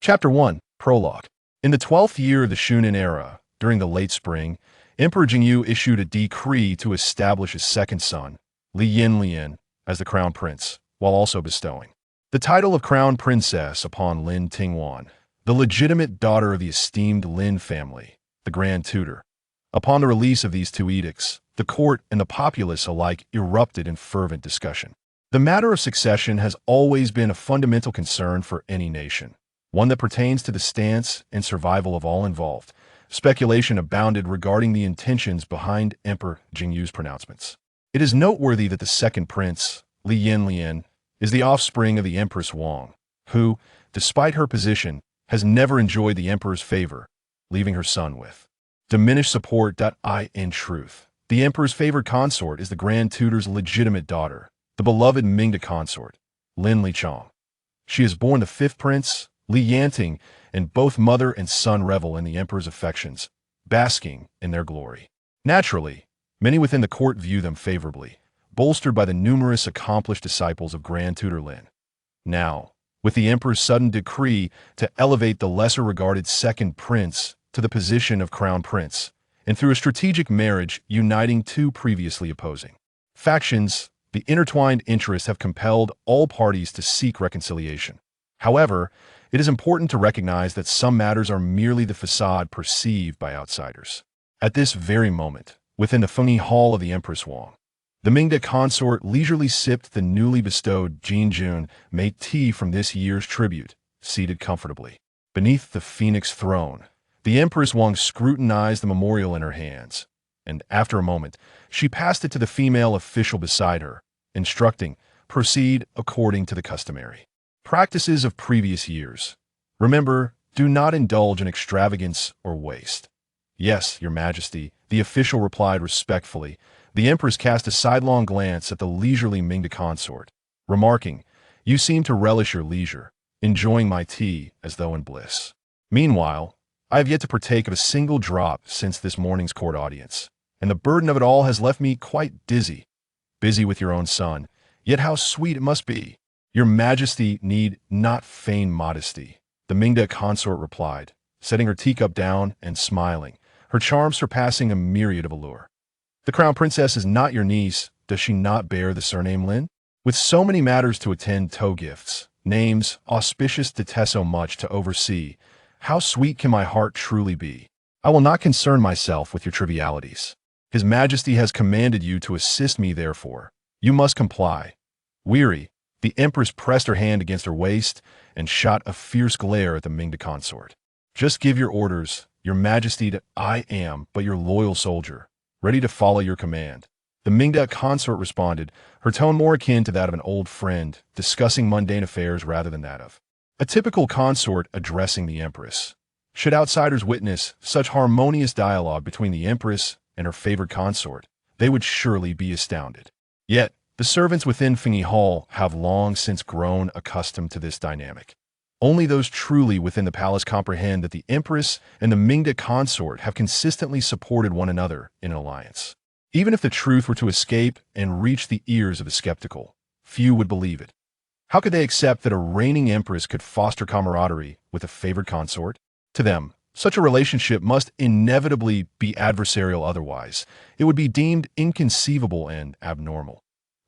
Chapter 1, Prologue. In the 12th year of the Shunan era, during the late spring, Emperor Jingyu issued a decree to establish his second son, Li Yanyan, as the crown prince, while also bestowing the title of crown princess upon Lin Tingwan, the legitimate daughter of the esteemed Lin family, the Grand Tutor. Upon the release of these two edicts, the court and the populace alike erupted in fervent discussion. The matter of succession has always been a fundamental concern for any nation, one that pertains to the stance and survival of all involved. Speculation abounded regarding the intentions behind Emperor Jingyu's pronouncements. It is noteworthy that the second prince, Li Yanyan, is the offspring of the Empress Wang, who, despite her position, has never enjoyed the emperor's favor, leaving her son with diminished support. In truth, the emperor's favored consort is the Grand Tutor's legitimate daughter, the beloved Mingda consort, Lin Lichang. She has borne the fifth prince, Li Yanting, and both mother and son revel in the emperor's affections, basking in their glory. Naturally, many within the court view them favorably, bolstered by the numerous accomplished disciples of Grand Tutor Lin. Now, with the emperor's sudden decree to elevate the lesser-regarded second prince to the position of crown prince, and through a strategic marriage uniting two previously opposing factions, the intertwined interests have compelled all parties to seek reconciliation. However, it is important to recognize that some matters are merely the facade perceived by outsiders. At this very moment, within the Fengyi Hall of the Empress Wang, the Mingda consort leisurely sipped the newly bestowed Jinjun made tea from this year's tribute, seated comfortably. Beneath the phoenix throne, the Empress Wang scrutinized the memorial in her hands, and after a moment, she passed it to the female official beside her, instructing, "Proceed according to the customary practices of previous years. Remember, do not indulge in extravagance or waste." "Yes, Your Majesty," the official replied respectfully. The Empress cast a sidelong glance at the leisurely Mingda consort, remarking, "You seem to relish your leisure, enjoying my tea as though in bliss. Meanwhile, I have yet to partake of a single drop since this morning's court audience, and the burden of it all has left me quite dizzy. Busy with your own son, yet how sweet it must be." "Your Majesty need not feign modesty," the Mingda consort replied, setting her teacup down and smiling, her charm surpassing a myriad of allure. "The crown princess is not your niece. Does she not bear the surname Lin? With so many matters to attend to, gifts, names, auspicious to so much to oversee, how sweet can my heart truly be? I will not concern myself with your trivialities. His Majesty has commanded you to assist me, therefore. You must comply." Weary, the Empress pressed her hand against her waist and shot a fierce glare at the Mingda consort. "Just give your orders, Your Majesty. I am but your loyal soldier, ready to follow your command." The Mingda consort responded, her tone more akin to that of an old friend, discussing mundane affairs rather than that of a typical consort addressing the Empress. Should outsiders witness such harmonious dialogue between the Empress and her favored consort, they would surely be astounded. Yet, the servants within Fengyi Hall have long since grown accustomed to this dynamic. Only those truly within the palace comprehend that the Empress and the Mingda consort have consistently supported one another in an alliance. Even if the truth were to escape and reach the ears of the skeptical, few would believe it. How could they accept that a reigning empress could foster camaraderie with a favored consort? To them, such a relationship must inevitably be adversarial, otherwise it would be deemed inconceivable and abnormal.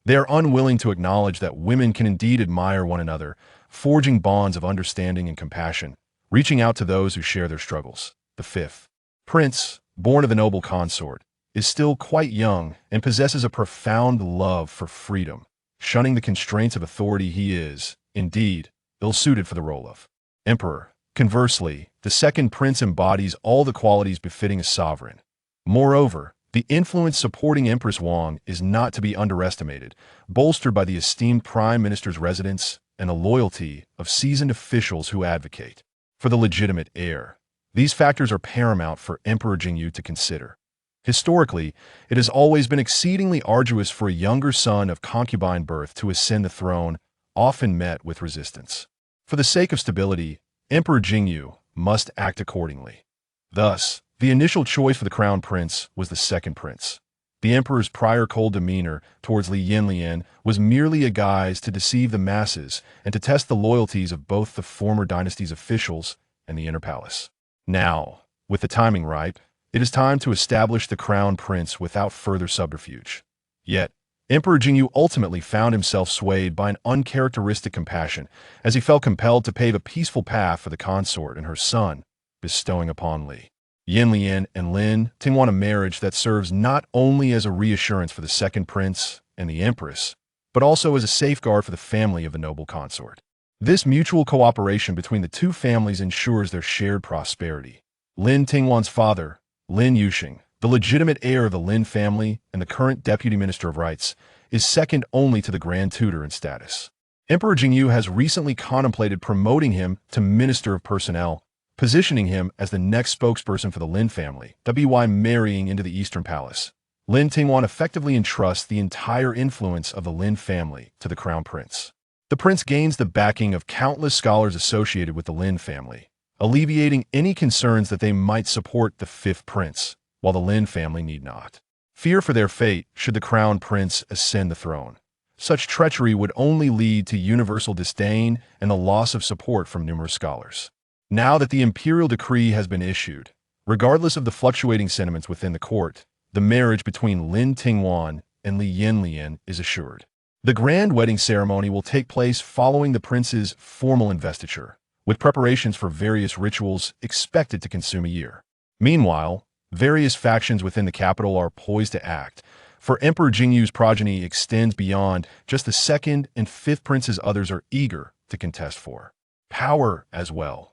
They are unwilling to acknowledge that women can indeed admire one another, forging bonds of understanding and compassion, reaching out to those who share their struggles. The fifth prince, born of a noble consort, is still quite young and possesses a profound love for freedom. Shunning the constraints of authority, he is, indeed, ill-suited for the role of emperor. Conversely, the second prince embodies all the qualities befitting a sovereign. Moreover, the influence supporting Empress Wang is not to be underestimated, bolstered by the esteemed prime minister's residence and the loyalty of seasoned officials who advocate for the legitimate heir. These factors are paramount for Emperor Jingyu to consider. Historically, it has always been exceedingly arduous for a younger son of concubine birth to ascend the throne, often met with resistance. For the sake of stability, Emperor Jingyu must act accordingly. Thus, the initial choice for the crown prince was the second prince, The emperor's prior cold demeanor towards Li Yanyan was merely a guise to deceive the masses and to test the loyalties of both the former dynasty's officials and the inner palace. Now, with the timing ripe, it is time to establish the crown prince without further subterfuge. Yet, Emperor Jingyu ultimately found himself swayed by an uncharacteristic compassion as he felt compelled to pave a peaceful path for the consort and her son, bestowing upon Li Yanyan and Lin Tingwan a marriage that serves not only as a reassurance for the second prince and the empress, but also as a safeguard for the family of the noble consort. This mutual cooperation between the two families ensures their shared prosperity. Lin Tingwan's father, Lin Yuxing, the legitimate heir of the Lin family and the current deputy minister of rights, is second only to the Grand Tutor in status. Emperor Jingyu has recently contemplated promoting him to Minister of Personnel, positioning him as the next spokesperson for the Lin family, while marrying into the Eastern Palace. Lin Tingwan effectively entrusts the entire influence of the Lin family to the Crown Prince. The prince gains the backing of countless scholars associated with the Lin family, alleviating any concerns that they might support the fifth prince, while the Lin family need not fear for their fate should the Crown Prince ascend the throne. Such treachery would only lead to universal disdain and the loss of support from numerous scholars. Now that the imperial decree has been issued, regardless of the fluctuating sentiments within the court, the marriage between Lin Tingwan and Li Yanyan is assured. The grand wedding ceremony will take place following the prince's formal investiture, with preparations for various rituals expected to consume a year. Meanwhile, various factions within the capital are poised to act, for Emperor Jingyu's progeny extends beyond just the second and fifth princes others are eager to contest for power as well.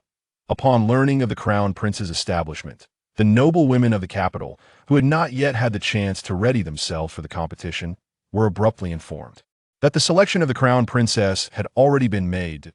Upon learning of the Crown Prince's establishment, the noble women of the capital, who had not yet had the chance to ready themselves for the competition, were abruptly informed that the selection of the Crown Princess had already been made,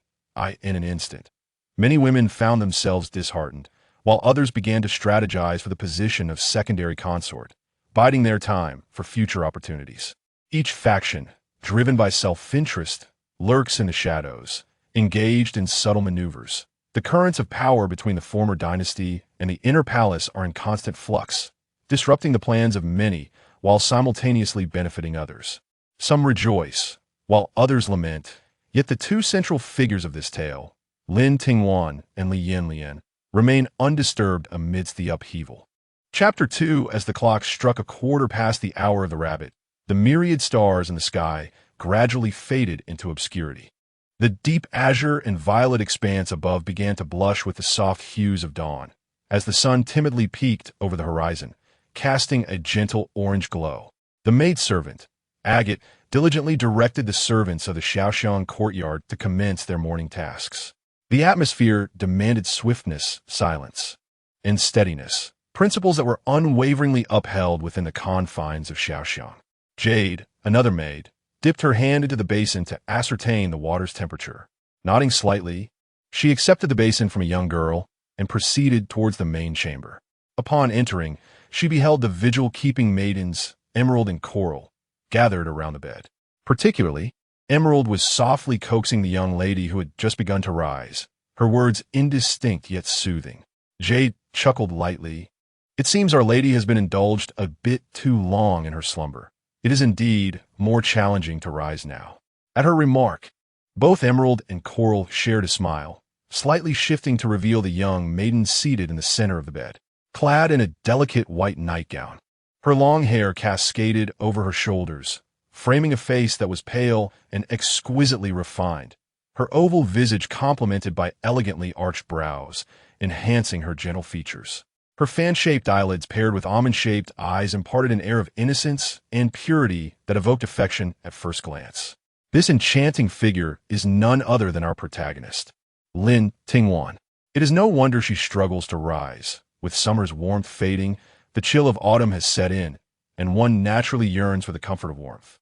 in an instant. Many women found themselves disheartened, while others began to strategize for the position of secondary consort, biding their time for future opportunities. Each faction, driven by self-interest, lurks in the shadows, engaged in subtle maneuvers. The currents of power between the former dynasty and the inner palace are in constant flux, disrupting the plans of many while simultaneously benefiting others. Some rejoice, while others lament, yet the two central figures of this tale, Lin Tingwan and Li Yanyan, remain undisturbed amidst the upheaval. Chapter 2. As the clock struck a quarter past the hour of the rabbit, the myriad stars in the sky gradually faded into obscurity. The deep azure and violet expanse above began to blush with the soft hues of dawn, as the sun timidly peeked over the horizon, casting a gentle orange glow. The maidservant, Agate, diligently directed the servants of the Xiaoxiang courtyard to commence their morning tasks. The atmosphere demanded swiftness, silence, and steadiness, principles that were unwaveringly upheld within the confines of Xiaoxiang. Jade, another maid, dipped her hand into the basin to ascertain the water's temperature. Nodding slightly, she accepted the basin from a young girl and proceeded towards the main chamber. Upon entering, she beheld the vigil-keeping maidens, Emerald and Coral, gathered around the bed. Particularly, Emerald was softly coaxing the young lady who had just begun to rise, her words indistinct yet soothing. Jade chuckled lightly. It seems Our Lady has been indulged a bit too long in her slumber. It is indeed more challenging to rise now. At her remark, both Emerald and Coral shared a smile, slightly shifting to reveal the young maiden seated in the center of the bed, clad in a delicate white nightgown. Her long hair cascaded over her shoulders, framing a face that was pale and exquisitely refined, her oval visage complemented by elegantly arched brows, enhancing her gentle features. Her fan-shaped eyelids paired with almond-shaped eyes imparted an air of innocence and purity that evoked affection at first glance. This enchanting figure is none other than our protagonist, Lin Tingwan. It is no wonder she struggles to rise. With summer's warmth fading, the chill of autumn has set in, and one naturally yearns for the comfort of warmth.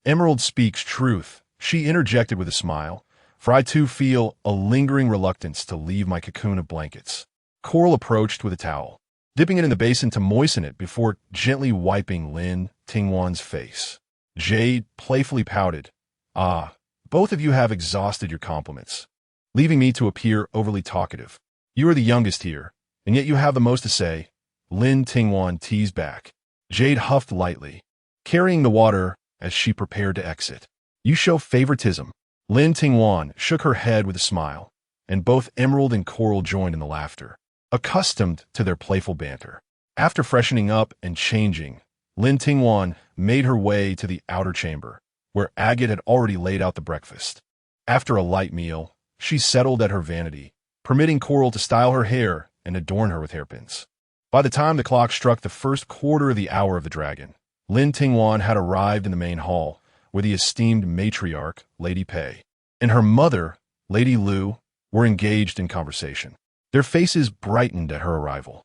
Emerald speaks truth, she interjected with a smile, for I too feel a lingering reluctance to leave my cocoon of blankets. Coral approached with a towel, dipping it in the basin to moisten it before gently wiping Lin Tingwan's face. Jade playfully pouted. Ah, both of you have exhausted your compliments, leaving me to appear overly talkative. You are the youngest here, and yet you have the most to say. Lin Tingwan teased back. Jade huffed lightly. carrying the water as she prepared to exit. You show favoritism. Lin Tingwan shook her head with a smile, and both Emerald and Coral joined in the laughter, accustomed to their playful banter. After freshening up and changing, Lin Tingwan made her way to the outer chamber, where Agate had already laid out the breakfast. After a light meal, she settled at her vanity, permitting Coral to style her hair and adorn her with hairpins. By the time the clock struck the first quarter of the hour of the dragon, Lin Tingwan had arrived in the main hall, where the esteemed matriarch, Lady Pei, and her mother, Lady Lu, were engaged in conversation. Their faces brightened at her arrival,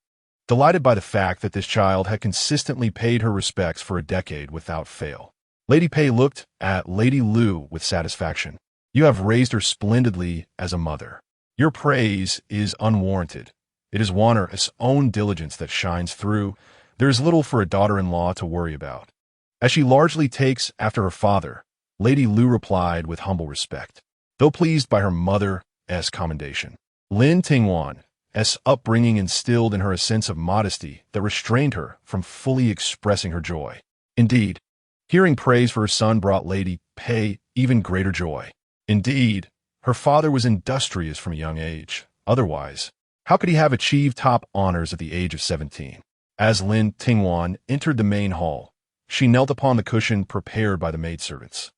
delighted by the fact that this child had consistently paid her respects for a decade without fail. Lady Pei looked at Lady Lu with satisfaction. You have raised her splendidly as a mother. Your praise is unwarranted. It is Wanner's own diligence that shines through. There is little for a daughter-in-law to worry about. As she largely takes after her father, Lady Lu replied with humble respect, though pleased by her mother's commendation. Lin Tingwan's upbringing instilled in her a sense of modesty that restrained her from fully expressing her joy. Indeed, hearing praise for her son brought Lady Pei even greater joy. Indeed, her father was industrious from a young age. Otherwise, how could he have achieved top honors at the age of 17? As Lin Tingwan entered the main hall, she knelt upon the cushion prepared by the maidservants.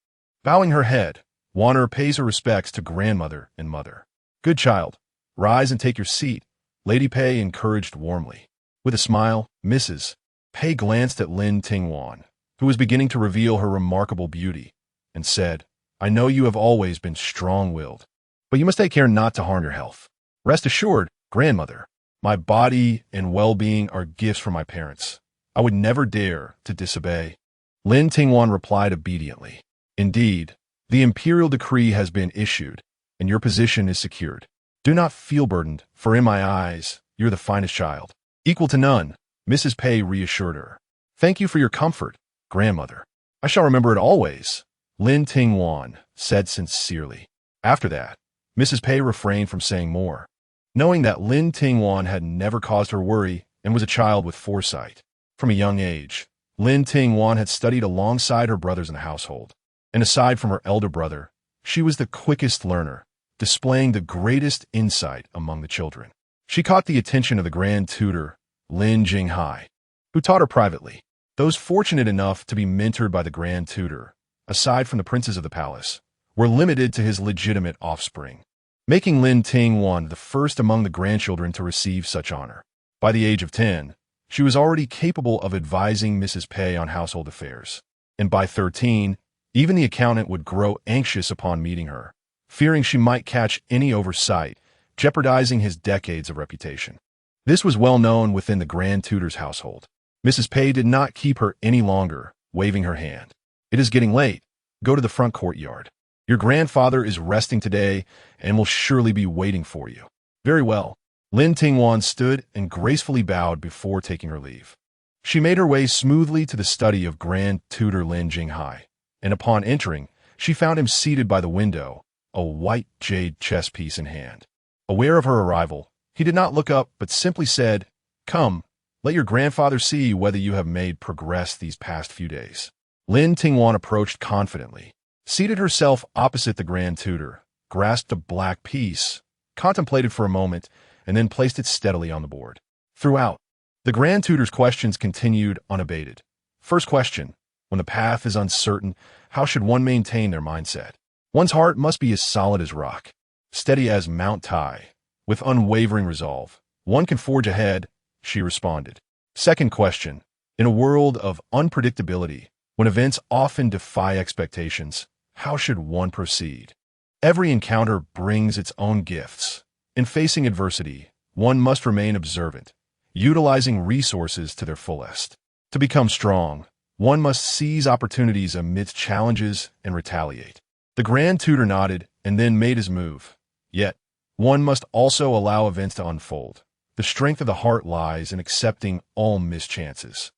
Bowing her head, Wanner pays her respects to grandmother and mother. Good child, rise and take your seat, Lady Pei encouraged warmly. With a smile, Mrs. Pei glanced at Lin Tingwan, who was beginning to reveal her remarkable beauty, and said, I know you have always been strong-willed, but you must take care not to harm your health. Rest assured, grandmother, my body and well-being are gifts from my parents. I would never dare to disobey. Lin Tingwan replied obediently. Indeed, the imperial decree has been issued, and your position is secured. Do not feel burdened, for in my eyes, you're the finest child. Equal to none, Mrs. Pei reassured her. Thank you for your comfort, grandmother. I shall remember it always, Lin Tingwan said sincerely. After that, Mrs. Pei refrained from saying more, knowing that Lin Tingwan had never caused her worry and was a child with foresight. From a young age, Lin Tingwan had studied alongside her brothers in the household, and aside from her elder brother, she was the quickest learner, displaying the greatest insight among the children. She caught the attention of the Grand Tutor, Lin Jinghai, who taught her privately. Those fortunate enough to be mentored by the Grand Tutor, aside from the princes of the palace, were limited to his legitimate offspring, making Lin Tingwan the first among the grandchildren to receive such honor. By the age of 10, she was already capable of advising Mrs. Pei on household affairs, and by 13, even the accountant would grow anxious upon meeting her, fearing she might catch any oversight, jeopardizing his decades of reputation. This was well known within the Grand Tutor's household. Mrs. Pei did not keep her any longer, waving her hand. It is getting late. Go to the front courtyard. Your grandfather is resting today and will surely be waiting for you. Very well. Lin Tingwan stood and gracefully bowed before taking her leave. She made her way smoothly to the study of Grand Tutor Lin Jinghai, and upon entering, she found him seated by the window, a white jade chess piece in hand. Aware of her arrival, he did not look up but simply said, Come, let your grandfather see whether you have made progress these past few days. Lin Tingwan approached confidently, seated herself opposite the Grand Tutor, grasped a black piece, contemplated for a moment, and then placed it steadily on the board. Throughout, the Grand Tutor's questions continued unabated. First question, when the path is uncertain, how should one maintain their mindset? One's heart must be as solid as rock, steady as Mount Tai. With unwavering resolve, one can forge ahead, she responded. Second question, in a world of unpredictability, when events often defy expectations, how should one proceed? Every encounter brings its own gifts. In facing adversity, one must remain observant, utilizing resources to their fullest. To become strong, one must seize opportunities amidst challenges and retaliate. The Grand Tutor nodded and then made his move. Yet, one must also allow events to unfold. The strength of the heart lies in accepting all mischances.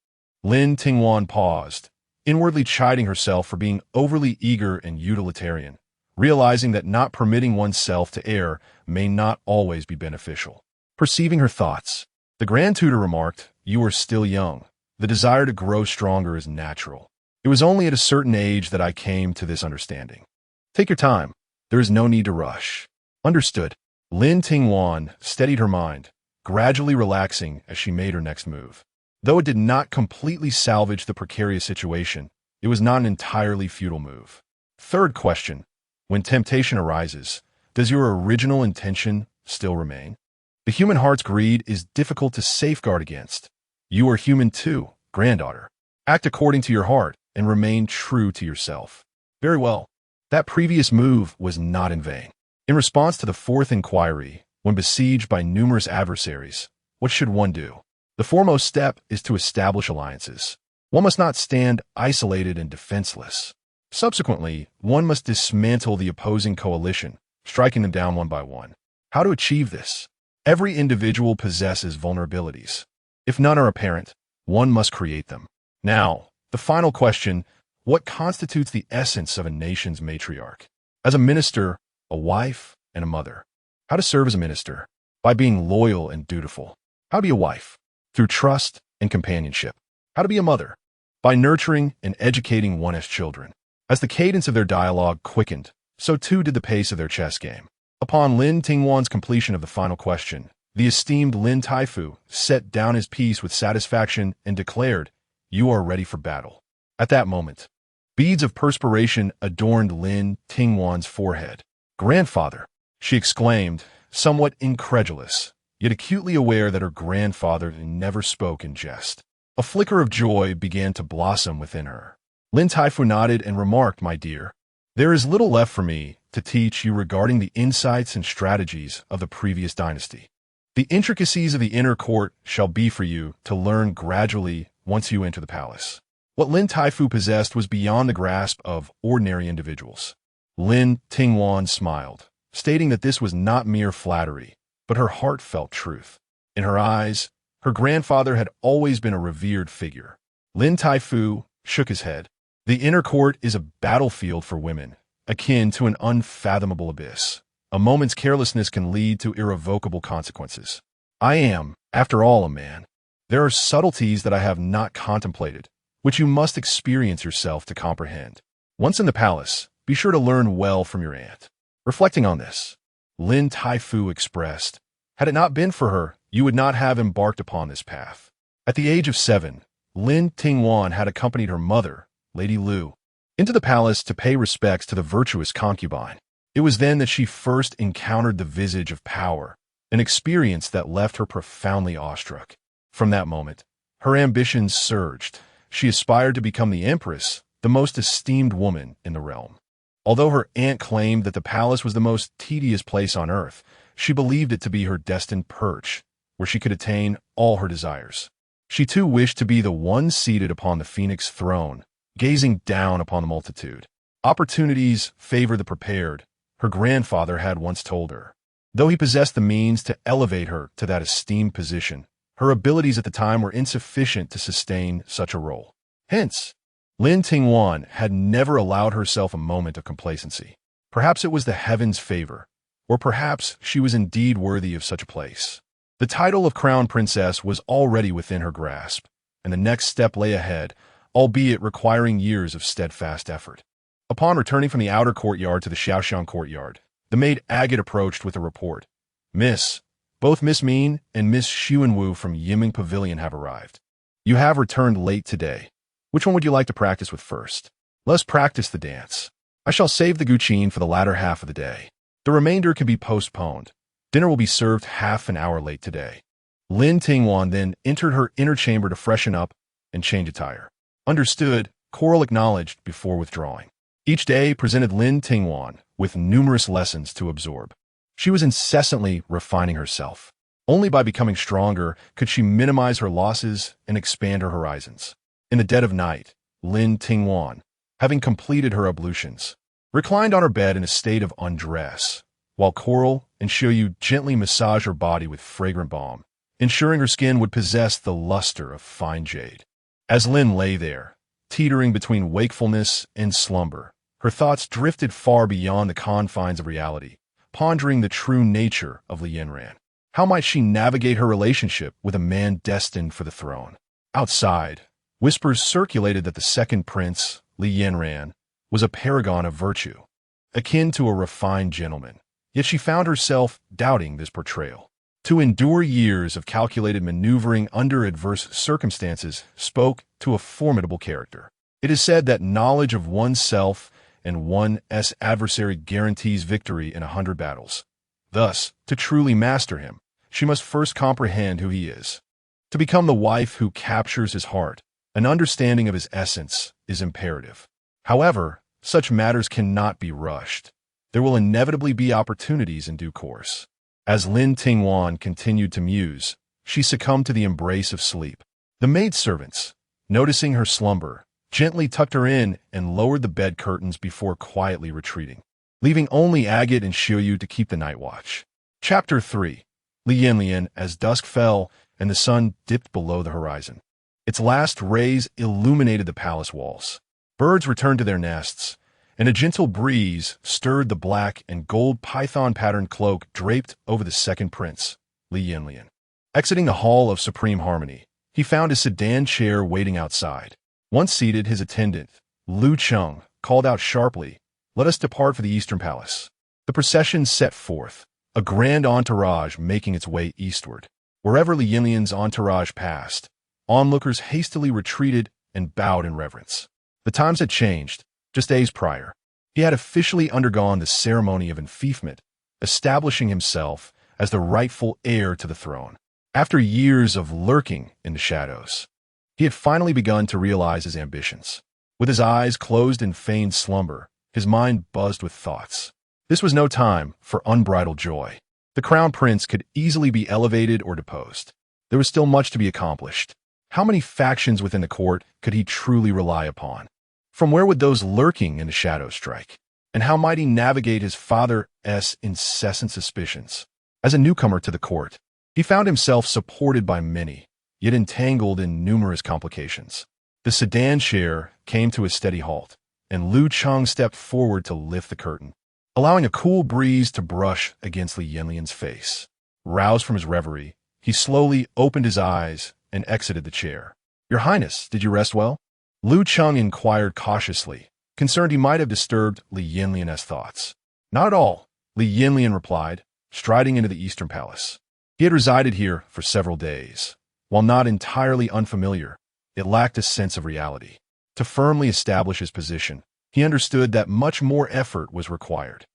Lin Tingwan paused, inwardly chiding herself for being overly eager and utilitarian, realizing that not permitting oneself to err may not always be beneficial. Perceiving her thoughts, the Grand Tutor remarked, You are still young. The desire to grow stronger is natural. It was only at a certain age that I came to this understanding. Take your time. There is no need to rush. Understood. Lin Tingwan steadied her mind, gradually relaxing as she made her next move. Though it did not completely salvage the precarious situation, it was not an entirely futile move. Third question. When temptation arises, does your original intention still remain? The human heart's greed is difficult to safeguard against. You are human too, granddaughter. Act according to your heart and remain true to yourself. Very well. That previous move was not in vain. In response to the fourth inquiry, when besieged by numerous adversaries, what should one do? The foremost step is to establish alliances. One must not stand isolated and defenseless. Subsequently, one must dismantle the opposing coalition, striking them down one by one. How to achieve this? Every individual possesses vulnerabilities. If none are apparent, one must create them. Now, the final question, what constitutes the essence of a nation's matriarch? As a minister, a wife, and a mother. How to serve as a minister? By being loyal and dutiful. How to be a wife? Through trust and companionship. How to be a mother? By nurturing and educating one's children. As the cadence of their dialogue quickened, so too did the pace of their chess game. Upon Lin Tingwan's completion of the final question, the esteemed Lin Taifu set down his piece with satisfaction and declared, "You are ready for battle." At that moment, beads of perspiration adorned Lin Tingwan's forehead. "Grandfather," she exclaimed, somewhat incredulous, yet acutely aware that her grandfather never spoke in jest. A flicker of joy began to blossom within her. Lin Taifu nodded and remarked, "My dear, there is little left for me to teach you regarding the insights and strategies of the previous dynasty. The intricacies of the inner court shall be for you to learn gradually once you enter the palace." What Lin Taifu possessed was beyond the grasp of ordinary individuals. Lin Tingwan smiled, stating that this was not mere flattery, but her heartfelt truth. In her eyes, her grandfather had always been a revered figure. Lin Taifu shook his head. The inner court is a battlefield for women, akin to an unfathomable abyss. A moment's carelessness can lead to irrevocable consequences. I am, after all, a man. There are subtleties that I have not contemplated, which you must experience yourself to comprehend. Once in the palace, be sure to learn well from your aunt. Reflecting on this, Lin Taifu expressed, had it not been for her, you would not have embarked upon this path. At the age of 7, Lin Tingwan had accompanied her mother, Lady Lu, into the palace to pay respects to the virtuous concubine. It was then that she first encountered the visage of power, an experience that left her profoundly awestruck. From that moment, her ambitions surged. She aspired to become the Empress, the most esteemed woman in the realm. Although her aunt claimed that the palace was the most tedious place on earth, she believed it to be her destined perch, where she could attain all her desires. She too wished to be the one seated upon the phoenix throne, gazing down upon the multitude. Opportunities favor the prepared, her grandfather had once told her. Though he possessed the means to elevate her to that esteemed position, her abilities at the time were insufficient to sustain such a role. Hence, Lin Tingwan had never allowed herself a moment of complacency. Perhaps it was the heavens' favor, or perhaps she was indeed worthy of such a place. The title of Crown Princess was already within her grasp, and the next step lay ahead, albeit requiring years of steadfast effort. Upon returning from the outer courtyard to the Xiaoxiang courtyard, the maid Agate approached with a report. "Miss, both Miss Min and Miss Xuanwu from Yiming Pavilion have arrived. You have returned late today. Which one would you like to practice with first?" "Let's practice the dance. I shall save the guqin for the latter half of the day. The remainder can be postponed. Dinner will be served half an hour late today." Lin Tingwan then entered her inner chamber to freshen up and change attire. "Understood," Coral acknowledged before withdrawing. Each day presented Lin Tingwan with numerous lessons to absorb. She was incessantly refining herself. Only by becoming stronger could she minimize her losses and expand her horizons. In the dead of night, Lin Tingwan, having completed her ablutions, reclined on her bed in a state of undress, while Coral and Xiaoyu gently massaged her body with fragrant balm, ensuring her skin would possess the luster of fine jade. As Lin lay there, teetering between wakefulness and slumber, her thoughts drifted far beyond the confines of reality, pondering the true nature of Li Yanyan. How might she navigate her relationship with a man destined for the throne? Outside, Whispers circulated that the second prince, Li Yanyan, was a paragon of virtue, akin to a refined gentleman. Yet she found herself doubting this portrayal. To endure years of calculated maneuvering under adverse circumstances spoke to a formidable character. It is said that knowledge of oneself and one's adversary guarantees victory in 100 battles. Thus, to truly master him, she must first comprehend who he is. To become the wife who captures his heart, an understanding of his essence is imperative. However, such matters cannot be rushed. There will inevitably be opportunities in due course. As Lin Tingwan continued to muse, she succumbed to the embrace of sleep. The maidservants, noticing her slumber, gently tucked her in and lowered the bed curtains before quietly retreating, leaving only Agate and Xiuyu to keep the night watch. Chapter 3. Li Yanyan. As dusk fell and the sun dipped below the horizon, its last rays illuminated the palace walls. Birds returned to their nests, and a gentle breeze stirred the black and gold python-patterned cloak draped over the second prince, Li Yanyan. Exiting the Hall of Supreme Harmony, he found his sedan chair waiting outside. Once seated, his attendant, Lu Cheng, called out sharply, "Let us depart for the Eastern Palace." The procession set forth, a grand entourage making its way eastward. Wherever Li Yanyan's entourage passed, onlookers hastily retreated and bowed in reverence. The times had changed. Just days prior, he had officially undergone the ceremony of enfeoffment, establishing himself as the rightful heir to the throne. After years of lurking in the shadows, he had finally begun to realize his ambitions. With his eyes closed in feigned slumber, his mind buzzed with thoughts. This was no time for unbridled joy. The crown prince could easily be elevated or deposed. There was still much to be accomplished. How many factions within the court could he truly rely upon? From where would those lurking in the shadows strike? And how might he navigate his father's incessant suspicions? As a newcomer to the court, he found himself supported by many, yet entangled in numerous complications. The sedan chair came to a steady halt, and Lu Cheng stepped forward to lift the curtain, allowing a cool breeze to brush against Li Yanyan's face. Roused from his reverie, he slowly opened his eyes and exited the chair. "Your Highness, did you rest well?" Lu Cheng inquired cautiously, concerned he might have disturbed Li Yanyan's thoughts. "Not at all," Li Yanyan replied, striding into the Eastern Palace. He had resided here for several days. While not entirely unfamiliar, it lacked a sense of reality. To firmly establish his position, he understood that much more effort was required.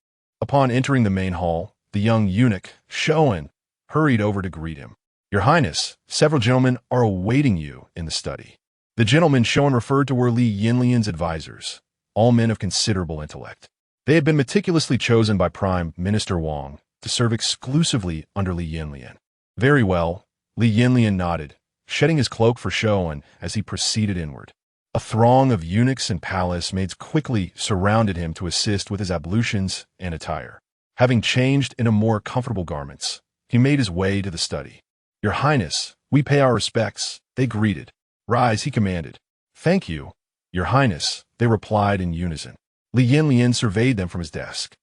Upon entering the main hall, the young eunuch, Shoan, hurried over to greet him. "Your Highness, several gentlemen are awaiting you in the study." The gentlemen Shoan referred to were Li Yanyan's advisors, all men of considerable intellect. They had been meticulously chosen by Prime Minister Wang to serve exclusively under Li Yanyan. "Very well," Li Yanyan nodded, shedding his cloak for Shoan as he proceeded inward. A throng of eunuchs and palace maids quickly surrounded him to assist with his ablutions and attire. Having changed into more comfortable garments, he made his way to the study. "Your Highness, we pay our respects," they greeted. "Rise," he commanded. "Thank you, Your Highness," they replied in unison. Li Yanyan surveyed them from his desk.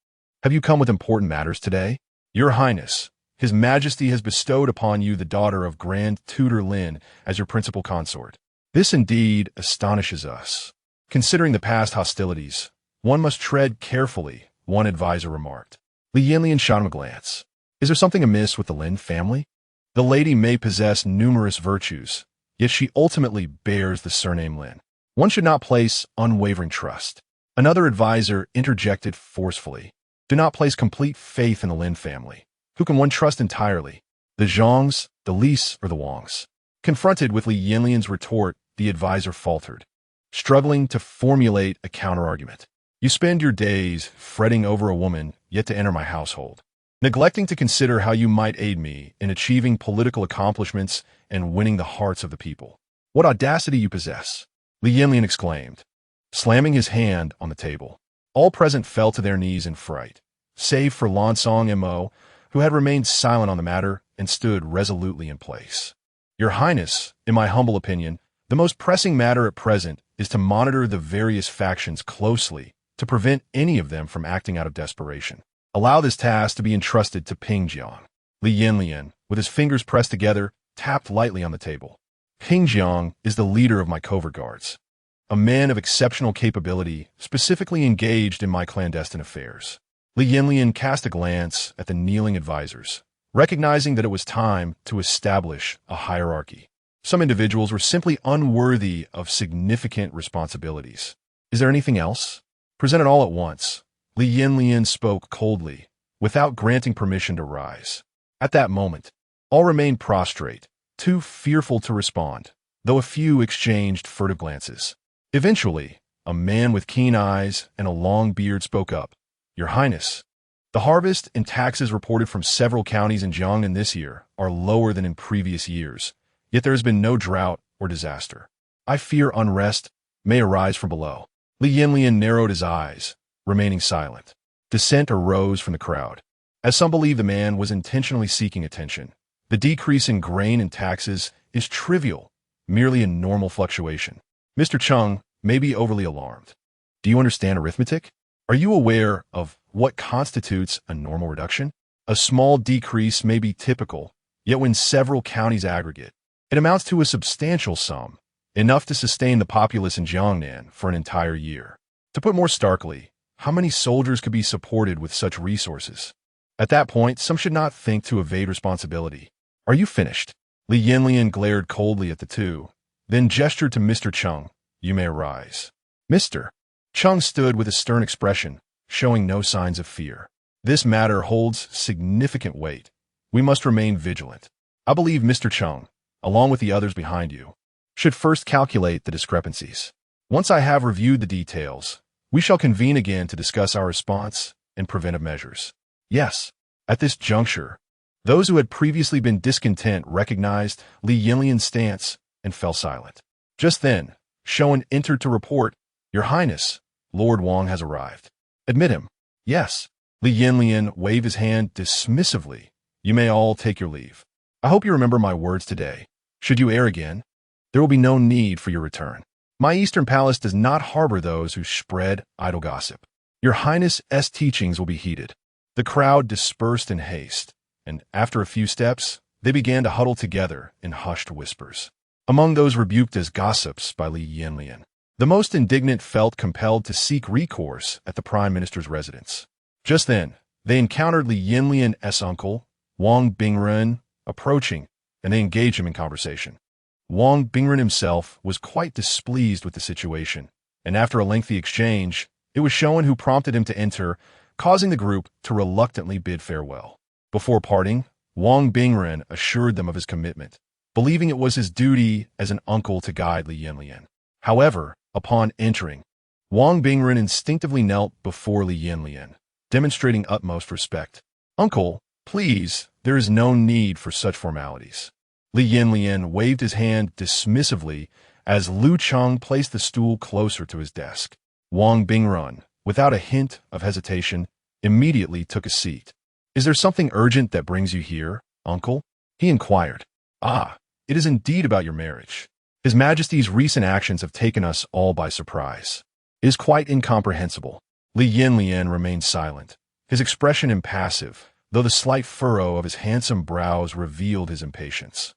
"Have you come with important matters today?" "Your Highness, His Majesty has bestowed upon you the daughter of Grand Tutor Lin as your principal consort. This indeed astonishes us. Considering the past hostilities, one must tread carefully," one advisor remarked. Li Yanyan shot him a glance. "Is there something amiss with the Lin family? The lady may possess numerous virtues, yet she ultimately bears the surname Lin. One should not place unwavering trust." Another advisor interjected forcefully. "Do not place complete faith in the Lin family. Who can one trust entirely? The Zhongs, the Lis, or the Wangs?" Confronted with Li Yanyan's retort, the advisor faltered, struggling to formulate a counterargument. "You spend your days fretting over a woman yet to enter my household, neglecting to consider how you might aid me in achieving political accomplishments and winning the hearts of the people. What audacity you possess!" Li Yanyan exclaimed, slamming his hand on the table. All present fell to their knees in fright, save for Lansong Mo, who had remained silent on the matter and stood resolutely in place. "Your Highness, in my humble opinion, the most pressing matter at present is to monitor the various factions closely to prevent any of them from acting out of desperation. Allow this task to be entrusted to Pingjiang." Li Yanyan, with his fingers pressed together, tapped lightly on the table. Jiang is the leader of my covert guards, a man of exceptional capability, specifically engaged in my clandestine affairs. Li Yanyan cast a glance at the kneeling advisors, recognizing that it was time to establish a hierarchy. Some individuals were simply unworthy of significant responsibilities. Is there anything else? Present it all at once. Li Yanyan spoke coldly, without granting permission to rise. At that moment, all remained prostrate, too fearful to respond, though a few exchanged furtive glances. Eventually, a man with keen eyes and a long beard spoke up. Your Highness, the harvest and taxes reported from several counties in Jiangnan this year are lower than in previous years, yet there has been no drought or disaster. I fear unrest may arise from below. Li Yanyan narrowed his eyes, remaining silent. Dissent arose from the crowd, as some believe the man was intentionally seeking attention. The decrease in grain and taxes is trivial, merely a normal fluctuation. Mr. Chung may be overly alarmed. Do you understand arithmetic? Are you aware of what constitutes a normal reduction? A small decrease may be typical, yet when several counties aggregate, it amounts to a substantial sum, enough to sustain the populace in Jiangnan for an entire year. To put more starkly, how many soldiers could be supported with such resources? At that point, some should not think to evade responsibility. Are you finished? Li Yanyan glared coldly at the two, then gestured to Mr. Chung. You may arise. Mr. Chung stood with a stern expression, showing no signs of fear. This matter holds significant weight. We must remain vigilant. I believe Mr. Chung, along with the others behind you, should first calculate the discrepancies. Once I have reviewed the details, we shall convene again to discuss our response and preventive measures. Yes, at this juncture, those who had previously been discontent recognized Li Yanyan's stance and fell silent. Just then, Shoan entered to report, Your Highness, Lord Wang has arrived. Admit him. Yes. Li Yanyan waved his hand dismissively. You may all take your leave. I hope you remember my words today. Should you err again, there will be no need for your return. My Eastern Palace does not harbor those who spread idle gossip. Your Highness's teachings will be heeded. The crowd dispersed in haste, and after a few steps, they began to huddle together in hushed whispers. Among those rebuked as gossips by Li Yanyan, the most indignant felt compelled to seek recourse at the Prime Minister's residence. Just then, they encountered Li Yanyan's uncle, Wang Bingren, approaching, and they engaged him in conversation. Wang Bingren himself was quite displeased with the situation, and after a lengthy exchange, it was Shoan who prompted him to enter, causing the group to reluctantly bid farewell. Before parting, Wang Bingren assured them of his commitment, believing it was his duty as an uncle to guide Li Yanyan. However, upon entering, Wang Bingren instinctively knelt before Li Yanyan, demonstrating utmost respect. Uncle, please, there is no need for such formalities. Li Yanyan waved his hand dismissively as Lu Cheng placed the stool closer to his desk. Wang Bingren, without a hint of hesitation, immediately took a seat. Is there something urgent that brings you here, uncle? He inquired. Ah, it is indeed about your marriage. His Majesty's recent actions have taken us all by surprise. It is quite incomprehensible. Li Yanyan remained silent, his expression impassive, though the slight furrow of his handsome brows revealed his impatience.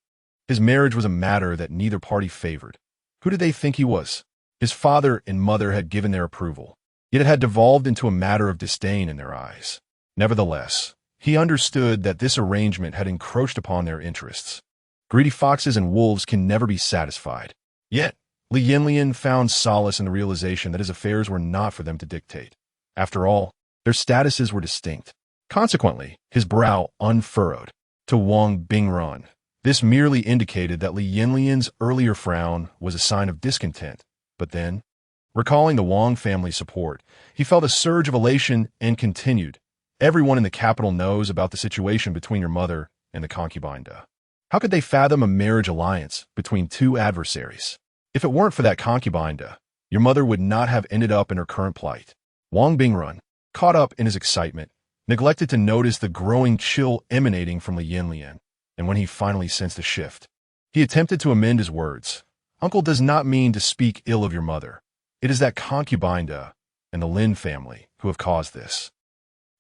His marriage was a matter that neither party favored. Who did they think he was? His father and mother had given their approval, yet it had devolved into a matter of disdain in their eyes. Nevertheless, he understood that this arrangement had encroached upon their interests. Greedy foxes and wolves can never be satisfied. Yet, Li Yanyan found solace in the realization that his affairs were not for them to dictate. After all, their statuses were distinct. Consequently, his brow unfurrowed. To Wang Bingren, this merely indicated that Li Yanyan's earlier frown was a sign of discontent. But then, recalling the Wang family's support, he felt a surge of elation and continued, Everyone in the capital knows about the situation between your mother and the concubine Da. How could they fathom a marriage alliance between two adversaries? If it weren't for that concubine Da, your mother would not have ended up in her current plight. Wang Bingren, caught up in his excitement, neglected to notice the growing chill emanating from Li Yanyan, and when he finally sensed a shift, he attempted to amend his words. Uncle does not mean to speak ill of your mother. It is that concubine Da and the Lin family who have caused this.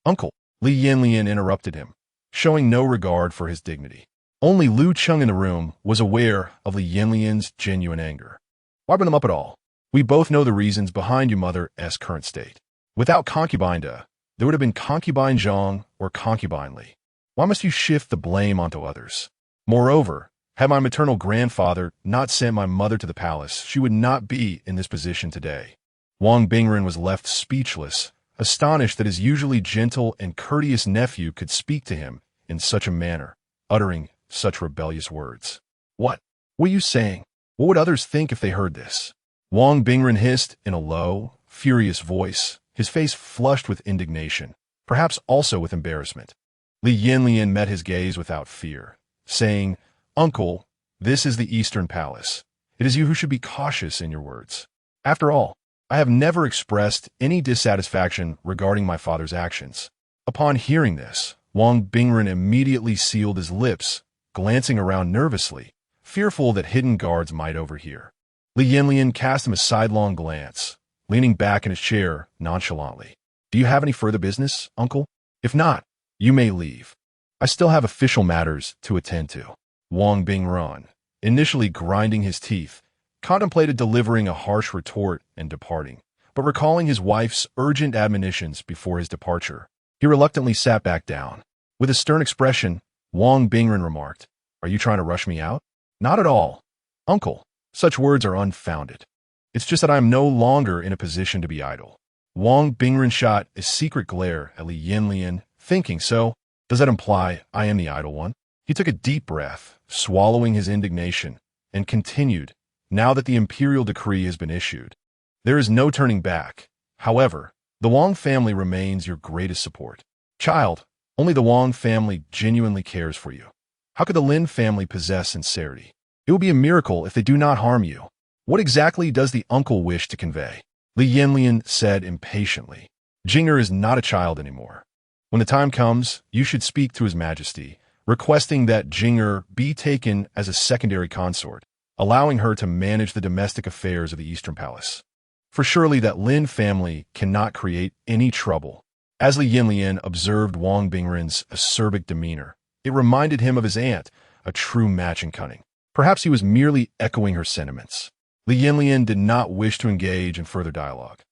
Uncle, Li Yanyan interrupted him, showing no regard for his dignity. Only Lu Cheng in the room was aware of Li Yanyan's genuine anger. Why bring them up at all? We both know the reasons behind your mother's current state. Without concubine Da, there would have been concubine Zhang or concubine Li. Why must you shift the blame onto others? Moreover, had my maternal grandfather not sent my mother to the palace, she would not be in this position today. Wang Bingren was left speechless, astonished that his usually gentle and courteous nephew could speak to him in such a manner, uttering such rebellious words. What were you saying? What would others think if they heard this? Wang Bingren hissed in a low, furious voice, his face flushed with indignation, perhaps also with embarrassment. Li Yanyan met his gaze without fear, saying, "Uncle, this is the Eastern Palace. It is you who should be cautious in your words. After all, I have never expressed any dissatisfaction regarding my father's actions." Upon hearing this, Wang Bingren immediately sealed his lips, glancing around nervously, fearful that hidden guards might overhear. Li Yanyan cast him a sidelong glance, leaning back in his chair nonchalantly. "Do you have any further business, uncle? If not, you may leave. I still have official matters to attend to." Wang Bingren, initially grinding his teeth, contemplated delivering a harsh retort and departing, but recalling his wife's urgent admonitions before his departure, he reluctantly sat back down. With a stern expression, Wang Bingren remarked, "Are you trying to rush me out?" "Not at all, uncle. Such words are unfounded. It's just that I am no longer in a position to be idle." Wang Bingren shot a secret glare at Li Yanyan, thinking, so, does that imply I am the idle one? He took a deep breath, swallowing his indignation, and continued, "Now that the imperial decree has been issued, there is no turning back. However, the Wang family remains your greatest support. Child, only the Wang family genuinely cares for you. How could the Lin family possess sincerity? It will be a miracle if they do not harm you. What exactly does the uncle wish to convey?" Li Yanyan said impatiently. "Jinger is not a child anymore. When the time comes, you should speak to His Majesty, requesting that Jinger be taken as a secondary consort, allowing her to manage the domestic affairs of the Eastern Palace. For surely that Lin family cannot create any trouble." As Li Yanyan observed Wang Bingren's acerbic demeanor, it reminded him of his aunt, a true match in cunning. Perhaps he was merely echoing her sentiments. Li Yanyan did not wish to engage in further dialogue.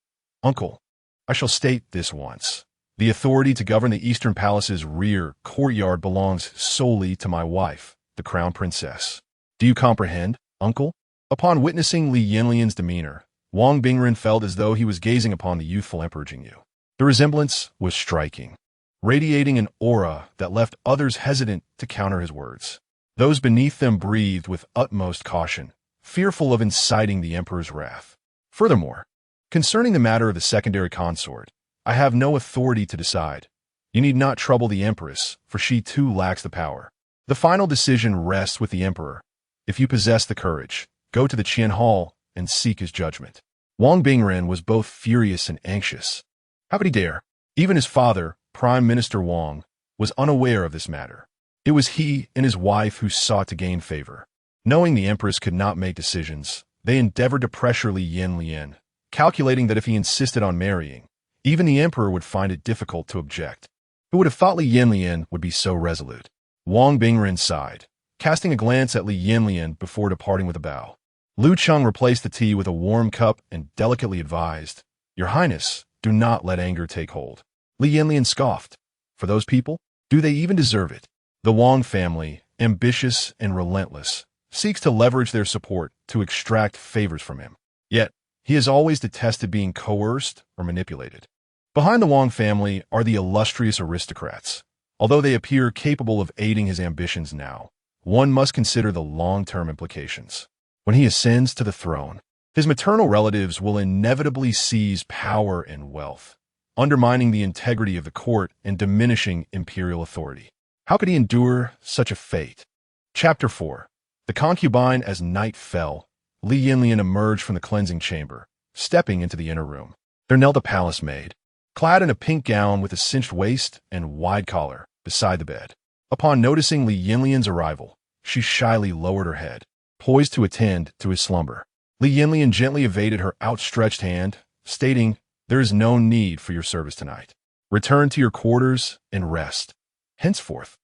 "Uncle, I shall state this once. The authority to govern the Eastern Palace's rear courtyard belongs solely to my wife, the Crown Princess. Do you comprehend, uncle?" Upon witnessing Li Yanyan's demeanor, Wang Bingren felt as though he was gazing upon the youthful Emperor Jingyu. The resemblance was striking, radiating an aura that left others hesitant to counter his words. Those beneath them breathed with utmost caution, fearful of inciting the Emperor's wrath. Furthermore, concerning the matter of the secondary consort, I have no authority to decide. You need not trouble the Empress, for she too lacks the power. The final decision rests with the Emperor. If you possess the courage, go to the Qian Hall and seek his judgment." Wang Bingren was both furious and anxious. How could he dare? Even his father, Prime Minister Wang, was unaware of this matter. It was he and his wife who sought to gain favor. Knowing the Empress could not make decisions, they endeavored to pressure Li Yanyan, calculating that if he insisted on marrying, even the Emperor would find it difficult to object. Who would have thought Li Yanyan would be so resolute? Wang Bingren sighed, casting a glance at Li Yanyan before departing with a bow. Lu Cheng replaced the tea with a warm cup and delicately advised, "Your Highness, do not let anger take hold." Li Yanyan scoffed. For those people, do they even deserve it? The Wang family, ambitious and relentless, seeks to leverage their support to extract favors from him. Yet, he has always detested being coerced or manipulated. Behind the Wang family are the illustrious aristocrats. Although they appear capable of aiding his ambitions now, one must consider the long-term implications. When he ascends to the throne, his maternal relatives will inevitably seize power and wealth, undermining the integrity of the court and diminishing imperial authority. How could he endure such a fate? Chapter 4. The concubine. As night fell, Li Yanyan emerged from the cleansing chamber, stepping into the inner room. There knelt a palace maid, clad in a pink gown with a cinched waist and wide collar, beside the bed. Upon noticing Li Yanyan's arrival, she shyly lowered her head, poised to attend to his slumber. Li Yanyan gently evaded her outstretched hand, stating, "There is no need for your service tonight. Return to your quarters and rest. Henceforth,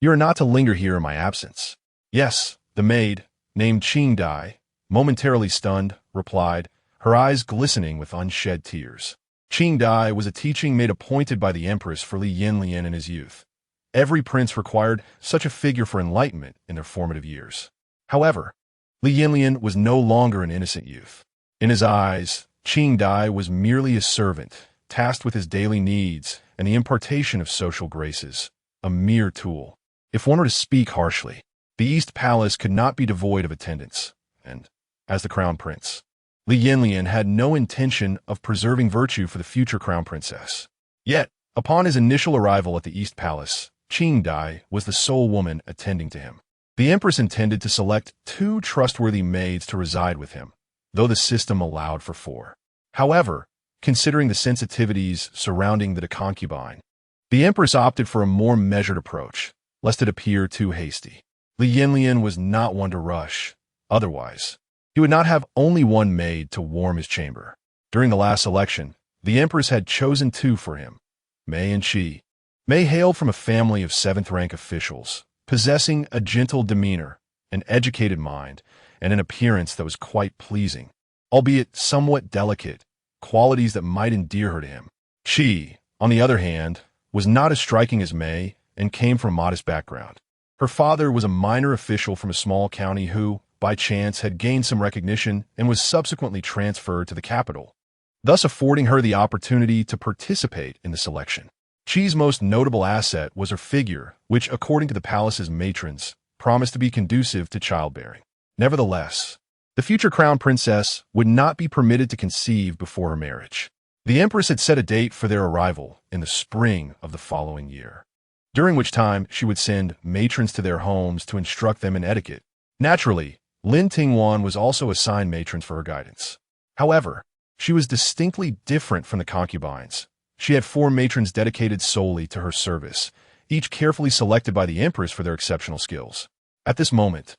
You are not to linger here in my absence." "Yes," the maid, named Qing Dai, momentarily stunned, replied, her eyes glistening with unshed tears. Qing Dai was a teaching maid appointed by the Empress for Li Yanyan in his youth. Every prince required such a figure for enlightenment in their formative years. However, Li Yanyan was no longer an innocent youth. In his eyes, Qing Dai was merely a servant, tasked with his daily needs and the impartation of social graces, a mere tool. If one were to speak harshly, the East Palace could not be devoid of attendants, and, as the Crown Prince, Li Yanyan had no intention of preserving virtue for the future Crown Princess. Yet, upon his initial arrival at the East Palace, Qing Dai was the sole woman attending to him. The Empress intended to select 2 trustworthy maids to reside with him, though the system allowed for 4. However, considering the sensitivities surrounding the concubine, the Empress opted for a more measured approach, lest it appear too hasty. Li Yanyan was not one to rush. Otherwise, he would not have only one maid to warm his chamber. During the last election, the Empress had chosen 2 for him, Mei and Qi. Mei hailed from a family of 7th-rank officials, possessing a gentle demeanor, an educated mind, and an appearance that was quite pleasing, albeit somewhat delicate, qualities that might endear her to him. Qi, on the other hand, was not as striking as Mei and came from a modest background. Her father was a minor official from a small county who, by chance, had gained some recognition and was subsequently transferred to the capital, thus affording her the opportunity to participate in the selection. Qi's most notable asset was her figure, which, according to the palace's matrons, promised to be conducive to childbearing. Nevertheless, the future crown princess would not be permitted to conceive before her marriage. The Empress had set a date for their arrival in the spring of the following year, during which time she would send matrons to their homes to instruct them in etiquette. Naturally, Lin Tingwan was also assigned matrons for her guidance. However, she was distinctly different from the concubines. She had 4 matrons dedicated solely to her service, each carefully selected by the Empress for their exceptional skills. At this moment,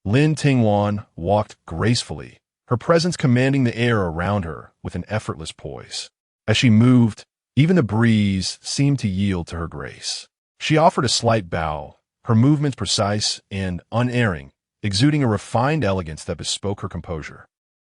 Lin Tingwan walked gracefully, her presence commanding the air around her with an effortless poise. As she moved, even the breeze seemed to yield to her grace. She offered a slight bow, her movements precise and unerring, exuding a refined elegance that bespoke her composure.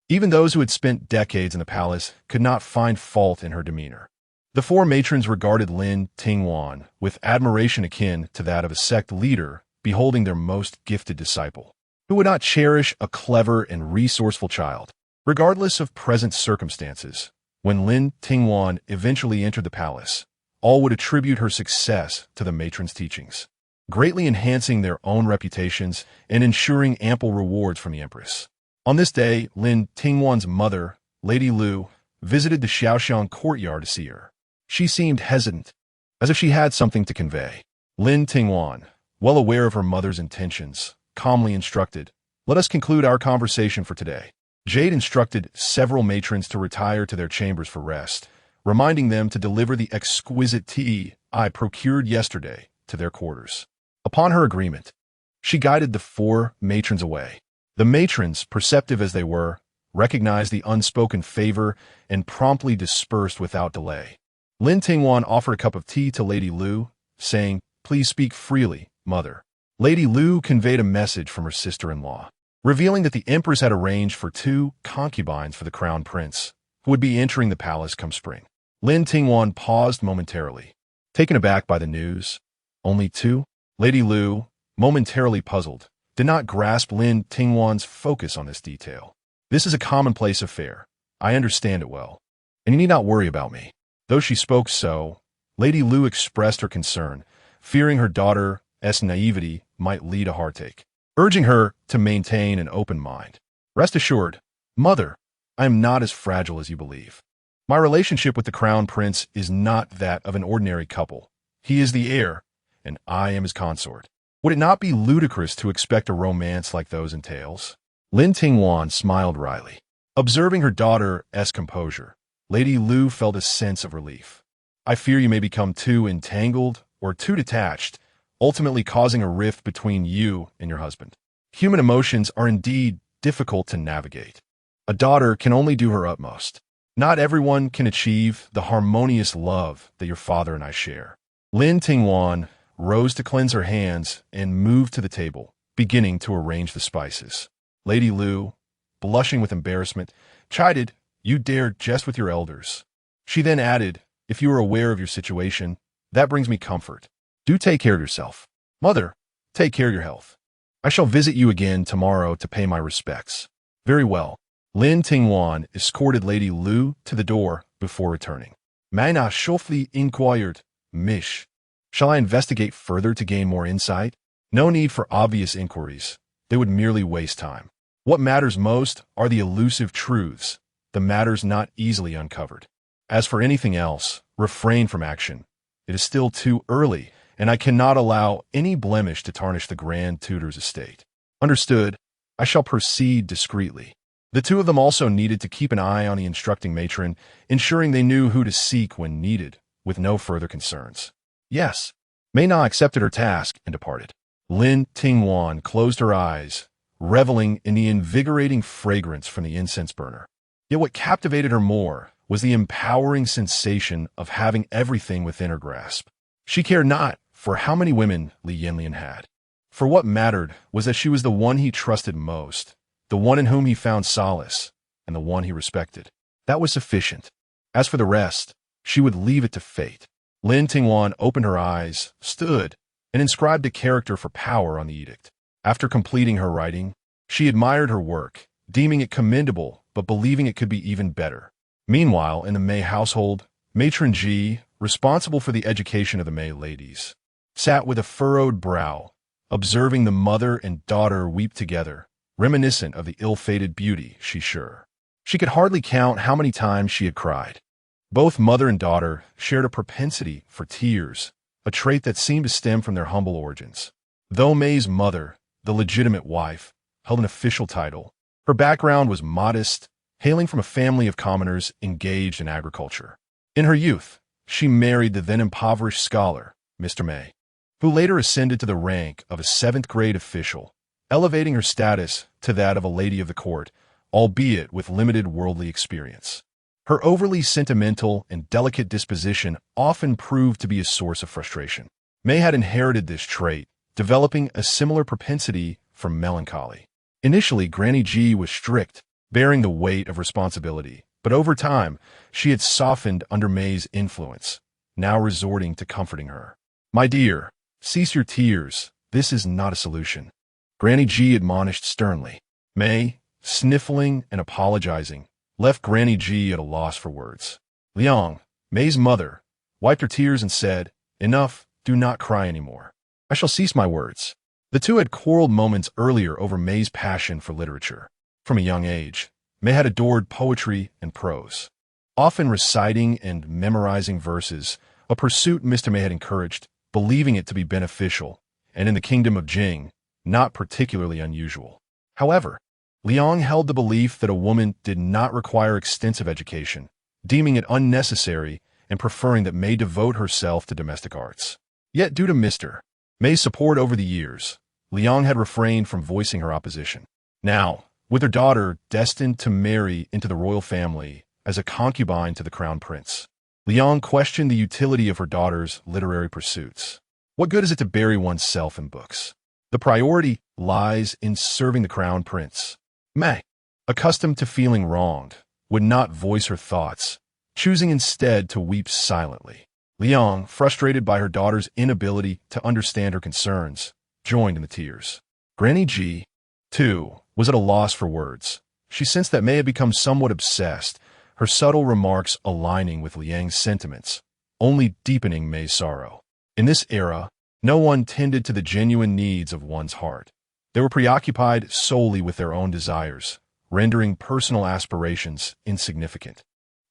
Even those who had spent decades in the palace could not find fault in her demeanor. The 4 matrons regarded Lin Tingwan with admiration akin to that of a sect leader beholding their most gifted disciple. Who would not cherish a clever and resourceful child? Regardless of present circumstances, when Lin Tingwan eventually entered the palace, all would attribute her success to the matron's teachings, greatly enhancing their own reputations and ensuring ample rewards from the Empress. On this day, Lin Tingwan's mother, Lady Lu, visited the Xiaoxiang courtyard to see her. She seemed hesitant, as if she had something to convey. Lin Tingwan, well aware of her mother's intentions, calmly instructed, "Let us conclude our conversation for today." Jade instructed several matrons to retire to their chambers for rest, reminding them to deliver the exquisite tea I procured yesterday to their quarters. Upon her agreement, she guided the 4 matrons away. The matrons, perceptive as they were, recognized the unspoken favor and promptly dispersed without delay. Lin Tingwan offered a cup of tea to Lady Lu, saying, "Please speak freely, mother." Lady Lu conveyed a message from her sister-in-law, revealing that the Empress had arranged for 2 concubines for the Crown Prince, who would be entering the palace come spring. Lin Tingwan paused momentarily, taken aback by the news. "Only 2? Lady Lu, momentarily puzzled, did not grasp Lin Tingwan's focus on this detail. "This is a commonplace affair. I understand it well, and you need not worry about me." Though she spoke so, Lady Lu expressed her concern, fearing her daughter's naivety might lead a heartache, urging her to maintain an open mind. "Rest assured, mother, I am not as fragile as you believe. My relationship with the Crown Prince is not that of an ordinary couple. He is the heir, and I am his consort. Would it not be ludicrous to expect a romance like those in tales?" Lin Tingwan smiled wryly. Observing her daughter's composure, Lady Lu felt a sense of relief. "I fear you may become too entangled or too detached, ultimately causing a rift between you and your husband. Human emotions are indeed difficult to navigate. A daughter can only do her utmost. Not everyone can achieve the harmonious love that your father and I share." Lin Tingwan rose to cleanse her hands and moved to the table, beginning to arrange the spices. Lady Lu, blushing with embarrassment, chided, "You dared jest with your elders." She then added, "If you are aware of your situation, that brings me comfort. Do take care of yourself. Mother, take care of your health. I shall visit you again tomorrow to pay my respects." Very well. Lin Tingwan escorted Lady Lu to the door before returning. Mana softly inquired, "Mish, shall I investigate further to gain more insight?" No need for obvious inquiries. They would merely waste time. What matters most are the elusive truths, the matters not easily uncovered. As for anything else, refrain from action. It is still too early, and I cannot allow any blemish to tarnish the Grand Tutor's estate. Understood. I shall proceed discreetly. The two of them also needed to keep an eye on the instructing matron, ensuring they knew who to seek when needed, with no further concerns. Yes. Mei Na accepted her task and departed. Lin Tingwan closed her eyes, reveling in the invigorating fragrance from the incense burner. Yet what captivated her more was the empowering sensation of having everything within her grasp. She cared not for how many women Li Yanyan had. For what mattered was that she was the one he trusted most, the one in whom he found solace, and the one he respected. That was sufficient. As for the rest, she would leave it to fate. Lin Tingwan opened her eyes, stood, and inscribed a character for power on the edict. After completing her writing, she admired her work, deeming it commendable but believing it could be even better. Meanwhile, in the Mei household, Matron Ji, responsible for the education of the Mei ladies, sat with a furrowed brow, observing the mother and daughter weep together, reminiscent of the ill-fated beauty, she's sure. She could hardly count how many times she had cried. Both mother and daughter shared a propensity for tears, a trait that seemed to stem from their humble origins. Though Mei's mother, the legitimate wife, held an official title, her background was modest, hailing from a family of commoners engaged in agriculture. In her youth, she married the then impoverished scholar, Mr. Mei, who later ascended to the rank of a seventh-grade official, elevating her status to that of a lady of the court, albeit with limited worldly experience. Her overly sentimental and delicate disposition often proved to be a source of frustration. Mei had inherited this trait, developing a similar propensity for melancholy. Initially, Granny Ji was strict, bearing the weight of responsibility, but over time, she had softened under Mei's influence, now resorting to comforting her. "My dear, cease your tears. This is not a solution," Granny Ji admonished sternly. Mei, sniffling and apologizing, left Granny Ji at a loss for words. Liang, Mei's mother, wiped her tears and said, "Enough, do not cry anymore. I shall cease my words." The two had quarreled moments earlier over Mei's passion for literature. From a young age, Mei had adored poetry and prose, often reciting and memorizing verses, a pursuit Mr. Mei had encouraged, believing it to be beneficial, and in the kingdom of Jing, not particularly unusual. However, Liang held the belief that a woman did not require extensive education, deeming it unnecessary and preferring that Mei devote herself to domestic arts. Yet due to Mr. Mei's support over the years, Liang had refrained from voicing her opposition. Now, with her daughter destined to marry into the royal family as a concubine to the crown prince, Liang questioned the utility of her daughter's literary pursuits. What good is it to bury oneself in books? The priority lies in serving the crown prince. Mei, accustomed to feeling wronged, would not voice her thoughts, choosing instead to weep silently. Liang, frustrated by her daughter's inability to understand her concerns, joined in the tears. Granny Ji, too, was at a loss for words. She sensed that Mei had become somewhat obsessed, her subtle remarks aligning with Liang's sentiments, only deepening Mei's sorrow. In this era, no one tended to the genuine needs of one's heart. They were preoccupied solely with their own desires, rendering personal aspirations insignificant.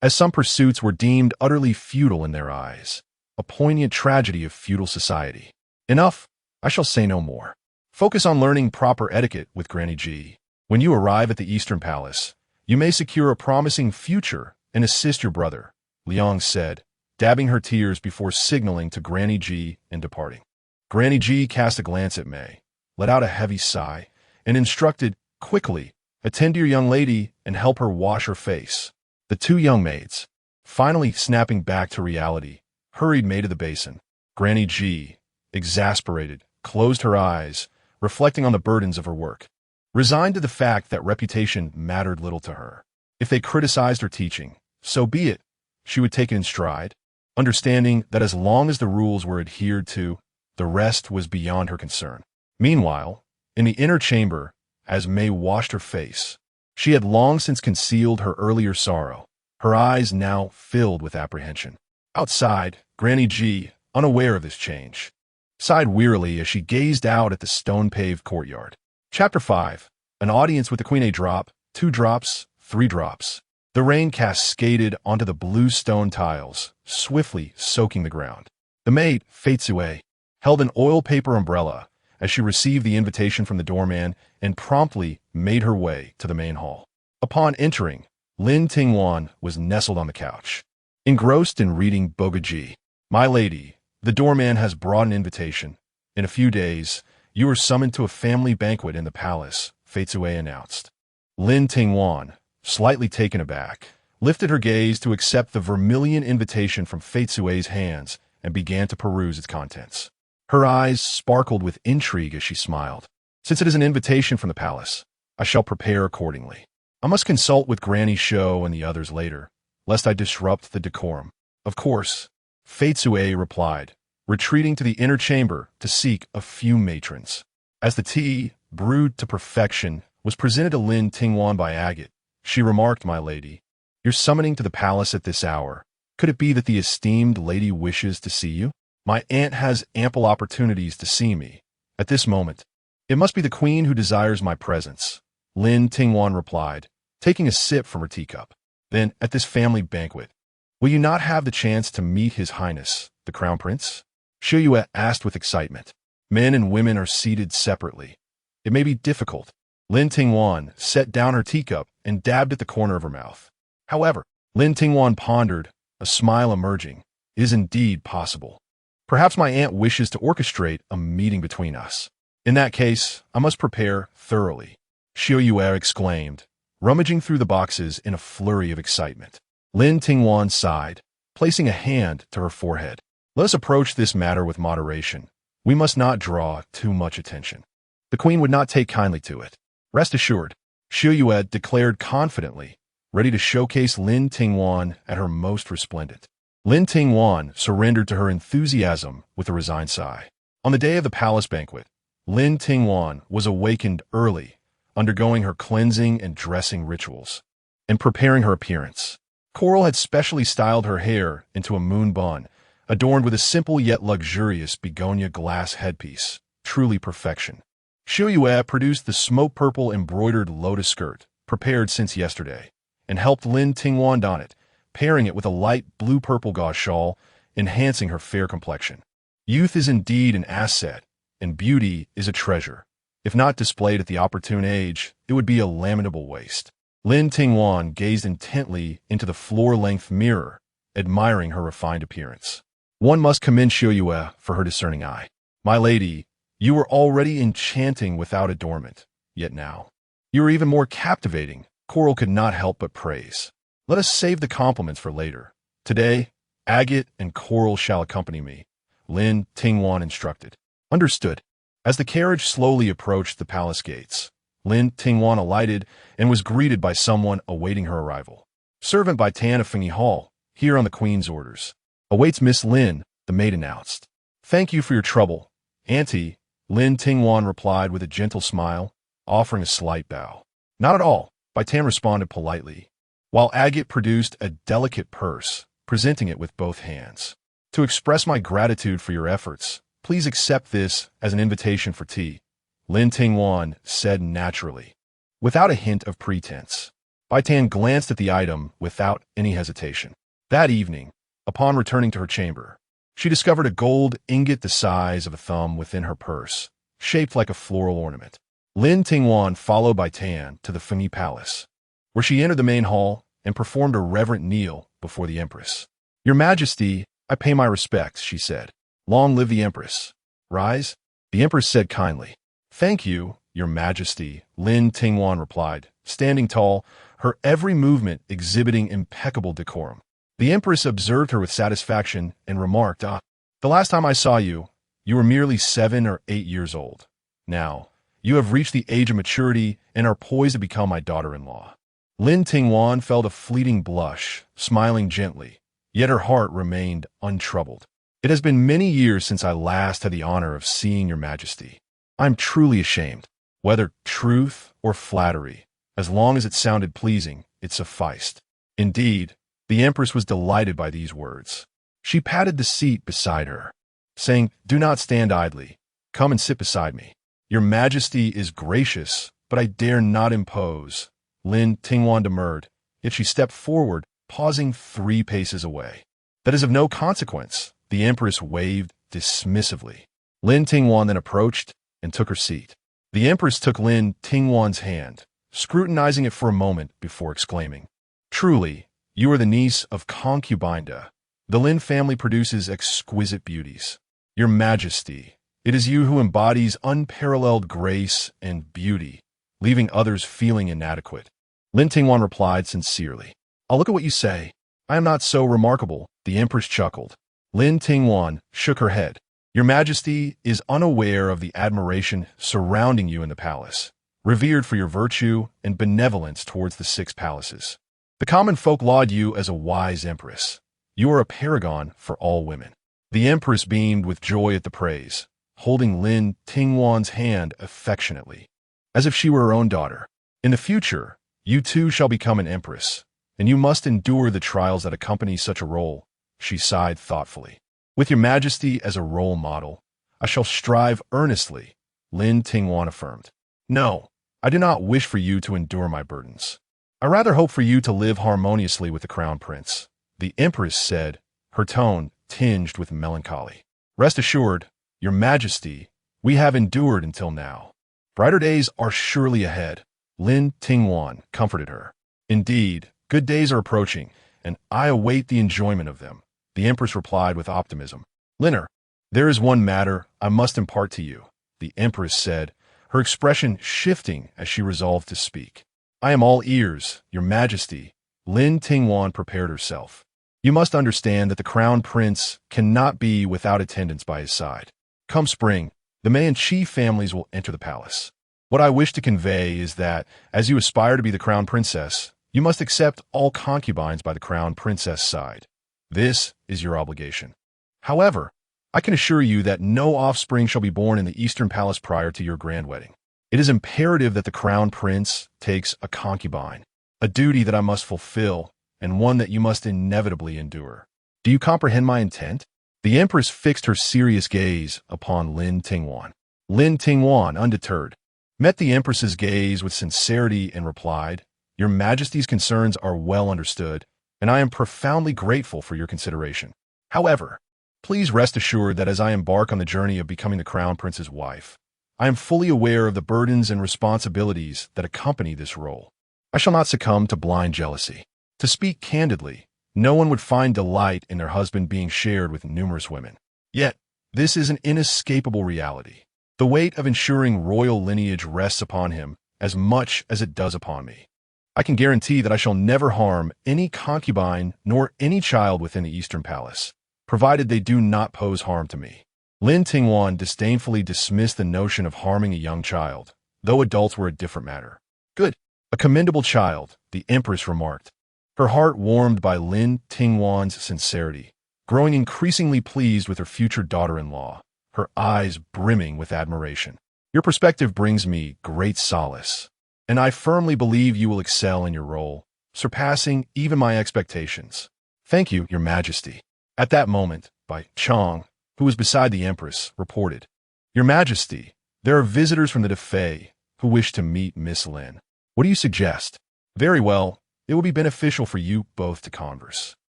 As some pursuits were deemed utterly futile in their eyes, a poignant tragedy of feudal society. Enough, I shall say no more. Focus on learning proper etiquette with Granny Ji. When you arrive at the Eastern Palace, you may secure a promising future and assist your brother, Liang said, dabbing her tears before signaling to Granny Ji and departing. Granny Ji cast a glance at Mei, let out a heavy sigh, and instructed, quickly, attend to your young lady and help her wash her face. The two young maids, finally snapping back to reality, hurried Mei to the basin. Granny Ji, exasperated, closed her eyes, reflecting on the burdens of her work. Resigned to the fact that reputation mattered little to her. If they criticized her teaching, so be it. She would take it in stride, understanding that as long as the rules were adhered to, the rest was beyond her concern. Meanwhile, in the inner chamber, as May washed her face, she had long since concealed her earlier sorrow, her eyes now filled with apprehension. Outside, Granny G, unaware of this change, sighed wearily as she gazed out at the stone-paved courtyard. Chapter 5. An audience with the Queen. A drop, 2 drops, 3 drops. The rain cascaded onto the blue stone tiles, swiftly soaking the ground. The maid, Fetsue, held an oil paper umbrella as she received the invitation from the doorman and promptly made her way to the main hall. Upon entering, Lin Tingwan was nestled on the couch, engrossed in reading Bogaji. "My lady, the doorman has brought an invitation. In a few days, you are summoned to a family banquet in the palace," Fetsue announced. Lin Tingwan, slightly taken aback, lifted her gaze to accept the vermilion invitation from Fetsue's hands and began to peruse its contents. Her eyes sparkled with intrigue as she smiled. "Since it is an invitation from the palace, I shall prepare accordingly. I must consult with Granny Shou and the others later, lest I disrupt the decorum." "Of course," Fetsue replied, retreating to the inner chamber to seek a few matrons. As the tea, brewed to perfection, was presented to Lin Tingwan by Agate, she remarked, "My lady, you're summoning to the palace at this hour. Could it be that the esteemed lady wishes to see you?" "My aunt has ample opportunities to see me. At this moment, it must be the Queen who desires my presence," Lin Tingwan replied, taking a sip from her teacup. "Then, at this family banquet, will you not have the chance to meet His Highness, the Crown Prince?" Shuyue asked with excitement. "Men and women are seated separately. It may be difficult." Lin Tingwan set down her teacup and dabbed at the corner of her mouth. However, Lin Tingwan pondered, a smile emerging. "It is indeed possible. Perhaps my aunt wishes to orchestrate a meeting between us. In that case, I must prepare thoroughly," Shuyue exclaimed, rummaging through the boxes in a flurry of excitement. Lin Tingwan sighed, placing a hand to her forehead. "Let us approach this matter with moderation. We must not draw too much attention. The Queen would not take kindly to it. Rest assured," Shuyue declared confidently, ready to showcase Lin Tingwan at her most resplendent. Lin Tingwan surrendered to her enthusiasm with a resigned sigh. On the day of the palace banquet, Lin Tingwan was awakened early, undergoing her cleansing and dressing rituals, and preparing her appearance. Coral had specially styled her hair into a moon bun, adorned with a simple yet luxurious begonia glass headpiece, truly perfection. Shuyue produced the smoke-purple embroidered lotus skirt, prepared since yesterday, and helped Lin Tingwan don it, pairing it with a light blue-purple gauze shawl, enhancing her fair complexion. Youth is indeed an asset, and beauty is a treasure. If not displayed at the opportune age, it would be a lamentable waste. Lin Tingwan gazed intently into the floor-length mirror, admiring her refined appearance. One must commend Shuyue for her discerning eye. "My lady, you were already enchanting without adornment, yet now you are even more captivating," Coral could not help but praise. "Let us save the compliments for later. Today, Agate and Coral shall accompany me," Lin Tingwan instructed. "Understood." As the carriage slowly approached the palace gates, Lin Tingwan alighted and was greeted by someone awaiting her arrival. "Servant by Tan of Fengyi Hall, here on the Queen's orders. Awaits Miss Lin," the maid announced. "Thank you for your trouble, Auntie," Lin Tingwan replied with a gentle smile, offering a slight bow. "Not at all," Baitan responded politely, while Agate produced a delicate purse, presenting it with both hands. "To express my gratitude for your efforts, please accept this as an invitation for tea," Lin Tingwan said naturally, without a hint of pretense. Baitan glanced at the item without any hesitation. That evening, upon returning to her chamber, she discovered a gold ingot the size of a thumb within her purse, shaped like a floral ornament. Lin Tingwan followed Baitan to the Fengyi Palace, where she entered the main hall and performed a reverent kneel before the Empress. "Your Majesty, I pay my respects," she said. "Long live the Empress." "Rise," the Empress said kindly. "Thank you, Your Majesty," Lin Tingwan replied, standing tall, her every movement exhibiting impeccable decorum. The Empress observed her with satisfaction and remarked, "The last time I saw you, You were merely 7 or 8 years old. Now, you have reached the age of maturity and are poised to become my daughter-in-law." Lin Tingwan felt a fleeting blush, smiling gently, yet her heart remained untroubled. "It has been many years since I last had the honor of seeing your majesty. I am truly ashamed. Whether truth or flattery, as long as it sounded pleasing, it sufficed." Indeed, the Empress was delighted by these words. She patted the seat beside her, saying, "Do not stand idly. Come and sit beside me. Your majesty is gracious, but I dare not impose." Lin Tingwan demurred, yet she stepped forward, pausing 3 paces away. "That is of no consequence," the Empress waved dismissively. Lin Tingwan then approached and took her seat. The Empress took Lin Tingwan's hand, scrutinizing it for a moment before exclaiming, "Truly, you are the niece of concubine. The Lin family produces exquisite beauties. Your majesty, it is you who embodies unparalleled grace and beauty, leaving others feeling inadequate." Lin Tingwan replied sincerely, "I'll look at what you say. I am not so remarkable," the Empress chuckled. Lin Tingwan shook her head. "Your majesty is unaware of the admiration surrounding you in the palace, revered for your virtue and benevolence towards the 6 palaces. The common folk laud you as a wise empress. You are a paragon for all women." The Empress beamed with joy at the praise, holding Lin Tingwan's hand affectionately, as if she were her own daughter. "In the future, you too shall become an empress, and you must endure the trials that accompany such a role," she sighed thoughtfully. "With your majesty as a role model, I shall strive earnestly," Lin Tingwan affirmed. "No, I do not wish for you to endure my burdens. I rather hope for you to live harmoniously with the Crown Prince," the Empress said, her tone tinged with melancholy. "Rest assured, your majesty, we have endured until now. Brighter days are surely ahead," Lin Tingwan comforted her. "Indeed, good days are approaching, and I await the enjoyment of them," the Empress replied with optimism. "Liner, there is one matter I must impart to you," the Empress said, her expression shifting as she resolved to speak. "I am all ears, your majesty." Lin Tingwan prepared herself. "You must understand that the Crown Prince cannot be without attendants by his side. Come spring, the Mei and Qi families will enter the palace. What I wish to convey is that, as you aspire to be the Crown Princess, you must accept all concubines by the Crown Princess side. This is your obligation. However, I can assure you that no offspring shall be born in the Eastern Palace prior to your grand wedding. It is imperative that the Crown Prince takes a concubine, a duty that I must fulfill, and one that you must inevitably endure. Do you comprehend my intent?" The Empress fixed her serious gaze upon Lin Tingwan. Lin Tingwan, undeterred, met the Empress's gaze with sincerity and replied, "Your Majesty's concerns are well understood, and I am profoundly grateful for your consideration. However, please rest assured that as I embark on the journey of becoming the Crown Prince's wife, I am fully aware of the burdens and responsibilities that accompany this role. I shall not succumb to blind jealousy. To speak candidly, no one would find delight in their husband being shared with numerous women. Yet, this is an inescapable reality. The weight of ensuring royal lineage rests upon him as much as it does upon me. I can guarantee that I shall never harm any concubine nor any child within the Eastern Palace, provided they do not pose harm to me." Lin Tingwan disdainfully dismissed the notion of harming a young child, though adults were a different matter. "Good, a commendable child," the Empress remarked, her heart warmed by Lin Tingwan's sincerity, growing increasingly pleased with her future daughter-in-law, her eyes brimming with admiration. "Your perspective brings me great solace, and I firmly believe you will excel in your role, surpassing even my expectations." "Thank you, Your Majesty." At that moment, Bai Chong, who was beside the Empress, reported, "Your Majesty, there are visitors from the Defei who wish to meet Miss Lin. What do you suggest?" "Very well. It will be beneficial for you both to converse."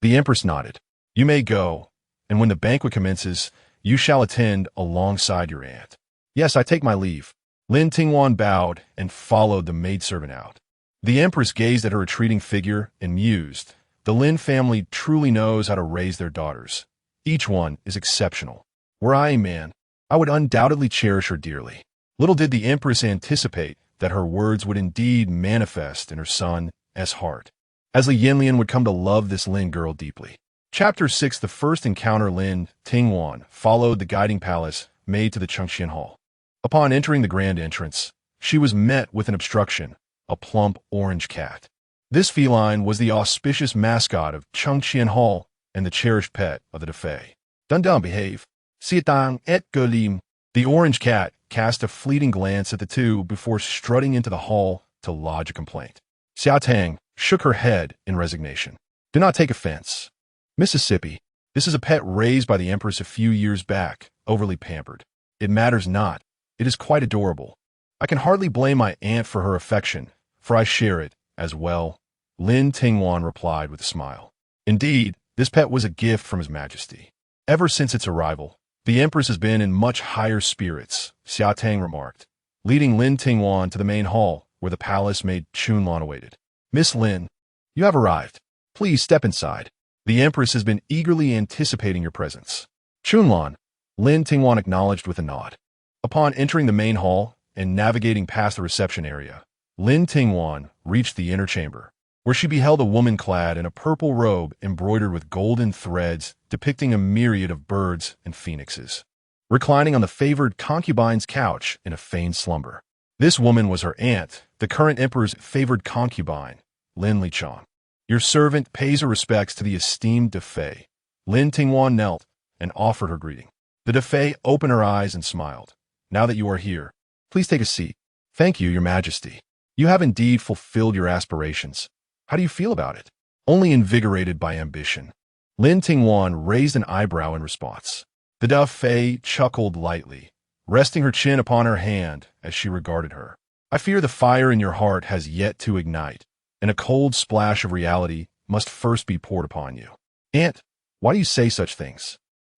The Empress nodded. "You may go, and when the banquet commences, you shall attend alongside your aunt." "Yes, I take my leave." Lin Tingwan bowed and followed the maidservant out. The Empress gazed at her retreating figure and mused. The Lin family truly knows how to raise their daughters. Each one is exceptional. Were I a man, I would undoubtedly cherish her dearly. Little did the Empress anticipate that her words would indeed manifest in her son's heart, as Li Yanyan would come to love this Lin girl deeply. Chapter 6. The first encounter. Lin Tingwan followed the guiding palace maid to the Chengxian Hall. Upon entering the grand entrance, she was met with an obstruction, a plump orange cat. This feline was the auspicious mascot of Chengxian Hall and the cherished pet of the Defei. Dun behave. Sietang et Golim. The orange cat cast a fleeting glance at the two before strutting into the hall to lodge a complaint. Xiaotang shook her head in resignation. Do not take offense. Mississippi, this is a pet raised by the Empress a few years back, overly pampered. It matters not. It is quite adorable. I can hardly blame my aunt for her affection, for I share it as well. Lin Tingwan replied with a smile. Indeed, this pet was a gift from His Majesty. Ever since its arrival, the Empress has been in much higher spirits, Xiaotang remarked, leading Lin Tingwan to the main hall where the palace maid Chunlan awaited. Miss Lin, you have arrived. Please step inside. The Empress has been eagerly anticipating your presence. Chunlan, Lin Tingwan acknowledged with a nod. Upon entering the main hall and navigating past the reception area, Lin Tingwan reached the inner chamber, where she beheld a woman clad in a purple robe embroidered with golden threads depicting a myriad of birds and phoenixes, reclining on the favored concubine's couch in a feigned slumber. This woman was her aunt, the current emperor's favored concubine, Lin Lichang. Your servant pays her respects to the esteemed Defei. Lin Tingwan knelt and offered her greeting. The Defei opened her eyes and smiled. Now that you are here, please take a seat. Thank you, Your Majesty. You have indeed fulfilled your aspirations. How do you feel about it? Only invigorated by ambition. Lin Tingwan raised an eyebrow in response. The Defei chuckled lightly, resting her chin upon her hand as she regarded her. I fear the fire in your heart has yet to ignite, and a cold splash of reality must first be poured upon you. Aunt, why do you say such things?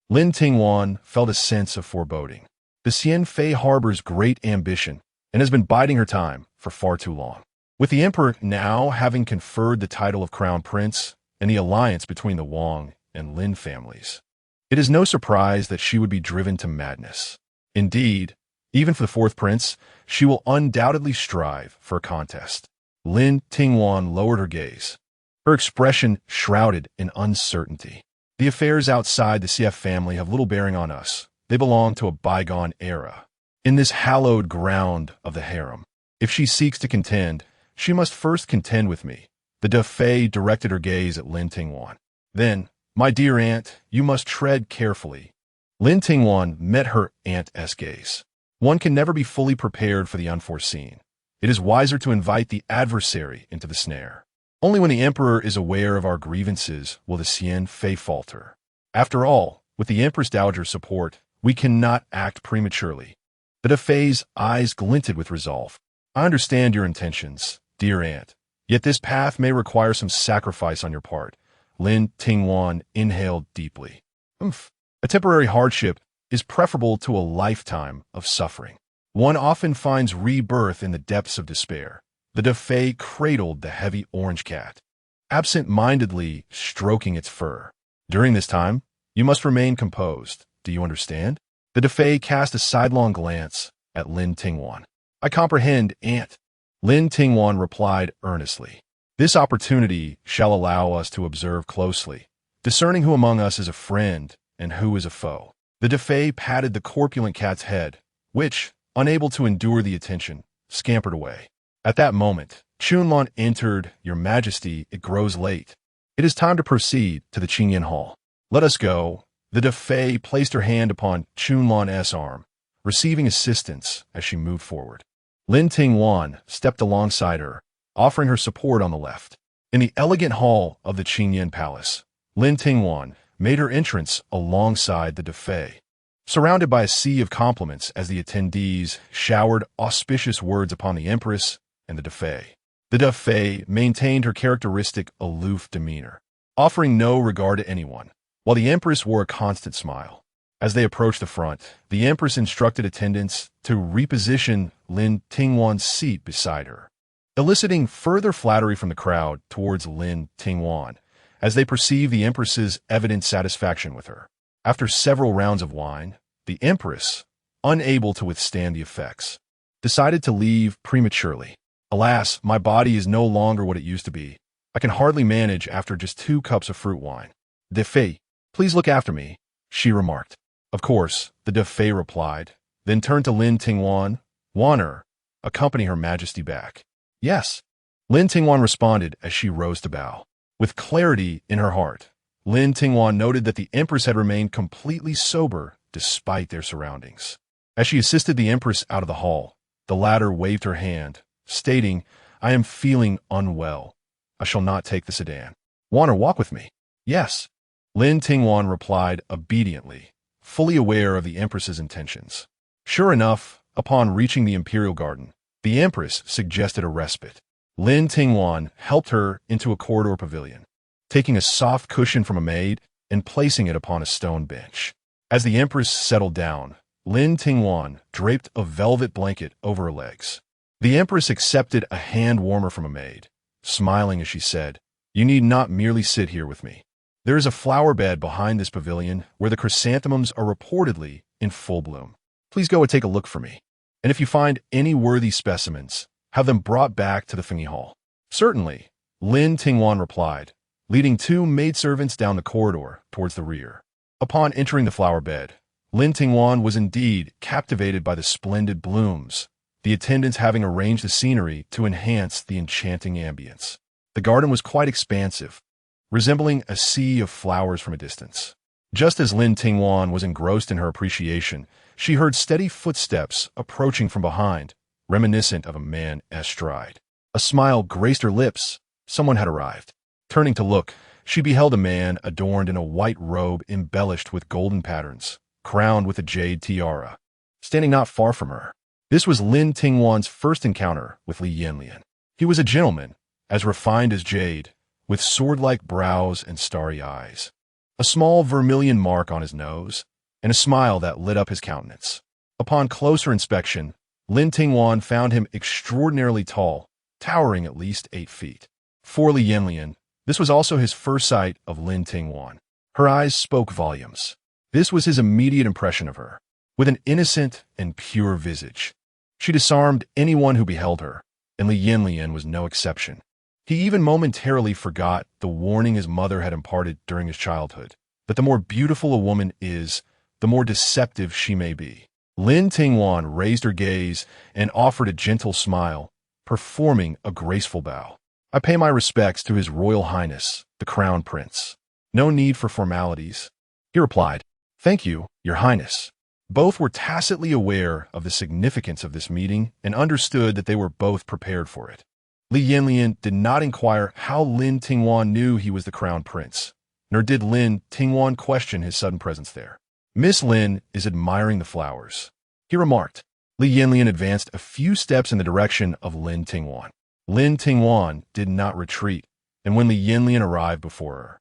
Lin Tingwan felt a sense of foreboding. The Xian Fei harbors great ambition and has been biding her time for far too long. With the emperor now having conferred the title of Crown Prince and the alliance between the Wang and Lin families, it is no surprise that she would be driven to madness. Indeed, even for the fourth prince, she will undoubtedly strive for a contest. Lin Tingwan lowered her gaze, her expression shrouded in uncertainty. The affairs outside the CF family have little bearing on us. They belong to a bygone era. In this hallowed ground of the harem, if she seeks to contend, she must first contend with me. The Defei directed her gaze at Lin Tingwan. Then, my dear aunt, you must tread carefully. Lin Tingwan met her aunt's gaze. One can never be fully prepared for the unforeseen. It is wiser to invite the adversary into the snare. Only when the emperor is aware of our grievances will the Xian Fei falter. After all, with the Empress Dowager's support, we cannot act prematurely. The Defei's eyes glinted with resolve. I understand your intentions, dear aunt, yet this path may require some sacrifice on your part. Lin Tingwan inhaled deeply. A temporary hardship is preferable to a lifetime of suffering. One often finds rebirth in the depths of despair. The Defei cradled the heavy orange cat, absent-mindedly stroking its fur. During this time, you must remain composed. Do you understand? The Defei cast a sidelong glance at Lin Tingwan. I comprehend, aunt. Lin Tingwan replied earnestly. This opportunity shall allow us to observe closely, discerning who among us is a friend and who is a foe. The Defei patted the corpulent cat's head, which, unable to endure the attention, scampered away. At that moment, Chunlan entered. Your Majesty, it grows late. It is time to proceed to the Qingyan Hall. Let us go. The Defei placed her hand upon Chunlan's arm, receiving assistance as she moved forward. Lin Tingwan stepped alongside her, offering her support on the left. In the elegant hall of the Qingyan Palace, Lin Tingwan made her entrance alongside the Defei, surrounded by a sea of compliments as the attendees showered auspicious words upon the Empress and the Defei. The Defei maintained her characteristic aloof demeanor, offering no regard to anyone, while the Empress wore a constant smile. As they approached the front, the Empress instructed attendants to reposition Lin Tingwan's seat beside her, eliciting further flattery from the crowd towards Lin Tingwan as they perceived the Empress's evident satisfaction with her. After several rounds of wine, the Empress, unable to withstand the effects, decided to leave prematurely. Alas, my body is no longer what it used to be. I can hardly manage after just 2 cups of fruit wine. De Fei, please look after me, she remarked. Of course, the De Fei replied, then turned to Lin Tingwan. Wanner, accompany Her Majesty back. Yes. Lin Tingwan responded as she rose to bow. With clarity in her heart, Lin Tingwan noted that the Empress had remained completely sober despite their surroundings. As she assisted the Empress out of the hall, the latter waved her hand, stating, I am feeling unwell. I shall not take the sedan. Wanner, walk with me. Yes. Lin Tingwan replied obediently, fully aware of the Empress's intentions. Sure enough, upon reaching the imperial garden, the Empress suggested a respite. Lin Tingwan helped her into a corridor pavilion, taking a soft cushion from a maid and placing it upon a stone bench. As the Empress settled down, Lin Tingwan draped a velvet blanket over her legs. The Empress accepted a hand warmer from a maid, smiling as she said, You need not merely sit here with me. There is a flower bed behind this pavilion where the chrysanthemums are reportedly in full bloom. Please go and take a look for me. And if you find any worthy specimens, have them brought back to the Fengyi Hall. Certainly, Lin Tingwan replied, leading two maidservants down the corridor towards the rear. Upon entering the flower bed, Lin Tingwan was indeed captivated by the splendid blooms, the attendants having arranged the scenery to enhance the enchanting ambience. The garden was quite expansive, resembling a sea of flowers from a distance. Just as Lin Tingwan was engrossed in her appreciation, she heard steady footsteps approaching from behind, reminiscent of a man astride. A smile graced her lips. Someone had arrived. Turning to look, she beheld a man adorned in a white robe embellished with golden patterns, crowned with a jade tiara, standing not far from her. This was Lin Tingwan's first encounter with Li Yanyan. He was a gentleman, as refined as jade, with sword-like brows and starry eyes, a small vermilion mark on his nose, and a smile that lit up his countenance. Upon closer inspection, Lin Tingwan found him extraordinarily tall, towering at least 8 feet. For Li Yanyan, this was also his first sight of Lin Tingwan. Her eyes spoke volumes. This was his immediate impression of her. With an innocent and pure visage, she disarmed anyone who beheld her, and Li Yanyan was no exception. He even momentarily forgot the warning his mother had imparted during his childhood, that the more beautiful a woman is, the more deceptive she may be. Lin Tingwan raised her gaze and offered a gentle smile, performing a graceful bow. I pay my respects to His Royal Highness, the Crown Prince. No need for formalities. He replied, Thank you, Your Highness. Both were tacitly aware of the significance of this meeting and understood that they were both prepared for it. Li Yanyan did not inquire how Lin Tingwan knew he was the Crown Prince, nor did Lin Tingwan question his sudden presence there. Miss Lin is admiring the flowers, he remarked. Li Yanyan advanced a few steps in the direction of Lin Tingwan. Lin Tingwan did not retreat, and when Li Yanyan arrived before her,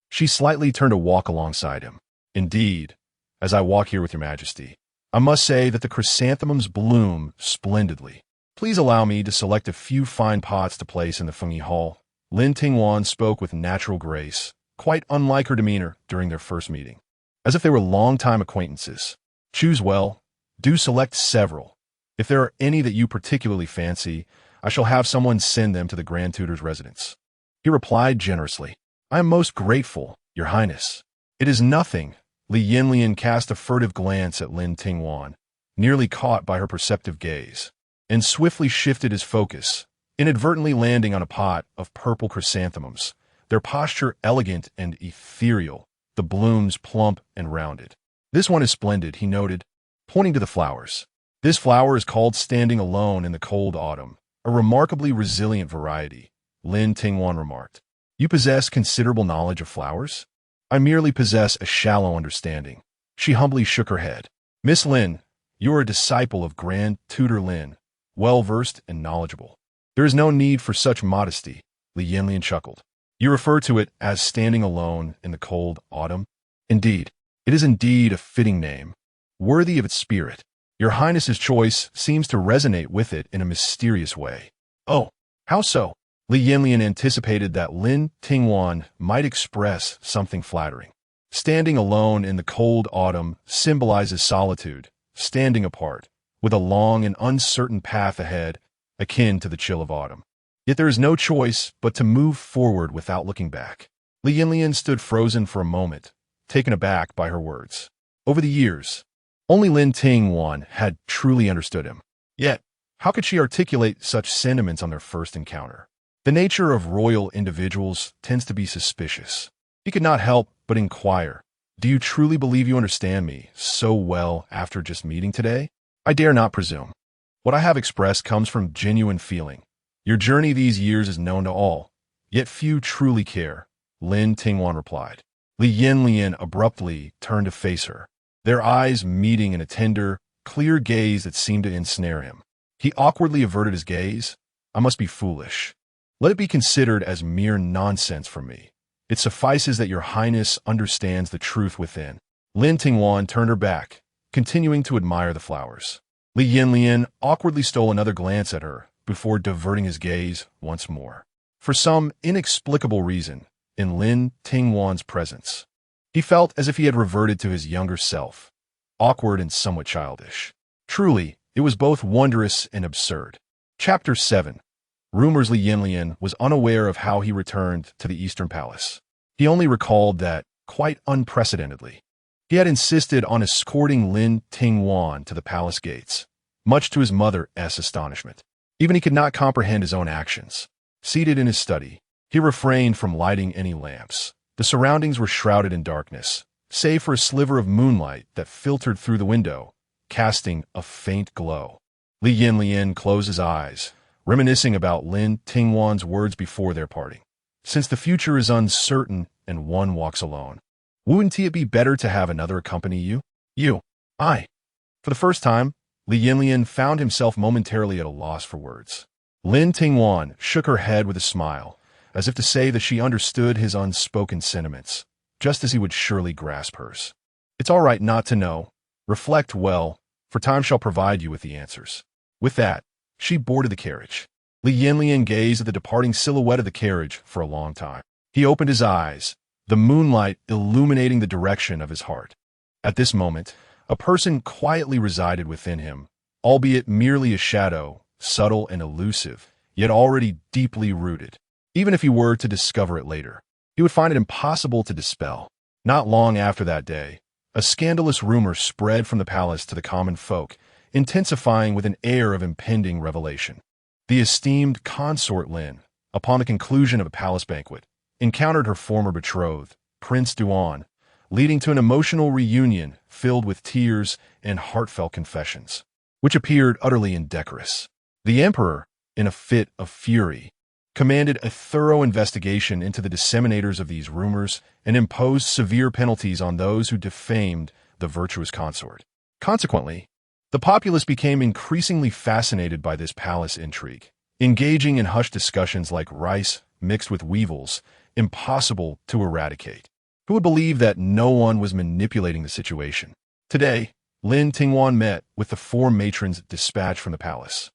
she slightly turned to walk alongside him. Indeed, as I walk here with Your Majesty, I must say that the chrysanthemums bloom splendidly. Please allow me to select a few fine pots to place in the Fengyi Hall. Lin Tingwan spoke with natural grace, quite unlike her demeanor during their first meeting, as if they were long-time acquaintances. Choose well. Do select several. If there are any that you particularly fancy, I shall have someone send them to the Grand Tutor's residence. He replied generously. I am most grateful, Your Highness. It is nothing. Li Yanyan cast a furtive glance at Lin Tingwan, nearly caught by her perceptive gaze, and swiftly shifted his focus, inadvertently landing on a pot of purple chrysanthemums, their posture elegant and ethereal, the blooms plump and rounded. This one is splendid, he noted, pointing to the flowers. This flower is called Standing Alone in the Cold Autumn, a remarkably resilient variety, Lin Tingwan remarked. You possess considerable knowledge of flowers? I merely possess a shallow understanding. She humbly shook her head. Miss Lin, you are a disciple of Grand Tutor Lin, well-versed and knowledgeable. There is no need for such modesty, Li Yanyan chuckled. You refer to it as Standing Alone in the Cold Autumn? Indeed, it is indeed a fitting name, worthy of its spirit. Your Highness's choice seems to resonate with it in a mysterious way. Oh, how so? Li Yanyan anticipated that Lin Tingwan might express something flattering. Standing alone in the cold autumn symbolizes solitude, standing apart, with a long and uncertain path ahead, akin to the chill of autumn. Yet there is no choice but to move forward without looking back. Li Yanyan stood frozen for a moment, taken aback by her words. Over the years, only Lin Tingwan had truly understood him. Yet, how could she articulate such sentiments on their first encounter? The nature of royal individuals tends to be suspicious. He could not help but inquire, "Do you truly believe you understand me so well after just meeting today?" "I dare not presume. What I have expressed comes from genuine feeling. Your journey these years is known to all, yet few truly care," Lin Tingwan replied. Li Yanyan abruptly turned to face her, their eyes meeting in a tender, clear gaze that seemed to ensnare him. He awkwardly averted his gaze. "I must be foolish. Let it be considered as mere nonsense from me. It suffices that your highness understands the truth within." Lin Tingwan turned her back, continuing to admire the flowers. Li Yanyan awkwardly stole another glance at her before diverting his gaze once more. For some inexplicable reason, in Lin Tingwan's presence, he felt as if he had reverted to his younger self, awkward and somewhat childish. Truly, it was both wondrous and absurd. Chapter 7. Rumors. Li Yanyan was unaware of how he returned to the Eastern Palace. He only recalled that, quite unprecedentedly, he had insisted on escorting Lin Tingwan to the palace gates, much to his mother's astonishment. Even he could not comprehend his own actions. Seated in his study, he refrained from lighting any lamps. The surroundings were shrouded in darkness, save for a sliver of moonlight that filtered through the window, casting a faint glow. Li Yanyan closed his eyes, reminiscing about Lin Tingwan's words before their parting. "Since the future is uncertain and one walks alone, wouldn't it be better to have another accompany you?" I. For the first time, Li Yanyan found himself momentarily at a loss for words. Lin Tingwan shook her head with a smile, as if to say that she understood his unspoken sentiments, just as he would surely grasp hers. "It's all right not to know. Reflect well, for time shall provide you with the answers." With that, she boarded the carriage. Li Yanyan gazed at the departing silhouette of the carriage for a long time. He opened his eyes, the moonlight illuminating the direction of his heart. At this moment, a person quietly resided within him, albeit merely a shadow, subtle and elusive, yet already deeply rooted. Even if he were to discover it later, he would find it impossible to dispel. Not long after that day, a scandalous rumor spread from the palace to the common folk, intensifying with an air of impending revelation. The esteemed consort Lin, upon the conclusion of a palace banquet, encountered her former betrothed, Prince Duan, leading to an emotional reunion filled with tears and heartfelt confessions, which appeared utterly indecorous. The emperor, in a fit of fury, commanded a thorough investigation into the disseminators of these rumors and imposed severe penalties on those who defamed the virtuous consort. Consequently, the populace became increasingly fascinated by this palace intrigue, engaging in hushed discussions like rice mixed with weevils, impossible to eradicate. Who would believe that no one was manipulating the situation? Today, Lin Tingwan met with the four matrons dispatched from the palace,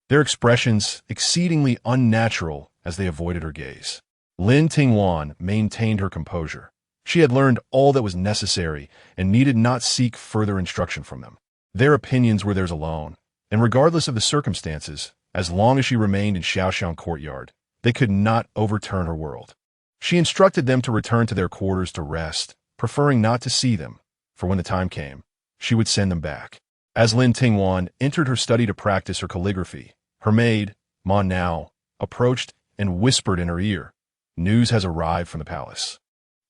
their expressions exceedingly unnatural as they avoided her gaze. Lin Tingwan maintained her composure. She had learned all that was necessary and needed not seek further instruction from them. Their opinions were theirs alone, and regardless of the circumstances, as long as she remained in Xiaoshan courtyard, they could not overturn her world. She instructed them to return to their quarters to rest, preferring not to see them, for when the time came, she would send them back. As Lin Tingwan entered her study to practice her calligraphy, her maid, Ma Nao, approached and whispered in her ear, "News has arrived from the palace.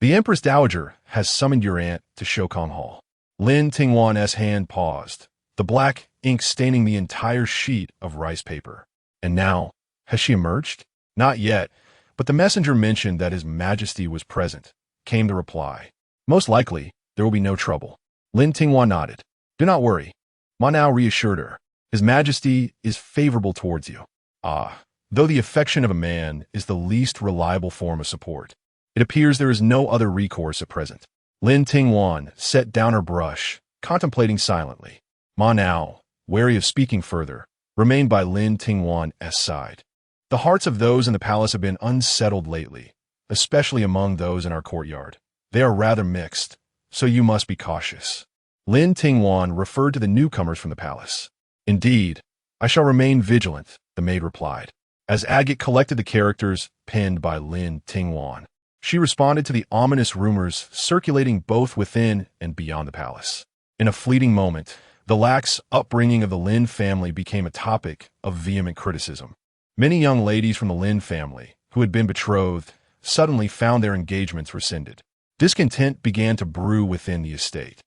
The Empress Dowager has summoned your aunt to Shokong Hall." Lin Tingwan's hand paused, the black ink staining the entire sheet of rice paper. "And now, has she emerged?" "Not yet, but the messenger mentioned that His Majesty was present," came the reply. "Most likely, there will be no trouble." Lin Tingwan nodded. "Do not worry," Ma Nao reassured her. "His Majesty is favorable towards you." Though the affection of a man is the least reliable form of support, it appears there is no other recourse at present. Lin Tingwan set down her brush, contemplating silently. Ma Nao, wary of speaking further, remained by Lin Tingwan's side. "The hearts of those in the palace have been unsettled lately, especially among those in our courtyard. They are rather mixed, so you must be cautious." Lin Tingwan referred to the newcomers from the palace. "Indeed, I shall remain vigilant," the maid replied. As Agate collected the characters penned by Lin Tingwan, She responded to the ominous rumors circulating both within and beyond the palace. In a fleeting moment, the lax upbringing of the Lin family became a topic of vehement criticism. Many young ladies from the Lin family, who had been betrothed, suddenly found their engagements rescinded. Discontent began to brew within the estate,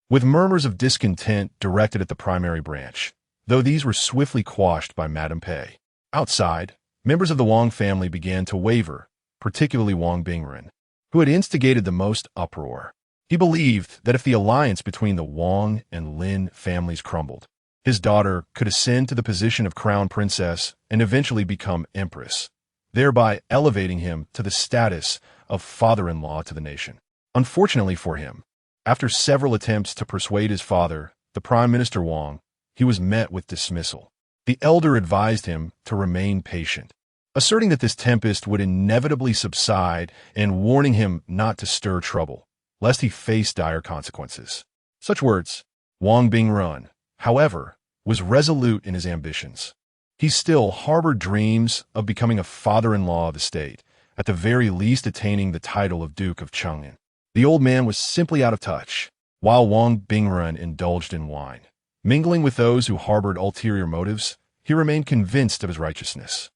with murmurs of discontent directed at the primary branch, though these were swiftly quashed by Madame Pei. Outside, members of the Wang family began to waver, particularly Wang Bingren, who had instigated the most uproar. He believed that if the alliance between the Wang and Lin families crumbled, his daughter could ascend to the position of crown princess and eventually become empress, thereby elevating him to the status of father-in-law to the nation. Unfortunately for him, after several attempts to persuade his father, the Prime Minister Wang, he was met with dismissal. The elder advised him to remain patient, asserting that this tempest would inevitably subside and warning him not to stir trouble, lest he face dire consequences. Such words. Wang Bingren, however, was resolute in his ambitions. He still harbored dreams of becoming a father-in-law of the state, at the very least attaining the title of Duke of Cheng'an. The old man was simply out of touch, while Wang Bingren indulged in wine. Mingling with those who harbored ulterior motives, he remained convinced of his righteousness.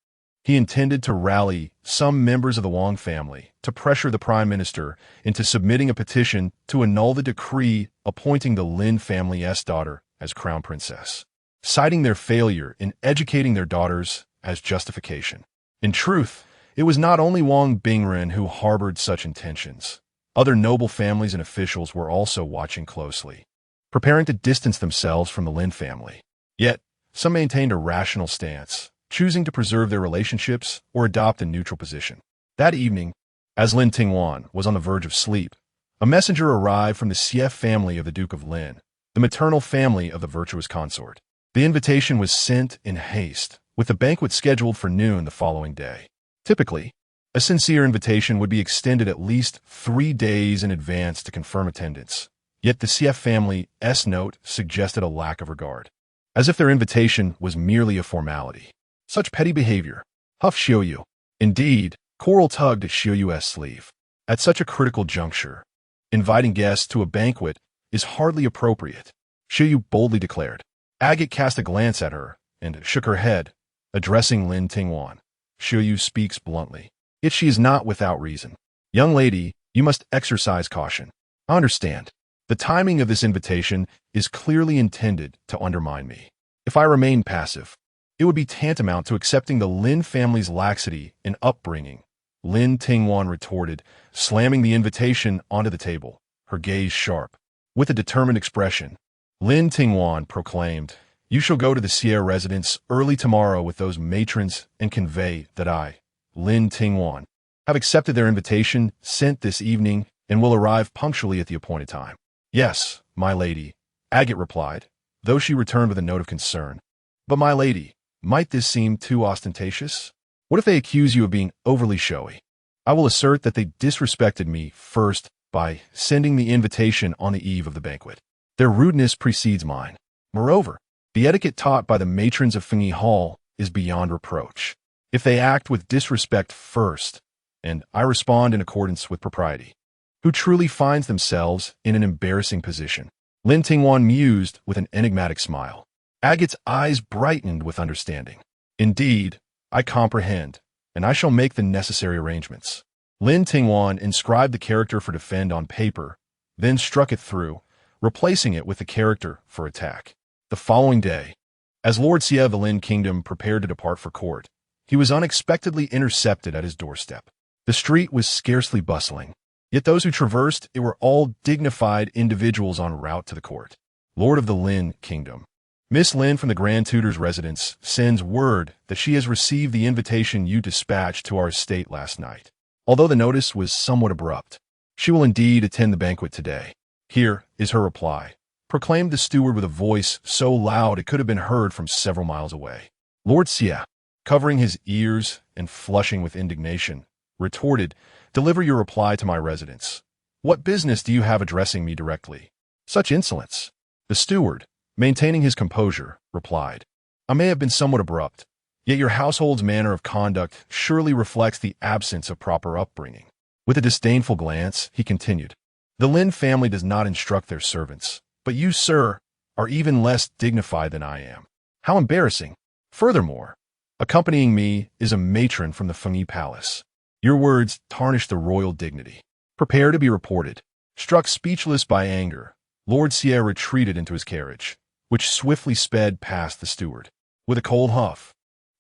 He intended to rally some members of the Wang family to pressure the prime minister into submitting a petition to annul the decree appointing the Lin family's daughter as crown princess, citing their failure in educating their daughters as justification. In truth, it was not only Wang Bingren who harbored such intentions. Other noble families and officials were also watching closely, preparing to distance themselves from the Lin family. Yet, some maintained a rational stance, choosing to preserve their relationships or adopt a neutral position. That evening, as Lin Tingwan was on the verge of sleep, a messenger arrived from the Xie family of the Duke of Lin, the maternal family of the virtuous consort. The invitation was sent in haste, with the banquet scheduled for noon the following day. Typically, a sincere invitation would be extended at least 3 days in advance to confirm attendance. Yet the Xie family's note suggested a lack of regard, as if their invitation was merely a formality. Such petty behavior, huffed Xiuyu. Indeed, Coral tugged at Xiuyu's sleeve. At such a critical juncture, inviting guests to a banquet is hardly appropriate, Xiuyu boldly declared. Agate cast a glance at her and shook her head, addressing Lin Tingwan. Xiuyu speaks bluntly, yet she is not without reason. Young lady, you must exercise caution. I understand. The timing of this invitation is clearly intended to undermine me. If I remain passive, it would be tantamount to accepting the Lin family's laxity in upbringing, Lin Tingwan retorted, slamming the invitation onto the table, her gaze sharp. With a determined expression, Lin Tingwan proclaimed, "You shall go to the Xie residence early tomorrow with those matrons and convey that I, Lin Tingwan, have accepted their invitation sent this evening and will arrive punctually at the appointed time." "Yes, my lady," Agate replied, though she returned with a note of concern. "But my lady, might this seem too ostentatious? What if they accuse you of being overly showy? I will assert that they disrespected me first by sending the invitation on the eve of the banquet. Their rudeness precedes mine. Moreover, the etiquette taught by the matrons of Fengyi Hall is beyond reproach. If they act with disrespect first, and I respond in accordance with propriety, who truly finds themselves in an embarrassing position?" Lin Tingwan mused with an enigmatic smile. Agate's eyes brightened with understanding. "Indeed, I comprehend, and I shall make the necessary arrangements." Lin Tingwan inscribed the character for defend on paper, then struck it through, replacing it with the character for attack. The following day, as Lord Xie of the Lin Kingdom prepared to depart for court, he was unexpectedly intercepted at his doorstep. The street was scarcely bustling, yet those who traversed it were all dignified individuals en route to the court. "Lord of the Lin Kingdom, Miss Lin from the Grand Tutor's residence sends word that she has received the invitation you dispatched to our estate last night. Although the notice was somewhat abrupt, she will indeed attend the banquet today. Here is her reply," proclaimed the steward with a voice so loud it could have been heard from several miles away. Lord Xie, covering his ears and flushing with indignation, retorted, "Deliver your reply to my residence. What business do you have addressing me directly? Such insolence." The steward, maintaining his composure, replied, "I may have been somewhat abrupt, yet your household's manner of conduct surely reflects the absence of proper upbringing. With a disdainful glance, he continued, "The Lin family does not instruct their servants, but you, sir, are even less dignified than I am. How embarrassing! Furthermore, accompanying me is a matron from the Fengyi Palace. Your words tarnish the royal dignity. Prepare to be reported." Struck speechless by anger, Lord Xie retreated into his carriage, which swiftly sped past the steward. With a cold huff,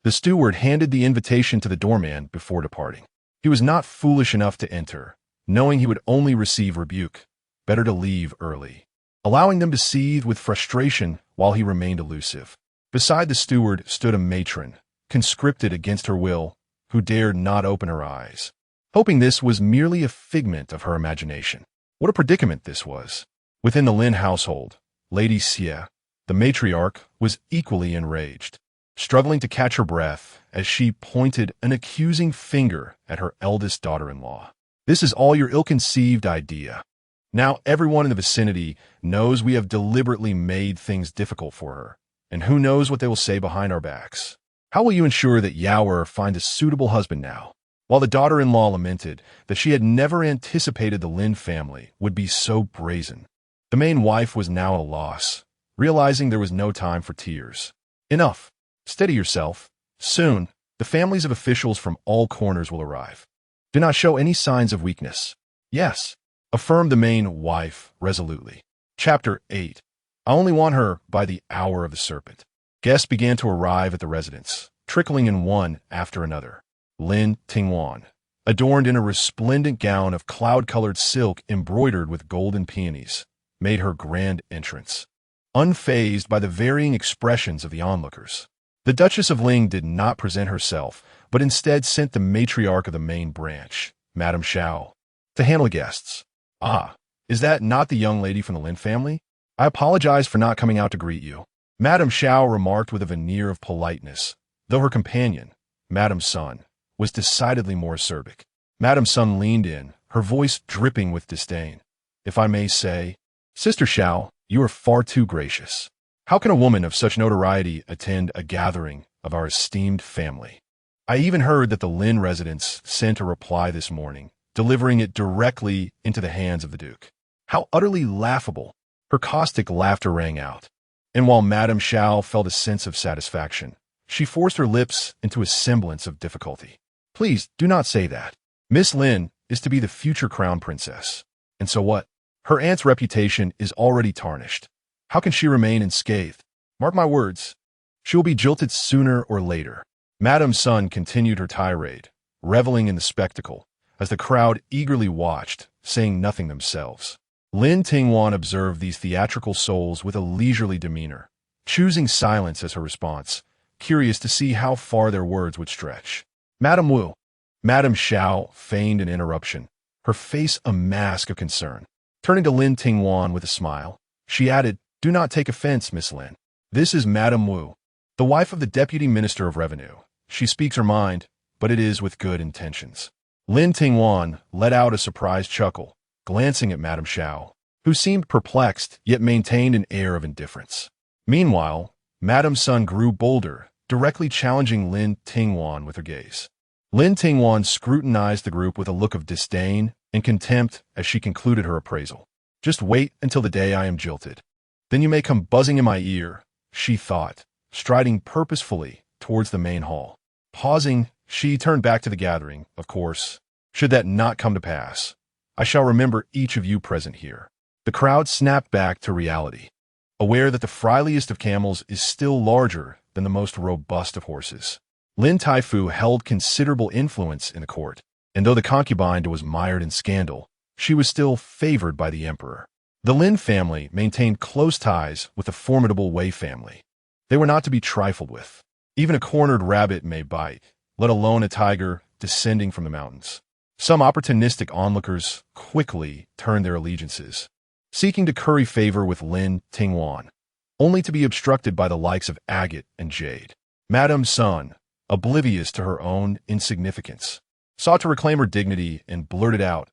the steward handed the invitation to the doorman before departing. He was not foolish enough to enter, knowing he would only receive rebuke. Better to leave early, allowing them to seethe with frustration while he remained elusive. Beside the steward stood a matron, conscripted against her will, who dared not open her eyes, hoping this was merely a figment of her imagination. What a predicament this was! Within the Lin household, Lady Xie, the matriarch, was equally enraged, struggling to catch her breath as she pointed an accusing finger at her eldest daughter-in-law. "This is all your ill-conceived idea. Now everyone in the vicinity knows we have deliberately made things difficult for her, and who knows what they will say behind our backs. How will you ensure that Yaoer finds a suitable husband now?" While the daughter-in-law lamented that she had never anticipated the Lin family would be so brazen, the main wife was now at a loss, realizing there was no time for tears. "Enough. Steady yourself. Soon, the families of officials from all corners will arrive. Do not show any signs of weakness." "Yes," affirmed the main wife resolutely. Chapter 8. I only want her by the hour of the serpent. Guests began to arrive at the residence, trickling in one after another. Lin Tingwan, adorned in a resplendent gown of cloud-colored silk embroidered with golden peonies, made her grand entrance, unfazed by the varying expressions of the onlookers. The Duchess of Ling did not present herself, but instead sent the matriarch of the main branch, Madame Xiao, to handle the guests. "Ah, is that not the young lady from the Lin family? I apologize for not coming out to greet you," Madame Xiao remarked with a veneer of politeness, though her companion, Madame Sun, was decidedly more acerbic. Madame Sun leaned in, her voice dripping with disdain. "If I may say, Sister Xiao, you are far too gracious. How can a woman of such notoriety attend a gathering of our esteemed family? I even heard that the Lin residence sent a reply this morning, delivering it directly into the hands of the Duke. How utterly laughable!" Her caustic laughter rang out, and while Madame Xiao felt a sense of satisfaction, she forced her lips into a semblance of difficulty. "Please do not say that. Miss Lin is to be the future crown princess. And so what? Her aunt's reputation is already tarnished. How can she remain unscathed? Mark my words, she will be jilted sooner or later." Madame Sun continued her tirade, reveling in the spectacle, as the crowd eagerly watched, saying nothing themselves. Lin Tingwan observed these theatrical souls with a leisurely demeanor, choosing silence as her response, curious to see how far their words would stretch. "Madame Wu." Madame Xiao feigned an interruption, her face a mask of concern. Turning to Lin Tingwan with a smile, she added, "Do not take offense, Miss Lin. This is Madame Wu, the wife of the Deputy Minister of Revenue. She speaks her mind, but it is with good intentions." Lin Tingwan let out a surprised chuckle, glancing at Madame Xiao, who seemed perplexed yet maintained an air of indifference. Meanwhile, Madame Sun grew bolder, directly challenging Lin Tingwan with her gaze. Lin Tingwan scrutinized the group with a look of disdain and contempt as she concluded her appraisal. "Just wait until the day I am jilted. Then you may come buzzing in my ear," she thought, striding purposefully towards the main hall. Pausing, she turned back to the gathering. "Of course, should that not come to pass, I shall remember each of you present here." The crowd snapped back to reality, aware that the friliest of camels is still larger than the most robust of horses. Lin Taifu held considerable influence in the court, and though the concubine was mired in scandal, she was still favored by the emperor. The Lin family maintained close ties with the formidable Wei family. They were not to be trifled with. Even a cornered rabbit may bite, let alone a tiger descending from the mountains. Some opportunistic onlookers quickly turned their allegiances, seeking to curry favor with Lin Tingwan, only to be obstructed by the likes of agate and jade. Madame Sun, oblivious to her own insignificance, sought to reclaim her dignity and blurted out,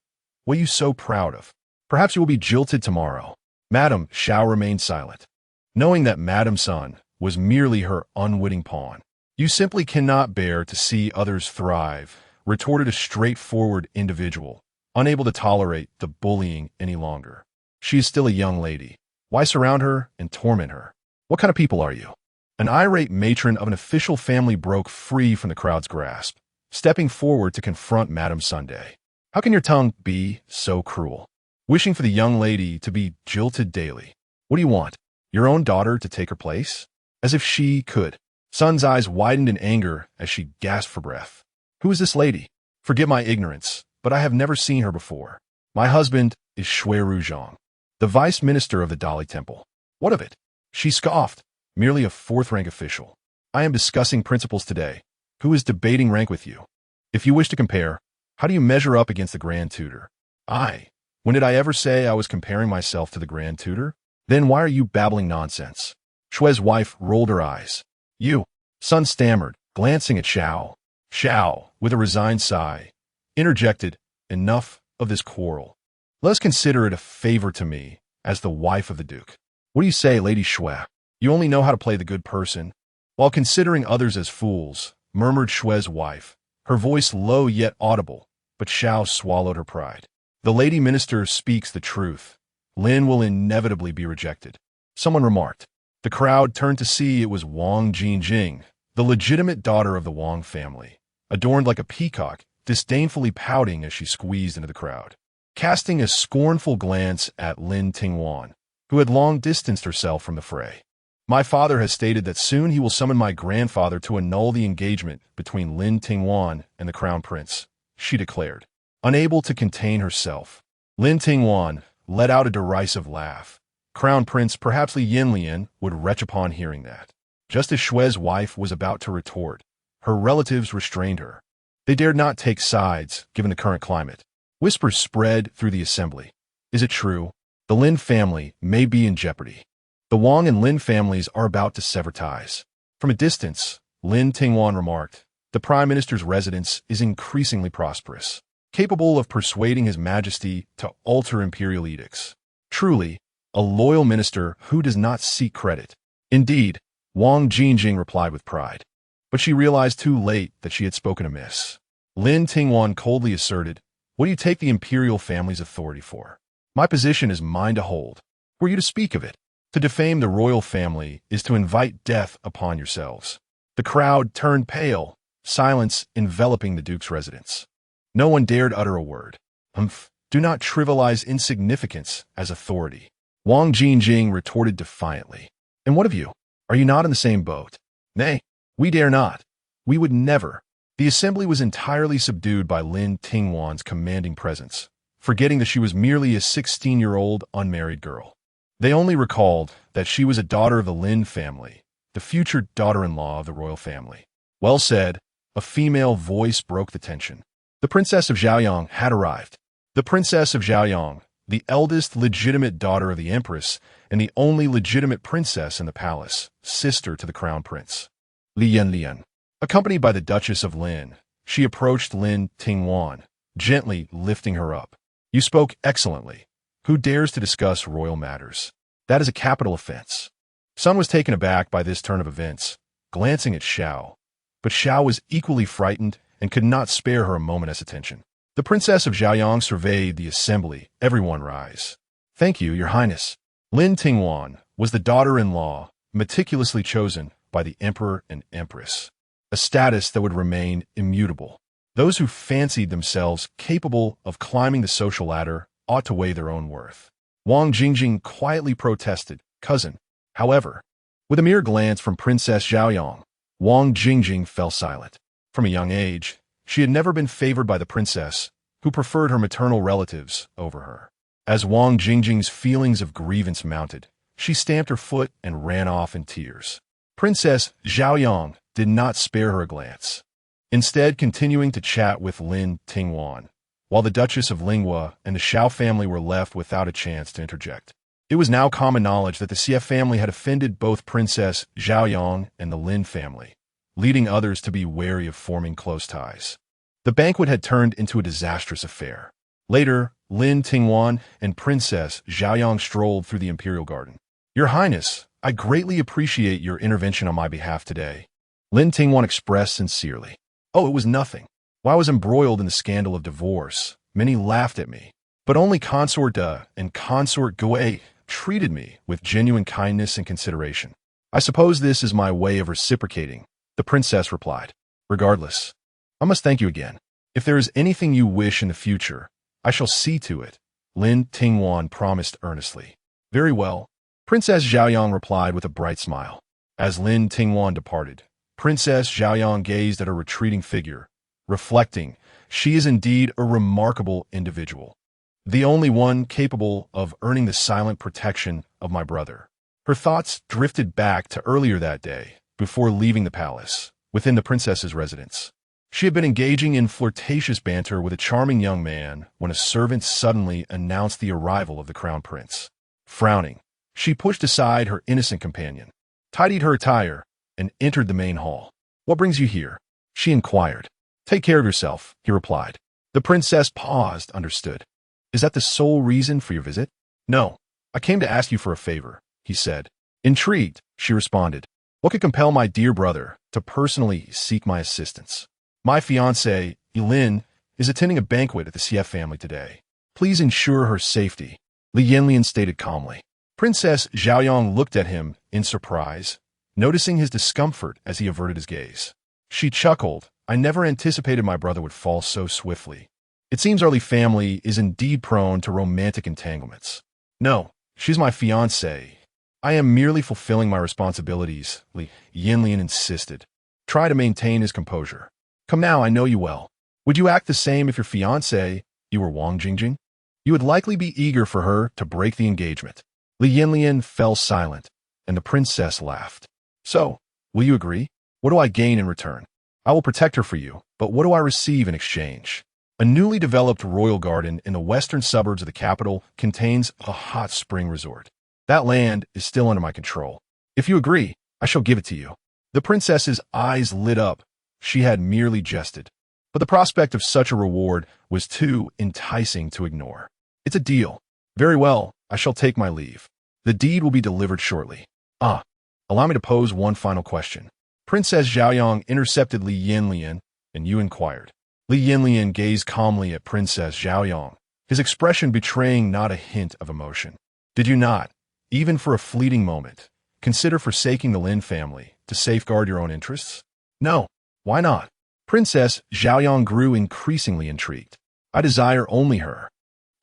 "What are you so proud of? Perhaps you will be jilted tomorrow." Madame Xiao remained silent, knowing that Madame Sun was merely her unwitting pawn. "You simply cannot bear to see others thrive," retorted a straightforward individual, unable to tolerate the bullying any longer. She is still a young lady. Why surround her and torment her? What kind of people are you? An irate matron of an official family broke free from the crowd's grasp, stepping forward to confront Madame Sunday. How can your tongue be so cruel? Wishing for the young lady to be jilted daily. What do you want? Your own daughter to take her place? As if she could. Sun's eyes widened in anger as she gasped for breath. Who is this lady? Forgive my ignorance, but I have never seen her before. My husband is Shui Ruzhong, the vice minister of the Dali Temple. What of it? She scoffed, merely a fourth-rank official. I am discussing principles today. Who is debating rank with you? If you wish to compare, how do you measure up against the Grand Tutor? When did I ever say I was comparing myself to the Grand Tutor? Then why are you babbling nonsense? Shui's wife rolled her eyes. You, Sun stammered, glancing at Xiao. Xiao, with a resigned sigh, interjected, enough of this quarrel. Let us consider it a favor to me, as the wife of the Duke. What do you say, Lady Shui? You only know how to play the good person. While considering others as fools, murmured Shui's wife, her voice low yet audible, but Xiao swallowed her pride. The lady minister speaks the truth. Lin will inevitably be rejected. Someone remarked. The crowd turned to see it was Wang Jingjing, the legitimate daughter of the Wang family, adorned like a peacock, disdainfully pouting as she squeezed into the crowd. Casting a scornful glance at Lin Tingwan, who had long distanced herself from the fray. My father has stated that soon he will summon my grandfather to annul the engagement between Lin Tingwan and the Crown Prince, she declared. Unable to contain herself, Lin Tingwan let out a derisive laugh. Crown Prince, perhaps Li Yanyan, would retch upon hearing that. Just as Shui's wife was about to retort, her relatives restrained her. They dared not take sides, given the current climate. Whispers spread through the assembly. Is it true? The Lin family may be in jeopardy. The Wang and Lin families are about to sever ties. From a distance, Lin Tingwan remarked, the Prime Minister's residence is increasingly prosperous, capable of persuading His Majesty to alter imperial edicts. Truly, a loyal minister who does not seek credit. Indeed, Wang Jingjing replied with pride. But she realized too late that she had spoken amiss. Lin Tingwan coldly asserted, what do you take the imperial family's authority for? My position is mine to hold. Were you to speak of it? To defame the royal family is to invite death upon yourselves. The crowd turned pale, silence enveloping the Duke's residence. No one dared utter a word. Do not trivialize insignificance as authority. Wang Jingjing retorted defiantly. And what of you? Are you not in the same boat? Nay, we dare not. We would never. The assembly was entirely subdued by Lin Tingwan's commanding presence, forgetting that she was merely a 16-year-old unmarried girl. They only recalled that she was a daughter of the Lin family, the future daughter-in-law of the royal family. Well said, a female voice broke the tension. The Princess of Xiaoyang had arrived. The Princess of Xiaoyang, the eldest legitimate daughter of the Empress and the only legitimate princess in the palace, sister to the Crown Prince Li Yanyan. Accompanied by the Duchess of Lin, she approached Lin Tingwan, gently lifting her up. You spoke excellently. Who dares to discuss royal matters? That is a capital offense. Sun was taken aback by this turn of events, glancing at Xiao. But Xiao was equally frightened and could not spare her a moment's attention. The Princess of Xiaoyang surveyed the assembly. Everyone rise. Thank you, Your Highness. Lin Tingwan was the daughter-in-law meticulously chosen by the Emperor and Empress, a status that would remain immutable. Those who fancied themselves capable of climbing the social ladder ought to weigh their own worth. Wang Jingjing quietly protested, cousin. However, with a mere glance from Princess Xiaoyang, Wang Jingjing fell silent. From a young age, she had never been favored by the princess, who preferred her maternal relatives over her. As Wang Jingjing's feelings of grievance mounted, she stamped her foot and ran off in tears. Princess Xiaoyang did not spare her a glance, instead continuing to chat with Lin Tingwan, while the Duchess of Linghua and the Xiao family were left without a chance to interject. It was now common knowledge that the Xie family had offended both Princess Xiaoyang and the Lin family, leading others to be wary of forming close ties. The banquet had turned into a disastrous affair. Later, Lin Tingwan and Princess Xiaoyang strolled through the imperial garden. Your Highness, I greatly appreciate your intervention on my behalf today. Lin Tingwan expressed sincerely. Oh, it was nothing. While I was embroiled in the scandal of divorce, Many laughed at me. But only Consort De and Consort Gui treated me with genuine kindness and consideration. I suppose this is my way of reciprocating, the princess replied. Regardless, I must thank you again. If there is anything you wish in the future, I shall see to it, Lin Tingwan promised earnestly. Very well, Princess Xiaoyang replied with a bright smile. As Lin Tingwan departed, Princess Xiaoyang gazed at her retreating figure, reflecting, she is indeed a remarkable individual. The only one capable of earning the silent protection of my brother. Her thoughts drifted back to earlier that day, before leaving the palace, within the princess's residence. She had been engaging in flirtatious banter with a charming young man when a servant suddenly announced the arrival of the crown prince. Frowning, she pushed aside her innocent companion, tidied her attire, and entered the main hall. What brings you here? She inquired. Take care of yourself, he replied. The princess paused, understood. Is that the sole reason for your visit? No, I came to ask you for a favor, he said. Intrigued, she responded. What could compel my dear brother to personally seek my assistance? My fiancée, Lin, is attending a banquet at the CF family today. Please ensure her safety, Li Yanyan stated calmly. Princess Xiaoyang looked at him in surprise, noticing his discomfort as he averted his gaze. She chuckled. I never anticipated my brother would fall so swiftly. It seems our Li family is indeed prone to romantic entanglements. No, she's my fiancée. I am merely fulfilling my responsibilities, Li Yanyan insisted. Try to maintain his composure. Come now, I know you well. Would you act the same if your fiancée, you were Wang Jingjing? You would likely be eager for her to break the engagement. Li Yanyan fell silent, and the princess laughed. So, will you agree? What do I gain in return? I will protect her for you, but what do I receive in exchange? A newly developed royal garden in the western suburbs of the capital contains a hot spring resort. That land is still under my control. If you agree, I shall give it to you. The princess's eyes lit up. She had merely jested. But the prospect of such a reward was too enticing to ignore. It's a deal. Very well, I shall take my leave. The deed will be delivered shortly. Allow me to pose one final question. Princess Xiaoyang intercepted Li Yanyan, and you inquired. Li Yanyan gazed calmly at Princess Xiaoyang, his expression betraying not a hint of emotion. Did you not, even for a fleeting moment, consider forsaking the Lin family to safeguard your own interests? No. Why not? Princess Xiaoyang grew increasingly intrigued. I desire only her.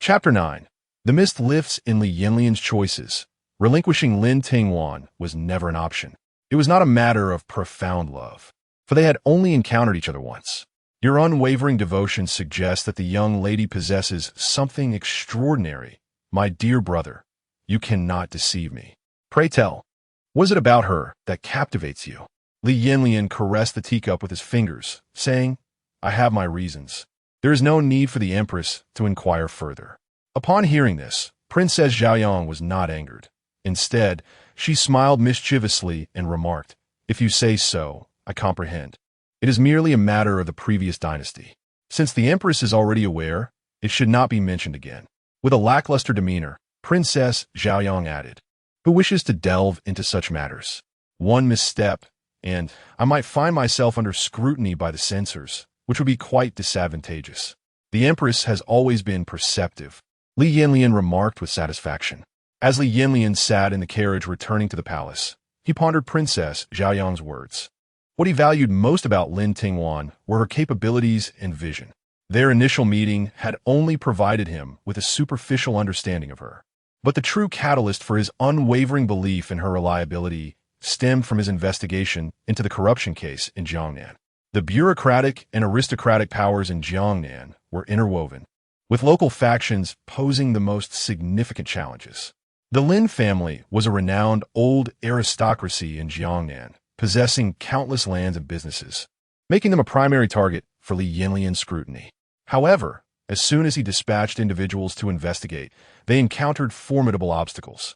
Chapter 9. The mist lifts in Li Yanyan's choices. Relinquishing Lin Tingwan was never an option. It was not a matter of profound love, for they had only encountered each other once. Your unwavering devotion suggests that the young lady possesses something extraordinary. My dear brother, you cannot deceive me. Pray tell, what is it about her that captivates you? Li Yanyan caressed the teacup with his fingers, saying, I have my reasons. There is no need for the Empress to inquire further. Upon hearing this, Princess Xiaoyang was not angered. Instead, she smiled mischievously and remarked, If you say so, I comprehend. It is merely a matter of the previous dynasty. Since the Empress is already aware, it should not be mentioned again. With a lackluster demeanor, Princess Xiaoyang added, Who wishes to delve into such matters? One misstep, and I might find myself under scrutiny by the censors, which would be quite disadvantageous. The Empress has always been perceptive, Li Yanyan remarked with satisfaction. As Li Yanyan sat in the carriage returning to the palace, he pondered Princess Xiaoyang's words. What he valued most about Lin Tingwan were her capabilities and vision. Their initial meeting had only provided him with a superficial understanding of her. But the true catalyst for his unwavering belief in her reliability stemmed from his investigation into the corruption case in Jiangnan. The bureaucratic and aristocratic powers in Jiangnan were interwoven, with local factions posing the most significant challenges. The Lin family was a renowned old aristocracy in Jiangnan, possessing countless lands and businesses, making them a primary target for Li Yanyan's scrutiny. However, as soon as he dispatched individuals to investigate, they encountered formidable obstacles.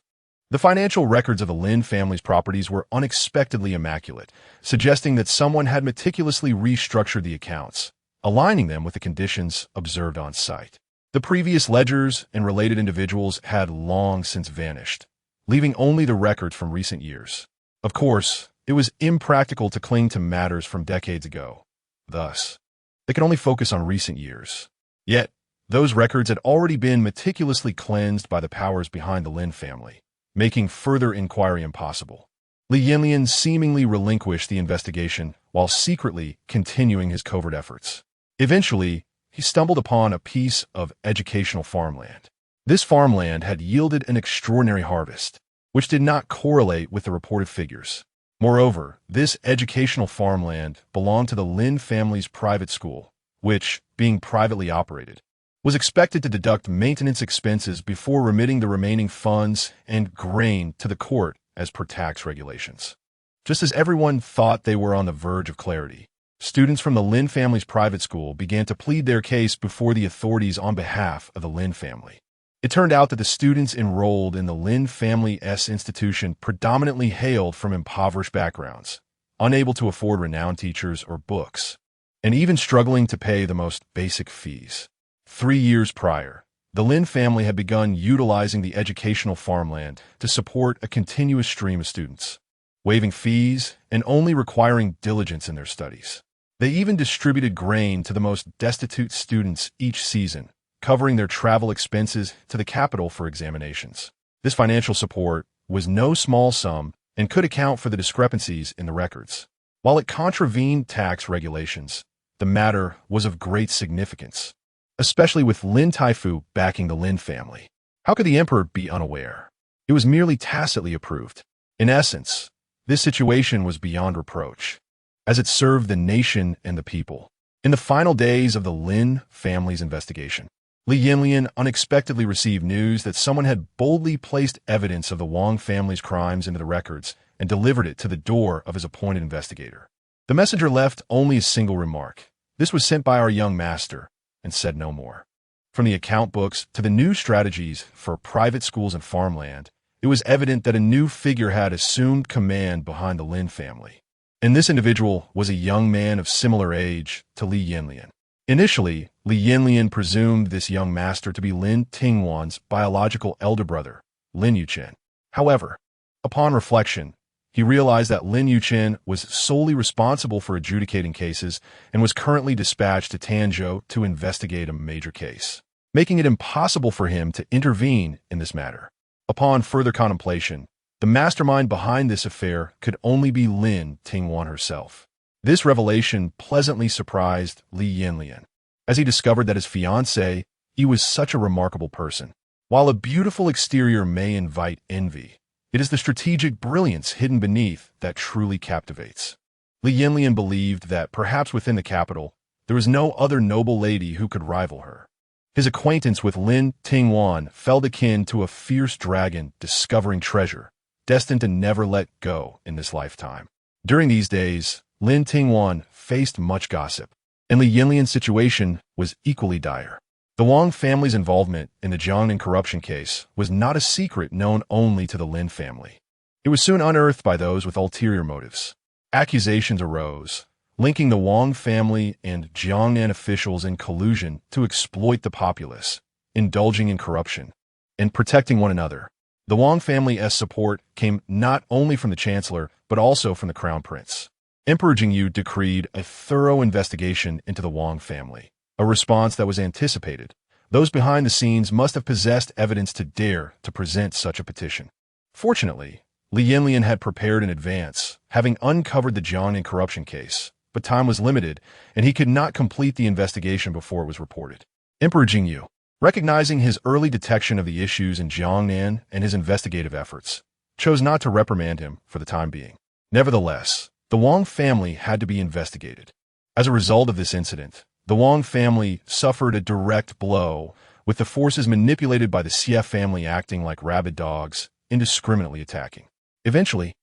The financial records of the Lin family's properties were unexpectedly immaculate, suggesting that someone had meticulously restructured the accounts, aligning them with the conditions observed on site. The previous ledgers and related individuals had long since vanished, leaving only the records from recent years. Of course, it was impractical to cling to matters from decades ago. Thus, they could only focus on recent years. Yet, Those records had already been meticulously cleansed by the powers behind the Lin family, making further inquiry impossible. Li Yanyan seemingly relinquished the investigation while secretly continuing his covert efforts. Eventually, he stumbled upon a piece of educational farmland. This farmland had yielded an extraordinary harvest, which did not correlate with the reported figures. Moreover, this educational farmland belonged to the Lin family's private school, which, being privately operated, was expected to deduct maintenance expenses before remitting the remaining funds and grain to the court as per tax regulations. Just as everyone thought they were on the verge of clarity, students from the Lin family's private school began to plead their case before the authorities on behalf of the Lin family. It turned out that the students enrolled in the Lin family's institution predominantly hailed from impoverished backgrounds, unable to afford renowned teachers or books, and even struggling to pay the most basic fees. 3 years prior, the Lin family had begun utilizing the educational farmland to support a continuous stream of students, waiving fees and only requiring diligence in their studies. They even distributed grain to the most destitute students each season, covering their travel expenses to the capital for examinations. This financial support was no small sum and could account for the discrepancies in the records. While it contravened tax regulations, the matter was of great significance, especially with Lin Taifu backing the Lin family. How could the emperor be unaware? It was merely tacitly approved. In essence, this situation was beyond reproach, as it served the nation and the people. In the final days of the Lin family's investigation, Li Yanyan unexpectedly received news that someone had boldly placed evidence of the Wang family's crimes into the records and delivered it to the door of his appointed investigator. The messenger left only a single remark. This was sent by our young master, and said no more. From the account books to the new strategies for private schools and farmland, it was evident that a new figure had assumed command behind the Lin family. And this individual was a young man of similar age to Li Yanyan. Initially, Li Yanyan presumed this young master to be Lin Tingwan's biological elder brother, Lin Yuchen. However, upon reflection, he realized that Lin Yuchen was solely responsible for adjudicating cases and was currently dispatched to Tanzhou to investigate a major case, making it impossible for him to intervene in this matter. Upon further contemplation, the mastermind behind this affair could only be Lin Tingwan herself. This revelation pleasantly surprised Li Yanyan, as he discovered that his fiancée was such a remarkable person. While a beautiful exterior may invite envy, it is the strategic brilliance hidden beneath that truly captivates. Li Yanyan believed that perhaps within the capital, there was no other noble lady who could rival her. His acquaintance with Lin Tingwan felt akin to a fierce dragon discovering treasure, destined to never let go in this lifetime. During these days, Lin Tingwan faced much gossip, and Li Yanyan's situation was equally dire. The Wang family's involvement in the Jiangnan corruption case was not a secret known only to the Lin family. It was soon unearthed by those with ulterior motives. Accusations arose, linking the Wang family and Jiangnan officials in collusion to exploit the populace, indulging in corruption, and protecting one another. The Wang family's support came not only from the chancellor, but also from the Crown Prince. Emperor Jingyu decreed a thorough investigation into the Wang family, a response that was anticipated. Those behind the scenes must have possessed evidence to dare to present such a petition. Fortunately, Li Yanyan had prepared in advance, having uncovered the Jiangnan corruption case, but time was limited, and he could not complete the investigation before it was reported. Emperor Jingyu, recognizing his early detection of the issues in Jiangnan and his investigative efforts, chose not to reprimand him for the time being. Nevertheless, the Wang family had to be investigated. As a result of this incident, the Wang family suffered a direct blow, with the forces manipulated by the Xie family acting like rabid dogs, indiscriminately attacking. Eventually,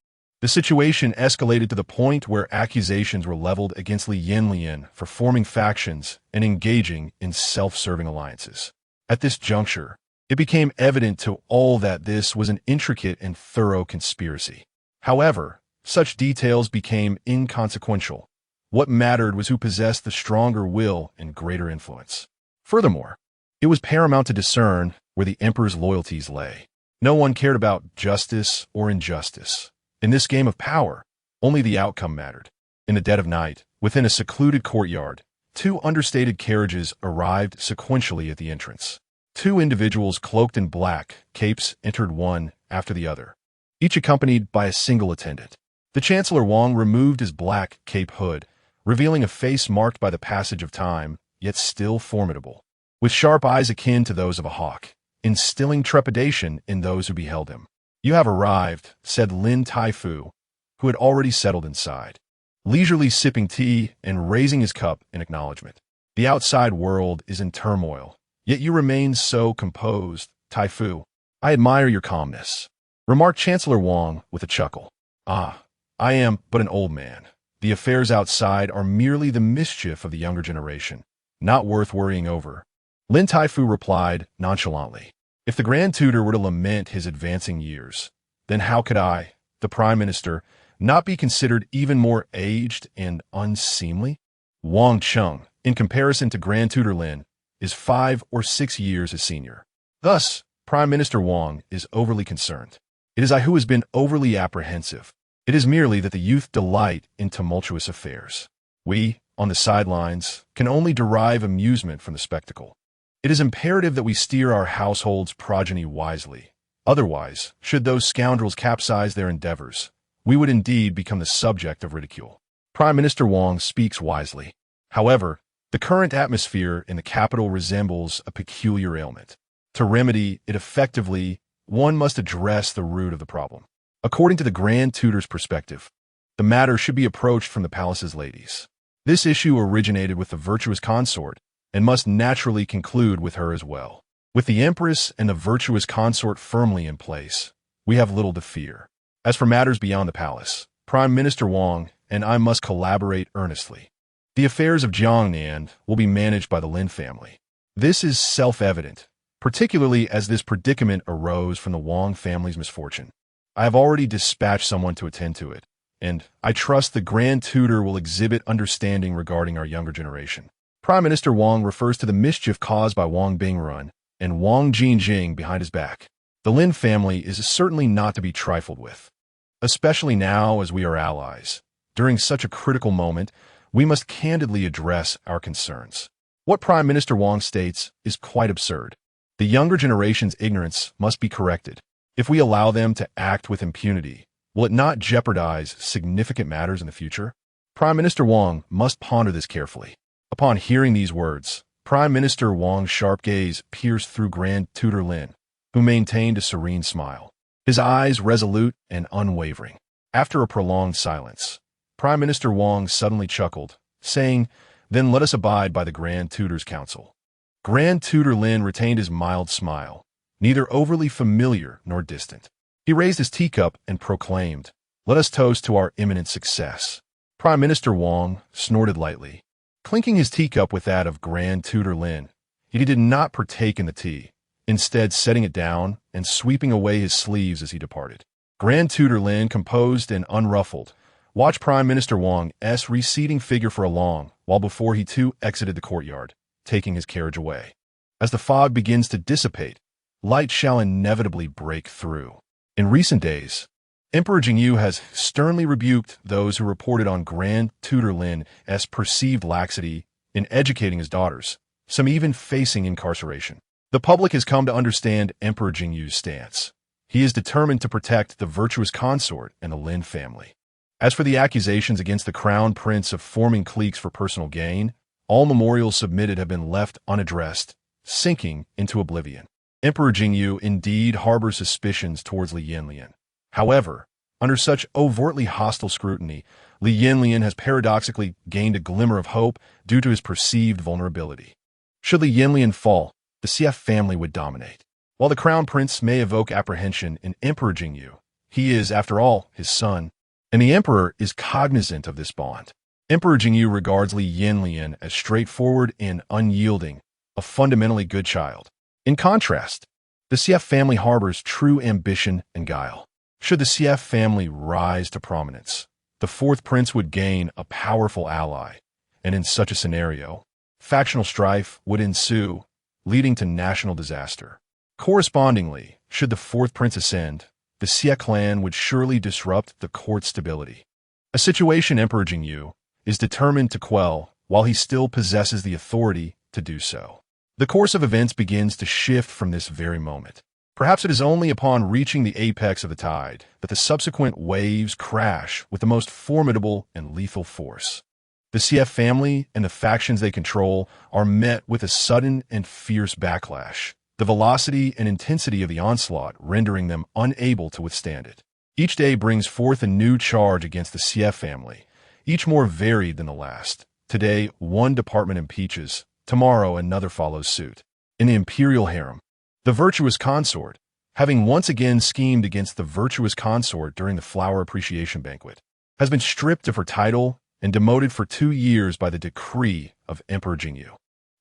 the situation escalated to the point where accusations were leveled against Li Yanyan for forming factions and engaging in self-serving alliances. At this juncture, it became evident to all that this was an intricate and thorough conspiracy. However, such details became inconsequential. What mattered was who possessed the stronger will and greater influence. Furthermore, it was paramount to discern where the emperor's loyalties lay. No one cared about justice or injustice. In this game of power, only the outcome mattered. In the dead of night, within a secluded courtyard, 2 understated carriages arrived sequentially at the entrance. 2 individuals cloaked in black capes entered one after the other, each accompanied by a single attendant. The Chancellor Wang removed his black cape hood, revealing a face marked by the passage of time, yet still formidable, with sharp eyes akin to those of a hawk, instilling trepidation in those who beheld him. "You have arrived," said Lin Tingwan, who had already settled inside, leisurely sipping tea and raising his cup in acknowledgement. "The outside world is in turmoil, yet you remain so composed, Tingwan. I admire your calmness," remarked Chancellor Wang with a chuckle. "Ah, I am but an old man. The affairs outside are merely the mischief of the younger generation, not worth worrying over," Lin Tingwan replied nonchalantly. "If the Grand Tutor were to lament his advancing years, then how could I, the Prime Minister, not be considered even more aged and unseemly? Wang Chung, in comparison to Grand Tutor Lin, is 5 or 6 years his senior. Thus, Prime Minister Wang is overly concerned. It is I who has been overly apprehensive. It is merely that the youth delight in tumultuous affairs. We, on the sidelines, can only derive amusement from the spectacle. It is imperative that we steer our household's progeny wisely. Otherwise, should those scoundrels capsize their endeavors, we would indeed become the subject of ridicule." Prime Minister Wang speaks wisely. However, the current atmosphere in the capital resembles a peculiar ailment. To remedy it effectively, one must address the root of the problem. According to the Grand Tutor's perspective, the matter should be approached from the palace's ladies. This issue originated with the virtuous consort and must naturally conclude with her as well. With the Empress and the virtuous consort firmly in place, we have little to fear. As for matters beyond the palace, Prime Minister Wang and I must collaborate earnestly. The affairs of Jiangnan will be managed by the Lin family. This is self-evident, particularly as this predicament arose from the Wang family's misfortune. I have already dispatched someone to attend to it, and I trust the Grand Tutor will exhibit understanding regarding our younger generation. Prime Minister Wang refers to the mischief caused by Wang Bingrun and Wang Jingjing behind his back. The Lin family is certainly not to be trifled with, especially now as we are allies. During such a critical moment, we must candidly address our concerns. What Prime Minister Wang states is quite absurd. The younger generation's ignorance must be corrected. If we allow them to act with impunity, will it not jeopardize significant matters in the future? Prime Minister Wang must ponder this carefully. Upon hearing these words, Prime Minister Wang's sharp gaze pierced through Grand Tutor Lin, who maintained a serene smile, his eyes resolute and unwavering. After a prolonged silence, Prime Minister Wang suddenly chuckled, saying, "Then let us abide by the Grand Tutor's counsel." Grand Tutor Lin retained his mild smile, neither overly familiar nor distant. He raised his teacup and proclaimed, "Let us toast to our imminent success." Prime Minister Wang snorted lightly, clinking his teacup with that of Grand Tutor Lin. He did not partake in the tea, instead setting it down and sweeping away his sleeves as he departed. Grand Tutor Lin, composed and unruffled, watched Prime Minister Wang's receding figure for a long while before he too exited the courtyard, taking his carriage away. As the fog begins to dissipate, light shall inevitably break through. In recent days, Emperor Jingyu has sternly rebuked those who reported on Grand Tutor Lin's perceived laxity in educating his daughters, some even facing incarceration. The public has come to understand Emperor Jingyu's stance. He is determined to protect the virtuous consort and the Lin family. As for the accusations against the Crown Prince of forming cliques for personal gain, all memorials submitted have been left unaddressed, sinking into oblivion. Emperor Jingyu indeed harbors suspicions towards Li Yanyan. However, under such overtly hostile scrutiny, Li Yanyan has paradoxically gained a glimmer of hope due to his perceived vulnerability. Should Li Yanyan fall, the CF family would dominate. While the Crown Prince may evoke apprehension in Emperor Jingyu, he is, after all, his son, and the Emperor is cognizant of this bond. Emperor Jingyu regards Li Yanyan as straightforward and unyielding, a fundamentally good child. In contrast, the CF family harbors true ambition and guile. Should the CF family rise to prominence, the fourth prince would gain a powerful ally, and in such a scenario, factional strife would ensue, leading to national disaster. Correspondingly, should the fourth prince ascend, the Xie clan would surely disrupt the court's stability. A situation Emperor Jingyu is determined to quell while he still possesses the authority to do so. The course of events begins to shift from this very moment. Perhaps it is only upon reaching the apex of the tide that the subsequent waves crash with the most formidable and lethal force. The CF family and the factions they control are met with a sudden and fierce backlash, the velocity and intensity of the onslaught rendering them unable to withstand it. Each day brings forth a new charge against the CF family, each more varied than the last. Today, one department impeaches, tomorrow another follows suit. In the imperial harem, the virtuous consort, having once again schemed against the virtuous consort during the flower appreciation banquet, has been stripped of her title and demoted for 2 years by the decree of Emperor Jingyu.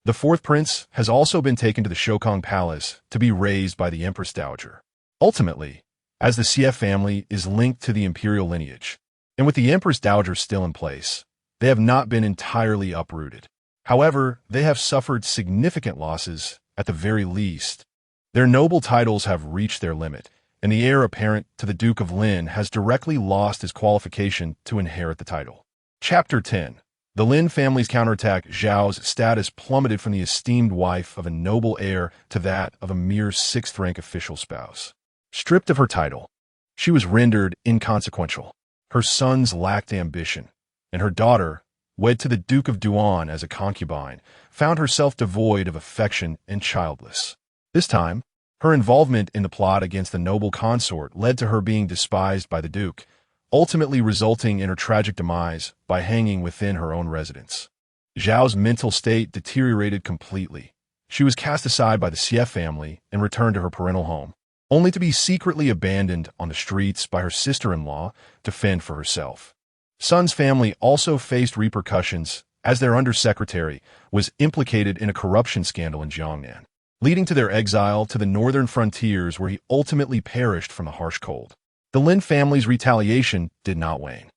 The fourth prince has also been taken to the Shokong Palace to be raised by the Empress Dowager. Ultimately, as the CF family is linked to the imperial lineage, and with the Empress Dowager still in place, they have not been entirely uprooted. However, they have suffered significant losses at the very least. Their noble titles have reached their limit, and the heir apparent to the Duke of Lin has directly lost his qualification to inherit the title. Chapter 10. The Lin family's counterattack. Zhao's status plummeted from the esteemed wife of a noble heir to that of a mere 6th-rank official spouse. Stripped of her title, she was rendered inconsequential. Her sons lacked ambition, and her daughter, wed to the Duke of Duan as a concubine, found herself devoid of affection and childless. This time, her involvement in the plot against the noble consort led to her being despised by the Duke, ultimately resulting in her tragic demise by hanging within her own residence. Zhao's mental state deteriorated completely. She was cast aside by the CF family and returned to her parental home, only to be secretly abandoned on the streets by her sister-in-law to fend for herself. Sun's family also faced repercussions as their undersecretary was implicated in a corruption scandal in Jiangnan, leading to their exile to the northern frontiers where he ultimately perished from the harsh cold. The Lin family's retaliation did not wane.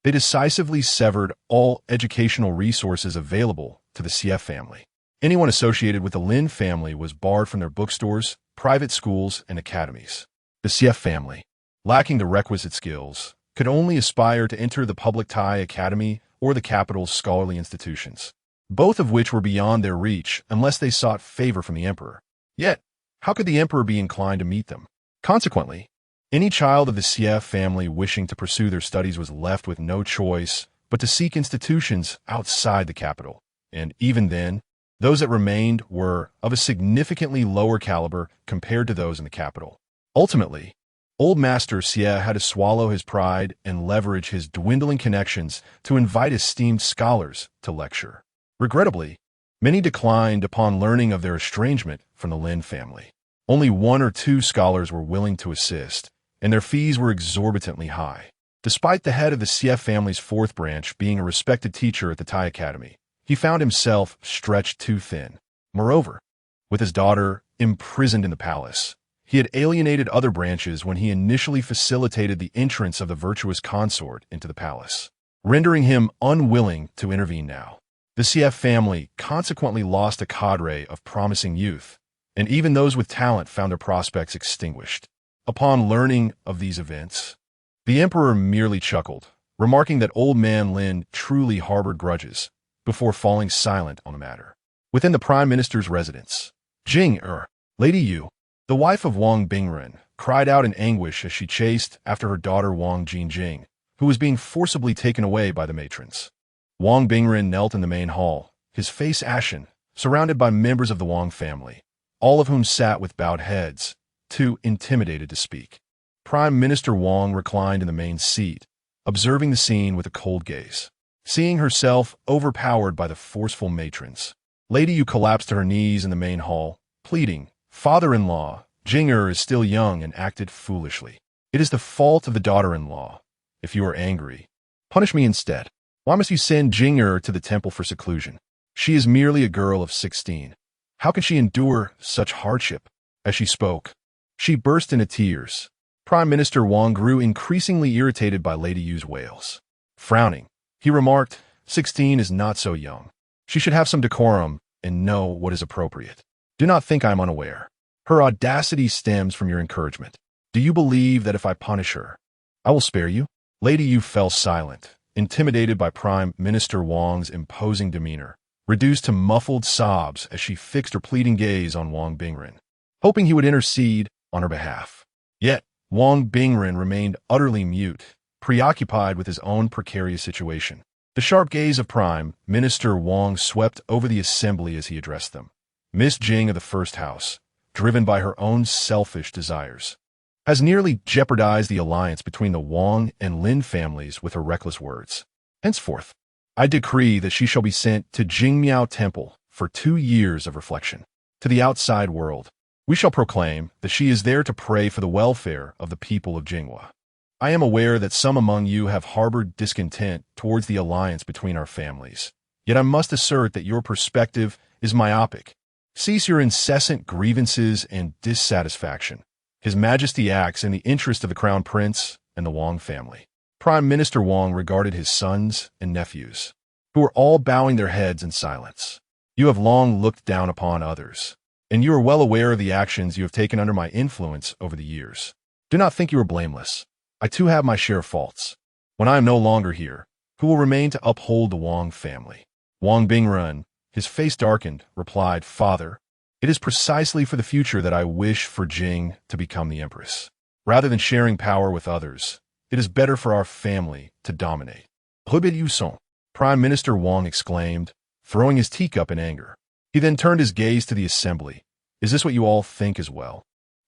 They decisively severed all educational resources available to the CF family. Anyone associated with the Lin family was barred from their bookstores, private schools, and academies. The CF family, lacking the requisite skills, could only aspire to enter the public Tai Academy or the capital's scholarly institutions, both of which were beyond their reach unless they sought favor from the emperor. Yet, how could the emperor be inclined to meet them? Consequently, any child of the CF family wishing to pursue their studies was left with no choice but to seek institutions outside the capital, and even then, those that remained were of a significantly lower caliber compared to those in the capital. Ultimately, Old Master Xie had to swallow his pride and leverage his dwindling connections to invite esteemed scholars to lecture. Regrettably, many declined upon learning of their estrangement from the Lin family. Only 1 or 2 scholars were willing to assist, and their fees were exorbitantly high. Despite the head of the CF family's 4th branch being a respected teacher at the Tai Academy, he found himself stretched too thin. Moreover, with his daughter imprisoned in the palace, he had alienated other branches when he initially facilitated the entrance of the virtuous consort into the palace, rendering him unwilling to intervene now. The CF family consequently lost a cadre of promising youth, and even those with talent found their prospects extinguished. Upon learning of these events, the emperor merely chuckled, remarking that old man Lin truly harbored grudges, before falling silent on the matter. Within the prime minister's residence, Jing Lady Yu, the wife of Wang Bingren, cried out in anguish as she chased after her daughter Wang Jinjing, who was being forcibly taken away by the matrons. Wang Bingren knelt in the main hall, his face ashen, surrounded by members of the Wang family, all of whom sat with bowed heads, too intimidated to speak. Prime Minister Wang reclined in the main seat, observing the scene with a cold gaze. Seeing herself overpowered by the forceful matrons, Lady Yu collapsed to her knees in the main hall, pleading, "Father-in-law, Jing is still young and acted foolishly. It is the fault of the daughter-in-law. If you are angry, punish me instead. Why must you send Jing to the temple for seclusion? She is merely a girl of 16. How can she endure such hardship?" As she spoke, she burst into tears. Prime Minister Wang grew increasingly irritated by Lady Yu's wails. Frowning, he remarked, 16 is not so young. She should have some decorum and know what is appropriate. Do not think I am unaware. Her audacity stems from your encouragement. Do you believe that if I punish her, I will spare you?" Lady Yu fell silent, intimidated by Prime Minister Wang's imposing demeanor, reduced to muffled sobs as she fixed her pleading gaze on Wang Bingren, hoping he would intercede on her behalf. Yet, Wang Bingren remained utterly mute, preoccupied with his own precarious situation. The sharp gaze of Prime Minister Wang swept over the assembly as he addressed them. Miss Jing of the First House, driven by her own selfish desires, has nearly jeopardized the alliance between the Wang and Lin families with her reckless words. Henceforth, I decree that she shall be sent to Jingmiao Temple for 2 years of reflection. To the outside world, we shall proclaim that she is there to pray for the welfare of the people of Jinghua. I am aware that some among you have harbored discontent towards the alliance between our families, yet I must assert that your perspective is myopic. Cease your incessant grievances and dissatisfaction. His Majesty acts in the interest of the Crown Prince and the Wang family. Prime Minister Wang regarded his sons and nephews, who were all bowing their heads in silence. You have long looked down upon others, and you are well aware of the actions you have taken under my influence over the years. Do not think you are blameless. I too have my share of faults. When I am no longer here, who will remain to uphold the Wang family? Wang Bingren, his face darkened, replied, Father, it is precisely for the future that I wish for Jing to become the Empress. Rather than sharing power with others, it is better for our family to dominate. Rebid Yuson, Prime Minister Wang exclaimed, throwing his teacup in anger. He then turned his gaze to the assembly. Is this what you all think as well?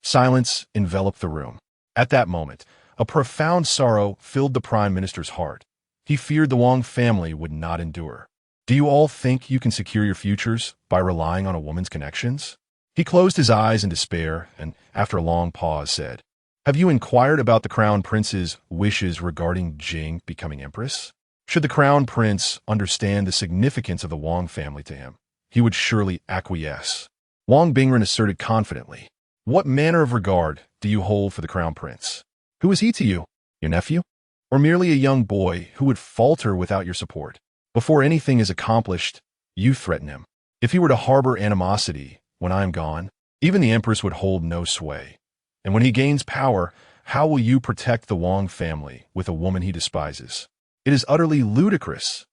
Silence enveloped the room. At that moment, a profound sorrow filled the Prime Minister's heart. He feared the Wang family would not endure. Do you all think you can secure your futures by relying on a woman's connections? He closed his eyes in despair and, after a long pause, said, Have you inquired about the Crown Prince's wishes regarding Jing becoming Empress? Should the Crown Prince understand the significance of the Wang family to him, he would surely acquiesce. Wang Bingren asserted confidently, What manner of regard do you hold for the Crown Prince? Who is he to you? Your nephew? Or merely a young boy who would falter without your support? Before anything is accomplished, you threaten him. If he were to harbor animosity when I am gone, even the Empress would hold no sway. And when he gains power, how will you protect the Wang family with a woman he despises? It is utterly ludicrous.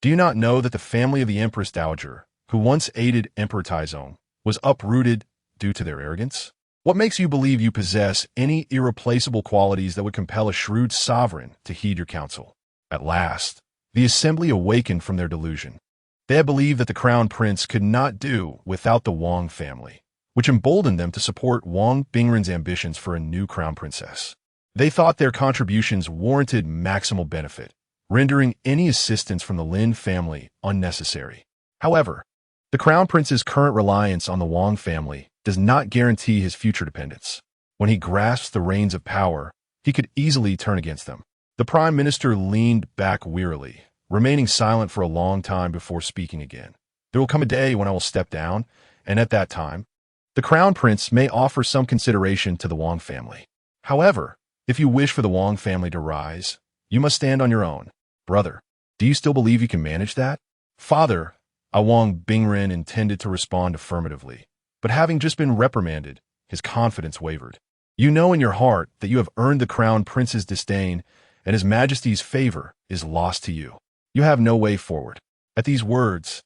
Do you not know that the family of the Empress Dowager, who once aided Emperor Taizong, was uprooted due to their arrogance? What makes you believe you possess any irreplaceable qualities that would compel a shrewd sovereign to heed your counsel? At last, the assembly awakened from their delusion. They had believed that the Crown Prince could not do without the Wang family, which emboldened them to support Wang Bingren's ambitions for a new Crown Princess. They thought their contributions warranted maximal benefit, rendering any assistance from the Lin family unnecessary. However, the Crown Prince's current reliance on the Wang family does not guarantee his future dependence. When he grasps the reins of power, he could easily turn against them. The Prime Minister leaned back wearily, remaining silent for a long time before speaking again. There will come a day when I will step down, and at that time, the Crown Prince may offer some consideration to the Wang family. However, if you wish for the Wang family to rise, you must stand on your own. Brother, do you still believe you can manage that? Father, Wang Bingren intended to respond affirmatively, but having just been reprimanded, his confidence wavered. You know in your heart that you have earned the Crown Prince's disdain, and His Majesty's favor is lost to you. You have no way forward. At these words,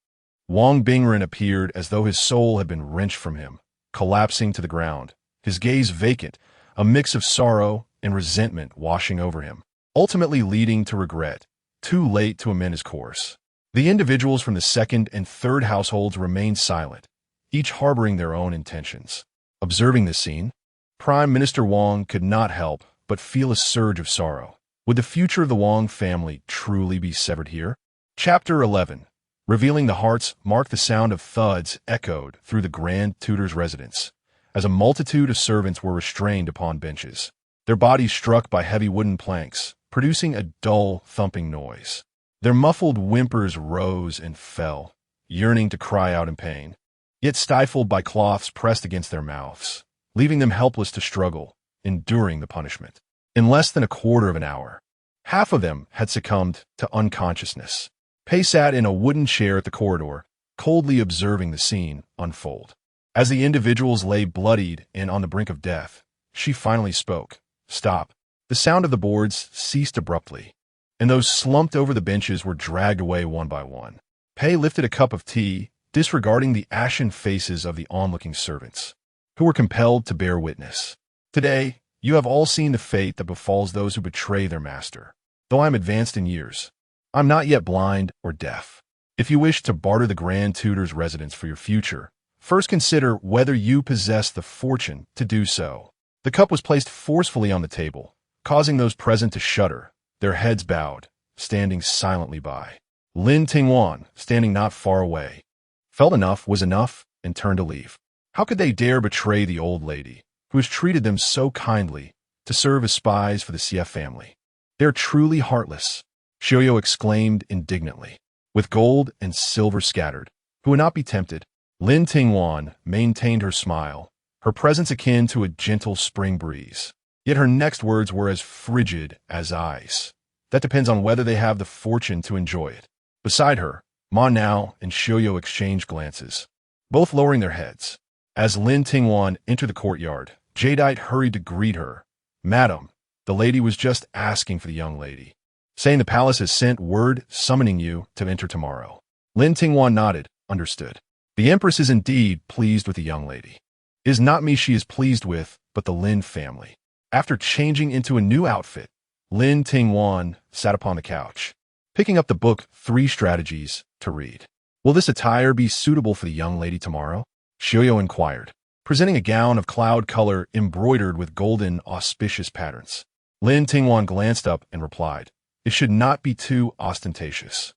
Wang Bingren appeared as though his soul had been wrenched from him, collapsing to the ground, his gaze vacant, a mix of sorrow and resentment washing over him, ultimately leading to regret, too late to amend his course. The individuals from the second and third households remained silent, each harboring their own intentions. Observing this scene, Prime Minister Wang could not help but feel a surge of sorrow. Would the future of the Wang family truly be severed here? Chapter 11. Revealing the Hearts marked the sound of thuds echoed through the Grand Tutor's residence, as a multitude of servants were restrained upon benches, their bodies struck by heavy wooden planks, producing a dull, thumping noise. Their muffled whimpers rose and fell, yearning to cry out in pain, yet stifled by cloths pressed against their mouths, leaving them helpless to struggle, enduring the punishment. In less than a quarter of an hour, half of them had succumbed to unconsciousness. Pei sat in a wooden chair at the corridor, coldly observing the scene unfold. As the individuals lay bloodied and on the brink of death, she finally spoke. Stop. The sound of the boards ceased abruptly. and those slumped over the benches were dragged away one by one. Pei lifted a cup of tea, disregarding the ashen faces of the onlooking servants, who were compelled to bear witness. Today, you have all seen the fate that befalls those who betray their master. Though I am advanced in years, I'm not yet blind or deaf. If you wish to barter the Grand Tutor's residence for your future, first consider whether you possess the fortune to do so. The cup was placed forcefully on the table, causing those present to shudder, their heads bowed, standing silently by. Lin Tingwan, standing not far away, felt enough was enough and turned to leave. How could they dare betray the old lady, who has treated them so kindly, to serve as spies for the CF family? They're truly heartless, Xiaoyou exclaimed indignantly. With gold and silver scattered, who would not be tempted? Lin Tingwan maintained her smile, her presence akin to a gentle spring breeze. Yet her next words were as frigid as ice. That depends on whether they have the fortune to enjoy it. Beside her, Ma Nao and Xiaoyou exchanged glances, both lowering their heads. As Lin Tingwan entered the courtyard, Jadeite hurried to greet her. Madam, the lady was just asking for the young lady, saying the palace has sent word summoning you to enter tomorrow. Lin Tingwan nodded, understood. The Empress is indeed pleased with the young lady. It is not me she is pleased with, but the Lin family. After changing into a new outfit, Lin Tingwan sat upon the couch, picking up the book 3 Strategies to read. Will this attire be suitable for the young lady tomorrow? Xiaoyou inquired, presenting a gown of cloud color embroidered with golden, auspicious patterns. Lin Tingwan glanced up and replied, it should not be too ostentatious.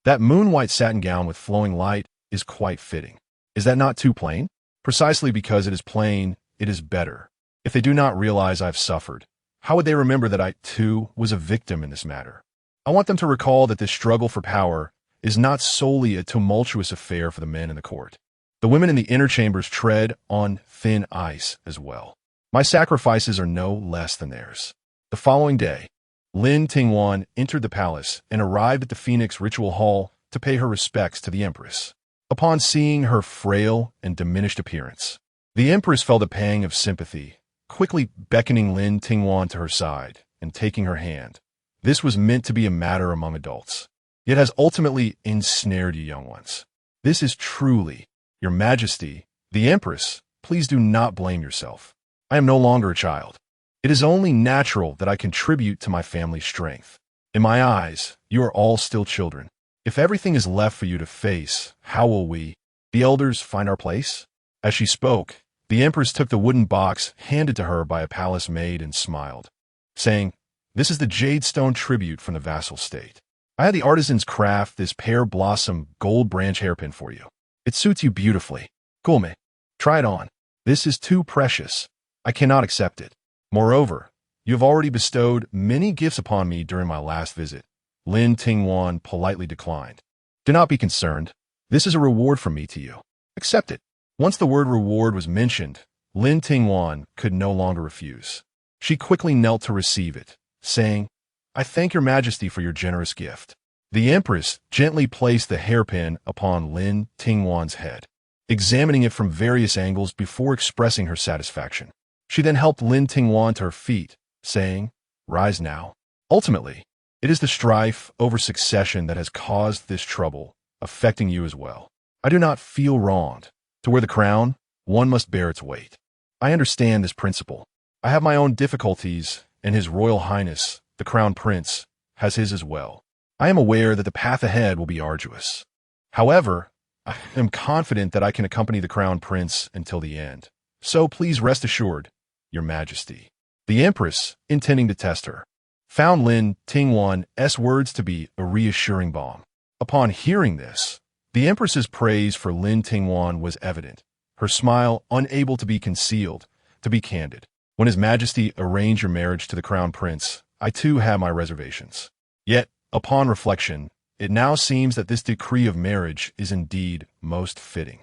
That moon-white satin gown with flowing light is quite fitting. Is that not too plain? Precisely because it is plain, it is better. If they do not realize I've suffered, how would they remember that I, too, was a victim in this matter? I want them to recall that this struggle for power is not solely a tumultuous affair for the men in the court. The women in the inner chambers tread on thin ice as well. My sacrifices are no less than theirs. The following day, Lin Tingwan entered the palace and arrived at the Phoenix Ritual Hall to pay her respects to the Empress. Upon seeing her frail and diminished appearance, the Empress felt a pang of sympathy, quickly beckoning Lin Tingwan to her side and taking her hand. This was meant to be a matter among adults, yet has ultimately ensnared you young ones. This is truly, Your Majesty, the Empress, please do not blame yourself. I am no longer a child. It is only natural that I contribute to my family's strength. In my eyes, you are all still children. If everything is left for you to face, how will we, the elders, find our place? As she spoke, the Empress took the wooden box handed to her by a palace maid and smiled, saying, this is the jade stone tribute from the vassal state. I had the artisans craft this pear blossom gold branch hairpin for you. It suits you beautifully. Gulme, try it on. This is too precious. I cannot accept it. Moreover, you have already bestowed many gifts upon me during my last visit. Lin Tingwan politely declined. Do not be concerned. This is a reward from me to you. Accept it. Once the word reward was mentioned, Lin Tingwan could no longer refuse. She quickly knelt to receive it, saying, I thank your Majesty for your generous gift. The Empress gently placed the hairpin upon Lin Tingwan's head, examining it from various angles before expressing her satisfaction. She then helped Lin Tingwan to her feet, saying, rise now. Ultimately, it is the strife over succession that has caused this trouble, affecting you as well. I do not feel wronged. To wear the crown, one must bear its weight. I understand this principle. I have my own difficulties, and His Royal Highness, the Crown Prince, has his as well. I am aware that the path ahead will be arduous. However, I am confident that I can accompany the Crown Prince until the end. So please rest assured, Your Majesty. The Empress, intending to test her, found Lin Tingwan's words to be a reassuring balm. Upon hearing this, the Empress's praise for Lin Tingwan was evident, her smile unable to be concealed, to be candid. When His Majesty arranged your marriage to the Crown Prince, I too have my reservations. Yet, upon reflection, it now seems that this decree of marriage is indeed most fitting.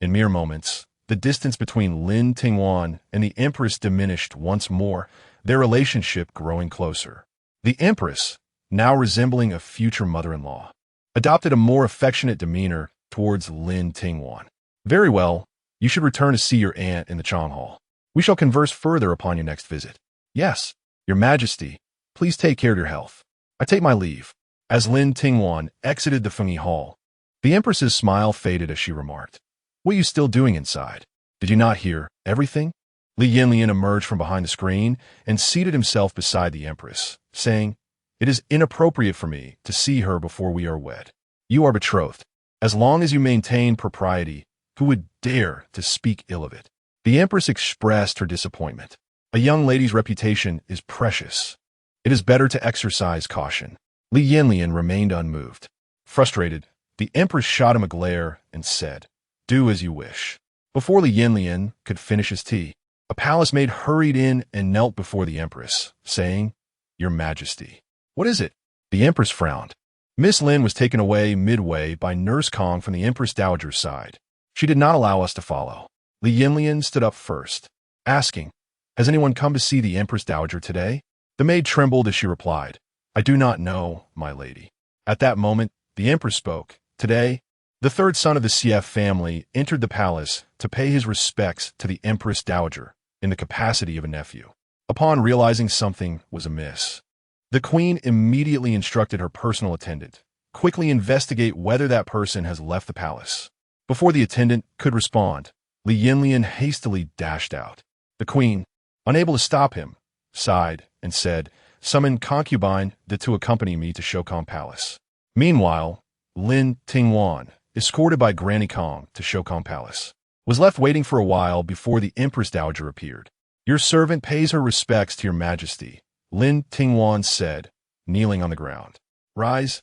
In mere moments, the distance between Lin Tingwan and the Empress diminished once more, their relationship growing closer. The Empress, now resembling a future mother-in-law, adopted a more affectionate demeanor towards Lin Tingwan. Very well, you should return to see your aunt in the Chong Hall. We shall converse further upon your next visit. Yes, Your Majesty, please take care of your health. I take my leave. As Lin Tingwan exited the Fengyi Hall, the Empress's smile faded as she remarked, "What are you still doing inside? Did you not hear everything?" Li Yanyan emerged from behind the screen and seated himself beside the Empress, saying, "It is inappropriate for me to see her before we are wed. You are betrothed. As long as you maintain propriety, who would dare to speak ill of it?" The Empress expressed her disappointment. A young lady's reputation is precious. It is better to exercise caution. Li Yanyan remained unmoved. Frustrated, the Empress shot him a glare and said, "Do as you wish." Before Li Yanyan could finish his tea, a palace maid hurried in and knelt before the Empress, saying, "Your Majesty." "What is it?" The Empress frowned. Miss Lin was taken away midway by Nurse Kong from the Empress Dowager's side. She did not allow us to follow. Li Yanyan stood up first, asking, "Has anyone come to see the Empress Dowager today?" The maid trembled as she replied, "I do not know, my lady." At that moment, the Empress spoke. Today, the third son of the CF family entered the palace to pay his respects to the Empress Dowager in the capacity of a nephew. Upon realizing something was amiss, the queen immediately instructed her personal attendant, "Quickly investigate whether that person has left the palace." Before the attendant could respond, Li Yanyan hastily dashed out. The queen, unable to stop him, sighed and said, "Summon concubine to accompany me to Shokong Palace." Meanwhile, Lin Tingwan, escorted by Granny Kong to Shokong Palace, was left waiting for a while before the Empress Dowager appeared. "Your servant pays her respects to your Majesty," Lin Tingwan said, kneeling on the ground. "Rise."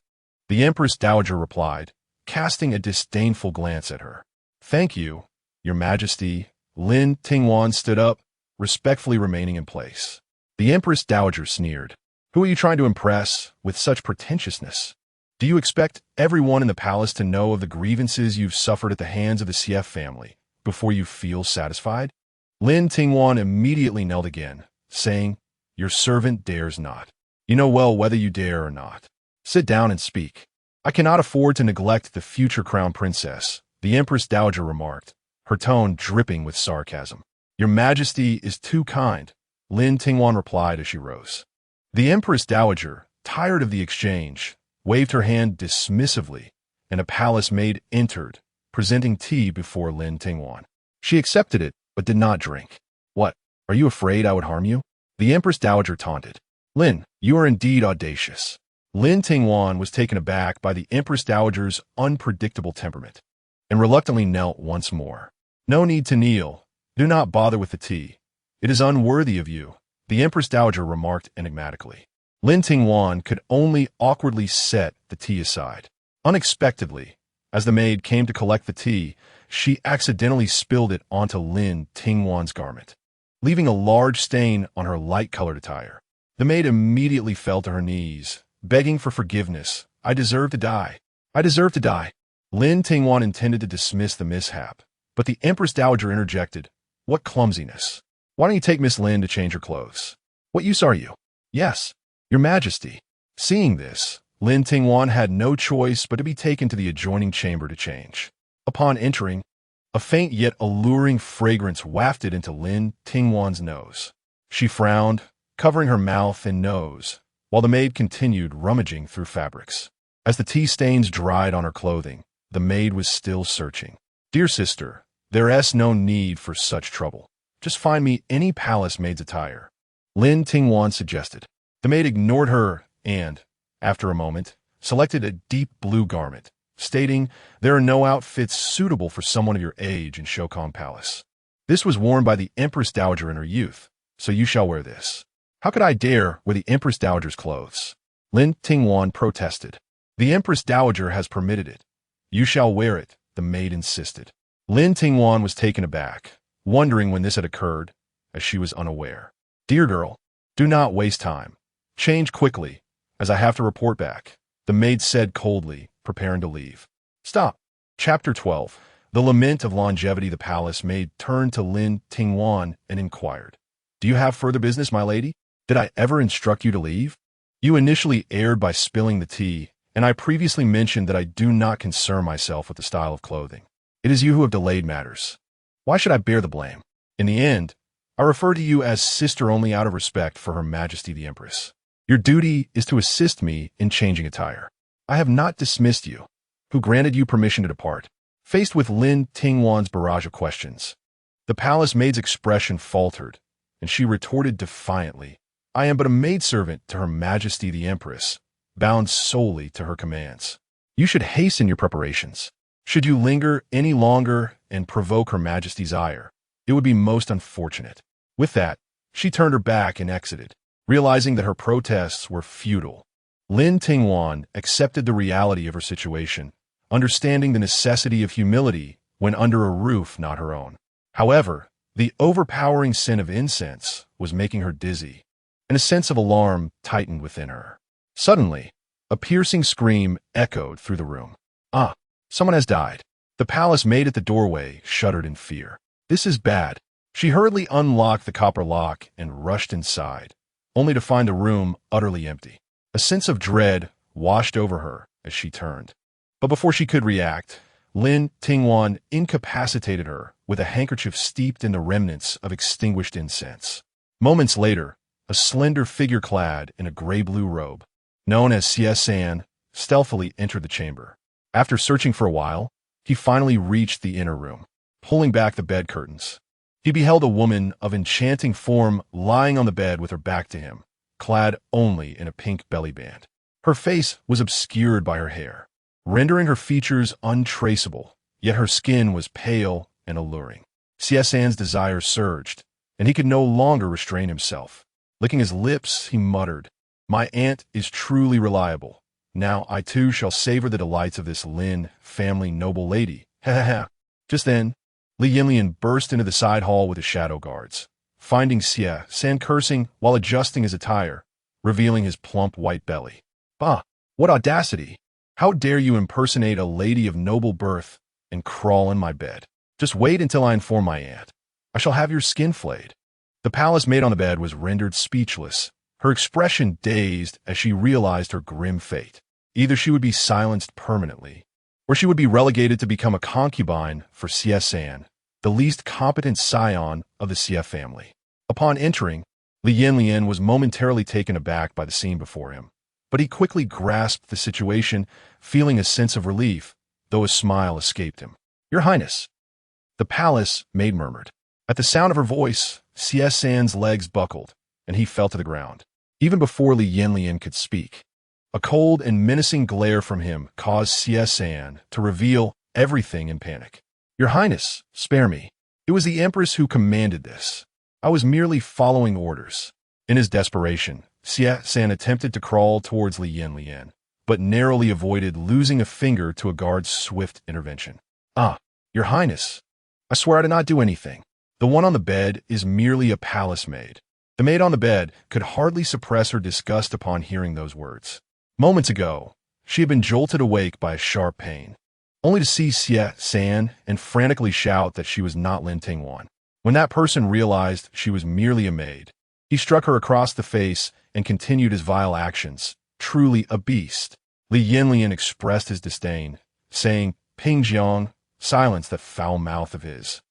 The Empress Dowager replied, casting a disdainful glance at her. "Thank you, your Majesty." Lin Tingwan stood up, respectfully remaining in place. The Empress Dowager sneered. "Who are you trying to impress with such pretentiousness? Do you expect everyone in the palace to know of the grievances you've suffered at the hands of the CF family before you feel satisfied?" Lin Tingwan immediately knelt again, saying, "Your servant dares not. You know well whether you dare or not. Sit down and speak." "I cannot afford to neglect the future crown princess," the Empress Dowager remarked, her tone dripping with sarcasm. "Your Majesty is too kind," Lin Tingwan replied as she rose. The Empress Dowager, tired of the exchange, waved her hand dismissively, and a palace maid entered, presenting tea before Lin Tingwan. She accepted it, but did not drink. "What, are you afraid I would harm you?" the Empress Dowager taunted. "Lin, you are indeed audacious." Lin Tingwan was taken aback by the Empress Dowager's unpredictable temperament, and reluctantly knelt once more. "No need to kneel. Do not bother with the tea. It is unworthy of you," the Empress Dowager remarked enigmatically. Lin Tingwan could only awkwardly set the tea aside. Unexpectedly, as the maid came to collect the tea, she accidentally spilled it onto Lin Tingwan's garment, leaving a large stain on her light-colored attire. The maid immediately fell to her knees, begging for forgiveness. "I deserve to die. I deserve to die." Lin Tingwan intended to dismiss the mishap, but the Empress Dowager interjected, "What clumsiness! Why don't you take Miss Lin to change her clothes? What use are you?" "Yes, your Majesty." Seeing this, Lin Tingwan had no choice but to be taken to the adjoining chamber to change. Upon entering, a faint yet alluring fragrance wafted into Lin Tingwan's nose. She frowned, covering her mouth and nose, while the maid continued rummaging through fabrics. As the tea stains dried on her clothing, the maid was still searching. "Dear sister, there's no need for such trouble. Just find me any palace maid's attire," Lin Tingwan suggested. The maid ignored her and, after a moment, selected a deep blue garment, stating, "There are no outfits suitable for someone of your age in Shokong Palace. This was worn by the Empress Dowager in her youth, so you shall wear this." "How could I dare wear the Empress Dowager's clothes?" Lin Tingwan protested. "The Empress Dowager has permitted it. You shall wear it," the maid insisted. Lin Tingwan was taken aback, wondering when this had occurred, as she was unaware. "Dear girl, do not waste time. Change quickly, as I have to report back," the maid said coldly, preparing to leave. "Stop." Chapter 12. The Lament of Longevity. The palace maid turned to Lin Tingwan and inquired, "Do you have further business, my lady? Did I ever instruct you to leave? You initially erred by spilling the tea, and I previously mentioned that I do not concern myself with the style of clothing. It is you who have delayed matters. Why should I bear the blame? In the end, I refer to you as sister only out of respect for Her Majesty the Empress." Your duty is to assist me in changing attire. I have not dismissed you. Who granted you permission to depart? Faced with Lin Tingwan's barrage of questions, the palace maid's expression faltered, and she retorted defiantly, I am but a maidservant to Her Majesty the Empress, bound solely to her commands. You should hasten your preparations. Should you linger any longer and provoke Her Majesty's ire, it would be most unfortunate. With that, she turned her back and exited, realizing that her protests were futile. Lin Tingwan accepted the reality of her situation, understanding the necessity of humility when under a roof not her own. However, the overpowering scent of incense was making her dizzy, and a sense of alarm tightened within her. Suddenly, a piercing scream echoed through the room. Ah, someone has died. The palace maid at the doorway shuddered in fear. This is bad. She hurriedly unlocked the copper lock and rushed inside, only to find the room utterly empty. A sense of dread washed over her as she turned. But before she could react, Lin Tingwan incapacitated her with a handkerchief steeped in the remnants of extinguished incense. Moments later, a slender figure clad in a gray-blue robe, known as Xie San, stealthily entered the chamber. After searching for a while, he finally reached the inner room. Pulling back the bed curtains, he beheld a woman of enchanting form lying on the bed with her back to him, clad only in a pink belly band. Her face was obscured by her hair, rendering her features untraceable, yet her skin was pale and alluring. Xie San's desire surged, and he could no longer restrain himself. Licking his lips, he muttered, My aunt is truly reliable. Now I too shall savor the delights of this Lin family noble lady. Ha ha ha. Just then, Li Yanyan burst into the side hall with the shadow guards, finding Xie San cursing while adjusting his attire, revealing his plump white belly. Bah, what audacity! How dare you impersonate a lady of noble birth and crawl in my bed? Just wait until I inform my aunt. I shall have your skin flayed. The palace maid on the bed was rendered speechless, her expression dazed as she realized her grim fate. Either she would be silenced permanently, or she would be relegated to become a concubine for Xie San, the least competent scion of the Xie family. Upon entering, Li Yanyan was momentarily taken aback by the scene before him, but he quickly grasped the situation, feeling a sense of relief, though a smile escaped him. Your Highness, the palace maid murmured. At the sound of her voice, Xie San's legs buckled, and he fell to the ground. Even before Li Yanyan could speak, a cold and menacing glare from him caused Xie San to reveal everything in panic. Your Highness, spare me. It was the Empress who commanded this. I was merely following orders. In his desperation, Xie San attempted to crawl towards Li Yanyan, but narrowly avoided losing a finger to a guard's swift intervention. Ah, Your Highness, I swear I did not do anything. The one on the bed is merely a palace maid. The maid on the bed could hardly suppress her disgust upon hearing those words. Moments ago, she had been jolted awake by a sharp pain, only to see Xie San and frantically shout that she was not Lin Tingwan. When that person realized she was merely a maid, he struck her across the face and continued his vile actions, truly a beast. Li Yanyan expressed his disdain, saying, Ping Jiang, silence that foul mouth of his.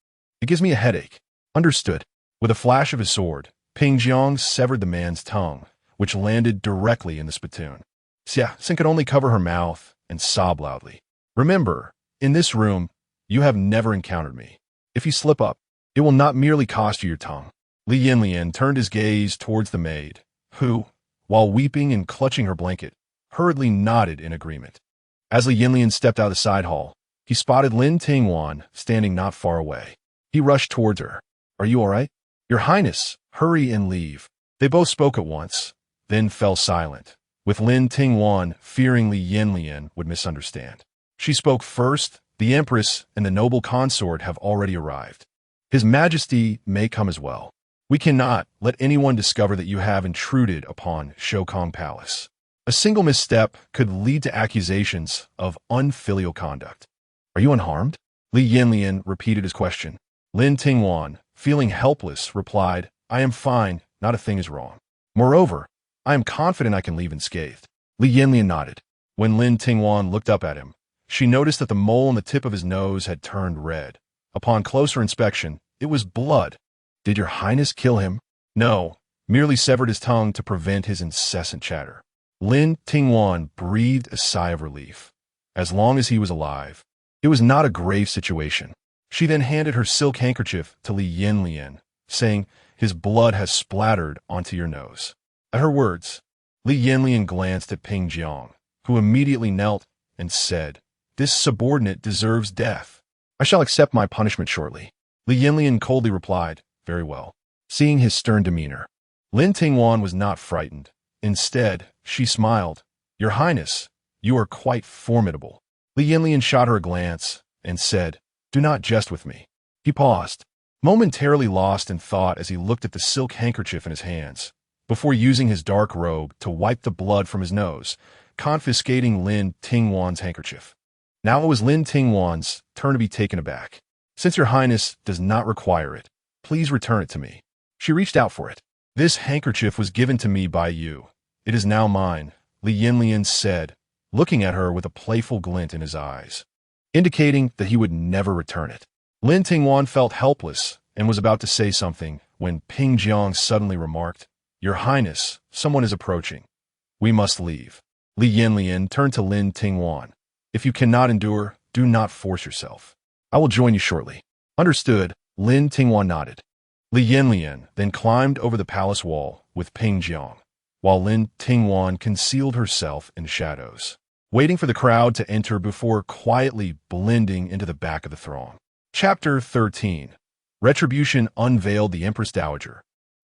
It gives me a headache. Understood. With a flash of his sword, Ping Jiang severed the man's tongue, which landed directly in the spittoon. Xie San could only cover her mouth and sob loudly. Remember, in this room, you have never encountered me. If you slip up, it will not merely cost you your tongue. Li Yanyan turned his gaze towards the maid, who, while weeping and clutching her blanket, hurriedly nodded in agreement. As Li Yanyan stepped out of the side hall, he spotted Lin Tingwan standing not far away. He rushed towards her. Are you all right? Your Highness, hurry and leave. They both spoke at once, then fell silent, with Lin Tingwan fearing Li Yanyan would misunderstand. She spoke first. The Empress and the noble consort have already arrived. His Majesty may come as well. We cannot let anyone discover that you have intruded upon Shokong Palace. A single misstep could lead to accusations of unfilial conduct. Are you unharmed? Li Yanyan repeated his question. Lin Tingwan, feeling helpless, replied, I am fine, not a thing is wrong. Moreover, I am confident I can leave unscathed. Li Yanyan nodded. When Lin Tingwan looked up at him, she noticed that the mole on the tip of his nose had turned red. Upon closer inspection, it was blood. Did your Highness kill him? No, merely severed his tongue to prevent his incessant chatter. Lin Tingwan breathed a sigh of relief. As long as he was alive, it was not a grave situation. She then handed her silk handkerchief to Li Yanyan, saying, "His blood has splattered onto your nose." At her words, Li Yanyan glanced at Ping Jiang, who immediately knelt and said, "This subordinate deserves death. I shall accept my punishment shortly." Li Yanyan coldly replied, "Very well." Seeing his stern demeanor, Lin Tingwan was not frightened. Instead, she smiled. "Your Highness, you are quite formidable." Li Yanyan shot her a glance and said, "Do not jest with me." He paused, momentarily lost in thought as he looked at the silk handkerchief in his hands, before using his dark robe to wipe the blood from his nose, confiscating Lin Tingwan's handkerchief. Now it was Lin Tingwan's turn to be taken aback. "Since your Highness does not require it, please return it to me." She reached out for it. "This handkerchief was given to me by you. It is now mine," Li Yanyan said, looking at her with a playful glint in his eyes, indicating that he would never return it. Lin Tingwan felt helpless and was about to say something when Ping Jiang suddenly remarked, "Your Highness, someone is approaching. We must leave." Li Yanyan turned to Lin Tingwan. "If you cannot endure, do not force yourself. I will join you shortly." "Understood," Lin Tingwan nodded. Li Yanyan then climbed over the palace wall with Ping Jiang, while Lin Tingwan concealed herself in the shadows, waiting for the crowd to enter before quietly blending into the back of the throng. Chapter 13. Retribution unveiled the Empress Dowager.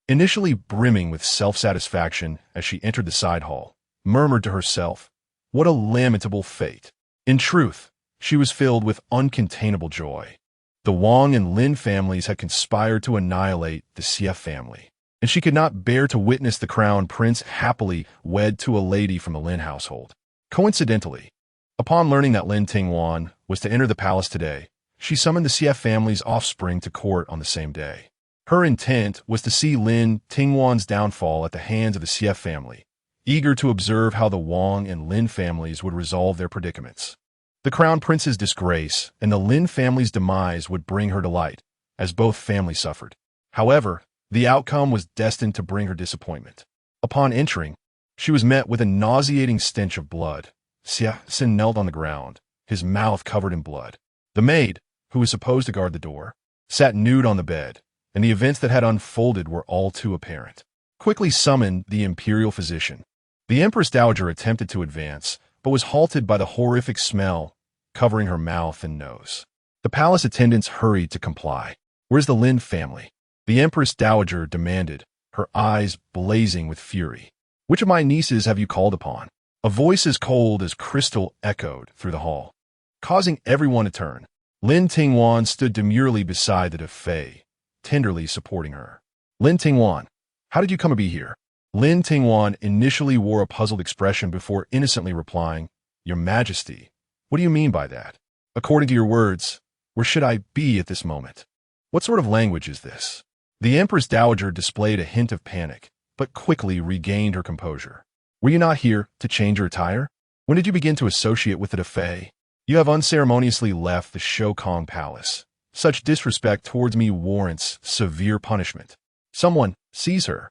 Initially brimming with self-satisfaction as she entered the side hall, murmured to herself, "What a lamentable fate." In truth, she was filled with uncontainable joy. The Wang and Lin families had conspired to annihilate the Xie family, and she could not bear to witness the Crown Prince happily wed to a lady from the Lin household. Coincidentally, upon learning that Lin Tingwan was to enter the palace today, she summoned the Xie family's offspring to court on the same day. Her intent was to see Lin Tingwan's downfall at the hands of the Xie family, eager to observe how the Wang and Lin families would resolve their predicaments. The Crown Prince's disgrace and the Lin family's demise would bring her delight, as both families suffered. However, the outcome was destined to bring her disappointment. Upon entering, she was met with a nauseating stench of blood. Xie Xin knelt on the ground, his mouth covered in blood. The maid, who was supposed to guard the door, sat nude on the bed, and the events that had unfolded were all too apparent. Quickly summoned the imperial physician. The Empress Dowager attempted to advance, but was halted by the horrific smell covering her mouth and nose. The palace attendants hurried to comply. "Where's the Lin family?" the Empress Dowager demanded, her eyes blazing with fury. "Which of my nieces have you called upon?" A voice as cold as crystal echoed through the hall, causing everyone to turn. Lin Tingwan stood demurely beside the Defei, tenderly supporting her. "Lin Tingwan, how did you come to be here?" Lin Tingwan initially wore a puzzled expression before innocently replying, "Your Majesty, what do you mean by that? According to your words, where should I be at this moment? What sort of language is this?" The Empress Dowager displayed a hint of panic, but quickly regained her composure. "Were you not here to change your attire? When did you begin to associate with the Defei? You have unceremoniously left the Shokong Palace. Such disrespect towards me warrants severe punishment. Someone seize her."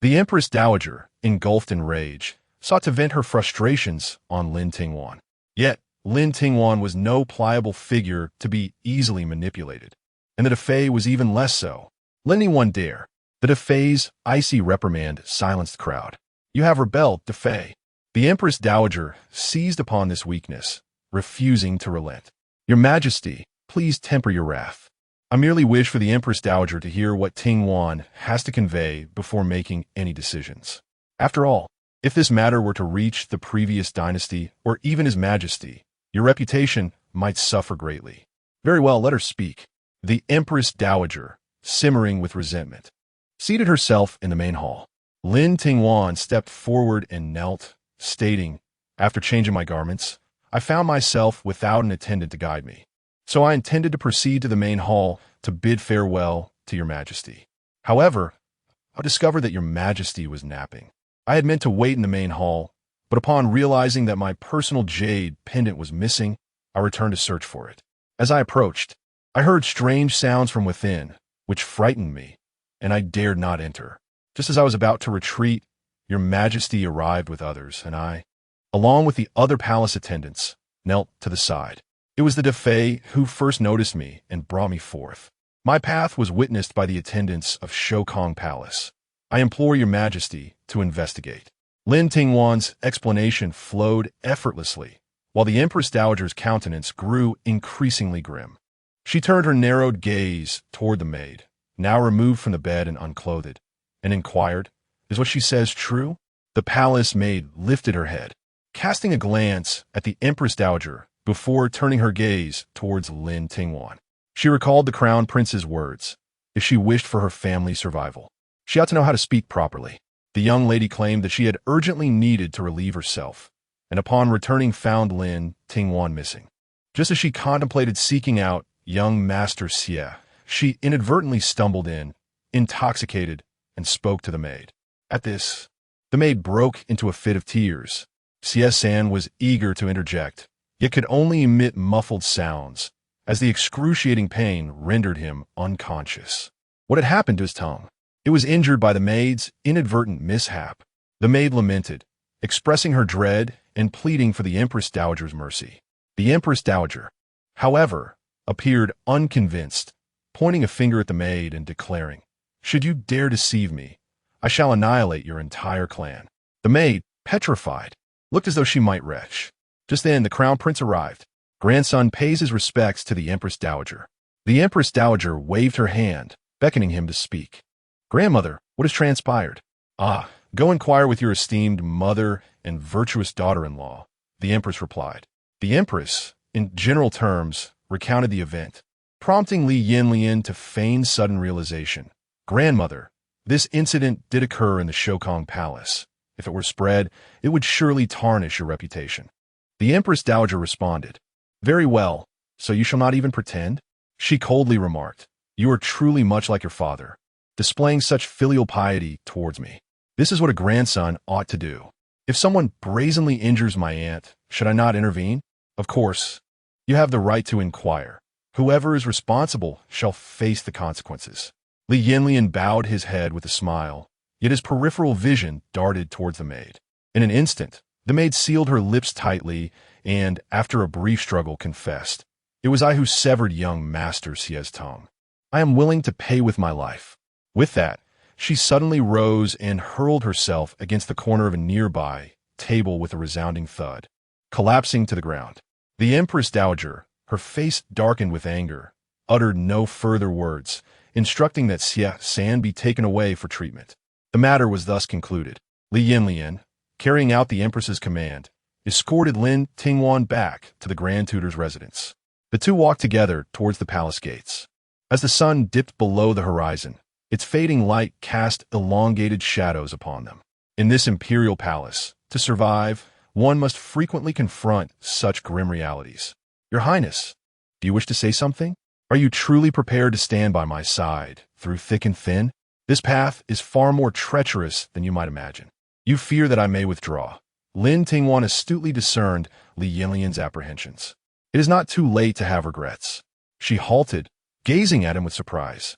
The Empress Dowager, engulfed in rage, sought to vent her frustrations on Lin Tingwan. Yet, Lin Tingwan was no pliable figure to be easily manipulated, and the Defei was even less so. "Let anyone dare." The Defei's icy reprimand silenced the crowd. "You have rebelled, Defei." The Empress Dowager seized upon this weakness, refusing to relent. "Your Majesty, please temper your wrath. I merely wish for the Empress Dowager to hear what Tingwan has to convey before making any decisions. After all, if this matter were to reach the previous dynasty or even His Majesty, your reputation might suffer greatly." "Very well, let her speak." The Empress Dowager, simmering with resentment, seated herself in the main hall. Lin Tingwan stepped forward and knelt, stating, "After changing my garments, I found myself without an attendant to guide me. So I intended to proceed to the main hall to bid farewell to your Majesty. However, I discovered that your Majesty was napping. I had meant to wait in the main hall, but upon realizing that my personal jade pendant was missing, I returned to search for it. As I approached, I heard strange sounds from within, which frightened me, and I dared not enter. Just as I was about to retreat, your majesty arrived with others, and I, along with the other palace attendants, knelt to the side. It was the Defei who first noticed me and brought me forth. My path was witnessed by the attendants of Shokong Palace. I implore your majesty to investigate. Lin Tingwan's explanation flowed effortlessly, while the Empress Dowager's countenance grew increasingly grim. She turned her narrowed gaze toward the maid, now removed from the bed and unclothed, and inquired, "Is what she says true?" The palace maid lifted her head, casting a glance at the Empress Dowager before turning her gaze towards Lin Tingwan. She recalled the Crown Prince's words. If she wished for her family's survival, she ought to know how to speak properly. The young lady claimed that she had urgently needed to relieve herself, and upon returning found Lin Tingwan missing. Just as she contemplated seeking out young Master Xie, she inadvertently stumbled in, intoxicated, and spoke to the maid. At this, the maid broke into a fit of tears. Xie-san was eager to interject, yet could only emit muffled sounds, as the excruciating pain rendered him unconscious. What had happened to his tongue? It was injured by the maid's inadvertent mishap. The maid lamented, expressing her dread and pleading for the Empress Dowager's mercy. The Empress Dowager, however, appeared unconvinced, pointing a finger at the maid and declaring, "Should you dare deceive me, I shall annihilate your entire clan." The maid, petrified, looked as though she might retch. Just then the Crown Prince arrived. Grandson pays his respects to the Empress Dowager. The Empress Dowager waved her hand, beckoning him to speak. "Grandmother, what has transpired?" "Ah, go inquire with your esteemed mother and virtuous daughter-in-law," the Empress replied. The Empress, in general terms, recounted the event, prompting Li Yanyan to feign sudden realization. "Grandmother, this incident did occur in the Shokong Palace. If it were spread, it would surely tarnish your reputation." The Empress Dowager responded, "Very well, so you shall not even pretend?" She coldly remarked, "You are truly much like your father, displaying such filial piety towards me. This is what a grandson ought to do. If someone brazenly injures my aunt, should I not intervene? Of course, you have the right to inquire. Whoever is responsible shall face the consequences." Li Yanyan bowed his head with a smile, yet his peripheral vision darted towards the maid. In an instant, the maid sealed her lips tightly and, after a brief struggle, confessed, "It was I who severed young Master Xie's tongue. I am willing to pay with my life." With that, she suddenly rose and hurled herself against the corner of a nearby table with a resounding thud, collapsing to the ground. The Empress Dowager, her face darkened with anger, uttered no further words, instructing that Xie-san be taken away for treatment. The matter was thus concluded. Li Yanyan, carrying out the Empress's command, escorted Lin Tingwan back to the Grand Tutor's residence. The two walked together towards the palace gates. As the sun dipped below the horizon, its fading light cast elongated shadows upon them. In this imperial palace, to survive, one must frequently confront such grim realities. "Your Highness, do you wish to say something? Are you truly prepared to stand by my side, through thick and thin? This path is far more treacherous than you might imagine. You fear that I may withdraw." Lin Tingwan astutely discerned Li Yanyan's apprehensions. It is not too late to have regrets. She halted, gazing at him with surprise.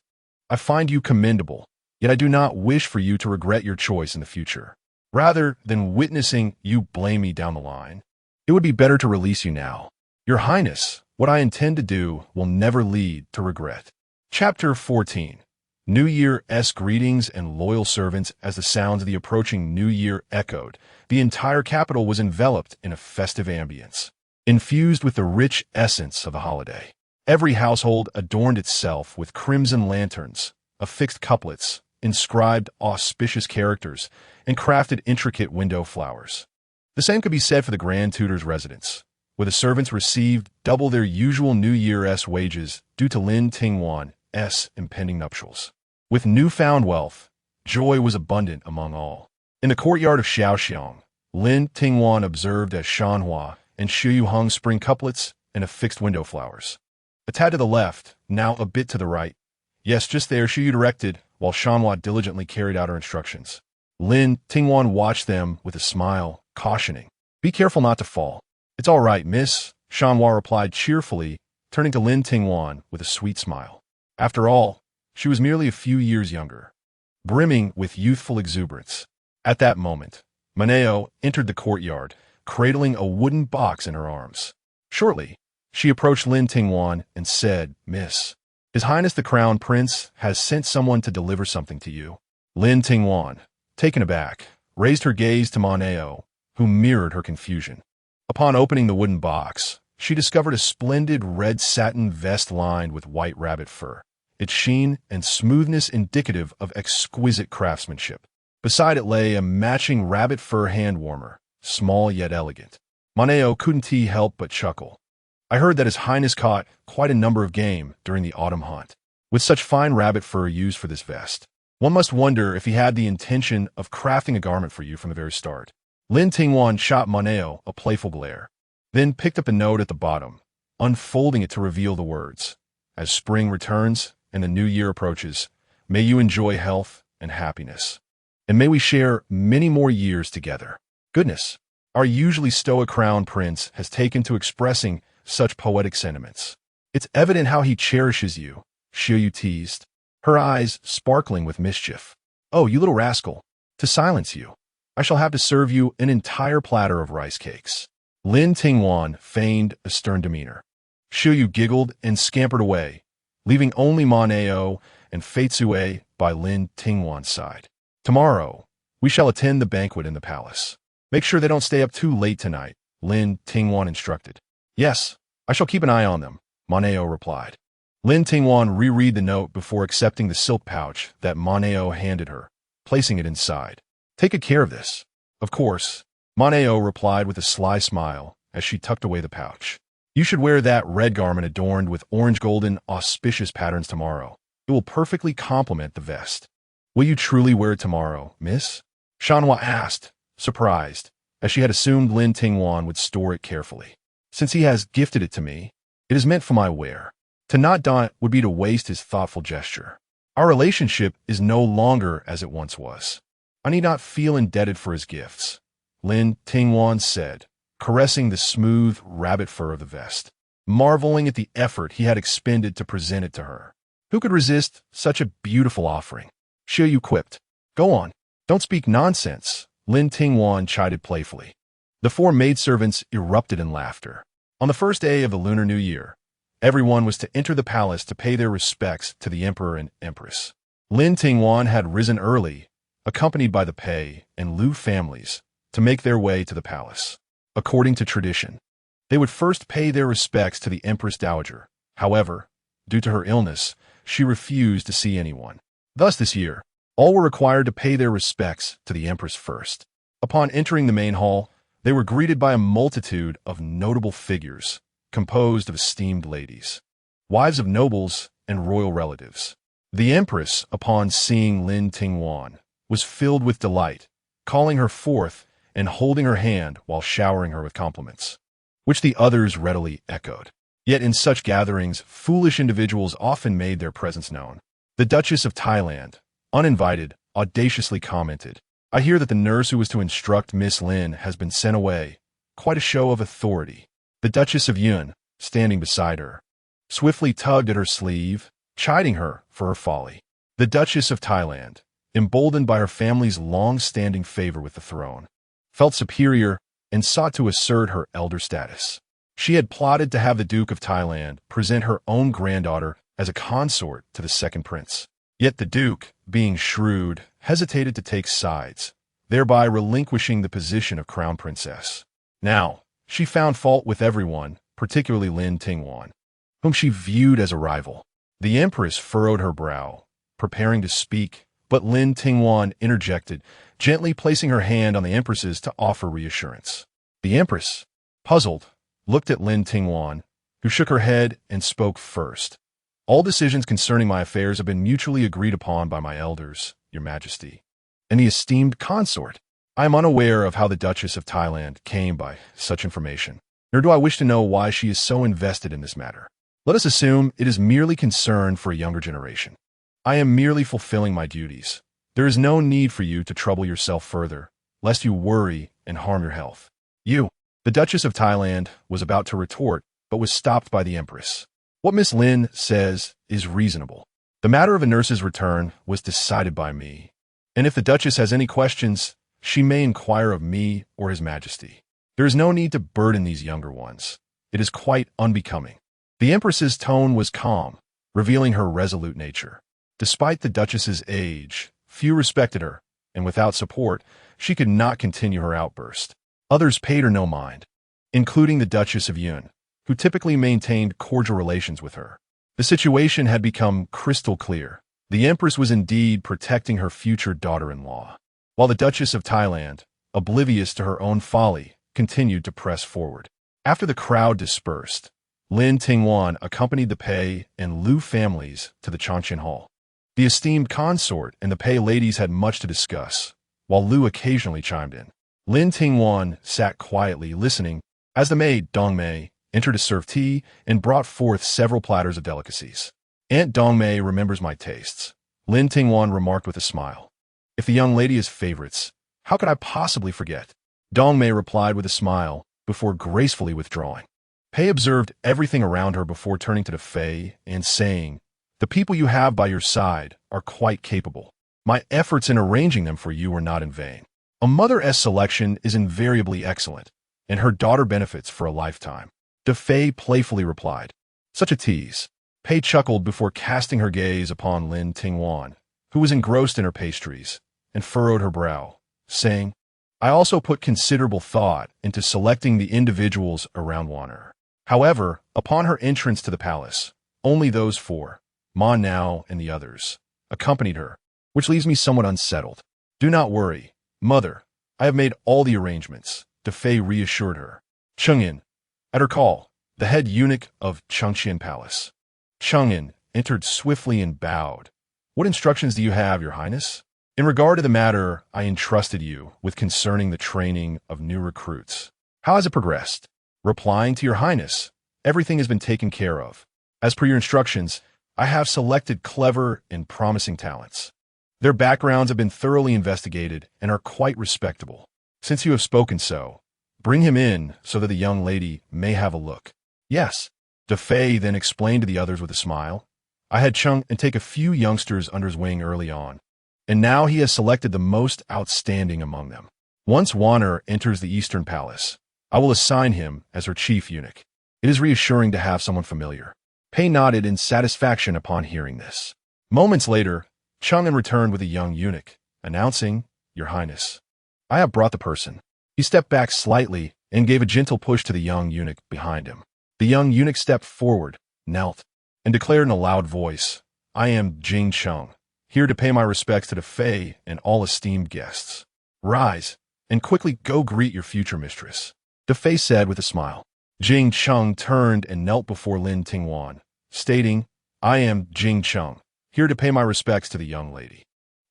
"I find you commendable, yet I do not wish for you to regret your choice in the future. Rather than witnessing you blame me down the line, it would be better to release you now. Your Highness, what I intend to do will never lead to regret." Chapter 14. New Year's greetings and loyal servants. As the sounds of the approaching New Year echoed, the entire capital was enveloped in a festive ambience, infused with the rich essence of the holiday. Every household adorned itself with crimson lanterns, affixed couplets, inscribed auspicious characters, and crafted intricate window flowers. The same could be said for the Grand Tutor's residence, where the servants received double their usual New Year's wages due to Lin Tingwan's impending nuptials. With newfound wealth, joy was abundant among all. In the courtyard of Xiaoxiang, Lin Tingwan observed as Shanhua and Shuyu hung spring couplets and affixed window flowers. A tad to the left, now a bit to the right. Yes, just there, Shuyu directed, while Shanhua diligently carried out her instructions. Lin Tingwan watched them with a smile, cautioning, "Be careful not to fall." "It's all right, miss," Shanhua replied cheerfully, turning to Lin Tingwan with a sweet smile. After all, she was merely a few years younger. brimming with youthful exuberance. At that moment, Maneo entered the courtyard, cradling a wooden box in her arms. Shortly, she approached Lin Tingwan and said, "Miss, His Highness the Crown Prince has sent someone to deliver something to you." Lin Tingwan, taken aback, raised her gaze to Maneo, who mirrored her confusion. Upon opening the wooden box, she discovered a splendid red satin vest lined with white rabbit fur, its sheen and smoothness indicative of exquisite craftsmanship. Beside it lay a matching rabbit fur hand warmer, small yet elegant. Maneo couldn't help but chuckle. "I heard that His Highness caught quite a number of game during the autumn hunt. With such fine rabbit fur used for this vest, one must wonder if he had the intention of crafting a garment for you from the very start." Lin Tingwan shot Maneo a playful glare, then picked up a note at the bottom, unfolding it to reveal the words, "As spring returns and the new year approaches, may you enjoy health and happiness. And may we share many more years together." Goodness, our usually stoic crown prince has taken to expressing such poetic sentiments. "It's evident how he cherishes you," Xiu teased, her eyes sparkling with mischief. "Oh, you little rascal, to silence you, I shall have to serve you an entire platter of rice cakes." Lin Tingwan feigned a stern demeanor. Xiu giggled and scampered away, leaving only Maneo and Feitsue by Lin Tingwan's side. "Tomorrow, we shall attend the banquet in the palace. Make sure they don't stay up too late tonight," Lin Tingwan instructed. "Yes, I shall keep an eye on them," Maneo replied. Lin Tingwan reread the note before accepting the silk pouch that Maneo handed her, placing it inside. "Take good care of this." "Of course," Maneo replied with a sly smile as she tucked away the pouch. "You should wear that red garment adorned with orange-golden auspicious patterns tomorrow. It will perfectly complement the vest." "Will you truly wear it tomorrow, miss?" Shanhua asked, surprised, as she had assumed Lin Tingwan would store it carefully. "Since he has gifted it to me, it is meant for my wear. To not don it would be to waste his thoughtful gesture. Our relationship is no longer as it once was. I need not feel indebted for his gifts," Lin Tingwan said, caressing the smooth rabbit fur of the vest, marveling at the effort he had expended to present it to her. Who could resist such a beautiful offering? Xiu quipped. "Go on, don't speak nonsense," Lin Tingwan chided playfully. The four maidservants erupted in laughter. On the first day of the Lunar New Year, everyone was to enter the palace to pay their respects to the Emperor and Empress. Lin Tingwan had risen early, accompanied by the Pei and Lu families, to make their way to the palace. According to tradition, they would first pay their respects to the Empress Dowager. However, due to her illness, she refused to see anyone. Thus this year, all were required to pay their respects to the Empress first. Upon entering the main hall, they were greeted by a multitude of notable figures, composed of esteemed ladies, wives of nobles, and royal relatives. The Empress, upon seeing Lin Tingwan, was filled with delight, calling her forth and holding her hand while showering her with compliments, which the others readily echoed. Yet in such gatherings, foolish individuals often made their presence known. The Duchess of Thailand, uninvited, audaciously commented, "I hear that the nurse who was to instruct Miss Lin has been sent away. Quite a show of authority." The Duchess of Yun, standing beside her, swiftly tugged at her sleeve, chiding her for her folly. The Duchess of Thailand, emboldened by her family's long-standing favor with the throne, felt superior and sought to assert her elder status. She had plotted to have the Duke of Thailand present her own granddaughter as a consort to the second prince. Yet the Duke, being shrewd, hesitated to take sides, thereby relinquishing the position of Crown Princess. Now, she found fault with everyone, particularly Lin Tingwan, whom she viewed as a rival. The Empress furrowed her brow, preparing to speak, but Lin Tingwan interjected, gently placing her hand on the Empress's to offer reassurance. The Empress, puzzled, looked at Lin Tingwan, who shook her head and spoke first. "All decisions concerning my affairs have been mutually agreed upon by my elders, Your Majesty, and the esteemed consort. I am unaware of how the Duchess of Thailand came by such information, nor do I wish to know why she is so invested in this matter. Let us assume it is merely concern for a younger generation. I am merely fulfilling my duties. There is no need for you to trouble yourself further, lest you worry and harm your health." The Duchess of Thailand was about to retort, but was stopped by the Empress. "What Miss Lin says is reasonable. The matter of a nurse's return was decided by me, And if the Duchess has any questions, she may inquire of me or His Majesty. There is no need to burden these younger ones. It is quite unbecoming. The Empress's tone was calm, revealing her resolute nature. Despite the Duchess's age, few respected her, and without support, she could not continue her outburst. Others paid her no mind, including the Duchess of Yun, who typically maintained cordial relations with her. The situation had become crystal clear. The Empress was indeed protecting her future daughter-in-law, while the Duchess of Thailand, oblivious to her own folly, continued to press forward. After the crowd dispersed, Lin Tingwan accompanied the Pei and Lu families to the Changqian Hall. The esteemed consort and the Pei ladies had much to discuss, while Lu occasionally chimed in. Lin Tingwan sat quietly listening as the maid, Dongmei, entered to serve tea and brought forth several platters of delicacies. Aunt Dongmei remembers my tastes, Lin Tingwan remarked with a smile. If the young lady is favorites, how could I possibly forget? Dongmei replied with a smile, before gracefully withdrawing. Pei observed everything around her before turning to the Fei and saying, "The people you have by your side are quite capable. My efforts in arranging them for you were not in vain. A mother-s selection is invariably excellent, and her daughter benefits for a lifetime." The Fei playfully replied. Such a tease. Pei chuckled before casting her gaze upon Lin Tingwan, who was engrossed in her pastries, and furrowed her brow, saying, "I also put considerable thought into selecting the individuals around her." However, upon her entrance to the palace, only those four, Ma Nao and the others, accompanied her, which leaves me somewhat unsettled. "Do not worry, mother. I have made all the arrangements," the Fei reassured her. Chengyan, at her call, the head eunuch of Changqian Palace. Chengyan entered swiftly and bowed. "What instructions do you have, Your Highness?" "In regard to the matter I entrusted you with concerning the training of new recruits. How has it progressed?" "Replying to Your Highness, everything has been taken care of. As per your instructions, I have selected clever and promising talents. Their backgrounds have been thoroughly investigated and are quite respectable. Since you have spoken so, bring him in so that the young lady may have a look." "Yes." The Fei then explained to the others with a smile. "I had Chung and take a few youngsters under his wing early on, and now he has selected the most outstanding among them. Once Wanner enters the Eastern Palace, I will assign him as her chief eunuch. It is reassuring to have someone familiar." Pei nodded in satisfaction upon hearing this. Moments later, Chang'an returned with a young eunuch, announcing, "Your Highness, I have brought the person." He stepped back slightly and gave a gentle push to the young eunuch behind him. The young eunuch stepped forward, knelt, and declared in a loud voice, "I am Jing Cheng, here to pay my respects to the Fei and all esteemed guests. Rise, and quickly go greet your future mistress." The Fei said with a smile. Jing Cheng turned and knelt before Lin Tingwan, stating, "I am Jing Cheng, here to pay my respects to the young lady."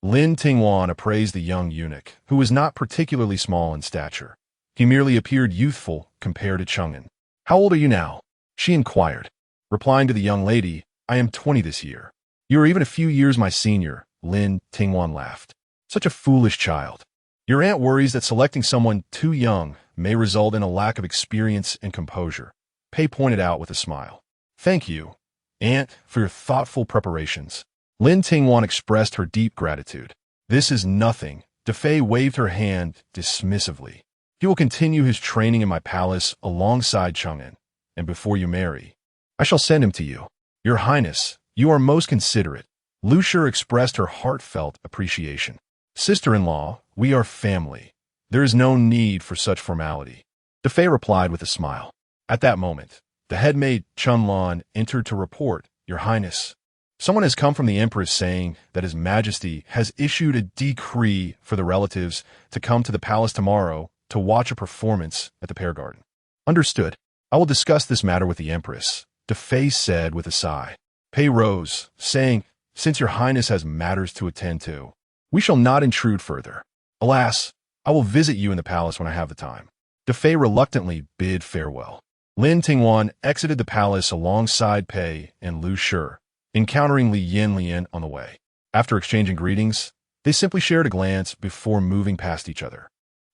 Lin Tingwan appraised the young eunuch, who was not particularly small in stature. He merely appeared youthful compared to Cheng'an. "How old are you now?" she inquired. Replying to the young lady, "I am 20 this year." "You are even a few years my senior," Lin Tingwan laughed. "Such a foolish child. Your aunt worries that selecting someone too young may result in a lack of experience and composure," Pei pointed out with a smile. "Thank you, aunt, for your thoughtful preparations." Lin Tingwan expressed her deep gratitude. "This is nothing." De Fei waved her hand dismissively. "He will continue his training in my palace alongside Cheng'an, and before you marry, I shall send him to you." "Your Highness, you are most considerate." Lu Shi expressed her heartfelt appreciation. "Sister-in-law, we are family. There is no need for such formality," De Fei replied with a smile. At that moment, the head maid, Chun Lan, entered to report, "Your Highness, someone has come from the Empress saying that His Majesty has issued a decree for the relatives to come to the palace tomorrow to watch a performance at the Pear Garden." "Understood. I will discuss this matter with the Empress," De Fei said with a sigh. Pei rose, saying, "Since Your Highness has matters to attend to, we shall not intrude further. Alas, I will visit you in the palace when I have the time." De Fei reluctantly bid farewell. Lin Tingwan exited the palace alongside Pei and Lu Shi, encountering Li Yanyan on the way. After exchanging greetings, they simply shared a glance before moving past each other.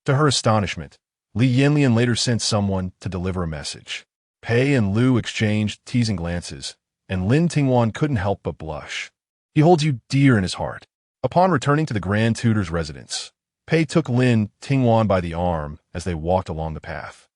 To her astonishment, Li Yanyan later sent someone to deliver a message. Pei and Lu exchanged teasing glances, and Lin Tingwan couldn't help but blush. "He holds you dear in his heart. Upon returning to the Grand Tutor's residence, Pei took Lin Tingwan by the arm as they walked along the path.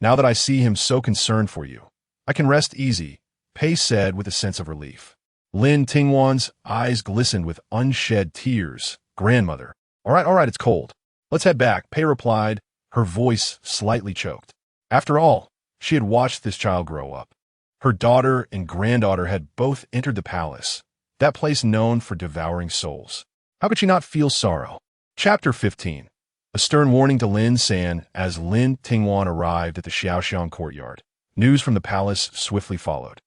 Now that I see him so concerned for you, I can rest easy, Pei said with a sense of relief. Lin Tingwan's eyes glistened with unshed tears. Grandmother. All right, it's cold. Let's head back, Pei replied, her voice slightly choked. After all, she had watched this child grow up. Her daughter and granddaughter had both entered the palace, that place known for devouring souls. How could she not feel sorrow? Chapter 15. A stern warning to Lin San as Lin Tingwan arrived at the Xiaoxiang courtyard. News from the palace swiftly followed,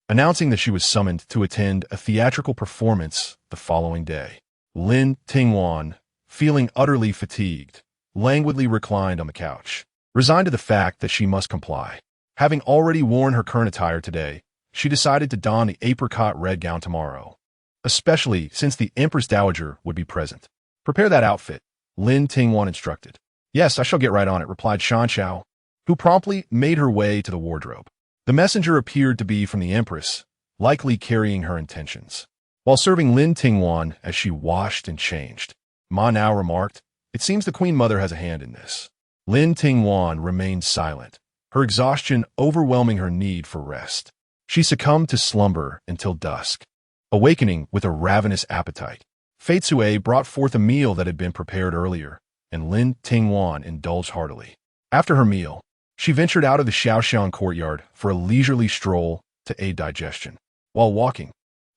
announcing that she was summoned to attend a theatrical performance the following day. Lin Tingwan, feeling utterly fatigued, languidly reclined on the couch, resigned to the fact that she must comply. Having already worn her current attire today, she decided to don the apricot red gown tomorrow, especially since the Empress Dowager would be present. Prepare that outfit, Lin Tingwan instructed. Yes, I shall get right on it, replied Shan Chao, who promptly made her way to the wardrobe. The messenger appeared to be from the Empress, likely carrying her intentions. While serving Lin Tingwan as she washed and changed, Ma Nao remarked, "It seems the Queen Mother has a hand in this." Lin Tingwan remained silent, her exhaustion overwhelming her need for rest. She succumbed to slumber until dusk, awakening with a ravenous appetite. Fei Cue brought forth a meal that had been prepared earlier, and Lin Tingwan indulged heartily. After her meal, she ventured out of the Xiaoxiang courtyard for a leisurely stroll to aid digestion. While walking,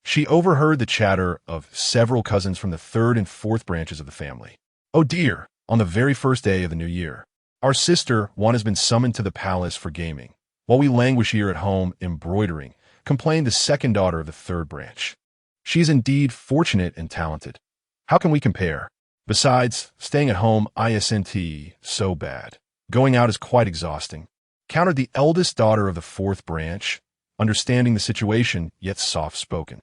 she overheard the chatter of several cousins from the third and fourth branches of the family. Oh dear, on the very first day of the new year, our sister Wan has been summoned to the palace for gaming, while we languish here at home embroidering, complained the second daughter of the third branch. She is indeed fortunate and talented. How can we compare? Besides, staying at home isn't so bad. Going out is quite exhausting, countered the eldest daughter of the fourth branch, understanding the situation, yet soft-spoken.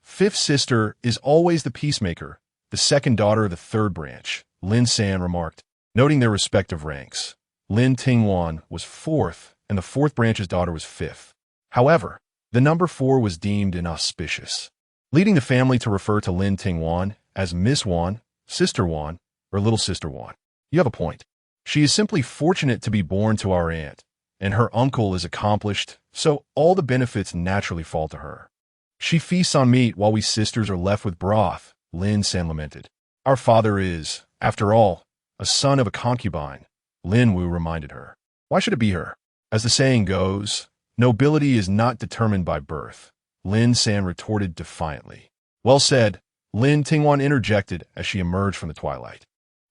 Fifth sister is always the peacemaker, the second daughter of the third branch, Lin San remarked, noting their respective ranks. Lin Tingwan was fourth, and the fourth branch's daughter was fifth. However, the number 4 was deemed inauspicious, leading the family to refer to Lin Tingwan as Miss Wan, Sister Wan, or Little Sister Wan. You have a point. She is simply fortunate to be born to our aunt, and her uncle is accomplished, so all the benefits naturally fall to her. She feasts on meat while we sisters are left with broth, Lin San lamented. Our father is, after all, a son of a concubine, Lin Wu reminded her. Why should it be her? As the saying goes, nobility is not determined by birth, Lin San retorted defiantly. Well said, Lin Tingwan interjected as she emerged from the twilight.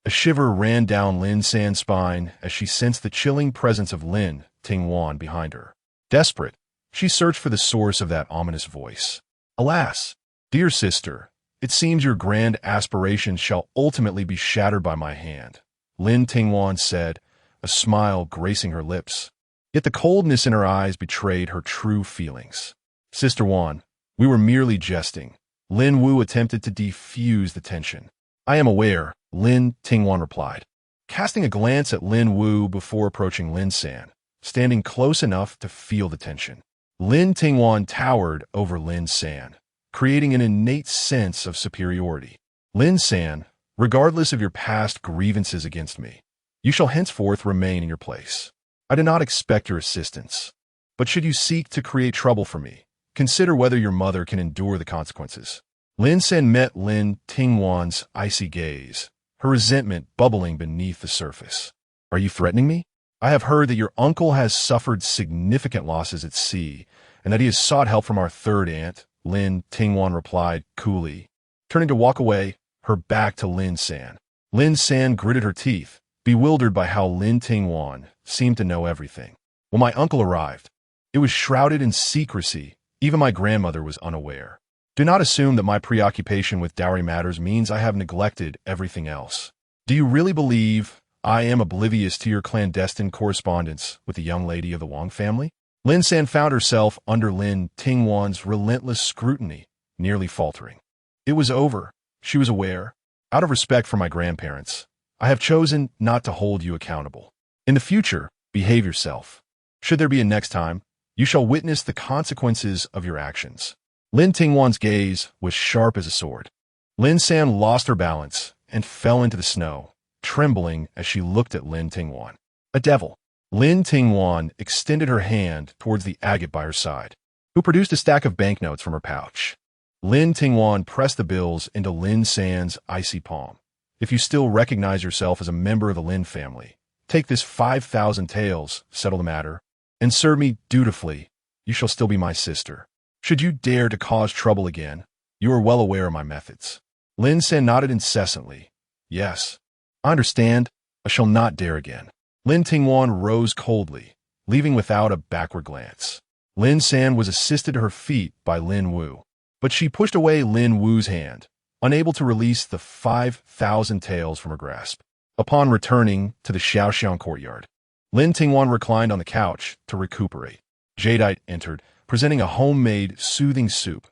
A shiver ran down Lin San's spine as she sensed the chilling presence of Lin Tingwan behind her. Desperate, she searched for the source of that ominous voice. Alas, dear sister, it seems your grand aspirations shall ultimately be shattered by my hand, Lin Tingwan said, a smile gracing her lips. Yet the coldness in her eyes betrayed her true feelings. Sister Wan, we were merely jesting. Lin Wu attempted to defuse the tension. I am aware, Lin Tingwan replied, casting a glance at Lin Wu before approaching Lin San, standing close enough to feel the tension. Lin Tingwan towered over Lin San, creating an innate sense of superiority. Lin San, regardless of your past grievances against me, you shall henceforth remain in your place. I do not expect your assistance, but should you seek to create trouble for me, consider whether your mother can endure the consequences. Lin San met Lin Tingwan's icy gaze, her resentment bubbling beneath the surface. Are you threatening me? I have heard that your uncle has suffered significant losses at sea, and that he has sought help from our third aunt, Lin Tingwan replied coolly, turning to walk away, her back to Lin San. Lin San gritted her teeth, bewildered by how Lin Tingwan seemed to know everything. When my uncle arrived, it was shrouded in secrecy. Even my grandmother was unaware. Do not assume that my preoccupation with dowry matters means I have neglected everything else. Do you really believe I am oblivious to your clandestine correspondence with the young lady of the Wang family? Lin San found herself under Lin Tingwan's relentless scrutiny, nearly faltering. It was over, she was aware. Out of respect for my grandparents, I have chosen not to hold you accountable. In the future, behave yourself. Should there be a next time, you shall witness the consequences of your actions. Lin Tingwan's gaze was sharp as a sword. Lin San lost her balance and fell into the snow, trembling as she looked at Lin Tingwan. A devil. Lin Tingwan extended her hand towards the agate by her side, who produced a stack of banknotes from her pouch. Lin Tingwan pressed the bills into Lin San's icy palm. If you still recognize yourself as a member of the Lin family, take this 5,000 taels, settle the matter, and serve me dutifully. You shall still be my sister. Should you dare to cause trouble again, you are well aware of my methods. Lin San nodded incessantly. Yes, I understand. I shall not dare again. Lin Tingwan rose coldly, leaving without a backward glance. Lin San was assisted to her feet by Lin Wu, but she pushed away Lin Wu's hand, unable to release the 5,000 taels from her grasp. Upon returning to the Xiaoxiang courtyard, Lin Tingwan reclined on the couch to recuperate. Jadeite entered, presenting a homemade, soothing soup.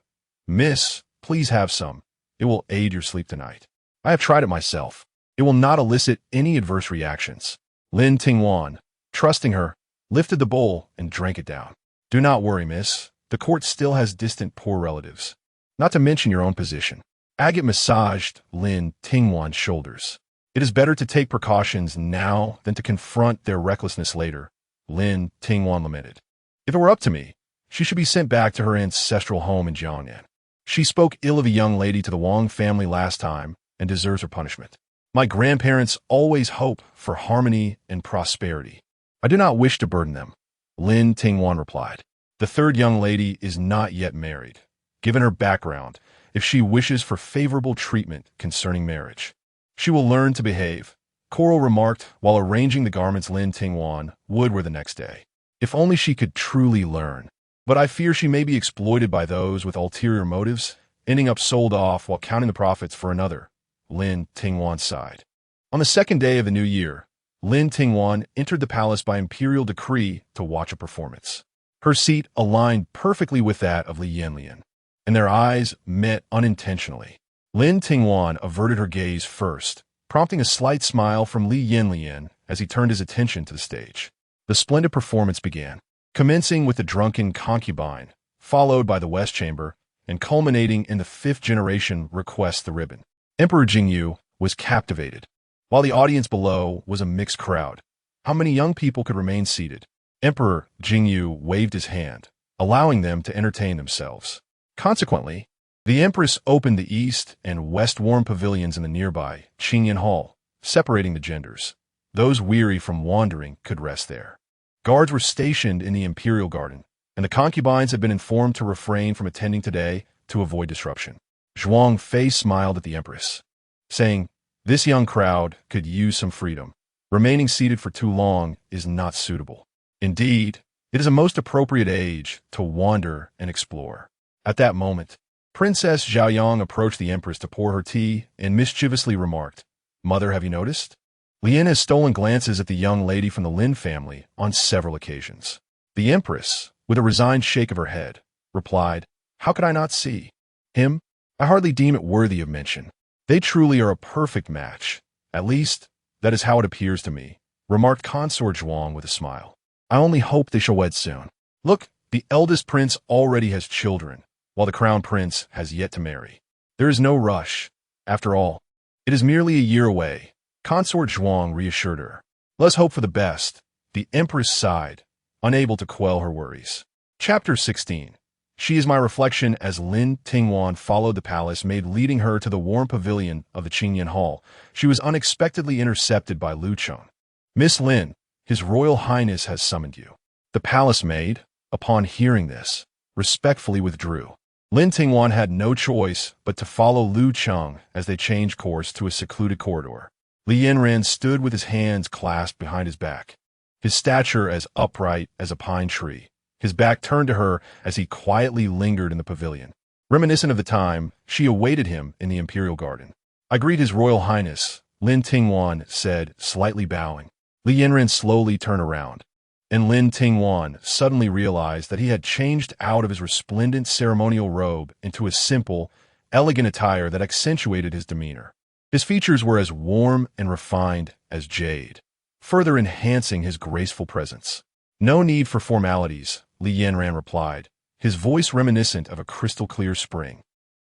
Miss, please have some. It will aid your sleep tonight. I have tried it myself. It will not elicit any adverse reactions. Lin Tingwan, trusting her, lifted the bowl and drank it down. Do not worry, miss. The court still has distant poor relatives. Not to mention your own position. Agate massaged Lin Tingwan's shoulders. It is better to take precautions now than to confront their recklessness later, Lin Tingwan lamented. If it were up to me, she should be sent back to her ancestral home in Jiangnan. She spoke ill of a young lady to the Wang family last time and deserves her punishment. My grandparents always hope for harmony and prosperity. I do not wish to burden them, Lin Tingwan replied. The third young lady is not yet married. Given her background, if she wishes for favorable treatment concerning marriage, she will learn to behave, Coral remarked while arranging the garments Lin Tingwan would wear the next day. If only she could truly learn. But I fear she may be exploited by those with ulterior motives, ending up sold off while counting the profits for another, Lin Tingwan sighed. On the second day of the new year, Lin Tingwan entered the palace by imperial decree to watch a performance. Her seat aligned perfectly with that of Li Yanyan, and their eyes met unintentionally. Lin Tingwan averted her gaze first, prompting a slight smile from Li Yanyan as he turned his attention to the stage. The splendid performance began, commencing with the drunken concubine, followed by the West Chamber, and culminating in the fifth-generation request the ribbon. Emperor Jingyu was captivated, while the audience below was a mixed crowd. How many young people could remain seated? Emperor Jingyu waved his hand, allowing them to entertain themselves. Consequently, the Empress opened the east and west warm pavilions in the nearby Qingyan Hall, separating the genders. Those weary from wandering could rest there. Guards were stationed in the imperial garden, and the concubines had been informed to refrain from attending today to avoid disruption. Zhuang Fei smiled at the Empress, saying, "This young crowd could use some freedom. Remaining seated for too long is not suitable. Indeed, it is a most appropriate age to wander and explore." At that moment, Princess Xiaoyang approached the Empress to pour her tea and mischievously remarked, "Mother, have you noticed? Lin has stolen glances at the young lady from the Lin family on several occasions." The Empress, with a resigned shake of her head, replied, "How could I not see? Him? I hardly deem it worthy of mention. They truly are a perfect match. At least, that is how it appears to me," remarked Consort Zhuang with a smile. "I only hope they shall wed soon. Look, the eldest prince already has children, while the crown prince has yet to marry. There is no rush. After all, it is merely a year away," Consort Zhuang reassured her. "Let's hope for the best." The Empress sighed, unable to quell her worries. Chapter 16. She is my reflection. As Lin Tingwan followed the palace maid leading her to the warm pavilion of the Qingyan Hall, she was unexpectedly intercepted by Lu Cheng. "Miss Lin, His Royal Highness has summoned you." The palace maid, upon hearing this, respectfully withdrew. Lin Tingwan had no choice but to follow Lu Cheng as they changed course to a secluded corridor. Li Yanran stood with his hands clasped behind his back, his stature as upright as a pine tree, his back turned to her as he quietly lingered in the pavilion. Reminiscent of the time she awaited him in the imperial garden. "I greet His Royal Highness," Lin Tingwan said, slightly bowing. Li Yanran slowly turned around, and Lin Tingwan suddenly realized that he had changed out of his resplendent ceremonial robe into a simple, elegant attire that accentuated his demeanor. His features were as warm and refined as jade, further enhancing his graceful presence. "No need for formalities," Li Yanran replied, his voice reminiscent of a crystal-clear spring.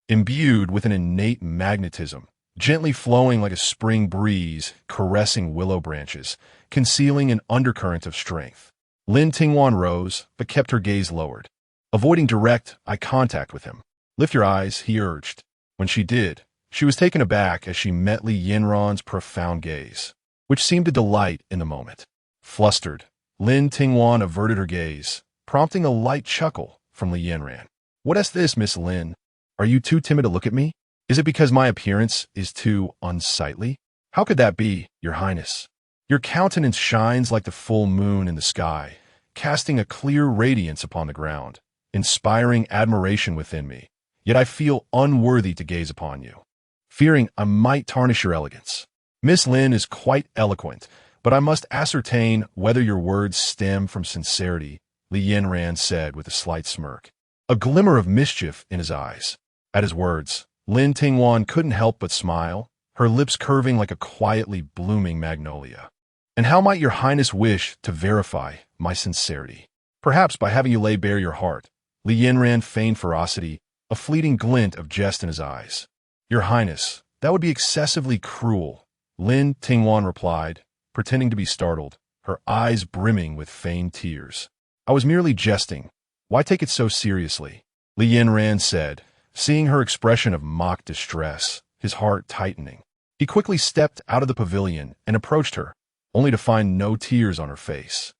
imbued with an innate magnetism, gently flowing like a spring breeze, caressing willow branches, concealing an undercurrent of strength. Lin Tingwan rose, but kept her gaze lowered, avoiding direct eye contact with him. "Lift your eyes," he urged. When she did, she was taken aback as she met Li Yanyan's profound gaze, which seemed to delight in the moment. Flustered, Lin Tingwan averted her gaze, prompting a light chuckle from Li Yanyan. "What is this, Miss Lin? Are you too timid to look at me? Is it because my appearance is too unsightly? How could that be, Your Highness? Your countenance shines like the full moon in the sky, casting a clear radiance upon the ground, inspiring admiration within me. Yet I feel unworthy to gaze upon you, fearing I might tarnish your elegance. Miss Lin is quite eloquent, but I must ascertain whether your words stem from sincerity," Li Yanyan said with a slight smirk, a glimmer of mischief in his eyes. At his words, Lin Tingwan couldn't help but smile, her lips curving like a quietly blooming magnolia. "And how might your highness wish to verify my sincerity?" "Perhaps by having you lay bare your heart." Li Yanyan feigned ferocity, a fleeting glint of jest in his eyes. "Your highness, that would be excessively cruel," Lin Tingwan replied, pretending to be startled, her eyes brimming with feigned tears. "I was merely jesting. Why take it so seriously?" Li Yanyan said, seeing her expression of mock distress, his heart tightening. He quickly stepped out of the pavilion and approached her, only to find no tears on her face.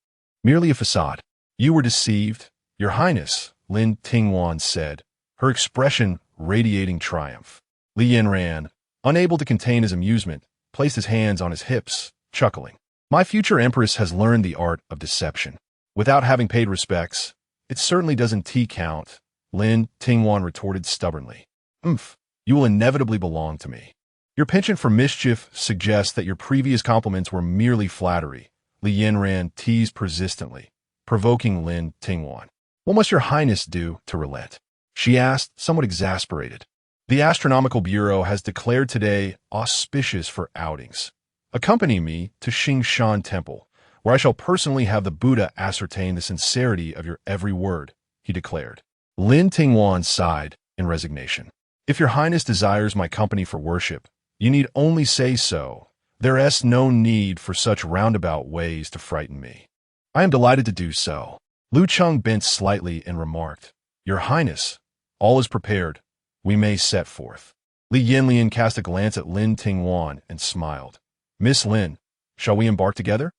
"Merely a facade. You were deceived, Your Highness," Lin Tingwan said, her expression radiating triumph. Li Yanyan, unable to contain his amusement, placed his hands on his hips, chuckling. "My future Empress has learned the art of deception. Without having paid respects, it certainly doesn't count," Lin Tingwan retorted stubbornly. "You will inevitably belong to me. Your penchant for mischief suggests that your previous compliments were merely flattery," Li Yanyan teased persistently, provoking Lin Tingwan. "What must your highness do to relent?" she asked, somewhat exasperated. "The Astronomical Bureau has declared today auspicious for outings. Accompany me to Xingshan Temple, where I shall personally have the Buddha ascertain the sincerity of your every word," he declared. Lin Tingwan sighed in resignation. "If your highness desires my company for worship, you need only say so. There is no need for such roundabout ways to frighten me." "I am delighted to do so." Lu Cheng bent slightly and remarked, "Your Highness, all is prepared. We may set forth." Li Yanyan cast a glance at Lin Tingwan and smiled. "Miss Lin, shall we embark together?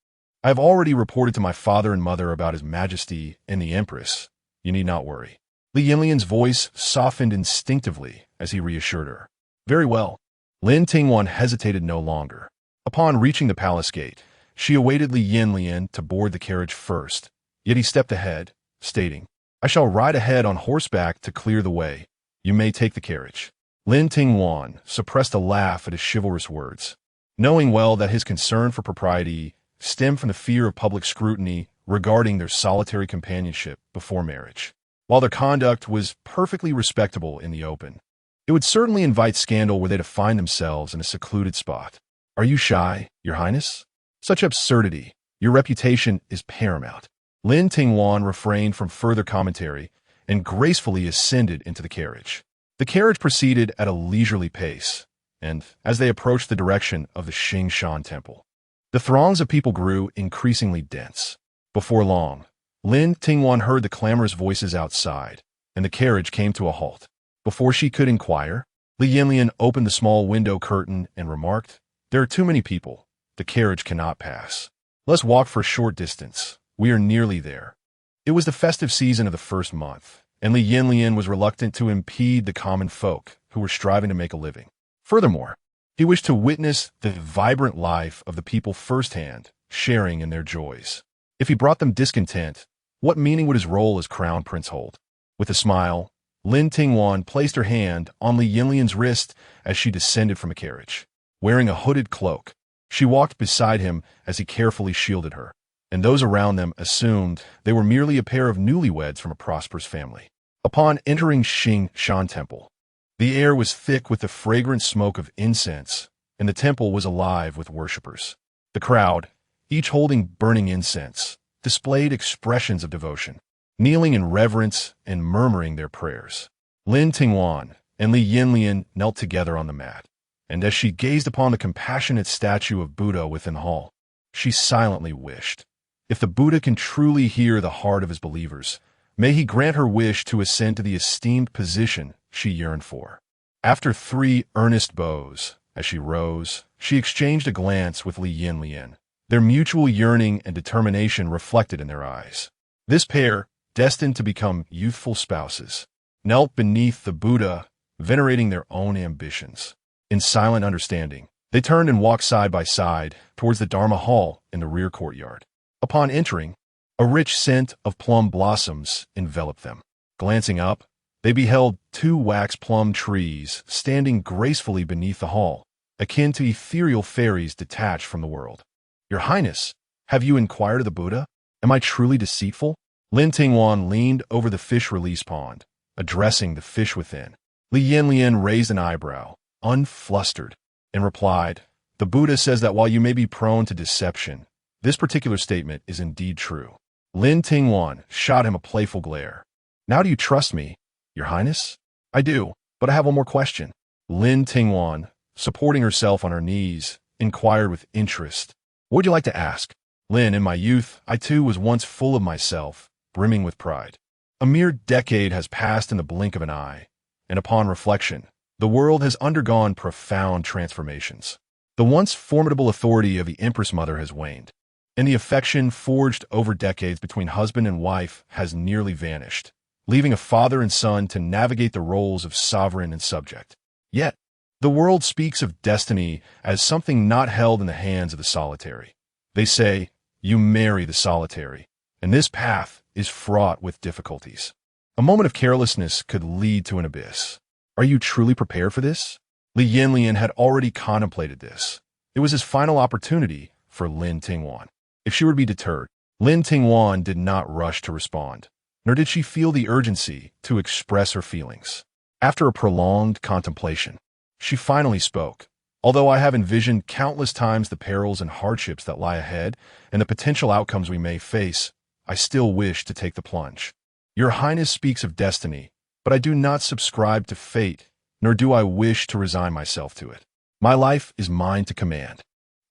I have already reported to my father and mother about His Majesty and the Empress. You need not worry." Li Yanyan's voice softened instinctively as he reassured her. "Very well." Lin Tingwan hesitated no longer. Upon reaching the palace gate, she awaited Li Yanyan to board the carriage first, yet he stepped ahead, stating, "I shall ride ahead on horseback to clear the way. You may take the carriage." Lin Tingwan suppressed a laugh at his chivalrous words, knowing well that his concern for propriety stemmed from the fear of public scrutiny regarding their solitary companionship before marriage. While their conduct was perfectly respectable in the open, it would certainly invite scandal were they to find themselves in a secluded spot. "Are you shy, Your Highness?" "Such absurdity. Your reputation is paramount." Lin Tingwan refrained from further commentary and gracefully ascended into the carriage. The carriage proceeded at a leisurely pace, and as they approached the direction of the Xingshan Temple, the throngs of people grew increasingly dense. Before long, Lin Tingwan heard the clamorous voices outside, and the carriage came to a halt. Before she could inquire, Li Yanyan opened the small window curtain and remarked, "There are too many people. The carriage cannot pass. Let's walk for a short distance. We are nearly there." It was the festive season of the first month, and Li Yanyan was reluctant to impede the common folk who were striving to make a living. Furthermore, he wished to witness the vibrant life of the people firsthand, sharing in their joys. If he brought them discontent, what meaning would his role as Crown Prince hold? With a smile, Lin Tingwan placed her hand on Li Yanyan's wrist as she descended from a carriage. Wearing a hooded cloak, she walked beside him as he carefully shielded her, and those around them assumed they were merely a pair of newlyweds from a prosperous family. Upon entering Xingshan Temple, the air was thick with the fragrant smoke of incense, and the temple was alive with worshippers. The crowd, each holding burning incense, displayed expressions of devotion, kneeling in reverence and murmuring their prayers. Lin Tingwan, and Li Yanyan knelt together on the mat. And as she gazed upon the compassionate statue of Buddha within the hall, she silently wished, if the Buddha can truly hear the heart of his believers, may he grant her wish to ascend to the esteemed position she yearned for. After 3 earnest bows, as she rose, she exchanged a glance with Li Yanyan, their mutual yearning and determination reflected in their eyes. This pair, destined to become youthful spouses, knelt beneath the Buddha, venerating their own ambitions. In silent understanding, they turned and walked side by side towards the Dharma hall in the rear courtyard. Upon entering, a rich scent of plum blossoms enveloped them. Glancing up, they beheld 2 wax plum trees standing gracefully beneath the hall, akin to ethereal fairies detached from the world. "Your Highness, have you inquired of the Buddha? Am I truly deceitful?" Lin Tingwan leaned over the fish release pond, addressing the fish within. Li Yanyan raised an eyebrow, unflustered, and replied, "The Buddha says that while you may be prone to deception, this particular statement is indeed true." Lin Tingwan shot him a playful glare. "Now do you trust me, Your Highness?" "I do, but I have one more question." Lin Tingwan, supporting herself on her knees, inquired with interest. "What would you like to ask?" "Lin, in my youth, I too was once full of myself, brimming with pride. A mere decade has passed in the blink of an eye, and upon reflection, the world has undergone profound transformations. The once formidable authority of the Empress Mother has waned, and the affection forged over decades between husband and wife has nearly vanished, leaving a father and son to navigate the roles of sovereign and subject. Yet, the world speaks of destiny as something not held in the hands of the solitary. They say, you marry the solitary, and this path is fraught with difficulties. A moment of carelessness could lead to an abyss. Are you truly prepared for this? Li Yanyan had already contemplated this. It was his final opportunity for Lin Tingwan. If she were to be deterred, Lin Tingwan did not rush to respond, nor did she feel the urgency to express her feelings. After a prolonged contemplation, she finally spoke. "Although I have envisioned countless times the perils and hardships that lie ahead and the potential outcomes we may face, I still wish to take the plunge. Your Highness speaks of destiny, but I do not subscribe to fate, nor do I wish to resign myself to it. My life is mine to command.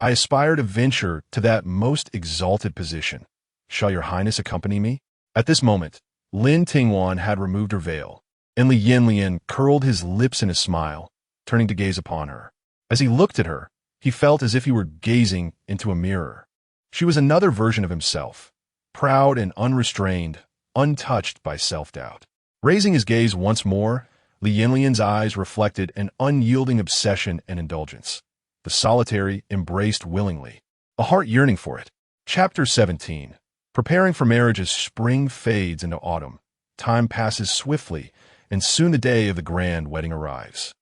I aspire to venture to that most exalted position. Shall Your Highness accompany me?" At this moment, Lin Tingwan had removed her veil, and Li Yanyan curled his lips in a smile, turning to gaze upon her. As he looked at her, he felt as if he were gazing into a mirror. She was another version of himself, proud and unrestrained, untouched by self-doubt. Raising his gaze once more, Li Yanyan's eyes reflected an unyielding obsession and indulgence. The solitary embraced willingly, a heart yearning for it. Chapter 17. Preparing for marriage as spring fades into autumn. Time passes swiftly, and soon the day of the grand wedding arrives.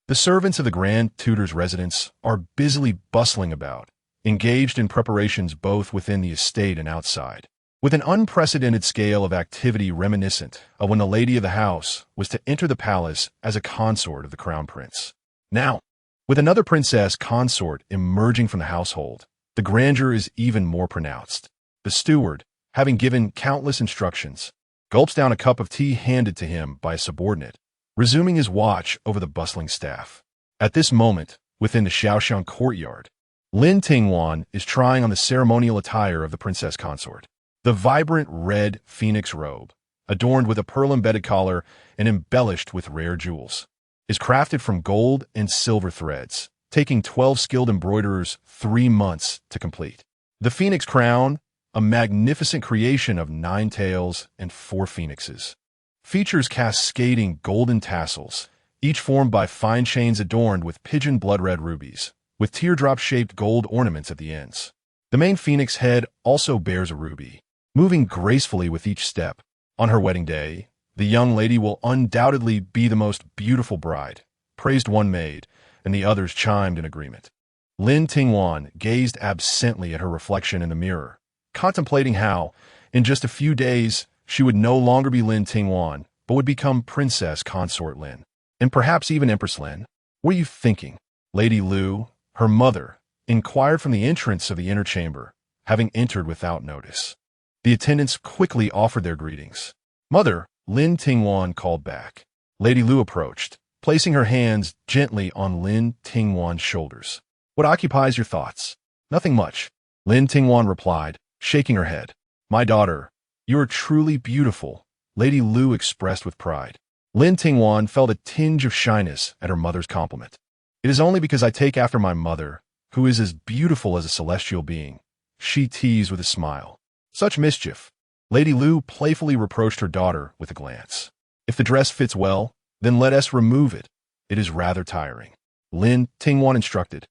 The servants of the Grand Tutor's residence are busily bustling about, engaged in preparations both within the estate and outside, with an unprecedented scale of activity reminiscent of when the lady of the house was to enter the palace as a consort of the Crown Prince. Now, with another princess consort emerging from the household, the grandeur is even more pronounced. The steward, having given countless instructions, gulps down a cup of tea handed to him by a subordinate, resuming his watch over the bustling staff. At this moment, within the Xiaoxiang courtyard, Lin Tingwan is trying on the ceremonial attire of the princess consort. The vibrant red phoenix robe, adorned with a pearl-embedded collar and embellished with rare jewels, is crafted from gold and silver threads, taking 12 skilled embroiderers 3 months to complete. The phoenix crown, a magnificent creation of 9 tails and 4 phoenixes, features cascading golden tassels, each formed by fine chains adorned with pigeon blood-red rubies, with teardrop-shaped gold ornaments at the ends. The main phoenix head also bears a ruby, moving gracefully with each step. On her wedding day, the young lady will undoubtedly be the most beautiful bride, praised one maid, and the others chimed in agreement. Lin Tingwan gazed absently at her reflection in the mirror, contemplating how, in just a few days, she would no longer be Lin Tingwan, but would become Princess Consort Lin, and perhaps even Empress Lin. "What are you thinking?" Lady Lu, her mother, inquired from the entrance of the inner chamber, having entered without notice. The attendants quickly offered their greetings. "Mother," Lin Tingwan called back. Lady Lu approached, placing her hands gently on Lin Tingwan's shoulders. What occupies your thoughts? Nothing much, Lin Tingwan replied, shaking her head. My daughter, you are truly beautiful, Lady Lu expressed with pride. Lin Tingwan felt a tinge of shyness at her mother's compliment. It is only because I take after my mother, who is as beautiful as a celestial being, she teased with a smile. Such mischief. Lady Lu playfully reproached her daughter with a glance. If the dress fits well, then let us remove it. It is rather tiring, Lin Tingwan instructed.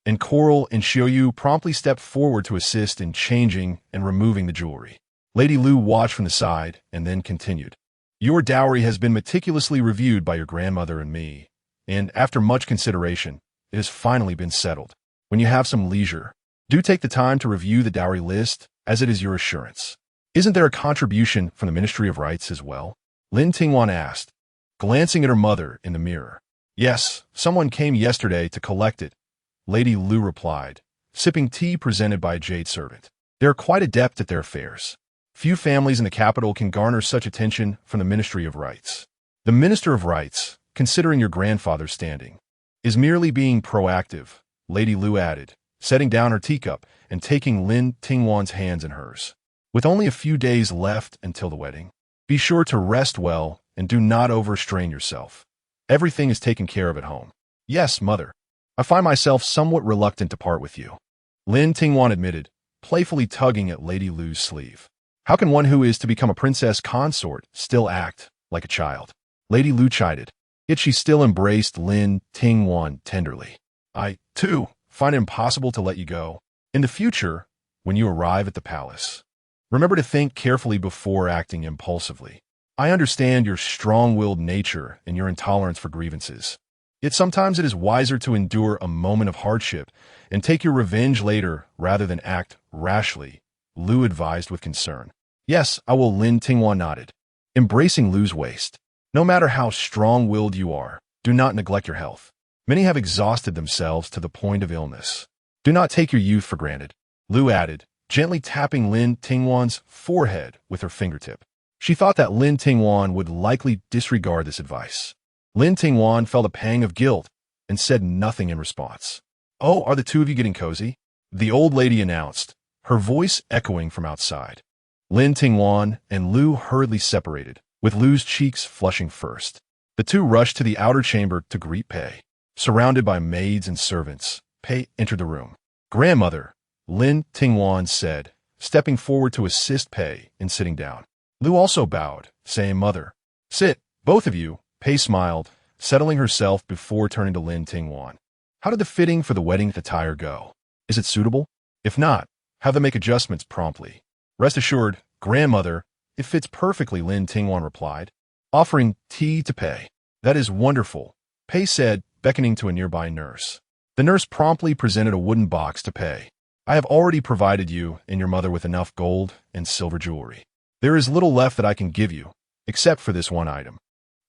And Coral and Xiaoyu promptly stepped forward to assist in changing and removing the jewelry. Lady Lu watched from the side and then continued. Your dowry has been meticulously reviewed by your grandmother and me, and after much consideration, it has finally been settled. When you have some leisure, do take the time to review the dowry list, as it is your assurance. Isn't there a contribution from the Ministry of Rights as well? Lin Tingwan asked, glancing at her mother in the mirror. Yes, someone came yesterday to collect it, Lady Lu replied, sipping tea presented by a jade servant. They are quite adept at their affairs. Few families in the capital can garner such attention from the Ministry of Rights. The Minister of Rights, considering your grandfather's standing, is merely being proactive, Lady Lu added, setting down her teacup and taking Lin Tingwan's hands in hers. With only a few days left until the wedding, be sure to rest well and do not overstrain yourself. Everything is taken care of at home. Yes, mother. I find myself somewhat reluctant to part with you, Lin Tingwan admitted, playfully tugging at Lady Lu's sleeve. How can one who is to become a princess consort still act like a child? Lady Lu chided. Yet she still embraced Lin Tingwan tenderly. I, too, find it impossible to let you go. In the future, when you arrive at the palace, remember to think carefully before acting impulsively. I understand your strong-willed nature and your intolerance for grievances. Yet sometimes it is wiser to endure a moment of hardship and take your revenge later rather than act rashly, Lu advised with concern. Yes, I will, Lin Tingwan nodded, embracing Lu's waist. No matter how strong-willed you are, do not neglect your health. Many have exhausted themselves to the point of illness. Do not take your youth for granted, Lu added, gently tapping Lin Tingwan's forehead with her fingertip. She thought that Lin Tingwan would likely disregard this advice. Lin Tingwan felt a pang of guilt and said nothing in response. Oh, are the two of you getting cozy? The old lady announced, her voice echoing from outside. Lin Tingwan and Lu hurriedly separated, with Lu's cheeks flushing first. The two rushed to the outer chamber to greet Pei. Surrounded by maids and servants, Pei entered the room. Grandmother, Lin Tingwan said, stepping forward to assist Pei in sitting down. Lu also bowed, saying, Mother, sit, both of you. Pei smiled, settling herself before turning to Lin Tingwan. How did the fitting for the wedding attire go? Is it suitable? If not, have them make adjustments promptly. Rest assured, Grandmother, it fits perfectly, Lin Tingwan replied, offering tea to Pei. That is wonderful, Pei said, beckoning to a nearby nurse. The nurse promptly presented a wooden box to Pei. I have already provided you and your mother with enough gold and silver jewelry. There is little left that I can give you, except for this one item.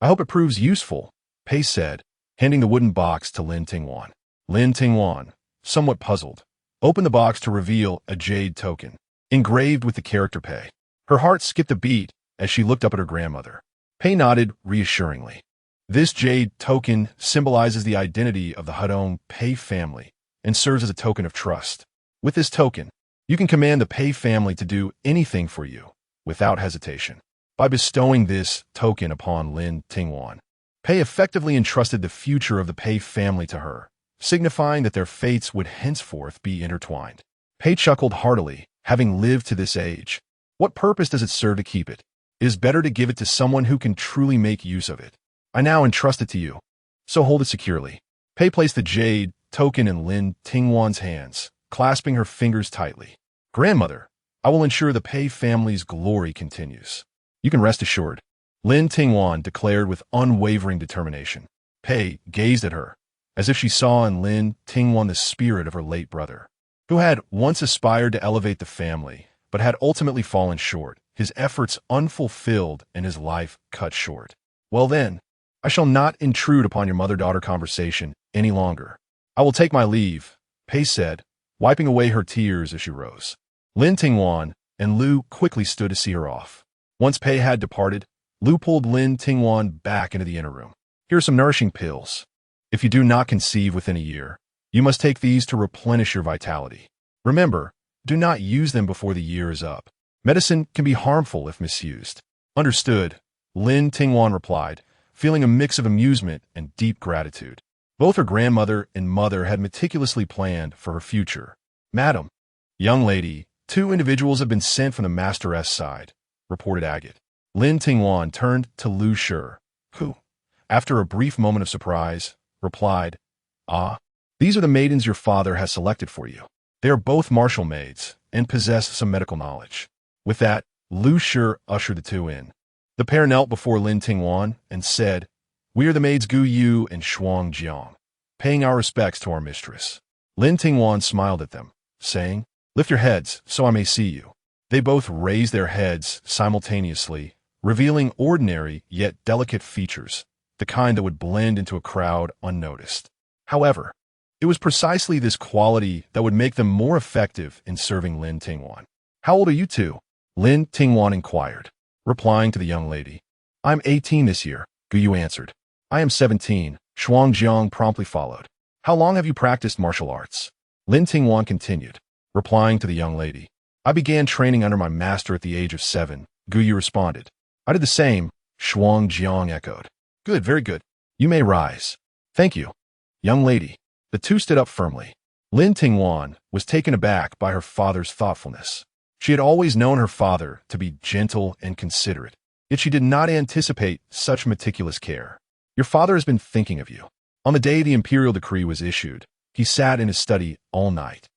I hope it proves useful, Pei said, handing the wooden box to Lin Tingwan. Lin Tingwan, somewhat puzzled, opened the box to reveal a jade token, engraved with the character Pei. Her heart skipped a beat as she looked up at her grandmother. Pei nodded reassuringly. This jade token symbolizes the identity of the Harem Pei family and serves as a token of trust. With this token, you can command the Pei family to do anything for you, without hesitation. By bestowing this token upon Lin Tingwan, Pei effectively entrusted the future of the Pei family to her, signifying that their fates would henceforth be intertwined. Pei chuckled heartily, having lived to this age. What purpose does it serve to keep it? It is better to give it to someone who can truly make use of it. I now entrust it to you, so hold it securely. Pei placed the jade token in Lin Tingwan's hands, clasping her fingers tightly. Grandmother, I will ensure the Pei family's glory continues. You can rest assured, Lin Tingwan declared with unwavering determination. Pei gazed at her, as if she saw in Lin Tingwan the spirit of her late brother, who had once aspired to elevate the family, but had ultimately fallen short, his efforts unfulfilled and his life cut short. Well then, I shall not intrude upon your mother-daughter conversation any longer. I will take my leave, Pei said, wiping away her tears as she rose. Lin Tingwan and Lu quickly stood to see her off. Once Pei had departed, Lu pulled Lin Tingwan back into the inner room. Here are some nourishing pills. If you do not conceive within a year, you must take these to replenish your vitality. Remember, do not use them before the year is up. Medicine can be harmful if misused. Understood, Lin Tingwan replied, feeling a mix of amusement and deep gratitude. Both her grandmother and mother had meticulously planned for her future. Madam, young lady, 2 individuals have been sent from the masteress side, reported Agate. Lin Tingwan turned to Lu Shi, who, after a brief moment of surprise, replied, "Ah, these are the maidens your father has selected for you. They are both martial maids and possess some medical knowledge." With that, Lu Shi ushered the 2 in. The pair knelt before Lin Tingwan and said, "We are the maids Gu Yu and Shuang Jiang, paying our respects to our mistress." Lin Tingwan smiled at them, saying, "Lift your heads so I may see you." They both raised their heads simultaneously, revealing ordinary yet delicate features, the kind that would blend into a crowd unnoticed. However, it was precisely this quality that would make them more effective in serving Lin Tingwan. "How old are you 2? Lin Tingwan inquired, replying to the young lady. "I'm 18 this year," Gu Yu answered. "I am 17, Shuang Jiang promptly followed. "How long have you practiced martial arts?" Lin Tingwan continued, replying to the young lady. "I began training under my master at the age of 7, Gu Yu responded. "I did the same," Shuang Jiang echoed. "Good, very good. You may rise." "Thank you, young lady." The 2 stood up firmly. Lin Tingwan was taken aback by her father's thoughtfulness. She had always known her father to be gentle and considerate, yet she did not anticipate such meticulous care. "Your father has been thinking of you. On the day the imperial decree was issued, he sat in his study all night.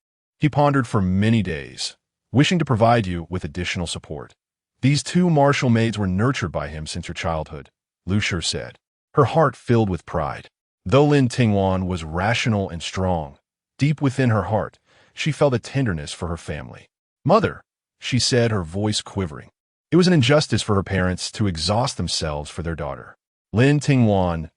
He pondered for many days, wishing to provide you with additional support. These 2 martial maids were nurtured by him since your childhood," Lu Shi said, her heart filled with pride. Though Lin Tingwan was rational and strong, deep within her heart, she felt a tenderness for her family. "Mother," she said, her voice quivering. It was an injustice for her parents to exhaust themselves for their daughter. Lin Tingwan's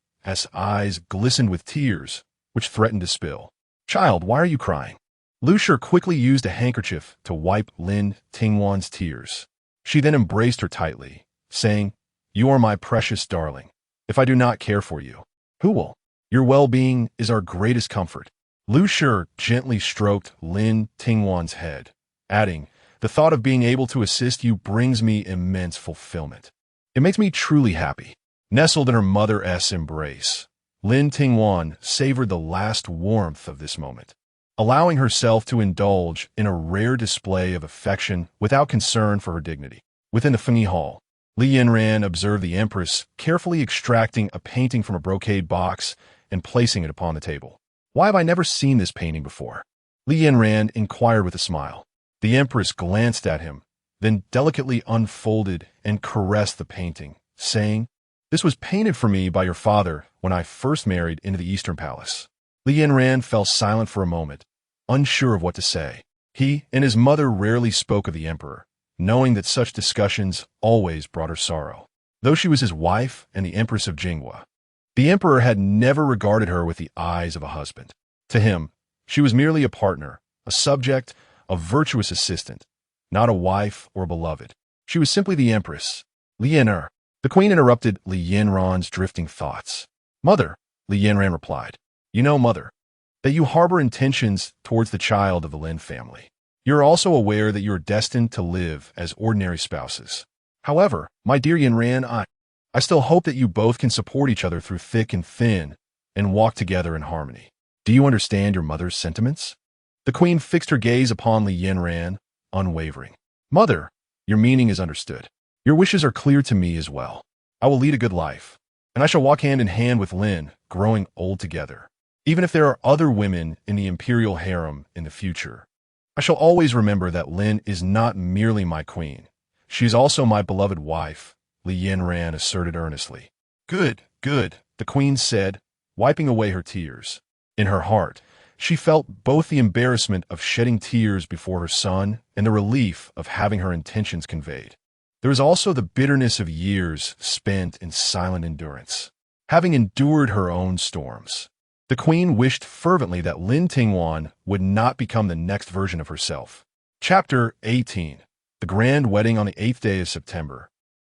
eyes glistened with tears, which threatened to spill. "Child, why are you crying?" Lu Shi quickly used a handkerchief to wipe Lin Tingwan's tears. She then embraced her tightly, saying, "You are my precious darling. If I do not care for you, who will? Your well-being is our greatest comfort." Lu Shi gently stroked Lin Tingwan's head, adding, "The thought of being able to assist you brings me immense fulfillment. It makes me truly happy." Nestled in her mother's embrace, Lin Tingwan savored the last warmth of this moment, allowing herself to indulge in a rare display of affection without concern for her dignity. Within the Fengyi Hall, Li Yanyan observed the Empress carefully extracting a painting from a brocade box and placing it upon the table. "Why have I never seen this painting before?" Li Yanyan inquired with a smile. The Empress glanced at him, then delicately unfolded and caressed the painting, saying, "This was painted for me by your father when I first married into the Eastern Palace." Li Yanyan fell silent for a moment, unsure of what to say. He and his mother rarely spoke of the emperor, knowing that such discussions always brought her sorrow. Though she was his wife and the Empress of Jinghua, the emperor had never regarded her with the eyes of a husband. To him, she was merely a partner, a subject, a virtuous assistant, not a wife or beloved. She was simply the Empress. "Li Yan'er." The queen interrupted Li Yanran's drifting thoughts. "Mother," Li Yanran replied, "you know, mother, that you harbor intentions towards the child of the Lin family. You are also aware that you are destined to live as ordinary spouses. However, my dear Yanran, I still hope that you both can support each other through thick and thin and walk together in harmony. Do you understand your mother's sentiments?" The queen fixed her gaze upon Li Yanran, unwavering. "Mother, your meaning is understood. Your wishes are clear to me as well. I will lead a good life, and I shall walk hand in hand with Lin, growing old together. Even if there are other women in the imperial harem in the future, I shall always remember that Lin is not merely my queen. She is also my beloved wife," Li Yanran asserted earnestly. "Good, good," the queen said, wiping away her tears. In her heart, she felt both the embarrassment of shedding tears before her son and the relief of having her intentions conveyed. There was also the bitterness of years spent in silent endurance. Having endured her own storms, the queen wished fervently that Lin Tingwan would not become the next version of herself. Chapter 18. The Grand Wedding on the 8th day of September.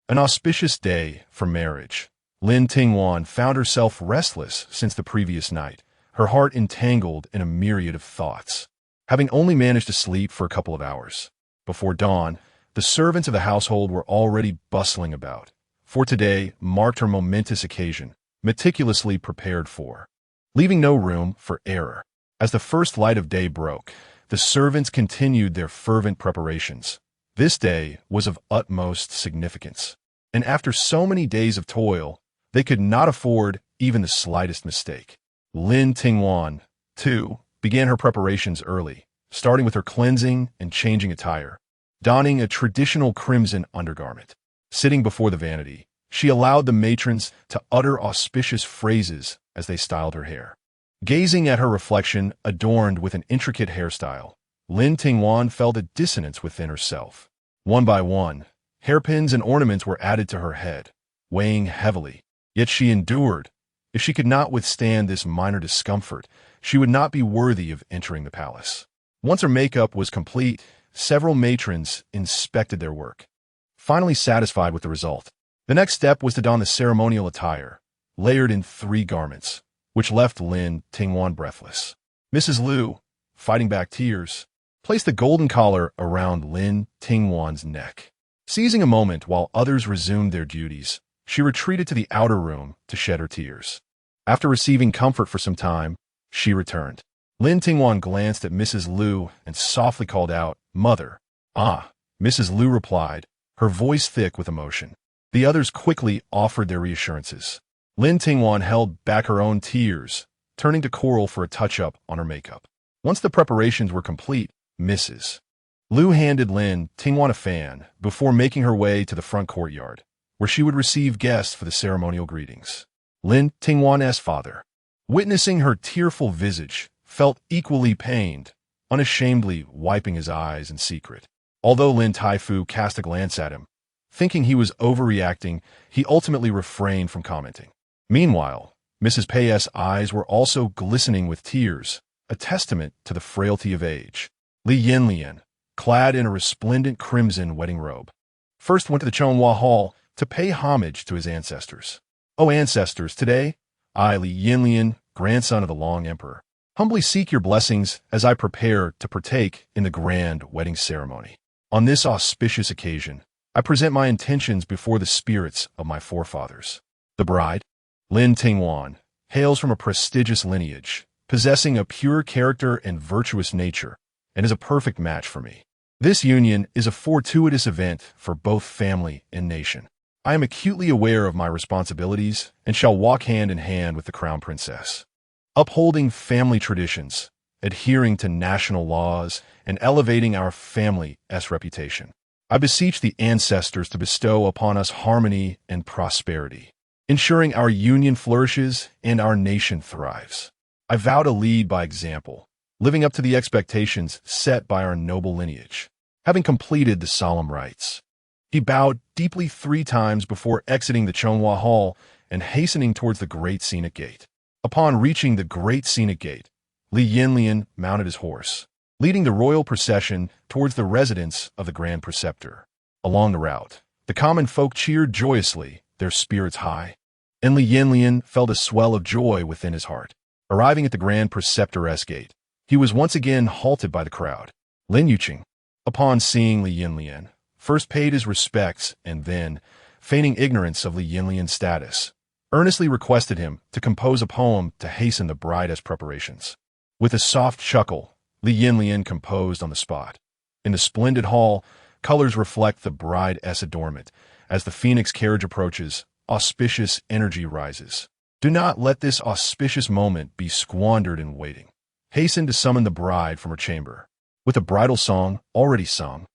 An auspicious day for marriage. Lin Tingwan found herself restless since the previous night, her heart entangled in a myriad of thoughts. Having only managed to sleep for a couple of hours. Before dawn, the servants of the household were already bustling about, for today marked her momentous occasion, meticulously prepared for, leaving no room for error. As the first light of day broke, the servants continued their fervent preparations. This day was of utmost significance, and after so many days of toil, they could not afford even the slightest mistake. Lin Tingwan, too, began her preparations early, starting with her cleansing and changing attire. Donning a traditional crimson undergarment, sitting before the vanity, she allowed the matrons to utter auspicious phrases as they styled her hair. Gazing at her reflection adorned with an intricate hairstyle, Lin Tingwan felt a dissonance within herself. One by one, hairpins and ornaments were added to her head, weighing heavily. Yet she endured. If she could not withstand this minor discomfort, she would not be worthy of entering the palace. Once her makeup was complete, several matrons inspected their work. Finally satisfied with the result, the next step was to don the ceremonial attire, layered in 3 garments, which left Lin Tingwan breathless. Mrs. Liu, fighting back tears, placed the golden collar around Lin Tingwan's neck. Seizing a moment while others resumed their duties, she retreated to the outer room to shed her tears. After receiving comfort for some time, she returned. Lin Tingwan glanced at Mrs. Liu and softly called out, "Mother." "Ah," Mrs. Liu replied, her voice thick with emotion. The others quickly offered their reassurances. Lin Tingwan held back her own tears, turning to Coral for a touch-up on her makeup. Once the preparations were complete, Mrs. Liu handed Lin Tingwan a fan before making her way to the front courtyard, where she would receive guests for the ceremonial greetings. Lin Tingwan's father, witnessing her tearful visage, felt equally pained, unashamedly wiping his eyes in secret. Although Lin Taifu cast a glance at him, thinking he was overreacting, he ultimately refrained from commenting. Meanwhile, Mrs. Pei's eyes were also glistening with tears, a testament to the frailty of age. Li Yanyan, clad in a resplendent crimson wedding robe, first went to the Chonhua Hall to pay homage to his ancestors. "O ancestors, today, I, Li Yanyan, grandson of the Long Emperor, humbly seek your blessings as I prepare to partake in the grand wedding ceremony. On this auspicious occasion, I present my intentions before the spirits of my forefathers. The bride, Lin Tingwan, hails from a prestigious lineage, possessing a pure character and virtuous nature, and is a perfect match for me. This union is a fortuitous event for both family and nation. I am acutely aware of my responsibilities and shall walk hand in hand with the Crown Princess, upholding family traditions, adhering to national laws, and elevating our family's reputation. I beseech the ancestors to bestow upon us harmony and prosperity, ensuring our union flourishes and our nation thrives. I vow to lead by example, living up to the expectations set by our noble lineage." Having completed the solemn rites, he bowed deeply 3 times before exiting the Chonhua Hall and hastening towards the Great Scenic Gate. Upon reaching the Great Scenic Gate, Li Yanyan mounted his horse, leading the royal procession towards the residence of the Grand Preceptor. Along the route, the common folk cheered joyously, their spirits high, and Li Yanyan felt a swell of joy within his heart. Arriving at the Grand Preceptor's gate, he was once again halted by the crowd. Lin Yuqing, upon seeing Li Yanyan, first paid his respects and then, feigning ignorance of Li Yanyan's status, earnestly requested him to compose a poem to hasten the bride's preparations. With a soft chuckle, Li Yanyan composed on the spot. In the splendid hall, colors reflect the bride's adornment. As the phoenix carriage approaches, auspicious energy rises. Do not let this auspicious moment be squandered in waiting. Hasten to summon the bride from her chamber. With the bridal song already sung,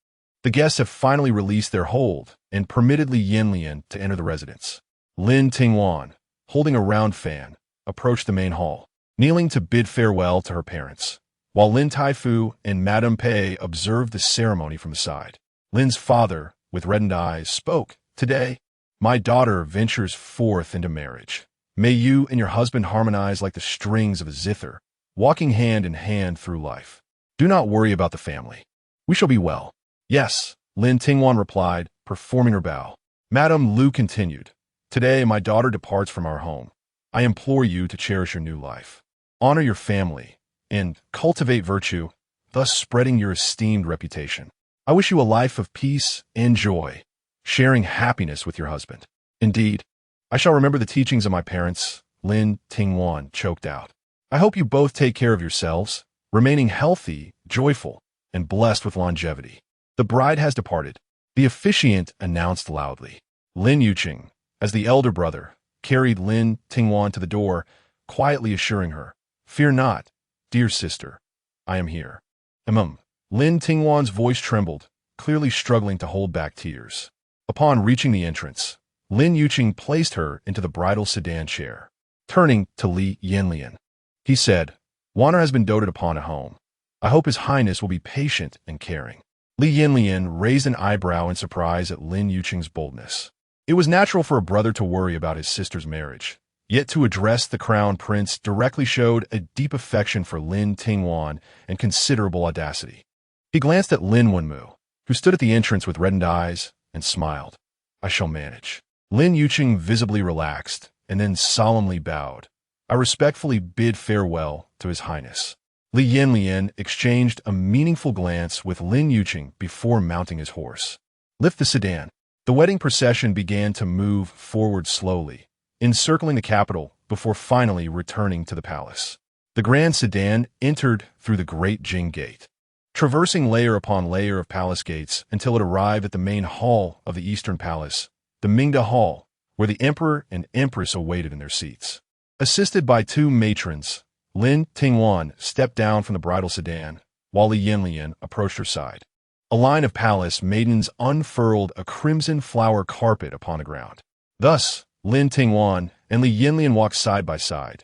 the guests have finally released their hold and permitted Li Yanyan to enter the residence. Lin Tingwan, holding a round fan, approached the main hall, kneeling to bid farewell to her parents, while Lin Taifu and Madame Pei observed the ceremony from the side. Lin's father, with reddened eyes, spoke, "Today, my daughter ventures forth into marriage. May you and your husband harmonize like the strings of a zither, walking hand in hand through life. Do not worry about the family. We shall be well." "Yes," Lin Tingwan replied, performing her bow. Madame Liu continued, Today, my daughter departs from our home. I implore you to cherish your new life. Honor your family and cultivate virtue, thus spreading your esteemed reputation. I wish you a life of peace and joy, sharing happiness with your husband. Indeed, I shall remember the teachings of my parents, Lin Tingwan choked out. I hope you both take care of yourselves, remaining healthy, joyful, and blessed with longevity. The bride has departed. The officiant announced loudly. Lin Yuqing, as the elder brother, carried Lin Tingwan to the door, quietly assuring her, "Fear not, dear sister, I am here." Lin Tingwan's voice trembled, clearly struggling to hold back tears. Upon reaching the entrance, Lin Yuqing placed her into the bridal sedan chair. Turning to Li Yanyan, he said, "Wanner has been doted upon at home. I hope His Highness will be patient and caring." Li Yanyan raised an eyebrow in surprise at Lin Yuqing's boldness. It was natural for a brother to worry about his sister's marriage, yet to address the crown prince directly showed a deep affection for Lin Tingwan and considerable audacity. He glanced at Lin Wenmu, who stood at the entrance with reddened eyes, and smiled. "I shall manage." Lin Yuqing visibly relaxed, and then solemnly bowed. "I respectfully bid farewell to His Highness." Li Yanyan exchanged a meaningful glance with Lin Yuqing before mounting his horse. Lift the sedan. The wedding procession began to move forward slowly, encircling the capital before finally returning to the palace. The grand sedan entered through the Great Jing Gate, traversing layer upon layer of palace gates until it arrived at the main hall of the Eastern Palace, the Mingda Hall, where the Emperor and Empress awaited in their seats. Assisted by two matrons, Lin Tingwan stepped down from the bridal sedan, while Li Yanyan approached her side. A line of palace maidens unfurled a crimson flower carpet upon the ground. Thus, Lin Tingwan and Li Yanyan walked side by step,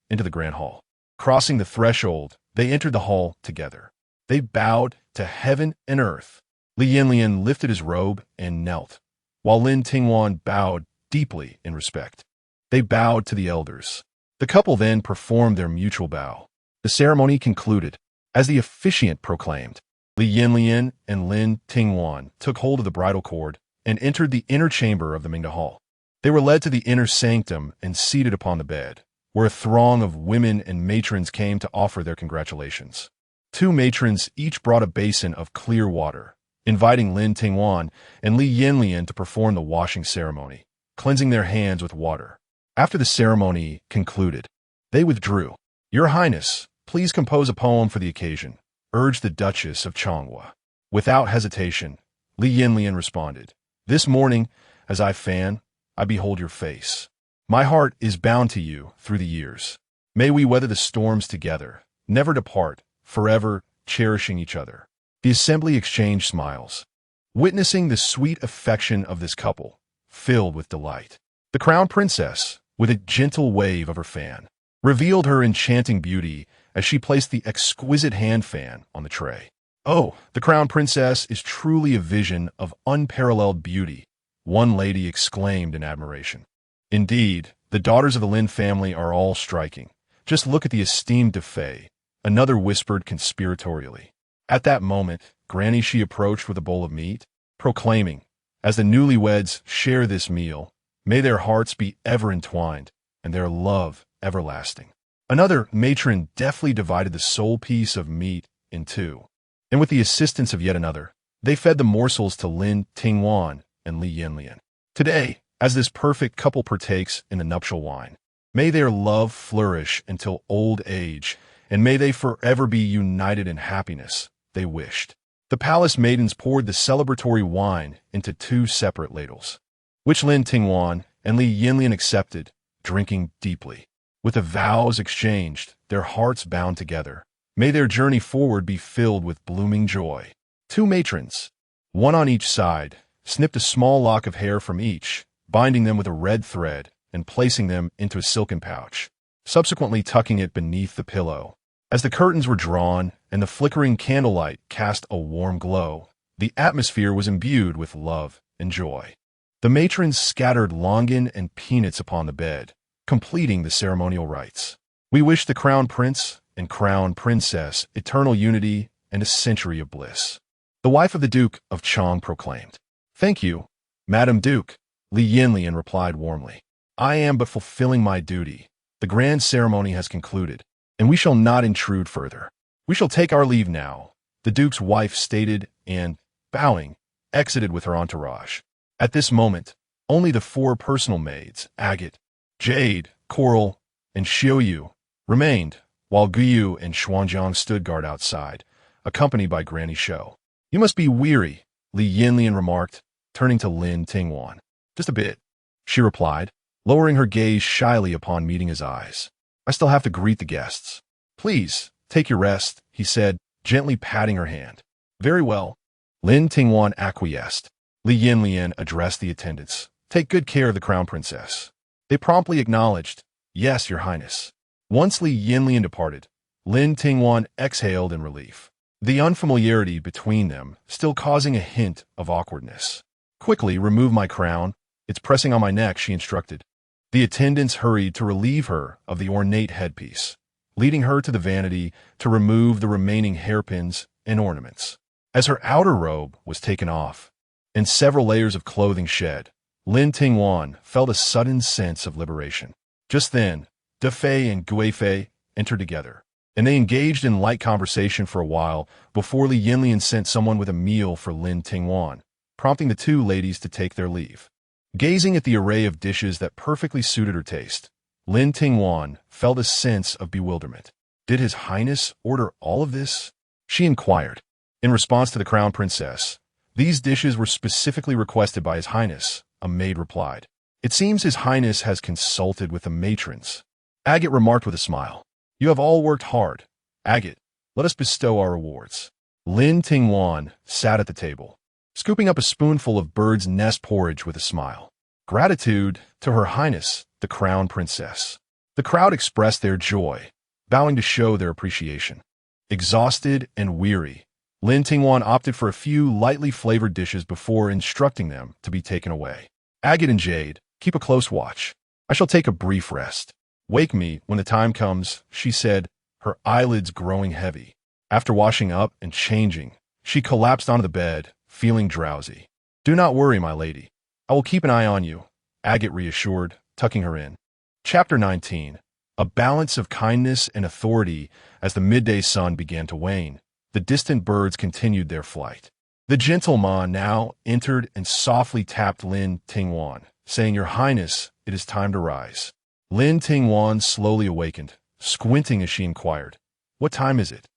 into the grand hall. Crossing the threshold, they entered the hall together. They bowed to heaven and earth. Li Yanyan lifted his robe and knelt, while Lin Tingwan bowed deeply in respect. They bowed to the elders. The couple then performed their mutual bow. The ceremony concluded. As the officiant proclaimed, Li Yanyan and Lin Tingwan took hold of the bridal cord and entered the inner chamber of the Mingda Hall. They were led to the inner sanctum and seated upon the bed, where a throng of women and matrons came to offer their congratulations. Two matrons each brought a basin of clear water, inviting Lin Tingwan and Li Yanyan to perform the washing ceremony, cleansing their hands with water. After the ceremony concluded, they withdrew. "Your Highness, please compose a poem for the occasion," urged the Duchess of Changhua. Without hesitation, Li Yanyan responded, "This morning, as I fan, I behold your face. My heart is bound to you through the years. May we weather the storms together, never depart, forever cherishing each other." The assembly exchanged smiles, witnessing the sweet affection of this couple, filled with delight. The crown princess, with a gentle wave of her fan, revealed her enchanting beauty as she placed the exquisite hand fan on the tray. "Oh, the crown princess is truly a vision of unparalleled beauty," one lady exclaimed in admiration. "Indeed, the daughters of the Lin family are all striking. Just look at the esteemed Defei," another whispered conspiratorially. At that moment, Granny Shi approached with a bowl of meat, proclaiming, "As the newlyweds share this meal, may their hearts be ever entwined, and their love everlasting." Another matron deftly divided the sole piece of meat in two, and with the assistance of yet another, they fed the morsels to Lin Tingwan and Li Yanyan. Today, as this perfect couple partakes in the nuptial wine, may their love flourish until old age, and may they forever be united in happiness, they wished. The palace maidens poured the celebratory wine into two separate ladles, which Lin Tingwan and Li Yanyan accepted, drinking deeply. With the vows exchanged, their hearts bound together, may their journey forward be filled with blooming joy. Two matrons, one on each side, snipped a small lock of hair from each, binding them with a red thread and placing them into a silken pouch, subsequently tucking it beneath the pillow. As the curtains were drawn and the flickering candlelight cast a warm glow, the atmosphere was imbued with love and joy. The matrons scattered longan and peanuts upon the bed, completing the ceremonial rites. "We wish the crown prince and crown princess eternal unity and a century of bliss," the wife of the Duke of Chang proclaimed. "Thank you, Madam Duke," Li Yanyan replied warmly. I am but fulfilling my duty. The grand ceremony has concluded, and we shall not intrude further. We shall take our leave now, the duke's wife stated and, bowing, exited with her entourage. At this moment, only the 4 personal maids, Agate, Jade, Coral, and Xiaoyu, remained, while Guyu and Xuanjiang stood guard outside, accompanied by Granny Shou. You must be weary, Li Yanyan remarked, turning to Lin Tingwan. Just a bit, she replied, lowering her gaze shyly upon meeting his eyes. I still have to greet the guests. Please, take your rest, he said, gently patting her hand. Very well. Lin Tingwan acquiesced. Li Yanyan addressed the attendants. Take good care of the crown princess. They promptly acknowledged, Yes, your highness. Once Li Yanyan departed, Lin Tingwan exhaled in relief, the unfamiliarity between them still causing a hint of awkwardness. Quickly remove my crown. It's pressing on my neck, she instructed. The attendants hurried to relieve her of the ornate headpiece, leading her to the vanity to remove the remaining hairpins and ornaments. As her outer robe was taken off, and several layers of clothing shed, Lin Tingwan felt a sudden sense of liberation. Just then, De Fei and Guifei entered together, and they engaged in light conversation for a while before Li Yanyan sent someone with a meal for Lin Tingwan, prompting the 2 ladies to take their leave. Gazing at the array of dishes that perfectly suited her taste, Lin Tingwan felt a sense of bewilderment. Did His Highness order all of this? She inquired. In response to the crown princess, these dishes were specifically requested by His Highness, a maid replied. It seems His Highness has consulted with the matrons. Agate remarked with a smile. You have all worked hard. Agate, let us bestow our rewards. Lin Tingwan sat at the table, scooping up a spoonful of bird's nest porridge with a smile. Gratitude to Her Highness, the Crown Princess. The crowd expressed their joy, bowing to show their appreciation. Exhausted and weary, Lin Tingwan opted for a few lightly flavored dishes before instructing them to be taken away. Agate and Jade, keep a close watch. I shall take a brief rest. Wake me when the time comes, she said, her eyelids growing heavy. After washing up and changing, she collapsed onto the bed, feeling drowsy. Do not worry, my lady. I will keep an eye on you, Agate reassured, tucking her in. Chapter 19. A balance of kindness and authority. As the midday sun began to wane, the distant birds continued their flight. The gentle Ma now entered and softly tapped Lin Tingwan, saying, Your Highness, it is time to rise. Lin Tingwan slowly awakened, squinting as she inquired, What time is it?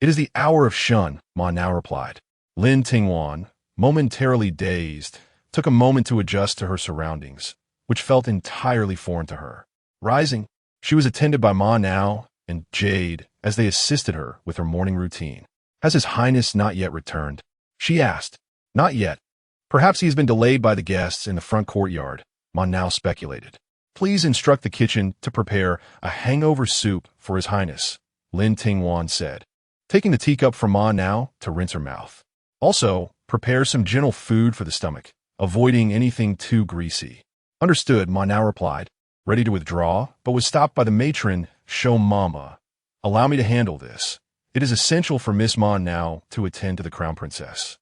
It is the hour of Shun, Ma now replied. Lin Tingwan, momentarily dazed, took a moment to adjust to her surroundings, which felt entirely foreign to her. Rising, she was attended by Ma now and Jade as they assisted her with her morning routine. Has His Highness not yet returned? She asked. Not yet. Perhaps he has been delayed by the guests in the front courtyard, Ma now speculated. Please instruct the kitchen to prepare a hangover soup for His Highness, Lin Tingwan said, taking the teacup from Ma now to rinse her mouth. Also, prepare some gentle food for the stomach, avoiding anything too greasy. Understood, Ma now replied, ready to withdraw, but was stopped by the matron, Show Mama. Allow me to handle this. It is essential for Miss Ma now to attend to the crown princess.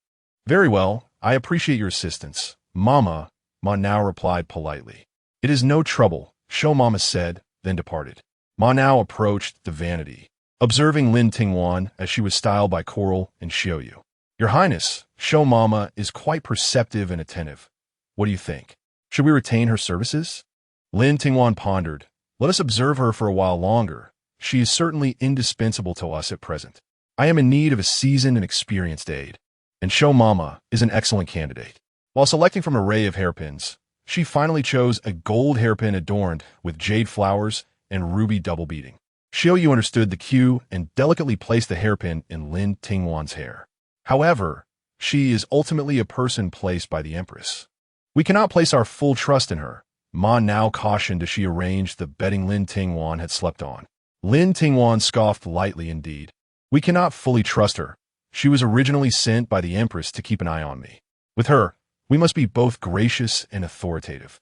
Very well, I appreciate your assistance, Mama, Ma now replied politely. It is no trouble, Show Mama said, then departed. Ma now approached the vanity, observing Lin Tingwan as she was styled by Coral and Xiaoyu. Your Highness, Show Mama is quite perceptive and attentive. What do you think? Should we retain her services? Lin Tingwan pondered. Let us observe her for a while longer. She is certainly indispensable to us at present. I am in need of a seasoned and experienced aide, and Show Mama is an excellent candidate. While selecting from an array of hairpins, she finally chose a gold hairpin adorned with jade flowers and ruby double beading. Xiaoyu understood the cue and delicately placed the hairpin in Lin Tingwan's hair. However, she is ultimately a person placed by the Empress. We cannot place our full trust in her, Ma now cautioned as she arranged the bedding Lin Tingwan had slept on. Lin Tingwan scoffed lightly indeed. We cannot fully trust her. She was originally sent by the Empress to keep an eye on me. With her, we must be both gracious and authoritative.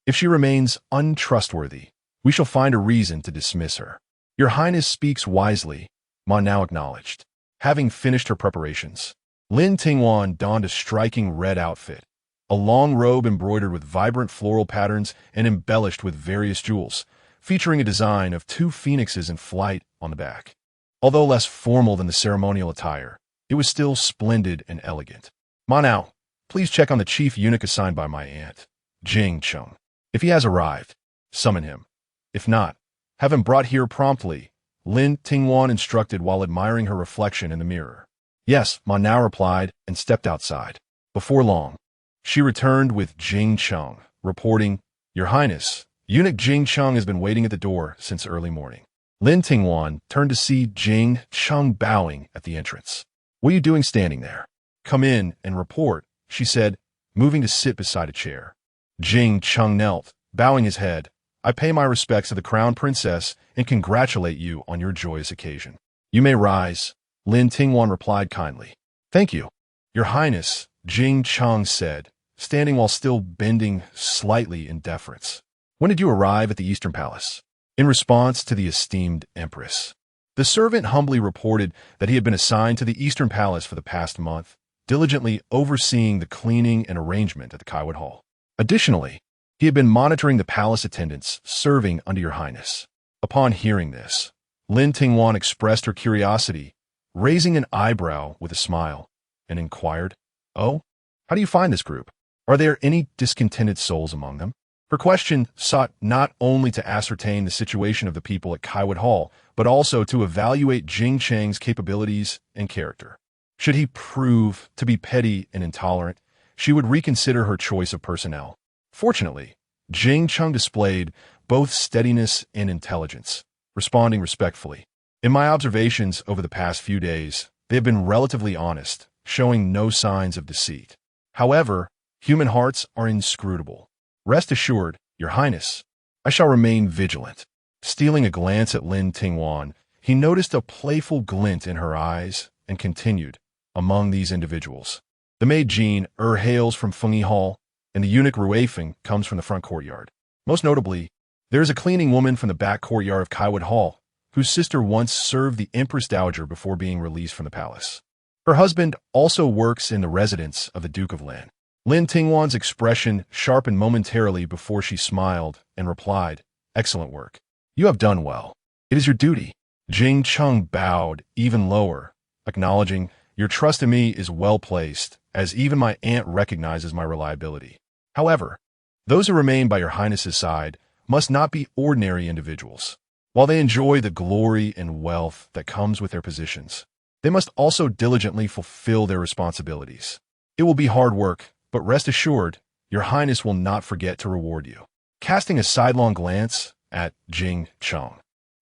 If she remains untrustworthy, we shall find a reason to dismiss her. Your Highness speaks wisely, Ma now acknowledged. Having finished her preparations, Lin Tingwan donned a striking red outfit, a long robe embroidered with vibrant floral patterns and embellished with various jewels, featuring a design of two phoenixes in flight on the back. Although less formal than the ceremonial attire, it was still splendid and elegant. Ma now, please check on the chief eunuch assigned by my aunt, Jing Chung. If he has arrived, summon him. If not, have him brought here promptly, Lin Tingwan instructed while admiring her reflection in the mirror. Yes, Ma now replied and stepped outside. Before long, she returned with Jing Chung, reporting, Your Highness, Eunuch Jing Chung has been waiting at the door since early morning. Lin Tingwan turned to see Jing Chung bowing at the entrance. What are you doing standing there? Come in and report, she said, moving to sit beside a chair. Jing Chung knelt, bowing his head. I pay my respects to the Crown Princess and congratulate you on your joyous occasion. You may rise, Lin Tingwan replied kindly. Thank you. Your Highness, Jing Chung said, standing while still bending slightly in deference. When did you arrive at the Eastern Palace? In response to the esteemed Empress. The servant humbly reported that he had been assigned to the Eastern Palace for the past month, diligently overseeing the cleaning and arrangement at the Kaiwat Hall. Additionally, he had been monitoring the palace attendants serving under your highness. Upon hearing this, Lin Tingwan expressed her curiosity, raising an eyebrow with a smile, and inquired, Oh, how do you find this group? Are there any discontented souls among them? Her question sought not only to ascertain the situation of the people at Kaiwat Hall, but also to evaluate Jing Chang's capabilities and character. Should he prove to be petty and intolerant, she would reconsider her choice of personnel. Fortunately, Jing Chung displayed both steadiness and intelligence, responding respectfully. In my observations over the past few days, they have been relatively honest, showing no signs of deceit. However, human hearts are inscrutable. Rest assured, Your Highness, I shall remain vigilant. Stealing a glance at Lin Tingwan, he noticed a playful glint in her eyes and continued, Among these individuals, the maid Jean hails from Fengyi Hall, and the eunuch Ruifeng comes from the front courtyard. Most notably, there is a cleaning woman from the back courtyard of Kaiwat Hall, whose sister once served the Empress Dowager before being released from the palace. Her husband also works in the residence of the Duke of Lin. Lin Tingwan's expression sharpened momentarily before she smiled and replied, Excellent work. You have done well. It is your duty. Jing Chung bowed even lower, acknowledging, Your trust in me is well placed, as even my aunt recognizes my reliability. However, those who remain by Your Highness's side must not be ordinary individuals. While they enjoy the glory and wealth that comes with their positions, they must also diligently fulfill their responsibilities. It will be hard work, but rest assured, Your Highness will not forget to reward you. Casting a sidelong glance at Jing Chung,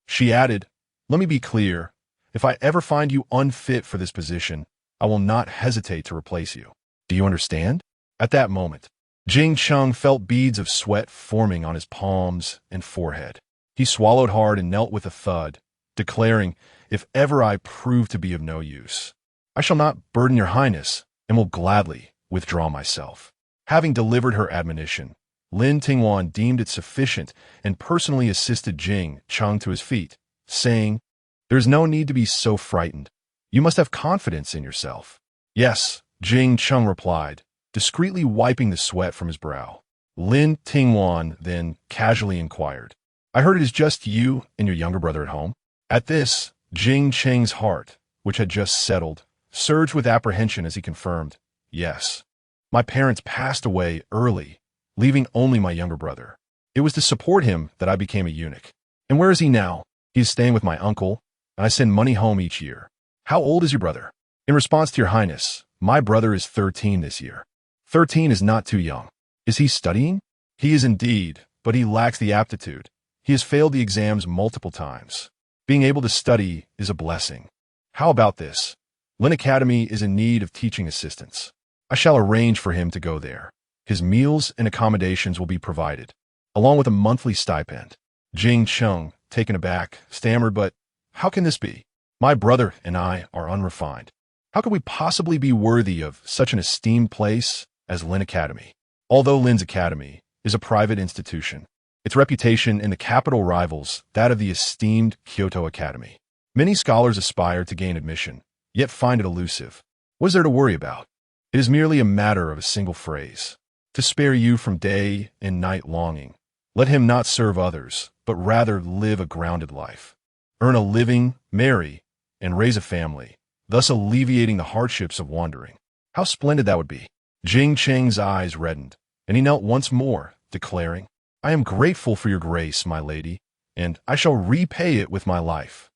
she added, Let me be clear, if I ever find you unfit for this position, I will not hesitate to replace you. Do you understand? At that moment, Jing Chung felt beads of sweat forming on his palms and forehead. He swallowed hard and knelt with a thud, declaring, If ever I prove to be of no use, I shall not burden Your Highness and will gladly withdraw myself. Having delivered her admonition, Lin Tingwan deemed it sufficient and personally assisted Jing Chung to his feet, saying, There is no need to be so frightened. You must have confidence in yourself. Yes, Jing Chung replied, discreetly wiping the sweat from his brow. Lin Tingwan then casually inquired, I heard it is just you and your younger brother at home? At this, Jing Cheng's heart, which had just settled, surged with apprehension as he confirmed, Yes. My parents passed away early, leaving only my younger brother. It was to support him that I became a eunuch. And where is he now? He is staying with my uncle, and I send money home each year. How old is your brother? In response to Your Highness, my brother is 13 this year. 13 is not too young. Is he studying? He is indeed, but he lacks the aptitude. He has failed the exams multiple times. Being able to study is a blessing. How about this? Lin Academy is in need of teaching assistants. I shall arrange for him to go there. His meals and accommodations will be provided, along with a monthly stipend. Jing Chung, taken aback, stammered, But how can this be? My brother and I are unrefined. How could we possibly be worthy of such an esteemed place as Lin Academy? Although Lin's Academy is a private institution, its reputation in the capital rivals that of the esteemed Kyoto Academy. Many scholars aspire to gain admission, yet find it elusive. What is there to worry about? It is merely a matter of a single phrase. to spare you from day and night longing. Let him not serve others, but rather live a grounded life. Earn a living, marry, and raise a family, thus alleviating the hardships of wandering. How splendid that would be! Jing Cheng's eyes reddened, and he knelt once more, declaring, I am grateful for your grace, my lady, and I shall repay it with my life.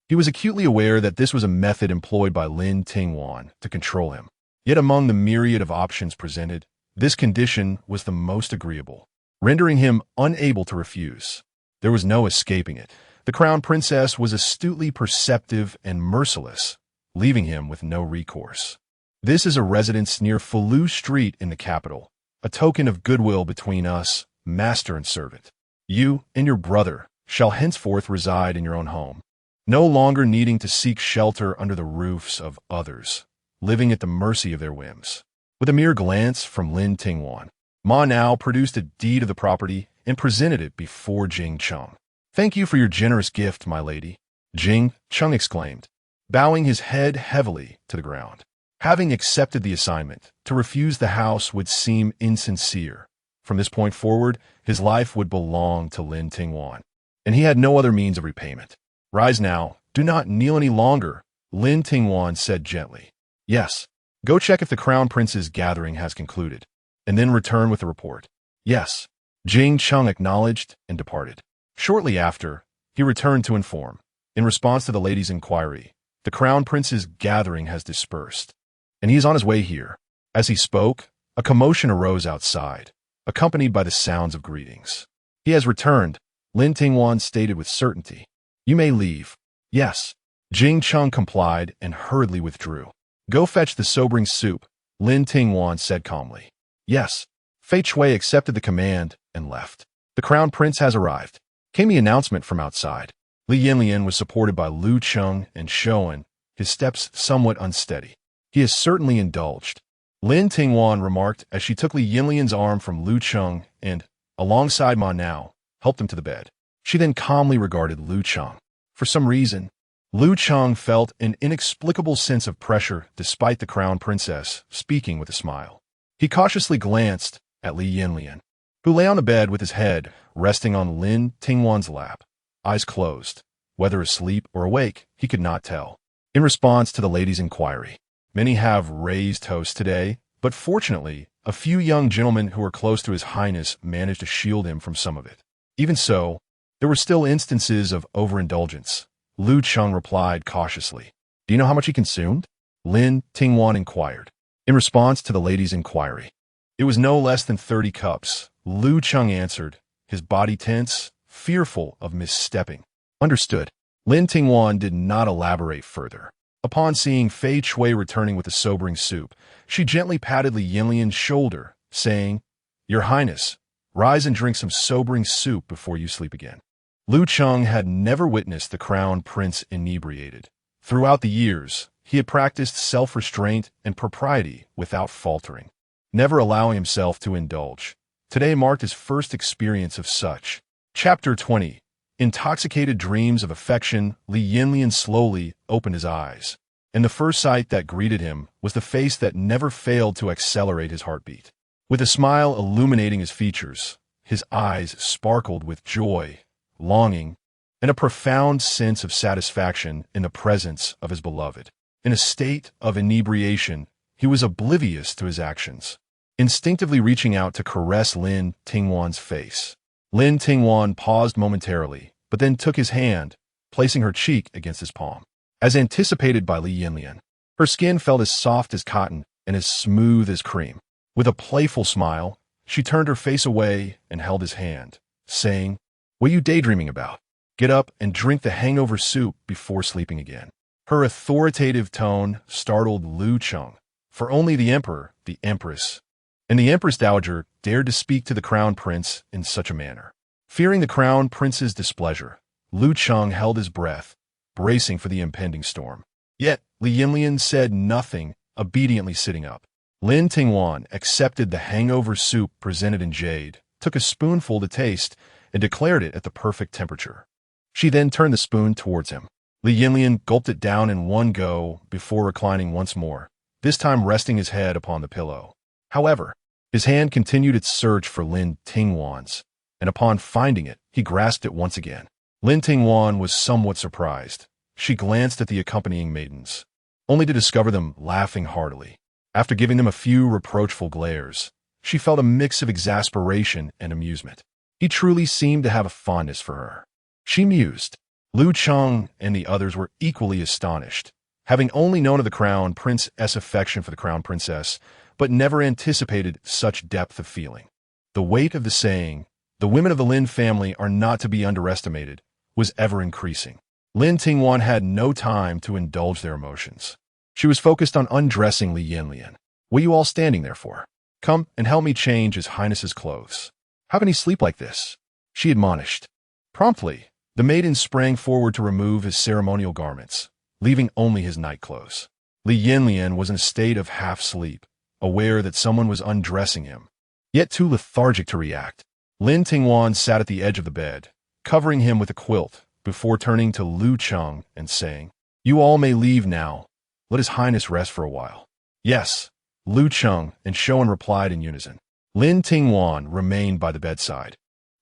He was acutely aware that this was a method employed by Lin Tingwan to control him. Yet among the myriad of options presented, this condition was the most agreeable, rendering him unable to refuse. There was no escaping it. The crown princess was astutely perceptive and merciless, leaving him with no recourse. This is a residence near Fulu Street in the capital, a token of goodwill between us, master and servant. You and your brother shall henceforth reside in your own home, no longer needing to seek shelter under the roofs of others, living at the mercy of their whims. With a mere glance from Lin Tingwan, Ma now produced a deed of the property and presented it before Jing Cheng. Thank you for your generous gift, my lady, Jing Cheng exclaimed, bowing his head heavily to the ground. Having accepted the assignment, to refuse the house would seem insincere. From this point forward, his life would belong to Lin Tingwan, and he had no other means of repayment. Rise now, do not kneel any longer, Lin Tingwan said gently. Yes, go check if the crown prince's gathering has concluded, and then return with a report. Yes, Jing Cheng acknowledged and departed. Shortly after, he returned to inform, in response to the lady's inquiry, the crown prince's gathering has dispersed, and he is on his way here. As he spoke, a commotion arose outside, accompanied by the sounds of greetings. He has returned, Lin Tingwan stated with certainty. You may leave. Yes. Jing Cheng complied and hurriedly withdrew. Go fetch the sobering soup, Lin Tingwan said calmly. Yes. Fei Chui accepted the command and left. The crown prince has arrived, came the announcement from outside. Li Yanyan was supported by Lu Cheng and Shoan, his steps somewhat unsteady. He has certainly indulged, Lin Tingwan remarked as she took Li Yanyan's arm from Lu Cheng and, alongside Ma Now, helped him to the bed. She then calmly regarded Lu Cheng. For some reason, Lu Cheng felt an inexplicable sense of pressure despite the crown princess speaking with a smile. He cautiously glanced at Li Yanyan, who lay on the bed with his head resting on Lin Tingwan's lap, eyes closed. Whether asleep or awake, he could not tell. In response to the lady's inquiry, many have raised toasts today, but fortunately, a few young gentlemen who were close to His Highness managed to shield him from some of it. Even so, there were still instances of overindulgence. Lu Cheng replied cautiously. Do you know how much he consumed? Lin Tingwan inquired. In response to the lady's inquiry, it was no less than 30 cups, Lu Cheng answered, his body tense, fearful of misstepping. Understood. Lin Tingwan did not elaborate further. Upon seeing Fei Chui returning with the sobering soup, she gently patted Li Yanyan's shoulder, saying, Your Highness, rise and drink some sobering soup before you sleep again. Lu Cheng had never witnessed the crown prince inebriated. Throughout the years, he had practiced self-restraint and propriety without faltering, never allowing himself to indulge. Today marked his first experience of such. Chapter 20. Intoxicated dreams of affection, Li Yanyan slowly opened his eyes, and the first sight that greeted him was the face that never failed to accelerate his heartbeat. With a smile illuminating his features, his eyes sparkled with joy, longing, and a profound sense of satisfaction in the presence of his beloved. In a state of inebriation, he was oblivious to his actions, instinctively reaching out to caress Lin Tingwan's face. Lin Tingwan paused momentarily, but then took his hand, placing her cheek against his palm. As anticipated by Li Yanyan, her skin felt as soft as cotton and as smooth as cream. With a playful smile, she turned her face away and held his hand, saying, What are you daydreaming about? Get up and drink the hangover soup before sleeping again. Her authoritative tone startled Lu Cheng, for only the emperor, the empress, and the Empress Dowager dared to speak to the crown prince in such a manner. Fearing the crown prince's displeasure, Lu Cheng held his breath, bracing for the impending storm. Yet, Li Yanyan said nothing, obediently sitting up. Lin Tingwan accepted the hangover soup presented in jade, took a spoonful to taste, and declared it at the perfect temperature. She then turned the spoon towards him. Li Yanyan gulped it down in one go before reclining once more, this time resting his head upon the pillow. However, His hand continued its search for Lin Tingwan's, and upon finding it, he grasped it once again. Lin Tingwan was somewhat surprised. She glanced at the accompanying maidens, only to discover them laughing heartily. After giving them a few reproachful glares, she felt a mix of exasperation and amusement. He truly seemed to have a fondness for her. She mused. Lu Cheng and the others were equally astonished, having only known of the Crown Prince's affection for the Crown Princess, but never anticipated such depth of feeling. The weight of the saying, "The women of the Lin family are not to be underestimated," was ever increasing. Lin Tingwan had no time to indulge their emotions. She was focused on undressing Li Yanyan. "What are you all standing there for? Come and help me change His Highness's clothes. How can he sleep like this?" she admonished. Promptly, the maiden sprang forward to remove his ceremonial garments, leaving only his night clothes. Li Yanyan was in a state of half-sleep, aware that someone was undressing him, yet too lethargic to react. Lin Tingwan sat at the edge of the bed, covering him with a quilt, before turning to Lu Cheng and saying, "You all may leave now. Let His Highness rest for a while." "Yes," Lu Cheng and Shoan replied in unison. Lin Tingwan remained by the bedside,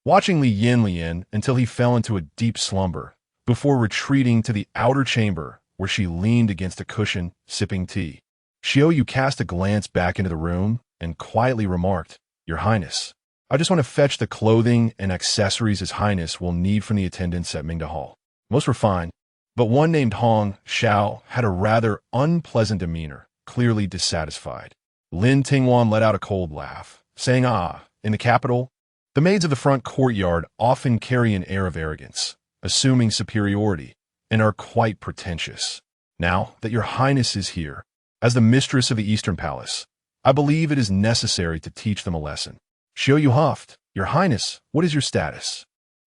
watching Li Yanyan until he fell into a deep slumber, before retreating to the outer chamber where she leaned against a cushion, sipping tea. Xiaoyu cast a glance back into the room and quietly remarked, "Your Highness, I just want to fetch the clothing and accessories His Highness will need from the attendants at Mingda Hall." Most were fine, but one named Hong Xiao had a rather unpleasant demeanor, clearly dissatisfied. Lin Tingwan let out a cold laugh, saying, "In the capital, the maids of the front courtyard often carry an air of arrogance, assuming superiority, and are quite pretentious. Now that Your Highness is here, as the mistress of the Eastern Palace, I believe it is necessary to teach them a lesson." Xiaoyu huffed, "Your Highness, what is your status?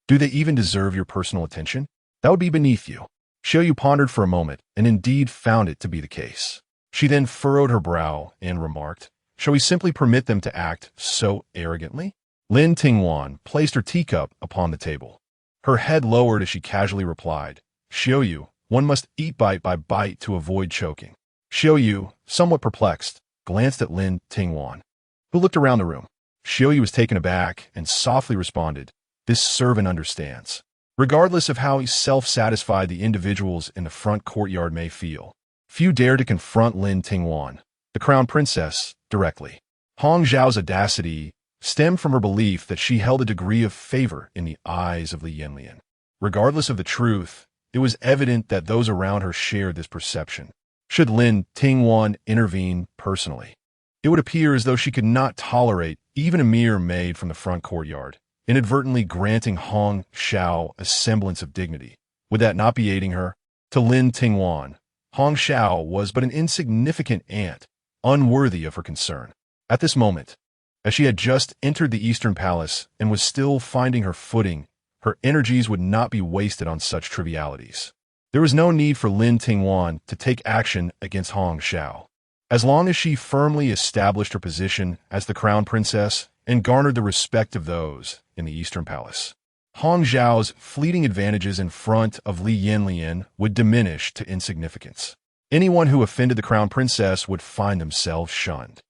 Do they even deserve your personal attention? That would be beneath you." Xiaoyu pondered for a moment and indeed found it to be the case. She then furrowed her brow and remarked, "Shall we simply permit them to act so arrogantly?" Lin Tingwan placed her teacup upon the table. Her head lowered as she casually replied, "Xiaoyu, one must eat bite by bite to avoid choking." Xiaoyu, somewhat perplexed, glanced at Lin Tingwan, who looked around the room. Xiaoyu was taken aback and softly responded, "This servant understands." Regardless of how self-satisfied the individuals in the front courtyard may feel, few dared to confront Lin Tingwan, the Crown Princess, directly. Hong Zhao's audacity stemmed from her belief that she held a degree of favor in the eyes of Li Yanyan. Regardless of the truth, it was evident that those around her shared this perception. Should Lin Tingwan intervene personally, it would appear as though she could not tolerate even a mere maid from the front courtyard, inadvertently granting Hong Xiao a semblance of dignity. Would that not be aiding her? To Lin Tingwan, Hong Xiao was but an insignificant ant, unworthy of her concern. At this moment, as she had just entered the Eastern Palace and was still finding her footing, her energies would not be wasted on such trivialities. There was no need for Lin Tingwan to take action against Hong Xiao. As long as she firmly established her position as the Crown Princess and garnered the respect of those in the Eastern Palace, Hong Zhao's fleeting advantages in front of Li Yanyan would diminish to insignificance. Anyone who offended the Crown Princess would find themselves shunned,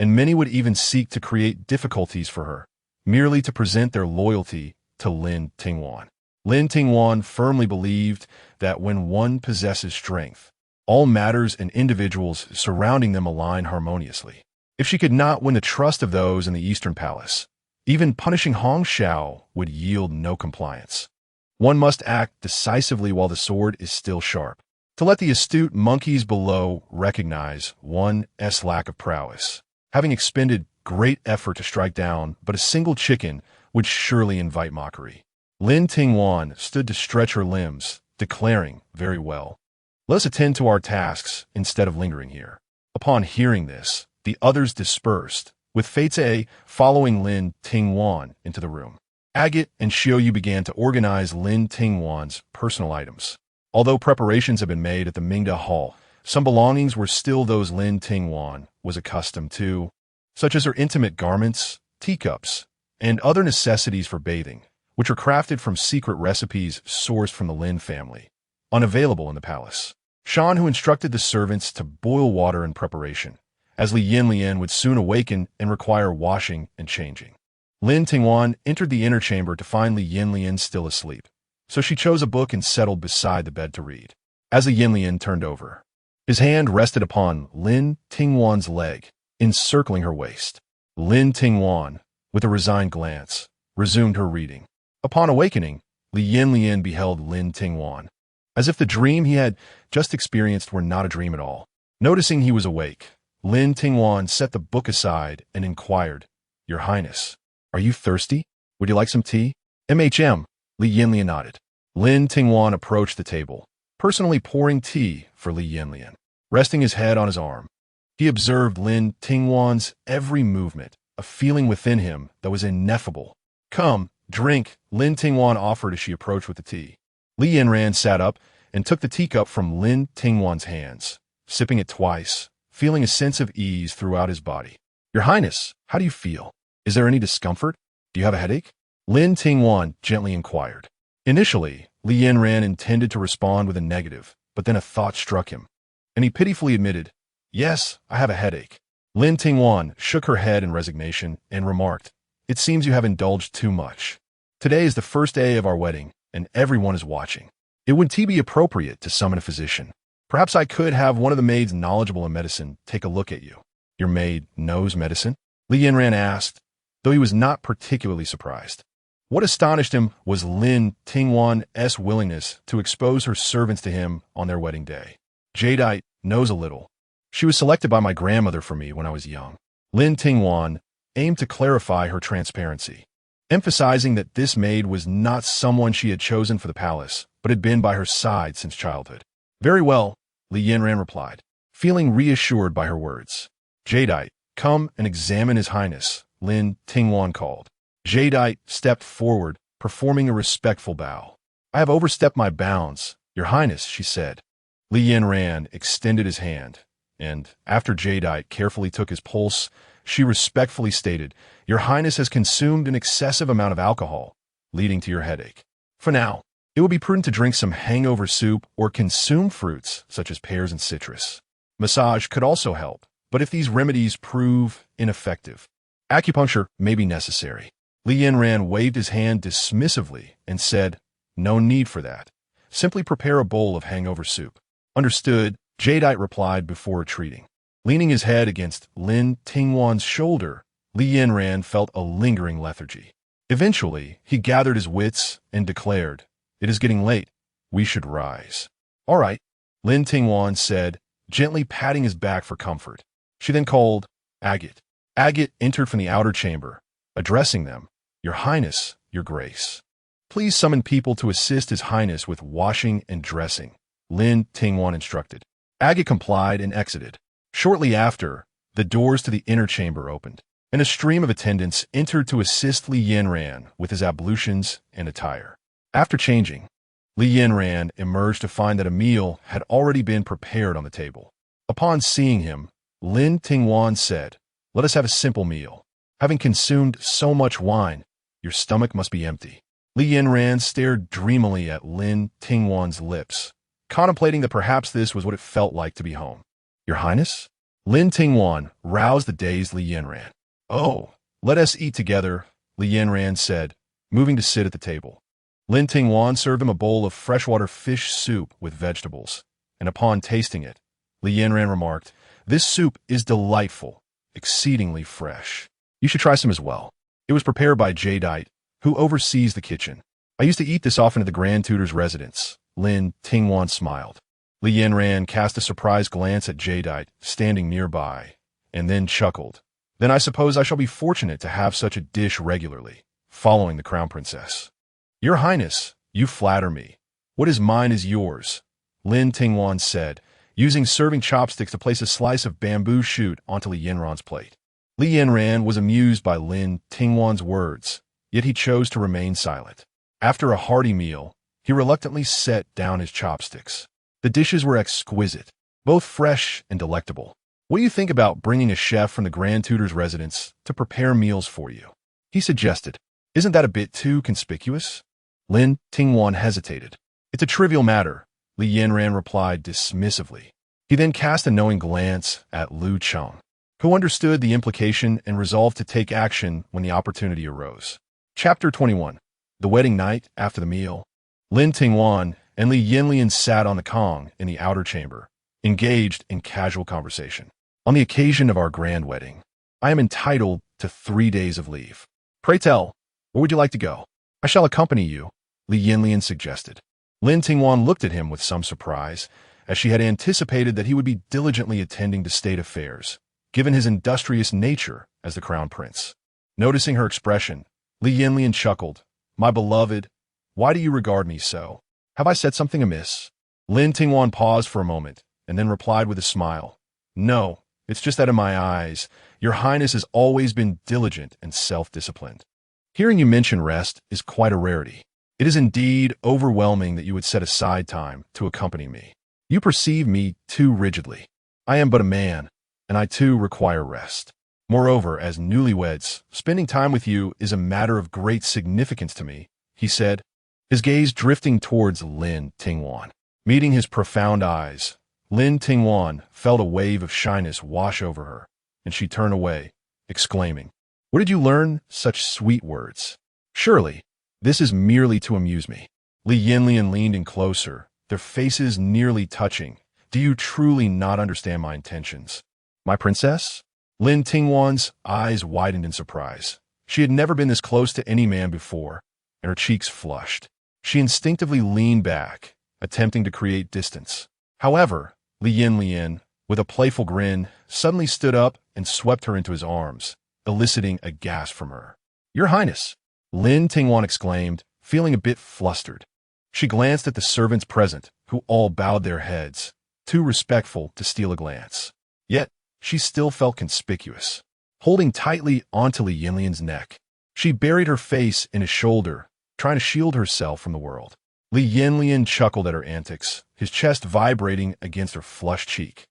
and many would even seek to create difficulties for her, merely to present their loyalty to Lin Tingwan. Lin Tingwan firmly believed that when one possesses strength, all matters and individuals surrounding them align harmoniously. If she could not win the trust of those in the Eastern Palace, even punishing Hong Xiao would yield no compliance. One must act decisively while the sword is still sharp, to let the astute monkeys below recognize one's lack of prowess. Having expended great effort to strike down but a single chicken would surely invite mockery. Lin Tingwan stood to stretch her limbs, declaring, "Very well. Let us attend to our tasks instead of lingering here." Upon hearing this, the others dispersed, with Fei following Lin Tingwan into the room. Agate and Xiaoyu began to organize Lin Tingwan's personal items. Although preparations had been made at the Mingda Hall, some belongings were still those Lin Tingwan was accustomed to, such as her intimate garments, teacups, and other necessities for bathing, which were crafted from secret recipes sourced from the Lin family, unavailable in the palace. Shan, who instructed the servants to boil water in preparation, as Li Yanyan would soon awaken and require washing and changing. Lin Tingwan entered the inner chamber to find Li Yanyan still asleep, so she chose a book and settled beside the bed to read. As Li Yanyan turned over, his hand rested upon Lin Tingwan's leg, encircling her waist. Lin Tingwan, with a resigned glance, resumed her reading. Upon awakening, Li Yanyan beheld Lin Tingwan, as if the dream he had just experienced were not a dream at all. Noticing he was awake, Lin Tingwan set the book aside and inquired, "Your Highness, are you thirsty? Would you like some tea?" Li Yanyan nodded. Lin Tingwan approached the table, personally pouring tea for Li Yanyan. Resting his head on his arm, he observed Lin Tingwan's every movement, a feeling within him that was ineffable. "Come, drink," Lin Tingwan offered as she approached with the tea. Li Yanyan sat up and took the teacup from Lin Tingwan's hands, sipping it twice, feeling a sense of ease throughout his body. "Your Highness, how do you feel? Is there any discomfort? Do you have a headache?" Lin Tingwan gently inquired. Initially, Li Yanyan intended to respond with a negative, but then a thought struck him, and he pitifully admitted, "Yes, I have a headache." Lin Tingwan shook her head in resignation and remarked, "It seems you have indulged too much. Today is the first day of our wedding, and everyone is watching. It would be appropriate to summon a physician. Perhaps I could have one of the maids knowledgeable in medicine take a look at you." "Your maid knows medicine?" Li Yanyan asked, though he was not particularly surprised. What astonished him was Lin Tingwan's willingness to expose her servants to him on their wedding day. "Jadeite knows a little. She was selected by my grandmother for me when I was young." Lin Tingwan aimed to clarify her transparency, emphasizing that this maid was not someone she had chosen for the palace, but had been by her side since childhood. "Very well," Li Yanyan replied, feeling reassured by her words. "Jadeite, come and examine His Highness," Lin Tingwan called. Jadeite stepped forward, performing a respectful bow. "I have overstepped my bounds, Your Highness," she said. Li Yanyan extended his hand, and, after Jadeite carefully took his pulse, she respectfully stated, "Your Highness has consumed an excessive amount of alcohol, leading to your headache. For now, it would be prudent to drink some hangover soup or consume fruits such as pears and citrus. Massage could also help, but if these remedies prove ineffective, acupuncture may be necessary." Li Yanyan waved his hand dismissively and said, "No need for that. Simply prepare a bowl of hangover soup." "Understood," Jadeite replied before retreating. Leaning his head against Lin Tingwan's shoulder, Li Yanyan felt a lingering lethargy. Eventually, he gathered his wits and declared, "It is getting late. We should rise." "All right," Lin Tingwan said, gently patting his back for comfort. She then called Agate. Agate entered from the outer chamber, addressing them, "Your Highness, Your Grace. Please summon people to assist His Highness with washing and dressing," Lin Tingwan instructed. Agate complied and exited. Shortly after, the doors to the inner chamber opened, and a stream of attendants entered to assist Li Yanyan with his ablutions and attire. After changing, Li Yanyan emerged to find that a meal had already been prepared on the table. Upon seeing him, Lin Tingwan said, "Let us have a simple meal. Having consumed so much wine, your stomach must be empty." Li Yanyan stared dreamily at Lin Tingwan's lips, contemplating that perhaps this was what it felt like to be home. "Your Highness?" Lin Tingwan roused the dazed Li Yanyan. "Oh, let us eat together," Li Yanyan said, moving to sit at the table. Lin Tingwan served him a bowl of freshwater fish soup with vegetables, and upon tasting it, Li Yanyan remarked, "This soup is delightful, exceedingly fresh. You should try some as well. It was prepared by Jadeite, who oversees the kitchen. I used to eat this often at the Grand Tutor's residence." Lin Tingwan smiled. Li Yanyan cast a surprised glance at Jadeite, standing nearby, and then chuckled. "Then I suppose I shall be fortunate to have such a dish regularly, following the Crown Princess." "Your Highness, you flatter me. What is mine is yours," Lin Tingwan said, using serving chopsticks to place a slice of bamboo shoot onto Li Yanyan's plate. Li Yanyan was amused by Lin Tingwan's words, yet he chose to remain silent. After a hearty meal, he reluctantly set down his chopsticks. The dishes were exquisite, both fresh and delectable. "What do you think about bringing a chef from the Grand Tutor's residence to prepare meals for you?" he suggested. "Isn't that a bit too conspicuous?" Lin Tingwan hesitated. "It's a trivial matter," Li Yanyan replied dismissively. He then cast a knowing glance at Lu Cheng. who understood the implication and resolved to take action when the opportunity arose. Chapter 21. The wedding night after the meal. Lin Tingwan and Li Yanyan sat on the Kong in the outer chamber, engaged in casual conversation. On the occasion of our grand wedding, I am entitled to 3 days of leave. Pray tell, where would you like to go? I shall accompany you, Li Yanyan suggested. Lin Tingwan looked at him with some surprise, as she had anticipated that he would be diligently attending to state affairs, given his industrious nature as the crown prince. Noticing her expression, Li Yanyan chuckled. My beloved, why do you regard me so? Have I said something amiss? Lin Tingwan paused for a moment, and then replied with a smile. No, it's just that in my eyes, your highness has always been diligent and self-disciplined. Hearing you mention rest is quite a rarity. It is indeed overwhelming that you would set aside time to accompany me. You perceive me too rigidly. I am but a man, and I too require rest. Moreover, as newlyweds, spending time with you is a matter of great significance to me, he said, his gaze drifting towards Lin Tingwan. Meeting his profound eyes, Lin Tingwan felt a wave of shyness wash over her, and she turned away, exclaiming, Where did you learn such sweet words? Surely, this is merely to amuse me. Li Yanyan leaned in closer, their faces nearly touching. Do you truly not understand my intentions? My princess? Lin Tingwan's eyes widened in surprise. She had never been this close to any man before, and her cheeks flushed. She instinctively leaned back, attempting to create distance. However, Li Yanyan, with a playful grin, suddenly stood up and swept her into his arms, eliciting a gasp from her. Your Highness, Lin Tingwan exclaimed, feeling a bit flustered. She glanced at the servants present, who all bowed their heads, too respectful to steal a glance. Yet, she still felt conspicuous. Holding tightly onto Li Yanyan's neck, she buried her face in his shoulder, trying to shield herself from the world. Li Yanyan chuckled at her antics, his chest vibrating against her flushed cheek.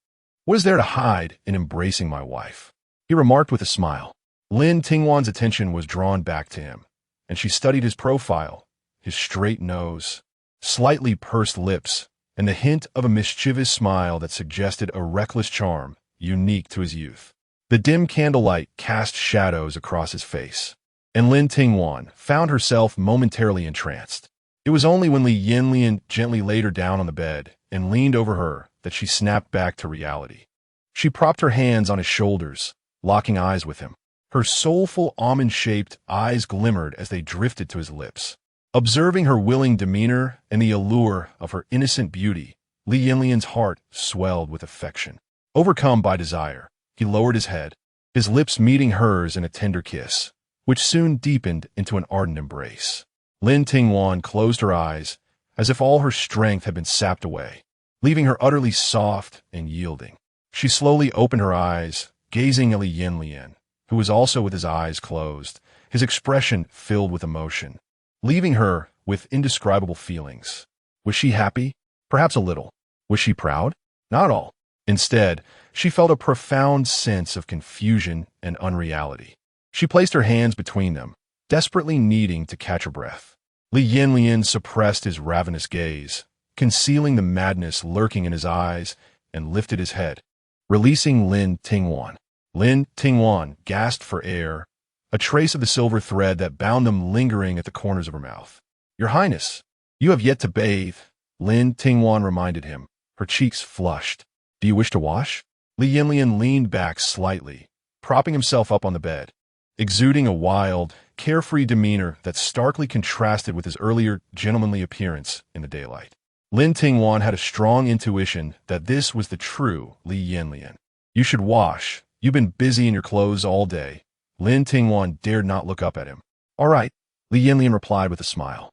What is there to hide in embracing my wife? He remarked with a smile. Lin Tingwan's attention was drawn back to him, and she studied his profile, his straight nose, slightly pursed lips, and the hint of a mischievous smile that suggested a reckless charm unique to his youth. The dim candlelight cast shadows across his face, and Lin Tingwan found herself momentarily entranced. It was only when Li Yanyan gently laid her down on the bed and leaned over her that she snapped back to reality. She propped her hands on his shoulders, locking eyes with him. Her soulful almond-shaped eyes glimmered as they drifted to his lips. Observing her willing demeanor and the allure of her innocent beauty, Li Yanyan's heart swelled with affection. Overcome by desire, he lowered his head, his lips meeting hers in a tender kiss, which soon deepened into an ardent embrace. Lin Tingwan closed her eyes, as if all her strength had been sapped away, leaving her utterly soft and yielding. She slowly opened her eyes, gazing at Li Yanyan, who was also with his eyes closed, his expression filled with emotion, leaving her with indescribable feelings. Was she happy? Perhaps a little. Was she proud? Not at all. Instead, she felt a profound sense of confusion and unreality. She placed her hands between them, desperately needing to catch her breath. Li Yanyan suppressed his ravenous gaze, concealing the madness lurking in his eyes, and lifted his head, releasing Lin Tingwan. Lin Tingwan gasped for air, a trace of the silver thread that bound them lingering at the corners of her mouth. Your Highness, you have yet to bathe, Lin Tingwan reminded him, her cheeks flushed. Do you wish to wash? Li Yanyan leaned back slightly, propping himself up on the bed, exuding a wild, carefree demeanor that starkly contrasted with his earlier gentlemanly appearance in the daylight. Lin Tingwan had a strong intuition that this was the true Li Yanyan. You should wash. You've been busy in your clothes all day. Lin Tingwan dared not look up at him. All right, Li Yanyan replied with a smile.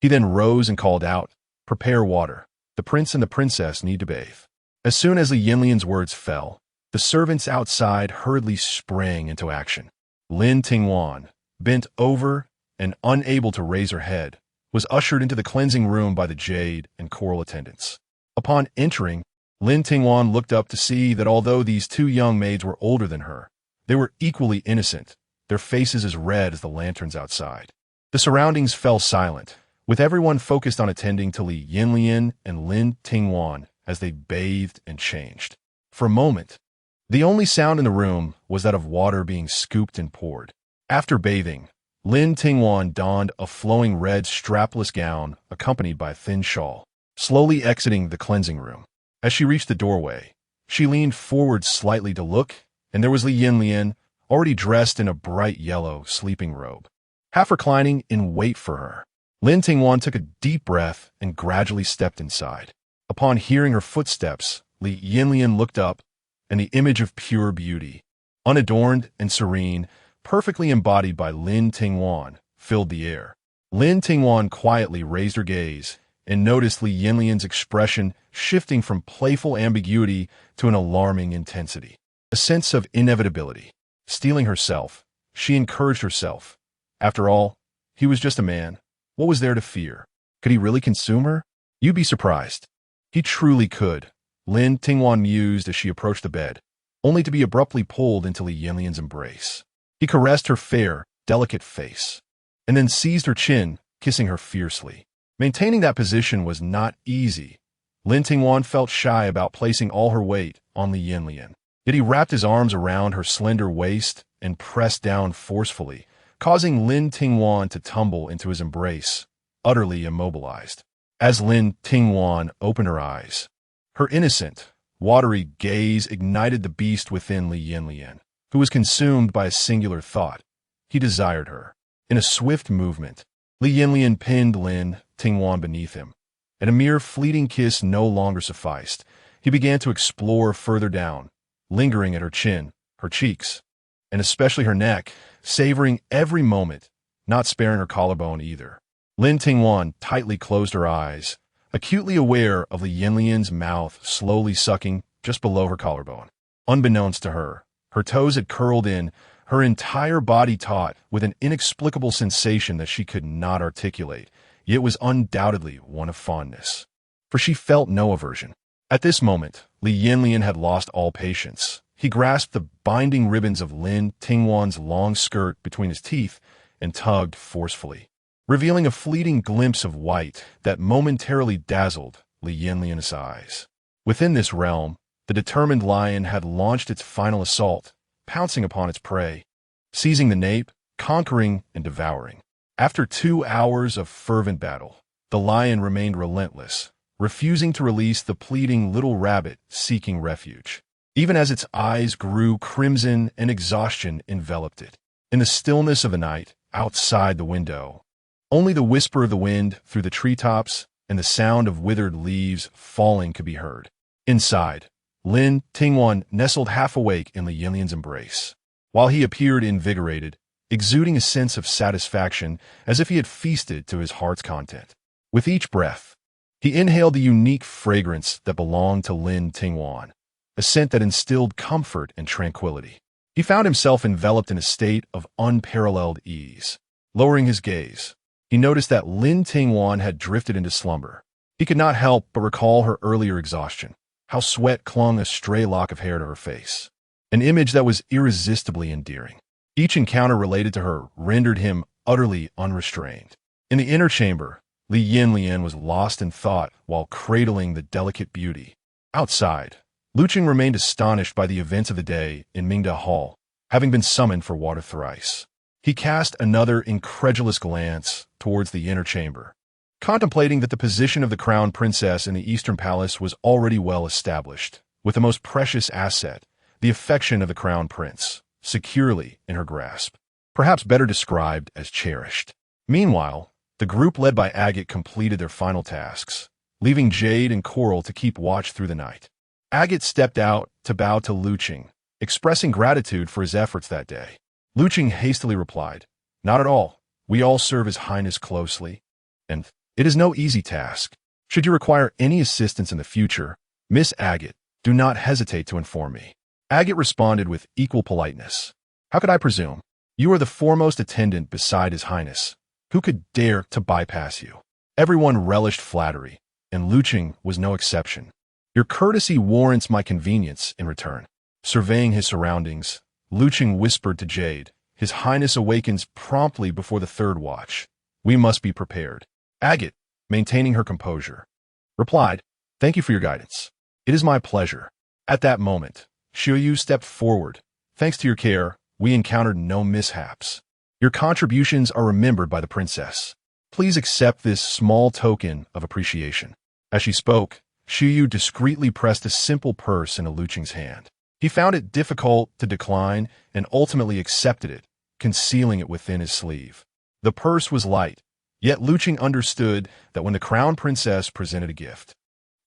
He then rose and called out, Prepare water. The prince and the princess need to bathe. As soon as Li Yanyan's words fell, the servants outside hurriedly sprang into action. Lin Tingwan, bent over and unable to raise her head, was ushered into the cleansing room by the jade and coral attendants. Upon entering, Lin Tingwan looked up to see that although these two young maids were older than her, they were equally innocent, their faces as red as the lanterns outside. The surroundings fell silent, with everyone focused on attending to Li Yanyan and Lin Tingwan as they bathed and changed. For a moment, The only sound in the room was that of water being scooped and poured. After bathing, Lin Tingwan donned a flowing red strapless gown accompanied by a thin shawl, slowly exiting the cleansing room. As she reached the doorway, she leaned forward slightly to look, and there was Li Yanyan, already dressed in a bright yellow sleeping robe, half reclining in wait for her. Lin Tingwan took a deep breath and gradually stepped inside. Upon hearing her footsteps, Li Yanyan looked up, and the image of pure beauty, unadorned and serene, perfectly embodied by Lin Tingwan, filled the air. Lin Tingwan quietly raised her gaze and noticed Li Yanyan's expression shifting from playful ambiguity to an alarming intensity. A sense of inevitability. Steeling herself, she encouraged herself. After all, he was just a man. What was there to fear? Could he really consume her? You'd be surprised. He truly could, Lin Tingwan mused as she approached the bed, only to be abruptly pulled into Li Yanyan's embrace. He caressed her fair, delicate face, and then seized her chin, kissing her fiercely. Maintaining that position was not easy. Lin Tingwan felt shy about placing all her weight on Li Yanyan. Yet he wrapped his arms around her slender waist and pressed down forcefully, causing Lin Tingwan to tumble into his embrace, utterly immobilized. As Lin Tingwan opened her eyes, her innocent, watery gaze ignited the beast within Li Yanyan, who was consumed by a singular thought. He desired her. In a swift movement, Li Yanyan pinned Lin Tingwan beneath him, and a mere fleeting kiss no longer sufficed. He began to explore further down, lingering at her chin, her cheeks, and especially her neck, savoring every moment, not sparing her collarbone either. Lin Tingwan tightly closed her eyes, acutely aware of Li Yanyan's mouth slowly sucking just below her collarbone. Unbeknownst to her, her toes had curled in, her entire body taut with an inexplicable sensation that she could not articulate, yet was undoubtedly one of fondness. For she felt no aversion. At this moment, Li Yanyan had lost all patience. He grasped the binding ribbons of Lin Tingwan's long skirt between his teeth and tugged forcefully, revealing a fleeting glimpse of white that momentarily dazzled Li Yanyan's eyes. Within this realm, the determined lion had launched its final assault, pouncing upon its prey, seizing the nape, conquering and devouring. After 2 hours of fervent battle, the lion remained relentless, refusing to release the pleading little rabbit seeking refuge. Even as its eyes grew crimson and exhaustion enveloped it. In the stillness of the night, outside the window, only the whisper of the wind through the treetops and the sound of withered leaves falling could be heard. Inside, Lin Tingwan nestled half awake in Li Yanyan's embrace, while he appeared invigorated, exuding a sense of satisfaction as if he had feasted to his heart's content. With each breath, he inhaled the unique fragrance that belonged to Lin Tingwan, a scent that instilled comfort and tranquility. He found himself enveloped in a state of unparalleled ease. Lowering his gaze, he noticed that Lin Tingwan had drifted into slumber. He could not help but recall her earlier exhaustion, how sweat clung a stray lock of hair to her face, an image that was irresistibly endearing. Each encounter related to her rendered him utterly unrestrained. In the inner chamber, Li Yanyan was lost in thought while cradling the delicate beauty. Outside, Luqing remained astonished by the events of the day in Mingda Hall, having been summoned for water thrice. He cast another incredulous glance towards the inner chamber, contemplating that the position of the crown princess in the Eastern Palace was already well established, with the most precious asset, the affection of the crown prince, securely in her grasp, perhaps better described as cherished. Meanwhile, the group led by Agate completed their final tasks, leaving Jade and Coral to keep watch through the night. Agate stepped out to bow to Luqing, expressing gratitude for his efforts that day. Luqing hastily replied, "Not at all. We all serve His Highness closely, and it is no easy task. Should you require any assistance in the future, Miss Agate, do not hesitate to inform me." Agate responded with equal politeness. "How could I presume? You are the foremost attendant beside His Highness. Who could dare to bypass you?" Everyone relished flattery, and Luqing was no exception. "Your courtesy warrants my convenience in return." Surveying his surroundings, Luqing whispered to Jade, "His Highness awakens promptly before the third watch. We must be prepared." Agate, maintaining her composure, replied, "Thank you for your guidance. It is my pleasure." At that moment, Xiaoyu stepped forward. Thanks to your care, we encountered no mishaps. Your contributions are remembered by the princess. Please accept this small token of appreciation. As she spoke, Xiaoyu discreetly pressed a simple purse into Lu Qing's hand. He found it difficult to decline and ultimately accepted it, concealing it within his sleeve. The purse was light, yet Lu Qing understood that when the crown princess presented a gift,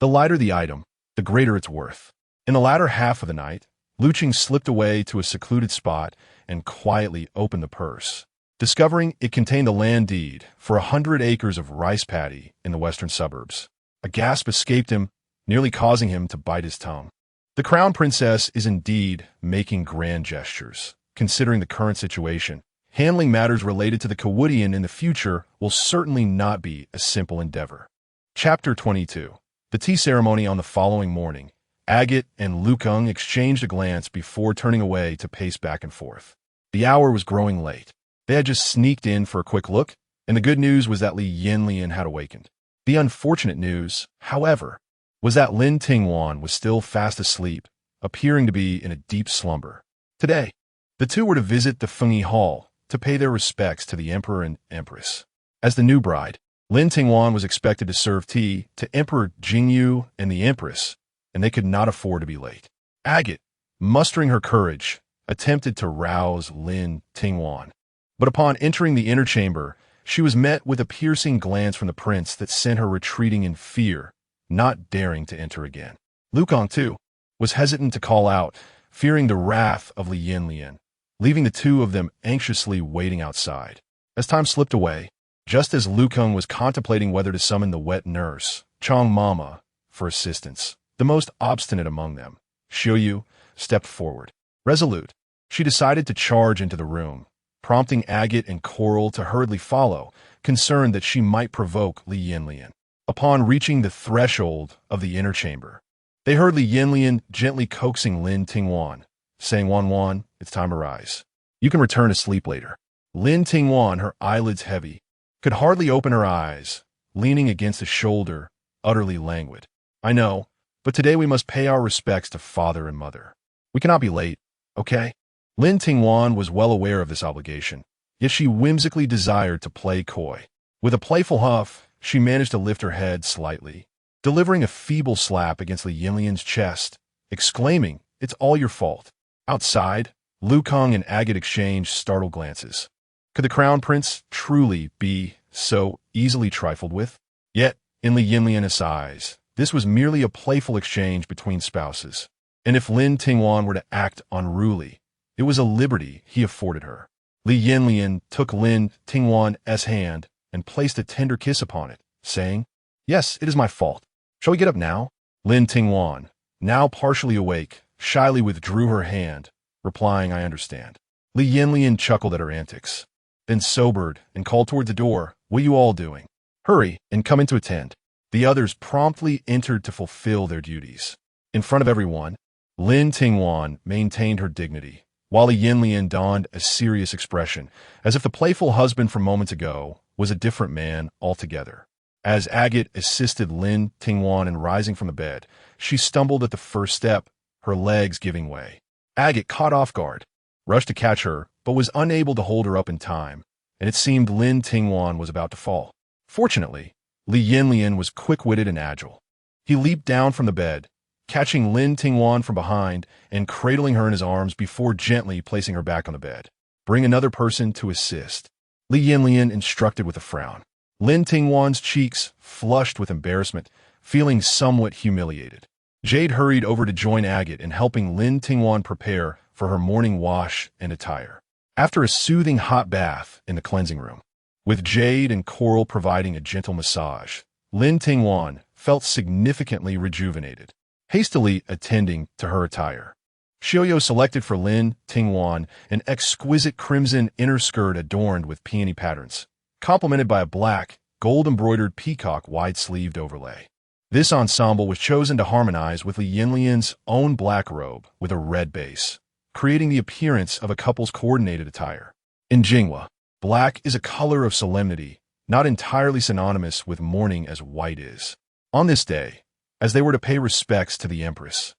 the lighter the item, the greater its worth. In the latter half of the night, Lu Qing slipped away to a secluded spot and quietly opened the purse, discovering it contained a land deed for 100 acres of rice paddy in the western suburbs. A gasp escaped him, nearly causing him to bite his tongue. The crown princess is indeed making grand gestures. Considering the current situation, handling matters related to the Kawudian in the future will certainly not be a simple endeavor. Chapter 22. The tea ceremony on the following morning. Agate and Lu Kang exchanged a glance before turning away to pace back and forth. The hour was growing late. They had just sneaked in for a quick look, and the good news was that Li Yanyan had awakened. The unfortunate news, however, was that Lin Tingwan was still fast asleep, appearing to be in a deep slumber. Today, the two were to visit the Fengyi Hall to pay their respects to the Emperor and Empress. As the new bride, Lin Tingwan was expected to serve tea to Emperor Jingyu and the Empress, and they could not afford to be late. Agate, mustering her courage, attempted to rouse Lin Tingwan. But upon entering the inner chamber, she was met with a piercing glance from the prince that sent her retreating in fear, not daring to enter again. Lu Kang, too, was hesitant to call out, fearing the wrath of Li Yanyan, leaving the two of them anxiously waiting outside. As time slipped away, just as Lu Kang was contemplating whether to summon the wet nurse, Chong Mama, for assistance, the most obstinate among them, Xiaoyu, stepped forward. Resolute, she decided to charge into the room, prompting Agate and Coral to hurriedly follow, concerned that she might provoke Li Yanyan. Upon reaching the threshold of the inner chamber, they heard Li Yanyan gently coaxing Lin Tingwan, saying, "Wan, it's time to rise. You can return to sleep later." Lin Tingwan, her eyelids heavy, could hardly open her eyes, leaning against a shoulder, utterly languid. "I know, but today we must pay our respects to father and mother. We cannot be late, okay?" Lin Tingwan was well aware of this obligation, yet she whimsically desired to play coy. With a playful huff, she managed to lift her head slightly, delivering a feeble slap against Li Yanyan's chest, exclaiming, "It's all your fault." Outside, Lu Kang and Agate exchanged startled glances. Could the crown prince truly be so easily trifled with? Yet, in Li Yanyan's eyes, this was merely a playful exchange between spouses. And if Lin Tingwan were to act unruly, it was a liberty he afforded her. Li Yanyan took Lin Tingwan's hand and placed a tender kiss upon it, saying, "Yes, it is my fault. Shall we get up now?" Lin Tingwan, now partially awake, shyly withdrew her hand, replying, "I understand." Li Yanyan chuckled at her antics, then sobered and called toward the door, "What are you all doing? Hurry and come in to attend." The others promptly entered to fulfill their duties. In front of everyone, Lin Tingwan maintained her dignity, while Li Yanyan donned a serious expression, as if the playful husband from moments ago was a different man altogether. As Agate assisted Lin Tingwan in rising from the bed, she stumbled at the first step, her legs giving way. Agate, caught off guard, rushed to catch her, but was unable to hold her up in time, and it seemed Lin Tingwan was about to fall. Fortunately, Li Yanyan was quick-witted and agile. He leaped down from the bed, catching Lin Tingwan from behind and cradling her in his arms before gently placing her back on the bed. "Bring another person to assist," Li Yanyan instructed with a frown. Lin Tingwan's cheeks flushed with embarrassment, feeling somewhat humiliated. Jade hurried over to join Agate in helping Lin Tingwan prepare for her morning wash and attire. After a soothing hot bath in the cleansing room, with Jade and Coral providing a gentle massage, Lin Tingwan felt significantly rejuvenated, hastily attending to her attire. Xiaoyu selected for Lin Tingwan an exquisite crimson inner skirt adorned with peony patterns, complemented by a black, gold-embroidered peacock wide-sleeved overlay. This ensemble was chosen to harmonize with Li Yanyan's own black robe with a red base, creating the appearance of a couple's coordinated attire. In Jingwa, black is a color of solemnity, not entirely synonymous with mourning as white is. On this day, as they were to pay respects to the Empress,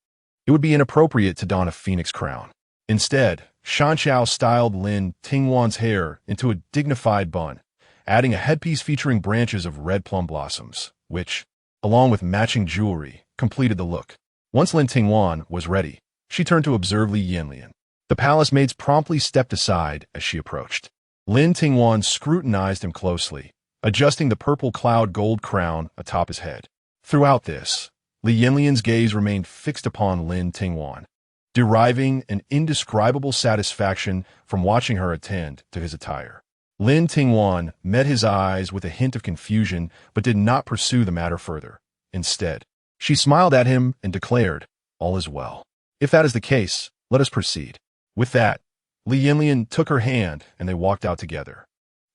It would be inappropriate to don a phoenix crown. Instead, Shanqiao styled Lin Tingwan's hair into a dignified bun, adding a headpiece featuring branches of red plum blossoms, which, along with matching jewelry, completed the look. Once Lin Tingwan was ready, she turned to observe Li Yanyan. The palace maids promptly stepped aside as she approached. Lin Tingwan scrutinized him closely, adjusting the purple cloud gold crown atop his head. Throughout this, Li Yanyan's gaze remained fixed upon Lin Tingwan, deriving an indescribable satisfaction from watching her attend to his attire. Lin Tingwan met his eyes with a hint of confusion but did not pursue the matter further. Instead, she smiled at him and declared, "All is well. If that is the case, let us proceed." With that, Li Yanyan took her hand and they walked out together.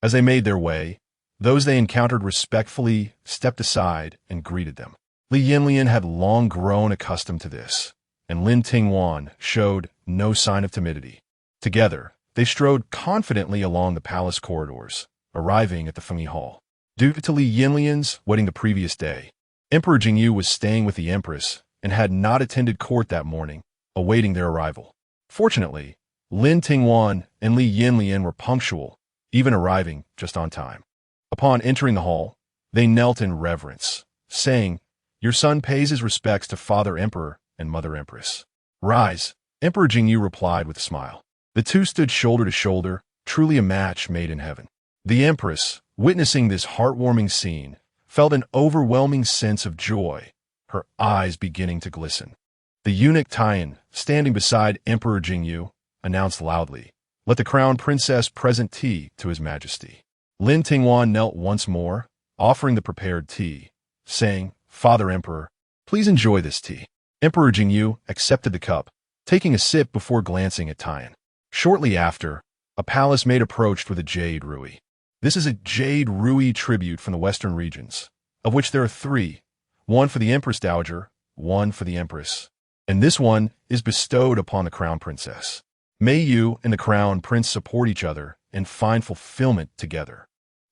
As they made their way, those they encountered respectfully stepped aside and greeted them. Li Yanyan had long grown accustomed to this, and Lin Tingwan showed no sign of timidity. Together, they strode confidently along the palace corridors, arriving at the Fengyi Hall. Due to Li Yanyan's wedding the previous day, Emperor Jingyu was staying with the Empress and had not attended court that morning, awaiting their arrival. Fortunately, Lin Tingwan and Li Yanyan were punctual, even arriving just on time. Upon entering the hall, they knelt in reverence, saying, "Your son pays his respects to Father Emperor and Mother Empress." "Rise," Emperor Jingyu replied with a smile. The two stood shoulder to shoulder, truly a match made in heaven. The Empress, witnessing this heartwarming scene, felt an overwhelming sense of joy, her eyes beginning to glisten. The eunuch Tian, standing beside Emperor Jingyu, announced loudly, "Let the Crown Princess present tea to His Majesty." Lin Tingwan knelt once more, offering the prepared tea, saying, "Father Emperor, please enjoy this tea." Emperor Jingyu accepted the cup, taking a sip before glancing at Tian. Shortly after, a palace maid approached with a jade rui. This is a jade rui tribute from the western regions, of which there are 3, one for the Empress Dowager, one for the Empress, and this one is bestowed upon the Crown Princess. May you and the Crown Prince support each other and find fulfillment together.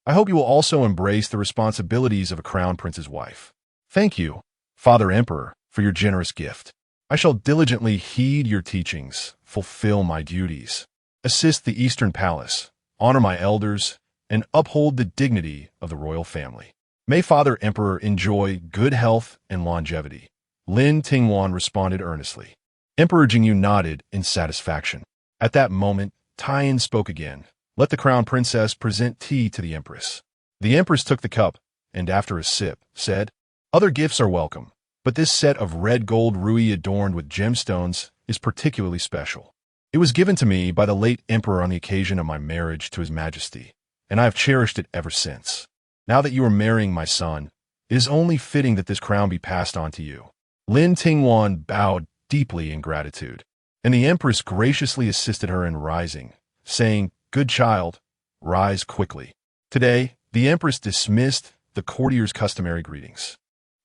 I hope you will also embrace the responsibilities of a Crown Prince's wife. Thank you, Father Emperor, for your generous gift. I shall diligently heed your teachings, fulfill my duties, assist the Eastern Palace, honor my elders, and uphold the dignity of the royal family. May Father Emperor enjoy good health and longevity." Lin Tingwan responded earnestly. Emperor Jingyu nodded in satisfaction. At that moment, Tian spoke again. "Let the Crown Princess present tea to the Empress." The Empress took the cup, and after a sip, said, "Other gifts are welcome, but this set of red gold rui adorned with gemstones is particularly special. It was given to me by the late Emperor on the occasion of my marriage to His Majesty, and I have cherished it ever since. Now that you are marrying my son, it is only fitting that this crown be passed on to you." Lin Tingwan bowed deeply in gratitude, and the Empress graciously assisted her in rising, saying, "Good child, rise quickly." Today, the Empress dismissed the courtiers' customary greetings.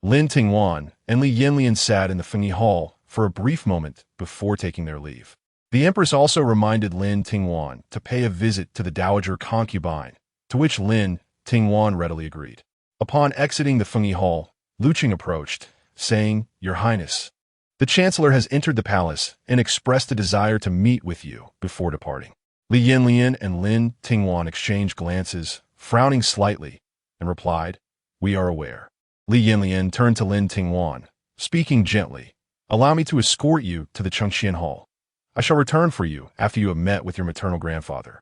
Lin Tingwan and Li Yanyan sat in the Fengyi Hall for a brief moment before taking their leave. The Empress also reminded Lin Tingwan to pay a visit to the Dowager concubine, to which Lin Tingwan readily agreed. Upon exiting the Fengyi Hall, Luqing approached, saying, "Your Highness, the Chancellor has entered the palace and expressed a desire to meet with you before departing." Li Yanyan and Lin Tingwan exchanged glances, frowning slightly, and replied, "We are aware." Li Yanyan turned to Lin Tingwan, speaking gently, "Allow me to escort you to the Chengxian Hall. I shall return for you after you have met with your maternal grandfather."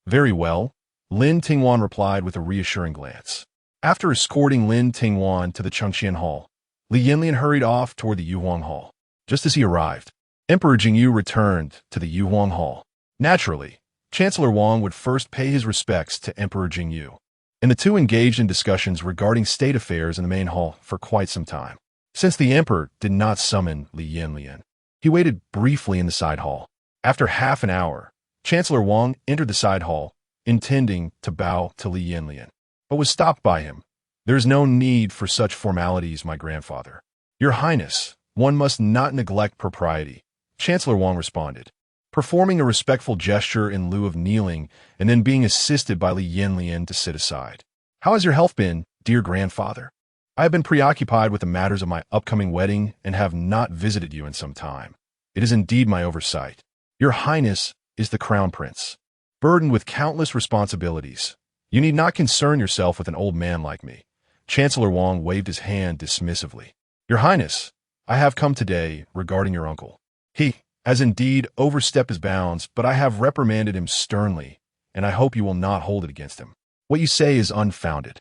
"Very well," Lin Tingwan replied with a reassuring glance. After escorting Lin Tingwan to the Chengxian Hall, Li Yanyan hurried off toward the Yuhuang Hall. Just as he arrived, Emperor Jingyu returned to the Yuhuang Hall. Naturally, Chancellor Wang would first pay his respects to Emperor Jingyu, and the two engaged in discussions regarding state affairs in the main hall for quite some time. Since the Emperor did not summon Li Yanyan, he waited briefly in the side hall. After half an hour, Chancellor Wang entered the side hall, intending to bow to Li Yanyan, but was stopped by him. "There is no need for such formalities, my grandfather." "Your Highness, one must not neglect propriety," Chancellor Wang responded, performing a respectful gesture in lieu of kneeling and then being assisted by Li Yanyan to sit aside. "How has your health been, dear grandfather? I have been preoccupied with the matters of my upcoming wedding and have not visited you in some time." It is indeed my oversight. Your Highness is the Crown Prince, burdened with countless responsibilities. You need not concern yourself with an old man like me. Chancellor Wang waved his hand dismissively. Your Highness, I have come today regarding your uncle. He has indeed overstepped his bounds, but I have reprimanded him sternly, and I hope you will not hold it against him. What you say is unfounded.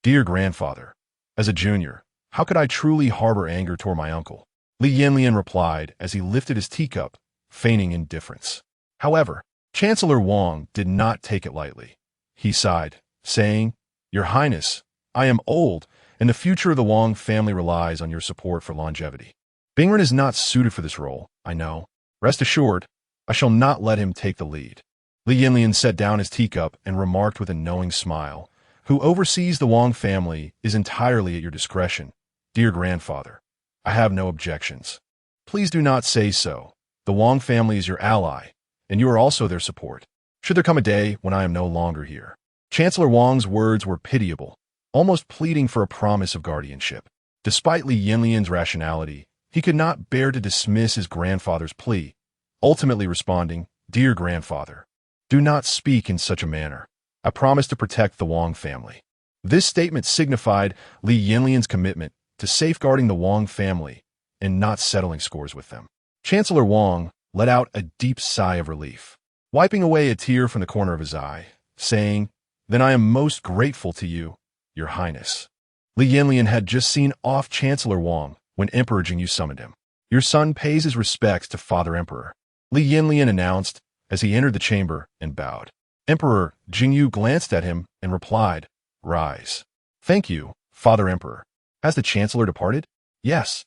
Dear grandfather, as a junior, how could I truly harbor anger toward my uncle? Li Yanyan replied as he lifted his teacup, feigning indifference. However, Chancellor Wang did not take it lightly. He sighed, saying, Your Highness, I am old, and the future of the Wang family relies on your support for longevity. Bingren is not suited for this role, I know. Rest assured, I shall not let him take the lead. Li Yanyan set down his teacup and remarked with a knowing smile, Who oversees the Wang family is entirely at your discretion. Dear grandfather, I have no objections. Please do not say so. The Wang family is your ally, and you are also their support. Should there come a day when I am no longer here? Chancellor Wang's words were pitiable, almost pleading for a promise of guardianship. Despite Li Yanyan's rationality, he could not bear to dismiss his grandfather's plea, ultimately responding, Dear grandfather, do not speak in such a manner. I promise to protect the Wang family. This statement signified Li Yanyan's commitment to safeguarding the Wang family and not settling scores with them. Chancellor Wang let out a deep sigh of relief, wiping away a tear from the corner of his eye, saying, Then I am most grateful to you, Your Highness. Li Yanyan had just seen off Chancellor Wang when Emperor Jingyu summoned him. Your son pays his respects to Father Emperor, Li Yanyan announced as he entered the chamber and bowed. Emperor Jingyu glanced at him and replied, Rise. Thank you, Father Emperor. Has the Chancellor departed? Yes.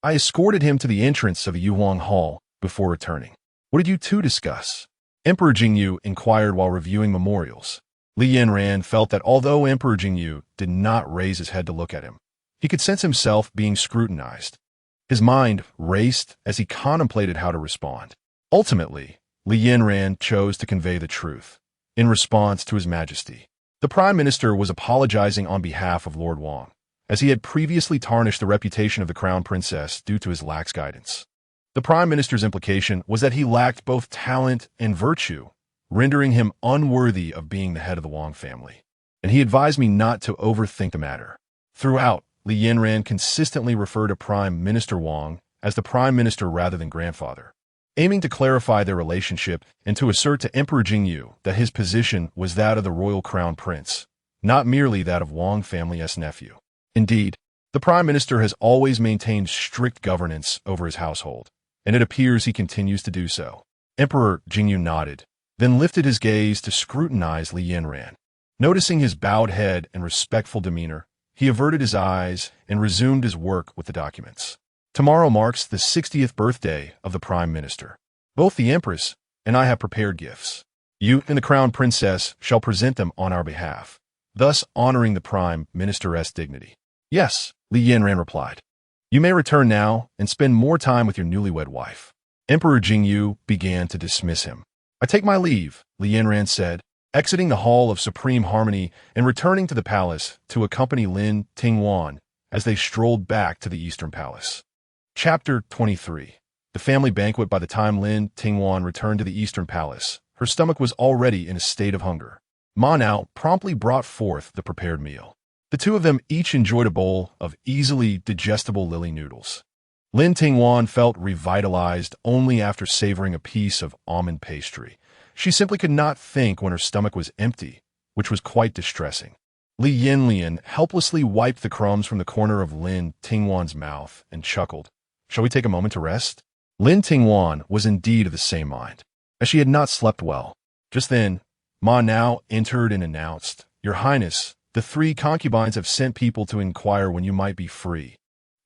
I escorted him to the entrance of the Yuhuang Hall before returning. What did you two discuss? Emperor Jingyu inquired while reviewing memorials. Li Yanran felt that although Emperor Jingyu did not raise his head to look at him, he could sense himself being scrutinized. His mind raced as he contemplated how to respond. Ultimately, Li Yanran chose to convey the truth. In response to His Majesty, the Prime Minister was apologizing on behalf of Lord Wang, as he had previously tarnished the reputation of the Crown Princess due to his lax guidance. The Prime Minister's implication was that he lacked both talent and virtue, rendering him unworthy of being the head of the Wang family. And he advised me not to overthink the matter. Throughout, Li Yanran consistently referred to Prime Minister Wang as the Prime Minister rather than grandfather, aiming to clarify their relationship and to assert to Emperor Jingyu that his position was that of the royal crown prince, not merely that of Wang family's nephew. Indeed, the Prime Minister has always maintained strict governance over his household, and it appears he continues to do so. Emperor Jingyu nodded, then lifted his gaze to scrutinize Li Yanran. Noticing his bowed head and respectful demeanor, he averted his eyes and resumed his work with the documents. Tomorrow marks the 60th birthday of the Prime Minister. Both the Empress and I have prepared gifts. You and the Crown Princess shall present them on our behalf, thus honoring the Prime Minister's dignity. Yes, Li Yanran replied. You may return now and spend more time with your newlywed wife. Emperor Jingyu began to dismiss him. I take my leave, Li Yanran said, exiting the Hall of Supreme Harmony and returning to the palace to accompany Lin Tingwan as they strolled back to the Eastern Palace. Chapter 23. The family banquet. By the time Lin Tingwan returned to the Eastern Palace, her stomach was already in a state of hunger. Ma Nao promptly brought forth the prepared meal. The two of them each enjoyed a bowl of easily digestible lily noodles. Lin Tingwan felt revitalized only after savoring a piece of almond pastry. She simply could not think when her stomach was empty, which was quite distressing. Li Yanyan helplessly wiped the crumbs from the corner of Lin Tingwan's mouth and chuckled. Shall we take a moment to rest? Lin Tingwan was indeed of the same mind, as she had not slept well. Just then, Ma Nao entered and announced, Your Highness, the 3 concubines have sent people to inquire when you might be free,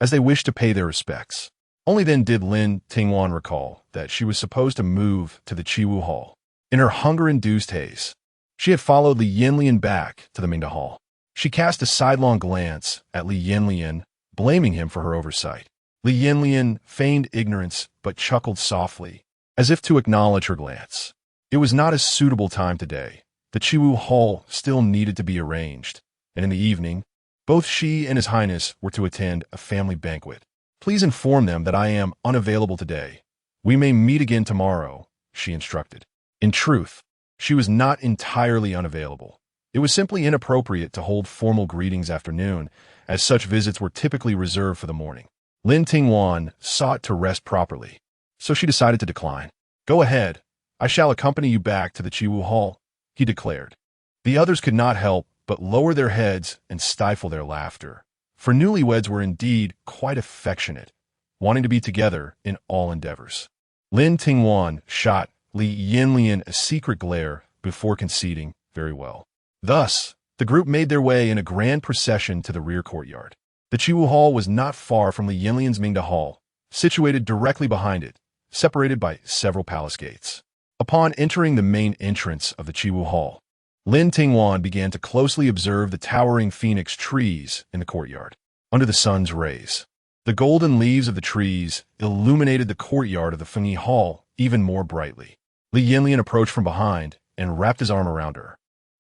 as they wish to pay their respects. Only then did Lin Tingwan recall that she was supposed to move to the Chiwu Hall. In her hunger-induced haze, she had followed Li Yanlian back to the Mingda Hall. She cast a sidelong glance at Li Yanlian, blaming him for her oversight. Li Yanlian feigned ignorance but chuckled softly, as if to acknowledge her glance. It was not a suitable time today. The Chiwu Hall still needed to be arranged, and in the evening, both she and His Highness were to attend a family banquet. Please inform them that I am unavailable today. "We may meet again tomorrow," she instructed. In truth, she was not entirely unavailable. It was simply inappropriate to hold formal greetings after noon, as such visits were typically reserved for the morning. Lin Tingwan sought to rest properly, so she decided to decline. "Go ahead. I shall accompany you back to the Chiwu Hall," he declared. The others could not help but lower their heads and stifle their laughter, for newlyweds were indeed quite affectionate, wanting to be together in all endeavors. Lin Tingwan shot Li Yanyan a secret glare before conceding, "Very well." Thus, the group made their way in a grand procession to the rear courtyard. The Chiwu Hall was not far from Li Yanyan's Mingda Hall, situated directly behind it, separated by several palace gates. Upon entering the main entrance of the Chiwu Hall, Lin Tingwan began to closely observe the towering phoenix trees in the courtyard. Under the sun's rays, the golden leaves of the trees illuminated the courtyard of the Fengyi Hall even more brightly. Li Yanyan approached from behind and wrapped his arm around her.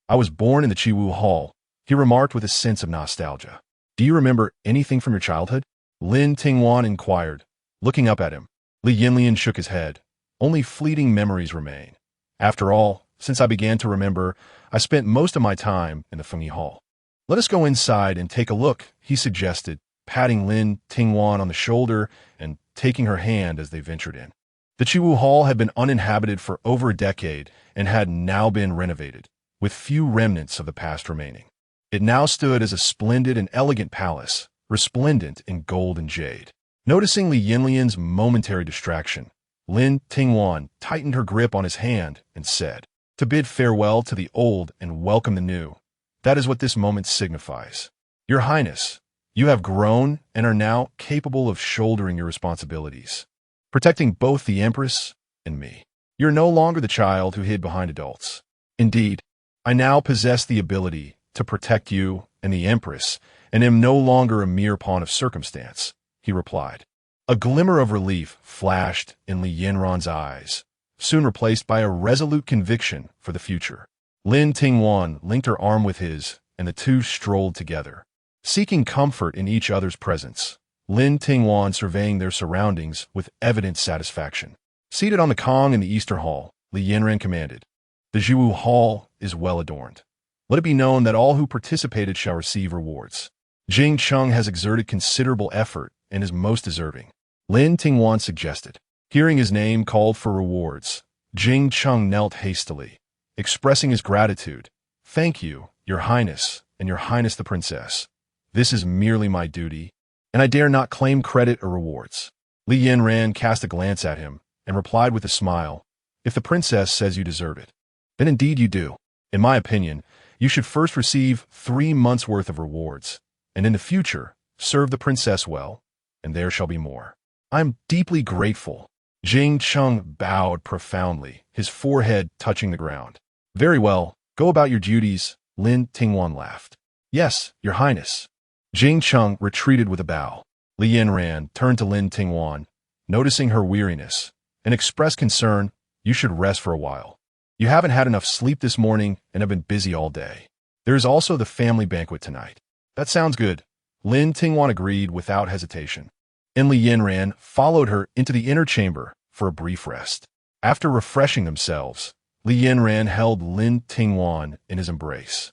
"I was born in the Chiwu Hall," he remarked with a sense of nostalgia. "Do you remember anything from your childhood?" Lin Tingwan inquired, looking up at him. Li Yanyan shook his head. "Only fleeting memories remain. After all, since I began to remember, I spent most of my time in the Fengyi Hall." "Let us go inside and take a look," he suggested, patting Lin Tingwan on the shoulder and taking her hand as they ventured in. The Chiwu Hall had been uninhabited for over a decade and had now been renovated, with few remnants of the past remaining. It now stood as a splendid and elegant palace, resplendent in gold and jade. Noticing Li Yanyan's momentary distraction, Lin Tingwan tightened her grip on his hand and said, "To bid farewell to the old and welcome the new. That is what this moment signifies. Your Highness, you have grown and are now capable of shouldering your responsibilities, protecting both the Empress and me. You're no longer the child who hid behind adults. Indeed, I now possess the ability to protect you and the Empress, and am no longer a mere pawn of circumstance," he replied. A glimmer of relief flashed in Li Yanyan's eyes, soon replaced by a resolute conviction for the future. Lin Tingwan linked her arm with his, and the two strolled together, seeking comfort in each other's presence. Lin Tingwan surveying their surroundings with evident satisfaction. Seated on the Kong in the Eastern Hall, Li Yanyan commanded, "The Chiwu Hall is well adorned. Let it be known that all who participated shall receive rewards. Jing Chung has exerted considerable effort and is most deserving," Lin Tingwan suggested. Hearing his name called for rewards, Jing Chung knelt hastily, expressing his gratitude. "Thank you, Your Highness, and Your Highness the Princess. This is merely my duty, and I dare not claim credit or rewards." Li Yanyan cast a glance at him and replied with a smile, "If the princess says you deserve it, then indeed you do. In my opinion, you should first receive 3 months' worth of rewards, and in the future, serve the princess well, and there shall be more." "I am deeply grateful." Jing Chung bowed profoundly, his forehead touching the ground. "Very well, go about your duties," Lin Tingwan laughed. "Yes, Your Highness." Jing Chung retreated with a bow. Li Yanyan turned to Lin Tingwan, noticing her weariness, and expressed concern, "You should rest for a while. You haven't had enough sleep this morning and have been busy all day. There is also the family banquet tonight." "That sounds good," Lin Tingwan agreed without hesitation. And Li Yanyan followed her into the inner chamber for a brief rest. After refreshing themselves, Li Yanyan held Lin Tingwan in his embrace,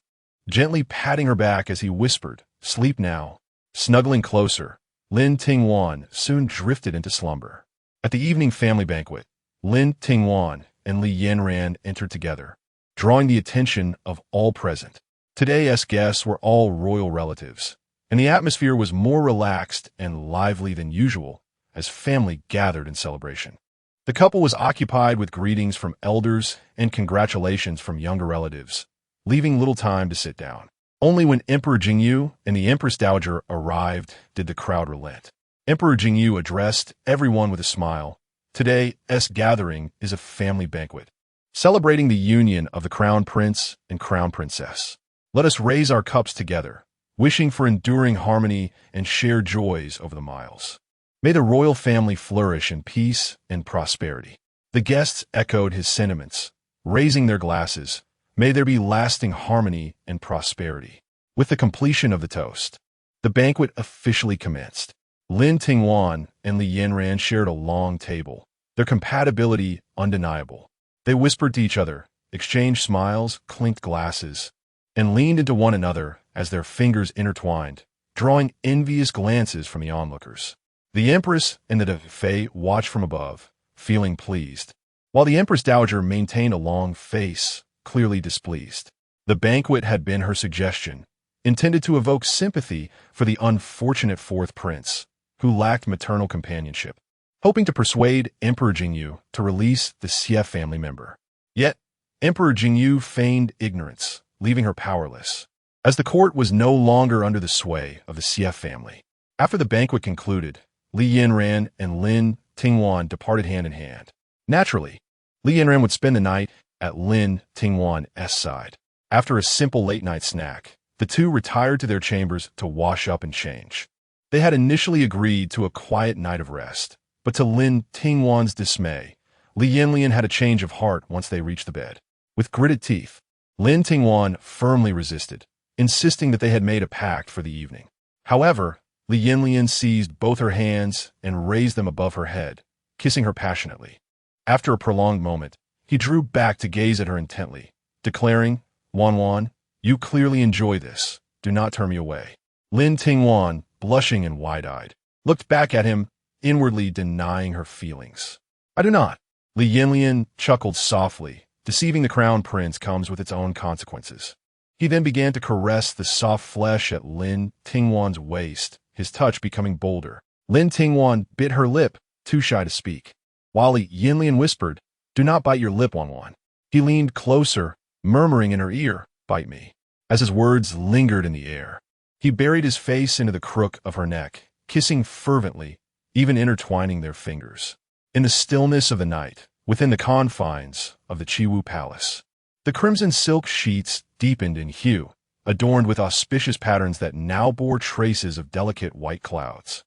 gently patting her back as he whispered, "Sleep now." Snuggling closer, Lin Tingwan soon drifted into slumber. At the evening family banquet, Lin Tingwan and Li Yanyan entered together, drawing the attention of all present. Today's guests were all royal relatives, and the atmosphere was more relaxed and lively than usual as family gathered in celebration. The couple was occupied with greetings from elders and congratulations from younger relatives, leaving little time to sit down. Only when Emperor Jingyu and the Empress Dowager arrived did the crowd relent. Emperor Jingyu addressed everyone with a smile. "Today's gathering is a family banquet, celebrating the union of the Crown Prince and Crown Princess. Let us raise our cups together, wishing for enduring harmony and shared joys over the miles. May the royal family flourish in peace and prosperity." The guests echoed his sentiments, raising their glasses. May there be lasting harmony and prosperity. With the completion of the toast, the banquet officially commenced. Lin Tingwan and Li Yanyan shared a long table, their compatibility undeniable. They whispered to each other, exchanged smiles, clinked glasses, and leaned into one another as their fingers intertwined, drawing envious glances from the onlookers. The Empress and the Fay watched from above, feeling pleased, while the Empress Dowager maintained a long face, clearly displeased. The banquet had been her suggestion, intended to evoke sympathy for the unfortunate fourth prince, who lacked maternal companionship, hoping to persuade Emperor Jingyu to release the Xie family member. Yet, Emperor Jingyu feigned ignorance, leaving her powerless, as the court was no longer under the sway of the Xie family. After the banquet concluded, Li Yanyan and Lin Tingwan departed hand in hand. Naturally, Li Yanyan would spend the night at Lin Tingwan's side. After a simple late-night snack, the two retired to their chambers to wash up and change. They had initially agreed to a quiet night of rest, but to Lin Tingwan's dismay, Li Yanyan had a change of heart once they reached the bed. With gritted teeth, Lin Tingwan firmly resisted, insisting that they had made a pact for the evening. However, Li Yanyan seized both her hands and raised them above her head, kissing her passionately. After a prolonged moment, he drew back to gaze at her intently, declaring, "Wanwan, you clearly enjoy this. Do not turn me away." Lin Tingwan, blushing and wide-eyed, looked back at him, inwardly denying her feelings. "I do not." Li Yanyan chuckled softly. Deceiving the crown prince comes with its own consequences. He then began to caress the soft flesh at Lin Tingwan's waist, his touch becoming bolder. Lin Tingwan bit her lip, too shy to speak. While Li Yanyan whispered, "Do not bite your lip, Wanwan." He leaned closer, murmuring in her ear, "Bite me." As his words lingered in the air, he buried his face into the crook of her neck, kissing fervently, even intertwining their fingers. In the stillness of the night, within the confines of the Chiwu Palace, the crimson silk sheets deepened in hue, adorned with auspicious patterns that now bore traces of delicate white clouds.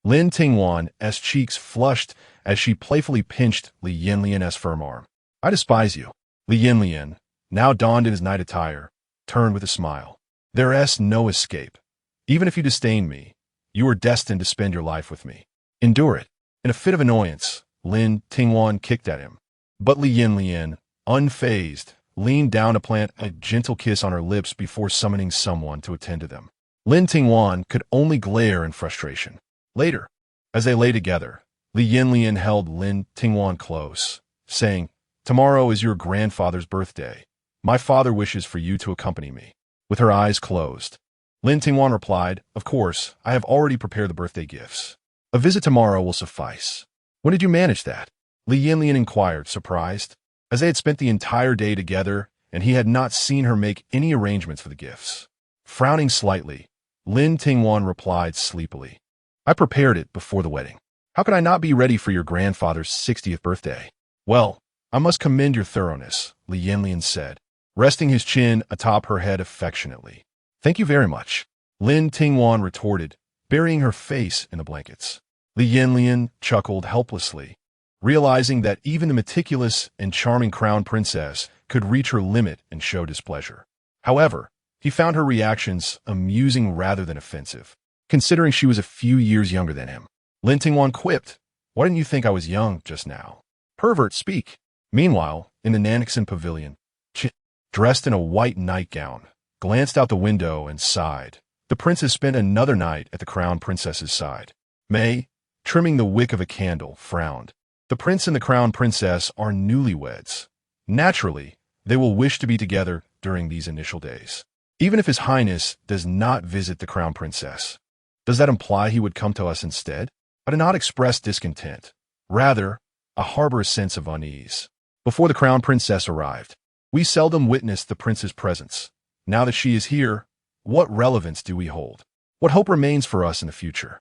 Lin Tingwan's cheeks flushed as she playfully pinched Li Yanyan's firm arm. "I despise you." Li Yanyan, now donned in his night attire, turned with a smile. "There's no escape. Even if you disdain me, you are destined to spend your life with me. Endure it." In a fit of annoyance, Lin Tingwan kicked at him, but Li Yanyan, unfazed, leaned down to plant a gentle kiss on her lips before summoning someone to attend to them. Lin Tingwan could only glare in frustration. Later, as they lay together, Li Yanyan held Lin Tingwan close, saying, "Tomorrow is your grandfather's birthday. My father wishes for you to accompany me." With her eyes closed, Lin Tingwan replied, "Of course, I have already prepared the birthday gifts. A visit tomorrow will suffice." "When did you manage that?" Li Yanyan inquired, surprised, as they had spent the entire day together and he had not seen her make any arrangements for the gifts. Frowning slightly, Lin Tingwan replied sleepily, "I prepared it before the wedding. How could I not be ready for your grandfather's 60th birthday?" "Well, I must commend your thoroughness," Li Yanyan said, resting his chin atop her head affectionately. "Thank you very much," Lin Tingwan retorted, burying her face in the blankets. Li Yanyan chuckled helplessly, realizing that even the meticulous and charming crown princess could reach her limit and show displeasure. However, he found her reactions amusing rather than offensive, considering she was a few years younger than him. Lin Tingwan quipped, "Why didn't you think I was young just now? Pervert, speak." Meanwhile, in the Nanixin pavilion, Ch, dressed in a white nightgown, glanced out the window and sighed. The princess spent another night at the crown princess's side. May, trimming the wick of a candle, frowned. The prince and the crown princess are newlyweds. Naturally, they will wish to be together during these initial days. Even if His Highness does not visit the crown princess, does that imply he would come to us instead? I do not express discontent. Rather, I harbor a sense of unease. Before the crown princess arrived, we seldom witnessed the prince's presence. Now that she is here, what relevance do we hold? What hope remains for us in the future?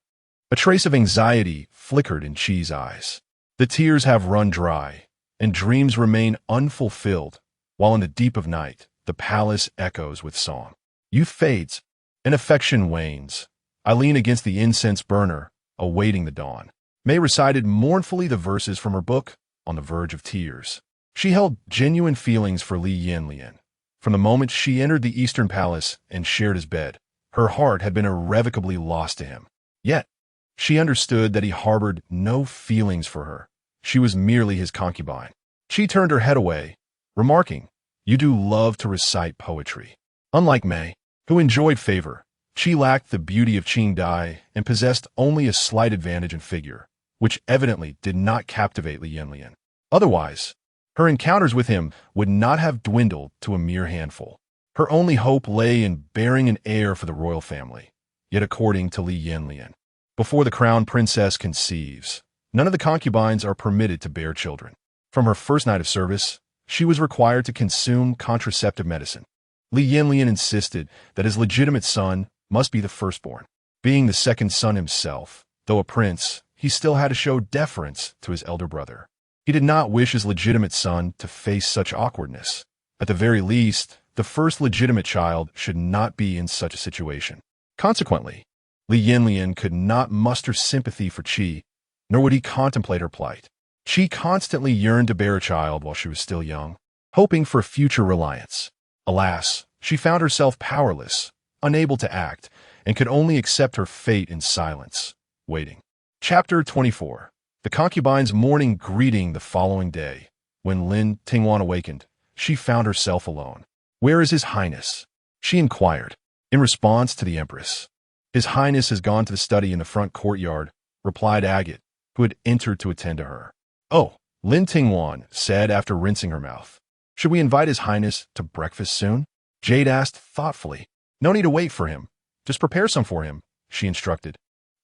A trace of anxiety flickered in Chi's eyes. The tears have run dry, and dreams remain unfulfilled, while in the deep of night, the palace echoes with song. Youth fades, and affection wanes. I lean against the incense burner, awaiting the dawn. May recited mournfully the verses from her book, On the Verge of Tears. She held genuine feelings for Li Yanyan. From the moment she entered the Eastern Palace and shared his bed, her heart had been irrevocably lost to him. Yet, she understood that he harbored no feelings for her. she was merely his concubine. She turned her head away, remarking, "You do love to recite poetry." Unlike Mei, who enjoyed favor, she lacked the beauty of Qing Dai and possessed only a slight advantage in figure, which evidently did not captivate Li Yanyan. Otherwise, her encounters with him would not have dwindled to a mere handful. Her only hope lay in bearing an heir for the royal family. Yet according to Li Yanyan, before the crown princess conceives, none of the concubines are permitted to bear children. From her first night of service, she was required to consume contraceptive medicine. Li Yanyan insisted that his legitimate son must be the firstborn. Being the second son himself, though a prince, he still had to show deference to his elder brother. He did not wish his legitimate son to face such awkwardness. At the very least, the first legitimate child should not be in such a situation. Consequently, Li Yanyan could not muster sympathy for Qi, nor would he contemplate her plight. Qi constantly yearned to bear a child while she was still young, hoping for future reliance. Alas, she found herself powerless, unable to act, and could only accept her fate in silence, waiting. Chapter 24. The concubine's morning greeting the following day. When Lin Tingwan awakened, she found herself alone. "Where is His Highness?" she inquired. In response to the Empress, "His Highness has gone to the study in the front courtyard," replied Agate, who had entered to attend to her. "Oh," Lin Tingwan said after rinsing her mouth. "Should we invite His Highness to breakfast soon?" Jade asked thoughtfully. "No need to wait for him. Just prepare some for him," she instructed.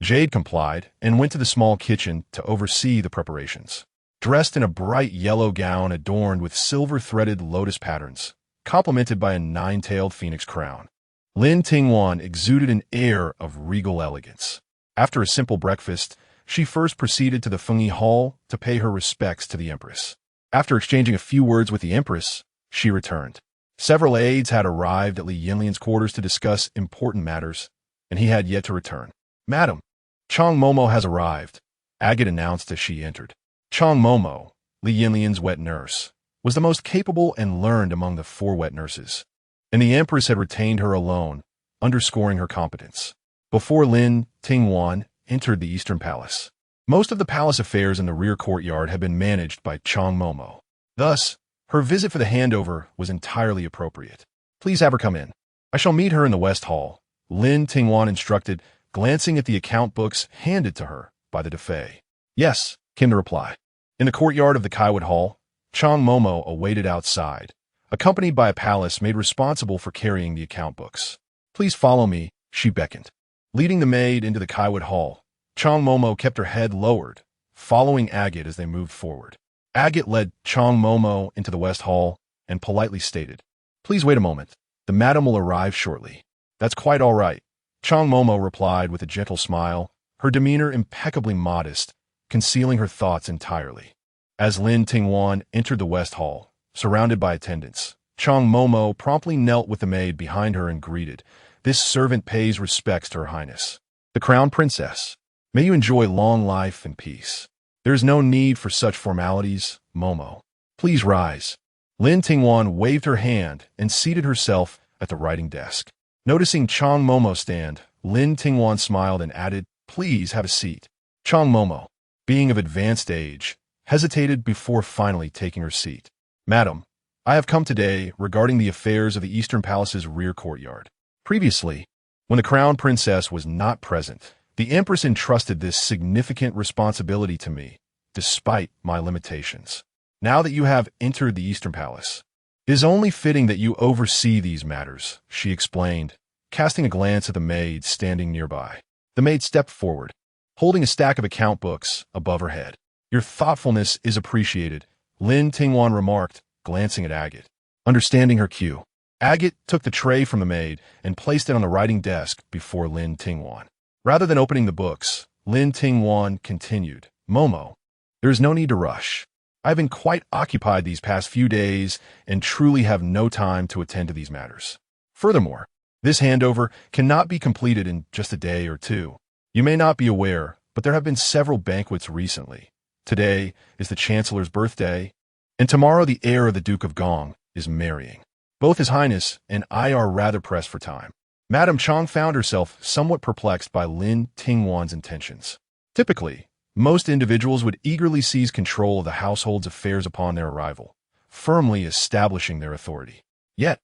Jade complied and went to the small kitchen to oversee the preparations. Dressed in a bright yellow gown adorned with silver-threaded lotus patterns, complemented by a nine-tailed phoenix crown, Lin Tingwan exuded an air of regal elegance. After a simple breakfast, she first proceeded to the Fengyi Hall to pay her respects to the Empress. After exchanging a few words with the Empress, she returned. Several aides had arrived at Li Yanyan's quarters to discuss important matters, and he had yet to return. "Madam, Chong Momo has arrived," Agate announced as she entered. Chong Momo, Li Yanyan's wet nurse, was the most capable and learned among the 4 wet nurses, and the Empress had retained her alone, underscoring her competence. Before Lin Tingwan entered the Eastern Palace, most of the palace affairs in the rear courtyard had been managed by Chong Momo. Thus, her visit for the handover was entirely appropriate. "Please have her come in. I shall meet her in the West Hall," Lin Tingwan instructed, glancing at the account books handed to her by the Defei. "Yes," came the reply. In the courtyard of the Kaiwood Hall, Chong Momo awaited outside, accompanied by a palace maid responsible for carrying the account books. "Please follow me," she beckoned. Leading the maid into the Kaiwood Hall, Chong Momo kept her head lowered, following Agate as they moved forward. Agate led Chong Momo into the West Hall and politely stated, "Please wait a moment. The madam will arrive shortly." "That's quite all right," Chong Momo replied with a gentle smile, her demeanor impeccably modest, concealing her thoughts entirely. As Lin Tingwan entered the West Hall, surrounded by attendants, Chong Momo promptly knelt with the maid behind her and greeted, "This servant pays respects to Her Highness, the Crown Princess. May you enjoy long life and peace. There is no need for such formalities, Momo. Please rise." Lin Tingwan waved her hand and seated herself at the writing desk. Noticing Chong Momo stand, Lin Tingwan smiled and added, "Please have a seat." Chong Momo, being of advanced age, hesitated before finally taking her seat. "Madam, I have come today regarding the affairs of the Eastern Palace's rear courtyard. Previously, when the Crown Princess was not present, the Empress entrusted this significant responsibility to me, despite my limitations. Now that you have entered the Eastern Palace, it is only fitting that you oversee these matters," she explained, casting a glance at the maid standing nearby. The maid stepped forward, holding a stack of account books above her head. "Your thoughtfulness is appreciated," Lin Tingwan remarked, glancing at Agate. Understanding her cue, Agate took the tray from the maid and placed it on the writing desk before Lin Tingwan. Rather than opening the books, Lin Tingwan continued, "Momo, there is no need to rush. I have been quite occupied these past few days and truly have no time to attend to these matters. Furthermore, this handover cannot be completed in just a day or two. You may not be aware, but there have been several banquets recently. Today is the Chancellor's birthday, and tomorrow the heir of the Duke of Gong is marrying. Both His Highness and I are rather pressed for time." Madame Chong found herself somewhat perplexed by Lin Tingwan's intentions. Typically, Most individuals would eagerly seize control of the household's affairs upon their arrival, firmly establishing their authority. Yet,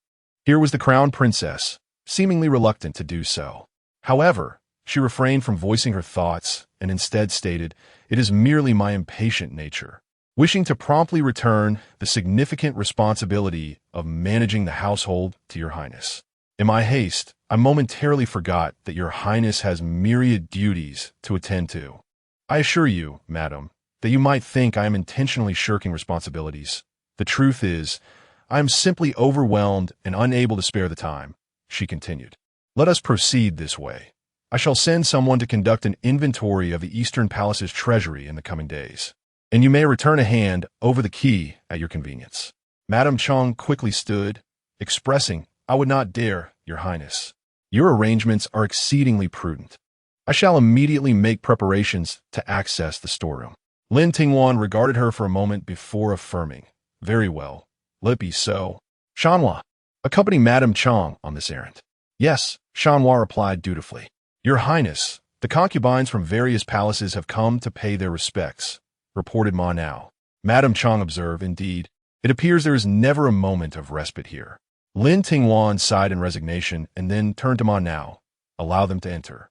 here was the crown princess, seemingly reluctant to do so. However, she refrained from voicing her thoughts and instead stated, "It is merely my impatient nature, wishing to promptly return the significant responsibility of managing the household to your highness. In my haste, I momentarily forgot that your highness has myriad duties to attend to. I assure you, madam, that you might think I am intentionally shirking responsibilities. The truth is, I am simply overwhelmed and unable to spare the time," she continued. "Let us proceed this way. I shall send someone to conduct an inventory of the Eastern Palace's treasury in the coming days, and you may return a hand over the key at your convenience." Madame Chong quickly stood, expressing, "I would not dare, your highness. Your arrangements are exceedingly prudent. I shall immediately make preparations to access the storeroom." Lin Tingwan regarded her for a moment before affirming, "Very well, let it be so. Shanhua, accompany Madame Chong on this errand." "Yes," Shanhua replied dutifully. "Your highness, the concubines from various palaces have come to pay their respects," reported Ma Nao. Madame Chong observed, "Indeed, it appears there is never a moment of respite here." Lin Tingwan sighed in resignation and then turned to Ma Nao. "Allow them to enter.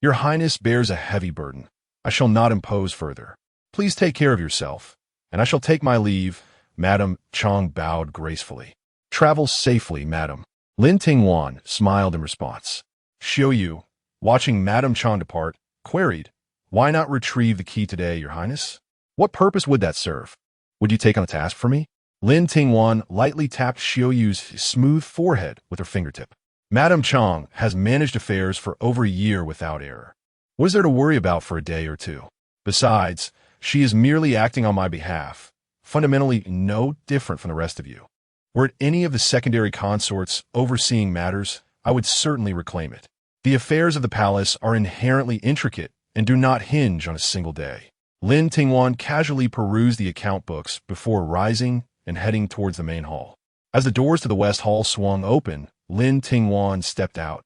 Your highness bears a heavy burden. I shall not impose further. Please take care of yourself, and I shall take my leave." Madame Chong bowed gracefully. "Travel safely, madam." Lin Tingwan smiled in response. Xiao Yu, watching Madame Chong depart, queried, "Why not retrieve the key today, your highness? What purpose would that serve? Would you take on a task for me?" Lin Tingwan lightly tapped Xiao Yu's smooth forehead with her fingertip. "Madame Chong has managed affairs for over a year without error. What is there to worry about for a day or two? Besides, she is merely acting on my behalf, fundamentally no different from the rest of you. Were it any of the secondary consorts overseeing matters, I would certainly reclaim it. The affairs of the palace are inherently intricate and do not hinge on a single day." Lin Tingwan casually perused the account books before rising and heading towards the main hall. As the doors to the West Hall swung open, Lin Tingwan stepped out,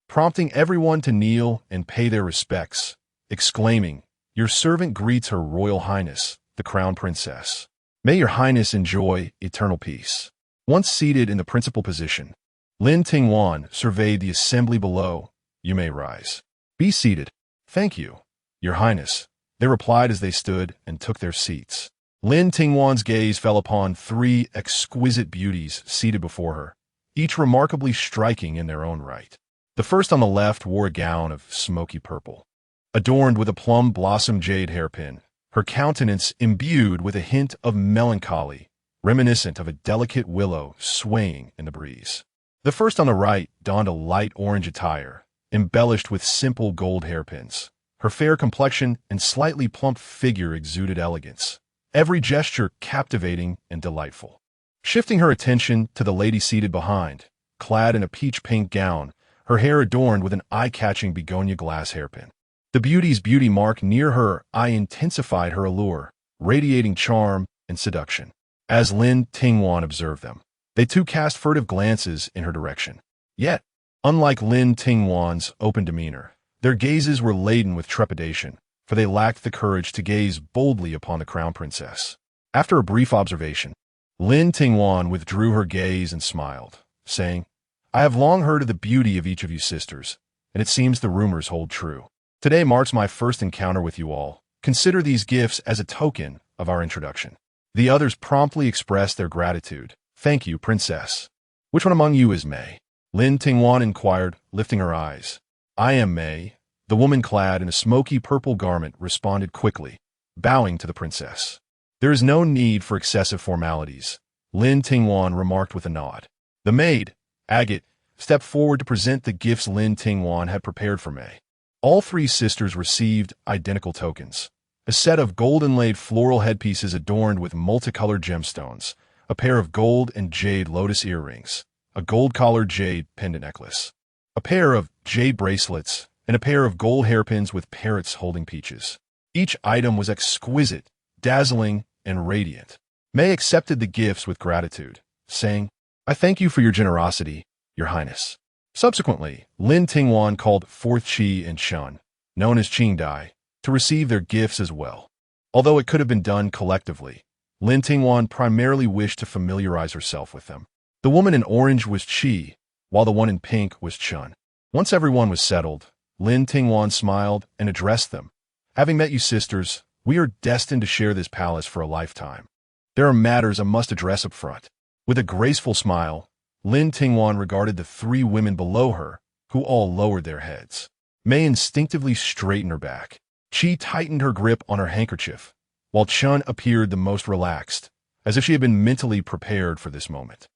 prompting everyone to kneel and pay their respects, exclaiming, "Your servant greets Her Royal Highness, the Crown Princess. May your highness enjoy eternal peace." Once seated in the principal position, Lin Tingwan surveyed the assembly below. "You may rise." "Be seated." "Thank you, your highness," they replied as they stood and took their seats. Lin Tingwan's gaze fell upon three exquisite beauties seated before her, each remarkably striking in their own right. The first on the left wore a gown of smoky purple, adorned with a plum blossom jade hairpin, her countenance imbued with a hint of melancholy, reminiscent of a delicate willow swaying in the breeze. The first on the right donned a light orange attire, embellished with simple gold hairpins. Her fair complexion and slightly plump figure exuded elegance, every gesture captivating and delightful. Shifting her attention to the lady seated behind, clad in a peach-pink gown, her hair adorned with an eye-catching begonia glass hairpin. The beauty's beauty mark near her eye intensified her allure, radiating charm and seduction. As Lin Tingwan observed them, they too cast furtive glances in her direction. Yet, unlike Lin Tingwan's open demeanor, their gazes were laden with trepidation, for they lacked the courage to gaze boldly upon the crown princess. After a brief observation, Lin Tingwan withdrew her gaze and smiled, saying, "I have long heard of the beauty of each of you sisters, and it seems the rumors hold true. Today marks my first encounter with you all. Consider these gifts as a token of our introduction." The others promptly expressed their gratitude. "Thank you, princess. Which one among you is May?" Lin Tingwan inquired, lifting her eyes. "I am May." The woman clad in a smoky purple garment responded quickly, bowing to the princess. "There is no need for excessive formalities," Lin Tingwan remarked with a nod. The maid, Agate, stepped forward to present the gifts Lin Tingwan had prepared for May. All three sisters received identical tokens: a set of gold-inlaid floral headpieces adorned with multicolored gemstones, a pair of gold and jade lotus earrings, a gold-collared jade pendant necklace, a pair of jade bracelets, and a pair of gold hairpins with parrots holding peaches. Each item was exquisite, dazzling, and radiant. May accepted the gifts with gratitude, saying, "I thank you for your generosity, your highness." Subsequently, Lin Tingwan called forth Qi and Shun, known as Qingdai, to receive their gifts as well. Although it could have been done collectively, Lin Tingwan primarily wished to familiarize herself with them. The woman in orange was Qi, while the one in pink was Chun. Once everyone was settled, Lin Tingwan smiled and addressed them. Having met you sisters, we are destined to share this palace for a lifetime. There are matters I must address up front. With a graceful smile, Lin Tingwan regarded the three women below her, who all lowered their heads. Mei instinctively straightened her back. Qi tightened her grip on her handkerchief, while Chun appeared the most relaxed, as if she had been mentally prepared for this moment.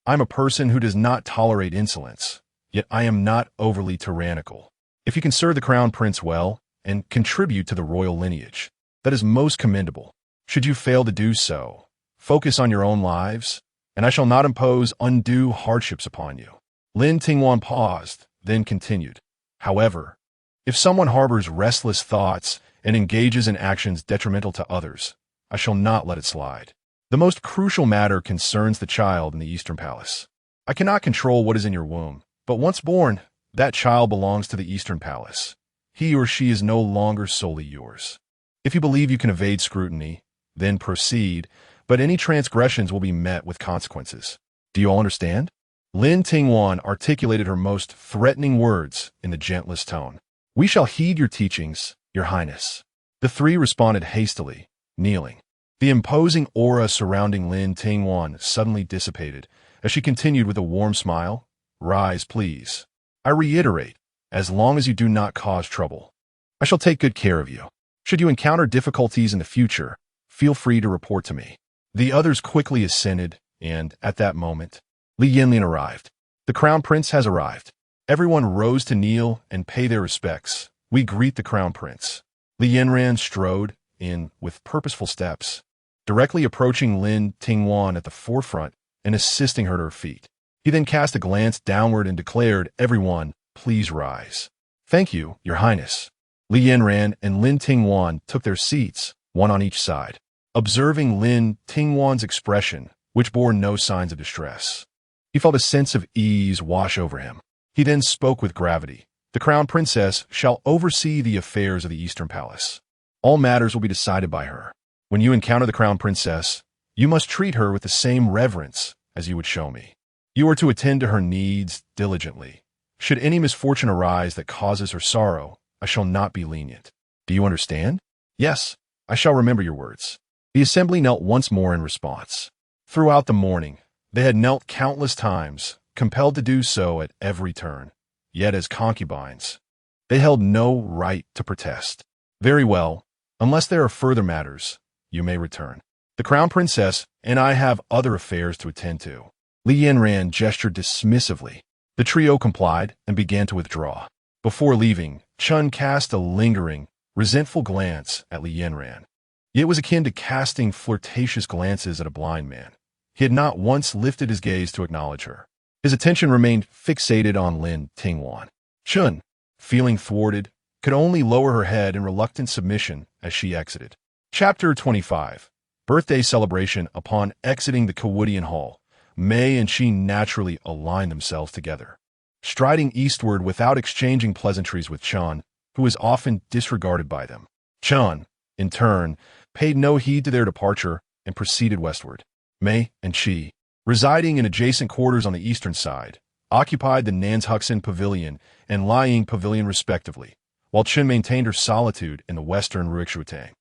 I'm a person who does not tolerate insolence, yet I am not overly tyrannical. If you can serve the Crown Prince well and contribute to the royal lineage, that is most commendable. Should you fail to do so, focus on your own lives, and I shall not impose undue hardships upon you. Lin Tingwan paused, then continued. However, if someone harbors restless thoughts and engages in actions detrimental to others, I shall not let it slide. The most crucial matter concerns the child in the Eastern Palace. I cannot control what is in your womb, but once born, that child belongs to the Eastern Palace. He or she is no longer solely yours. If you believe you can evade scrutiny, then proceed, but any transgressions will be met with consequences. Do you all understand? Lin Tingwan articulated her most threatening words in the gentlest tone. We shall heed your teachings, Your Highness. The three responded hastily, kneeling. The imposing aura surrounding Lin Tingwan suddenly dissipated as she continued with a warm smile. Rise, please. I reiterate, as long as you do not cause trouble, I shall take good care of you. Should you encounter difficulties in the future, feel free to report to me. The others quickly assented, and, at that moment, Li Yanyan arrived. The Crown Prince has arrived. Everyone rose to kneel and pay their respects. We greet the Crown Prince. Li Yanyan strode in with purposeful steps, directly approaching Lin Tingwan at the forefront and assisting her to her feet. He then cast a glance downward and declared, Everyone, please rise. Thank you, Your Highness. Li Yanyan and Lin Tingwan took their seats, one on each side. Observing Lin Tingwan's expression, which bore no signs of distress, he felt a sense of ease wash over him. He then spoke with gravity. The Crown Princess shall oversee the affairs of the Eastern Palace. All matters will be decided by her. When you encounter the Crown Princess, you must treat her with the same reverence as you would show me. You are to attend to her needs diligently. Should any misfortune arise that causes her sorrow, I shall not be lenient. Do you understand? Yes, I shall remember your words. The assembly knelt once more in response. Throughout the morning, they had knelt countless times, compelled to do so at every turn. Yet as concubines, they held no right to protest. Very well, unless there are further matters, you may return. The Crown Princess and I have other affairs to attend to. Li Yanyan gestured dismissively. The trio complied and began to withdraw. Before leaving, Chun cast a lingering, resentful glance at Li Yanyan. It was akin to casting flirtatious glances at a blind man. He had not once lifted his gaze to acknowledge her. His attention remained fixated on Lin Tingwan. Chun, feeling thwarted, could only lower her head in reluctant submission as she exited. Chapter 25. Birthday Celebration. Upon exiting the Kawudian Hall, Mei and she naturally aligned themselves together, striding eastward without exchanging pleasantries with Chun, who was often disregarded by them. Chun, in turn, paid no heed to their departure and proceeded westward. Mei and Qi, residing in adjacent quarters on the eastern side, occupied the Nanzhuxin Pavilion and Lying Pavilion respectively, while Chun maintained her solitude in the western Ruixuotang.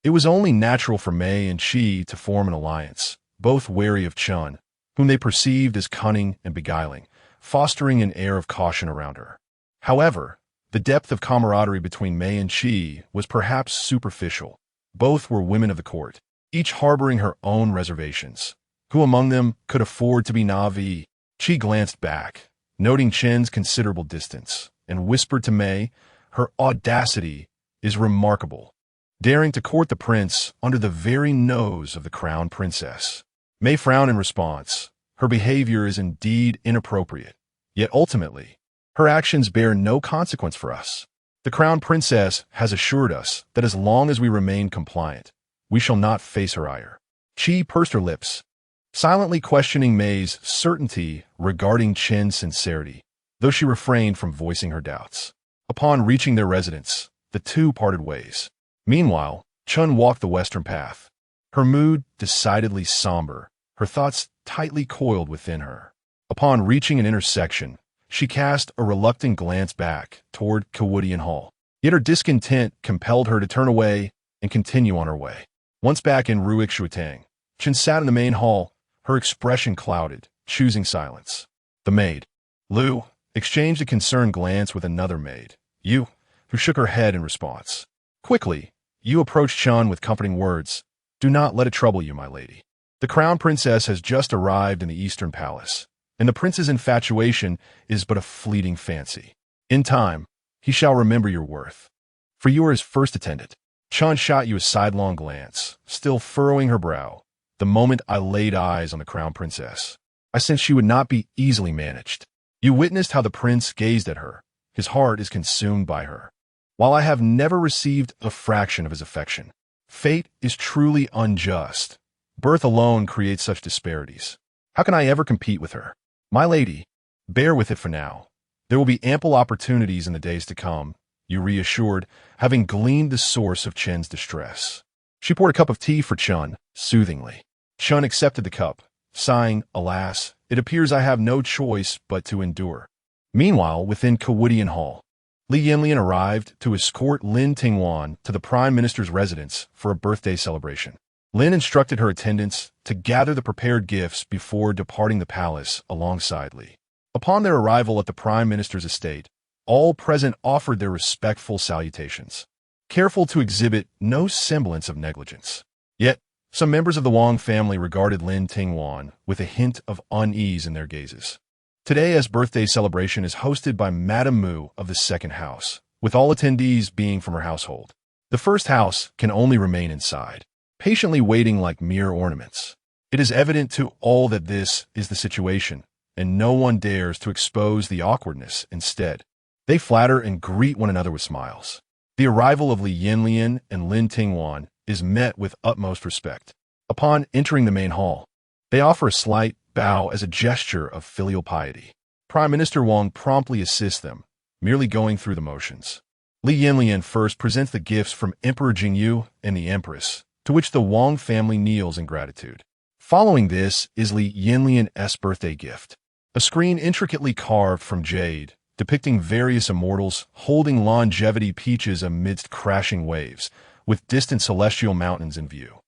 It was only natural for Mei and Qi to form an alliance, both wary of Chun, whom they perceived as cunning and beguiling, fostering an air of caution around her. However, the depth of camaraderie between Mei and Qi was perhaps superficial. Both were women of the court, each harboring her own reservations. Who among them could afford to be naive? Qi glanced back, noting Chen's considerable distance, and whispered to Mei, Her audacity is remarkable, daring to court the prince under the very nose of the Crown Princess. Mei frowned in response. Her behavior is indeed inappropriate, yet ultimately, her actions bear no consequence for us. The Crown Princess has assured us that as long as we remain compliant, we shall not face her ire. Qi pursed her lips, silently questioning Mei's certainty regarding Chen's sincerity, though she refrained from voicing her doubts. Upon reaching their residence, the two parted ways. Meanwhile, Chun walked the western path. Her mood decidedly somber, her thoughts tightly coiled within her. Upon reaching an intersection, she cast a reluctant glance back toward Kawudian Hall. Yet her discontent compelled her to turn away and continue on her way. Once back in Ruixuotang, Chun sat in the main hall, her expression clouded, choosing silence. The maid, Lu, exchanged a concerned glance with another maid, Yu, who shook her head in response. Quickly, Yu approached Chun with comforting words. Do not let it trouble you, my lady. The crown princess has just arrived in the eastern palace, and the prince's infatuation is but a fleeting fancy. In time, he shall remember your worth. For you are his first attendant. Chun shot you a sidelong glance, still furrowing her brow. The moment I laid eyes on the crown princess, I sensed she would not be easily managed. You witnessed how the prince gazed at her. His heart is consumed by her. While I have never received a fraction of his affection, fate is truly unjust. Birth alone creates such disparities. How can I ever compete with her? My lady, bear with it for now. There will be ample opportunities in the days to come, you reassured, having gleaned the source of Chen's distress. She poured a cup of tea for Chun, soothingly. Chun accepted the cup, sighing, alas, it appears I have no choice but to endure. Meanwhile, within Kawudian Hall, Li Yanyan arrived to escort Lin Tingwan to the Prime Minister's residence for a birthday celebration. Lin instructed her attendants to gather the prepared gifts before departing the palace alongside Li. Upon their arrival at the Prime Minister's estate, all present offered their respectful salutations, careful to exhibit no semblance of negligence. Yet, some members of the Wang family regarded Lin Tingwan with a hint of unease in their gazes. Today's birthday celebration is hosted by Madame Mu of the second house, with all attendees being from her household. The first house can only remain inside, patiently waiting like mere ornaments. It is evident to all that this is the situation, and no one dares to expose the awkwardness instead. They flatter and greet one another with smiles. The arrival of Li Yanyan and Lin Tingwan is met with utmost respect. Upon entering the main hall, they offer a slight bow as a gesture of filial piety. Prime Minister Wang promptly assists them, merely going through the motions. Li Yanyan first presents the gifts from Emperor Jingyu and the Empress, to which the Wang family kneels in gratitude. Following this is Li Yanyan's birthday gift, a screen intricately carved from jade, depicting various immortals holding longevity peaches amidst crashing waves, with distant celestial mountains in view.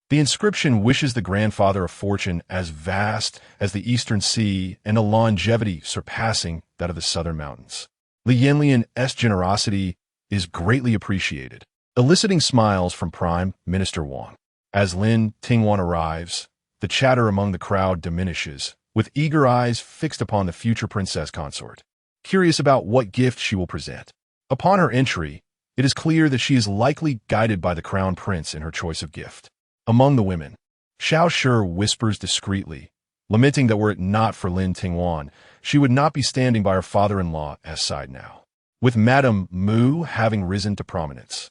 The inscription wishes the grandfather a fortune as vast as the eastern sea and a longevity surpassing that of the southern mountains. Li Yanyan's generosity is greatly appreciated, eliciting smiles from Prime Minister Wang. As Lin Tingwan arrives, the chatter among the crowd diminishes, with eager eyes fixed upon the future princess consort, curious about what gift she will present. Upon her entry, it is clear that she is likely guided by the crown prince in her choice of gift. Among the women, Xiao Shi whispers discreetly, lamenting that were it not for Lin Tingwan, she would not be standing by her father-in-law's side now. With Madame Mu having risen to prominence,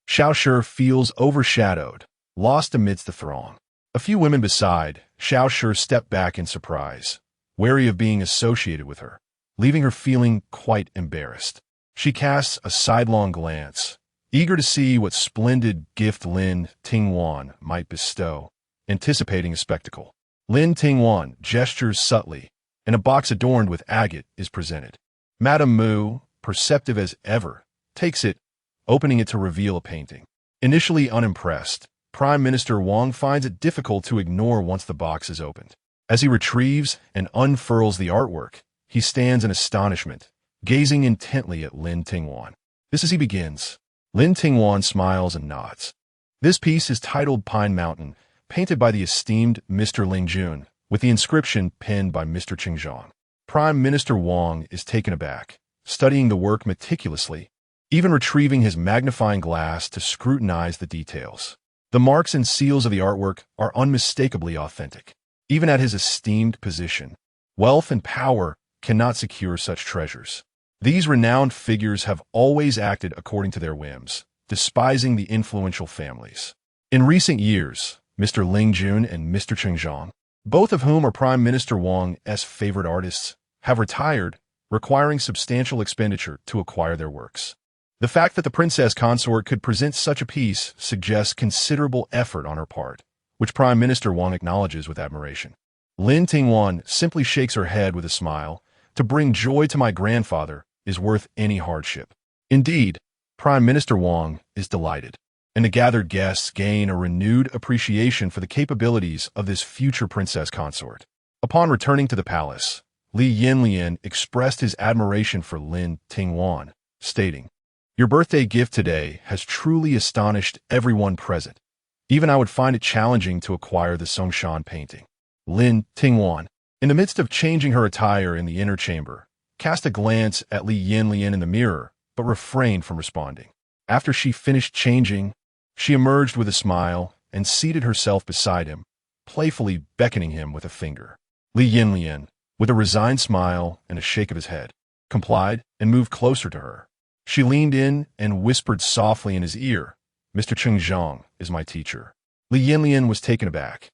Xiao Shi feels overshadowed, lost amidst the throng. A few women beside, Xiao Shi step back in surprise, wary of being associated with her, leaving her feeling quite embarrassed. She casts a sidelong glance, eager to see what splendid gift Lin Tingwan might bestow, anticipating a spectacle. Lin Tingwan gestures subtly, and a box adorned with agate is presented. Madame Mu, perceptive as ever, takes it, opening it to reveal a painting. Initially unimpressed, Prime Minister Wang finds it difficult to ignore once the box is opened. As he retrieves and unfurls the artwork, he stands in astonishment, gazing intently at Lin Tingwan. Just as he begins, Lin Tingwan smiles and nods. This piece is titled Pine Mountain, painted by the esteemed Mr. Ling Jun, with the inscription penned by Mr. Qingzhang. Prime Minister Wang is taken aback, studying the work meticulously, even retrieving his magnifying glass to scrutinize the details. The marks and seals of the artwork are unmistakably authentic. Even at his esteemed position, wealth and power cannot secure such treasures. These renowned figures have always acted according to their whims, despising the influential families. In recent years, Mr. Ling Jun and Mr. Qingzhang, both of whom are Prime Minister Wang's favorite artists, have retired, requiring substantial expenditure to acquire their works. The fact that the princess consort could present such a piece suggests considerable effort on her part, which Prime Minister Wang acknowledges with admiration. Lin Tingwan simply shakes her head with a smile. To bring joy to my grandfather is worth any hardship. Indeed, Prime Minister Wang is delighted, and the gathered guests gain a renewed appreciation for the capabilities of this future princess consort. Upon returning to the palace, Li Yanyan expressed his admiration for Lin Tingwan, stating, "Your birthday gift today has truly astonished everyone present. Even I would find it challenging to acquire the Songshan painting." Lin Tingwan, in the midst of changing her attire in the inner chamber, cast a glance at Li Yanyan in the mirror, but refrained from responding. After she finished changing, she emerged with a smile and seated herself beside him, playfully beckoning him with a finger. Li Yanyan, with a resigned smile and a shake of his head, complied and moved closer to her. She leaned in and whispered softly in his ear, "Mr. Cheng Zhang is my teacher." Li Yanyan was taken aback,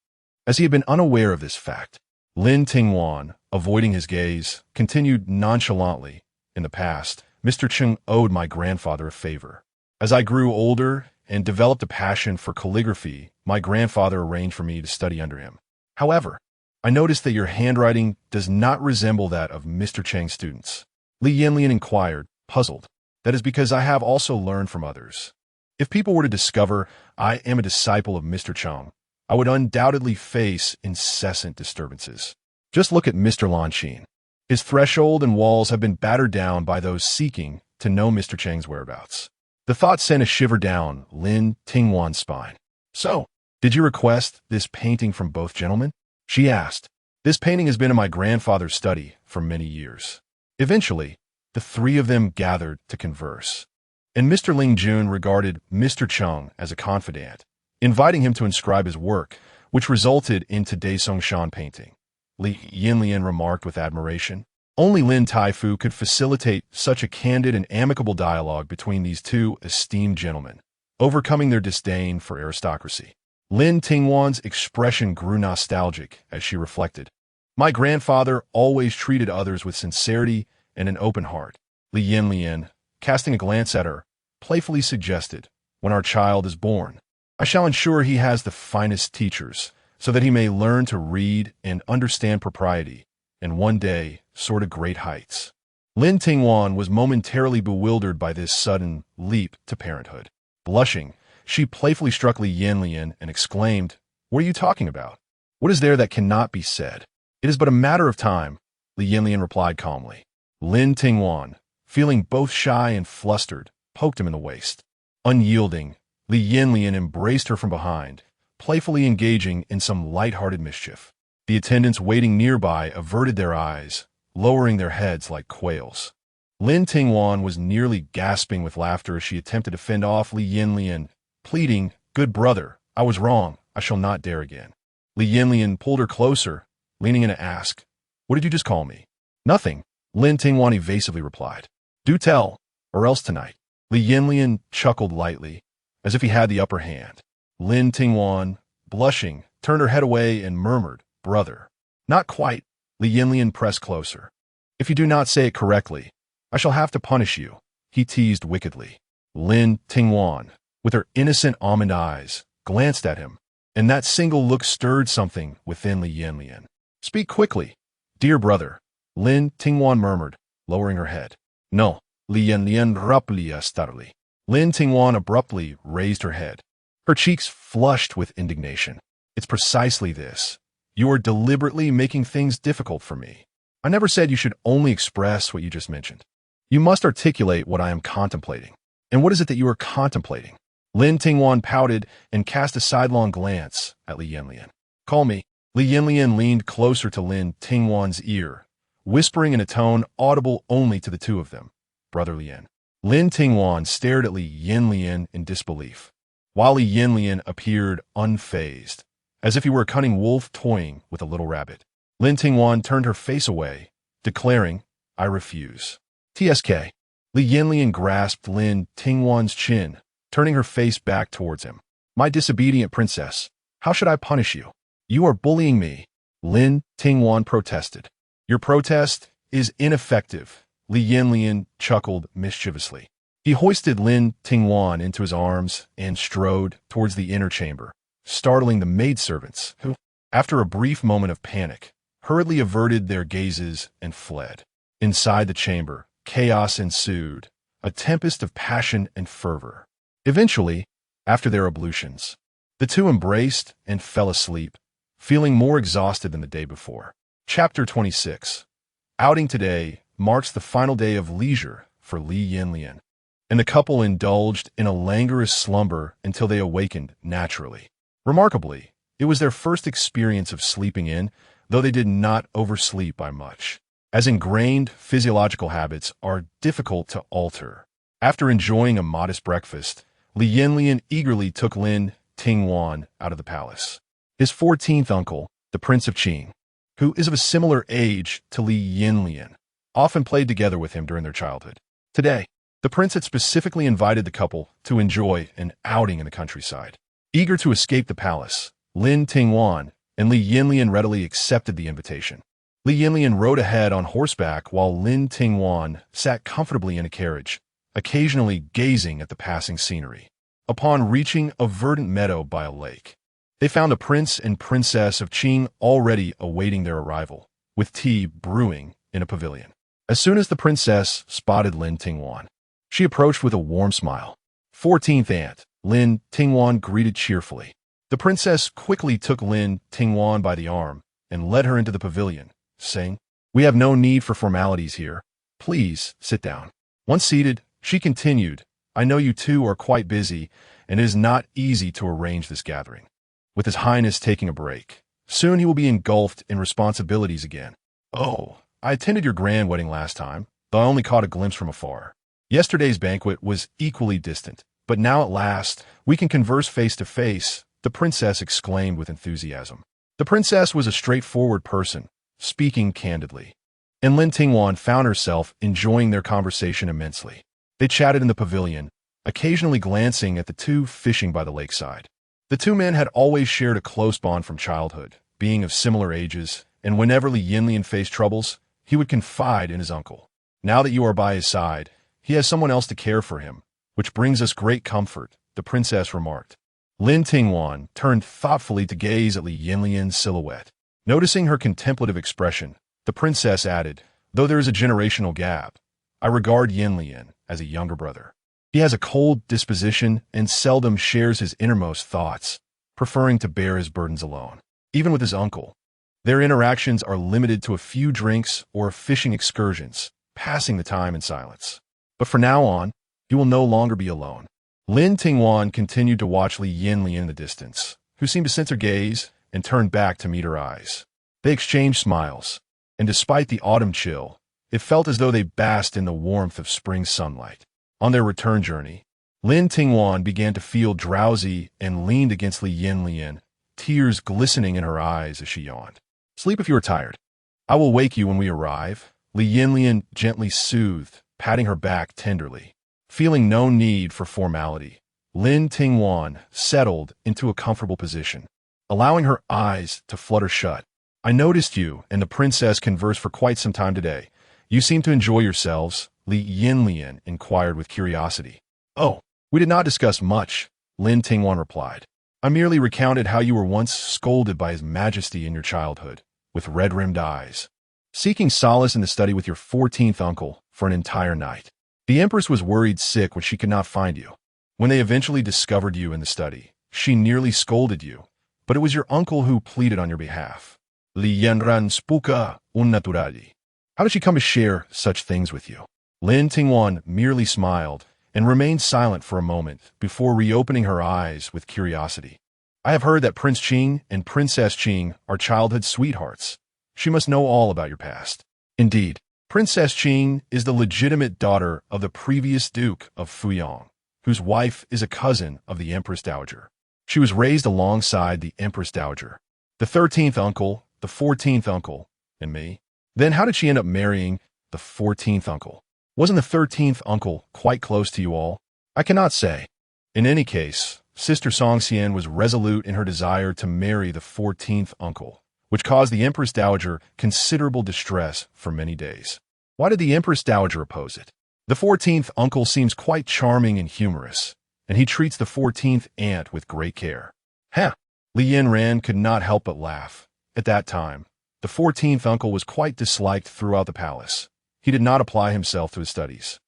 as he had been unaware of this fact. Lin Tingwan, avoiding his gaze, continued nonchalantly, "In the past, Mr. Cheng owed my grandfather a favor. As I grew older and developed a passion for calligraphy, my grandfather arranged for me to study under him. However, I noticed that your handwriting does not resemble that of Mr. Cheng's students." Li Yanyan inquired, puzzled. "That is because I have also learned from others. If people were to discover I am a disciple of Mr. Cheng, I would undoubtedly face incessant disturbances. Just look at Mr. Lanqin. His threshold and walls have been battered down by those seeking to know Mr. Cheng's whereabouts." The thought sent a shiver down Lin Tingwan's spine. "So, did you request this painting from both gentlemen?" she asked. "This painting has been in my grandfather's study for many years." Eventually, the three of them gathered to converse, and Mr. Ling Jun regarded Mr. Cheng as a confidant, inviting him to inscribe his work, which resulted in today's Songshan painting. Li Yanyan remarked with admiration. Only Lin Taifu could facilitate such a candid and amicable dialogue between these two esteemed gentlemen, overcoming their disdain for aristocracy. Lin Tingwan's expression grew nostalgic as she reflected. "My grandfather always treated others with sincerity and an open heart." Li Yanyan, casting a glance at her, playfully suggested, "When our child is born, I shall ensure he has the finest teachers, so that he may learn to read and understand propriety, and one day soar to great heights." Lin Tingwan was momentarily bewildered by this sudden leap to parenthood. Blushing, she playfully struck Li Yanyan and exclaimed, "What are you talking about? What is there that cannot be said?" "It is but a matter of time," Li Yanyan replied calmly. Lin Tingwan, feeling both shy and flustered, poked him in the waist. Unyielding, Li Yanyan embraced her from behind, playfully engaging in some light-hearted mischief. The attendants waiting nearby averted their eyes, lowering their heads like quails. Lin Tingwan was nearly gasping with laughter as she attempted to fend off Li Yanyan, pleading, "Good brother, I was wrong. I shall not dare again." Li Yanyan pulled her closer, leaning in to ask, "What did you just call me?" "Nothing," Lin Tingwan evasively replied. "Do tell, or else tonight." Li Yanyan chuckled lightly, as if he had the upper hand. Lin Tingwan, blushing, turned her head away and murmured, "Brother." "Not quite," Li Yanyan pressed closer. "If you do not say it correctly, I shall have to punish you," he teased wickedly. Lin Tingwan, with her innocent almond eyes, glanced at him, and that single look stirred something within Li Yanyan. "Speak quickly, dear brother," Lin Tingwan murmured, lowering her head. "No," Li Yanyan startly. Lin Tingwan abruptly raised her head. Her cheeks flushed with indignation. "It's precisely this. You are deliberately making things difficult for me. I never said you should only express what you just mentioned. You must articulate what I am contemplating. And what is it that you are contemplating?" Lin Tingwan pouted and cast a sidelong glance at Li Yanyan. "Call me." Li Yanyan leaned closer to Lin Tingwan's ear, whispering in a tone audible only to the two of them, "Brother Lian." Lin Tingwan stared at Li Yanyan in disbelief, while Li Yanyan appeared unfazed, as if he were a cunning wolf toying with a little rabbit. Lin Tingwan turned her face away, declaring, "I refuse." "TSK." Li Yanyan grasped Lin Tingwan's chin, turning her face back towards him. "My disobedient princess, how should I punish you? You are bullying me." Lin Tingwan protested. "Your protest is ineffective," Li Yanyan chuckled mischievously. He hoisted Lin Tingwan into his arms and strode towards the inner chamber, startling the maidservants, who, after a brief moment of panic, hurriedly averted their gazes and fled. Inside the chamber, chaos ensued, a tempest of passion and fervor. Eventually, after their ablutions, the two embraced and fell asleep, feeling more exhausted than the day before. Chapter 26. Outing today marks the final day of leisure for Li Yanyan, and the couple indulged in a languorous slumber until they awakened naturally. Remarkably, it was their first experience of sleeping in, though they did not oversleep by much, as ingrained physiological habits are difficult to alter. After enjoying a modest breakfast, Li Yanyan eagerly took Lin Tingwan out of the palace. His 14th uncle, the Prince of Qing, who is of a similar age to Li Yanyan, often played together with him during their childhood. Today, the prince had specifically invited the couple to enjoy an outing in the countryside. Eager to escape the palace, Lin Tingwan and Li Yanyan readily accepted the invitation. Li Yanyan rode ahead on horseback while Lin Tingwan sat comfortably in a carriage, occasionally gazing at the passing scenery. Upon reaching a verdant meadow by a lake, they found a prince and princess of Qing already awaiting their arrival, with tea brewing in a pavilion. As soon as the princess spotted Lin Tingwan, she approached with a warm smile. 14th aunt, Lin Tingwan greeted cheerfully. The princess quickly took Lin Tingwan by the arm and led her into the pavilion, saying, "We have no need for formalities here. Please sit down." Once seated, she continued, "I know you two are quite busy, and it is not easy to arrange this gathering. With His Highness taking a break, soon he will be engulfed in responsibilities again. Oh, I attended your grand wedding last time, though I only caught a glimpse from afar. Yesterday's banquet was equally distant, but now at last we can converse face to face," the princess exclaimed with enthusiasm. The princess was a straightforward person, speaking candidly, and Lin Tingwan found herself enjoying their conversation immensely. They chatted in the pavilion, occasionally glancing at the two fishing by the lakeside. The two men had always shared a close bond from childhood, being of similar ages, and whenever Li Yanyan faced troubles, he would confide in his uncle. "Now that you are by his side, he has someone else to care for him, which brings us great comfort," the princess remarked. Lin Tingwan turned thoughtfully to gaze at Li Yanyan's silhouette. Noticing her contemplative expression, the princess added, "Though there is a generational gap, I regard Yanyan as a younger brother. He has a cold disposition and seldom shares his innermost thoughts, preferring to bear his burdens alone. Even with his uncle, their interactions are limited to a few drinks or fishing excursions, passing the time in silence. But from now on, he will no longer be alone." Lin Tingwan continued to watch Li Yanyan in the distance, who seemed to sense her gaze and turned back to meet her eyes. They exchanged smiles, and despite the autumn chill, it felt as though they basked in the warmth of spring sunlight. On their return journey, Lin Tingwan began to feel drowsy and leaned against Li Yanyan, tears glistening in her eyes as she yawned. "Sleep if you are tired. I will wake you when we arrive," Li Yanyan gently soothed, patting her back tenderly. Feeling no need for formality, Lin Tingwan settled into a comfortable position, allowing her eyes to flutter shut. "I noticed you and the princess conversed for quite some time today. You seem to enjoy yourselves," Li Yanyan inquired with curiosity. "Oh, we did not discuss much," Lin Tingwan replied. "I merely recounted how you were once scolded by His Majesty in your childhood, with red-rimmed eyes, seeking solace in the study with your 14th uncle for an entire night. The Empress was worried sick when she could not find you. When they eventually discovered you in the study, she nearly scolded you, but it was your uncle who pleaded on your behalf. Li Yanran spuka unnaturali. How did she come to share such things with you?" Lin Tingwan merely smiled and remained silent for a moment before reopening her eyes with curiosity. "I have heard that Prince Qing and Princess Qing are childhood sweethearts. She must know all about your past." "Indeed, Princess Qing is the legitimate daughter of the previous Duke of Fuyang, whose wife is a cousin of the Empress Dowager. She was raised alongside the Empress Dowager, the 13th uncle, the 14th uncle, and me. Then how did she end up marrying the 14th uncle? Wasn't the 13th uncle quite close to you all? I cannot say. In any case, Sister Songxian was resolute in her desire to marry the 14th uncle, which caused the Empress Dowager considerable distress for many days." "Why did the Empress Dowager oppose it?" The 14th uncle seems quite charming and humorous, and he treats the 14th aunt with great care. Huh! Li Yanyan could not help but laugh. At that time, the 14th uncle was quite disliked throughout the palace. He did not apply himself to his studies,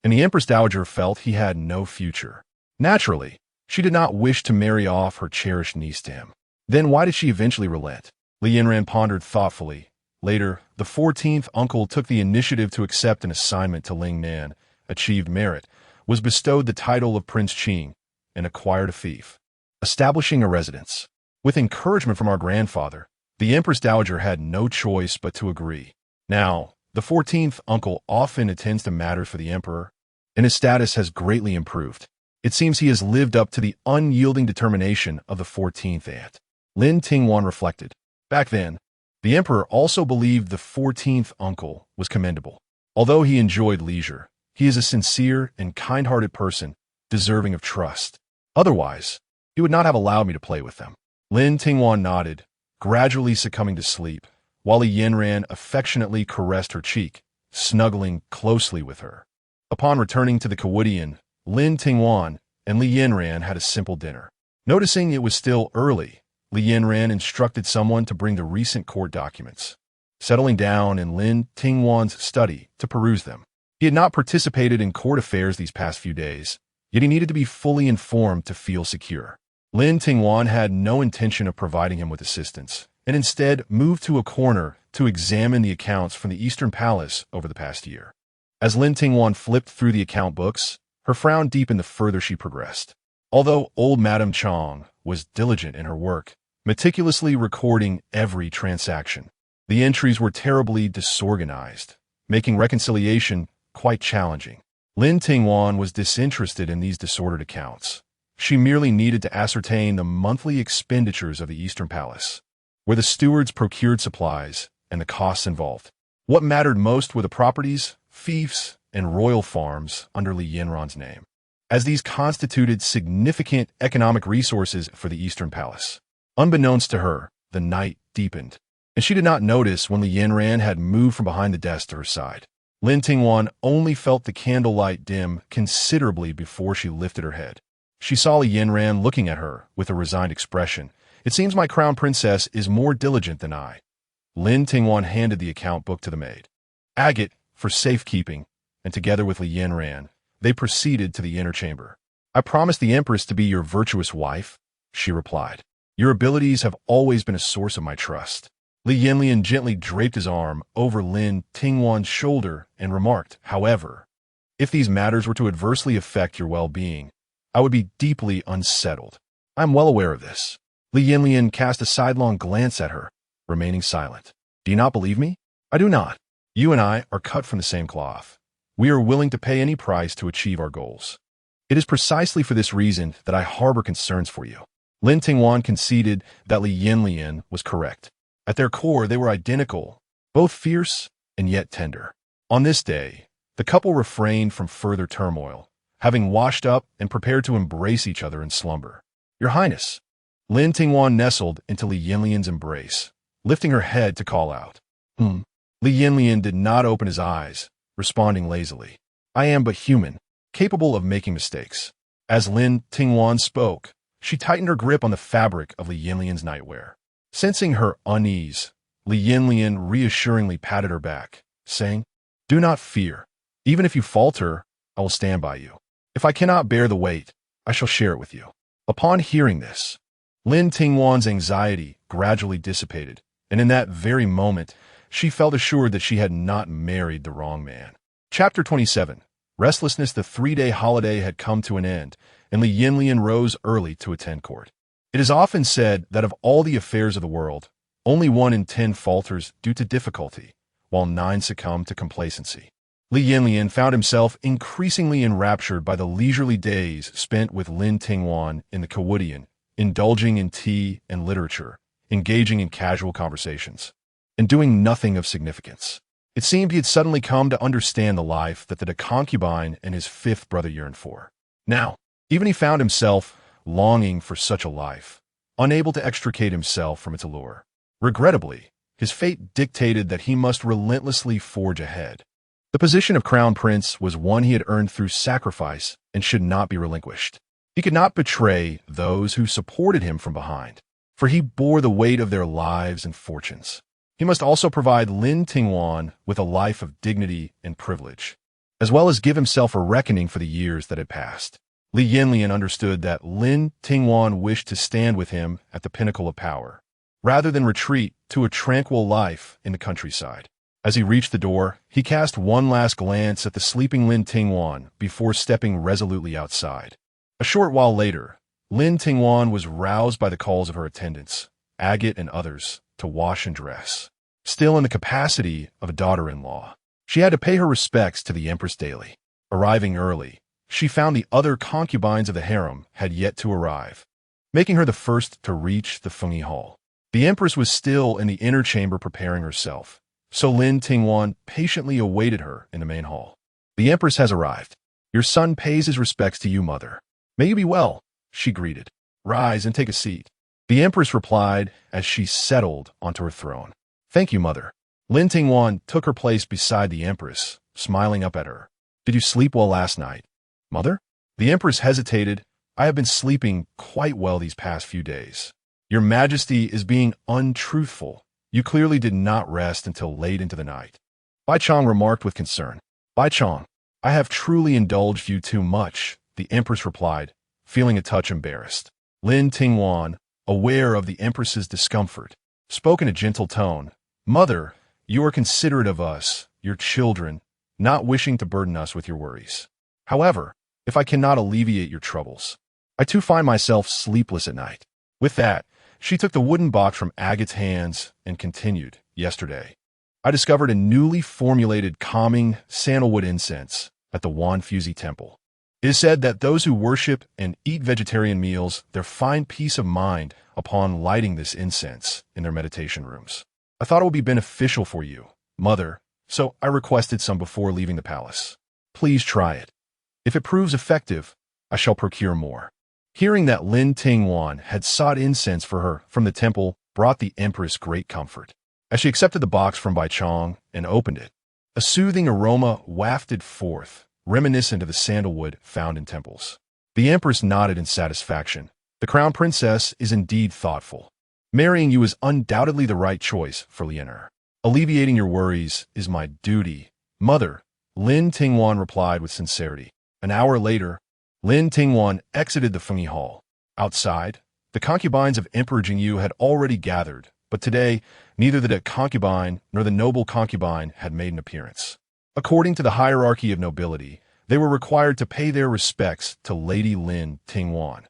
and the Empress Dowager felt he had no future. Naturally, she did not wish to marry off her cherished niece to him. Then why did she eventually relent? Li Yanyan pondered thoughtfully. Later, the 14th uncle took the initiative to accept an assignment to Ling Nan, achieved merit, was bestowed the title of Prince Qing, and acquired a fief, establishing a residence. With encouragement from our grandfather, the Empress Dowager had no choice but to agree. Now, the 14th uncle often attends to matters for the emperor, and his status has greatly improved. It seems he has lived up to the unyielding determination of the 14th aunt. Lin Tingwan reflected. Back then, the emperor also believed the 14th uncle was commendable. Although he enjoyed leisure, he is a sincere and kind-hearted person, deserving of trust. Otherwise, he would not have allowed me to play with them. Lin Tingwan nodded, gradually succumbing to sleep, while Li Yanyan affectionately caressed her cheek, snuggling closely with her. Upon returning to the Kawudian, Lin Tingwan and Li Yanyan had a simple dinner. Noticing it was still early, Li Yanyan instructed someone to bring the recent court documents, settling down in Lin Tingwan's study to peruse them. He had not participated in court affairs these past few days, yet he needed to be fully informed to feel secure. Lin Tingwan had no intention of providing him with assistance, and instead moved to a corner to examine the accounts from the Eastern Palace over the past year. As Lin Tingwan flipped through the account books, her frown deepened the further she progressed. Although old Madame Chong was diligent in her work, meticulously recording every transaction, the entries were terribly disorganized, making reconciliation quite challenging. Lin Tingwan was disinterested in these disordered accounts. She merely needed to ascertain the monthly expenditures of the Eastern Palace, where the stewards procured supplies and the costs involved. What mattered most were the properties, fiefs, and royal farms under Li Yanyan's name, as these constituted significant economic resources for the Eastern Palace. Unbeknownst to her, the night deepened, and she did not notice when Li Yanyan had moved from behind the desk to her side. Lin Tingwan only felt the candlelight dim considerably before she lifted her head. She saw Li Yanyan looking at her with a resigned expression. It seems my crown princess is more diligent than I. Lin Tingwan handed the account book to the maid. Agate for safekeeping, and together with Li Yanyan, they proceeded to the inner chamber. I promised the Empress to be your virtuous wife, she replied. Your abilities have always been a source of my trust. Li Yanyan gently draped his arm over Lin Tingwan's shoulder and remarked, however, if these matters were to adversely affect your well-being, I would be deeply unsettled. I am well aware of this. Li Yanyan cast a sidelong glance at her, remaining silent. Do you not believe me? I do not. You and I are cut from the same cloth. We are willing to pay any price to achieve our goals. It is precisely for this reason that I harbor concerns for you. Lin Tingwan conceded that Li Yanyan was correct. At their core, they were identical, both fierce and yet tender. On this day, the couple refrained from further turmoil, having washed up and prepared to embrace each other in slumber. Your Highness. Lin Tingwan nestled into Li Yanyan's embrace, lifting her head to call out. Li Yanyan did not open his eyes, responding lazily. I am but human, capable of making mistakes. As Lin Tingwan spoke, she tightened her grip on the fabric of Li Yanyan's nightwear. Sensing her unease, Li Yanyan reassuringly patted her back, saying, Do not fear. Even if you falter, I will stand by you. If I cannot bear the weight, I shall share it with you. Upon hearing this, Lin Tingwan's anxiety gradually dissipated, and in that very moment, she felt assured that she had not married the wrong man. Chapter 27. Restlessness. The 3-day holiday had come to an end, and Li Yanyan rose early to attend court. It is often said that of all the affairs of the world, only 1 in 10 falters due to difficulty, while 9 succumb to complacency. Li Yanyan found himself increasingly enraptured by the leisurely days spent with Lin Tingwan in the Kawudian, indulging in tea and literature, engaging in casual conversations, and doing nothing of significance. It seemed he had suddenly come to understand the life that the concubine and his 5th brother yearned for. Now, even he found himself longing for such a life, unable to extricate himself from its allure. Regrettably, his fate dictated that he must relentlessly forge ahead. The position of Crown Prince was one he had earned through sacrifice and should not be relinquished. He could not betray those who supported him from behind, for he bore the weight of their lives and fortunes. He must also provide Lin Tingwan with a life of dignity and privilege, as well as give himself a reckoning for the years that had passed. Li Yanyan understood that Lin Tingwan wished to stand with him at the pinnacle of power, rather than retreat to a tranquil life in the countryside. As he reached the door, he cast one last glance at the sleeping Lin Tingwan before stepping resolutely outside. A short while later, Lin Tingwan was roused by the calls of her attendants, agate and others, to wash and dress. Still in the capacity of a daughter-in-law, she had to pay her respects to the Empress daily. Arriving early, she found the other concubines of the harem had yet to arrive, making her the first to reach the Fungi Hall. The Empress was still in the inner chamber preparing herself, so Lin Tingwan patiently awaited her in the main hall. "The Empress has arrived. Your son pays his respects to you, mother. May you be well," she greeted. "Rise and take a seat." The Empress replied as she settled onto her throne. "Thank you, mother." Lin Tingwan took her place beside the Empress, smiling up at her. "Did you sleep well last night, mother?" The Empress hesitated. "I have been sleeping quite well these past few days." "Your Majesty is being untruthful. You clearly did not rest until late into the night," Bai Chong remarked with concern. "Bai Chong, I have truly indulged you too much," the Empress replied, feeling a touch embarrassed. Lin Tingwan, aware of the Empress's discomfort, spoke in a gentle tone. "Mother, you are considerate of us, your children, not wishing to burden us with your worries. However, if I cannot alleviate your troubles, I too find myself sleepless at night." With that, she took the wooden box from Agate's hands and continued, "Yesterday, I discovered a newly formulated calming sandalwood incense at the Wanfuzi Temple. It is said that those who worship and eat vegetarian meals there find peace of mind upon lighting this incense in their meditation rooms. I thought it would be beneficial for you, mother, so I requested some before leaving the palace. Please try it. If it proves effective, I shall procure more." Hearing that Lin Tingwan had sought incense for her from the temple brought the Empress great comfort. As she accepted the box from Bai Chong and opened it, a soothing aroma wafted forth, reminiscent of the sandalwood found in temples. The Empress nodded in satisfaction. "The Crown Princess is indeed thoughtful. Marrying you is undoubtedly the right choice for Lianer. Alleviating your worries is my duty, mother," Lin Tingwan replied with sincerity. An hour later, Lin Tingwan exited the Fungi Hall. Outside, the concubines of Emperor Jingyu had already gathered, but today, neither the concubine nor the noble concubine had made an appearance. According to the hierarchy of nobility, they were required to pay their respects to Lady Lin Tingwan.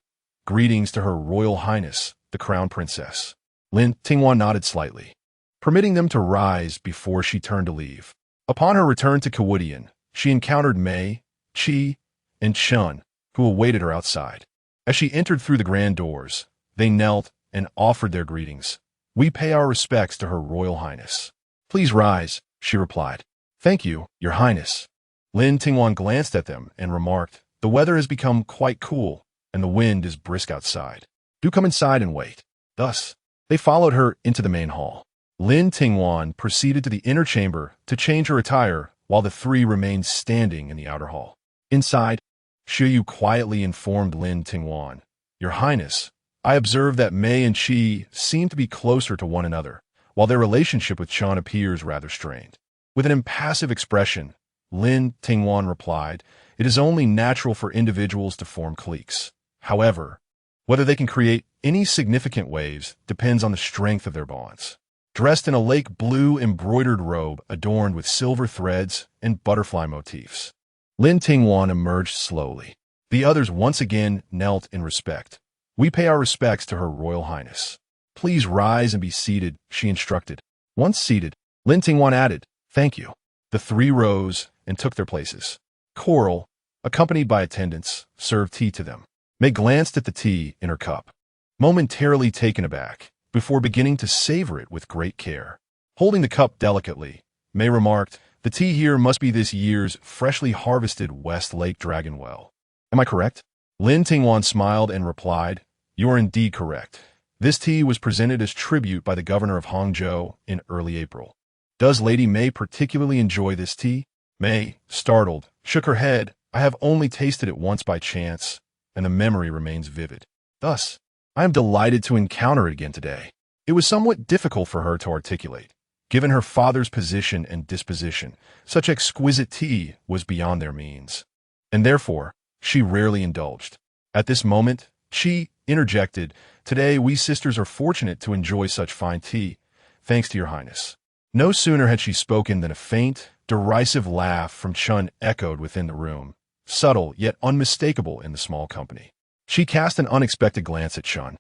"Greetings to Her Royal Highness, the Crown Princess." Lin Tingwan nodded slightly, permitting them to rise before she turned to leave. Upon her return to Kawudian, she encountered Mei, Qi, and Chun, who awaited her outside. As she entered through the grand doors, they knelt and offered their greetings. "We pay our respects to Her Royal Highness." "Please rise," she replied. "Thank you, Your Highness." Lin Tingwan glanced at them and remarked, "The weather has become quite cool, and the wind is brisk outside. Do come inside and wait." Thus, they followed her into the main hall. Lin Tingwan proceeded to the inner chamber to change her attire while the three remained standing in the outer hall. Inside, Shiyu quietly informed Lin Tingwan, "Your Highness, I observe that Mei and Qi seem to be closer to one another, while their relationship with Chun appears rather strained." With an impassive expression, Lin Tingwan replied, "It is only natural for individuals to form cliques. However, whether they can create any significant waves depends on the strength of their bonds." Dressed in a lake blue embroidered robe adorned with silver threads and butterfly motifs, Lin Tingwan emerged slowly. The others once again knelt in respect. "We pay our respects to Her Royal Highness." "Please rise and be seated," she instructed. Once seated, Lin Tingwan added, "Thank you." The three rose and took their places. Coral, accompanied by attendants, served tea to them. Mei glanced at the tea in her cup, momentarily taken aback, before beginning to savor it with great care. Holding the cup delicately, Mei remarked, "The tea here must be this year's freshly harvested West Lake Dragon Well. Am I correct?" Lin Tingwan smiled and replied, "You are indeed correct. This tea was presented as tribute by the governor of Hangzhou in early April. Does Lady Mei particularly enjoy this tea?" May, startled, shook her head. I have only tasted it once by chance, and the memory remains vivid. Thus, I am delighted to encounter it again today. It was somewhat difficult for her to articulate. Given her father's position and disposition, such exquisite tea was beyond their means, and therefore she rarely indulged. At this moment, she interjected, "Today we sisters are fortunate to enjoy such fine tea, thanks to your highness." No sooner had she spoken than a faint, derisive laugh from Chun echoed within the room, subtle yet unmistakable in the small company. She cast an unexpected glance at Chun,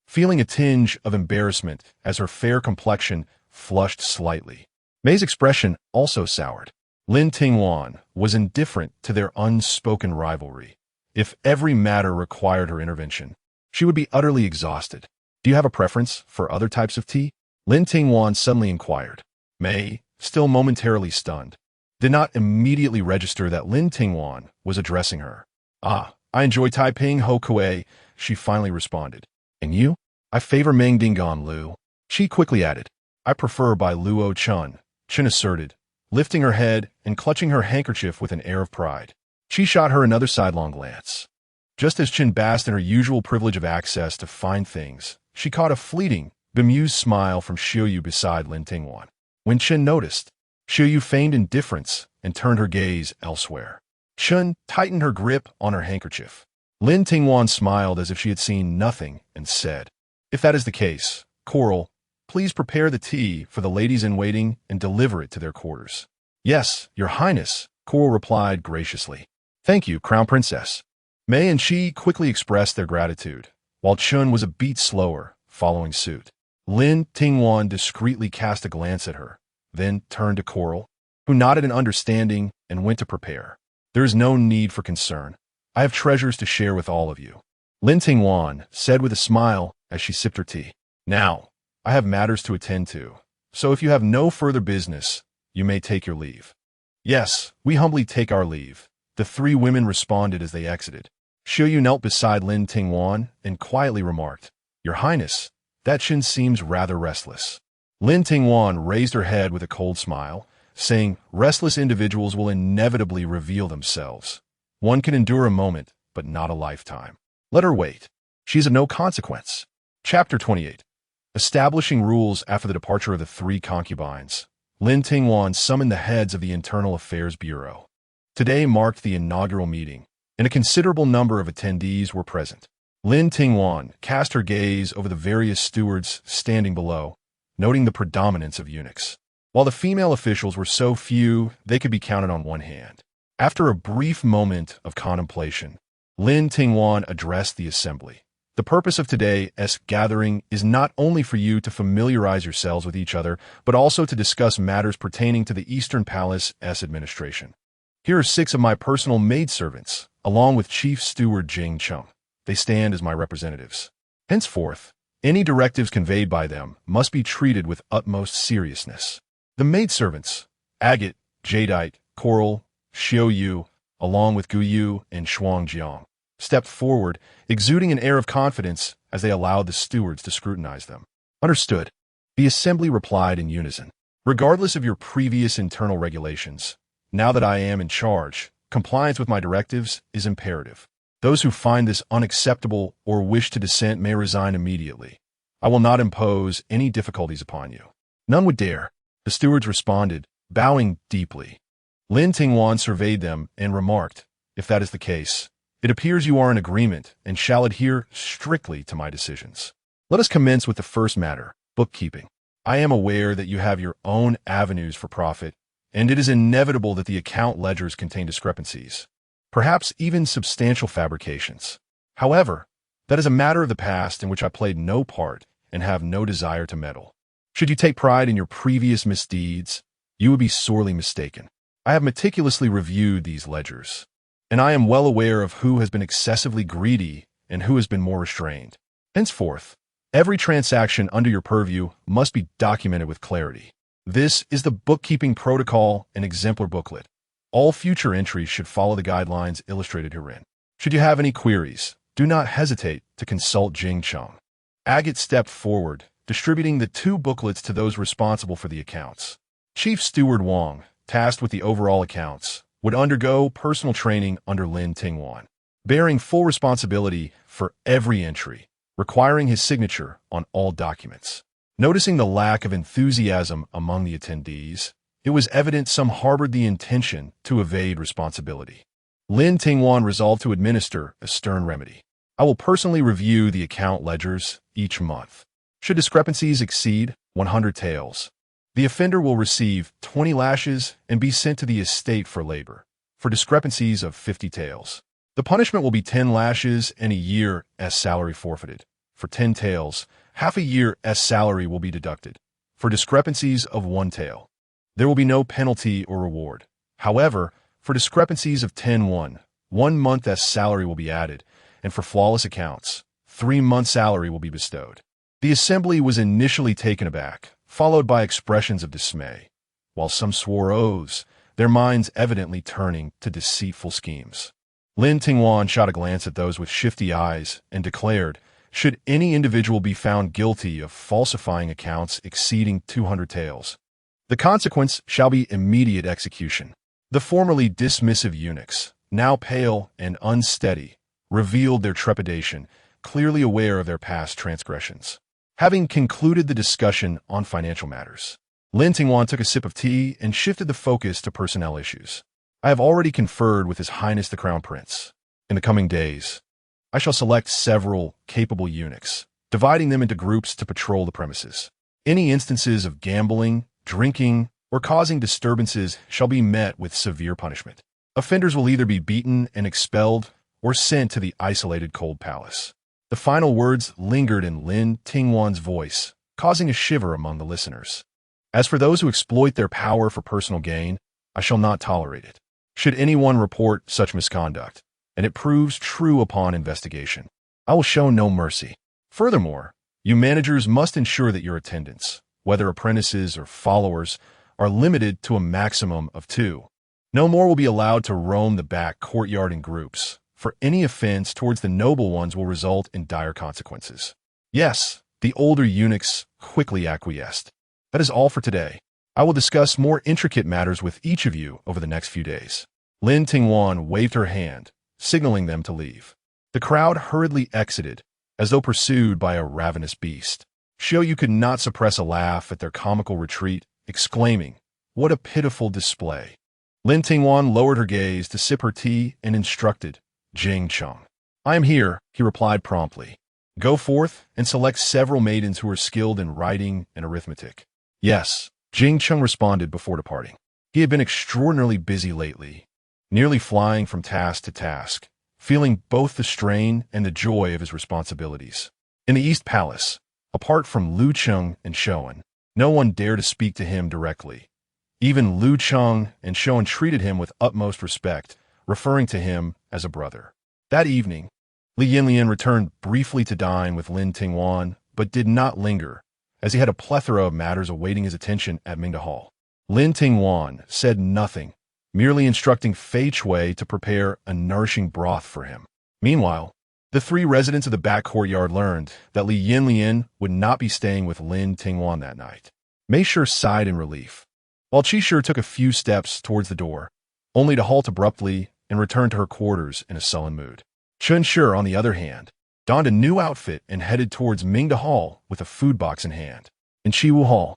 feeling a tinge of embarrassment as her fair complexion flushed slightly. May's expression also soured. Lin Tingwan was indifferent to their unspoken rivalry. If every matter required her intervention, she would be utterly exhausted. "Do you have a preference for other types of tea?" Lin Tingwan suddenly inquired. May, still momentarily stunned, did not immediately register that Lin Tingwan was addressing her. "Ah, I enjoy Taiping Ho Kue," she finally responded. "And you?" "I favor Meng Dingan Lu." She quickly added, "I prefer by Luo Chun," Chun asserted, lifting her head and clutching her handkerchief with an air of pride. She shot her another sidelong glance. Just as Chun basked in her usual privilege of access to fine things, she caught a fleeting, bemused smile from Xiuyu beside Lin Tingwan. When Chun noticed, Xiuyu feigned indifference and turned her gaze elsewhere. Chun tightened her grip on her handkerchief. Lin Tingwan smiled as if she had seen nothing and said, "If that is the case, Coral, please prepare the tea for the ladies-in-waiting and deliver it to their quarters." "Yes, your highness," Coral replied graciously. "Thank you, Crown Princess." May and she quickly expressed their gratitude, while Chun was a beat slower, following suit. Lin Tingwan discreetly cast a glance at her, then turned to Coral, who nodded in understanding and went to prepare. "There is no need for concern. I have treasures to share with all of you," Lin Tingwan said with a smile as she sipped her tea. "Now, I have matters to attend to, so if you have no further business, you may take your leave." "Yes, we humbly take our leave," the three women responded as they exited. Xiuyu knelt beside Lin Tingwan and quietly remarked, "Your Highness, that Chun seems rather restless." Lin Tingwan raised her head with a cold smile, saying, "Restless individuals will inevitably reveal themselves. One can endure a moment, but not a lifetime. Let her wait. She is of no consequence." Chapter 28. Establishing rules after the departure of the three concubines, Lin Tingwan summoned the heads of the Internal Affairs Bureau. Today marked the inaugural meeting, and a considerable number of attendees were present. Lin Tingwan cast her gaze over the various stewards standing below, noting the predominance of eunuchs. While the female officials were so few, they could be counted on one hand. After a brief moment of contemplation, Lin Tingwan addressed the assembly. "The purpose of today's gathering is not only for you to familiarize yourselves with each other, but also to discuss matters pertaining to the Eastern Palace's administration. Here are 6 of my personal maidservants, along with Chief Steward Jing Chung. They stand as my representatives. Henceforth, any directives conveyed by them must be treated with utmost seriousness." The maidservants, Agate, Jadeite, Coral, Xiuyu, along with Guyu and Shuangjiang, stepped forward, exuding an air of confidence as they allowed the stewards to scrutinize them. "Understood," the assembly replied in unison. "Regardless of your previous internal regulations, now that I am in charge, compliance with my directives is imperative. Those who find this unacceptable or wish to dissent may resign immediately. I will not impose any difficulties upon you." "None would dare," the stewards responded, bowing deeply. Lin Tingwan surveyed them and remarked, "If that is the case, it appears you are in agreement and shall adhere strictly to my decisions. Let us commence with the first matter, bookkeeping. I am aware that you have your own avenues for profit, and it is inevitable that the account ledgers contain discrepancies, perhaps even substantial fabrications. However, that is a matter of the past in which I played no part and have no desire to meddle. Should you take pride in your previous misdeeds, you would be sorely mistaken. I have meticulously reviewed these ledgers, and I am well aware of who has been excessively greedy and who has been more restrained. Henceforth, every transaction under your purview must be documented with clarity. This is the bookkeeping protocol and exemplar booklet. All future entries should follow the guidelines illustrated herein. Should you have any queries, do not hesitate to consult Jing Chung." Agate stepped forward, distributing the 2 booklets to those responsible for the accounts. Chief Steward Wang, tasked with the overall accounts, would undergo personal training under Lin Tingwan, bearing full responsibility for every entry, requiring his signature on all documents. Noticing the lack of enthusiasm among the attendees, it was evident some harbored the intention to evade responsibility. Lin Tingwan resolved to administer a stern remedy. I will personally review the account ledgers each month. Should discrepancies exceed 100 taels, the offender will receive 20 lashes and be sent to the estate for labor. For discrepancies of 50 taels, the punishment will be 10 lashes and a year's salary forfeited. For 10 taels, half a year's salary will be deducted. For discrepancies of 1 tael, there will be no penalty or reward. However, for discrepancies of 1 month's salary will be added, and for flawless accounts, 3 months' salary will be bestowed. The assembly was initially taken aback, followed by expressions of dismay, while some swore oaths, their minds evidently turning to deceitful schemes. Lin Tingwan shot a glance at those with shifty eyes and declared, should any individual be found guilty of falsifying accounts exceeding 200 taels, the consequence shall be immediate execution. The formerly dismissive eunuchs, now pale and unsteady, revealed their trepidation, clearly aware of their past transgressions. Having concluded the discussion on financial matters, Lin Tingwan took a sip of tea and shifted the focus to personnel issues. I have already conferred with His Highness the Crown Prince. In the coming days, I shall select several capable eunuchs, dividing them into groups to patrol the premises. Any instances of gambling, drinking, or causing disturbances shall be met with severe punishment. Offenders will either be beaten and expelled or sent to the isolated cold palace. The final words lingered in Lin Tingwan's voice, causing a shiver among the listeners. As for those who exploit their power for personal gain, I shall not tolerate it. Should anyone report such misconduct, and it proves true upon investigation, I will show no mercy. Furthermore, you managers must ensure that your attendants, whether apprentices or followers, are limited to a maximum of 2. No more will be allowed to roam the back courtyard in groups, for any offense towards the noble ones will result in dire consequences. Yes, the older eunuchs quickly acquiesced. That is all for today. I will discuss more intricate matters with each of you over the next few days. Lin Tingwan waved her hand, signaling them to leave. The crowd hurriedly exited, as though pursued by a ravenous beast. Xiaoyu could not suppress a laugh at their comical retreat, exclaiming, "What a pitiful display!" Lin Tingwan lowered her gaze to sip her tea and instructed, Jing Chung. "I am here," he replied promptly. "Go forth and select several maidens who are skilled in writing and arithmetic." "Yes," Jing Chung responded before departing. He had been extraordinarily busy lately, nearly flying from task to task, feeling both the strain and the joy of his responsibilities. In the East Palace, apart from Lu Cheng and Shoan, no one dared to speak to him directly. Even Lu Cheng and Shoan treated him with utmost respect, referring to him as a brother. That evening, Li Yanyan returned briefly to dine with Lin Tingwan, but did not linger, as he had a plethora of matters awaiting his attention at Mingda Hall. Lin Tingwan said nothing, merely instructing Fei Chui to prepare a nourishing broth for him. Meanwhile, the 3 residents of the back courtyard learned that Li Yanyan would not be staying with Lin Tingwan that night. Mei Shi sighed in relief, while Qi Shi took a few steps towards the door, only to halt abruptly and return to her quarters in a sullen mood. Chun Shi, on the other hand, donned a new outfit and headed towards Mingda Hall with a food box in hand. In Chiwu Hall,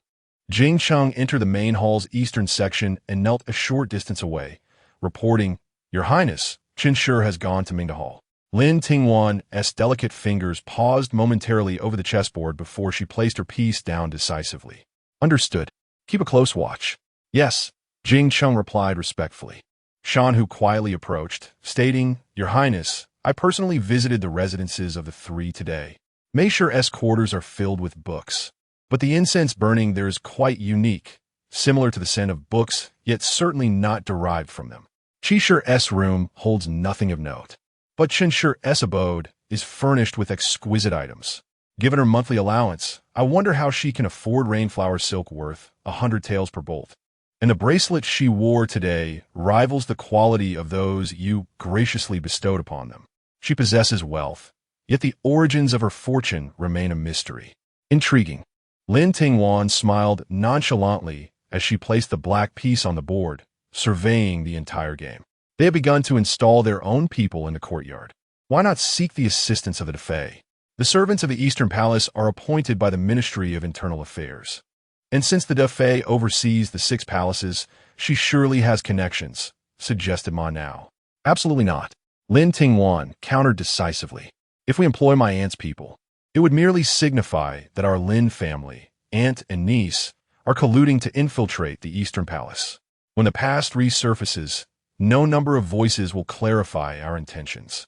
Jing Chung entered the main hall's eastern section and knelt a short distance away, reporting, "Your Highness, Chun Shi has gone to Mingda Hall." Lin Tingwan's delicate fingers paused momentarily over the chessboard before she placed her piece down decisively. "Understood. Keep a close watch." "Yes," Jing Chung replied respectfully. Shan Hu quietly approached, stating, "Your Highness, I personally visited the residences of the 3 today. Mei Shi's quarters are filled with books, but the incense burning there is quite unique, similar to the scent of books, yet certainly not derived from them. Qi Shi's room holds nothing of note, but Chun Shi's abode is furnished with exquisite items. Given her monthly allowance, I wonder how she can afford rainflower silk worth 100 taels per bolt. And the bracelet she wore today rivals the quality of those you graciously bestowed upon them. She possesses wealth, yet the origins of her fortune remain a mystery." Intriguing. Lin Tingwan smiled nonchalantly as she placed the black piece on the board, surveying the entire game. They had begun to install their own people in the courtyard. Why not seek the assistance of the Defei? The servants of the Eastern Palace are appointed by the Ministry of Internal Affairs. And since the Defei oversees the 6 palaces, she surely has connections, suggested Ma Nao. Absolutely not. Lin Tingwan countered decisively. If we employ my aunt's people, it would merely signify that our Lin family, aunt and niece, are colluding to infiltrate the Eastern Palace. When the past resurfaces, no number of voices will clarify our intentions.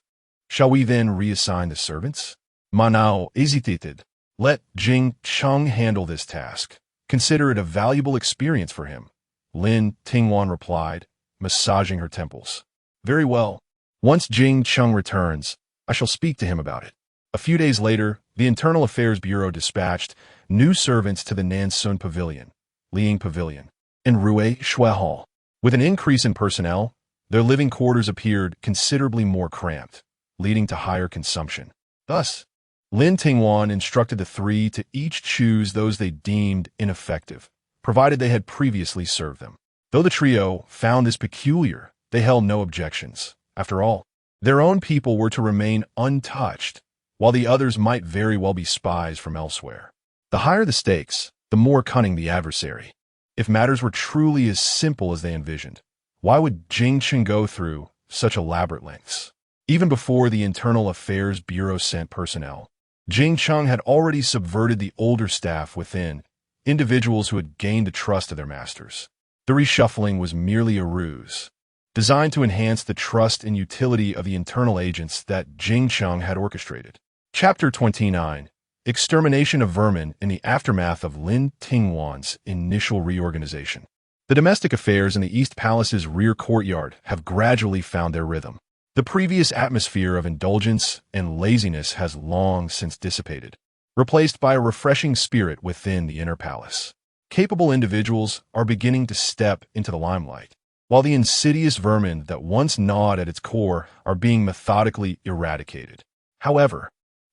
Shall we then reassign the servants? Ma Nao hesitated. Let Jing Cheng handle this task. Consider it a valuable experience for him. Lin Tingwan replied, massaging her temples. Very well. Once Jing Cheng returns, I shall speak to him about it. A few days later, the Internal Affairs Bureau dispatched new servants to the Nansun Pavilion, Liang Pavilion, and Rue Shui Hall. With an increase in personnel, their living quarters appeared considerably more cramped, leading to higher consumption. Thus, Lin Tingwan instructed the 3 to each choose those they deemed ineffective, provided they had previously served them. Though the trio found this peculiar, they held no objections. After all, their own people were to remain untouched, while the others might very well be spies from elsewhere. The higher the stakes, the more cunning the adversary. If matters were truly as simple as they envisioned, why would Jing Chen go through such elaborate lengths? Even before the Internal Affairs Bureau sent personnel, Jing Cheng had already subverted the older staff within, individuals who had gained the trust of their masters. The reshuffling was merely a ruse, designed to enhance the trust and utility of the internal agents that Jing Cheng had orchestrated. Chapter 29. Extermination of Vermin in the Aftermath of Lin Tingwan's Initial Reorganization. The domestic affairs in the East Palace's rear courtyard have gradually found their rhythm. The previous atmosphere of indulgence and laziness has long since dissipated, replaced by a refreshing spirit within the inner palace. Capable individuals are beginning to step into the limelight, while the insidious vermin that once gnawed at its core are being methodically eradicated. However,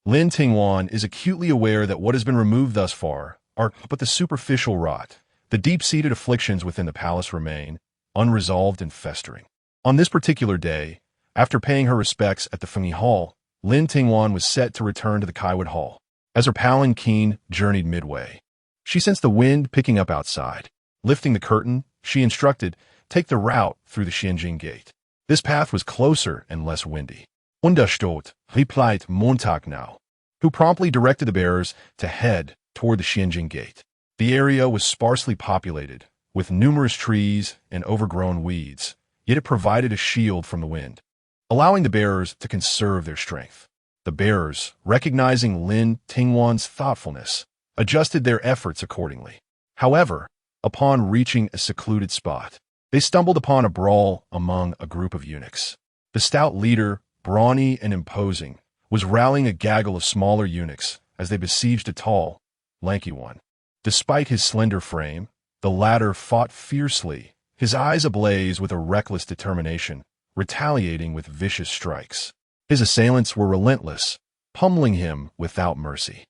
Lin Tingwan is acutely aware that what has been removed thus far are but the superficial rot. The deep-seated afflictions within the palace remain, unresolved and festering. On this particular day, after paying her respects at the Fengyi Hall, Lin Tingwan was set to return to the Kaiwood Hall. As her palanquin journeyed midway, she sensed the wind picking up outside. Lifting the curtain, she instructed, take the route through the Xianjing Gate. This path was closer and less windy. Unbeknownst, replied Montag now, who promptly directed the bearers to head toward the Xianjing Gate. The area was sparsely populated, with numerous trees and overgrown weeds, yet it provided a shield from the wind, allowing the bearers to conserve their strength. The bearers, recognizing Lin Tingwan's thoughtfulness, adjusted their efforts accordingly. However, upon reaching a secluded spot, they stumbled upon a brawl among a group of eunuchs. The stout leader, brawny and imposing, was rallying a gaggle of smaller eunuchs as they besieged a tall, lanky one. Despite his slender frame, the latter fought fiercely, his eyes ablaze with a reckless determination, retaliating with vicious strikes. His assailants were relentless, pummeling him without mercy.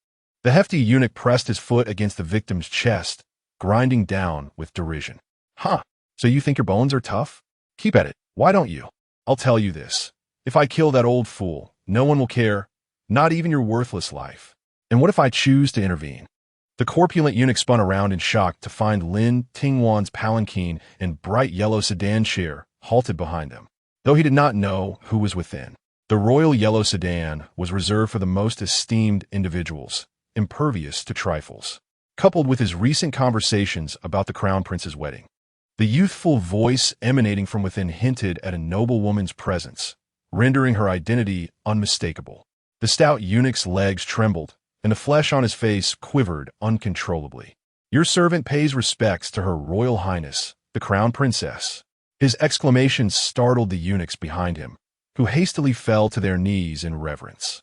The hefty eunuch pressed his foot against the victim's chest, grinding down with derision. Huh, so you think your bones are tough? Keep at it, why don't you? I'll tell you this. If I kill that old fool, no one will care, not even your worthless life. And what if I choose to intervene? The corpulent eunuch spun around in shock to find Lin Tingwan's palanquin and bright yellow sedan chair halted behind him. Though he did not know who was within, the royal yellow sedan was reserved for the most esteemed individuals, impervious to trifles. Coupled with his recent conversations about the Crown Prince's wedding, the youthful voice emanating from within hinted at a noble woman's presence, rendering her identity unmistakable. The stout eunuch's legs trembled, and the flesh on his face quivered uncontrollably. Your servant pays respects to Her Royal Highness, the Crown Princess. His exclamation startled the eunuchs behind him, who hastily fell to their knees in reverence.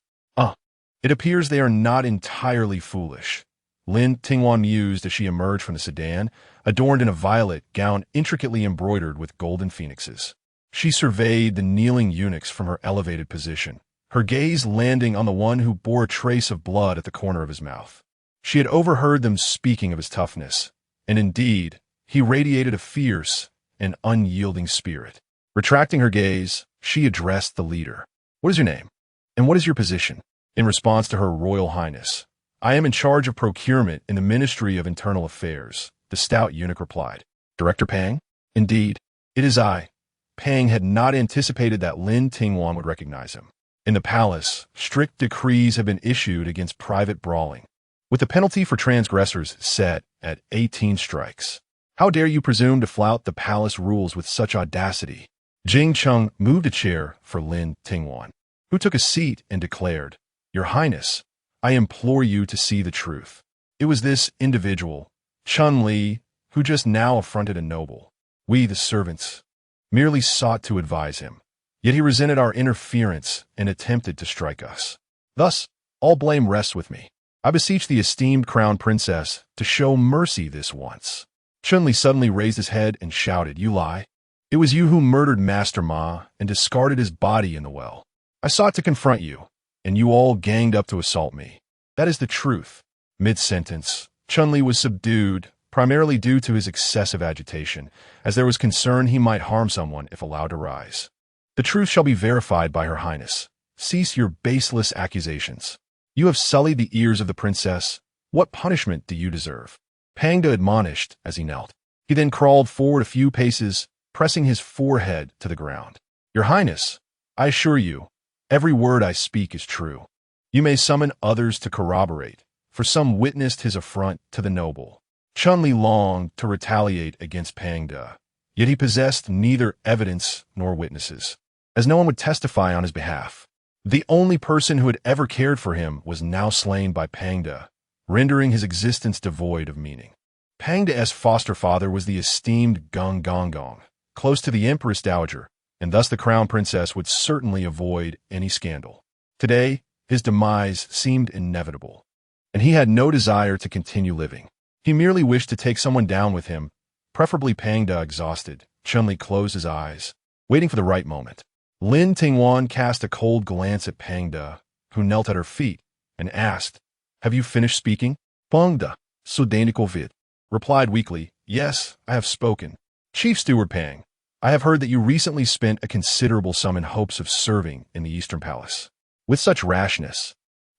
It appears they are not entirely foolish, Lin Tingwan mused as she emerged from the sedan, adorned in a violet gown intricately embroidered with golden phoenixes. She surveyed the kneeling eunuchs from her elevated position, her gaze landing on the one who bore a trace of blood at the corner of his mouth. She had overheard them speaking of his toughness, and indeed, He radiated a fierce and unyielding spirit. Retracting her gaze, she addressed the leader. "What is your name? And what is your position?" In response to her royal highness, "I am in charge of procurement in the Ministry of Internal Affairs," the stout eunuch replied. "Director Pang?" "Indeed, it is I." Pang had not anticipated that Lin Tingwan would recognize him. In the palace, strict decrees have been issued against private brawling, with the penalty for transgressors set at 18 strikes. "How dare you presume to flout the palace rules with such audacity?" Jing Chung moved a chair for Lin Tingwan, who took a seat and declared, "Your Highness, I implore you to see the truth. It was this individual, Chun Li, who just now affronted a noble. We, the servants, merely sought to advise him, yet he resented our interference and attempted to strike us. Thus, all blame rests with me. I beseech the esteemed crown princess to show mercy this once." Chun Li suddenly raised his head and shouted, "You lie. It was you who murdered Master Ma and discarded his body in the well. I sought to confront you, and you all ganged up to assault me. That is the truth." Mid-sentence, Chun Li was subdued, primarily due to his excessive agitation, as there was concern he might harm someone if allowed to rise. "The truth shall be verified by Her Highness. Cease your baseless accusations. You have sullied the ears of the princess. What punishment do you deserve?" Pang De admonished as he knelt. He then crawled forward a few paces, pressing his forehead to the ground. "Your Highness, I assure you, every word I speak is true. You may summon others to corroborate, for some witnessed his affront to the noble." Chun Li longed to retaliate against Pang De, yet he possessed neither evidence nor witnesses, as no one would testify on his behalf. The only person who had ever cared for him was now slain by Pang De, rendering his existence devoid of meaning. Pang De's foster father was the esteemed Gong Gong Gong, close to the Empress Dowager, and thus the crown princess would certainly avoid any scandal. Today, his demise seemed inevitable, and he had no desire to continue living. He merely wished to take someone down with him, preferably Pang De. Exhausted, Chun Li closed his eyes, waiting for the right moment. Lin Tingwan cast a cold glance at Pang De, who knelt at her feet, and asked, "Have you finished speaking?" Pang De, Sudanikovit, replied weakly, "Yes, I have spoken." "Chief Steward Pang, I have heard that you recently spent a considerable sum in hopes of serving in the Eastern Palace. With such rashness,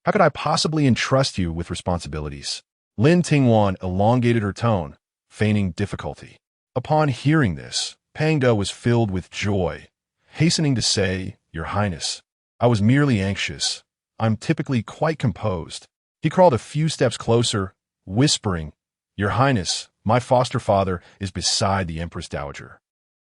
how could I possibly entrust you with responsibilities?" Lin Tingwan elongated her tone, feigning difficulty. Upon hearing this, Pang De was filled with joy, hastening to say, "Your Highness, I was merely anxious. I'm typically quite composed." He crawled a few steps closer, whispering, "Your Highness, my foster father is beside the Empress Dowager.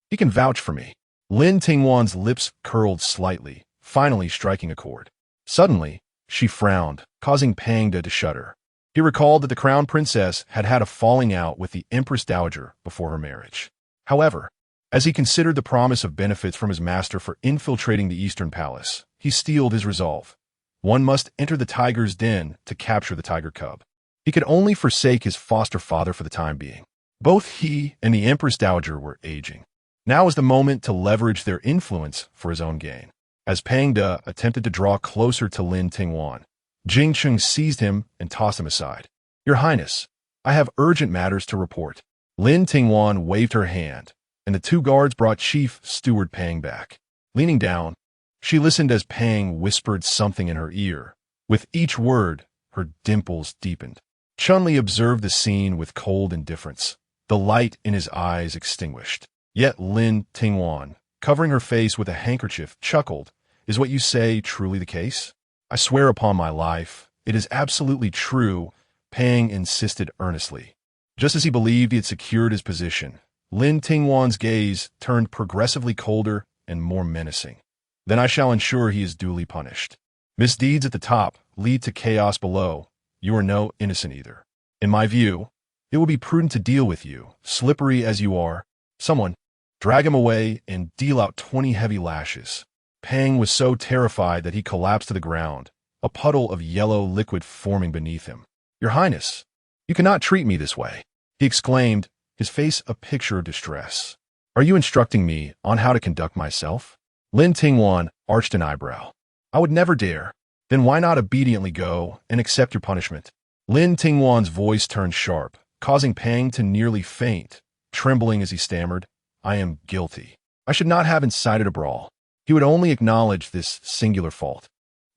He can vouch for me." Lin Tingwan's lips curled slightly, finally striking a chord. Suddenly, she frowned, causing Pang De to shudder. He recalled that the crown princess had had a falling out with the Empress Dowager before her marriage. However, as he considered the promise of benefits from his master for infiltrating the Eastern Palace, he steeled his resolve. One must enter the tiger's den to capture the tiger cub. He could only forsake his foster father for the time being. Both he and the Empress Dowager were aging. Now was the moment to leverage their influence for his own gain. As Pang De attempted to draw closer to Lin Tingwan, Jing Chung seized him and tossed him aside. "Your Highness, I have urgent matters to report." Lin Tingwan waved her hand, and the two guards brought Chief Steward Pang back. Leaning down, she listened as Pang whispered something in her ear. With each word, her dimples deepened. Chun Li observed the scene with cold indifference, the light in his eyes extinguished. Yet Lin Tingwan, covering her face with a handkerchief, chuckled. "Is what you say truly the case?" "I swear upon my life, it is absolutely true," Pang insisted earnestly. Just as he believed he had secured his position, Lin Tingwan's gaze turned progressively colder and more menacing. "Then I shall ensure he is duly punished. Misdeeds at the top lead to chaos below. You are no innocent either. In my view, it will be prudent to deal with you, slippery as you are. Someone, drag him away and deal out 20 heavy lashes." Pang was so terrified that he collapsed to the ground, a puddle of yellow liquid forming beneath him. "Your Highness, you cannot treat me this way," he exclaimed, his face a picture of distress. "Are you instructing me on how to conduct myself?" Lin Tingwan arched an eyebrow. "I would never dare." "Then why not obediently go and accept your punishment?" Lin Tingwan's voice turned sharp, causing Pang to nearly faint, trembling as he stammered, "I am guilty. I should not have incited a brawl." He would only acknowledge this singular fault.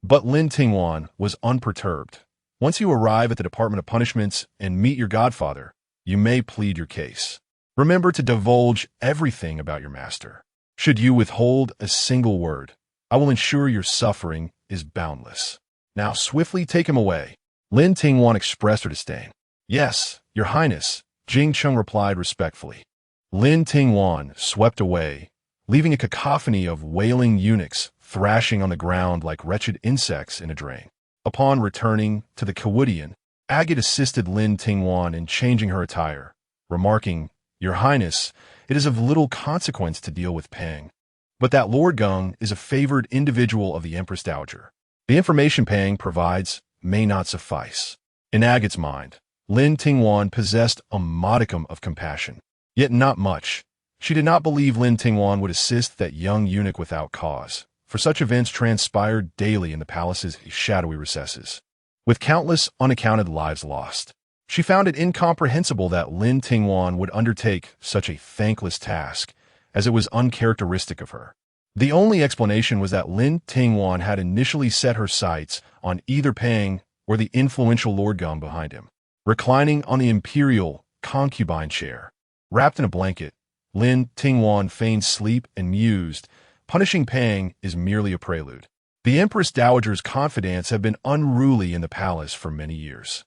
But Lin Tingwan was unperturbed. "Once you arrive at the Department of Punishments and meet your godfather, you may plead your case. Remember to divulge everything about your master. Should you withhold a single word, I will ensure your suffering is boundless. Now swiftly take him away." Lin Tingwan expressed her disdain. "Yes, your highness," Jing Chung replied respectfully. Lin Tingwan swept away, leaving a cacophony of wailing eunuchs thrashing on the ground like wretched insects in a drain. Upon returning to the Kawudian, Agate assisted Lin Tingwan in changing her attire, remarking, "Your highness, it is of little consequence to deal with Pang, but that Lord Gung is a favored individual of the Empress Dowager. The information Pang provides may not suffice." In Agate's mind, Lin Tingwan possessed a modicum of compassion, yet not much. She did not believe Lin Tingwan would assist that young eunuch without cause, for such events transpired daily in the palace's shadowy recesses, with countless unaccounted lives lost. She found it incomprehensible that Lin Tingwan would undertake such a thankless task, as it was uncharacteristic of her. The only explanation was that Lin Tingwan had initially set her sights on either Pang or the influential Lord Gung behind him. Reclining on the imperial concubine chair, wrapped in a blanket, Lin Tingwan feigned sleep and mused, "Punishing Pang is merely a prelude. The Empress Dowager's confidants have been unruly in the palace for many years.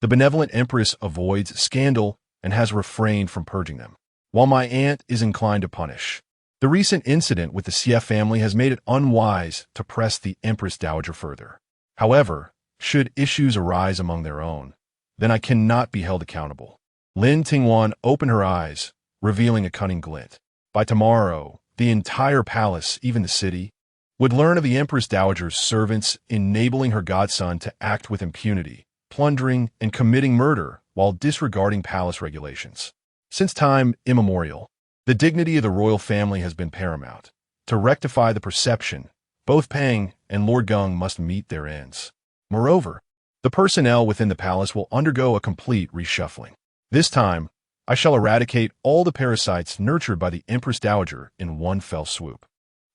The benevolent Empress avoids scandal and has refrained from purging them, while my aunt is inclined to punish. The recent incident with the Xie family has made it unwise to press the Empress Dowager further. However, should issues arise among their own, then I cannot be held accountable." Lin Tingwan opened her eyes, revealing a cunning glint. By tomorrow, the entire palace, even the city, would learn of the Empress Dowager's servants enabling her godson to act with impunity, plundering and committing murder while disregarding palace regulations. Since time immemorial, the dignity of the royal family has been paramount. To rectify the perception, both Pang and Lord Gung must meet their ends. Moreover, the personnel within the palace will undergo a complete reshuffling. This time, I shall eradicate all the parasites nurtured by the Empress Dowager in one fell swoop.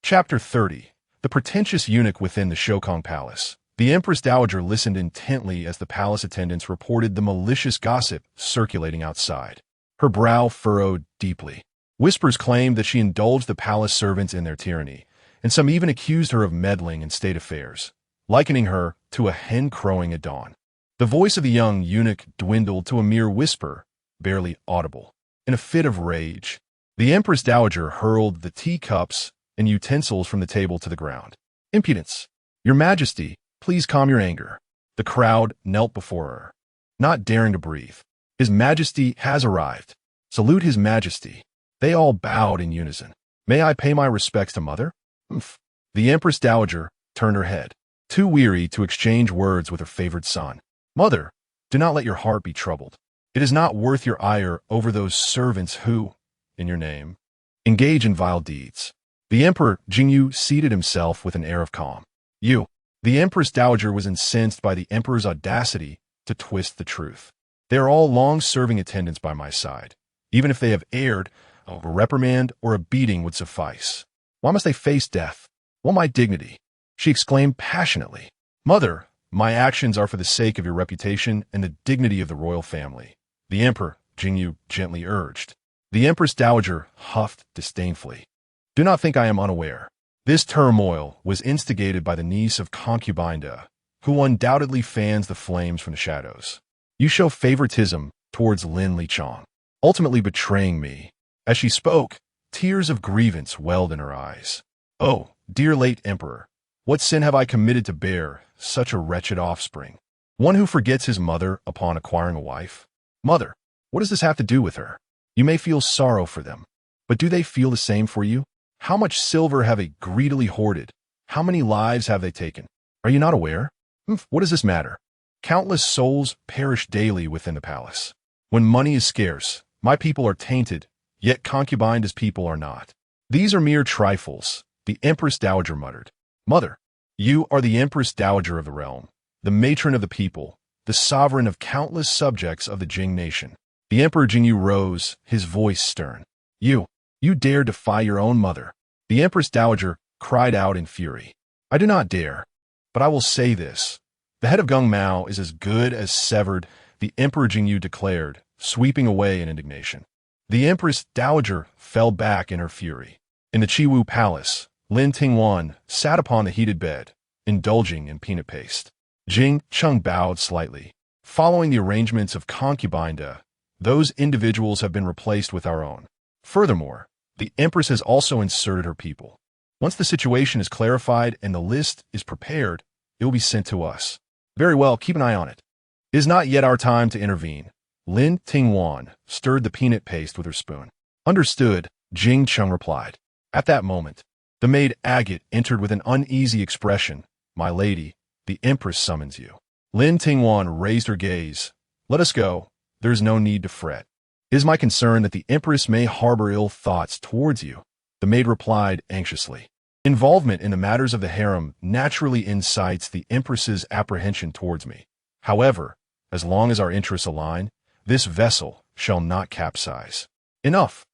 Chapter 30. The pretentious eunuch within the Shokong Palace. The Empress Dowager listened intently as the palace attendants reported the malicious gossip circulating outside. Her brow furrowed deeply. Whispers claimed that she indulged the palace servants in their tyranny, and some even accused her of meddling in state affairs, likening her to a hen crowing at dawn. The voice of the young eunuch dwindled to a mere whisper, barely audible. In a fit of rage, the Empress Dowager hurled the teacups and utensils from the table to the ground. "Impudence! Your Majesty, please calm your anger." The crowd knelt before her, not daring to breathe. "His Majesty has arrived. Salute His Majesty." They all bowed in unison. "May I pay my respects to Mother?" "Umph." The Empress Dowager turned her head, too weary to exchange words with her favored son. "Mother, do not let your heart be troubled. It is not worth your ire over those servants who, in your name, engage in vile deeds." The Emperor Jingyu seated himself with an air of calm. The Empress Dowager was incensed by the Emperor's audacity to twist the truth. "They are all long-serving attendants by my side. Even if they have erred, a reprimand or a beating would suffice. Why must they face death? Well, my dignity," she exclaimed passionately. "Mother, my actions are for the sake of your reputation and the dignity of the royal family," the Emperor Jingyu gently urged. The Empress Dowager huffed disdainfully. "Do not think I am unaware. This turmoil was instigated by the niece of concubine Da, who undoubtedly fans the flames from the shadows. You show favoritism towards Lin Lichong, ultimately betraying me." As she spoke, tears of grievance welled in her eyes. "Oh, dear late Emperor, what sin have I committed to bear such a wretched offspring? One who forgets his mother upon acquiring a wife? Mother, what does this have to do with her? You may feel sorrow for them, but do they feel the same for you? How much silver have they greedily hoarded? How many lives have they taken? Are you not aware? What does this matter? Countless souls perish daily within the palace. When money is scarce, my people are tainted, yet concubined as people are not. These are mere trifles," the Empress Dowager muttered. "Mother, you are the Empress Dowager of the realm, the matron of the people, the sovereign of countless subjects of the Jing nation. The Emperor Jingyu rose, his voice stern. You dare defy your own mother. The Empress Dowager cried out in fury. I do not dare, but I will say this. The head of Gung Mao is as good as severed, the Emperor Jingyu declared, sweeping away in indignation. The Empress Dowager fell back in her fury. In the Chiwu Palace, Lin Tingwan sat upon the heated bed, indulging in peanut paste. Jing Chung bowed slightly. Following the arrangements of concubine, those individuals have been replaced with our own. Furthermore, the Empress has also inserted her people. Once the situation is clarified and the list is prepared, it will be sent to us. Very well, keep an eye on it. It is not yet our time to intervene. Lin Tingwan stirred the peanut paste with her spoon. Understood, Jing Chung replied. At that moment, the maid Agate entered with an uneasy expression. My lady, the Empress summons you. Lin Tingwan raised her gaze. Let us go. There is no need to fret. It is my concern that the Empress may harbor ill thoughts towards you. The maid replied anxiously. Involvement in the matters of the harem naturally incites the Empress's apprehension towards me. However, as long as our interests align, this vessel shall not capsize. Enough.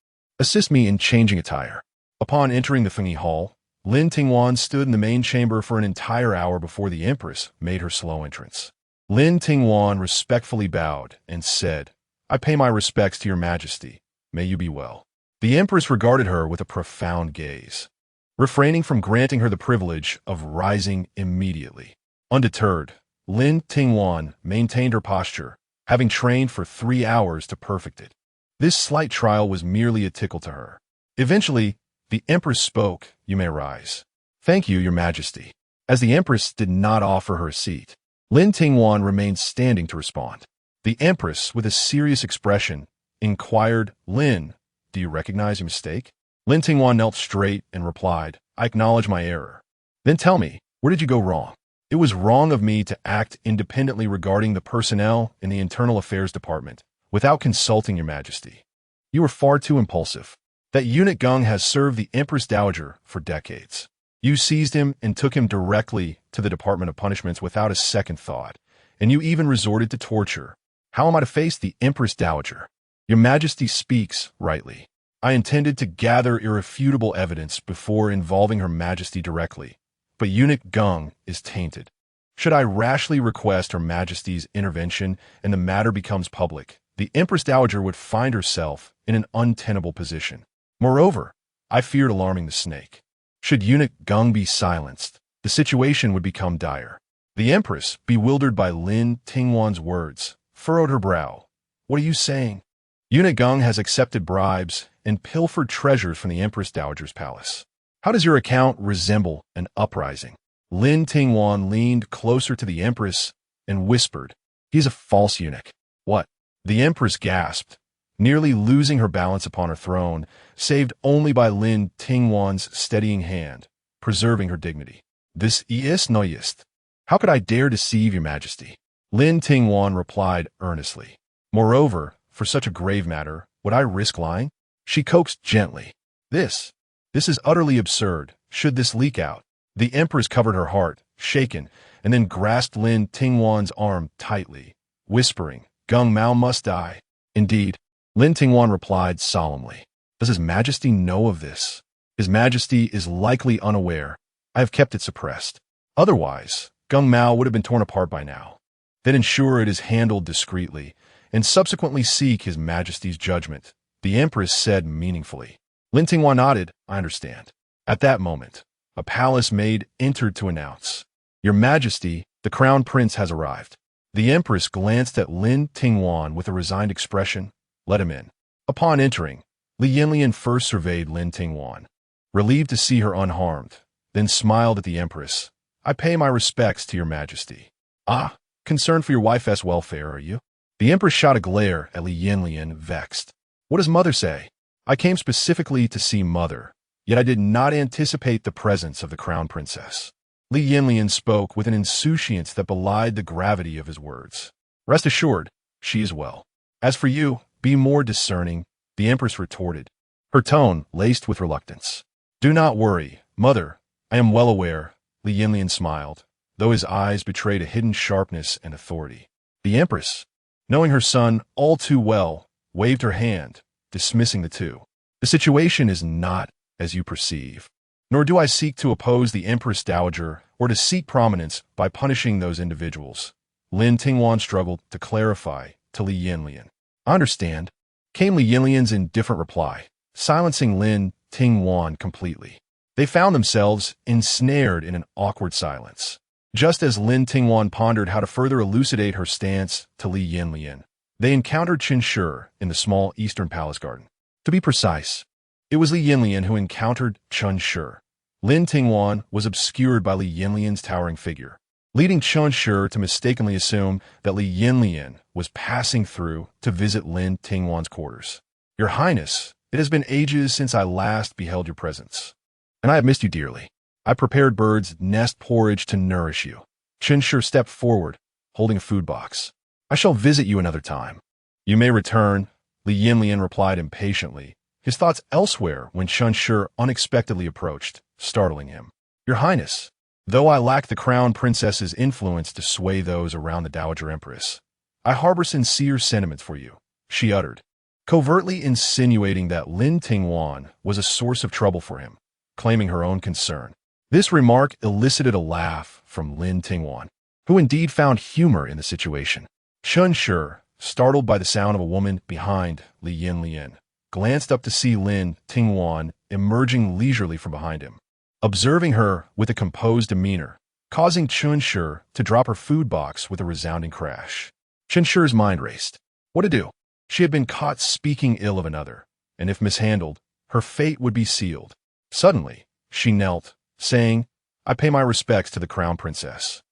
Assist me in changing attire. Upon entering the Fengyi Hall, Lin Tingwan stood in the main chamber for an entire hour before the Empress made her slow entrance. Lin Tingwan respectfully bowed and said, I pay my respects to your majesty. May you be well. The Empress regarded her with a profound gaze, refraining from granting her the privilege of rising immediately. Undeterred, Lin Tingwan maintained her posture, having trained for 3 hours to perfect it. This slight trial was merely a tickle to her. Eventually, the Empress spoke. You may rise. Thank you, your majesty. As the Empress did not offer her a seat, Lin Tingwan remained standing to respond. The Empress, with a serious expression, inquired, Lin, do you recognize your mistake? Lin Tingwan knelt straight and replied, I acknowledge my error. Then tell me, where did you go wrong? It was wrong of me to act independently regarding the personnel in the Internal Affairs Department, without consulting your majesty. You were far too impulsive. That eunuch Gung has served the Empress Dowager for decades. You seized him and took him directly to the Department of Punishments without a second thought, and you even resorted to torture. How am I to face the Empress Dowager? Your majesty speaks rightly. I intended to gather irrefutable evidence before involving her majesty directly, but eunuch Gung is tainted. Should I rashly request her majesty's intervention and the matter becomes public, the Empress Dowager would find herself in an untenable position. Moreover, I feared alarming the snake. Should eunuch Gung be silenced, the situation would become dire. The Empress, bewildered by Lin Tingwan's words, furrowed her brow. What are you saying? Eunuch Gung has accepted bribes and pilfered treasures from the Empress Dowager's palace. How does your account resemble an uprising? Lin Tingwan leaned closer to the Empress and whispered, He is a false eunuch. What? The Empress gasped, nearly losing her balance upon her throne, saved only by Lin Tingwan's steadying hand, preserving her dignity. This is noist. How could I dare deceive your majesty? Lin Tingwan replied earnestly. Moreover, for such a grave matter, would I risk lying? She coaxed gently. This is utterly absurd. Should this leak out? The Empress covered her heart, shaken, and then grasped Lin Tingwan's arm tightly, whispering, Gung Mao must die. Indeed, Lin Tingwan replied solemnly. Does His Majesty know of this? His Majesty is likely unaware. I have kept it suppressed. Otherwise, Gung Mao would have been torn apart by now. Then ensure it is handled discreetly, and subsequently seek His Majesty's judgment, the Empress said meaningfully. Lin Tingwan nodded, I understand. At that moment, a palace maid entered to announce, Your Majesty, the Crown Prince has arrived. The Empress glanced at Lin Tingwan with a resigned expression. Let him in. Upon entering, Li Yanyan first surveyed Lin Tingwan, relieved to see her unharmed, then smiled at the Empress. I pay my respects to your majesty. Ah, concerned for your wife's welfare, are you? The Empress shot a glare at Li Yanyan, vexed. What does Mother say? I came specifically to see Mother, yet I did not anticipate the presence of the Crown Princess. Li Yanyan spoke with an insouciance that belied the gravity of his words. Rest assured, she is well. As for you, be more discerning, the Empress retorted, her tone laced with reluctance. Do not worry, Mother. I am well aware, Li Yanyan smiled, though his eyes betrayed a hidden sharpness and authority. The Empress, knowing her son all too well, waved her hand, dismissing the two. The situation is not as you perceive. Nor do I seek to oppose the Empress Dowager or to seek prominence by punishing those individuals. Lin Tingwan struggled to clarify to Li Yanyan. I understand, came Li Yanyan's indifferent reply, silencing Lin Tingwan completely. They found themselves ensnared in an awkward silence. Just as Lin Tingwan pondered how to further elucidate her stance to Li Yanyan, they encountered Qin Shi in the small eastern palace garden. To be precise, it was Li Yanyan who encountered Qin Shi. Lin Tingwan was obscured by Li Yanyan's towering figure, leading Qin Shi to mistakenly assume that Li Yanyan was passing through to visit Lin Tingwan's quarters. Your Highness, it has been ages since I last beheld your presence, and I have missed you dearly. I prepared bird's nest porridge to nourish you. Qin Shi stepped forward, holding a food box. I shall visit you another time. You may return, Li Yanyan replied impatiently, his thoughts elsewhere when Qin Shi unexpectedly approached, startling him. Your Highness, though I lack the Crown Princess's influence to sway those around the Dowager Empress, I harbor sincere sentiments for you, she uttered, covertly insinuating that Lin Tingwan was a source of trouble for him, claiming her own concern. This remark elicited a laugh from Lin Tingwan, who indeed found humor in the situation. Qin Shi, startled by the sound of a woman behind Li Yanyan, glanced up to see Lin Tingwan emerging leisurely from behind him, observing her with a composed demeanor, causing Qin Shi to drop her food box with a resounding crash. Qin Shi's mind raced. What to do? She had been caught speaking ill of another, and if mishandled, her fate would be sealed. Suddenly, she knelt, saying, I pay my respects to the Crown Princess.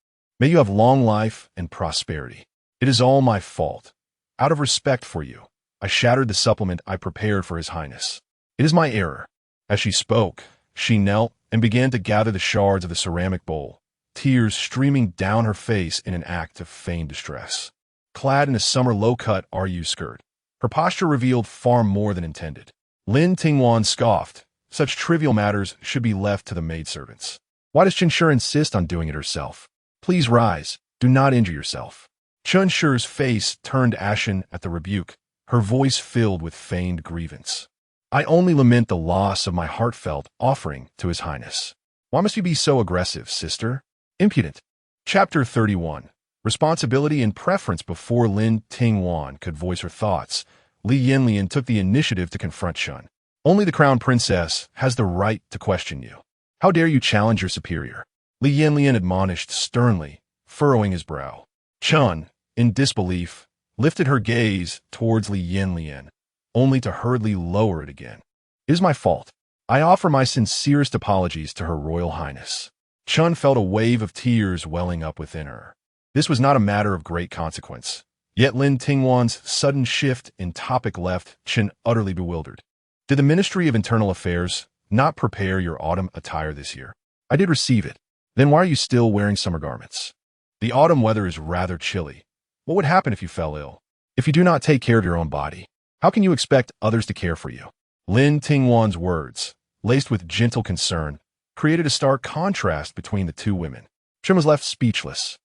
May you have long life and prosperity. It is all my fault. Out of respect for you, I shattered the supplement I prepared for His Highness. It is my error. As she spoke, she knelt and began to gather the shards of the ceramic bowl, tears streaming down her face in an act of feigned distress. Clad in a summer low-cut RU skirt, her posture revealed far more than intended. Lin Tingwan scoffed. Such trivial matters should be left to the maidservants. Why does Qin Shi insist on doing it herself? Please rise. Do not injure yourself. Qin Shi's face turned ashen at the rebuke, her voice filled with feigned grievance. I only lament the loss of my heartfelt offering to His Highness. Why must you be so aggressive, sister? Impudent. Chapter 31. Responsibility and preference. Before Lin Tingwan could voice her thoughts, Li Yanyan took the initiative to confront Qin. Only the Crown Princess has the right to question you. How dare you challenge your superior? Li Yanyan admonished sternly, furrowing his brow. Qin, in disbelief, lifted her gaze towards Li Yanyan, only to hurriedly lower it again. It is my fault. I offer my sincerest apologies to Her Royal Highness. Qin felt a wave of tears welling up within her. This was not a matter of great consequence, yet Lin Tingwan's sudden shift in topic left Qin utterly bewildered. Did the Ministry of Internal Affairs not prepare your autumn attire this year? I did receive it. Then why are you still wearing summer garments? The autumn weather is rather chilly. What would happen if you fell ill? If you do not take care of your own body, how can you expect others to care for you? Lin Tingwan's words, laced with gentle concern, created a stark contrast between the two women. Qin was left speechless.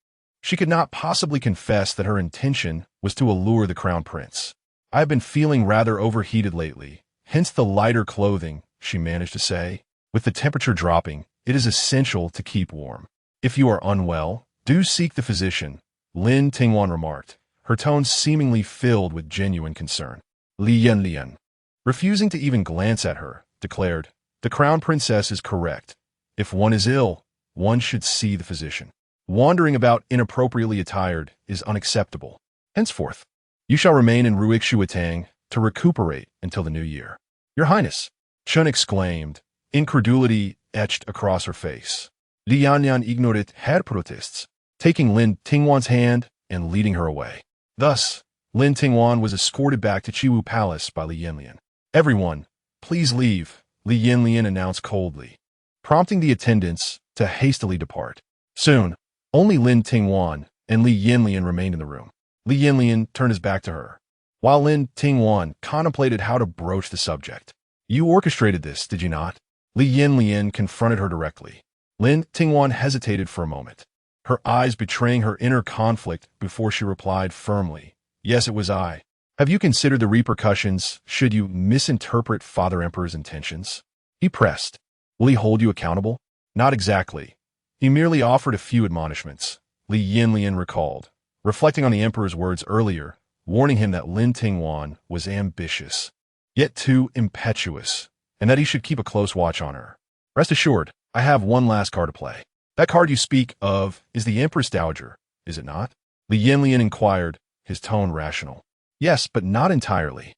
She could not possibly confess that her intention was to allure the Crown Prince. I have been feeling rather overheated lately, hence the lighter clothing, she managed to say. With the temperature dropping, it is essential to keep warm. If you are unwell, do seek the physician, Lin Tingwan remarked, her tone seemingly filled with genuine concern. Li Yanyan, refusing to even glance at her, declared, the Crown Princess is correct. If one is ill, one should see the physician. Wandering about inappropriately attired is unacceptable. Henceforth, you shall remain in Ruixuatang to recuperate until the new year. Your Highness, Qin exclaimed, incredulity etched across her face. Li Yanyan ignored her protests, taking Lin Tingwan's hand and leading her away. Thus, Lin Tingwan was escorted back to Chiwu Palace by Li Yanyan. Everyone, please leave, Li Yanyan announced coldly, prompting the attendants to hastily depart. Soon, only Lin Tingwan and Li Yanyan remained in the room. Li Yanyan turned his back to her, while Lin Tingwan contemplated how to broach the subject. You orchestrated this, did you not? Li Yanyan confronted her directly. Lin Tingwan hesitated for a moment, her eyes betraying her inner conflict before she replied firmly, yes, it was I. Have you considered the repercussions should you misinterpret Father Emperor's intentions? He pressed. Will he hold you accountable? Not exactly. He merely offered a few admonishments, Li Yanyan recalled, reflecting on the Emperor's words earlier, warning him that Lin Tingwan was ambitious, yet too impetuous, and that he should keep a close watch on her. Rest assured, I have one last card to play. That card you speak of is the Empress Dowager, is it not? Li Yanyan inquired, his tone rational. Yes, but not entirely.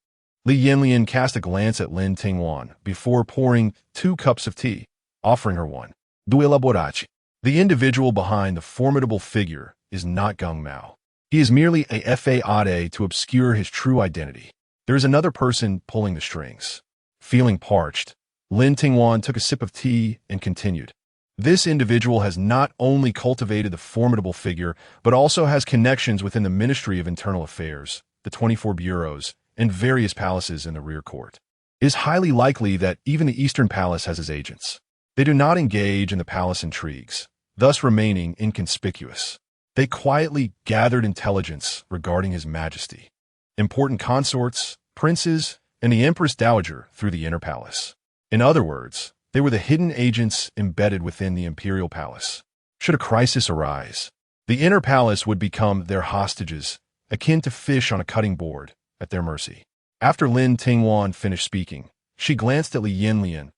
Li Yanyan cast a glance at Lin Tingwan before pouring 2 cups of tea, offering her one. Due elaborati. The individual behind the formidable figure is not Gung Mao. He is merely a fade to obscure his true identity. There is another person pulling the strings. Feeling parched, Lin Tingwan took a sip of tea and continued. This individual has not only cultivated the formidable figure, but also has connections within the Ministry of Internal Affairs, the 24 bureaus, and various palaces in the rear court. It is highly likely that even the Eastern Palace has his agents. They do not engage in the palace intrigues, thus remaining inconspicuous. They quietly gathered intelligence regarding His Majesty, important consorts, princes, and the Empress Dowager through the inner palace. In other words, they were the hidden agents embedded within the imperial palace. Should a crisis arise, the inner palace would become their hostages, akin to fish on a cutting board, at their mercy. After Lin Tingwan finished speaking, she glanced at Li Yanyan,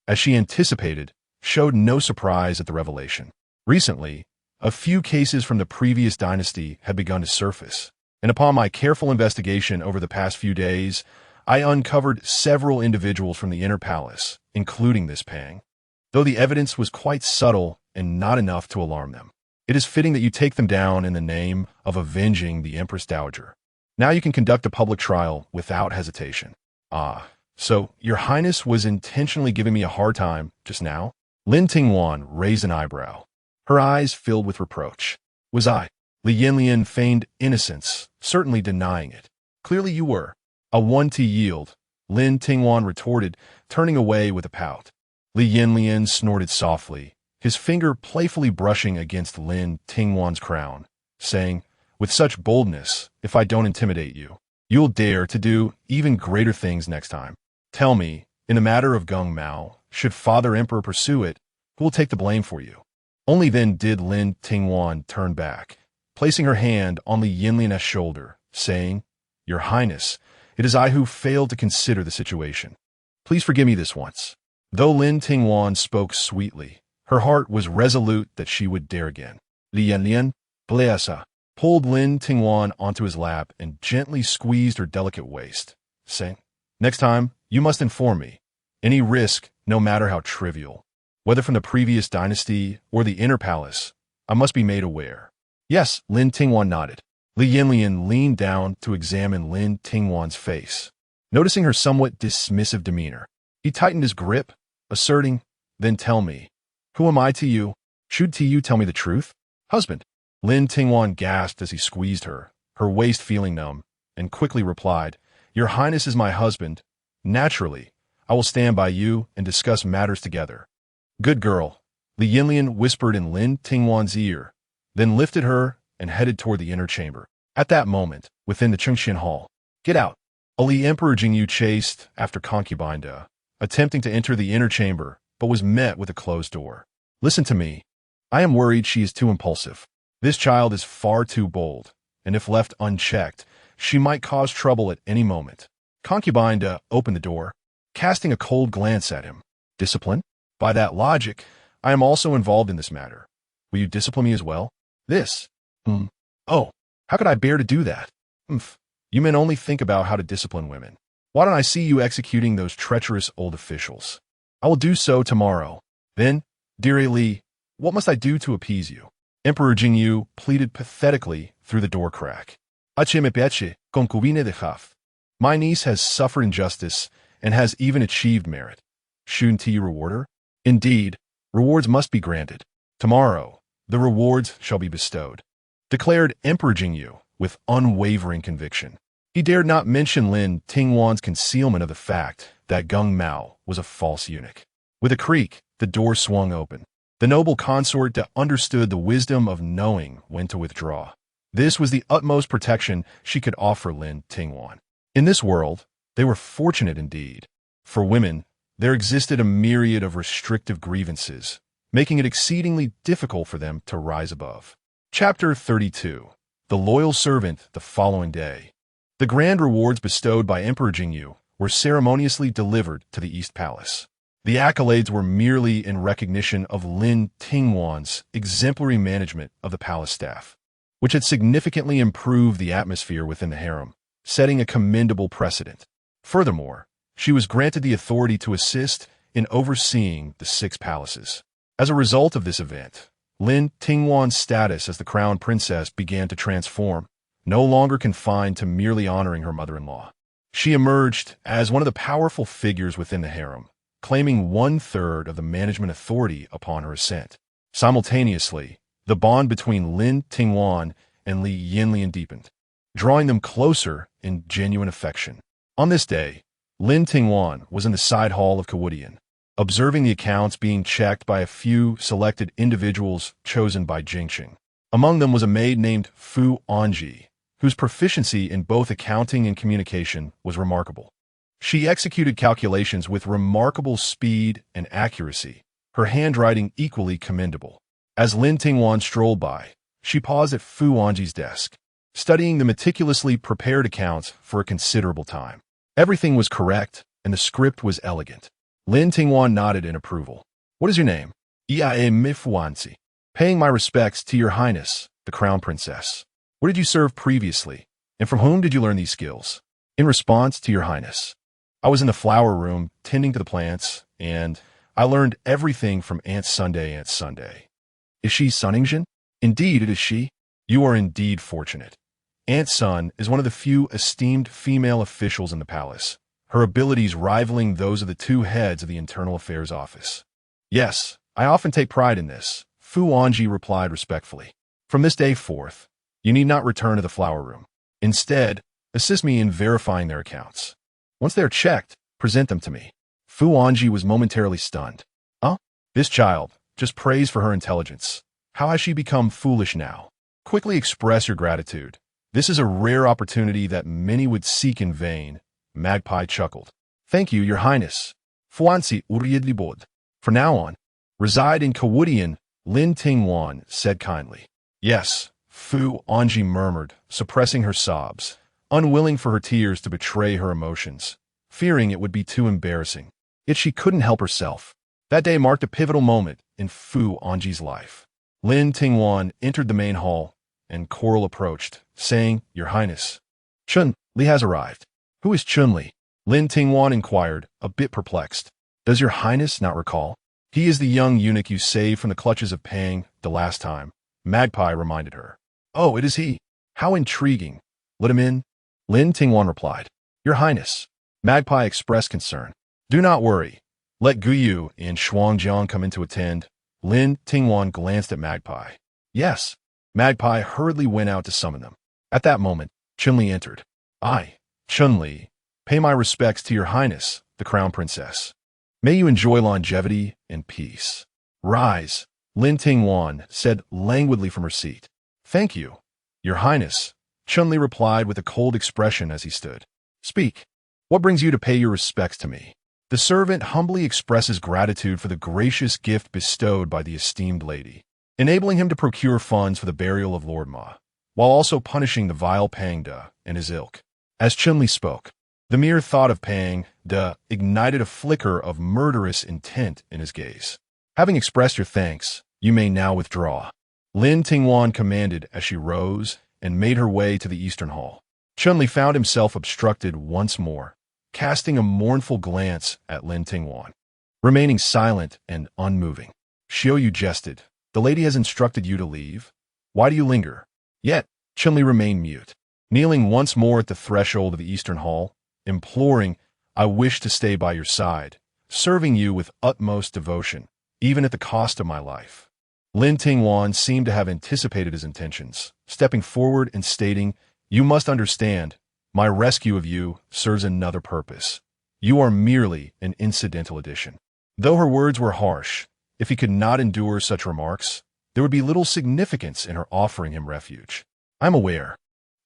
as she anticipated, showed no surprise at the revelation. Recently, a few cases from the previous dynasty had begun to surface, and upon my careful investigation over the past few days, I uncovered several individuals from the inner palace, including this Pang. Though the evidence was quite subtle and not enough to alarm them, it is fitting that you take them down in the name of avenging the Empress Dowager. Now you can conduct a public trial without hesitation. So your Highness was intentionally giving me a hard time just now? Lin Tingwan raised an eyebrow. Her eyes filled with reproach. Was I? Li Yanyan feigned innocence, certainly denying it. Clearly you were. A 1-tea yield, Lin Tingwan retorted, turning away with a pout. Li Yanyan snorted softly, his finger playfully brushing against Lin Tingwan's crown, saying, with such boldness, if I don't intimidate you, you'll dare to do even greater things next time. Tell me, in the matter of Gung Mao, should Father Emperor pursue it, who will take the blame for you? Only then did Lin Tingwan turn back, placing her hand on Li Yanyan's shoulder, saying, Your Highness, it is I who failed to consider the situation. Please forgive me this once. Though Lin Tingwan spoke sweetly, her heart was resolute that she would dare again. Li Yanyan, Pleasa, pulled Lin Tingwan onto his lap and gently squeezed her delicate waist, saying, Next time, you must inform me. Any risk, no matter how trivial, whether from the previous dynasty or the inner palace, I must be made aware. Yes, Lin Tingwan nodded. Li Yanyan leaned down to examine Lin Tingwan's face. Noticing her somewhat dismissive demeanor, he tightened his grip, asserting, Then tell me, who am I to you? Should you tell me the truth? Husband. Lin Tingwan gasped as he squeezed her, her waist feeling numb, and quickly replied, Your Highness is my husband. Naturally, I will stand by you and discuss matters together. Good girl, Li Yanyan whispered in Lin Tingwan's ear, then lifted her and headed toward the inner chamber. At that moment, within the Chengxian Hall, Get out! Ali Emperor Jingyu chased after concubine Da, attempting to enter the inner chamber, but was met with a closed door. Listen to me. I am worried she is too impulsive. This child is far too bold, and if left unchecked, she might cause trouble at any moment. Concubine Da opened the door, casting a cold glance at him. Discipline? By that logic, I am also involved in this matter. Will you discipline me as well? This? Oh, how could I bear to do that? You men only think about how to discipline women. Why don't I see you executing those treacherous old officials? I will do so tomorrow. Then, dear Li, what must I do to appease you? Emperor Jingyu pleaded pathetically through the door crack. Ache concubine de Haf. My niece has suffered injustice and has even achieved merit. Shouldn't you reward her? Indeed, rewards must be granted. Tomorrow, the rewards shall be bestowed, declared Emperor Jingyu with unwavering conviction. He dared not mention Lin Tingwan's concealment of the fact that Gung Mao was a false eunuch. With a creak, the door swung open. The noble consort understood the wisdom of knowing when to withdraw. This was the utmost protection she could offer Lin Tingwan. In this world, they were fortunate indeed. For women, there existed a myriad of restrictive grievances, making it exceedingly difficult for them to rise above. Chapter 32. The Loyal Servant the Following Day. The grand rewards bestowed by Emperor Jingyu were ceremoniously delivered to the East Palace. The accolades were merely in recognition of Lin Tingwan's exemplary management of the palace staff, which had significantly improved the atmosphere within the harem, setting a commendable precedent. Furthermore, she was granted the authority to assist in overseeing the 6 palaces. As a result of this event, Lin Tingwan's status as the crown princess began to transform, no longer confined to merely honoring her mother-in-law. She emerged as one of the powerful figures within the harem, claiming 1/3 of the management authority upon her ascent. Simultaneously, the bond between Lin Tingwan and Li Yanyan deepened, drawing them closer in genuine affection. On this day, Lin Tingwan was in the side hall of Kawudian, observing the accounts being checked by a few selected individuals chosen by Jingxing. Among them was a maid named Fu Anji, whose proficiency in both accounting and communication was remarkable. She executed calculations with remarkable speed and accuracy, her handwriting equally commendable. As Lin Tingwan strolled by, she paused at Fu Anji's desk, studying the meticulously prepared accounts for a considerable time. Everything was correct, and the script was elegant. Lin Tingwan nodded in approval. "What is your name?" "Iae Mifuansi. Paying my respects to your highness, the crown princess. What did you serve previously, and from whom did you learn these skills?" "In response to your highness, I was in the flower room tending to the plants, and I learned everything from Aunt Sunday. Aunt Sunday. Is she Sunningshin?" "Indeed, it is she." "You are indeed fortunate. Aunt Sun is one of the few esteemed female officials in the palace, her abilities rivaling those of the 2 heads of the Internal Affairs Office." "Yes, I often take pride in this," Fu Anji replied respectfully. "From this day forth, you need not return to the flower room. Instead, assist me in verifying their accounts. Once they are checked, present them to me." Fu Anji was momentarily stunned. "Huh? This child, just praise for her intelligence. How has she become foolish now? Quickly express your gratitude. This is a rare opportunity that many would seek in vain." Magpie chuckled. "Thank you, your highness. Fuansi Uryidli Bod. For now on, reside in Kawudian," Lin Tingwan said kindly. "Yes," Fu Anji murmured, suppressing her sobs, unwilling for her tears to betray her emotions, fearing it would be too embarrassing. Yet she couldn't help herself. That day marked a pivotal moment in Fu Anji's life. Lin Tingwan entered the main hall, and Coral approached, saying, "Your Highness, Chun Li has arrived." "Who is Chun Li?" Lin Tingwan inquired, a bit perplexed. "Does your Highness not recall? He is the young eunuch you saved from the clutches of Pang the last time," Magpie reminded her. "Oh, it is he. How intriguing. Let him in." Lin Tingwan replied. "Your Highness." Magpie expressed concern. "Do not worry. Let Guyu and Shuangjiang come in to attend." Lin Tingwan glanced at Magpie. "Yes." Magpie hurriedly went out to summon them. At that moment, Chun-Li entered. "I, Chun-Li, pay my respects to your highness, the crown princess. May you enjoy longevity and peace." "Rise," Lin Tingwan said languidly from her seat. "Thank you, your highness," Chun-Li replied with a cold expression as he stood. "Speak. What brings you to pay your respects to me?" The servant humbly expresses gratitude for the gracious gift bestowed by the esteemed lady, enabling him to procure funds for the burial of Lord Ma, while also punishing the vile Pang Da and his ilk. As Chun-Li spoke, the mere thought of Pang Da ignited a flicker of murderous intent in his gaze. "Having expressed your thanks, you may now withdraw," Lin Tingwan commanded as she rose and made her way to the eastern hall. Chun-Li found himself obstructed once more, casting a mournful glance at Lin Tingwan, remaining silent and unmoving. Xiaoyu jested. "The lady has instructed you to leave. Why do you linger?" Yet, Chun-Li remained mute, kneeling once more at the threshold of the eastern hall, imploring, "I wish to stay by your side, serving you with utmost devotion, even at the cost of my life." Lin Tingwan seemed to have anticipated his intentions, stepping forward and stating, "You must understand, my rescue of you serves another purpose. You are merely an incidental addition." Though her words were harsh, if he could not endure such remarks, there would be little significance in her offering him refuge. I'm aware.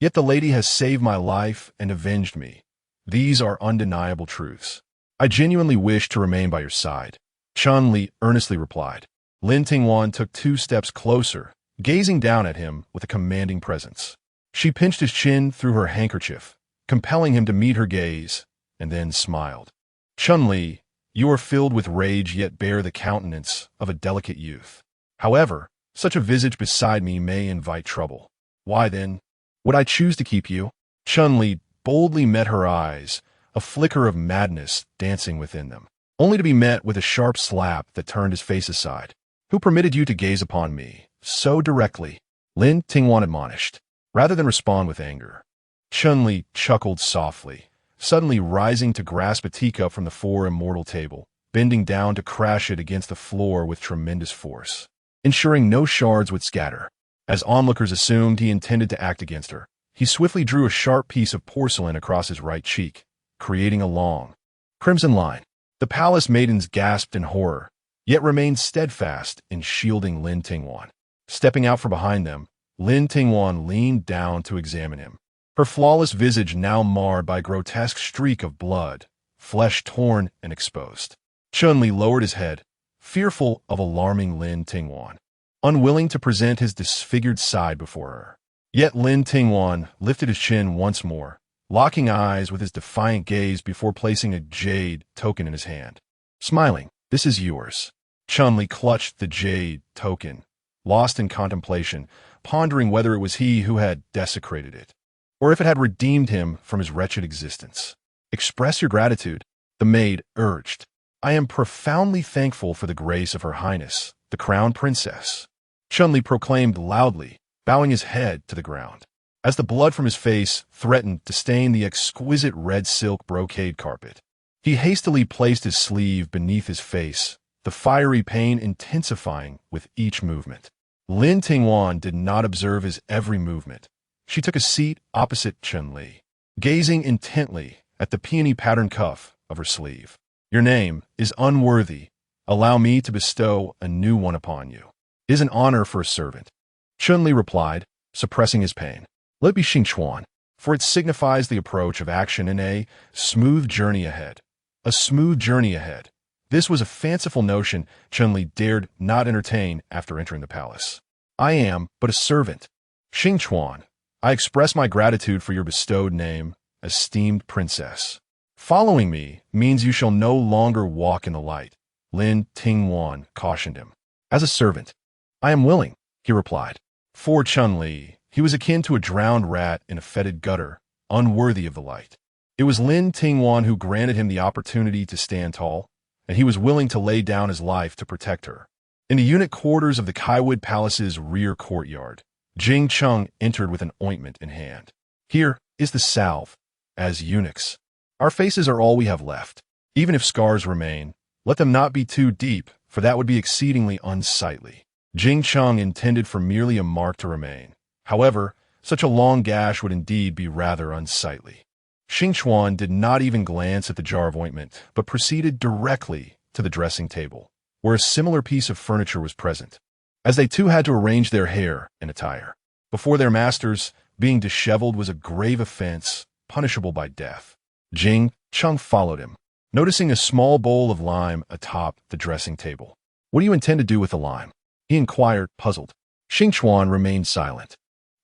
Yet the lady has saved my life and avenged me. These are undeniable truths. I genuinely wish to remain by your side, Chun-Li earnestly replied. Lin Tingwan took 2 steps closer, gazing down at him with a commanding presence. She pinched his chin through her handkerchief, compelling him to meet her gaze, and then smiled. Chun-Li, you are filled with rage yet bear the countenance of a delicate youth. However, such a visage beside me may invite trouble. Why then would I choose to keep you? Chun-Li boldly met her eyes, a flicker of madness dancing within them, only to be met with a sharp slap that turned his face aside. Who permitted you to gaze upon me so directly? Lin Tingwan admonished, rather than respond with anger. Chun-Li chuckled softly, suddenly rising to grasp a teacup from the 4 immortal table, bending down to crash it against the floor with tremendous force, ensuring no shards would scatter. As onlookers assumed he intended to act against her, he swiftly drew a sharp piece of porcelain across his right cheek, creating a long, crimson line. The palace maidens gasped in horror, yet remained steadfast in shielding Lin Tingwan. Stepping out from behind them, Lin Tingwan leaned down to examine him, her flawless visage now marred by a grotesque streak of blood, flesh torn and exposed. Chun-Li lowered his head, fearful of alarming Lin Tingwan, unwilling to present his disfigured side before her. Yet Lin Tingwan lifted his chin once more, locking eyes with his defiant gaze before placing a jade token in his hand. Smiling, "This is yours." Chun-Li clutched the jade token, lost in contemplation, pondering whether it was he who had desecrated it, or if it had redeemed him from his wretched existence. "Express your gratitude," the maid urged. "I am profoundly thankful for the grace of Her Highness, the Crown Princess," Chun-Li proclaimed loudly, bowing his head to the ground. As the blood from his face threatened to stain the exquisite red silk brocade carpet, he hastily placed his sleeve beneath his face, the fiery pain intensifying with each movement. Lin Tingwan did not observe his every movement. She took a seat opposite Chun-Li, gazing intently at the peony pattern cuff of her sleeve. "Your name is unworthy. Allow me to bestow a new one upon you. It is an honor for a servant," Chun-Li replied, suppressing his pain. "Let it be Xingchuan, for it signifies the approach of action in a smooth journey ahead." A smooth journey ahead. This was a fanciful notion Chun-Li dared not entertain after entering the palace. "I am but a servant. Xingchuan, I express my gratitude for your bestowed name, esteemed princess. Following me means you shall no longer walk in the light," Lin Tingwan cautioned him. "As a servant, I am willing," he replied. For Chun-Li, he was akin to a drowned rat in a fetid gutter, unworthy of the light. It was Lin Tingwan who granted him the opportunity to stand tall, and he was willing to lay down his life to protect her. In the eunuch quarters of the Kaiwood Palace's rear courtyard, Jing Chung entered with an ointment in hand. "Here is the salve. As eunuchs, our faces are all we have left. Even if scars remain, let them not be too deep, for that would be exceedingly unsightly." Jing Chung intended for merely a mark to remain. However, such a long gash would indeed be rather unsightly. Xingchuan did not even glance at the jar of ointment, but proceeded directly to the dressing table, where a similar piece of furniture was present, as they too had to arrange their hair and attire. Before their masters, being disheveled was a grave offense, punishable by death. Jing Chung followed him, noticing a small bowl of lime atop the dressing table. "What do you intend to do with the lime?" he inquired, puzzled. Xingchuan remained silent,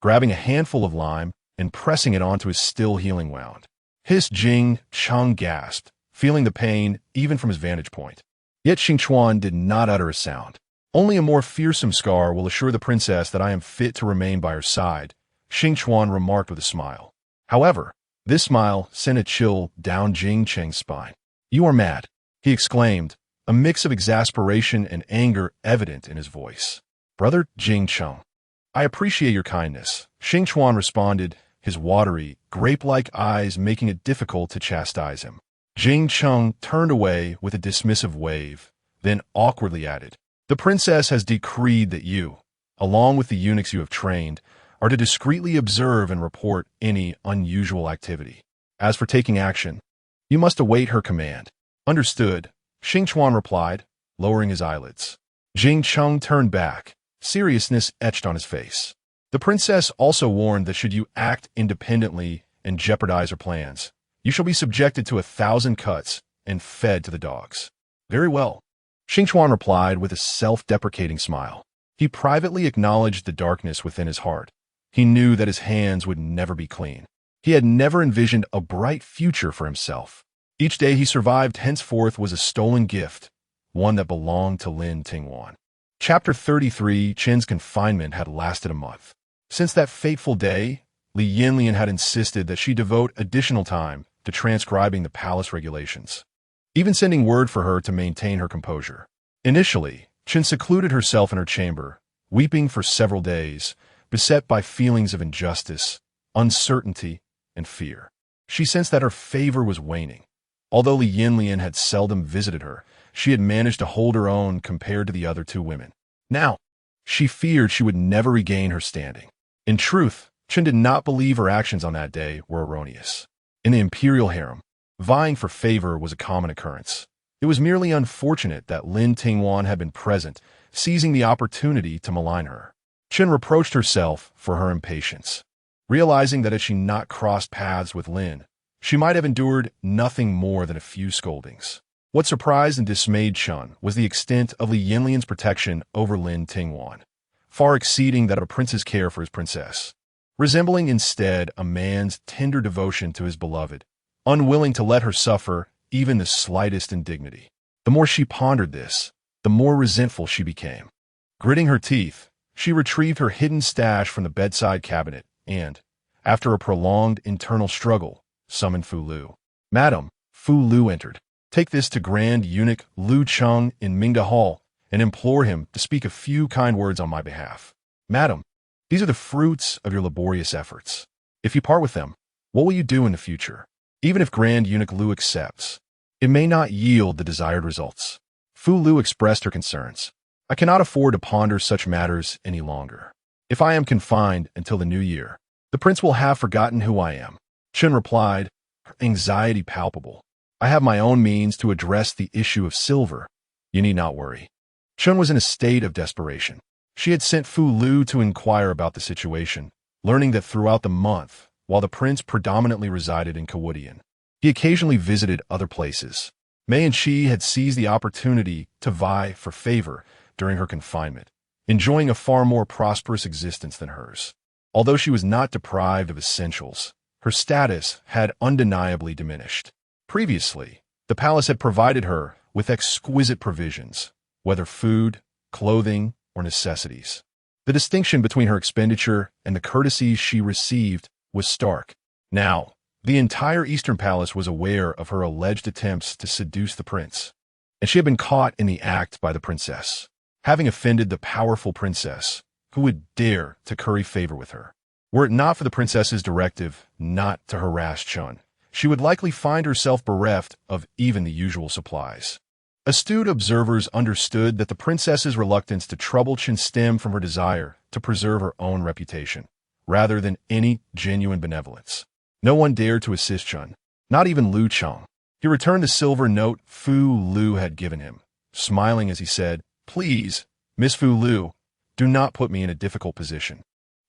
grabbing a handful of lime and pressing it onto his still healing wound. Jing Chung gasped, feeling the pain even from his vantage point. Yet Xingchuan did not utter a sound. "Only a more fearsome scar will assure the princess that I am fit to remain by her side," Xingchuan remarked with a smile. However, this smile sent a chill down Jing Cheng's spine. "You are mad," he exclaimed, a mix of exasperation and anger evident in his voice. "Brother Jing Chung, I appreciate your kindness," Xingchuan responded, his watery, grape-like eyes making it difficult to chastise him. Jing Chung turned away with a dismissive wave, then awkwardly added, "The princess has decreed that you, along with the eunuchs you have trained, are to discreetly observe and report any unusual activity. As for taking action, you must await her command." "Understood," Xingchuan replied, lowering his eyelids. Jing Chung turned back, seriousness etched on his face. The princess also warned that should you act independently and jeopardize her plans, you shall be subjected to 1,000 cuts and fed to the dogs. Very well, Xingchuan replied with a self-deprecating smile. He privately acknowledged the darkness within his heart. He knew that his hands would never be clean. He had never envisioned a bright future for himself. Each day he survived henceforth was a stolen gift, one that belonged to Lin Tingwan. Chapter 33. Qin's confinement had lasted a month. Since that fateful day, Li Yanyan had insisted that she devote additional time to transcribing the palace regulations, even sending word for her to maintain her composure. Initially, Qin secluded herself in her chamber, weeping for several days, beset by feelings of injustice, uncertainty, and fear. She sensed that her favor was waning. Although Li Yanyan had seldom visited her, she had managed to hold her own compared to the other two women. Now, she feared she would never regain her standing. In truth, Qin did not believe her actions on that day were erroneous. In the imperial harem, vying for favor was a common occurrence. It was merely unfortunate that Lin Tingwan had been present, seizing the opportunity to malign her. Qin reproached herself for her impatience, realizing that had she not crossed paths with Lin, she might have endured nothing more than a few scoldings. What surprised and dismayed Qin was the extent of Li Yanyan's protection over Lin Tingwan, far exceeding that of a prince's care for his princess, resembling instead a man's tender devotion to his beloved, unwilling to let her suffer even the slightest indignity. The more she pondered this, the more resentful she became. Gritting her teeth, she retrieved her hidden stash from the bedside cabinet and, after a prolonged internal struggle, summoned Fu Lu. Madam, Fu Lu entered. Take this to Grand Eunuch Lu Cheng in Mingda Hall and implore him to speak a few kind words on my behalf. Madam, these are the fruits of your laborious efforts. If you part with them, what will you do in the future? Even if Grand Eunuch Lu accepts, it may not yield the desired results. Fu Lu expressed her concerns. I cannot afford to ponder such matters any longer. If I am confined until the new year, the prince will have forgotten who I am. Qin replied, her anxiety palpable. I have my own means to address the issue of silver. You need not worry. Qin was in a state of desperation. She had sent Fu Lu to inquire about the situation, learning that throughout the month, while the prince predominantly resided in Kawudian, he occasionally visited other places. Mei and she had seized the opportunity to vie for favor during her confinement, enjoying a far more prosperous existence than hers. Although she was not deprived of essentials, her status had undeniably diminished. Previously, the palace had provided her with exquisite provisions, whether food, clothing, or necessities. The distinction between her expenditure and the courtesies she received was stark. Now, the entire Eastern Palace was aware of her alleged attempts to seduce the prince, and she had been caught in the act by the princess. Having offended the powerful princess, who would dare to curry favor with her? Were it not for the princess's directive not to harass Qin, she would likely find herself bereft of even the usual supplies. Astute observers understood that the princess's reluctance to trouble Qin stemmed from her desire to preserve her own reputation, rather than any genuine benevolence. No one dared to assist Qin, not even Lu Cheng. He returned the silver note Fu Lu had given him, smiling as he said, Please, Miss Fu Lu, do not put me in a difficult position.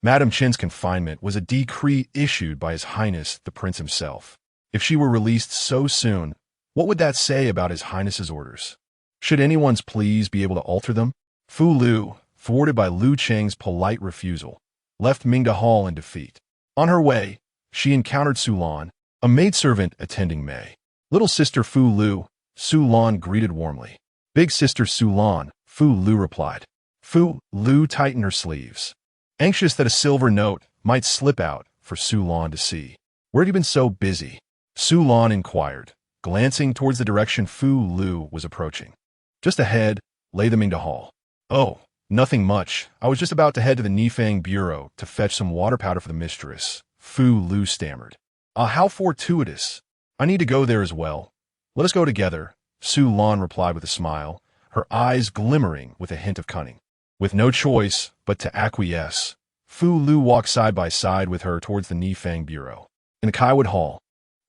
Madam Qin's confinement was a decree issued by His Highness the Prince himself. If she were released so soon, what would that say about His Highness's orders? Should anyone's pleas be able to alter them? Fu Lu, thwarted by Lu Cheng's polite refusal, left Mingda Hall in defeat. On her way, she encountered Su Lan, a maidservant attending Mei. Little sister Fu Lu, Su Lan greeted warmly. Big sister Su Lan, Fu Lu replied. Fu Lu tightened her sleeves, anxious that a silver note might slip out for Su Lan to see. Where have you been so busy? Su Lan inquired, glancing towards the direction Fu Lu was approaching. Just ahead lay the Mingda Hall. Oh, nothing much. I was just about to head to the Nifang Bureau to fetch some water powder for the mistress, Fu Lu stammered. Ah, how fortuitous. I need to go there as well. Let us go together, Su Lan replied with a smile, her eyes glimmering with a hint of cunning. With no choice but to acquiesce, Fu Lu walked side by side with her towards the Nifang Bureau. In the Kaiwood Hall,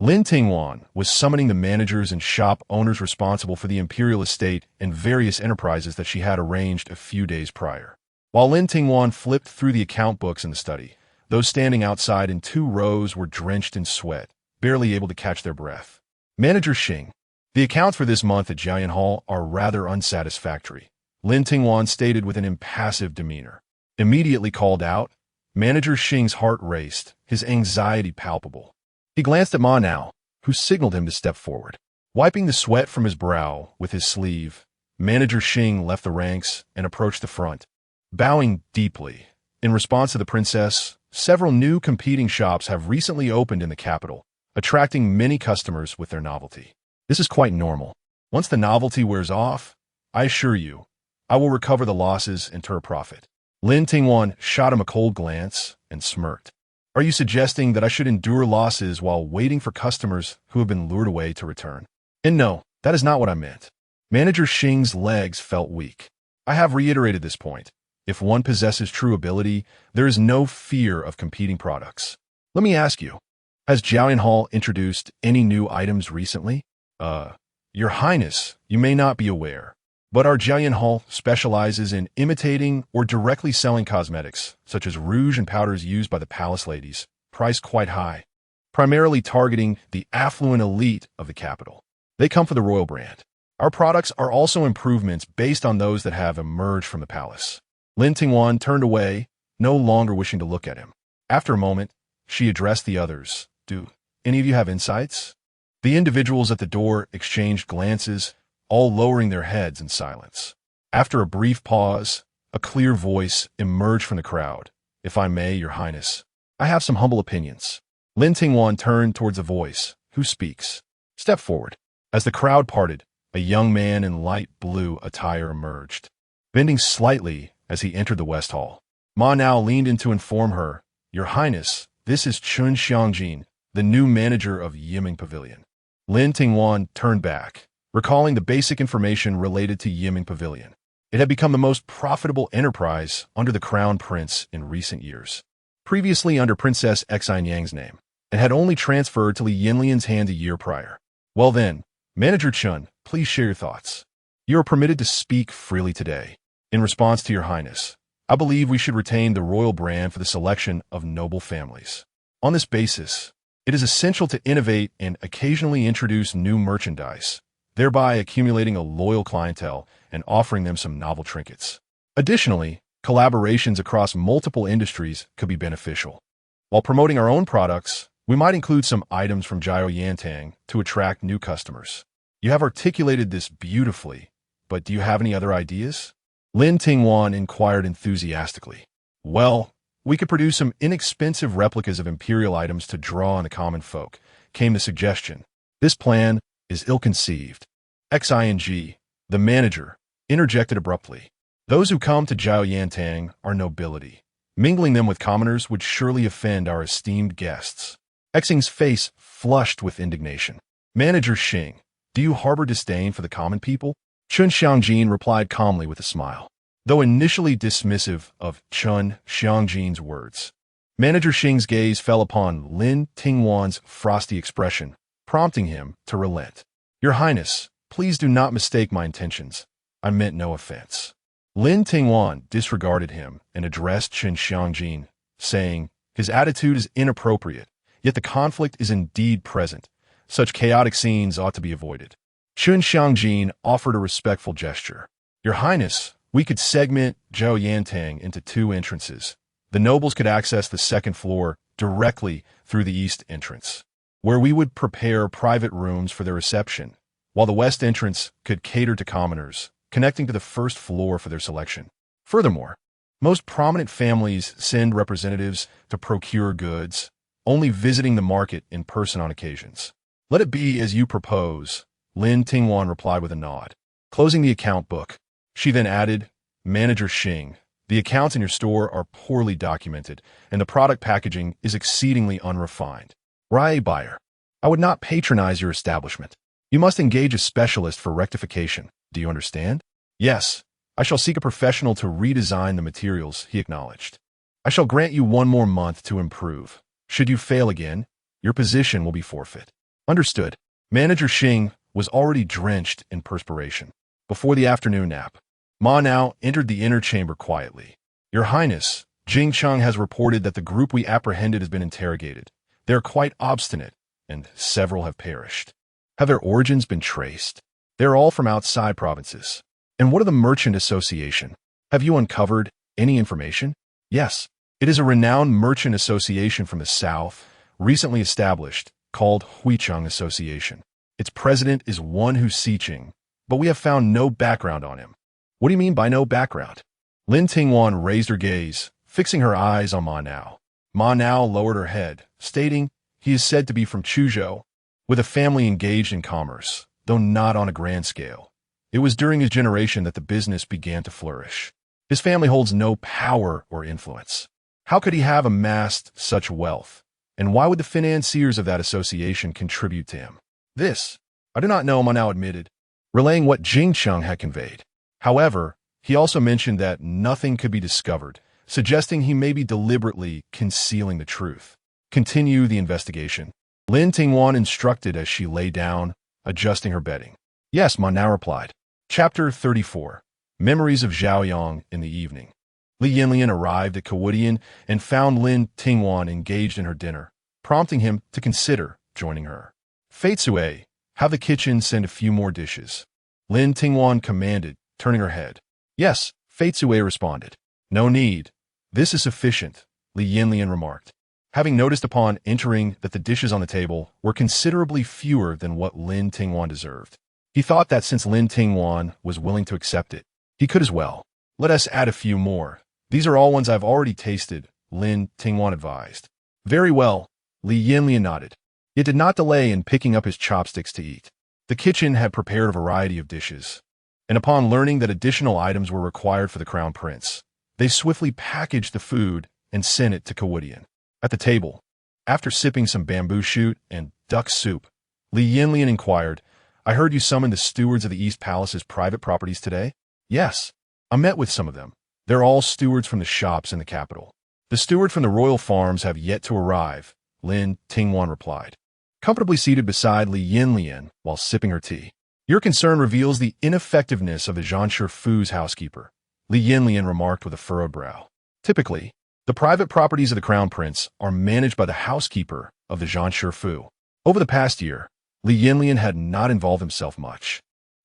Lin Tingwan was summoning the managers and shop owners responsible for the imperial estate and various enterprises that she had arranged a few days prior. While Lin Tingwan flipped through the account books in the study, those standing outside in 2 rows were drenched in sweat, barely able to catch their breath. Manager Xing. The accounts for this month at Jiayan Hall are rather unsatisfactory, Lin Tingwan stated with an impassive demeanor. Immediately called out, Manager Xing's heart raced, his anxiety palpable. He glanced at Ma Now, who signaled him to step forward. Wiping the sweat from his brow with his sleeve, Manager Xing left the ranks and approached the front. Bowing deeply, in response to the princess, several new competing shops have recently opened in the capital, attracting many customers with their novelty. This is quite normal. Once the novelty wears off, I assure you, I will recover the losses and turn a profit. Lin Tingwan shot him a cold glance and smirked. Are you suggesting that I should endure losses while waiting for customers who have been lured away to return? And no, that is not what I meant. Manager Xing's legs felt weak. I have reiterated this point. If one possesses true ability, there is no fear of competing products. Let me ask you, has Jiayan Hall introduced any new items recently? Your Highness, you may not be aware, but our Jiayan Hall specializes in imitating or directly selling cosmetics, such as rouge and powders used by the palace ladies, priced quite high, primarily targeting the affluent elite of the capital. They come for the royal brand. Our products are also improvements based on those that have emerged from the palace. Lin Tingwan turned away, no longer wishing to look at him. After a moment, she addressed the others. Do any of you have insights? The individuals at the door exchanged glances, all lowering their heads in silence. After a brief pause, a clear voice emerged from the crowd. If I may, Your Highness, I have some humble opinions. Lin Tingwan turned towards the voice. Who speaks? Step forward. As the crowd parted, a young man in light blue attire emerged. Bending slightly as he entered the West Hall, Ma Now leaned in to inform her, Your Highness, this is Chun Xiangjin, the new manager of Yiming Pavilion. Lin Tingwan turned back, recalling the basic information related to Yiming Pavilion. It had become the most profitable enterprise under the Crown Prince in recent years. Previously under Princess Xianyang's name, and had only transferred to Li Yanyan's hands a year prior. Well then, Manager Chun, please share your thoughts. You are permitted to speak freely today. In response to Your Highness, I believe we should retain the royal brand for the selection of noble families. On this basis, it is essential to innovate and occasionally introduce new merchandise, thereby accumulating a loyal clientele and offering them some novel trinkets. Additionally, collaborations across multiple industries could be beneficial. While promoting our own products, we might include some items from Jiao Yantang to attract new customers. You have articulated this beautifully, but do you have any other ideas? Lin Tingwan inquired enthusiastically. Well, we could produce some inexpensive replicas of imperial items to draw on the common folk, came the suggestion. This plan is ill-conceived. Xing, the manager, interjected abruptly. Those who come to Jiao Yantang are nobility. Mingling them with commoners would surely offend our esteemed guests. Xing's face flushed with indignation. Manager Xing, do you harbor disdain for the common people? Chun Xiangjin replied calmly with a smile. Though initially dismissive of Chun Xiangjin's words, Manager Xing's gaze fell upon Lin Tingwan's frosty expression, prompting him to relent. Your Highness, please do not mistake my intentions. I meant no offense. Lin Tingwan disregarded him and addressed Chun Xiangjin, saying, his attitude is inappropriate, yet the conflict is indeed present. Such chaotic scenes ought to be avoided. Chun Xiangjin offered a respectful gesture. Your Highness, we could segment Jiao Yantang into 2 entrances. The nobles could access the second floor directly through the east entrance, where we would prepare private rooms for their reception, while the west entrance could cater to commoners, connecting to the first floor for their selection. Furthermore, most prominent families send representatives to procure goods, only visiting the market in person on occasions. Let it be as you propose, Lin Tingwan replied with a nod. Closing the account book, she then added, Manager Xing, the accounts in your store are poorly documented, and the product packaging is exceedingly unrefined. Were I a buyer, I would not patronize your establishment. You must engage a specialist for rectification. Do you understand? Yes, I shall seek a professional to redesign the materials, he acknowledged. I shall grant you 1 more month to improve. Should you fail again, your position will be forfeit. Understood. Manager Xing was already drenched in perspiration. Before the afternoon nap, Ma Now entered the inner chamber quietly. Your Highness, Jing Cheng has reported that the group we apprehended has been interrogated. They are quite obstinate, and several have perished. Have their origins been traced? They are all from outside provinces. And what of the Merchant Association? Have you uncovered any information? Yes, it is a renowned merchant association from the south, recently established, called Huicheng Association. Its president is one Hu Siqing, but we have found no background on him. What do you mean by no background? Lin Tingwan raised her gaze, fixing her eyes on Ma Nao. Ma Nao lowered her head, stating, he is said to be from Chuzhou, with a family engaged in commerce, though not on a grand scale. It was during his generation that the business began to flourish. His family holds no power or influence. How could he have amassed such wealth? And why would the financiers of that association contribute to him? This, I do not know, Ma Nao admitted, relaying what Jing Cheng had conveyed. However, he also mentioned that nothing could be discovered, suggesting he may be deliberately concealing the truth. Continue the investigation. Lin Tingwan instructed as she lay down, adjusting her bedding. Yes, Ma Nao replied. Chapter 34. Memories of Zhaoyang in the evening. Li Yanyan arrived at Kawudian and found Lin Tingwan engaged in her dinner, prompting him to consider joining her. Fei, have the kitchen send a few more dishes. Lin Tingwan commanded, turning her head. Yes, Fei responded. No need. This is sufficient, Li Yanyan remarked, having noticed upon entering that the dishes on the table were considerably fewer than what Lin Tingwan deserved. He thought that since Lin Tingwan was willing to accept it, he could as well. Let us add a few more. These are all ones I've already tasted, Lin Tingwan advised. Very well, Li Yanyan nodded. He did not delay in picking up his chopsticks to eat. The kitchen had prepared a variety of dishes, and upon learning that additional items were required for the Crown Prince, they swiftly packaged the food and sent it to Kawudian. At the table, after sipping some bamboo shoot and duck soup, Li Yanyan inquired, I heard you summoned the stewards of the East Palace's private properties today? Yes, I met with some of them. They're all stewards from the shops in the capital. The steward from the royal farms have yet to arrive, Lin Tingwan replied, comfortably seated beside Li Yanyan while sipping her tea. Your concern reveals the ineffectiveness of the Zhanshi Fu's housekeeper, Li Yanyan remarked with a furrowed brow. Typically, the private properties of the Crown Prince are managed by the housekeeper of the Zhanshi Fu. Over the past year, Li Yanyan had not involved himself much.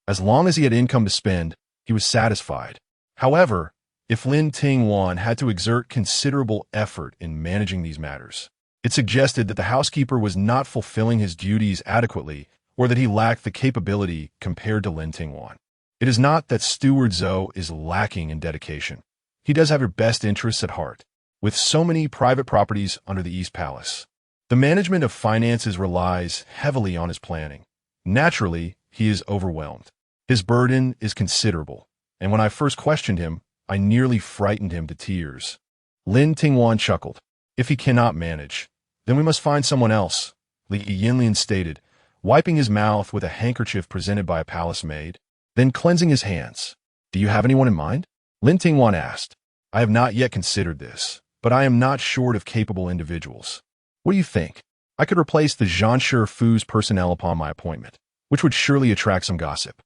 As long as he had income to spend, he was satisfied. However, if Lin Tingwan had to exert considerable effort in managing these matters, it suggested that the housekeeper was not fulfilling his duties adequately or that he lacked the capability compared to Lin Tingwan. It is not that Steward Zhou is lacking in dedication. He does have your best interests at heart. With so many private properties under the East Palace, the management of finances relies heavily on his planning. Naturally, he is overwhelmed. His burden is considerable, and when I first questioned him, I nearly frightened him to tears. Lin Tingwan chuckled. If he cannot manage, then we must find someone else, Li Yanyan stated, wiping his mouth with a handkerchief presented by a palace maid, then cleansing his hands. Do you have anyone in mind? Lin Tingwan asked. I have not yet considered this, but I am not short of capable individuals. What do you think? I could replace the Zhanshi Fu's personnel upon my appointment, which would surely attract some gossip.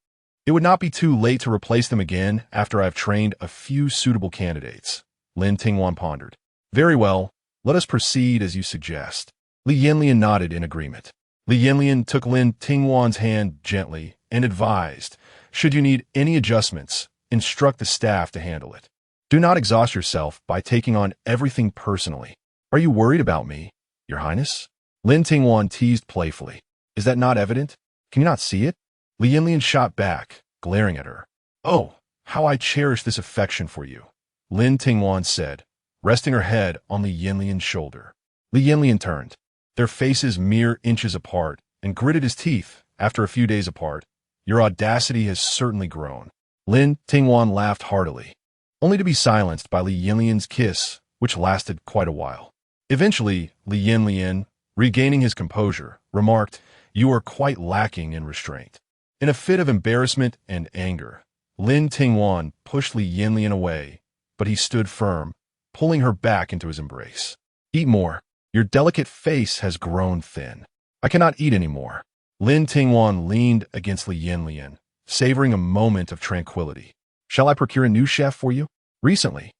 It would not be too late to replace them again after I have trained a few suitable candidates, Lin Tingwan pondered. Very well, let us proceed as you suggest. Li Yanyan nodded in agreement. Li Yanyan took Lin Tingwan's hand gently and advised, should you need any adjustments, instruct the staff to handle it. Do not exhaust yourself by taking on everything personally. Are you worried about me, Your Highness? Lin Tingwan teased playfully. Is that not evident? Can you not see it? Li Yanyan shot back, glaring at her. Oh, how I cherish this affection for you, Lin Tingwan said, resting her head on Li Yanyan's shoulder. Li Yanyan turned, their faces mere inches apart, and gritted his teeth after a few days apart. Your audacity has certainly grown. Lin Tingwan laughed heartily, only to be silenced by Li Yanyan's kiss, which lasted quite a while. Eventually, Li Yanyan, regaining his composure, remarked, you are quite lacking in restraint. In a fit of embarrassment and anger, Lin Tingwan pushed Li Yanyan away, but he stood firm, pulling her back into his embrace. Eat more. Your delicate face has grown thin. I cannot eat any more. Lin Tingwan leaned against Li Yanyan, savoring a moment of tranquility. Shall I procure a new chef for you? Recently,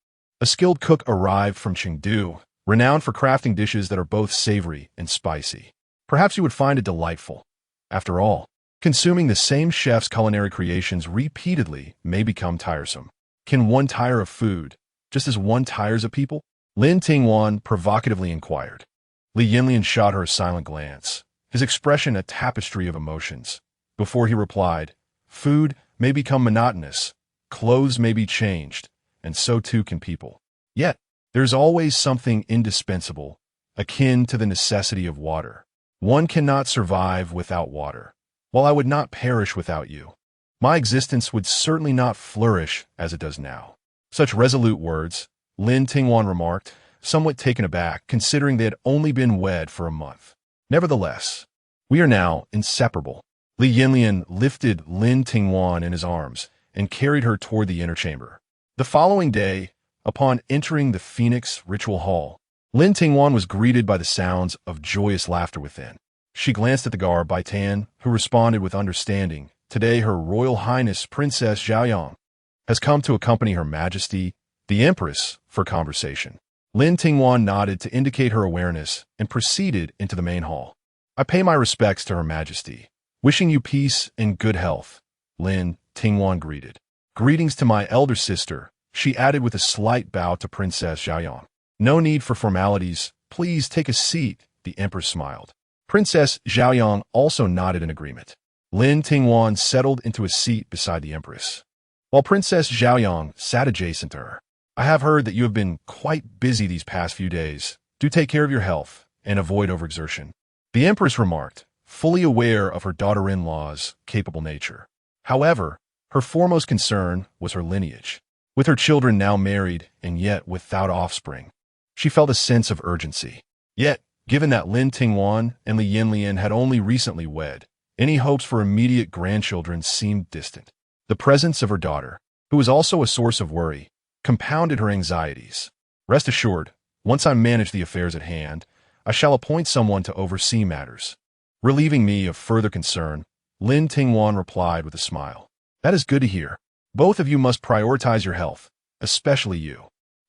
A skilled cook arrived from Chengdu, renowned for crafting dishes that are both savory and spicy. Perhaps you would find it delightful. After all, consuming the same chef's culinary creations repeatedly may become tiresome. Can one tire of food, just as one tires of people? Lin Tingwan provocatively inquired. Li Yanyan shot her a silent glance, his expression a tapestry of emotions. Before he replied, food may become monotonous, clothes may be changed, and so too can people. Yet, there's always something indispensable, akin to the necessity of water. One cannot survive without water. While I would not perish without you, my existence would certainly not flourish as it does now. Such resolute words, Lin Tingwan remarked, somewhat taken aback, considering they had only been wed for a month. Nevertheless, we are now inseparable. Li Yanyan lifted Lin Tingwan in his arms and carried her toward the inner chamber. The following day, upon entering the Phoenix Ritual Hall, Lin Tingwan was greeted by the sounds of joyous laughter within. She glanced at the guard Bai Tan, who responded with understanding. Today, Her Royal Highness Princess Xiaoyang has come to accompany Her Majesty, the Empress, for conversation. Lin Tingwan nodded to indicate her awareness and proceeded into the main hall. I pay my respects to Her Majesty. Wishing you peace and good health, Lin Tingwan greeted. Greetings to my elder sister, she added with a slight bow to Princess Xiaoyang. No need for formalities. Please take a seat, the Empress smiled. Princess Xiaoyang also nodded in agreement. Lin Tingwan settled into a seat beside the Empress, while Princess Xiaoyang sat adjacent to her. I have heard that you have been quite busy these past few days. Do take care of your health and avoid overexertion, the Empress remarked, fully aware of her daughter-in-law's capable nature. However, her foremost concern was her lineage. With her children now married and yet without offspring, she felt a sense of urgency. Yet, given that Lin Tingwan and Li Yanyan had only recently wed, any hopes for immediate grandchildren seemed distant. The presence of her daughter, who was also a source of worry, compounded her anxieties. Rest assured, once I manage the affairs at hand, I shall appoint someone to oversee matters. Relieving me of further concern, Lin Tingwan replied with a smile. That is good to hear. Both of you must prioritize your health, especially you.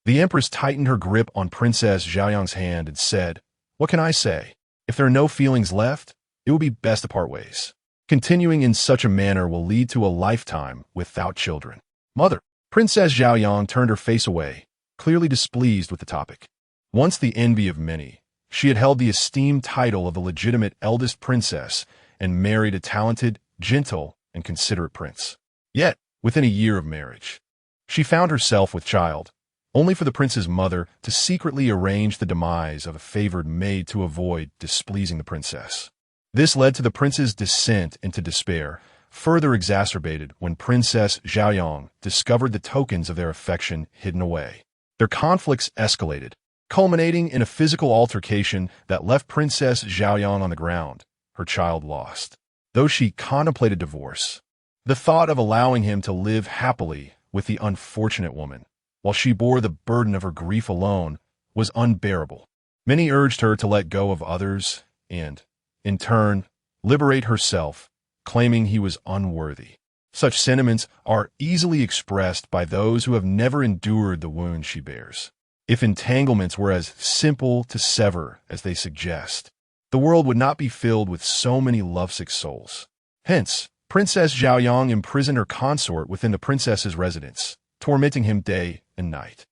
The Empress tightened her grip on Princess Xiaoyang's hand and said, What can I say? If there are no feelings left, it will be best to part ways. Continuing in such a manner will lead to a lifetime without children. Mother, Princess Xiaoyang turned her face away, clearly displeased with the topic. Once the envy of many, she had held the esteemed title of a legitimate eldest princess and married a talented, gentle, and considerate prince. Yet, within a year of marriage, she found herself with child, only for the prince's mother to secretly arrange the demise of a favored maid to avoid displeasing the princess. This led to the prince's descent into despair, further exacerbated when Princess Xiaoyang discovered the tokens of their affection hidden away. Their conflicts escalated, culminating in a physical altercation that left Princess Xiaoyang on the ground, her child lost. Though she contemplated divorce, the thought of allowing him to live happily with the unfortunate woman, while she bore the burden of her grief alone, was unbearable. Many urged her to let go of others and, in turn, liberate herself, claiming he was unworthy. Such sentiments are easily expressed by those who have never endured the wound she bears. If entanglements were as simple to sever as they suggest, the world would not be filled with so many lovesick souls. Hence, Princess Xiaoyang imprisoned her consort within the princess's residence, tormenting him day and night.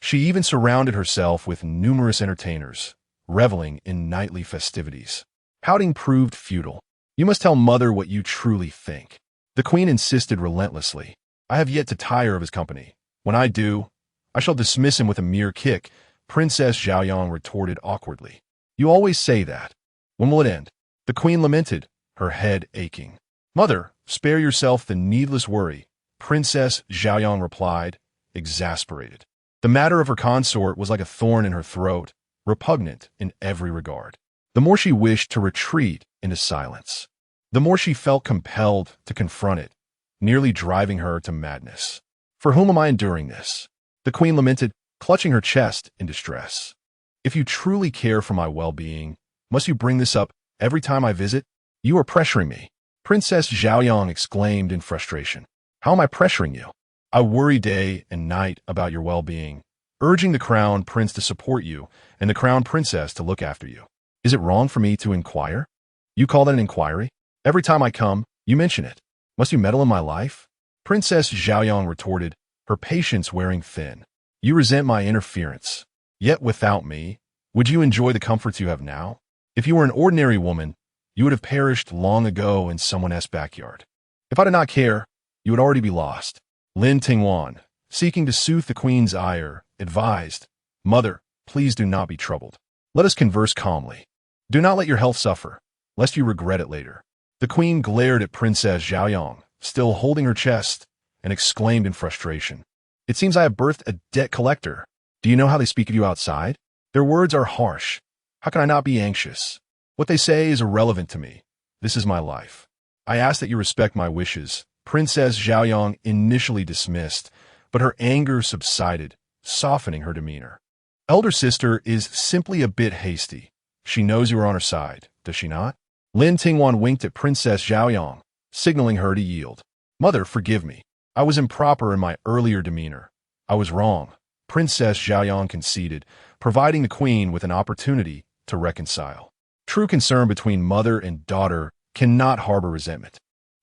She even surrounded herself with numerous entertainers, reveling in nightly festivities. Pouting proved futile. You must tell mother what you truly think. The queen insisted relentlessly. I have yet to tire of his company. When I do, I shall dismiss him with a mere kick, Princess Xiaoyang retorted awkwardly. You always say that. When will it end? The queen lamented, her head aching. Mother, spare yourself the needless worry, Princess Xiaoyang replied, exasperated. The matter of her consort was like a thorn in her throat, repugnant in every regard. The more she wished to retreat into silence, the more she felt compelled to confront it, nearly driving her to madness. For whom am I enduring this? The queen lamented, clutching her chest in distress. If you truly care for my well-being, must you bring this up every time I visit? You are pressuring me. Princess Xiaoyang exclaimed in frustration. How am I pressuring you? I worry day and night about your well-being. urging the Crown Prince to support you and the Crown Princess to look after you. Is it wrong for me to inquire? You call that an inquiry? Every time I come, you mention it. Must you meddle in my life? Princess Xiaoyang retorted, her patience wearing thin. You resent my interference. Yet without me, would you enjoy the comforts you have now? If you were an ordinary woman, you would have perished long ago in someone else's backyard. If I did not care, you would already be lost. Lin Tingwan, seeking to soothe the queen's ire, advised, Mother, please do not be troubled. Let us converse calmly. Do not let your health suffer, lest you regret it later. The queen glared at Princess Xiaoyang, still holding her chest, and exclaimed in frustration. It seems I have birthed a debt collector. Do you know how they speak of you outside? Their words are harsh. How can I not be anxious? What they say is irrelevant to me. This is my life. I ask that you respect my wishes. Princess Xiaoyang initially dismissed, but her anger subsided, softening her demeanor. Elder sister is simply a bit hasty. She knows you are on her side, does she not? Lin Tingwan winked at Princess Xiaoyang, signaling her to yield. Mother, forgive me. I was improper in my earlier demeanor. I was wrong. Princess Xiaoyang conceded, providing the queen with an opportunity to reconcile. True concern between mother and daughter cannot harbor resentment.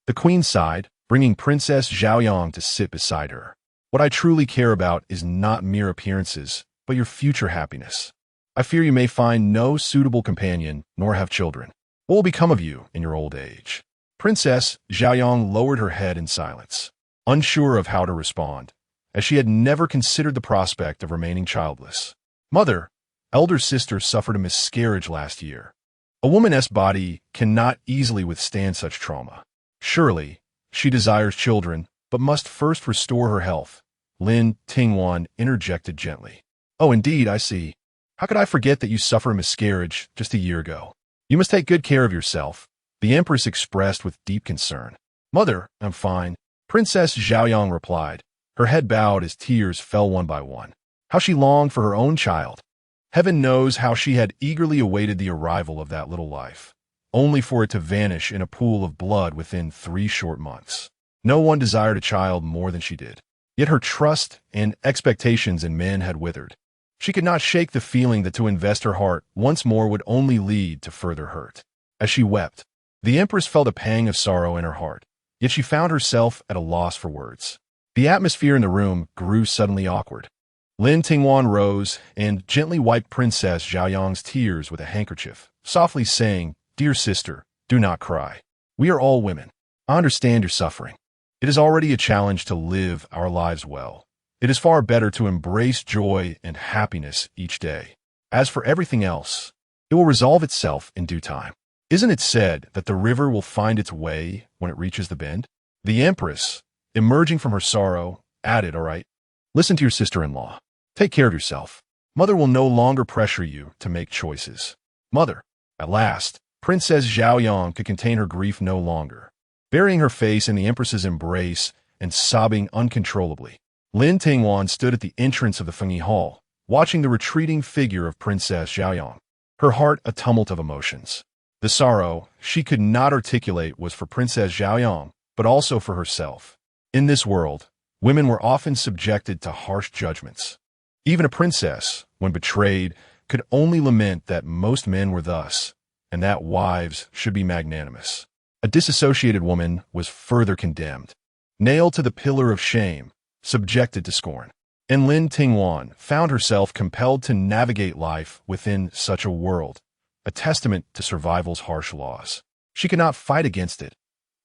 The queen sighed, bringing Princess Xiaoyang to sit beside her. What I truly care about is not mere appearances, but your future happiness. I fear you may find no suitable companion nor have children. What will become of you in your old age? Princess Xiaoyang lowered her head in silence, unsure of how to respond, as she had never considered the prospect of remaining childless. Mother, elder sister suffered a miscarriage last year. A woman's body cannot easily withstand such trauma. Surely, she desires children, but must first restore her health. Lin Tingwan interjected gently. Oh, indeed, I see. How could I forget that you suffered a miscarriage just a year ago? You must take good care of yourself, the Empress expressed with deep concern. Mother, I'm fine, Princess Xiaoyang replied, her head bowed as tears fell one by one. How she longed for her own child. Heaven knows how she had eagerly awaited the arrival of that little life, only for it to vanish in a pool of blood within 3 short months. No one desired a child more than she did. Yet her trust and expectations in men had withered. She could not shake the feeling that to invest her heart once more would only lead to further hurt. As she wept, the Empress felt a pang of sorrow in her heart, yet she found herself at a loss for words. The atmosphere in the room grew suddenly awkward. Lin Tingwan rose and gently wiped Princess Xiaoyang's tears with a handkerchief, softly saying, Dear sister, do not cry. We are all women. I understand your suffering. It is already a challenge to live our lives well. It is far better to embrace joy and happiness each day. As for everything else, it will resolve itself in due time. Isn't it said that the river will find its way when it reaches the bend? The Empress, emerging from her sorrow, added, All right, listen to your sister-in-law. Take care of yourself. Mother will no longer pressure you to make choices. Mother, at last, Princess Xiaoyang could contain her grief no longer. Burying her face in the Empress's embrace and sobbing uncontrollably, Lin Tingwan stood at the entrance of the Fengyi Hall, watching the retreating figure of Princess Xiaoyang, her heart a tumult of emotions. The sorrow she could not articulate was for Princess Xiaoyang, but also for herself. In this world, women were often subjected to harsh judgments. Even a princess, when betrayed, could only lament that most men were thus, and that wives should be magnanimous. A disassociated woman was further condemned, nailed to the pillar of shame, subjected to scorn. And Lin Tingwan found herself compelled to navigate life within such a world, a testament to survival's harsh laws. She could not fight against it,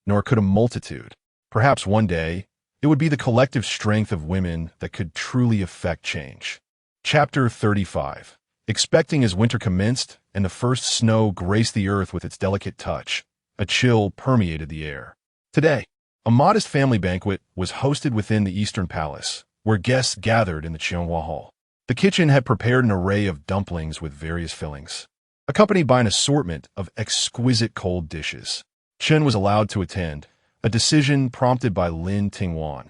nor could a multitude. Perhaps one day, it would be the collective strength of women that could truly effect change. Chapter 35. Expecting as winter commenced and the first snow graced the earth with its delicate touch, a chill permeated the air. Today, a modest family banquet was hosted within the Eastern Palace, where guests gathered in the Qianhua Hall. The kitchen had prepared an array of dumplings with various fillings, accompanied by an assortment of exquisite cold dishes. Chen was allowed to attend, a decision prompted by Lin Tingwan,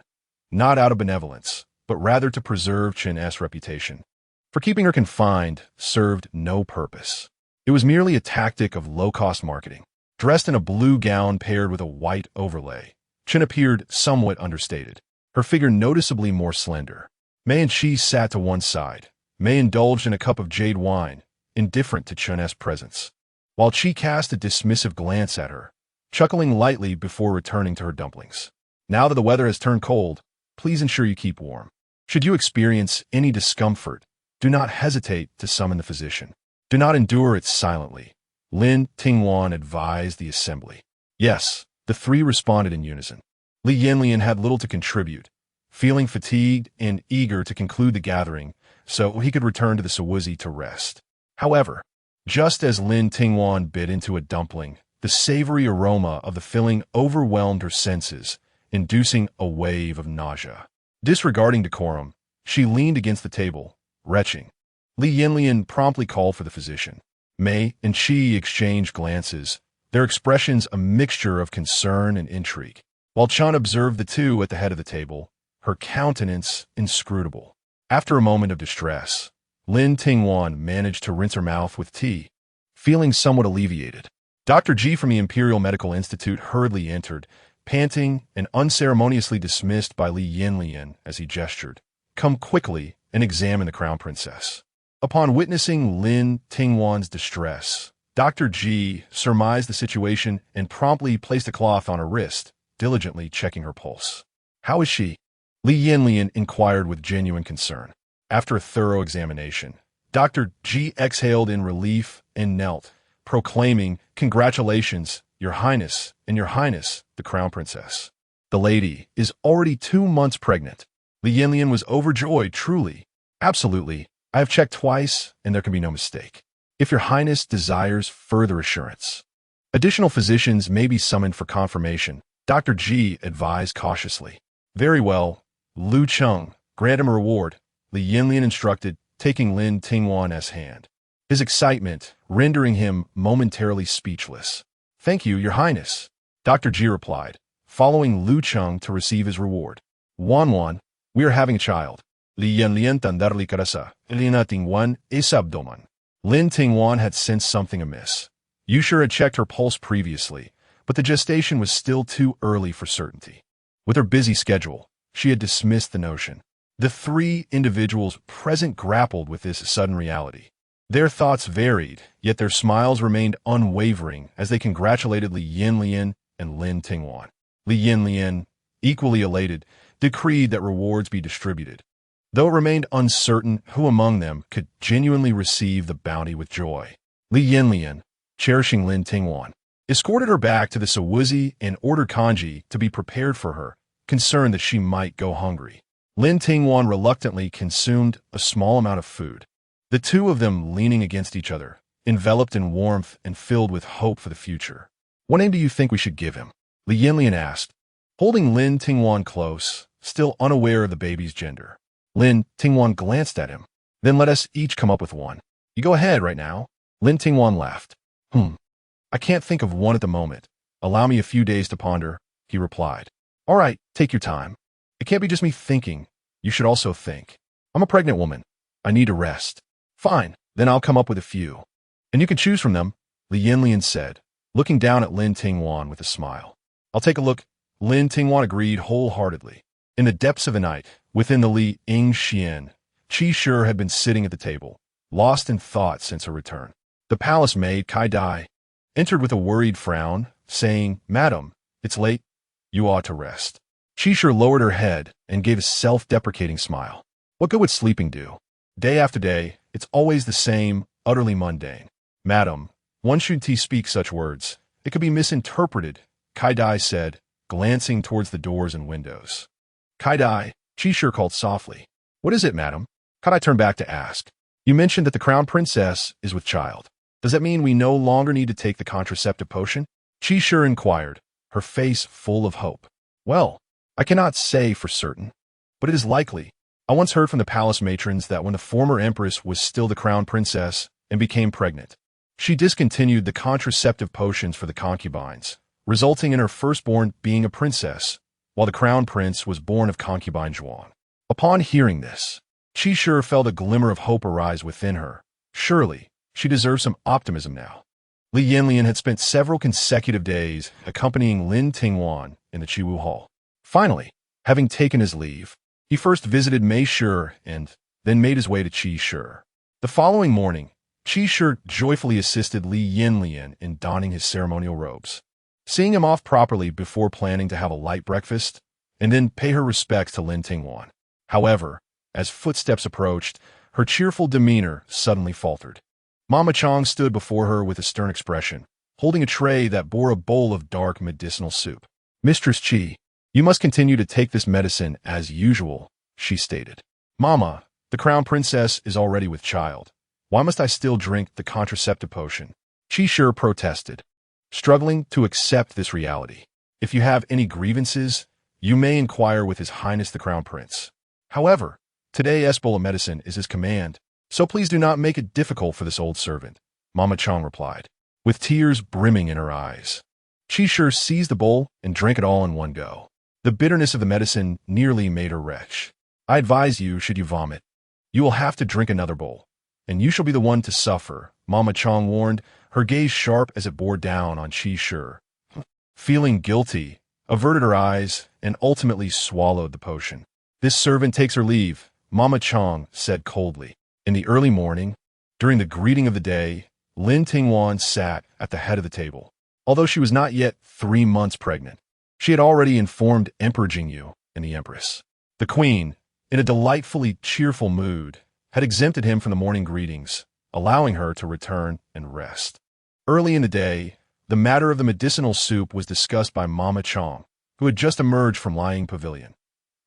not out of benevolence, but rather to preserve Chen's reputation. For keeping her confined served no purpose. It was merely a tactic of low-cost marketing. Dressed in a blue gown paired with a white overlay, Chen appeared somewhat understated, her figure noticeably more slender. Mei and Qi sat to one side. Mei indulged in a cup of jade wine, indifferent to Chun's presence, while Qi cast a dismissive glance at her, chuckling lightly before returning to her dumplings. Now that the weather has turned cold, please ensure you keep warm. Should you experience any discomfort, do not hesitate to summon the physician. Do not endure it silently, Lin Tingwan advised the assembly. Yes, the three responded in unison. Li Yanyan had little to contribute, feeling fatigued and eager to conclude the gathering so he could return to the Sawuzi to rest. However, just as Lin Tingwan bit into a dumpling, the savory aroma of the filling overwhelmed her senses, inducing a wave of nausea. Disregarding decorum, she leaned against the table, retching. Li Yanyan promptly called for the physician. Mei and Qi exchanged glances, their expressions a mixture of concern and intrigue, while Chun observed the two at the head of the table, her countenance inscrutable. After a moment of distress, Lin Tingwan managed to rinse her mouth with tea, feeling somewhat alleviated. Dr. Ji from the Imperial Medical Institute hurriedly entered, panting and unceremoniously dismissed by Li Yanyan as he gestured. Come quickly and examine the Crown Princess. Upon witnessing Lin Tingwan's distress, Dr. Ji surmised the situation and promptly placed a cloth on her wrist, diligently checking her pulse. How is she? Li Yanyan inquired with genuine concern. After a thorough examination, Dr. Ji exhaled in relief and knelt, proclaiming, Congratulations, Your Highness, and Your Highness, the Crown Princess. The lady is already 2 months pregnant. Li Yanyan was overjoyed, truly. Absolutely. I have checked twice, and there can be no mistake. If Your Highness desires further assurance, additional physicians may be summoned for confirmation, Dr. Ji advised cautiously. Very well. Lu Cheng, grant him a reward, Li Yanyan instructed, taking Lin Tingwan's hand, his excitement rendering him momentarily speechless. Thank you, Your Highness, Dr. Ji replied, following Lu Cheng to receive his reward. Wan, we are having a child. Li Yanyan tandarli karasa, Lin Tingwan is abdomen. Lin Tingwan had sensed something amiss. Yusher had checked her pulse previously, but the gestation was still too early for certainty. With her busy schedule, she had dismissed the notion. The three individuals present grappled with this sudden reality. Their thoughts varied, yet their smiles remained unwavering as they congratulated Li Yanyan and Lin Tingwan. Li Yanyan, equally elated, decreed that rewards be distributed, though it remained uncertain who among them could genuinely receive the bounty with joy. Li Yanyan, cherishing Lin Tingwan, escorted her back to the Sawuzi and ordered Kanji to be prepared for her, concerned that she might go hungry. Lin Tingwan reluctantly consumed a small amount of food, the two of them leaning against each other, enveloped in warmth and filled with hope for the future. What name do you think we should give him? Li Yanyan asked, holding Lin Tingwan close, still unaware of the baby's gender. Lin Tingwan glanced at him. Then let us each come up with one. You go ahead right now. Lin Tingwan laughed. I can't think of one at the moment. Allow me a few days to ponder, he replied. All right, take your time. It can't be just me thinking. You should also think. I'm a pregnant woman. I need to rest. Fine, then I'll come up with a few. And you can choose from them, Li Yanyan said, looking down at Lin Tingwan with a smile. I'll take a look. Lin Tingwan agreed wholeheartedly. In the depths of the night, within the Li Yingxian, Qi Shi had been sitting at the table, lost in thought since her return. The palace maid, Kai Dai, entered with a worried frown, saying, Madam, it's late. You ought to rest. Qi Shi lowered her head and gave a self-deprecating smile. What good would sleeping do? Day after day, it's always the same, utterly mundane. Madam, one shouldn't speak such words. It could be misinterpreted, Kai Dai said, glancing towards the doors and windows. Kai Dai, Qi Shi called softly. What is it, madam? Kai Dai turned back to ask. You mentioned that the Crown Princess is with child. Does that mean we no longer need to take the contraceptive potion? Qi Shi inquired, her face full of hope. Well, I cannot say for certain, but it is likely. I once heard from the palace matrons that when the former Empress was still the Crown Princess and became pregnant, she discontinued the contraceptive potions for the concubines, resulting in her firstborn being a princess, while the Crown Prince was born of concubine Zhuang. Upon hearing this, Qi Shi felt a glimmer of hope arise within her. Surely, she deserved some optimism now. Li Yanyan had spent several consecutive days accompanying Lin Tingwan in the Chiwu Hall. Finally, having taken his leave, He first visited Mei Shi and then made his way to Qi Shi. The following morning, Qi Shi joyfully assisted Li Yanyan in donning his ceremonial robes. Seeing him off properly before planning to have a light breakfast, and then pay her respects to Lin Tingwan. However, as footsteps approached, her cheerful demeanor suddenly faltered. Mama Chang stood before her with a stern expression, holding a tray that bore a bowl of dark medicinal soup. "Mistress Qi, you must continue to take this medicine as usual," she stated. "Mama, the crown princess is already with child. Why must I still drink the contraceptive potion?" Qi Shi protested, struggling to accept this reality. "If you have any grievances, you may inquire with His Highness the Crown Prince. However, today's bowl of medicine is his command, so please do not make it difficult for this old servant," Mama Chang replied, with tears brimming in her eyes. Qi Shi seized the bowl and drank it all in one go. The bitterness of the medicine nearly made her retch. "I advise you, should you vomit, you will have to drink another bowl, and you shall be the one to suffer," Mama Chang warned, her gaze sharp as it bore down on Qi Shi. Feeling guilty, averted her eyes, and ultimately swallowed the potion. "This servant takes her leave," Mama Chang said coldly. In the early morning, during the greeting of the day, Lin Tingwan sat at the head of the table. Although she was not yet 3 months pregnant, she had already informed Emperor Jingyu and the Empress. The queen, in a delightfully cheerful mood, had exempted him from the morning greetings, allowing her to return and rest. Early in the day, the matter of the medicinal soup was discussed by Mama Chang, who had just emerged from lying pavilion.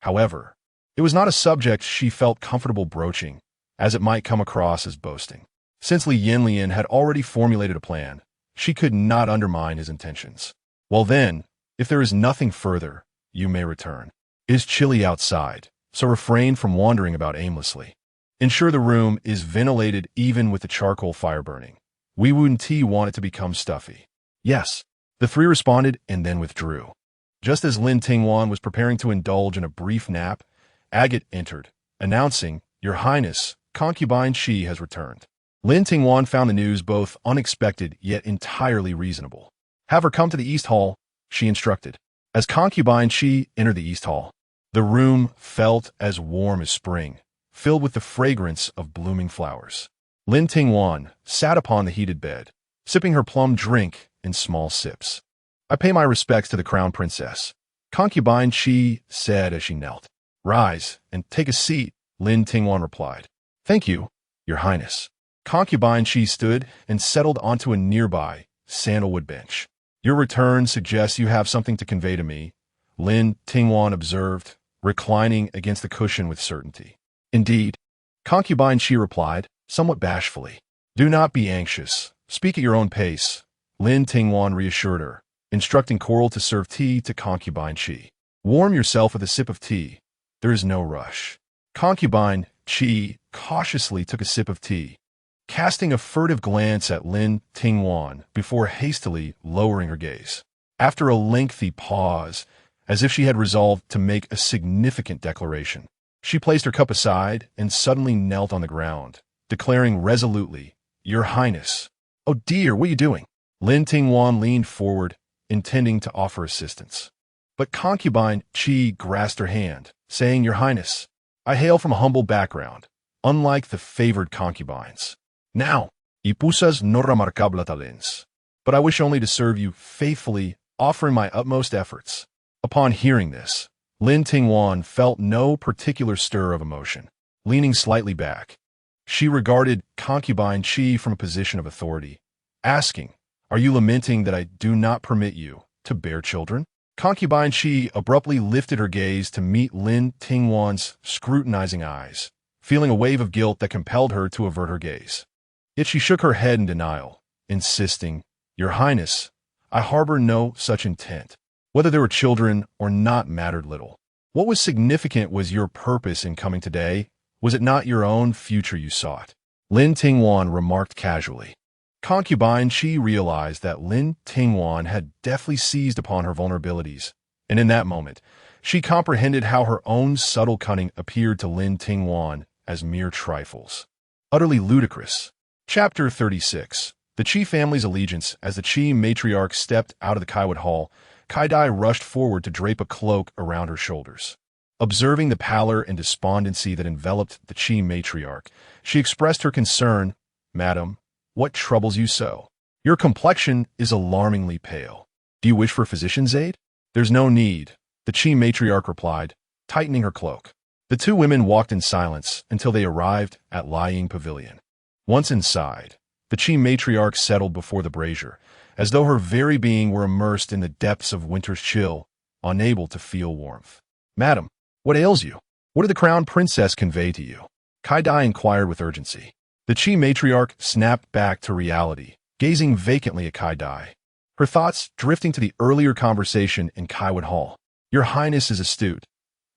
However, it was not a subject she felt comfortable broaching, as it might come across as boasting. Since Li Yanyan had already formulated a plan, she could not undermine his intentions. "Well then, if there is nothing further, you may return. It is chilly outside, so refrain from wandering about aimlessly. Ensure the room is ventilated even with the charcoal fire burning. We wouldn't want it to become stuffy." "Yes," the three responded and then withdrew. Just as Lin Tingwan was preparing to indulge in a brief nap, Agate entered, announcing, "Your Highness, concubine Qi has returned." Lin Tingwan found the news both unexpected yet entirely reasonable. "Have her come to the East Hall," she instructed. As concubine Qi entered the East Hall, the room felt as warm as spring, filled with the fragrance of blooming flowers. Lin Tingwan sat upon the heated bed, sipping her plum drink in small sips. "I pay my respects to the crown princess," concubine Qi said as she knelt. "Rise and take a seat," Lin Tingwan replied. "Thank you, Your Highness." Concubine Qi stood and settled onto a nearby sandalwood bench. "Your return suggests you have something to convey to me," Lin Tingwan observed, reclining against the cushion with certainty. "Indeed," concubine Qi replied, somewhat bashfully. "Do not be anxious. Speak at your own pace," Lin Tingwan reassured her, instructing Coral to serve tea to concubine Qi. "Warm yourself with a sip of tea. There is no rush." Concubine Qi cautiously took a sip of tea, casting a furtive glance at Lin Tingwan before hastily lowering her gaze. After a lengthy pause, as if she had resolved to make a significant declaration, she placed her cup aside and suddenly knelt on the ground, declaring resolutely, "Your Highness." "Oh dear, what are you doing?" Lin Tingwan leaned forward, intending to offer assistance. But concubine Qi grasped her hand, saying, "Your Highness, I hail from a humble background, unlike the favored concubines. Now, ipusas no remarkable talents, but I wish only to serve you faithfully, offering my utmost efforts." Upon hearing this, Lin Tingwan felt no particular stir of emotion. Leaning slightly back, she regarded concubine Qi from a position of authority, asking, "Are you lamenting that I do not permit you to bear children?" Concubine Qi abruptly lifted her gaze to meet Lin Tingwan's scrutinizing eyes, feeling a wave of guilt that compelled her to avert her gaze. Yet she shook her head in denial, insisting, "Your Highness, I harbor no such intent. Whether there were children or not mattered little. What was significant was your purpose in coming today. Was it not your own future you sought?" Lin Tingwan remarked casually. Concubine Qi realized that Lin Tingwan had deftly seized upon her vulnerabilities, and in that moment, she comprehended how her own subtle cunning appeared to Lin Tingwan as mere trifles. Utterly ludicrous. Chapter 36. The Qi family's allegiance. As the Qi matriarch stepped out of the Kaiwood Hall, Kai Dai rushed forward to drape a cloak around her shoulders. Observing the pallor and despondency that enveloped the Qi matriarch, she expressed her concern. "Madam, what troubles you so? Your complexion is alarmingly pale. Do you wish for physician's aid?" "There's no need," the Qi matriarch replied, tightening her cloak. The two women walked in silence until they arrived at Lying Pavilion. Once inside, the Qi matriarch settled before the brazier, as though her very being were immersed in the depths of winter's chill, unable to feel warmth. "Madam, what ails you? What did the crown princess convey to you?" Kai Dai inquired with urgency. The Qi matriarch snapped back to reality, gazing vacantly at Kai Dai, her thoughts drifting to the earlier conversation in Kaiwood Hall. "Your Highness is astute.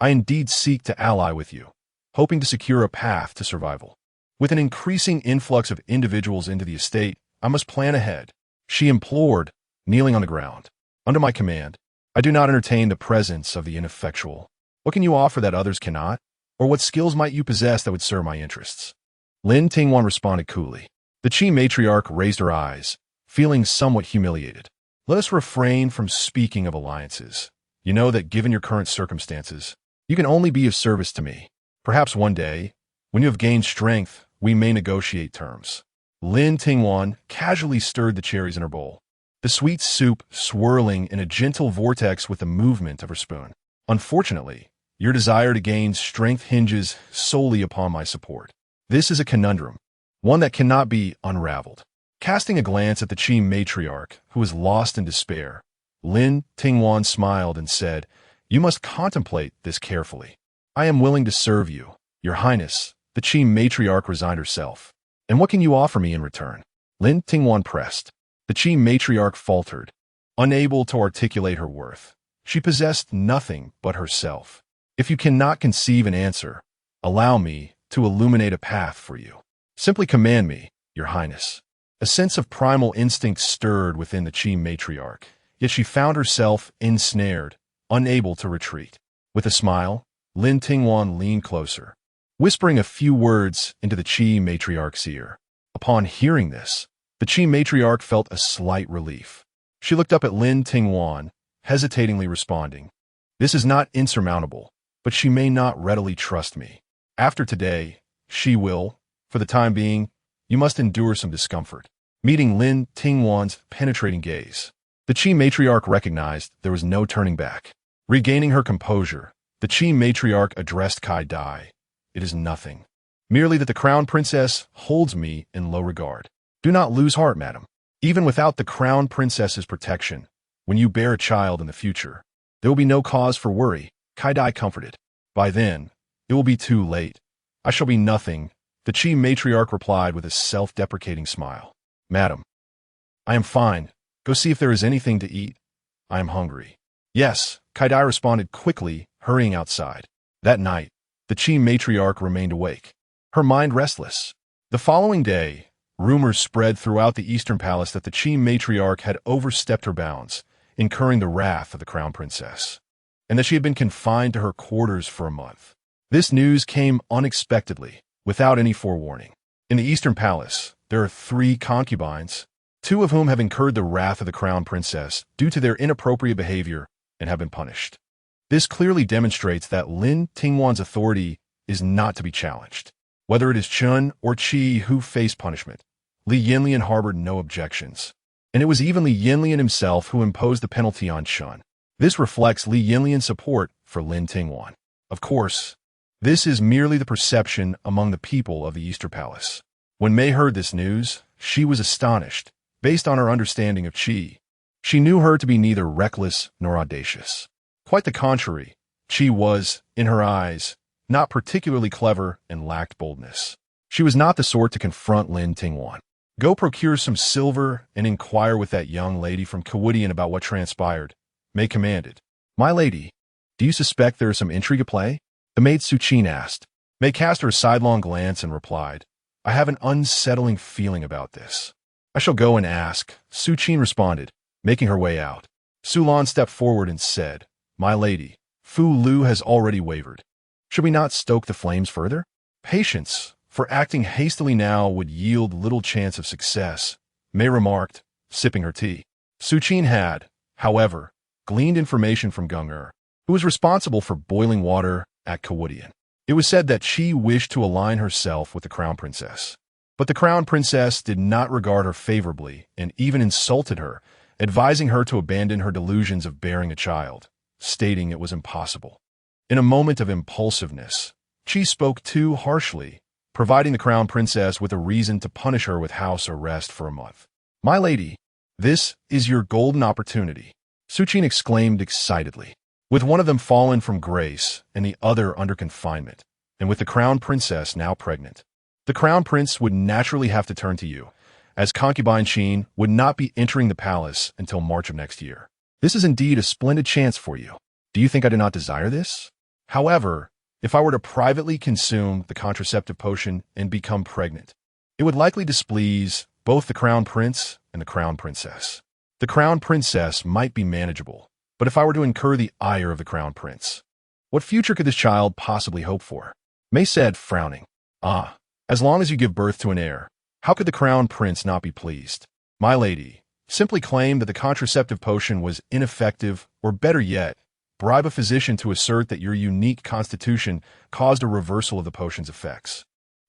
I indeed seek to ally with you, hoping to secure a path to survival. With an increasing influx of individuals into the estate, I must plan ahead," she implored, kneeling on the ground. "Under my command, I do not entertain the presence of the ineffectual. What can you offer that others cannot? Or what skills might you possess that would serve my interests?" Lin Tingwan responded coolly. The Qi matriarch raised her eyes, feeling somewhat humiliated. "Let us refrain from speaking of alliances. You know that given your current circumstances, you can only be of service to me. Perhaps one day, when you have gained strength, we may negotiate terms." Lin Tingwan casually stirred the cherries in her bowl, the sweet soup swirling in a gentle vortex with the movement of her spoon. "Unfortunately, your desire to gain strength hinges solely upon my support. This is a conundrum, one that cannot be unraveled." Casting a glance at the Qi matriarch, who was lost in despair, Lin Tingwan smiled and said, "You must contemplate this carefully. I am willing to serve you, Your Highness." The Qi matriarch resigned herself. "And what can you offer me in return?" Lin Tingwan pressed. The Qi matriarch faltered, unable to articulate her worth. She possessed nothing but herself. "If you cannot conceive an answer, allow me to illuminate a path for you. Simply command me, Your Highness." A sense of primal instinct stirred within the Qi matriarch, yet she found herself ensnared, unable to retreat. With a smile, Lin Tingwan leaned closer, whispering a few words into the Qi matriarch's ear. Upon hearing this, the Qi matriarch felt a slight relief. She looked up at Lin Tingwan, hesitatingly responding, "This is not insurmountable, but she may not readily trust me. After today, she will, for the time being, you must endure some discomfort." Meeting Lin Tingwan's penetrating gaze, the Qi matriarch recognized there was no turning back. Regaining her composure, the Qi matriarch addressed Kai Dai. "It is nothing. Merely that the crown princess holds me in low regard. Do not lose heart, madam. Even without the crown princess's protection, when you bear a child in the future, there will be no cause for worry," Kai Dai comforted. "By then, it will be too late. I shall be nothing," the Qi matriarch replied with a self-deprecating smile. "Madam, I am fine. Go see if there is anything to eat. I am hungry." "Yes," Kai Dai responded quickly, hurrying outside. That night, the Qi matriarch remained awake, her mind restless. The following day, rumors spread throughout the Eastern Palace that the Qi matriarch had overstepped her bounds, incurring the wrath of the crown princess, and that she had been confined to her quarters for a month. This news came unexpectedly, without any forewarning. In the Eastern Palace, there are 3 concubines, 2 of whom have incurred the wrath of the crown princess due to their inappropriate behavior and have been punished. This clearly demonstrates that Lin Tingwan's authority is not to be challenged. Whether it is Chun or Qi who face punishment, Li Yanyan harbored no objections, and it was even Li Yanyan himself who imposed the penalty on Chun. This reflects Li Yanyan's support for Lin Tingwan. Of course, this is merely the perception among the people of the Eastern Palace. When Mei heard this news, she was astonished, based on her understanding of Qi. She knew her to be neither reckless nor audacious. Quite the contrary, Qi was, in her eyes, not particularly clever and lacked boldness. She was not the sort to confront Lin Tingwan. "Go procure some silver and inquire with that young lady from Kawudian about what transpired," Mei commanded. "My lady, do you suspect there is some intrigue at play?" the maid Su Qin asked. Mei cast her a sidelong glance and replied, "I have an unsettling feeling about this." "I shall go and ask," Su Qin responded, making her way out. Su Lan stepped forward and said, "My lady, Fu Lu has already wavered. Should we not stoke the flames further?" "Patience, for acting hastily now would yield little chance of success," Mei remarked, sipping her tea. Su Qin had, however, gleaned information from Gung Er, who was responsible for boiling water at Kawudian. It was said that she wished to align herself with the Crown Princess. But the Crown Princess did not regard her favorably and even insulted her, advising her to abandon her delusions of bearing a child, stating it was impossible. In a moment of impulsiveness, Qi spoke too harshly, providing the Crown Princess with a reason to punish her with house arrest for a month. "My lady, this is your golden opportunity," Suqin exclaimed excitedly. With one of them fallen from grace and the other under confinement, and with the Crown Princess now pregnant, the Crown Prince would naturally have to turn to you, as concubine Qin would not be entering the palace until March of next year. This is indeed a splendid chance for you. Do you think I do not desire this? However, if I were to privately consume the contraceptive potion and become pregnant, it would likely displease both the Crown Prince and the Crown Princess. The Crown Princess might be manageable, but if I were to incur the ire of the Crown Prince, what future could this child possibly hope for? May said, frowning. As long as you give birth to an heir, how could the Crown Prince not be pleased? My lady, simply claim that the contraceptive potion was ineffective, or better yet, bribe a physician to assert that your unique constitution caused a reversal of the potion's effects,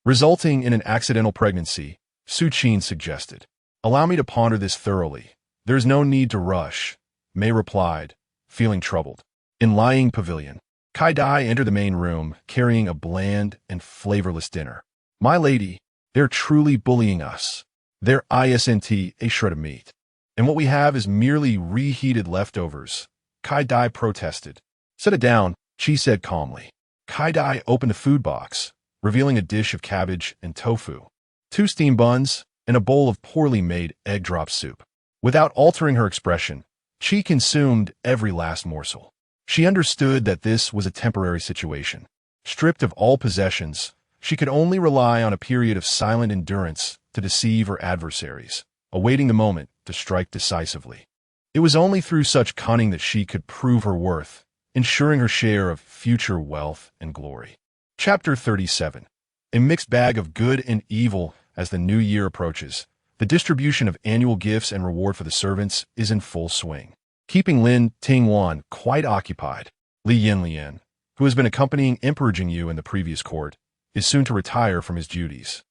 resulting in an accidental pregnancy, Suqin suggested. Allow me to ponder this thoroughly. There is no need to rush, May replied, feeling troubled. In Lying Pavilion, Kai Dai entered the main room, carrying a bland and flavorless dinner. My lady, they're truly bullying us. There isn't a shred of meat. And what we have is merely reheated leftovers, Kai Dai protested. Set it down, Qi said calmly. Kai Dai opened a food box, revealing a dish of cabbage and tofu, 2 steamed buns, and a bowl of poorly made egg drop soup. Without altering her expression, Qi consumed every last morsel. She understood that this was a temporary situation. Stripped of all possessions, she could only rely on a period of silent endurance to deceive her adversaries, awaiting the moment to strike decisively. It was only through such cunning that she could prove her worth, ensuring her share of future wealth and glory. Chapter 37. A mixed bag of good and evil. As the new year approaches, the distribution of annual gifts and reward for the servants is in full swing, keeping Lin Tingwan quite occupied. Li Yanyan, who has been accompanying Emperor Jingyu in the previous court, is soon to retire from his duties,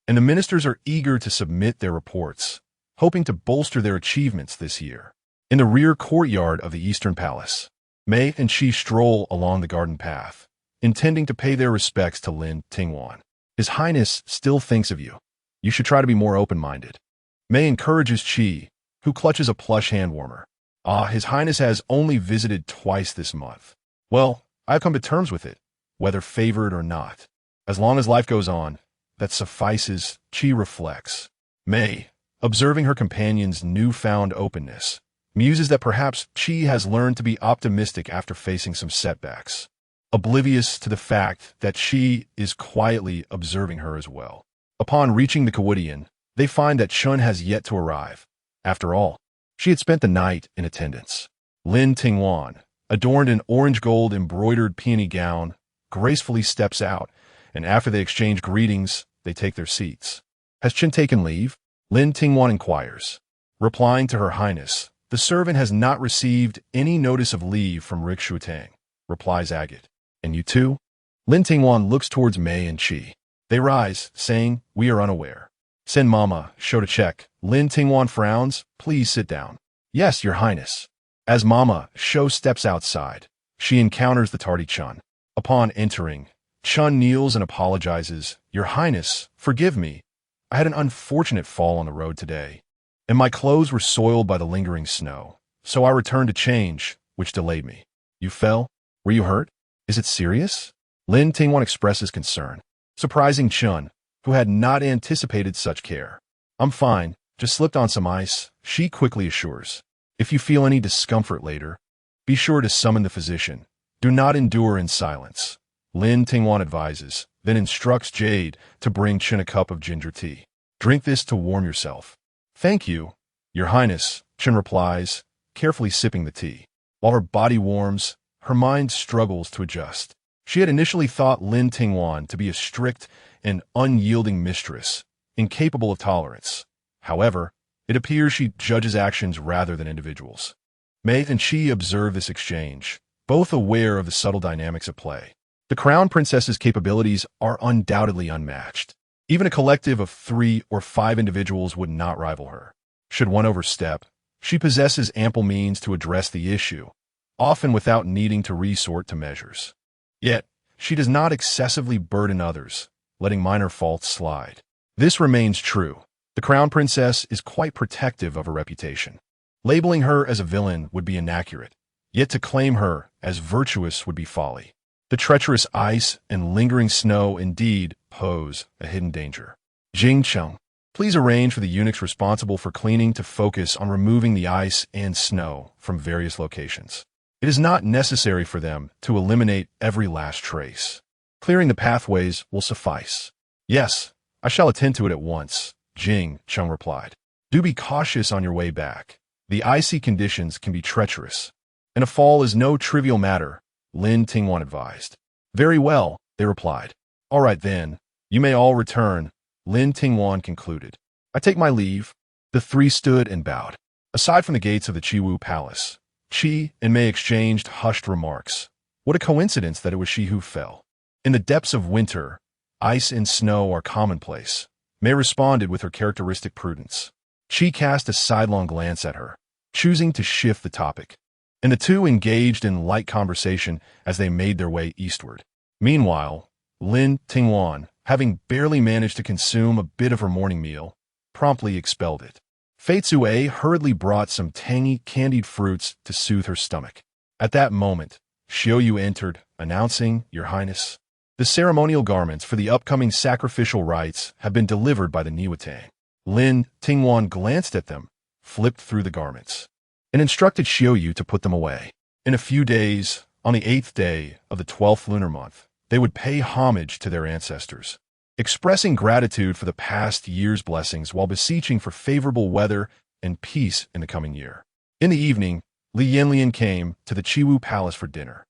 and the ministers are eager to submit their reports, hoping to bolster their achievements this year. In the rear courtyard of the Eastern Palace, May and Qi stroll along the garden path, intending to pay their respects to Lin Tingwan. His Highness still thinks of you. You should try to be more open-minded. May encourages Qi, who clutches a plush hand warmer. His Highness has only visited twice this month. Well, I've come to terms with it, whether favored or not. As long as life goes on, that suffices, Qi reflects. May, observing her companion's newfound openness, muses that perhaps Qi has learned to be optimistic after facing some setbacks, oblivious to the fact that Qi is quietly observing her as well. Upon reaching the Kawudian, they find that Chun has yet to arrive. After all, she had spent the night in attendance. Lin Tingwan, adorned in orange-gold embroidered peony gown, gracefully steps out, and after they exchange greetings, they take their seats. Has Chun taken leave? Lin Tingwan inquires. Replying to Her Highness, the servant has not received any notice of leave from Rick Shutang, replies Agate. And you too? Lin Tingwan looks towards May and Qi. They rise, saying, we are unaware. Send Mama, show to check. Lin Tingwan frowns, please sit down. Yes, Your Highness. As Mama, Shou steps outside, she encounters the tardy Chun. Upon entering, Chun kneels and apologizes. Your Highness, forgive me. I had an unfortunate fall on the road today, and my clothes were soiled by the lingering snow, so I returned to change, which delayed me. You fell? Were you hurt? Is it serious? Lin Tingwan expresses concern, surprising Chun, who had not anticipated such care. I'm fine, just slipped on some ice, she quickly assures. If you feel any discomfort later, be sure to summon the physician. Do not endure in silence. Lin Tingwan advises, then instructs Jade to bring Chun a cup of ginger tea. Drink this to warm yourself. Thank you, Your Highness, Chun replies, carefully sipping the tea. While her body warms, her mind struggles to adjust. She had initially thought Lin Tingwan to be a strict and unyielding mistress, incapable of tolerance. However, it appears she judges actions rather than individuals. May and Qi observe this exchange, both aware of the subtle dynamics at play. The Crown Princess's capabilities are undoubtedly unmatched. Even a collective of 3 or 5 individuals would not rival her. Should one overstep, she possesses ample means to address the issue, often without needing to resort to measures. Yet, she does not excessively burden others, letting minor faults slide. This remains true. The Crown Princess is quite protective of her reputation. Labeling her as a villain would be inaccurate, yet to claim her as virtuous would be folly. The treacherous ice and lingering snow indeed pose a hidden danger. Jing Cheng, please arrange for the eunuchs responsible for cleaning to focus on removing the ice and snow from various locations. It is not necessary for them to eliminate every last trace. Clearing the pathways will suffice. Yes, I shall attend to it at once, Jing Cheng replied. Do be cautious on your way back. The icy conditions can be treacherous, and a fall is no trivial matter, Lin Tingwan advised. Very well, they replied. All right then, you may all return, Lin Tingwan concluded. I take my leave. The 3 stood and bowed. Aside from the gates of the Chiwu Palace, Qi and Mei exchanged hushed remarks. What a coincidence that it was she who fell. In the depths of winter, ice and snow are commonplace. Mei responded with her characteristic prudence. Qi cast a sidelong glance at her, choosing to shift the topic, and the two engaged in light conversation as they made their way eastward. Meanwhile, Lin Tingwan, having barely managed to consume a bit of her morning meal, promptly expelled it. Fei Zue hurriedly brought some tangy, candied fruits to soothe her stomach. At that moment, Xiaoyu entered, announcing, Your Highness, the ceremonial garments for the upcoming sacrificial rites have been delivered by the Niwatang. Lin Tingwan glanced at them, flipped through the garments, and instructed Xiaoyu to put them away. In a few days, on the 8th day of the 12th lunar month, they would pay homage to their ancestors, expressing gratitude for the past year's blessings while beseeching for favorable weather and peace in the coming year. In the evening, Li Yanyan came to the Chiwu Palace for dinner.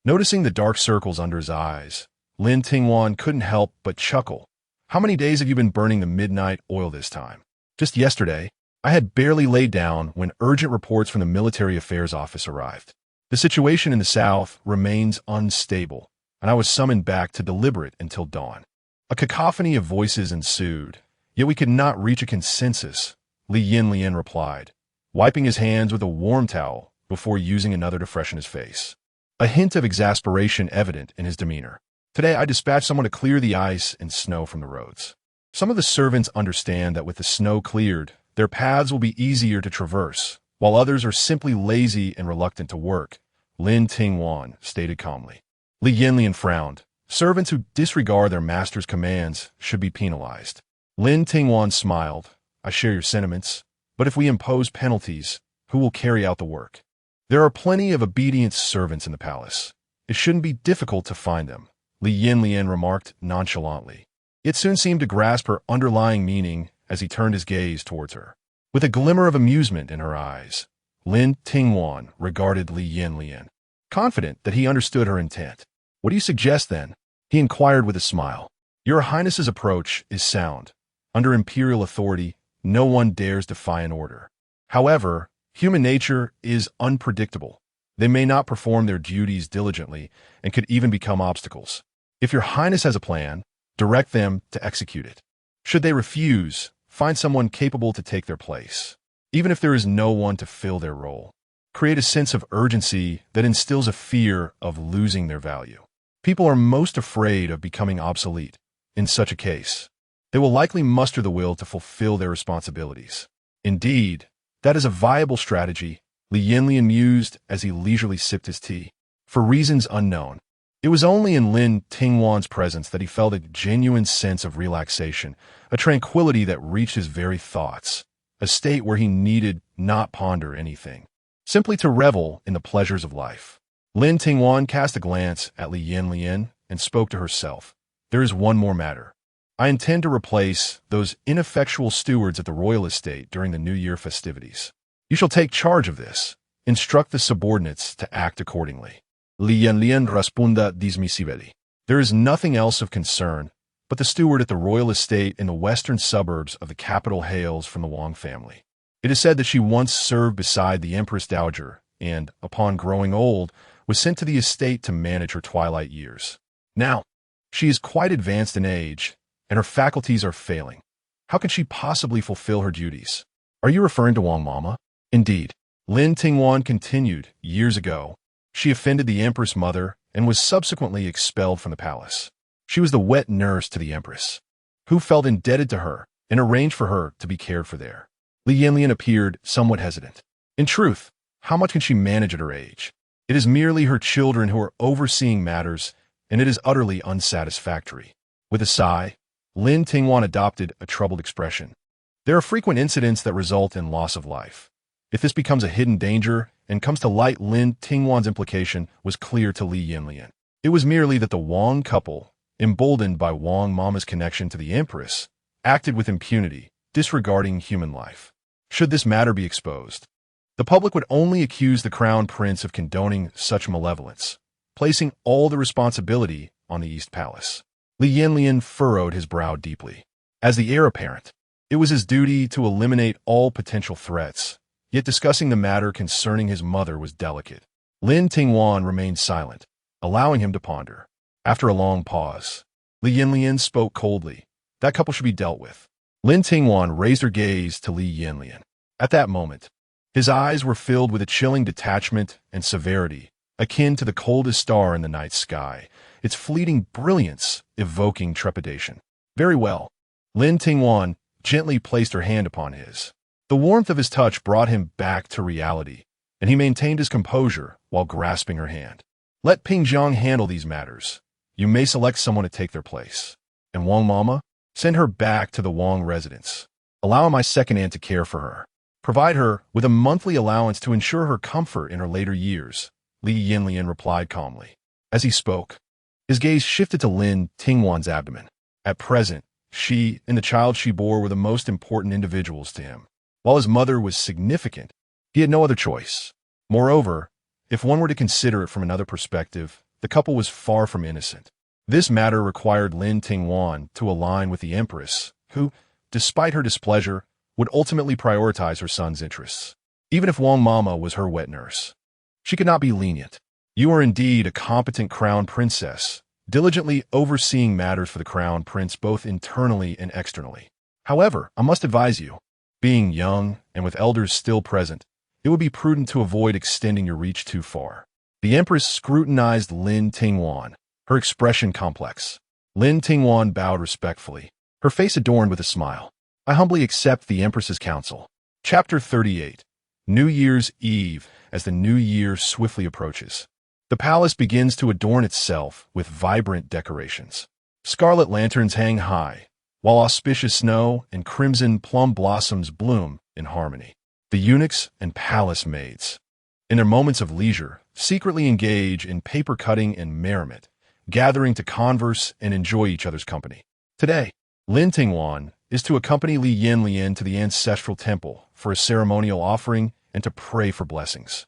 Noticing the dark circles under his eyes, Lin Tingwan couldn't help but chuckle. How many days have you been burning the midnight oil this time? Just yesterday, I had barely laid down when urgent reports from the Military Affairs Office arrived. The situation in the south remains unstable, and I was summoned back to deliberate until dawn. A cacophony of voices ensued, yet we could not reach a consensus, Li Yanyan replied, wiping his hands with a warm towel before using another to freshen his face. A hint of exasperation evident in his demeanor. Today I dispatched someone to clear the ice and snow from the roads. Some of the servants understand that with the snow cleared, their paths will be easier to traverse, while others are simply lazy and reluctant to work, Lin Tingwan stated calmly. Li Yanyan frowned. Servants who disregard their master's commands should be penalized. Lin Tingwan smiled. I share your sentiments, but if we impose penalties, who will carry out the work? There are plenty of obedient servants in the palace. It shouldn't be difficult to find them, Li Yanyan remarked nonchalantly. It soon seemed to grasp her underlying meaning as he turned his gaze towards her. With a glimmer of amusement in her eyes, Lin Tingwan regarded Li Yanyan, confident that he understood her intent. What do you suggest, then? He inquired with a smile. Your Highness's approach is sound. Under imperial authority, no one dares defy an order. However, human nature is unpredictable. They may not perform their duties diligently and could even become obstacles. If your Highness has a plan, direct them to execute it. Should they refuse, find someone capable to take their place, even if there is no one to fill their role. Create a sense of urgency that instills a fear of losing their value. People are most afraid of becoming obsolete. In such a case, they will likely muster the will to fulfill their responsibilities. Indeed, that is a viable strategy, Li Yanyan mused as he leisurely sipped his tea. For reasons unknown, it was only in Lin Tingwan's presence that he felt a genuine sense of relaxation, a tranquility that reached his very thoughts, a state where he needed not ponder anything, simply to revel in the pleasures of life. Lin Tingwan cast a glance at Li Yanyan and spoke to herself. There is one more matter. I intend to replace those ineffectual stewards at the royal estate during the New Year festivities. You shall take charge of this. Instruct the subordinates to act accordingly. Li Yanyan responda dismissively. There is nothing else of concern, but the steward at the royal estate in the western suburbs of the capital hails from the Wang family. It is said that she once served beside the Empress Dowager and, upon growing old, was sent to the estate to manage her twilight years. Now, she is quite advanced in age, and her faculties are failing. How can she possibly fulfill her duties? Are you referring to Wang Mama? Indeed. Lin Tingwan continued. Years ago, she offended the Empress mother and was subsequently expelled from the palace. She was the wet nurse to the Empress, who felt indebted to her and arranged for her to be cared for there. Li Yanyan appeared somewhat hesitant. In truth, how much can she manage at her age? It is merely her children who are overseeing matters, and it is utterly unsatisfactory. With a sigh, Lin Tingwan adopted a troubled expression. There are frequent incidents that result in loss of life. If this becomes a hidden danger and comes to light, Lin Tingwan's implication was clear to Li Yanyan. It was merely that the Wang couple, emboldened by Wang Mama's connection to the Empress, acted with impunity, disregarding human life. Should this matter be exposed, the public would only accuse the Crown Prince of condoning such malevolence, placing all the responsibility on the East Palace. Li Yanyan furrowed his brow deeply. As the heir apparent, it was his duty to eliminate all potential threats, yet discussing the matter concerning his mother was delicate. Lin Tingwan remained silent, allowing him to ponder. After a long pause, Li Yanyan spoke coldly. That couple should be dealt with. Lin Tingwan raised her gaze to Li Yanyan. At that moment, his eyes were filled with a chilling detachment and severity, akin to the coldest star in the night sky, its fleeting brilliance evoking trepidation. Very well. Lin Tingwan gently placed her hand upon his. The warmth of his touch brought him back to reality, and he maintained his composure while grasping her hand. Let Pingzhang handle these matters. You may select someone to take their place. And Wang Mama, send her back to the Wang residence. Allow my second aunt to care for her. Provide her with a monthly allowance to ensure her comfort in her later years, Li Yanyan replied calmly. As he spoke, his gaze shifted to Lin Tingwan's abdomen. At present, she and the child she bore were the most important individuals to him. While his mother was significant, he had no other choice. Moreover, if one were to consider it from another perspective, the couple was far from innocent. This matter required Lin Tingwan to align with the Empress, who, despite her displeasure, would ultimately prioritize her son's interests. Even if Wang Mama was her wet nurse, she could not be lenient. You are indeed a competent crown princess, diligently overseeing matters for the crown prince both internally and externally. However, I must advise you, being young and with elders still present, it would be prudent to avoid extending your reach too far. The Empress scrutinized Lin Tingwan, her expression complex. Lin Tingwan bowed respectfully, her face adorned with a smile. I humbly accept the Empress's counsel. Chapter 38. New Year's Eve. As the new year swiftly approaches, the palace begins to adorn itself with vibrant decorations. Scarlet lanterns hang high, while auspicious snow and crimson plum blossoms bloom in harmony. The eunuchs and palace maids, in their moments of leisure, secretly engage in paper cutting and merriment, gathering to converse and enjoy each other's company. Today, Lin Tingwan is to accompany Li Yanyan to the ancestral temple for a ceremonial offering and to pray for blessings,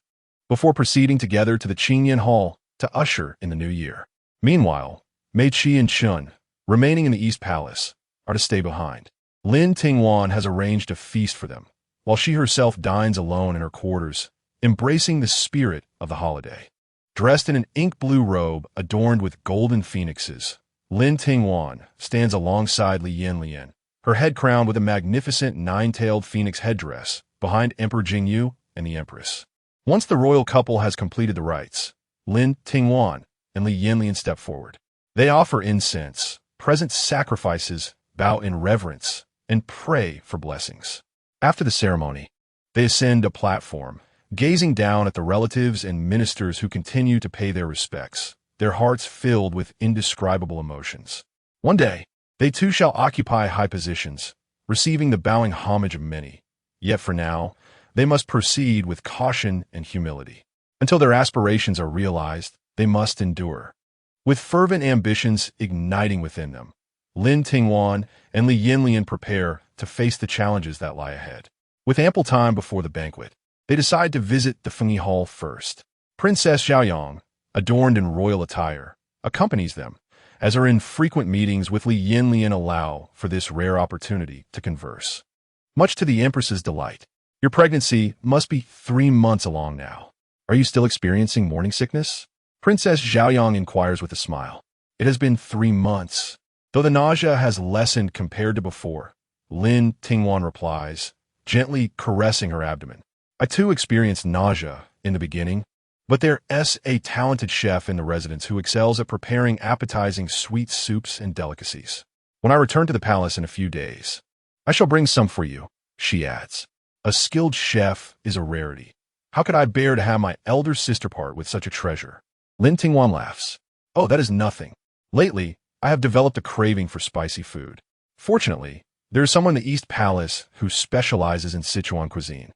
before proceeding together to the Qingyan Hall to usher in the new year. Meanwhile, Mei Qi and Chun, remaining in the East Palace, are to stay behind. Lin Tingwan has arranged a feast for them, while she herself dines alone in her quarters, embracing the spirit of the holiday. Dressed in an ink-blue robe adorned with golden phoenixes, Lin Tingwan stands alongside Li Yanyan, her head crowned with a magnificent nine-tailed phoenix headdress, behind Emperor Jingyu and the Empress. Once the royal couple has completed the rites, Lin Tingwan and Li Yanyan step forward. They offer incense, present sacrifices, bow in reverence, and pray for blessings. After the ceremony, they ascend a platform, gazing down at the relatives and ministers who continue to pay their respects, their hearts filled with indescribable emotions. One day, they too shall occupy high positions, receiving the bowing homage of many. Yet for now, they must proceed with caution and humility. Until their aspirations are realized, they must endure. With fervent ambitions igniting within them, Lin Tingwan and Li Yanyan prepare to face the challenges that lie ahead. With ample time before the banquet, they decide to visit the Fengyi Hall first. Princess Xiaoyang, adorned in royal attire, accompanies them, as her infrequent meetings with Li Yanyan allow for this rare opportunity to converse. Much to the Empress's delight, your pregnancy must be 3 months along now. Are you still experiencing morning sickness? Princess Xiaoyang inquires with a smile. It has been 3 months. Though the nausea has lessened compared to before, Lin Tingwan replies, gently caressing her abdomen. I too experienced nausea in the beginning, but there's a talented chef in the residence who excels at preparing appetizing sweet soups and delicacies. When I return to the palace in a few days, I shall bring some for you, she adds. A skilled chef is a rarity. How could I bear to have my elder sister part with such a treasure? Lin Tingwan laughs. Oh, that is nothing. Lately, I have developed a craving for spicy food. Fortunately, there is someone in the East Palace who specializes in Sichuan cuisine.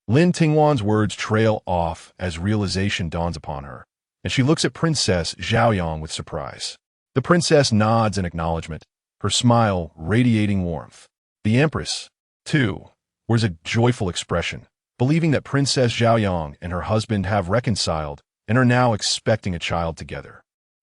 Lin Tingwan's words trail off as realization dawns upon her, and she looks at Princess Xiaoyang with surprise. The princess nods in acknowledgement, her smile radiating warmth. The Empress, too, wears a joyful expression, believing that Princess Xiaoyang and her husband have reconciled and are now expecting a child together.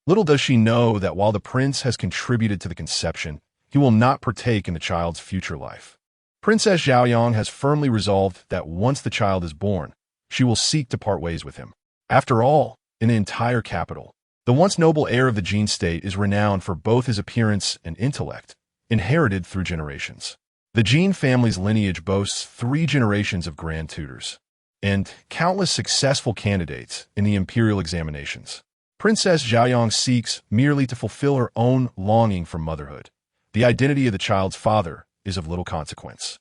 Little does she know that while the prince has contributed to the conception, he will not partake in the child's future life. Princess Xiaoyang has firmly resolved that once the child is born, she will seek to part ways with him. After all, in the entire capital, the once noble heir of the Jin state is renowned for both his appearance and intellect, inherited through generations. The Jin family's lineage boasts 3 generations of Grand Tutors, and countless successful candidates in the imperial examinations. Princess Xiaoyang seeks merely to fulfill her own longing for motherhood. The identity of the child's father is of little consequence.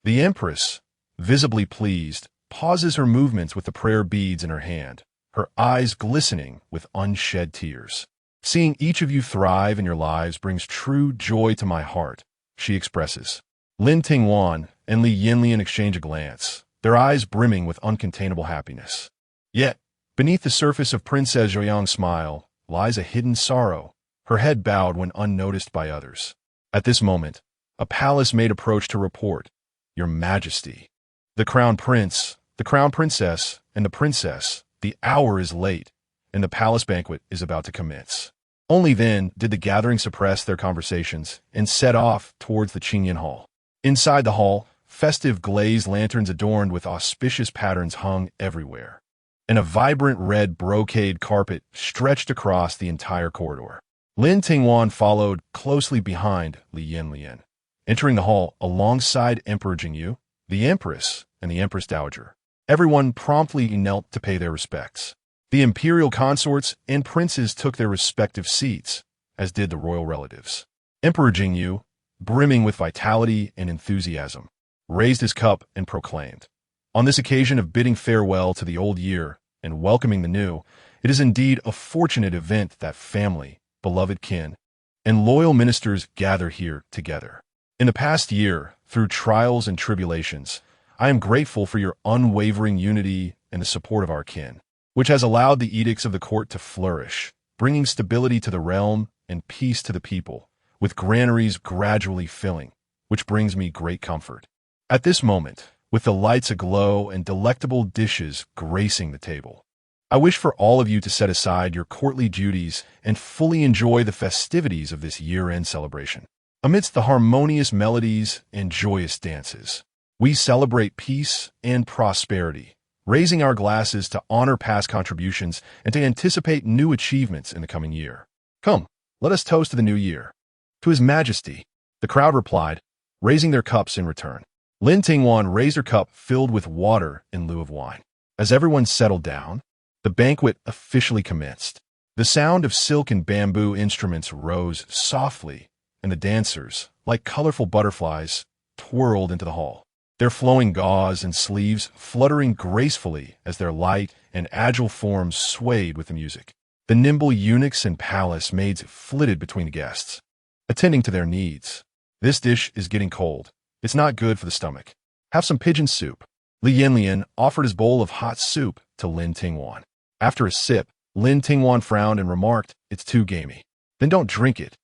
The Empress, visibly pleased, pauses her movements with the prayer beads in her hand, her eyes glistening with unshed tears. Seeing each of you thrive in your lives brings true joy to my heart, she expresses. Lin Tingwan and Li Yanyan exchange a glance, their eyes brimming with uncontainable happiness. Yet, beneath the surface of Princess Xiaoyang's smile lies a hidden sorrow, her head bowed when unnoticed by others. At this moment, a palace maid approached to report, Your Majesty. The Crown Prince, the Crown Princess, and the Princess, the hour is late, and the palace banquet is about to commence. Only then did the gathering suppress their conversations and set off towards the Qingyan Hall. Inside the hall, festive glazed lanterns adorned with auspicious patterns hung everywhere, and a vibrant red brocade carpet stretched across the entire corridor. Lin Tingwan followed closely behind Li Yanyan, entering the hall alongside Emperor Jingyu, the Empress, and the Empress Dowager. Everyone promptly knelt to pay their respects. The imperial consorts and princes took their respective seats, as did the royal relatives. Emperor Jingyu, brimming with vitality and enthusiasm, raised his cup and proclaimed, On this occasion of bidding farewell to the old year and welcoming the new, it is indeed a fortunate event that family, beloved kin, and loyal ministers gather here together. In the past year, through trials and tribulations, I am grateful for your unwavering unity and the support of our kin, which has allowed the edicts of the court to flourish, bringing stability to the realm and peace to the people, with granaries gradually filling, which brings me great comfort. At this moment, with the lights aglow and delectable dishes gracing the table, I wish for all of you to set aside your courtly duties and fully enjoy the festivities of this year-end celebration. Amidst the harmonious melodies and joyous dances, we celebrate peace and prosperity, raising our glasses to honor past contributions and to anticipate new achievements in the coming year. Come, let us toast to the new year. To His Majesty, the crowd replied, raising their cups in return. Lin Tingwan raised her cup filled with water in lieu of wine. As everyone settled down, the banquet officially commenced. The sound of silk and bamboo instruments rose softly, and the dancers, like colorful butterflies, twirled into the hall, their flowing gauze and sleeves fluttering gracefully as their light and agile forms swayed with the music. The nimble eunuchs and palace maids flitted between the guests, attending to their needs. This dish is getting cold. It's not good for the stomach. Have some pigeon soup. Li Yanyan offered his bowl of hot soup to Lin Tingwan. After a sip, Lin Tingwan frowned and remarked, It's too gamey. Then don't drink it.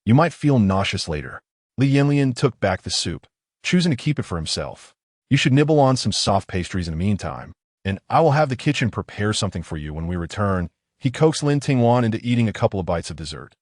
You might feel nauseous later. Li Yanyan took back the soup, choosing to keep it for himself. You should nibble on some soft pastries in the meantime, and I will have the kitchen prepare something for you when we return. He coaxed Lin Tingwan into eating a couple of bites of dessert.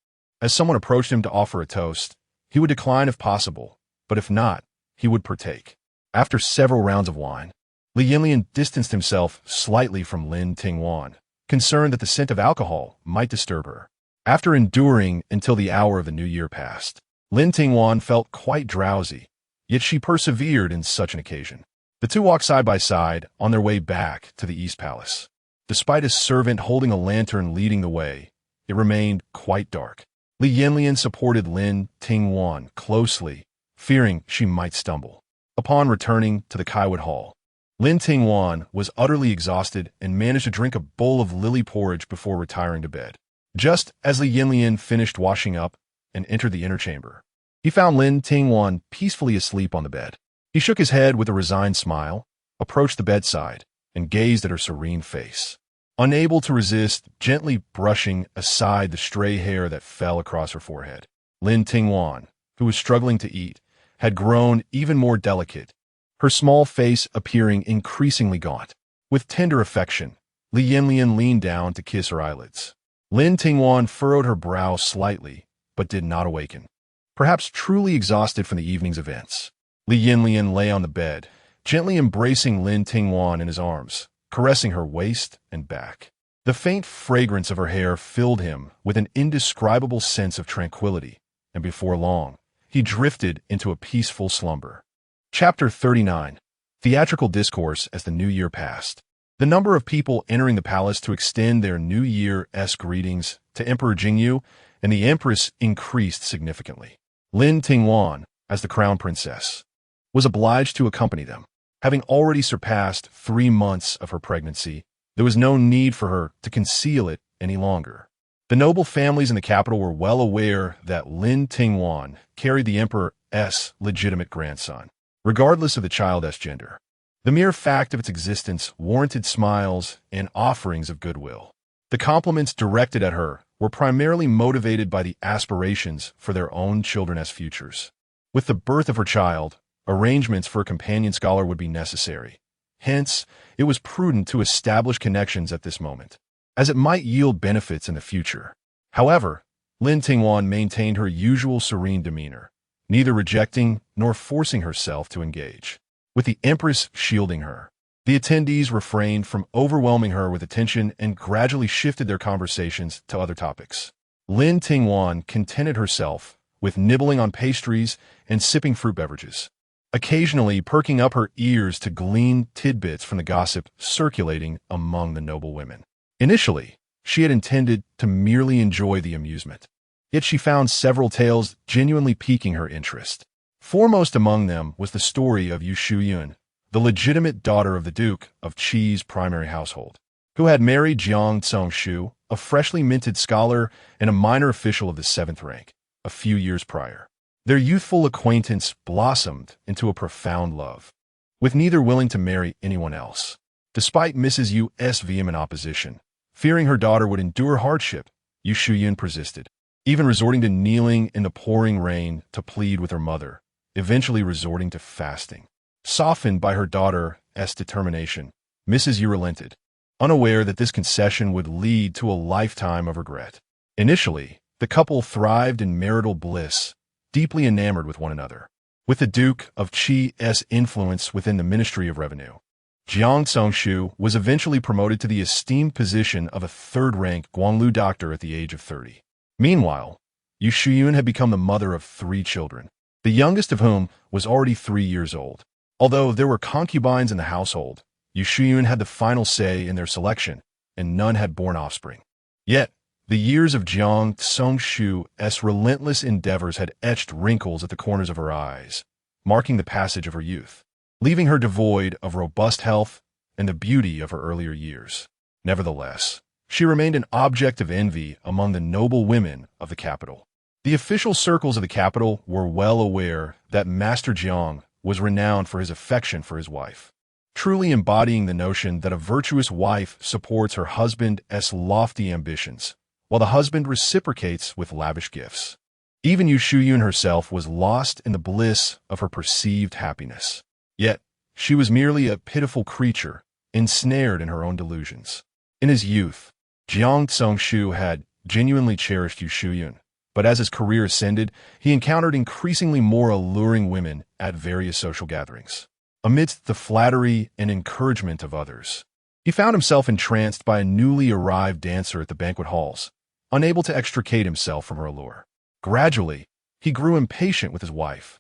As someone approached him to offer a toast, he would decline if possible, but if not, he would partake. After several rounds of wine, Li Yanyan distanced himself slightly from Lin Tingwan, concerned that the scent of alcohol might disturb her. After enduring until the hour of the new year passed, Lin Tingwan felt quite drowsy, yet she persevered in such an occasion. The two walked side by side on their way back to the East Palace. Despite a servant holding a lantern leading the way, it remained quite dark. Li Yanyan supported Lin Tingwan closely, fearing she might stumble. Upon returning to the Kaiwood Hall, Lin Tingwan was utterly exhausted and managed to drink a bowl of lily porridge before retiring to bed. Just as Li Yanyan finished washing up and entered the inner chamber, he found Lin Tingwan peacefully asleep on the bed. He shook his head with a resigned smile, approached the bedside, and gazed at her serene face. Unable to resist gently brushing aside the stray hair that fell across her forehead, Lin Tingwan, who was struggling to eat, had grown even more delicate, her small face appearing increasingly gaunt. With tender affection, Li Yanyan leaned down to kiss her eyelids. Lin Tingwan furrowed her brow slightly, but did not awaken. Perhaps truly exhausted from the evening's events, Li Yanyan lay on the bed, gently embracing Lin Tingwan in his arms, caressing her waist and back. The faint fragrance of her hair filled him with an indescribable sense of tranquility, and before long, he drifted into a peaceful slumber. Chapter 39. Theatrical Discourse as the New Year passed. The number of people entering the palace to extend their New Year's greetings to Emperor Jingyu and the Empress increased significantly. Lin Tingwan, as the Crown Princess, was obliged to accompany them. Having already surpassed 3 months of her pregnancy, there was no need for her to conceal it any longer. The noble families in the capital were well aware that Lin Tingwan carried the Emperor's legitimate grandson, regardless of the child's gender. The mere fact of its existence warranted smiles and offerings of goodwill. The compliments directed at her were primarily motivated by the aspirations for their own children's futures. With the birth of her child, arrangements for a companion scholar would be necessary. Hence, it was prudent to establish connections at this moment, as it might yield benefits in the future. However, Lin Tingwan maintained her usual serene demeanor, neither rejecting nor forcing herself to engage. With the Empress shielding her, the attendees refrained from overwhelming her with attention and gradually shifted their conversations to other topics. Lin Tingwan contented herself with nibbling on pastries and sipping fruit beverages, occasionally perking up her ears to glean tidbits from the gossip circulating among the noble women. Initially, she had intended to merely enjoy the amusement, yet she found several tales genuinely piquing her interest. Foremost among them was the story of Yu Shuyun, the legitimate daughter of the Duke of Qi's primary household, who had married Jiang Zongshu, a freshly minted scholar and a minor official of the 7th rank, a few years prior. Their youthful acquaintance blossomed into a profound love, with neither willing to marry anyone else. Despite Mrs. Yu's vehement opposition, fearing her daughter would endure hardship, Yu Shuyun persisted, even resorting to kneeling in the pouring rain to plead with her mother, eventually resorting to fasting. Softened by her daughter's determination, Mrs. Yu relented, unaware that this concession would lead to a lifetime of regret. Initially, the couple thrived in marital bliss, deeply enamored with one another. With the Duke of Qi's influence within the Ministry of Revenue, Jiang Zongshu was eventually promoted to the esteemed position of a 3rd-rank Guanglu doctor at the age of 30. Meanwhile, Yu Shuyun had become the mother of 3 children, the youngest of whom was already 3 years old. Although there were concubines in the household, Yu Shuyun had the final say in their selection, and none had borne offspring. Yet, the years of Jiang Zongshu's relentless endeavors had etched wrinkles at the corners of her eyes, marking the passage of her youth, leaving her devoid of robust health and the beauty of her earlier years. Nevertheless, she remained an object of envy among the noble women of the capital. The official circles of the capital were well aware that Master Jiang was renowned for his affection for his wife, truly embodying the notion that a virtuous wife supports her husband's lofty ambitions, while the husband reciprocates with lavish gifts. Even Yu Shuyun herself was lost in the bliss of her perceived happiness. Yet, she was merely a pitiful creature, ensnared in her own delusions. In his youth, Jiang Zongshu had genuinely cherished Yu Shuyun, but as his career ascended, he encountered increasingly more alluring women at various social gatherings. Amidst the flattery and encouragement of others, he found himself entranced by a newly arrived dancer at the banquet halls, unable to extricate himself from her allure. Gradually, he grew impatient with his wife,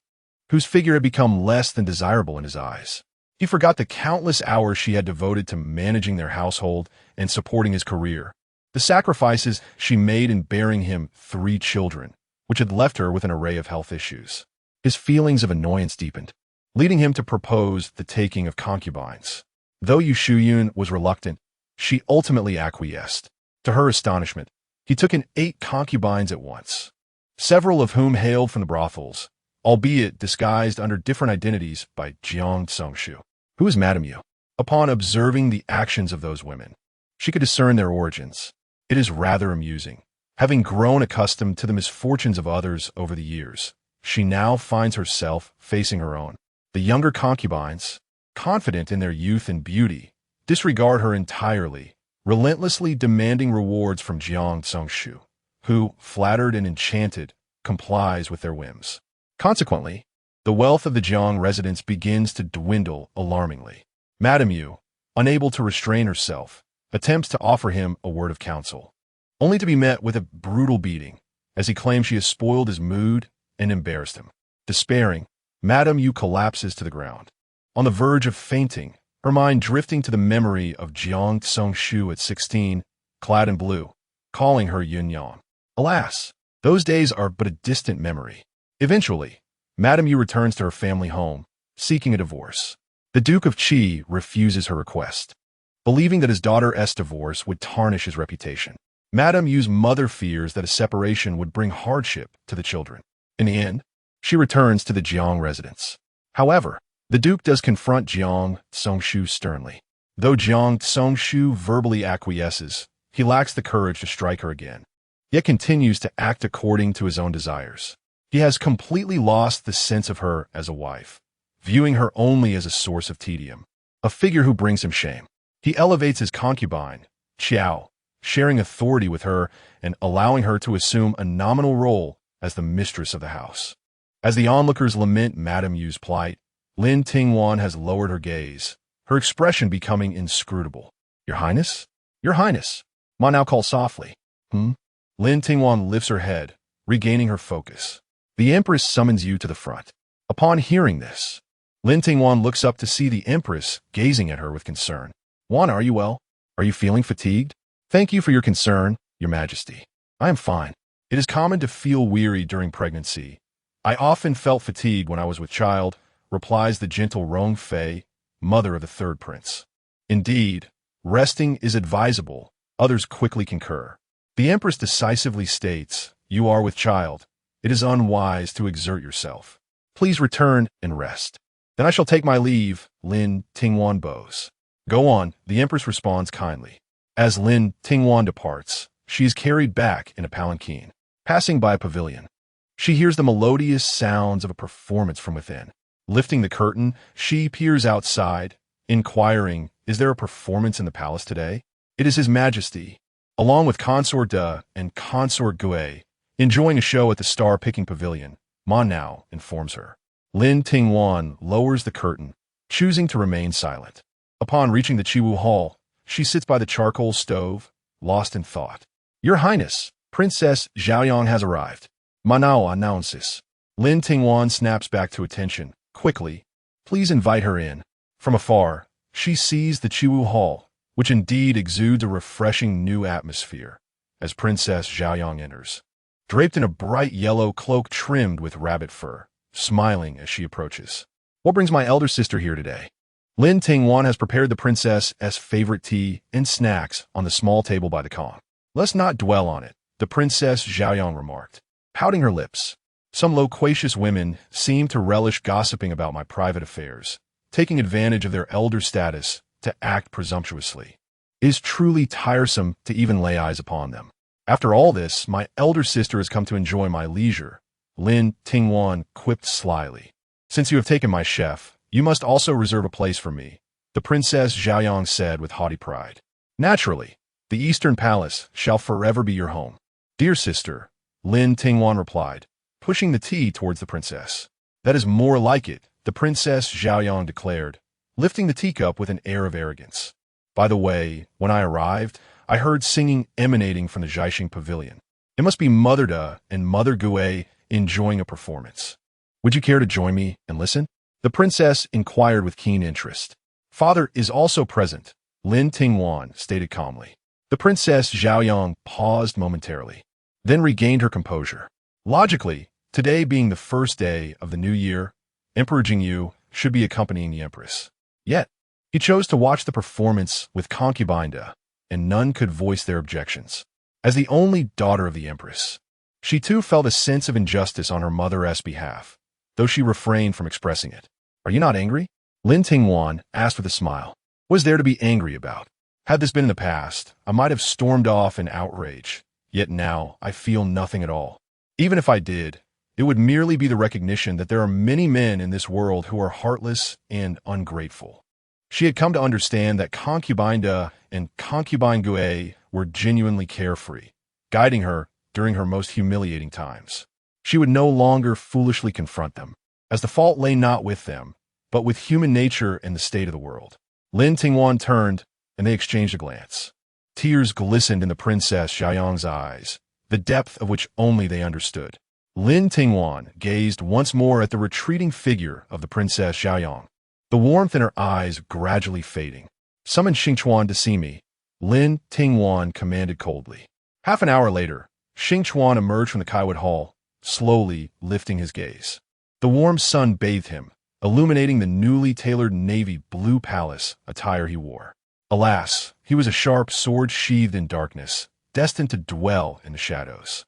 whose figure had become less than desirable in his eyes. He forgot the countless hours she had devoted to managing their household and supporting his career, the sacrifices she made in bearing him 3 children, which had left her with an array of health issues. His feelings of annoyance deepened, leading him to propose the taking of concubines. Though Yu Shuyun was reluctant, she ultimately acquiesced. To her astonishment, he took in 8 concubines at once, several of whom hailed from the brothels, albeit disguised under different identities by Jiang Tsongshu. Who is Madame Yu? Upon observing the actions of those women, she could discern their origins. It is rather amusing. Having grown accustomed to the misfortunes of others over the years, she now finds herself facing her own. The younger concubines, confident in their youth and beauty, disregard her entirely, relentlessly demanding rewards from Jiang Tsongshu, who, flattered and enchanted, complies with their whims. Consequently, the wealth of the Jiang residents begins to dwindle alarmingly. Madame Yu, unable to restrain herself, attempts to offer him a word of counsel, only to be met with a brutal beating, as he claims she has spoiled his mood and embarrassed him. Despairing, Madame Yu collapses to the ground, on the verge of fainting, her mind drifting to the memory of Jiang Tsongshu at 16, clad in blue, calling her Yanyan. Alas, those days are but a distant memory. Eventually, Madame Yu returns to her family home, seeking a divorce. The Duke of Qi refuses her request, believing that his daughter's divorce would tarnish his reputation. Madame Yu's mother fears that a separation would bring hardship to the children. In the end, she returns to the Jiang residence. However, the Duke does confront Jiang Tsongshu sternly. Though Jiang Tsongshu verbally acquiesces, he lacks the courage to strike her again, yet continues to act according to his own desires. He has completely lost the sense of her as a wife, viewing her only as a source of tedium, a figure who brings him shame. He elevates his concubine, Qiao, sharing authority with her and allowing her to assume a nominal role as the mistress of the house. As the onlookers lament Madame Yu's plight, Lin Tingwan has lowered her gaze, her expression becoming inscrutable. Your Highness? Your Highness. Ma now calls softly. Lin Tingwan lifts her head, regaining her focus. The Empress summons you to the front. Upon hearing this, Lin Tingwan looks up to see the Empress gazing at her with concern. Wan, are you well? Are you feeling fatigued? Thank you for your concern, Your Majesty. I am fine. It is common to feel weary during pregnancy. I often felt fatigued when I was with child, replies the gentle Rong Fei, mother of the 3rd prince. Indeed, resting is advisable. Others quickly concur. The Empress decisively states, you are with child. It is unwise to exert yourself. Please return and rest. Then I shall take my leave, Lin Tingwan bows. Go on, the Empress responds kindly. As Lin Tingwan departs, she is carried back in a palanquin. Passing by a pavilion, she hears the melodious sounds of a performance from within. Lifting the curtain, she peers outside, inquiring, is there a performance in the palace today? It is His Majesty, along with Consort De and Consort Gui, enjoying a show at the star-picking pavilion, Ma now informs her. Lin Tingwan lowers the curtain, choosing to remain silent. Upon reaching the Chiwu Hall, she sits by the charcoal stove, lost in thought. Your Highness, Princess Xiaoyang has arrived. Ma now announces. Lin Tingwan snaps back to attention. Quickly, please invite her in. From afar, she sees the Chiwu Hall, which indeed exudes a refreshing new atmosphere, as Princess Xiaoyang enters, draped in a bright yellow cloak trimmed with rabbit fur, smiling as she approaches. What brings my elder sister here today? Lin Tingwan has prepared the princess's favorite tea and snacks on the small table by the Kong. Let's not dwell on it, the Princess Xiaoyang remarked, pouting her lips. Some loquacious women seem to relish gossiping about my private affairs, taking advantage of their elder status to act presumptuously. It is truly tiresome to even lay eyes upon them. After all this, my elder sister has come to enjoy my leisure, Lin Tingwan quipped slyly. Since you have taken my chef, you must also reserve a place for me, the Princess Xiaoyang said with haughty pride. Naturally, the Eastern Palace shall forever be your home. Dear sister, Lin Tingwan replied, pushing the tea towards the princess. That is more like it, the Princess Xiaoyang declared, lifting the teacup with an air of arrogance. By the way, when I arrived, I heard singing emanating from the Jiaxing Pavilion. It must be Mother Da and Mother Gui enjoying a performance. Would you care to join me and listen? The princess inquired with keen interest. Father is also present, Lin Tingwan stated calmly. The princess Xiaoyang paused momentarily, then regained her composure. Logically, today being the first day of the new year, Emperor Jingyu should be accompanying the Empress. Yet, he chose to watch the performance with concubine Da, and none could voice their objections. As the only daughter of the Empress, she too felt a sense of injustice on her mother's behalf, though she refrained from expressing it. Are you not angry? Lin Tingwan asked with a smile. What is there to be angry about? Had this been in the past, I might have stormed off in outrage, yet now I feel nothing at all. Even if I did, it would merely be the recognition that there are many men in this world who are heartless and ungrateful. She had come to understand that concubine Da and concubine Gui were genuinely carefree, guiding her during her most humiliating times. She would no longer foolishly confront them, as the fault lay not with them, but with human nature and the state of the world. Lin Tingwan turned, and they exchanged a glance. Tears glistened in the Princess Xiaoyang's eyes, the depth of which only they understood. Lin Tingwan gazed once more at the retreating figure of the Princess Xiaoyang, the warmth in her eyes gradually fading. Summon Xingchuan to see me, Lin Tingwan commanded coldly. Half an hour later, Xingchuan emerged from the Kaiwood Hall, slowly lifting his gaze. The warm sun bathed him, illuminating the newly tailored navy blue palace attire he wore. Alas, he was a sharp sword sheathed in darkness, destined to dwell in the shadows.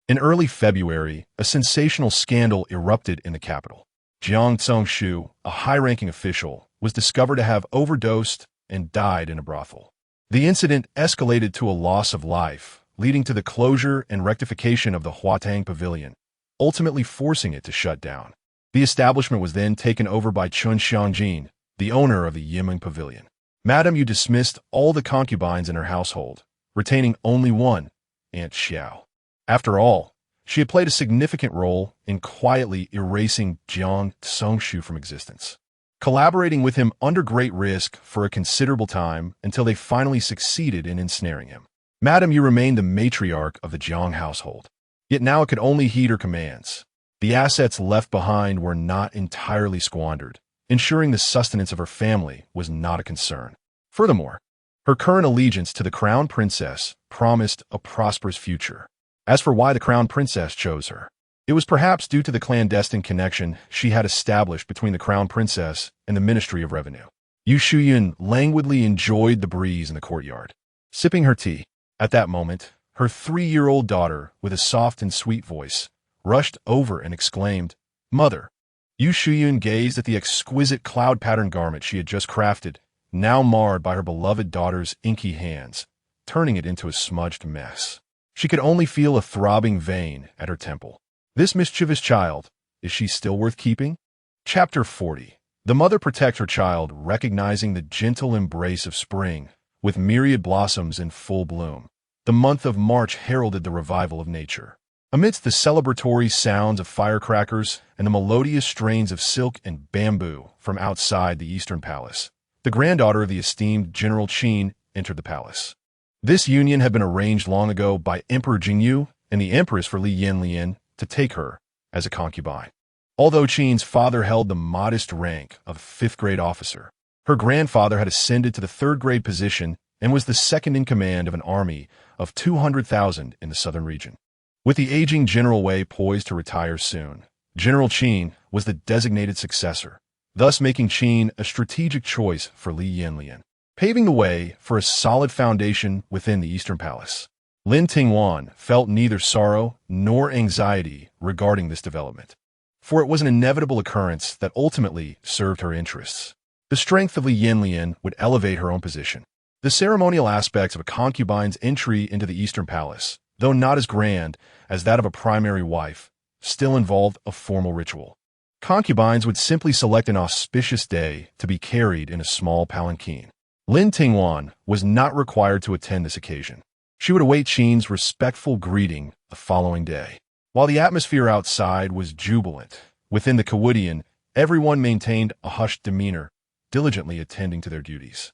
In early February, a sensational scandal erupted in the capital. Jiang Zongshu, a high-ranking official, was discovered to have overdosed and died in a brothel. The incident escalated to a loss of life, leading to the closure and rectification of the Huatang Pavilion, ultimately forcing it to shut down. The establishment was then taken over by Chun Xiangjin, the owner of the Yimeng Pavilion. Madam, you dismissed all the concubines in her household, retaining only one, Aunt Xiao. After all, she had played a significant role in quietly erasing Jiang Zongshu from existence, collaborating with him under great risk for a considerable time until they finally succeeded in ensnaring him. Madam, you remained the matriarch of the Jiang household, yet now it could only heed her commands. The assets left behind were not entirely squandered, ensuring the sustenance of her family was not a concern. Furthermore, her current allegiance to the Crown Princess promised a prosperous future. As for why the Crown Princess chose her, it was perhaps due to the clandestine connection she had established between the Crown Princess and the Ministry of Revenue. Yu Shuyun languidly enjoyed the breeze in the courtyard, sipping her tea. At that moment, her 3-year-old daughter, with a soft and sweet voice, rushed over and exclaimed, "Mother!" Yu Shuyun gazed at the exquisite cloud-patterned garment she had just crafted, now marred by her beloved daughter's inky hands, turning it into a smudged mess. She could only feel a throbbing vein at her temple. This mischievous child, is she still worth keeping? Chapter 40. The mother protects her child, recognizing the gentle embrace of spring, with myriad blossoms in full bloom. The month of March heralded the revival of nature. Amidst the celebratory sounds of firecrackers and the melodious strains of silk and bamboo from outside the Eastern Palace, the granddaughter of the esteemed General Qin entered the palace. This union had been arranged long ago by Emperor Jingyu and the Empress for Li Yanyan to take her as a concubine. Although Qin's father held the modest rank of 5th-grade officer, her grandfather had ascended to the 3rd-grade position and was the second in command of an army of 200,000 in the southern region. With the aging General Wei poised to retire soon, General Qin was the designated successor, thus making Qin a strategic choice for Li Yanyan, paving the way for a solid foundation within the Eastern Palace. Lin Tingwan felt neither sorrow nor anxiety regarding this development, for it was an inevitable occurrence that ultimately served her interests. The strength of Li Yanyan would elevate her own position. The ceremonial aspects of a concubine's entry into the Eastern Palace, though not as grand as that of a primary wife, still involved a formal ritual. Concubines would simply select an auspicious day to be carried in a small palanquin. Lin Tingwan was not required to attend this occasion. She would await Qin's respectful greeting the following day. While the atmosphere outside was jubilant, within the Kaiwudian, everyone maintained a hushed demeanor, diligently attending to their duties.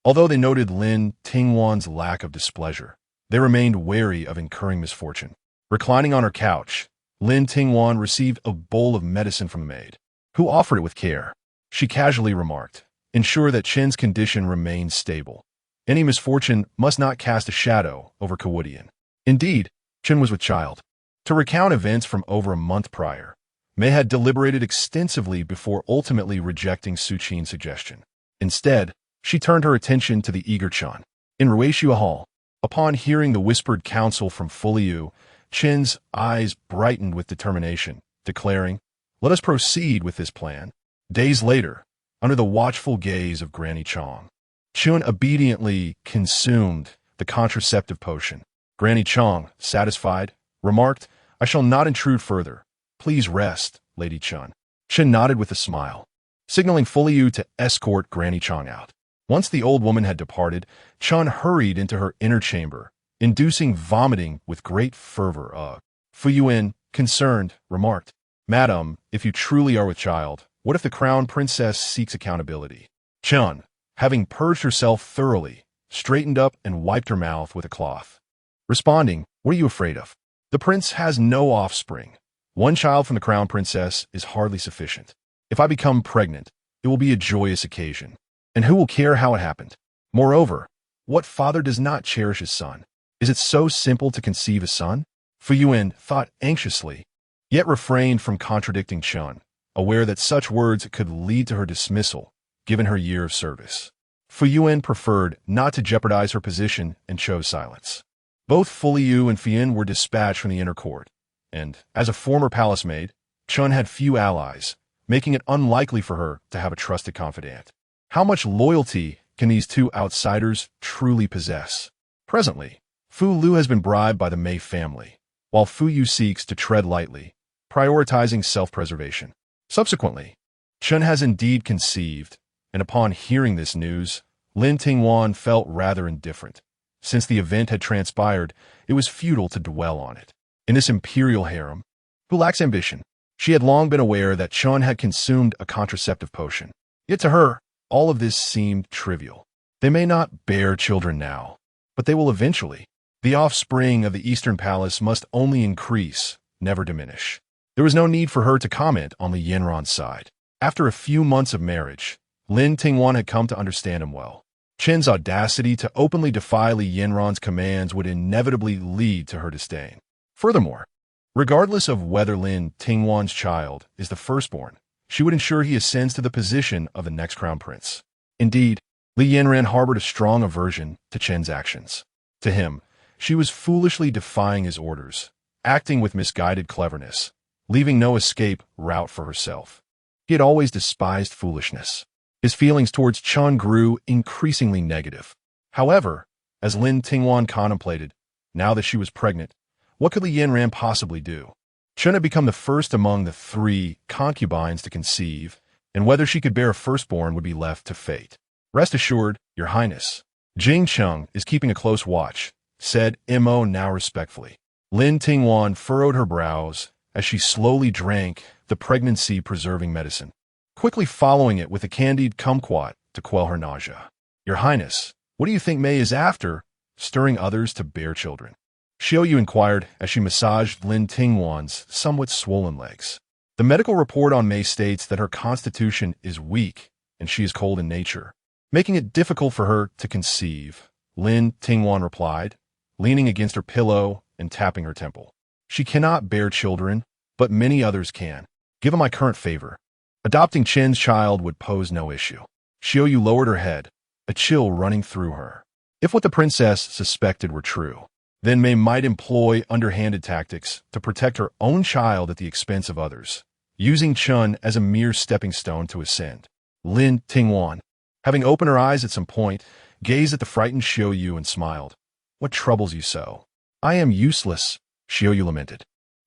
Although they noted Lin Tingwan's lack of displeasure, they remained wary of incurring misfortune. Reclining on her couch, Lin Tingwan received a bowl of medicine from the maid, who offered it with care. She casually remarked, "Ensure that Chen's condition remains stable. Any misfortune must not cast a shadow over Kawudian." Indeed, Chen was with child. To recount events from over a month prior, Mei had deliberated extensively before ultimately rejecting Su Qin's suggestion. Instead, she turned her attention to the eager Chen. In Ruishua Hall, upon hearing the whispered counsel from Fuliu, Chen's eyes brightened with determination, declaring, "Let us proceed with this plan." Days later, under the watchful gaze of Granny Chong, Chun obediently consumed the contraceptive potion. Granny Chong, satisfied, remarked, "I shall not intrude further. Please rest, Lady Chun." Chen nodded with a smile, signaling Fuliu to escort Granny Chong out. Once the old woman had departed, Chun hurried into her inner chamber, inducing vomiting with great fervor. Fu Yuan, concerned, remarked, "Madam, if you truly are with child, what if the crown princess seeks accountability?" Chun, having purged herself thoroughly, straightened up and wiped her mouth with a cloth, responding, "What are you afraid of? The prince has no offspring. One child from the crown princess is hardly sufficient. If I become pregnant, it will be a joyous occasion. And who will care how it happened? Moreover, what father does not cherish his son? Is it so simple to conceive a son?" Fu Yuan thought anxiously, yet refrained from contradicting Chun, aware that such words could lead to her dismissal, given her year of service. Fu Yuan preferred not to jeopardize her position and chose silence. Both Fuliu and Fian were dispatched from the inner court, and, as a former palace maid, Chun had few allies, making it unlikely for her to have a trusted confidant. How much loyalty can these two outsiders truly possess? Presently, Fu Lu has been bribed by the Mei family, while Fu Yu seeks to tread lightly, prioritizing self-preservation. Subsequently, Chun has indeed conceived, and upon hearing this news, Lin Tingwan felt rather indifferent. Since the event had transpired, it was futile to dwell on it. In this imperial harem, who lacks ambition, she had long been aware that Chun had consumed a contraceptive potion. Yet to her, all of this seemed trivial. They may not bear children now, but they will eventually. The offspring of the Eastern Palace must only increase, never diminish. There was no need for her to comment on Li Yanyan's side. After a few months of marriage, Lin Tingwan had come to understand him well. Chen's audacity to openly defy Li Yanyan's commands would inevitably lead to her disdain. Furthermore, regardless of whether Lin Tingwan's child is the firstborn, she would ensure he ascends to the position of the next crown prince. Indeed, Li Yanyan harbored a strong aversion to Chen's actions. To him, she was foolishly defying his orders, acting with misguided cleverness, leaving no escape route for herself. He had always despised foolishness. His feelings towards Chun grew increasingly negative. However, as Lin Tingwan contemplated, now that she was pregnant, what could Li Yanyan possibly do? Chun had become the first among the 3 concubines to conceive, and whether she could bear a firstborn would be left to fate. "Rest assured, Your Highness, Jing Cheng is keeping a close watch," said Mo now respectfully. Lin Tingwan furrowed her brows as she slowly drank the pregnancy-preserving medicine, quickly following it with a candied kumquat to quell her nausea. "Your Highness, what do you think Mei is after, stirring others to bear children?" Xiaoyu inquired as she massaged Lin Tingwan's somewhat swollen legs. The medical report on Mei states that her constitution is weak and she is cold in nature, making it difficult for her to conceive, Lin Tingwan replied, leaning against her pillow and tapping her temple. "She cannot bear children, but many others can. Given my current favor, adopting Chen's child would pose no issue." Xiaoyu lowered her head, a chill running through her. If what the princess suspected were true, then Mei might employ underhanded tactics to protect her own child at the expense of others, using Chun as a mere stepping stone to ascend. Lin Tingwan, having opened her eyes at some point, gazed at the frightened Xiaoyu and smiled. "What troubles you so?" "I am useless," Xiaoyu lamented.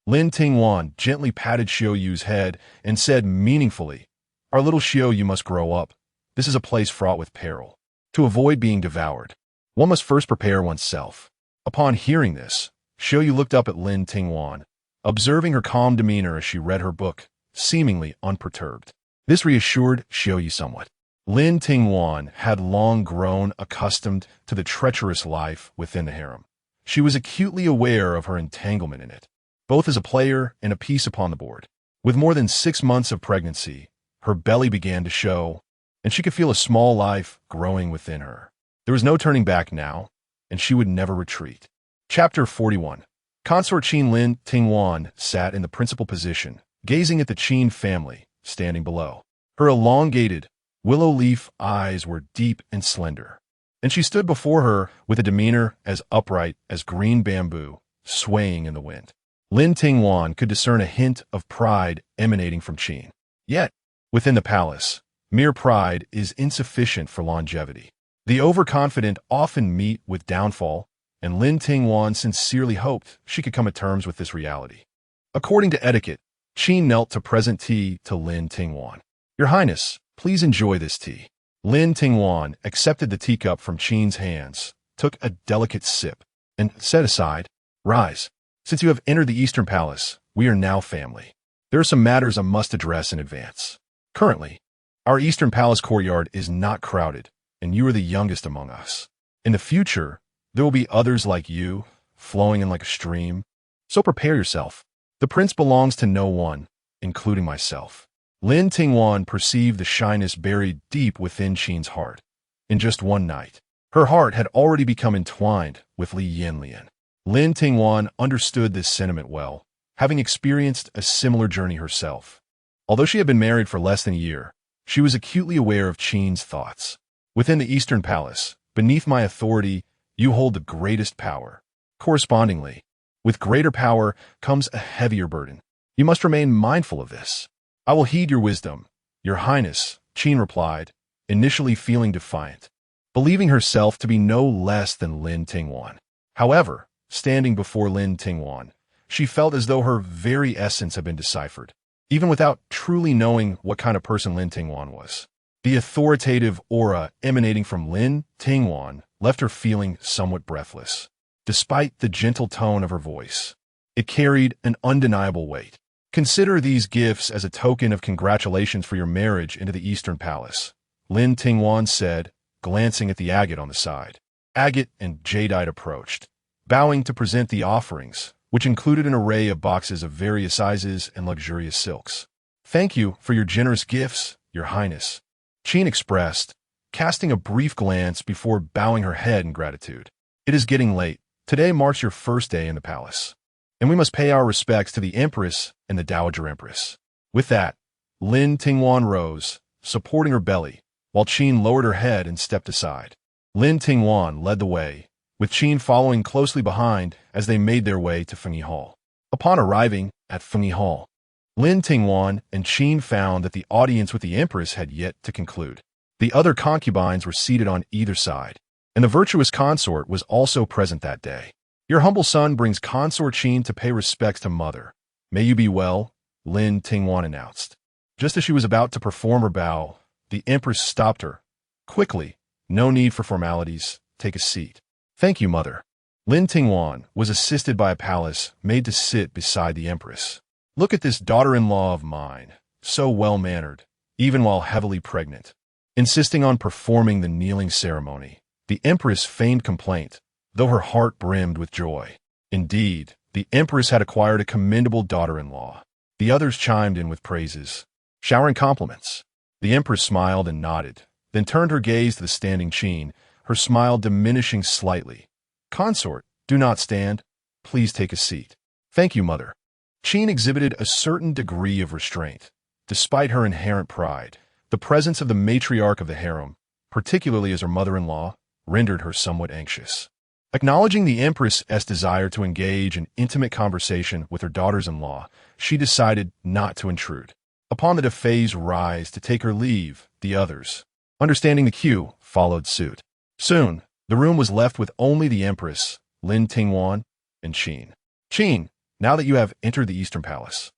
Lin Tingwan gently patted Xiaoyu's head and said meaningfully, "Our little Xiaoyu must grow up. This is a place fraught with peril. To avoid being devoured, one must first prepare oneself." Upon hearing this, Xiaoyu looked up at Lin Tingwan, observing her calm demeanor as she read her book, seemingly unperturbed. This reassured Xiaoyu somewhat. Lin Tingwan had long grown accustomed to the treacherous life within the harem. She was acutely aware of her entanglement in it, both as a player and a piece upon the board. With more than 6 months of pregnancy, her belly began to show, and she could feel a small life growing within her. There was no turning back now, and she would never retreat. Chapter 41. Consort Qin Lin Tingwan sat in the principal position, gazing at the Qin family, standing below. Her elongated, willow leaf eyes were deep and slender, and she stood before her with a demeanor as upright as green bamboo, swaying in the wind. Lin Tingwan could discern a hint of pride emanating from Qin. Yet, within the palace, mere pride is insufficient for longevity. The overconfident often meet with downfall, and Lin Tingwan sincerely hoped she could come to terms with this reality. According to etiquette, Qin knelt to present tea to Lin Tingwan. "Your Highness, please enjoy this tea." Lin Tingwan accepted the teacup from Qin's hands, took a delicate sip, and said aside, "Rise. Since you have entered the Eastern Palace, we are now family. There are some matters I must address in advance. Currently, our Eastern Palace courtyard is not crowded, and you are the youngest among us. In the future, there will be others like you, flowing in like a stream. So prepare yourself. The prince belongs to no one, including myself." Lin Tingwan perceived the shyness buried deep within Qin's heart. In just one night, her heart had already become entwined with Li Yanyan. Lin Tingwan understood this sentiment well, having experienced a similar journey herself. Although she had been married for less than a year, she was acutely aware of Qin's thoughts. "Within the Eastern Palace, beneath my authority, you hold the greatest power. Correspondingly, with greater power comes a heavier burden. You must remain mindful of this." "I will heed your wisdom, Your Highness," Qin replied, initially feeling defiant, believing herself to be no less than Lin Tingwan. However, standing before Lin Tingwan, she felt as though her very essence had been deciphered, even without truly knowing what kind of person Lin Tingwan was. The authoritative aura emanating from Lin Tingwan left her feeling somewhat breathless. Despite the gentle tone of her voice, it carried an undeniable weight. "Consider these gifts as a token of congratulations for your marriage into the Eastern Palace," Lin Tingwan said, glancing at the agate on the side. Agate and jadeite approached, bowing to present the offerings, which included an array of boxes of various sizes and luxurious silks. "Thank you for your generous gifts, Your Highness," Qin expressed, casting a brief glance before bowing her head in gratitude. "It is getting late. Today marks your first day in the palace, and we must pay our respects to the Empress and the Dowager Empress." With that, Lin Tingwan rose, supporting her belly, while Qin lowered her head and stepped aside. Lin Tingwan led the way, with Qin following closely behind as they made their way to Fengyi Hall. Upon arriving at Fengyi Hall, Lin Tingwan and Qin found that the audience with the Empress had yet to conclude. The other concubines were seated on either side, and the virtuous consort was also present that day. "Your humble son brings Consort Qin to pay respects to Mother. May you be well," Lin Tingwan announced. Just as she was about to perform her bow, the Empress stopped her. "Quickly, no need for formalities. Take a seat." "Thank you, Mother." Lin Tingwan was assisted by a palace made to sit beside the Empress. "Look at this daughter-in-law of mine, so well-mannered, even while heavily pregnant." Insisting on performing the kneeling ceremony, the Empress feigned complaint, though her heart brimmed with joy. Indeed, the Empress had acquired a commendable daughter-in-law. The others chimed in with praises, showering compliments. The Empress smiled and nodded, then turned her gaze to the standing Qin, her smile diminishing slightly. "Consort, do not stand. Please take a seat." "Thank you, Mother." Qin exhibited a certain degree of restraint. Despite her inherent pride, the presence of the matriarch of the harem, particularly as her mother-in-law, rendered her somewhat anxious. Acknowledging the Empress's desire to engage in intimate conversation with her daughters-in-law, she decided not to intrude. Upon the Defei's rise to take her leave, the others, understanding the cue, followed suit. Soon, the room was left with only the Empress, Lin Tingwan, and Qin. "Qin, now that you have entered the Eastern Palace,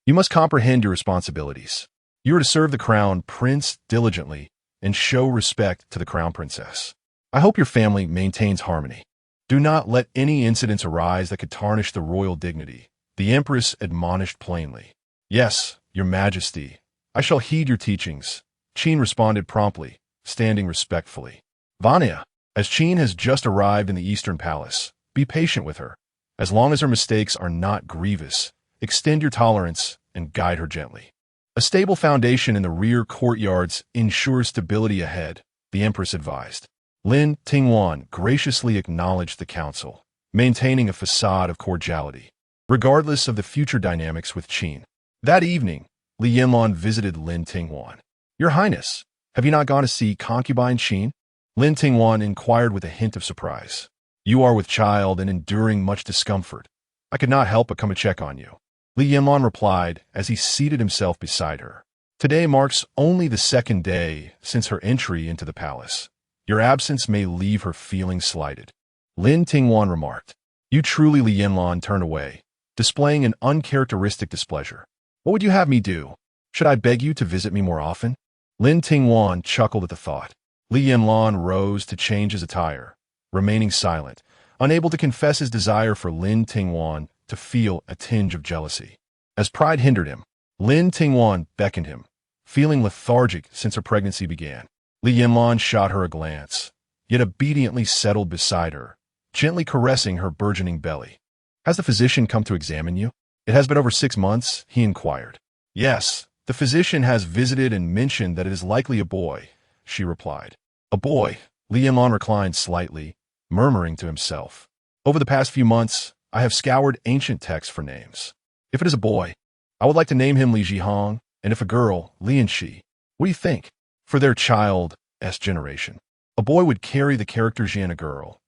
you must comprehend your responsibilities. You are to serve the Crown Prince diligently and show respect to the Crown Princess. I hope your family maintains harmony. Do not let any incidents arise that could tarnish the royal dignity," the Empress admonished plainly. "Yes, Your Majesty, I shall heed your teachings," Qin responded promptly, standing respectfully. Vanya, as Qin has just arrived in the Eastern Palace, be patient with her. As long as her mistakes are not grievous, extend your tolerance and guide her gently. A stable foundation in the rear courtyards ensures stability ahead, the Empress advised. Lin Tingwan graciously acknowledged the counsel, maintaining a facade of cordiality, regardless of the future dynamics with Qin. That evening, Li Yanyan visited Lin Tingwan. Your Highness, have you not gone to see concubine Qin? Lin Tingwan inquired with a hint of surprise. You are with child and enduring much discomfort. I could not help but come to check on you. Li Yanyan replied as he seated himself beside her. Today marks only the second day since her entry into the palace. Your absence may leave her feeling slighted. Lin Tingwan remarked. You truly, Li Yanyan turned away, displaying an uncharacteristic displeasure. What would you have me do? Should I beg you to visit me more often? Lin Tingwan chuckled at the thought. Li Yanyan rose to change his attire, remaining silent, unable to confess his desire for Lin Tingwan to feel a tinge of jealousy. As pride hindered him, Lin Tingwan beckoned him, feeling lethargic since her pregnancy began. Li Yanyan shot her a glance, yet obediently settled beside her, gently caressing her burgeoning belly. Has the physician come to examine you? It has been over 6 months, he inquired. Yes, the physician has visited and mentioned that it is likely a boy, she replied. A boy, Li Yanyan reclined slightly, murmuring to himself. Over the past few months, I have scoured ancient texts for names. If it is a boy, I would like to name him Li Jihong, and if a girl, Li Yanxi. What do you think? For their child's generation, a boy would carry the character Jian, a girl.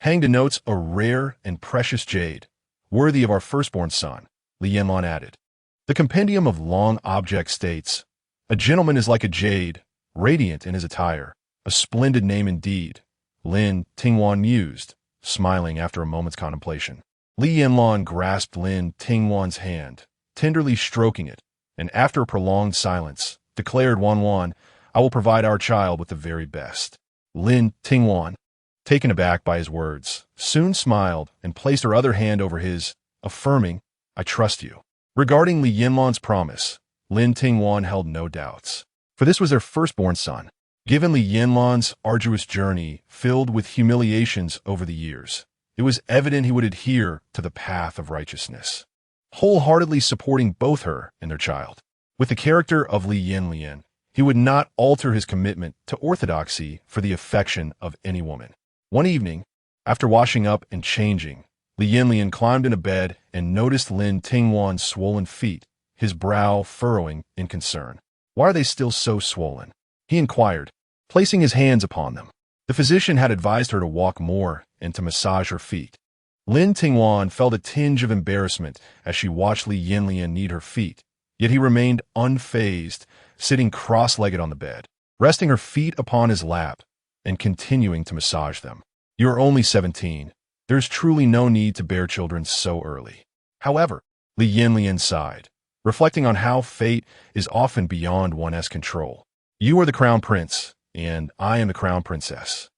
Hang denotes a rare and precious jade, worthy of our firstborn son, Li Yanyan added. The compendium of long objects states, a gentleman is like a jade, radiant in his attire, a splendid name indeed, Lin Tingwan mused, smiling after a moment's contemplation. Li Yanyan grasped Lin Tingwan's hand, tenderly stroking it, and after a prolonged silence, declared Wan, I will provide our child with the very best. Lin Tingwan, taken aback by his words, soon smiled and placed her other hand over his, affirming, I trust you. Regarding Li Yanyan's promise, Lin Tingwan held no doubts, for this was their firstborn son. Given Li Yanyan's arduous journey filled with humiliations over the years, it was evident he would adhere to the path of righteousness, wholeheartedly supporting both her and their child. With the character of Li Yanyan, he would not alter his commitment to orthodoxy for the affection of any woman. One evening, after washing up and changing, Li Yanyan climbed into bed and noticed Lin Tingwan's swollen feet, his brow furrowing in concern. Why are they still so swollen? He inquired, placing his hands upon them. The physician had advised her to walk more and to massage her feet. Lin Tingwan felt a tinge of embarrassment as she watched Li Yanyan knead her feet, yet he remained unfazed, sitting cross-legged on the bed, resting her feet upon his lap and continuing to massage them. You are only 17. There's truly no need to bear children so early. However, Li Yanyan sighed, reflecting on how fate is often beyond one's control. You are the crown prince, and I am the crown princess.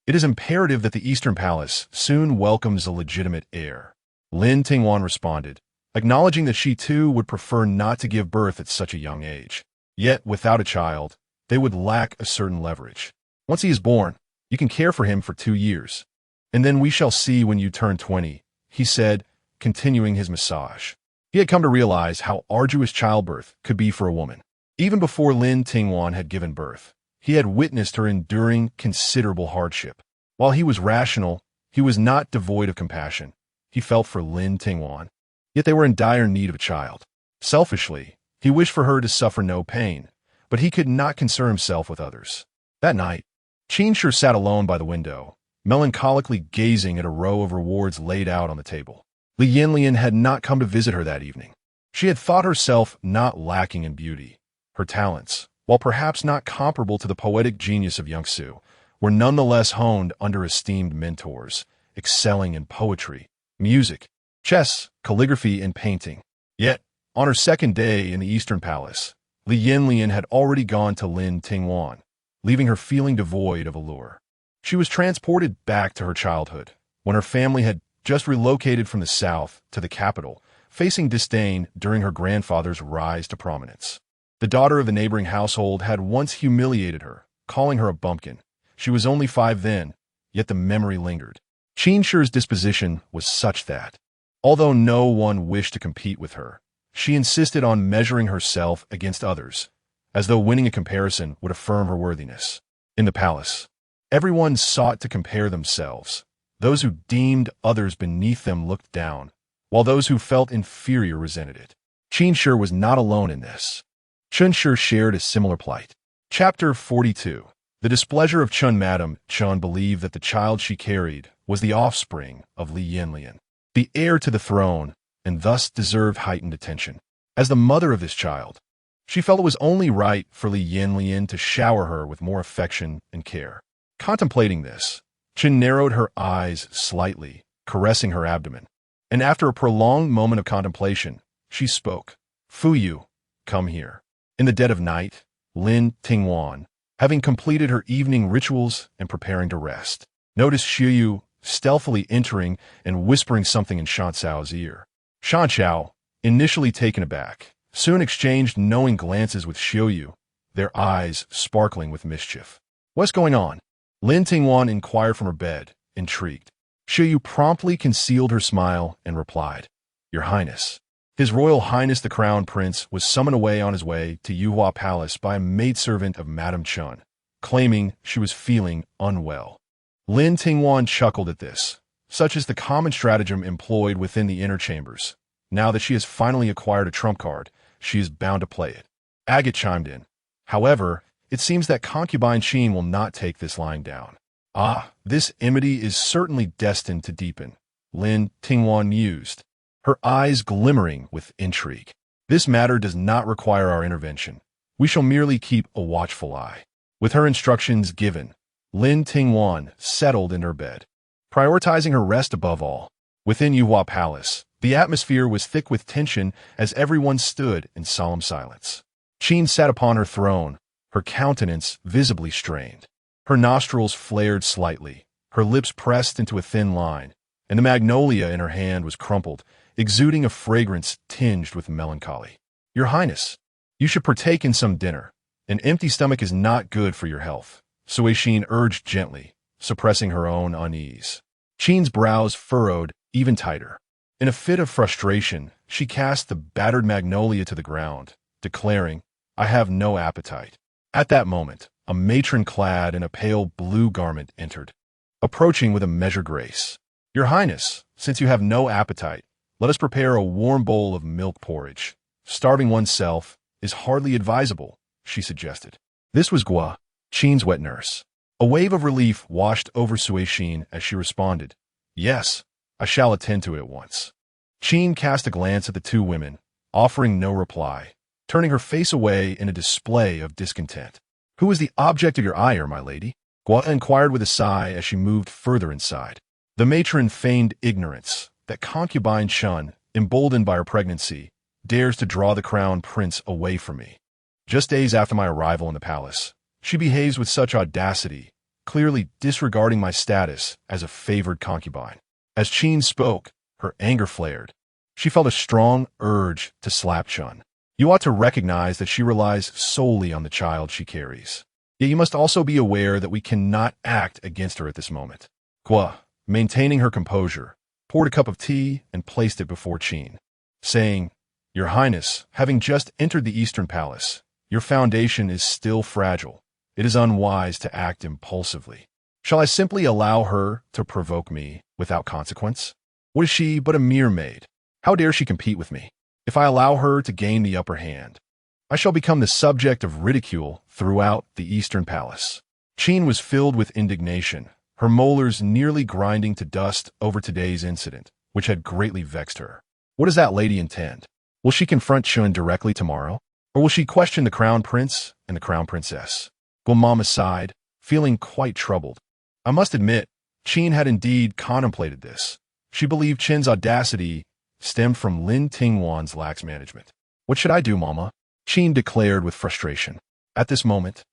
It is imperative that the Eastern Palace soon welcomes a legitimate heir. Lin Tingwan responded, acknowledging that she too would prefer not to give birth at such a young age. Yet, without a child, they would lack a certain leverage. Once he is born, you can care for him for 2 years. And then we shall see when you turn 20, he said, continuing his massage. He had come to realize how arduous childbirth could be for a woman. Even before Lin Tingwan had given birth, he had witnessed her enduring considerable hardship. While he was rational, he was not devoid of compassion. He felt for Lin Tingwan. Yet they were in dire need of a child. Selfishly, he wished for her to suffer no pain, but he could not concern himself with others. That night, Qin Shi sat alone by the window, melancholically gazing at a row of rewards laid out on the table. Li Yanyan had not come to visit her that evening. She had thought herself not lacking in beauty. Her talents, while perhaps not comparable to the poetic genius of Yangsu, were nonetheless honed under esteemed mentors, excelling in poetry, music, chess, calligraphy, and painting. Yet, on her second day in the Eastern Palace, Li Yanyan had already gone to Lin Tingwan, leaving her feeling devoid of allure. She was transported back to her childhood, when her family had just relocated from the south to the capital, facing disdain during her grandfather's rise to prominence. The daughter of the neighboring household had once humiliated her, calling her a bumpkin. She was only 5 then, yet the memory lingered. Qin Shi's disposition was such that, although no one wished to compete with her, she insisted on measuring herself against others, as though winning a comparison would affirm her worthiness. In the palace, everyone sought to compare themselves. Those who deemed others beneath them looked down, while those who felt inferior resented it. Qin Shi was not alone in this. Chun Shi shared a similar plight. Chapter 42. The displeasure of Chun. Madame Chun believed that the child she carried was the offspring of Li Yanyan, the heir to the throne, and thus deserved heightened attention. As the mother of this child, she felt it was only right for Li Yanyan to shower her with more affection and care. Contemplating this, Qin narrowed her eyes slightly, caressing her abdomen, and after a prolonged moment of contemplation, she spoke. Fu Yu, come here. In the dead of night, Lin Tingwan, having completed her evening rituals and preparing to rest, noticed Xu Yu stealthily entering and whispering something in Shan Cao's ear. Shan Cao, initially taken aback, soon exchanged knowing glances with Xu Yu, their eyes sparkling with mischief. What's going on? Lin Tingwan inquired from her bed, intrigued. Xu Yu promptly concealed her smile and replied, Your Highness. His Royal Highness the Crown Prince was summoned away on his way to Yuhua Palace by a maidservant of Madame Chun, claiming she was feeling unwell. Lin Tingwan chuckled at this. Such is the common stratagem employed within the inner chambers. Now that she has finally acquired a trump card, she is bound to play it. Agate chimed in. However, it seems that concubine Qin will not take this lying down. Ah, this enmity is certainly destined to deepen, Lin Tingwan mused, her eyes glimmering with intrigue. This matter does not require our intervention. We shall merely keep a watchful eye. With her instructions given, Lin Tingwan settled in her bed, prioritizing her rest above all. Within Yuhua Palace, the atmosphere was thick with tension as everyone stood in solemn silence. Qin sat upon her throne, her countenance visibly strained. Her nostrils flared slightly, her lips pressed into a thin line, and the magnolia in her hand was crumpled, exuding a fragrance tinged with melancholy. Your Highness, you should partake in some dinner. An empty stomach is not good for your health, Sui Xin urged gently, suppressing her own unease. Qin's brows furrowed even tighter. In a fit of frustration, she cast the battered magnolia to the ground, declaring, I have no appetite. At that moment, a matron clad in a pale blue garment entered, approaching with a measured grace. Your Highness, since you have no appetite, let us prepare a warm bowl of milk porridge. Starving oneself is hardly advisable, she suggested. This was Gua, Qin's wet nurse. A wave of relief washed over Sui Xin as she responded, Yes, I shall attend to it at once. Qin cast a glance at the two women, offering no reply, turning her face away in a display of discontent. Who is the object of your ire, my lady? Gua inquired with a sigh as she moved further inside. The matron feigned ignorance that concubine Chun, emboldened by her pregnancy, dares to draw the crown prince away from me. Just days after my arrival in the palace, she behaves with such audacity, clearly disregarding my status as a favored concubine. As Qin spoke, her anger flared. She felt a strong urge to slap Chun. You ought to recognize that she relies solely on the child she carries. Yet you must also be aware that we cannot act against her at this moment. Gua, maintaining her composure, poured a cup of tea and placed it before Qin, saying, Your Highness, having just entered the Eastern Palace, your foundation is still fragile. It is unwise to act impulsively. Shall I simply allow her to provoke me without consequence? What is she but a mere maid? How dare she compete with me? If I allow her to gain the upper hand, I shall become the subject of ridicule throughout the Eastern Palace. Qin was filled with indignation, her molars nearly grinding to dust over today's incident, which had greatly vexed her. What does that lady intend? Will she confront Chun directly tomorrow? Or will she question the Crown Prince and the Crown Princess? Guamama sighed, feeling quite troubled. I must admit, Qin had indeed contemplated this. She believed Qin's audacity stemmed from Lin Tingwan's lax management. What should I do, Mama? Qin declared with frustration. At this moment,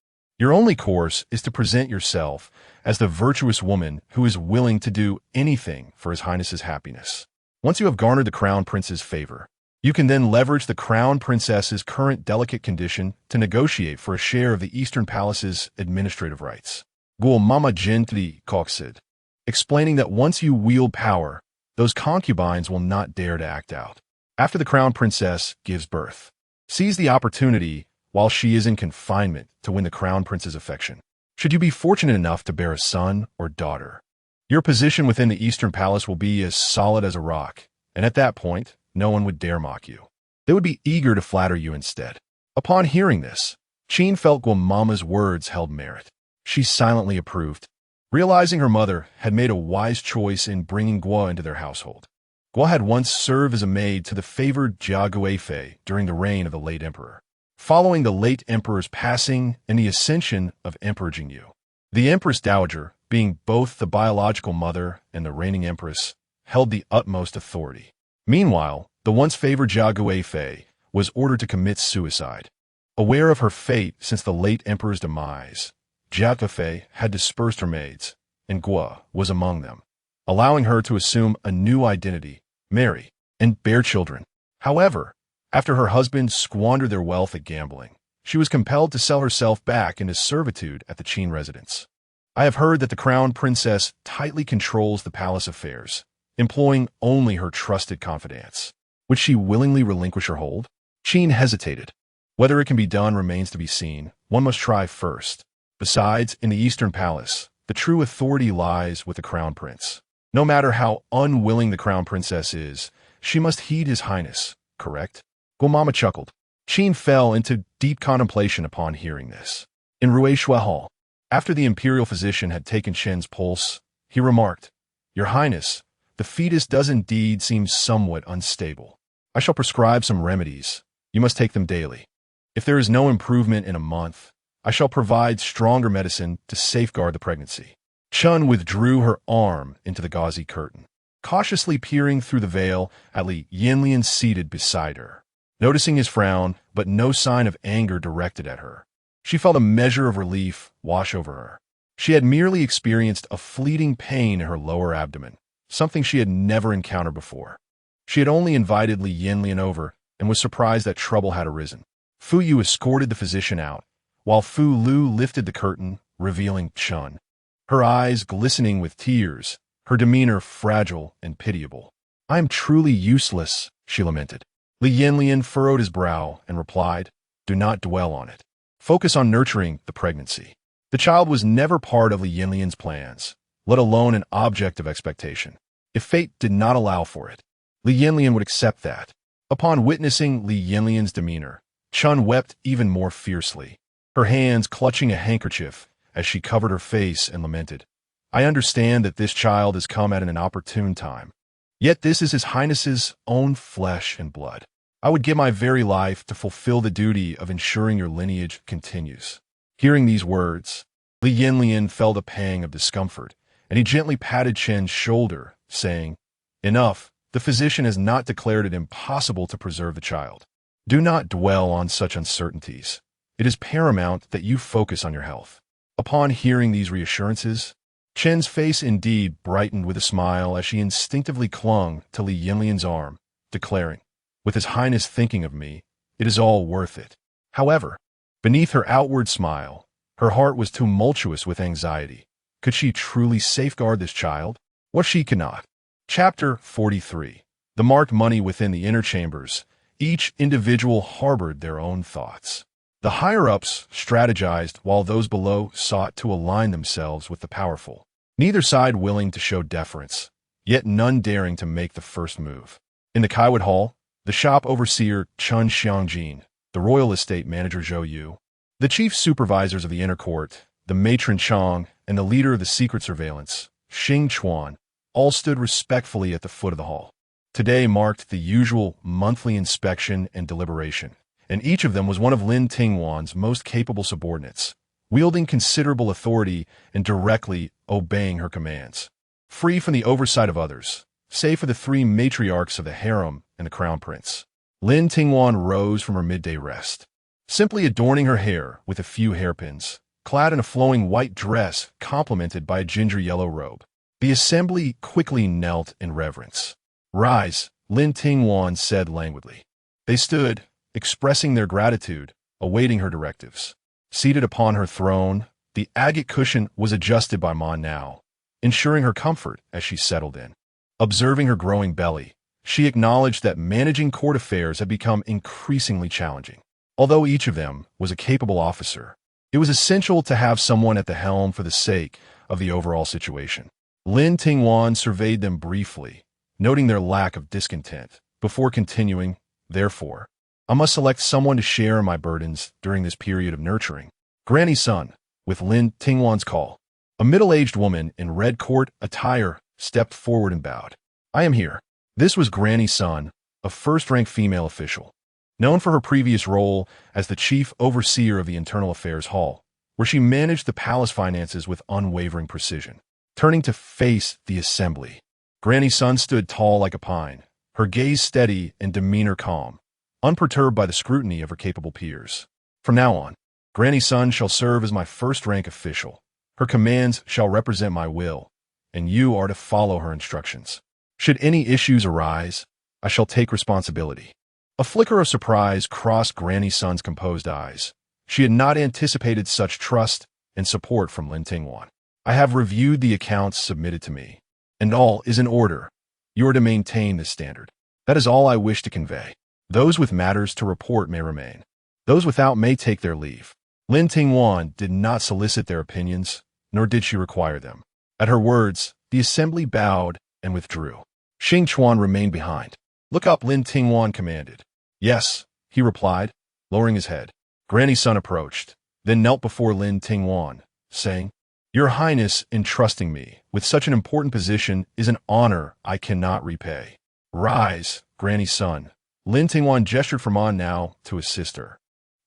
your only course is to present yourself as the virtuous woman who is willing to do anything for His Highness's happiness. Once you have garnered the Crown Prince's favor, You can then leverage the Crown Princess's current delicate condition to negotiate for a share of the Eastern Palace's administrative rights. Gul Mama gently coaxed, explaining that once you wield power, those concubines will not dare to act out. After the Crown Princess gives birth, seize the opportunity while she is in confinement to win the Crown Prince's affection. Should you be fortunate enough to bear a son or daughter, your position within the Eastern Palace will be as solid as a rock, and at that point, no one would dare mock you. They would be eager to flatter you instead. Upon hearing this, Qin felt Guamama's words held merit. She silently approved, realizing her mother had made a wise choice in bringing Gua into their household. Gua had once served as a maid to the favored Jia Guifei during the reign of the late emperor. Following the late emperor's passing and the ascension of Emperor Jingyu, the Empress Dowager, being both the biological mother and the reigning empress, held the utmost authority. Meanwhile, the once favored Jia Guifei was ordered to commit suicide. Aware of her fate since the late emperor's demise, Jia Guifei had dispersed her maids, and Gua was among them, allowing her to assume a new identity, marry, and bear children. However, after her husband squandered their wealth at gambling, she was compelled to sell herself back into servitude at the Qin residence. I have heard that the Crown Princess tightly controls the palace affairs, employing only her trusted confidants. Would she willingly relinquish her hold? Qin hesitated. Whether it can be done remains to be seen. One must try first. Besides, in the Eastern Palace, the true authority lies with the Crown Prince. No matter how unwilling the Crown Princess is, she must heed His Highness, correct? Guamama chuckled. Qin fell into deep contemplation upon hearing this. In Ruishui Hall, after the imperial physician had taken Chen's pulse, he remarked, "Your Highness, the fetus does indeed seem somewhat unstable. I shall prescribe some remedies. You must take them daily. If there is no improvement in a month, I shall provide stronger medicine to safeguard the pregnancy." Chen withdrew her arm into the gauzy curtain, cautiously peering through the veil at Li Yanyan seated beside her. Noticing his frown, but no sign of anger directed at her, she felt a measure of relief wash over her. She had merely experienced a fleeting pain in her lower abdomen, something she had never encountered before. She had only invited Li Yanyan over and was surprised that trouble had arisen. Fu Yu escorted the physician out, while Fu Lu lifted the curtain, revealing Chen. Her eyes glistening with tears, her demeanor fragile and pitiable. "I am truly useless," she lamented. Li Yanyan furrowed his brow and replied, "Do not dwell on it. Focus on nurturing the pregnancy." The child was never part of Li Yanyan's plans, let alone an object of expectation. If fate did not allow for it, Li Yanyan would accept that. Upon witnessing Li Yanyan's demeanor, Chen wept even more fiercely, her hands clutching a handkerchief as she covered her face and lamented, "I understand that this child has come at an inopportune time. Yet this is His Highness's own flesh and blood. I would give my very life to fulfill the duty of ensuring your lineage continues." Hearing these words, Li Yanyan felt a pang of discomfort, and he gently patted Chen's shoulder, saying, "Enough, the physician has not declared it impossible to preserve the child. Do not dwell on such uncertainties. It is paramount that you focus on your health." Upon hearing these reassurances, Chen's face indeed brightened with a smile as she instinctively clung to Li Yanyan's arm, declaring, "With His Highness thinking of me, it is all worth it." However, beneath her outward smile, her heart was tumultuous with anxiety. Could she truly safeguard this child? What she could not. Chapter 43. The marked money within the inner chambers. Each individual harbored their own thoughts. The higher-ups strategized while those below sought to align themselves with the powerful, neither side willing to show deference, yet none daring to make the first move. In the Kaiwood Hall, the shop overseer Chun Xiangjin, the royal estate manager Zhou Yu, the chief supervisors of the inner court, the matron Chang, and the leader of the secret surveillance, Xing Chuan, all stood respectfully at the foot of the hall. Today marked the usual monthly inspection and deliberation, and each of them was one of Lin Tingwan's most capable subordinates, wielding considerable authority and directly obeying her commands. Free from the oversight of others, save for the three matriarchs of the Harem and the Crown Prince, Lin Tingwan rose from her midday rest, simply adorning her hair with a few hairpins, clad in a flowing white dress complemented by a ginger yellow robe. The assembly quickly knelt in reverence. "Rise," Lin Tingwan said languidly. They stood, expressing their gratitude, awaiting her directives. Seated upon her throne, the agate cushion was adjusted by Mon now, ensuring her comfort as she settled in. Observing her growing belly, she acknowledged that managing court affairs had become increasingly challenging. Although each of them was a capable officer, it was essential to have someone at the helm for the sake of the overall situation. Lin Tingwan surveyed them briefly, noting their lack of discontent, before continuing, "Therefore, I must select someone to share in my burdens during this period of nurturing." Granny Sun, with Lin Tingwan's call. A middle-aged woman in red court attire stepped forward and bowed. "I am here." This was Granny Sun, a first-rank female official, known for her previous role as the chief overseer of the Internal Affairs Hall, where she managed the palace finances with unwavering precision. Turning to face the assembly, Granny Sun stood tall like a pine, her gaze steady and demeanor calm, unperturbed by the scrutiny of her capable peers. "From now on, Granny Sun shall serve as my first-rank official. Her commands shall represent my will, and you are to follow her instructions. Should any issues arise, I shall take responsibility." A flicker of surprise crossed Granny Sun's composed eyes. She had not anticipated such trust and support from Lin Tingwan. "I have reviewed the accounts submitted to me, and all is in order. You are to maintain this standard. That is all I wish to convey. Those with matters to report may remain. Those without may take their leave." Lin Tingwan did not solicit their opinions, nor did she require them. At her words, the assembly bowed and withdrew. Xing Chuan remained behind. "Look up," Lin Tingwan commanded. "Yes," he replied, lowering his head. Granny Sun approached, then knelt before Lin Tingwan, saying, "Your Highness entrusting me with such an important position is an honor I cannot repay." "Rise, Granny Sun." Lin Tingwan gestured for Mon now to assist her.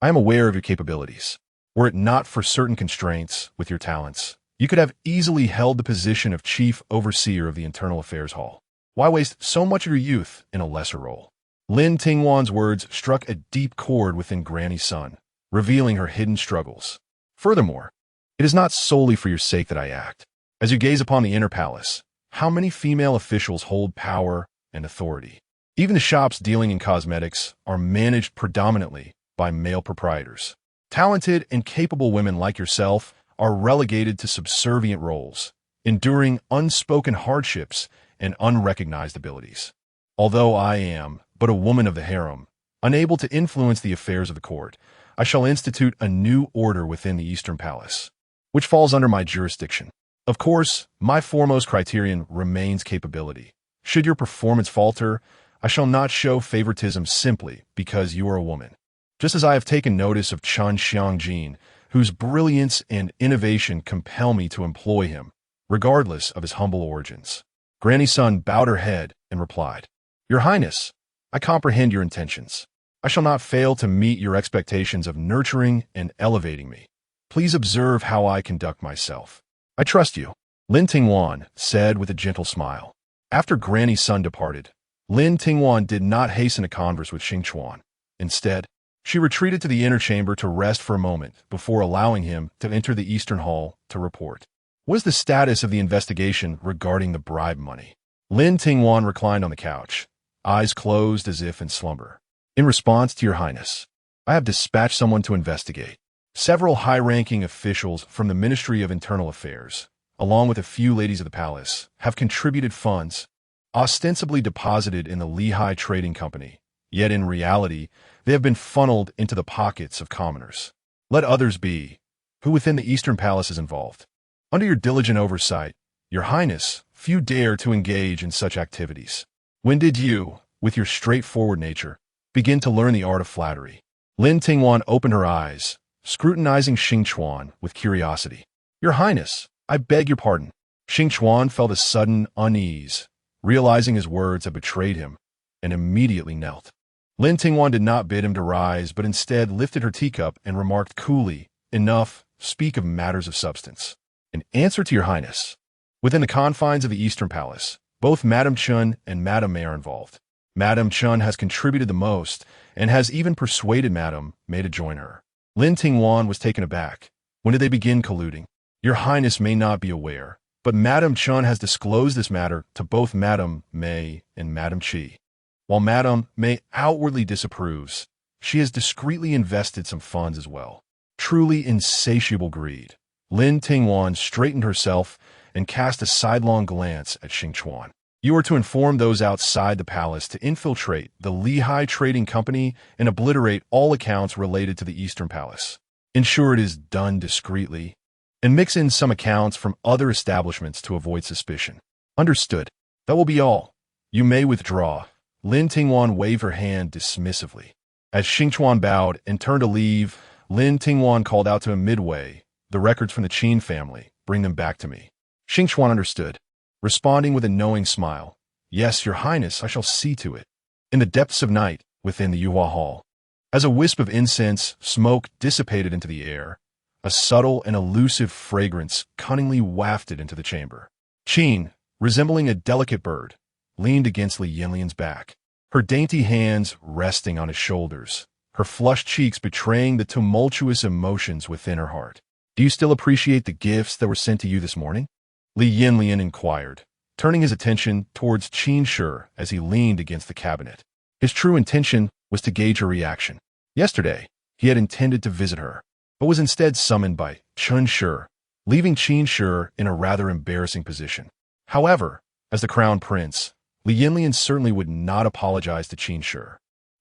"I am aware of your capabilities. Were it not for certain constraints with your talents, you could have easily held the position of Chief Overseer of the Internal Affairs Hall. Why waste so much of your youth in a lesser role?" Lin Tingwan's words struck a deep chord within Granny Sun, revealing her hidden struggles. "Furthermore, it is not solely for your sake that I act. As you gaze upon the inner palace, how many female officials hold power and authority? Even the shops dealing in cosmetics are managed predominantly by male proprietors. Talented and capable women like yourself are relegated to subservient roles, enduring unspoken hardships and unrecognized abilities. Although I am but a woman of the harem, unable to influence the affairs of the court, I shall institute a new order within the Eastern Palace, which falls under my jurisdiction. Of course, my foremost criterion remains capability. Should your performance falter, I shall not show favoritism simply because you are a woman. Just as I have taken notice of Chen Xiangjin, whose brilliance and innovation compel me to employ him, regardless of his humble origins." Granny Sun bowed her head and replied, "Your Highness, I comprehend your intentions. I shall not fail to meet your expectations of nurturing and elevating me. Please observe how I conduct myself. I trust you," Lin Tingwan said with a gentle smile. After Granny Sun departed, Lin Tingwan did not hasten to converse with Xing Chuan. Instead, she retreated to the inner chamber to rest for a moment before allowing him to enter the Eastern Hall to report. "What is the status of the investigation regarding the bribe money?" Lin Tingwan reclined on the couch, eyes closed as if in slumber. "In response to your Highness, I have dispatched someone to investigate. Several high-ranking officials from the Ministry of Internal Affairs, along with a few ladies of the palace, have contributed funds ostensibly deposited in the Lehigh Trading Company, yet in reality, they have been funneled into the pockets of commoners. Let others be, who within the Eastern Palace is involved. Under your diligent oversight, your Highness, few dare to engage in such activities. When did you, with your straightforward nature, begin to learn the art of flattery?" Lin Tingwan opened her eyes, scrutinizing Xing Chuan with curiosity. "Your Highness, I beg your pardon." Xing Chuan felt a sudden unease, realizing his words had betrayed him, and immediately knelt. Lin Tingwan did not bid him to rise, but instead lifted her teacup and remarked coolly, "Enough, speak of matters of substance. In answer to your Highness, within the confines of the Eastern Palace, both Madame Chun and Madame May are involved. Madame Chun has contributed the most, and has even persuaded Madame May to join her." Lin Tingwan was taken aback. "When did they begin colluding?" "Your Highness may not be aware, but Madame Chun has disclosed this matter to both Madame May and Madame Chi. While Madame May outwardly disapproves, she has discreetly invested some funds as well. Truly insatiable greed. Lin Tingwan straightened herself and cast a sidelong glance at Xingchuan. You are to inform those outside the palace to infiltrate the Lehigh Trading Company and obliterate all accounts related to the Eastern Palace. Ensure it is done discreetly, and mix in some accounts from other establishments to avoid suspicion. Understood. That will be all. You may withdraw. Lin Tingwan waved her hand dismissively. As Xingchuan bowed and turned to leave, Lin Tingwan called out to him midway, "The records from the Qin family, bring them back to me." Xingchuan understood, responding with a knowing smile. "Yes, Your Highness, I shall see to it." In the depths of night, within the Yuhua Hall, as a wisp of incense smoke dissipated into the air, a subtle and elusive fragrance cunningly wafted into the chamber. Qin, resembling a delicate bird, leaned against Li Yanyan's back, her dainty hands resting on his shoulders, her flushed cheeks betraying the tumultuous emotions within her heart. "Do you still appreciate the gifts that were sent to you this morning?" Li Yanyan inquired, turning his attention towards Qin Shi as he leaned against the cabinet. His true intention was to gauge her reaction. Yesterday, he had intended to visit her, but was instead summoned by Chun Shi, leaving Qin Shi in a rather embarrassing position. However, as the Crown Prince, Li Yanyan certainly would not apologize to Qin Shi.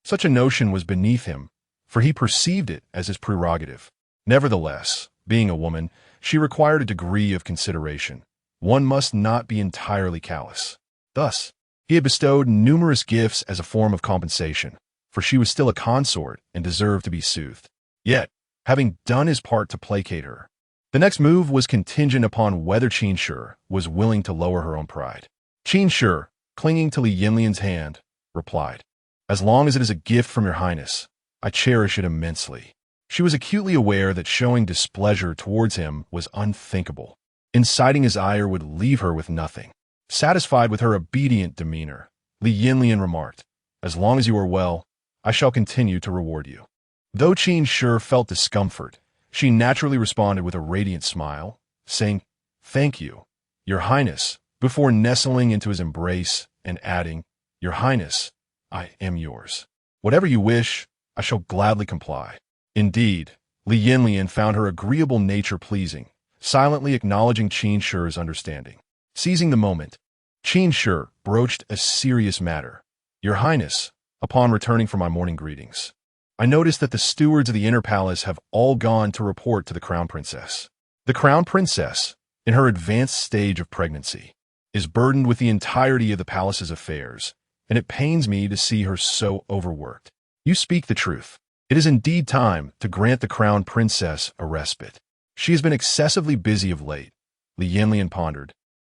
Such a notion was beneath him, for he perceived it as his prerogative. Nevertheless, being a woman, she required a degree of consideration. One must not be entirely callous. Thus, he had bestowed numerous gifts as a form of compensation, for she was still a consort and deserved to be soothed. Yet, having done his part to placate her, the next move was contingent upon whether Qin Shi was willing to lower her own pride. Qin Shi, clinging to Li Yanyan's hand, replied, "As long as it is a gift from Your Highness, I cherish it immensely." She was acutely aware that showing displeasure towards him was unthinkable. Inciting his ire would leave her with nothing. Satisfied with her obedient demeanor, Li Yanyan remarked, "As long as you are well, I shall continue to reward you." Though Qin Shi felt discomfort, she naturally responded with a radiant smile, saying, "Thank you, Your Highness," before nestling into his embrace and adding, "Your Highness, I am yours. Whatever you wish, I shall gladly comply." Indeed, Li Yanyan found her agreeable nature pleasing, silently acknowledging Qin Shi's understanding. Seizing the moment, Qin Shi broached a serious matter. "Your Highness, upon returning from my morning greetings, I noticed that the stewards of the inner palace have all gone to report to the Crown Princess. The Crown Princess, in her advanced stage of pregnancy, is burdened with the entirety of the palace's affairs, and it pains me to see her so overworked. You speak the truth. It is indeed time to grant the Crown Princess a respite. She has been excessively busy of late," Li Yanyan pondered,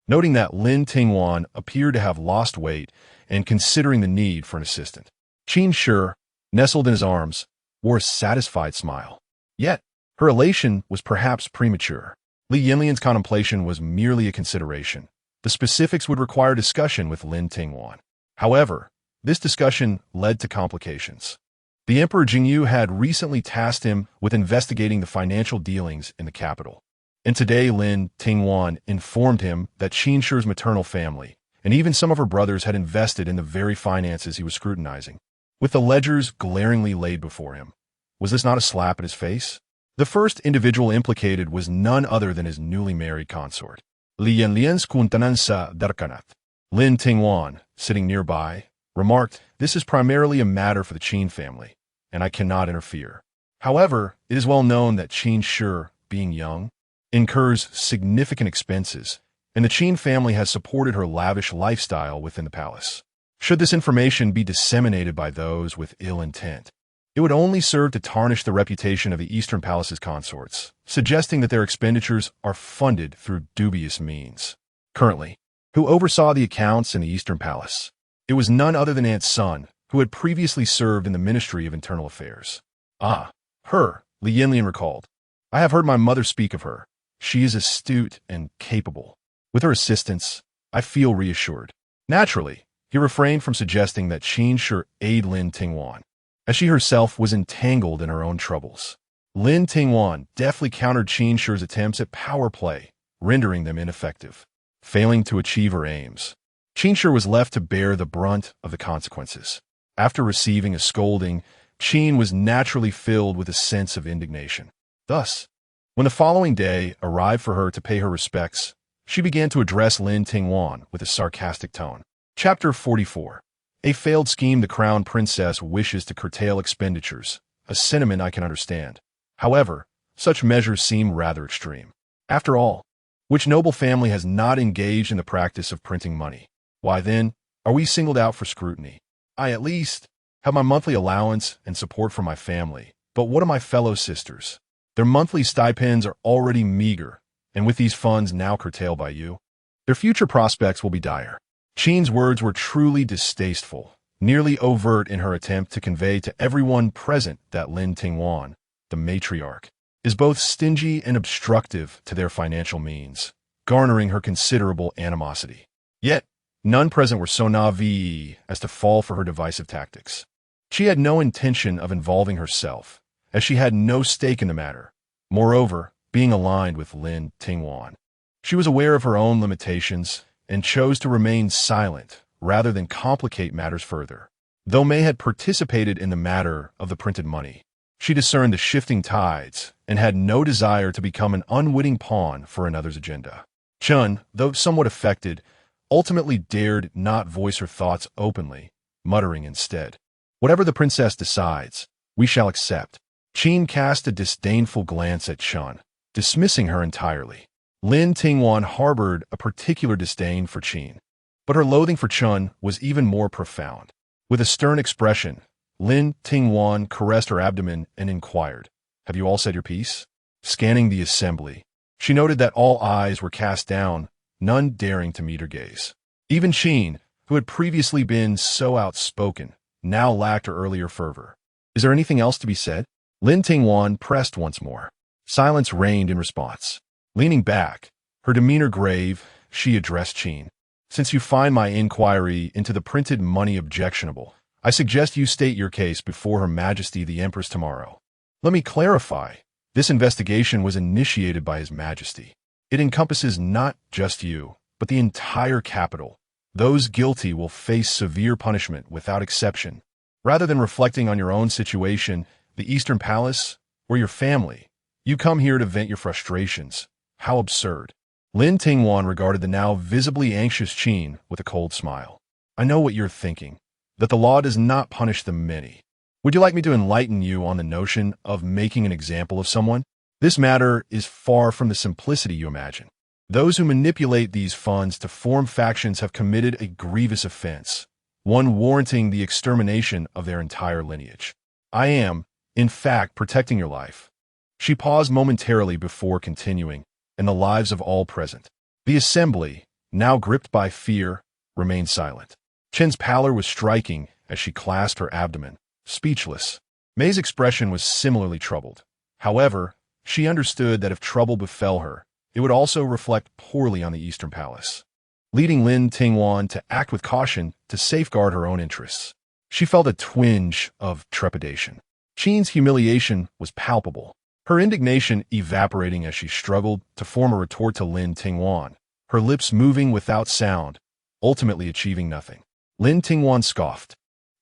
noting that Lin Tingwan appeared to have lost weight and considering the need for an assistant. Qin Shi, nestled in his arms, wore a satisfied smile. Yet, her elation was perhaps premature. Li Yanyan's contemplation was merely a consideration. The specifics would require discussion with Lin Tingwan. However, this discussion led to complications. The Emperor Jingyu had recently tasked him with investigating the financial dealings in the capital. And today Lin Tingwan informed him that Qin Shi's maternal family, and even some of her brothers, had invested in the very finances he was scrutinizing. With the ledgers glaringly laid before him, was this not a slap at his face? The first individual implicated was none other than his newly married consort. Li Yanyan's kuntanansa darkanat. Lin Tingwan, sitting nearby, remarked, "This is primarily a matter for the Qin family, and I cannot interfere. However, it is well known that Qin Shi, being young, incurs significant expenses, and the Qin family has supported her lavish lifestyle within the palace. Should this information be disseminated by those with ill intent, it would only serve to tarnish the reputation of the Eastern Palace's consorts, suggesting that their expenditures are funded through dubious means. Currently, who oversaw the accounts in the Eastern Palace? It was none other than Aunt Sun, who had previously served in the Ministry of Internal Affairs. "Ah, her," Li Yanyan recalled. "I have heard my mother speak of her. She is astute and capable. With her assistance, I feel reassured." Naturally, he refrained from suggesting that Qin Shi aid Lin Tingwan, as she herself was entangled in her own troubles. Lin Tingwan deftly countered Qin Shi's attempts at power play, rendering them ineffective. Failing to achieve her aims, Qin was left to bear the brunt of the consequences. After receiving a scolding, Qin was naturally filled with a sense of indignation. Thus, when the following day arrived for her to pay her respects, she began to address Lin Tingwan with a sarcastic tone. Chapter 44. A failed scheme. The crown princess wishes to curtail expenditures, a sentiment I can understand. However, such measures seem rather extreme. After all, which noble family has not engaged in the practice of printing money? Why then, are we singled out for scrutiny? I, at least, have my monthly allowance and support from my family, but what of my fellow sisters? Their monthly stipends are already meager, and with these funds now curtailed by you, their future prospects will be dire. Qin's words were truly distasteful, nearly overt in her attempt to convey to everyone present that Lin Tingwan, the matriarch, is both stingy and obstructive to their financial means, garnering her considerable animosity. Yet, none present were so naive as to fall for her divisive tactics. She had no intention of involving herself, as she had no stake in the matter. Moreover, being aligned with Lin Tingwan, she was aware of her own limitations and chose to remain silent rather than complicate matters further. Though May had participated in the matter of the printed money, she discerned the shifting tides and had no desire to become an unwitting pawn for another's agenda. Chun, though somewhat affected, ultimately dared not voice her thoughts openly, muttering instead, "Whatever the princess decides, we shall accept." Qin cast a disdainful glance at Chun, dismissing her entirely. Lin Tingwan harbored a particular disdain for Qin, but her loathing for Chun was even more profound. With a stern expression, Lin Tingwan caressed her abdomen and inquired, "Have you all said your piece?" Scanning the assembly, she noted that all eyes were cast down, none daring to meet her gaze. Even Qin, who had previously been so outspoken, now lacked her earlier fervor. "Is there anything else to be said?" Lin Tingwan pressed once more. Silence reigned in response. Leaning back, her demeanor grave, she addressed Qin. "Since you find my inquiry into the printed money objectionable, I suggest you state your case before Her Majesty the Empress tomorrow." "Let me clarify. This investigation was initiated by His Majesty. It encompasses not just you, but the entire capital. Those guilty will face severe punishment without exception. Rather than reflecting on your own situation, the Eastern Palace, or your family, you come here to vent your frustrations. How absurd." Lin Tingwan regarded the now visibly anxious Qin with a cold smile. "I know what you're thinking, that the law does not punish the many. Would you like me to enlighten you on the notion of making an example of someone? This matter is far from the simplicity you imagine. Those who manipulate these funds to form factions have committed a grievous offense, one warranting the extermination of their entire lineage. I am, in fact, protecting your life." She paused momentarily before continuing, "and the lives of all present." The assembly, now gripped by fear, remained silent. Qin's pallor was striking as she clasped her abdomen, speechless. May's expression was similarly troubled. However, she understood that if trouble befell her, it would also reflect poorly on the Eastern Palace, leading Lin Tingwan to act with caution to safeguard her own interests. She felt a twinge of trepidation. Qin's humiliation was palpable, her indignation evaporating as she struggled to form a retort to Lin Tingwan, her lips moving without sound, ultimately achieving nothing. Lin Tingwan scoffed.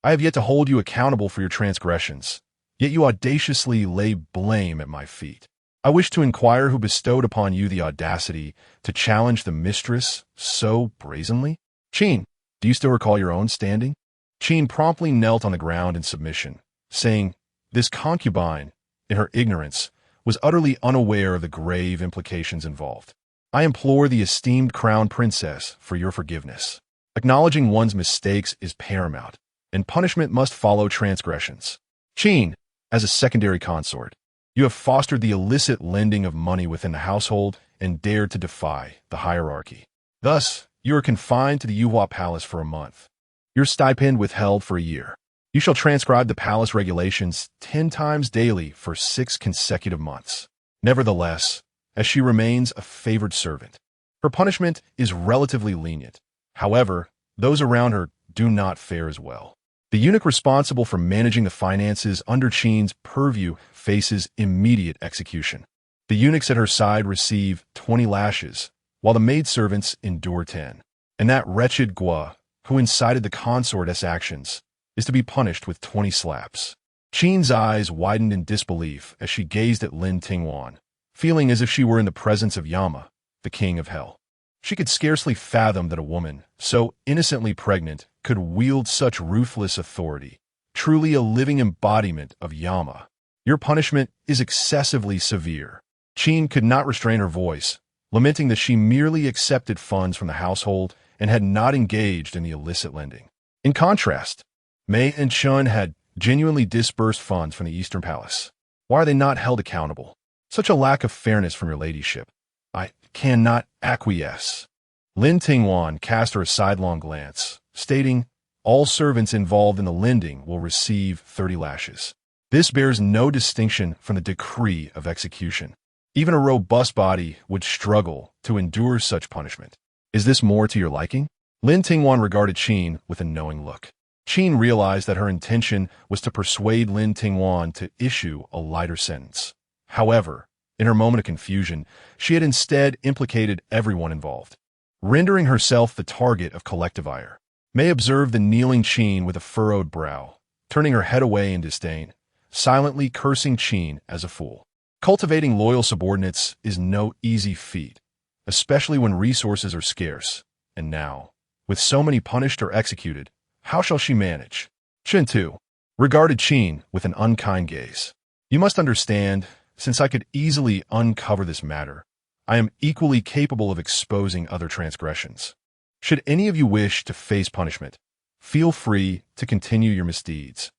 "I have yet to hold you accountable for your transgressions, yet you audaciously lay blame at my feet. I wish to inquire who bestowed upon you the audacity to challenge the mistress so brazenly?" "Qin, do you still recall your own standing?" Qin promptly knelt on the ground in submission, saying, this concubine, in her ignorance, was utterly unaware of the grave implications involved. "I implore the esteemed crown princess for your forgiveness. Acknowledging one's mistakes is paramount, and punishment must follow transgressions. Qin, as a secondary consort, you have fostered the illicit lending of money within the household and dared to defy the hierarchy. Thus, you are confined to the Yuhua Palace for a month. Your stipend withheld for a year. You shall transcribe the palace regulations 10 times daily for 6 consecutive months. Nevertheless, as she remains a favored servant, her punishment is relatively lenient. However, those around her do not fare as well. The eunuch responsible for managing the finances under Qin's purview faces immediate execution. The eunuchs at her side receive 20 lashes, while the maidservants endure 10. And that wretched Gua, who incited the consort's actions, is to be punished with 20 slaps. Qin's eyes widened in disbelief as she gazed at Lin Tingwan, feeling as if she were in the presence of Yama, the king of hell. She could scarcely fathom that a woman, so innocently pregnant, could wield such ruthless authority, truly a living embodiment of Yama. Your punishment is excessively severe. Qin could not restrain her voice, lamenting that she merely accepted funds from the household and had not engaged in the illicit lending. In contrast, Mei and Chun had genuinely disbursed funds from the Eastern Palace. Why are they not held accountable? Such a lack of fairness from your ladyship. I cannot acquiesce. Lin Tingwan cast her a sidelong glance, stating, all servants involved in the lending will receive 30 lashes. This bears no distinction from the decree of execution. Even a robust body would struggle to endure such punishment. Is this more to your liking? Lin Tingwan regarded Qin with a knowing look. Qin realized that her intention was to persuade Lin Tingwan to issue a lighter sentence. However, in her moment of confusion, she had instead implicated everyone involved, rendering herself the target of collective ire. Mei observed the kneeling Qin with a furrowed brow, turning her head away in disdain, silently cursing Qin as a fool. Cultivating loyal subordinates is no easy feat, especially when resources are scarce. And now, with so many punished or executed, how shall she manage? Chen too regarded Qin with an unkind gaze. You must understand, since I could easily uncover this matter, I am equally capable of exposing other transgressions. Should any of you wish to face punishment, feel free to continue your misdeeds.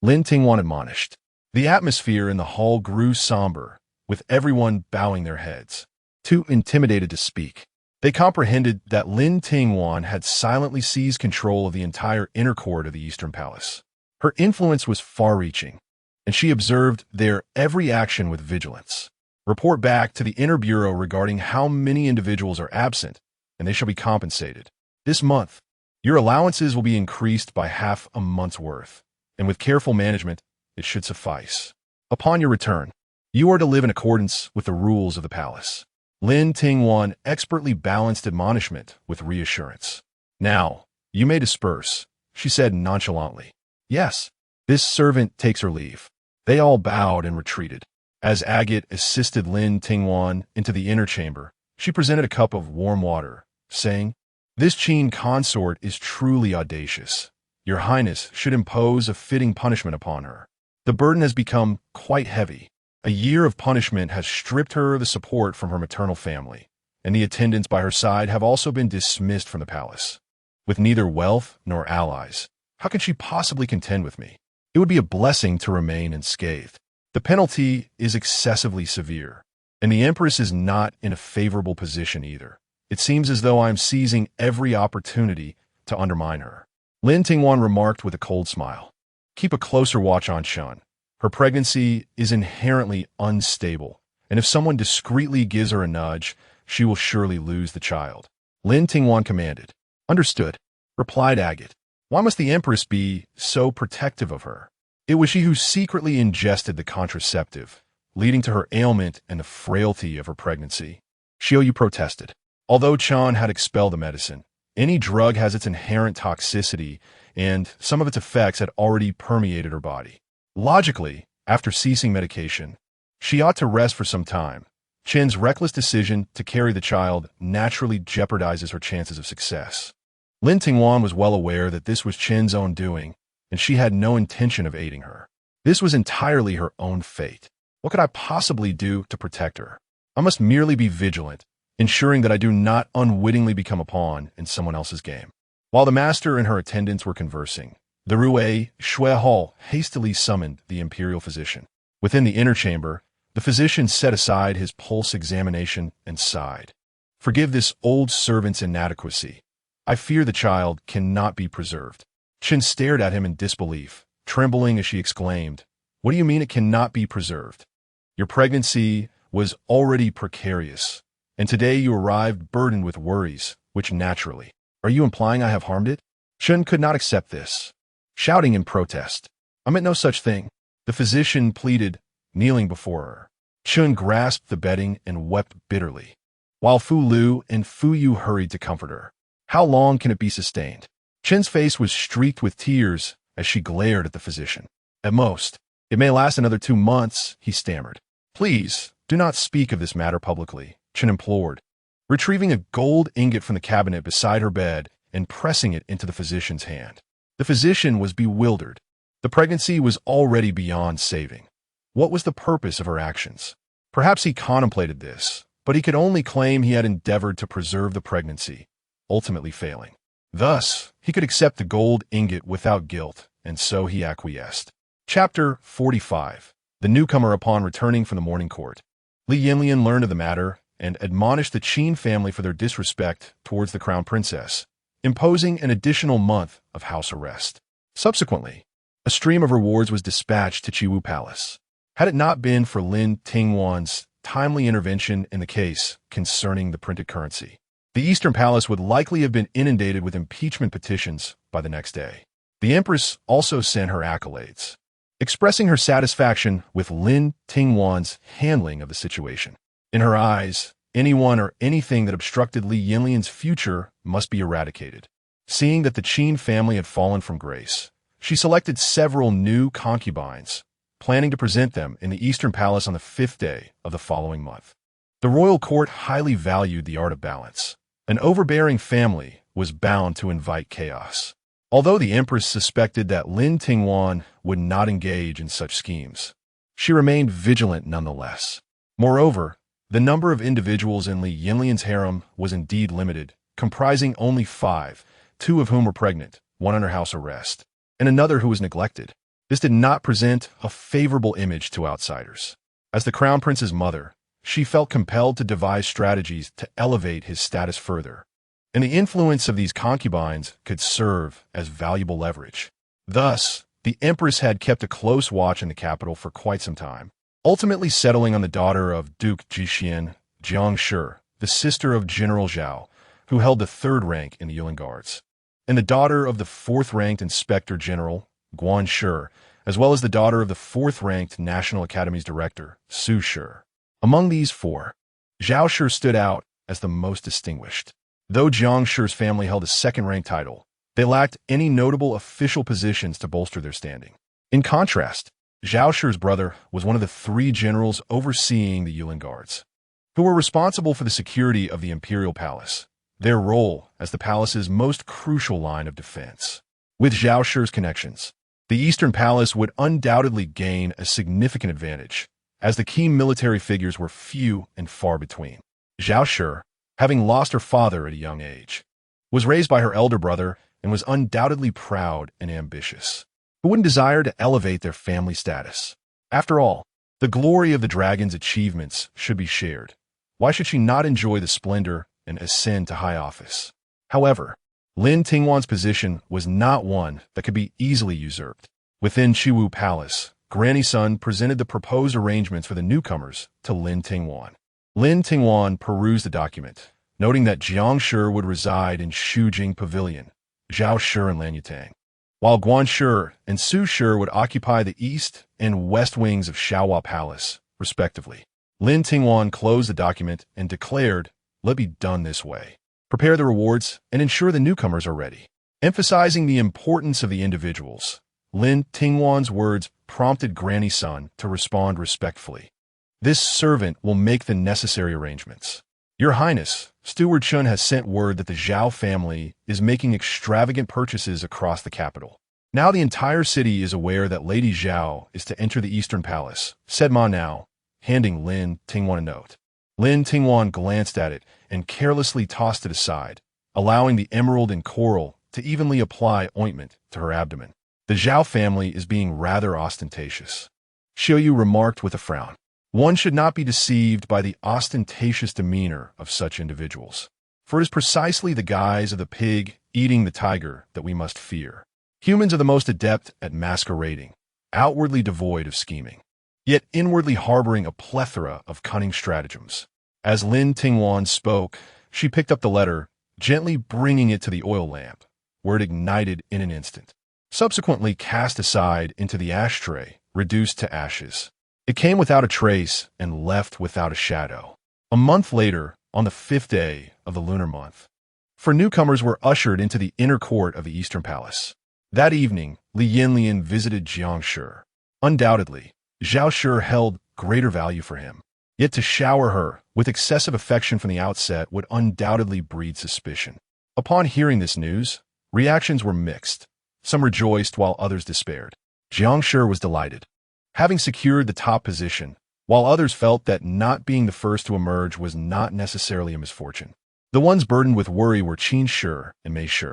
Lin Tingwan admonished. The atmosphere in the hall grew somber, with everyone bowing their heads, too intimidated to speak. They comprehended that Lin Tingwan had silently seized control of the entire inner court of the Eastern Palace. Her influence was far-reaching, and she observed their every action with vigilance. Report back to the Inner Bureau regarding how many individuals are absent, and they shall be compensated. This month, your allowances will be increased by half a month's worth, and with careful management, it should suffice. Upon your return, you are to live in accordance with the rules of the palace. Lin Tingwan expertly balanced admonishment with reassurance. Now, you may disperse, she said nonchalantly. Yes, this servant takes her leave. They all bowed and retreated. As Agate assisted Lin Tingwan into the inner chamber, she presented a cup of warm water, saying, This Qin consort is truly audacious. Your Highness should impose a fitting punishment upon her. The burden has become quite heavy. A year of punishment has stripped her the support from her maternal family, and the attendants by her side have also been dismissed from the palace. With neither wealth nor allies, how can she possibly contend with me? It would be a blessing to remain unscathed. The penalty is excessively severe, and the Empress is not in a favorable position either. It seems as though I am seizing every opportunity to undermine her. Lin Tingwan remarked with a cold smile. Keep a closer watch on Shun. Her pregnancy is inherently unstable, and if someone discreetly gives her a nudge, she will surely lose the child. Lin Tingwan commanded. Understood, replied Agate. Why must the Empress be so protective of her? It was she who secretly ingested the contraceptive, leading to her ailment and the frailty of her pregnancy. Xiaoyu protested. Although Chan had expelled the medicine, any drug has its inherent toxicity, and some of its effects had already permeated her body. Logically, after ceasing medication, she ought to rest for some time. Chen's reckless decision to carry the child naturally jeopardizes her chances of success. Lin Tingwan was well aware that this was Chen's own doing, and she had no intention of aiding her. This was entirely her own fate. What could I possibly do to protect her? I must merely be vigilant, ensuring that I do not unwittingly become a pawn in someone else's game. While the master and her attendants were conversing, the Rue Shui Hall hastily summoned the imperial physician. Within the inner chamber, the physician set aside his pulse examination and sighed. Forgive this old servant's inadequacy. I fear the child cannot be preserved. Chen stared at him in disbelief, trembling as she exclaimed, What do you mean it cannot be preserved? Your pregnancy was already precarious, and today you arrived burdened with worries, which naturally. Are you implying I have harmed it? Chen could not accept this, shouting in protest. I meant no such thing. The physician pleaded, kneeling before her. Chen grasped the bedding and wept bitterly, while Fu Lu and Fu Yu hurried to comfort her. How long can it be sustained? Chen's face was streaked with tears as she glared at the physician. At most, it may last another 2 months, he stammered. Please, do not speak of this matter publicly, Chen implored, retrieving a gold ingot from the cabinet beside her bed and pressing it into the physician's hand. The physician was bewildered. The pregnancy was already beyond saving. What was the purpose of her actions? Perhaps he contemplated this, but he could only claim he had endeavored to preserve the pregnancy, ultimately failing. Thus, he could accept the gold ingot without guilt, and so he acquiesced. Chapter 45. The newcomer upon returning from the morning court. Li Yanyan learned of the matter and admonished the Qin family for their disrespect towards the crown princess, imposing an additional month of house arrest. Subsequently, a stream of rewards was dispatched to Chiwu Palace. Had it not been for Lin Tingwan's timely intervention in the case concerning the printed currency, the Eastern Palace would likely have been inundated with impeachment petitions by the next day. The Empress also sent her accolades, expressing her satisfaction with Lin Tingwan's handling of the situation. In her eyes, anyone or anything that obstructed Li Yanyan's future must be eradicated. Seeing that the Qin family had fallen from grace, she selected several new concubines, planning to present them in the Eastern Palace on the 5th day of the following month. The royal court highly valued the art of balance. An overbearing family was bound to invite chaos. Although the Empress suspected that Lin Tingwan would not engage in such schemes, she remained vigilant nonetheless. Moreover, the number of individuals in Li Yanyan's harem was indeed limited, comprising only 5, 2 of whom were pregnant, 1 under house arrest, and another who was neglected. This did not present a favorable image to outsiders. As the crown prince's mother, she felt compelled to devise strategies to elevate his status further, and the influence of these concubines could serve as valuable leverage. Thus, the Empress had kept a close watch in the capital for quite some time, ultimately settling on the daughter of Duke Jixian, Jiang Shi, the sister of General Zhao, who held the 3rd rank in the Yuan Guards, and the daughter of the 4th-ranked Inspector General, Guan Shi, as well as the daughter of the 4th-ranked National Academy's director, Su Shi. Among these 4, Zhao Shi stood out as the most distinguished. Though Jiang Shi's family held a 2nd-rank title, they lacked any notable official positions to bolster their standing. In contrast, Zhao Shi's brother was one of the 3 generals overseeing the Yuan Guards, who were responsible for the security of the imperial palace, their role as the palace's most crucial line of defense. With Zhao Shi's connections, the Eastern Palace would undoubtedly gain a significant advantage, as the key military figures were few and far between. Zhao Shi, having lost her father at a young age, was raised by her elder brother and was undoubtedly proud and ambitious. Who wouldn't desire to elevate their family status? After all, the glory of the dragon's achievements should be shared. Why should she not enjoy the splendor and ascend to high office? However, Lin Tingwan's position was not one that could be easily usurped. Within Chiwu Palace, Granny Sun presented the proposed arrangements for the newcomers to Lin Tingwan. Lin Tingwan perused the document, noting that Jiang Shi would reside in Shujing Pavilion, Zhao Shi in Lanyutang, while Guan Shi and Su Shi would occupy the east and west wings of Shaohua Palace, respectively. Lin Tingwan closed the document and declared, "Let be done this way. Prepare the rewards and ensure the newcomers are ready." Emphasizing the importance of the individuals, Lin Tingwan's words prompted Granny Sun to respond respectfully. "This servant will make the necessary arrangements. Your Highness, Steward Chun has sent word that the Zhao family is making extravagant purchases across the capital. Now the entire city is aware that Lady Zhao is to enter the Eastern Palace," said Ma Now, handing Lin Tingwan a note. Lin Tingwan glanced at it and carelessly tossed it aside, allowing the emerald and coral to evenly apply ointment to her abdomen. "The Zhao family is being rather ostentatious," Xiaoyu remarked with a frown. "One should not be deceived by the ostentatious demeanor of such individuals, for it is precisely the guise of the pig eating the tiger that we must fear. Humans are the most adept at masquerading, outwardly devoid of scheming, yet inwardly harboring a plethora of cunning stratagems." As Lin Tingwan spoke, she picked up the letter, gently bringing it to the oil lamp, where it ignited in an instant, subsequently cast aside into the ashtray, reduced to ashes. It came without a trace and left without a shadow. A month later, on the 5th day of the lunar month, for newcomers were ushered into the inner court of the Eastern Palace. That evening, Li Yanyan visited Jiang Shi. Undoubtedly, Zhao Shi held greater value for him. Yet to shower her with excessive affection from the outset would undoubtedly breed suspicion. Upon hearing this news, reactions were mixed. Some rejoiced while others despaired. Jiang Shi was delighted, having secured the top position, while others felt that not being the first to emerge was not necessarily a misfortune. The ones burdened with worry were Qin Shi and Mei Shi.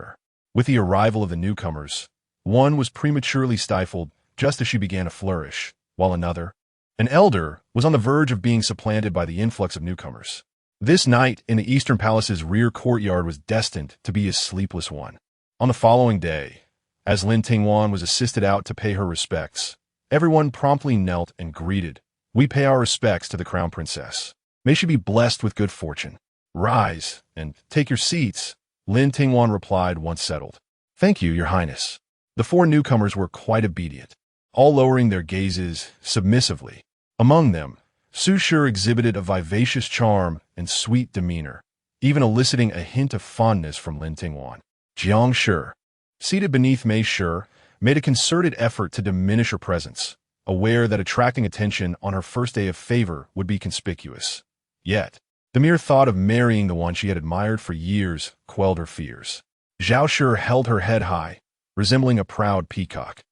With the arrival of the newcomers, one was prematurely stifled just as she began to flourish, while another, an elder, was on the verge of being supplanted by the influx of newcomers. This night in the Eastern Palace's rear courtyard was destined to be a sleepless one. On the following day, as Lin Tingwan was assisted out to pay her respects, everyone promptly knelt and greeted, "We pay our respects to the Crown Princess. May she be blessed with good fortune. Rise and take your seats," Lin Tingwan replied once settled. "Thank you, Your Highness." The four newcomers were quite obedient, all lowering their gazes submissively. Among them, Su Shi exhibited a vivacious charm and sweet demeanor, even eliciting a hint of fondness from Lin Tingwan. Jiang Shi, seated beneath Mei Shi, made a concerted effort to diminish her presence, aware that attracting attention on her first day of favor would be conspicuous. Yet, the mere thought of marrying the one she had admired for years quelled her fears. Zhao Shi held her head high, resembling a proud peacock.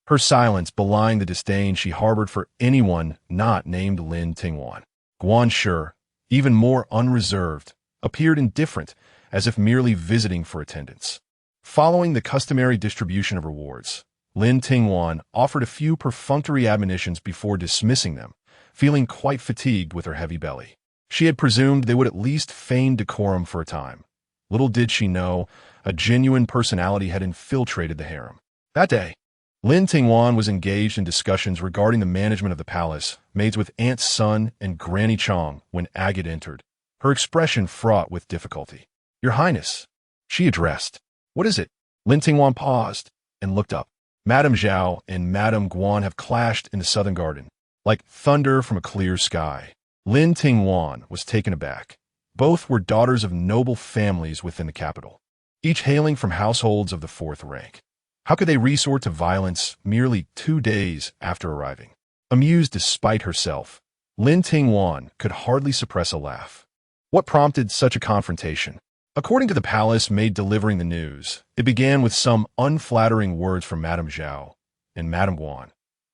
Her silence belied the disdain she harbored for anyone not named Lin Tingwan. Guan Shi, even more unreserved, appeared indifferent, as if merely visiting for attendance. Following the customary distribution of rewards, Lin Tingwan offered a few perfunctory admonitions before dismissing them, feeling quite fatigued with her heavy belly. She had presumed they would at least feign decorum for a time. Little did she know, a genuine personality had infiltrated the harem. That day, Lin Tingwan was engaged in discussions regarding the management of the palace, maids with Aunt Sun and Granny Chong, when Agate entered, her expression fraught with difficulty. "Your Highness," she addressed. "What is it?" Lin Tingwan paused and looked up. Madame Zhao and Madame Guan have clashed in the southern garden, like thunder from a clear sky. Lin Tingwan was taken aback. Both were daughters of noble families within the capital, each hailing from households of the fourth rank. How could they resort to violence merely 2 days after arriving? Amused despite herself, Lin Tingwan could hardly suppress a laugh. What prompted such a confrontation? According to the palace maid delivering the news, it began with some unflattering words from Madame Zhao, and Madame Guan,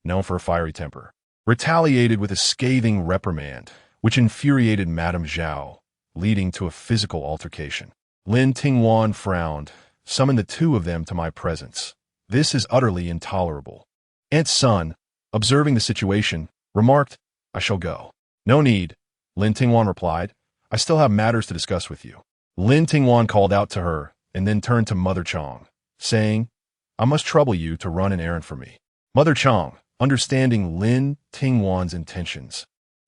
known for her fiery temper, retaliated with a scathing reprimand, which infuriated Madame Zhao, leading to a physical altercation. Lin Tingwan frowned, "Summon the two of them to my presence. This is utterly intolerable." Aunt Sun, observing the situation, remarked, "I shall go." "No need," Lin Tingwan replied. "I still have matters to discuss with you." Lin Tingwan called out to her and then turned to Mother Chong, saying, "I must trouble you to run an errand for me." Mother Chong, understanding Lin Tingwan's intentions,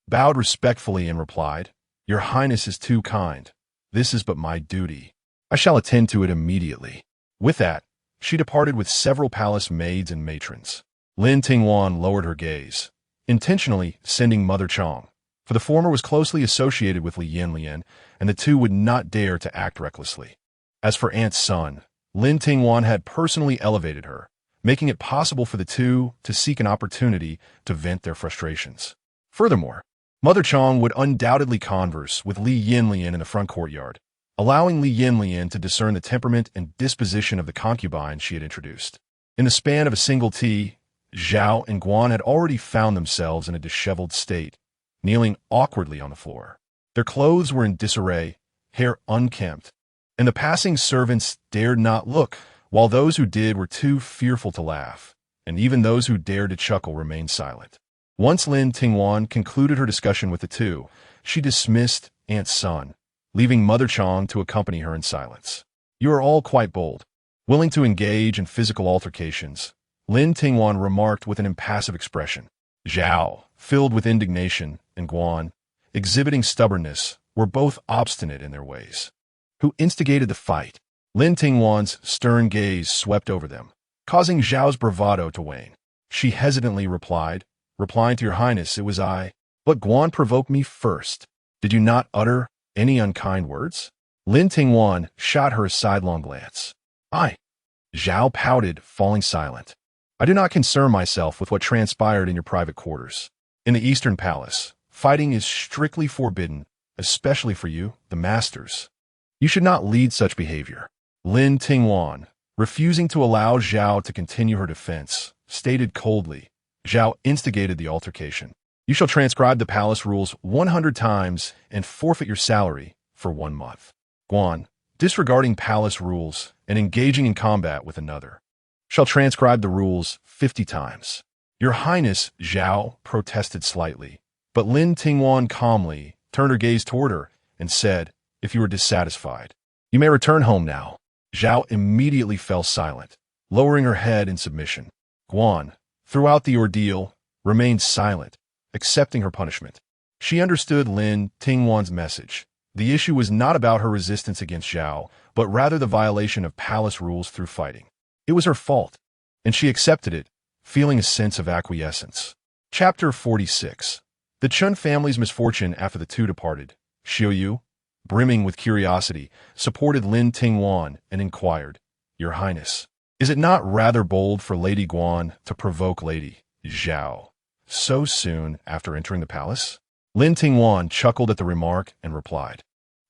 bowed respectfully and replied, "Your Highness is too kind. This is but my duty. I shall attend to it immediately." With that, she departed with several palace maids and matrons. Lin Tingwan lowered her gaze, intentionally sending Mother Chong, for the former was closely associated with Li Yanyan, and the two would not dare to act recklessly. As for Aunt Sun, Lin Tingwan had personally elevated her, making it possible for the two to seek an opportunity to vent their frustrations. Furthermore, Mother Chong would undoubtedly converse with Li Yanyan in the front courtyard, allowing Li Yanyan to discern the temperament and disposition of the concubine she had introduced. In the span of a single tea, Zhao and Guan had already found themselves in a disheveled state, kneeling awkwardly on the floor. Their clothes were in disarray, hair unkempt, and the passing servants dared not look, while those who did were too fearful to laugh, and even those who dared to chuckle remained silent. Once Lin Tingwan concluded her discussion with the two, she dismissed Aunt Sun, leaving Mother Chong to accompany her in silence. "You are all quite bold, willing to engage in physical altercations," Lin Tingwan remarked with an impassive expression. Zhao, filled with indignation, and Guan, exhibiting stubbornness, were both obstinate in their ways. "Who instigated the fight?" Lin Tingwan's stern gaze swept over them, causing Zhao's bravado to wane. She hesitantly replied, "Replying to your Highness, it was I." "But Guan provoked me first. Did you not utter any unkind words?" Lin Tingwan shot her a sidelong glance. I. Zhao pouted, falling silent. I do not concern myself with what transpired in your private quarters. In the Eastern Palace, fighting is strictly forbidden, especially for you, the masters. You should not lead such behavior. Lin Tingwan, refusing to allow Zhao to continue her defense, stated coldly. Zhao instigated the altercation. You shall transcribe the palace rules 100 times and forfeit your salary for 1 month. Guan, disregarding palace rules and engaging in combat with another, shall transcribe the rules 50 times. Your Highness, Zhao protested slightly, but Lin Tingwan calmly turned her gaze toward her and said, if you are dissatisfied, you may return home now. Zhao immediately fell silent, lowering her head in submission. Guan, throughout the ordeal, remained silent, accepting her punishment. She understood Lin Tingwan's message. The issue was not about her resistance against Zhao, but rather the violation of palace rules through fighting. It was her fault, and she accepted it, feeling a sense of acquiescence. Chapter 46. The Chun family's misfortune after the two departed. Xiuyu, brimming with curiosity, supported Lin Tingwan and inquired, Your Highness, is it not rather bold for Lady Guan to provoke Lady Zhao so soon after entering the palace? Lin Tingwan chuckled at the remark and replied,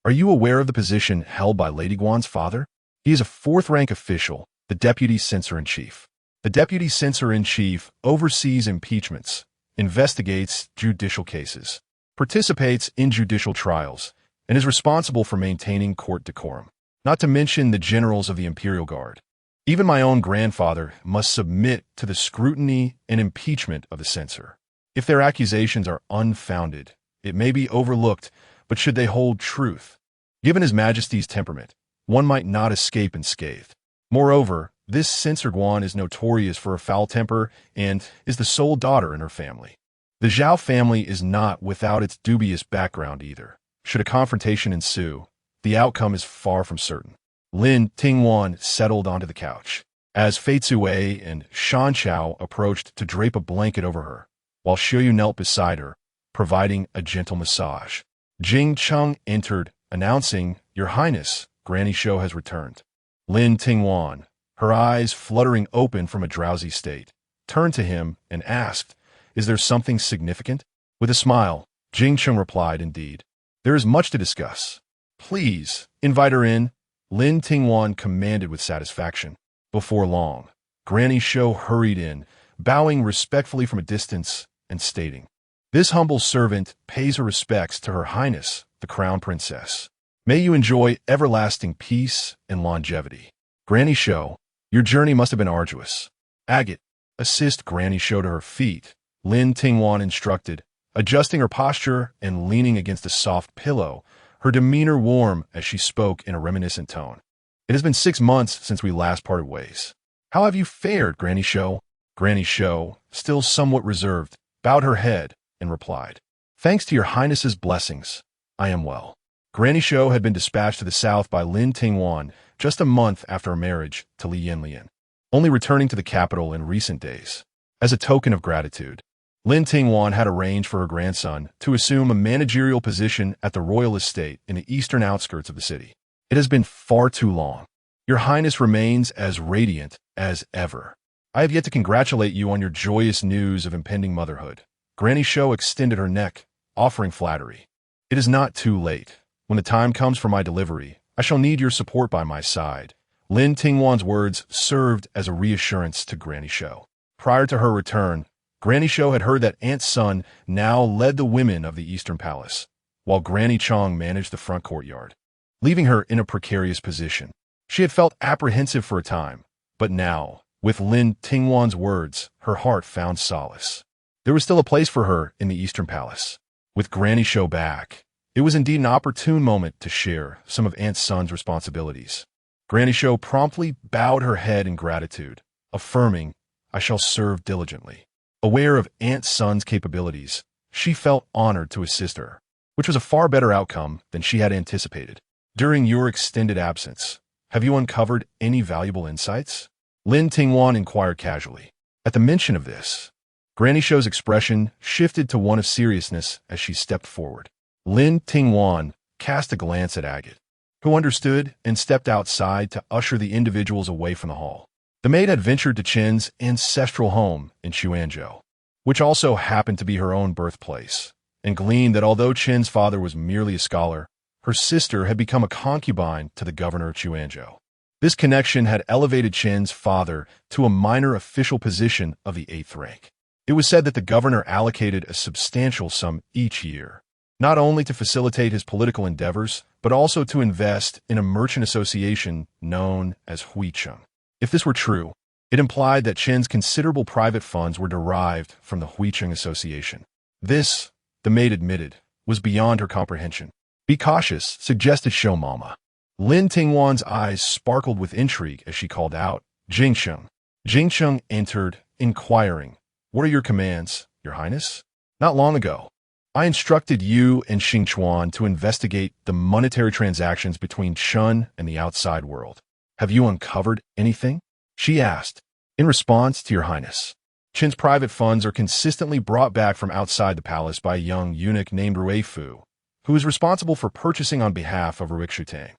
Are you aware of the position held by Lady Guan's father? He is a fourth-rank official, the Deputy Censor-in-Chief. The Deputy Censor-in-Chief oversees impeachments, investigates judicial cases, participates in judicial trials, and is responsible for maintaining court decorum, not to mention the generals of the Imperial Guard. Even my own grandfather must submit to the scrutiny and impeachment of the censor. If their accusations are unfounded, it may be overlooked, but should they hold truth? Given His Majesty's temperament, one might not escape unscathed. Moreover, this censor Guan is notorious for a foul temper and is the sole daughter in her family. The Zhao family is not without its dubious background either. Should a confrontation ensue, the outcome is far from certain. Lin Tingwan settled onto the couch, as Fei Zue and Shan Chao approached to drape a blanket over her, while Xiuyu knelt beside her, providing a gentle massage. Jing Cheng entered, announcing, Your Highness, Granny Shou has returned. Lin Tingwan, her eyes fluttering open from a drowsy state, turned to him and asked, Is there something significant? With a smile, Jing Cheng replied, Indeed. There is much to discuss. Please, invite her in, Lin Tingwan commanded with satisfaction. Before long, Granny Shou hurried in, bowing respectfully from a distance and stating, This humble servant pays her respects to Her Highness, the Crown Princess. May you enjoy everlasting peace and longevity. Granny Shou, your journey must have been arduous. Agate, assist Granny Shou to her feet, Lin Tingwan instructed, adjusting her posture and leaning against a soft pillow, her demeanor warm as she spoke in a reminiscent tone. It has been 6 months since we last parted ways. How have you fared, Granny Shou? Granny Shou, still somewhat reserved, bowed her head and replied, Thanks to your Highness's blessings, I am well. Granny Shou had been dispatched to the south by Lin Tingwan just a month after her marriage to Li Yanyan, only returning to the capital in recent days. As a token of gratitude, Lin Tingwan had arranged for her grandson to assume a managerial position at the royal estate in the eastern outskirts of the city. It has been far too long. Your Highness remains as radiant as ever. I have yet to congratulate you on your joyous news of impending motherhood. Granny Shou extended her neck, offering flattery. It is not too late. When the time comes for my delivery, I shall need your support by my side. Lin Tingwan's words served as a reassurance to Granny Shou. Prior to her return, Granny Shou had heard that Aunt Sun now led the women of the Eastern Palace, while Granny Chong managed the front courtyard, leaving her in a precarious position. She had felt apprehensive for a time, but now, with Lin Tingwan's words, her heart found solace. There was still a place for her in the Eastern Palace. With Granny Shou back, it was indeed an opportune moment to share some of Aunt Sun's responsibilities. Granny Shou promptly bowed her head in gratitude, affirming, I shall serve diligently. Aware of Aunt Sun's capabilities, she felt honored to assist her, which was a far better outcome than she had anticipated. During your extended absence, have you uncovered any valuable insights? Lin Tingwan inquired casually. At the mention of this, Granny Shou's expression shifted to one of seriousness as she stepped forward. Lin Tingwan cast a glance at Agate. who understood and stepped outside to usher the individuals away from the hall. The maid had ventured to Chen's ancestral home in Xuanzhou, which also happened to be her own birthplace, and gleaned that although Chen's father was merely a scholar, her sister had become a concubine to the governor of Xuanzhou. This connection had elevated Chen's father to a minor official position of the 8th rank. It was said that the governor allocated a substantial sum each year, not only to facilitate his political endeavors, but also to invest in a merchant association known as Huicheng. If this were true, it implied that Chen's considerable private funds were derived from the Huicheng Association. This, the maid admitted, was beyond her comprehension. "Be cautious," suggested Show Mama. Lin Tingwan's eyes sparkled with intrigue as she called out, "Jingsheng." Jingsheng entered, inquiring, "What are your commands, Your Highness?" "Not long ago, I instructed you and Xingchuan to investigate the monetary transactions between Chen and the outside world. Have you uncovered anything?" she asked. "In response to Your Highness, Chen's private funds are consistently brought back from outside the palace by a young eunuch named Ruifu, who is responsible for purchasing on behalf of Ruixutang.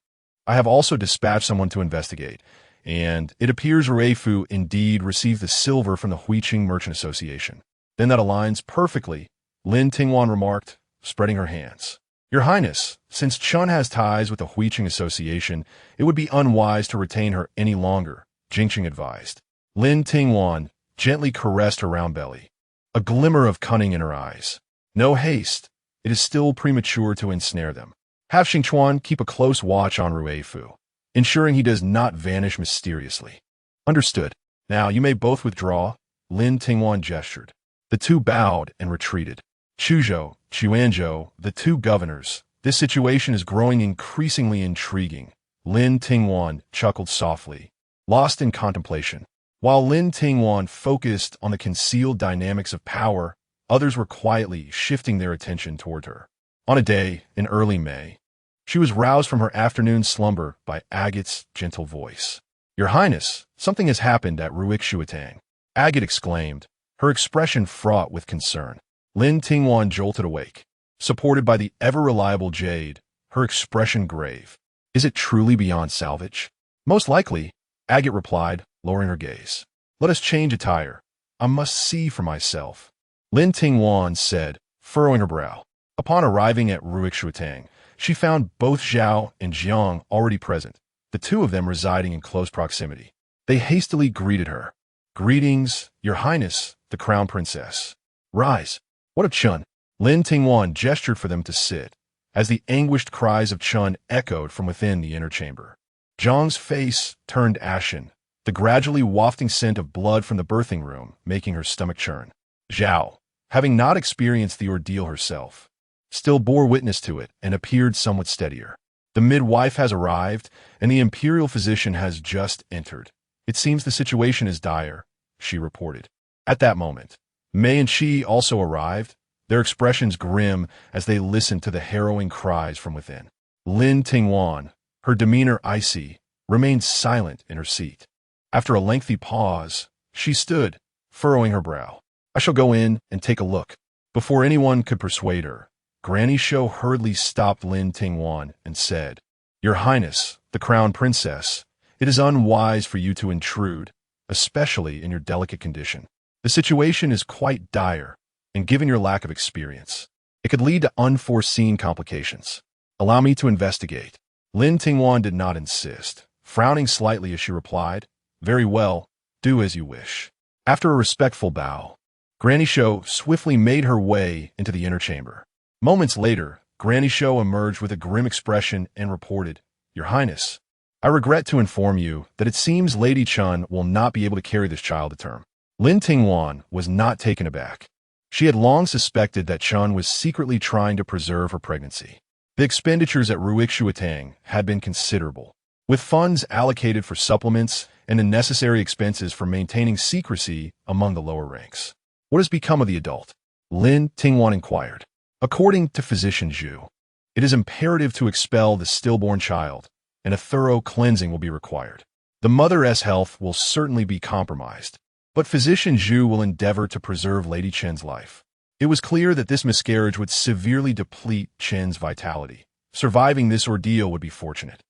I have also dispatched someone to investigate, and it appears Ruifu indeed received the silver from the Huicheng Merchant Association." "Then that aligns perfectly," Lin Tingwan remarked, spreading her hands. "Your Highness, since Chen has ties with the Huicheng Association, it would be unwise to retain her any longer," Jingsheng advised. Lin Tingwan gently caressed her round belly, a glimmer of cunning in her eyes. "No haste. It is still premature to ensnare them. Have Xingchuan keep a close watch on Ruifu, ensuring he does not vanish mysteriously." "Understood. Now you may both withdraw," Lin Tingwan gestured. The two bowed and retreated. "Chuzhou, Xuanzhou, the two governors. This situation is growing increasingly intriguing," Lin Tingwan chuckled softly, lost in contemplation. While Lin Tingwan focused on the concealed dynamics of power, others were quietly shifting their attention toward her. On a day in early May, she was roused from her afternoon slumber by Agate's gentle voice. "Your Highness, something has happened at Ruixutang," Agate exclaimed, her expression fraught with concern. Lin Tingwan jolted awake, supported by the ever-reliable Jade, her expression grave. "Is it truly beyond salvage?" "Most likely," Agate replied, lowering her gaze. "Let us change attire. I must see for myself," Lin Tingwan said, furrowing her brow. Upon arriving at Ruixutang, she found both Zhao and Jiang already present, the two of them residing in close proximity. They hastily greeted her. "Greetings, Your Highness, the Crown Princess. Rise. What of Chun?" Lin Tingwan gestured for them to sit, as the anguished cries of Chun echoed from within the inner chamber. Jiang's face turned ashen, the gradually wafting scent of blood from the birthing room making her stomach churn. Zhao, having not experienced the ordeal herself, still bore witness to it and appeared somewhat steadier. "The midwife has arrived, and the imperial physician has just entered. It seems the situation is dire," she reported. At that moment, Mei and Qi also arrived, their expressions grim as they listened to the harrowing cries from within. Lin Tingwan, her demeanor icy, remained silent in her seat. After a lengthy pause, she stood, furrowing her brow. "I shall go in and take a look." Before anyone could persuade her, Granny Shou hurriedly stopped Lin Tingwan and said, "Your Highness, the Crown Princess, it is unwise for you to intrude, especially in your delicate condition. The situation is quite dire, and given your lack of experience, it could lead to unforeseen complications. Allow me to investigate." Lin Tingwan did not insist, frowning slightly as she replied, "Very well, do as you wish." After a respectful bow, Granny Shou swiftly made her way into the inner chamber. Moments later, Granny Shou emerged with a grim expression and reported, "Your Highness, I regret to inform you that it seems Lady Chun will not be able to carry this child to term." Lin Tingwan was not taken aback. She had long suspected that Chun was secretly trying to preserve her pregnancy. The expenditures at Ruixutang had been considerable, with funds allocated for supplements and the necessary expenses for maintaining secrecy among the lower ranks. "What has become of the adult?" Lin Tingwan inquired. "According to Physician Zhu, it is imperative to expel the stillborn child, and a thorough cleansing will be required. The mother's health will certainly be compromised, but Physician Zhu will endeavor to preserve Lady Chen's life." It was clear that this miscarriage would severely deplete Chen's vitality. Surviving this ordeal would be fortunate.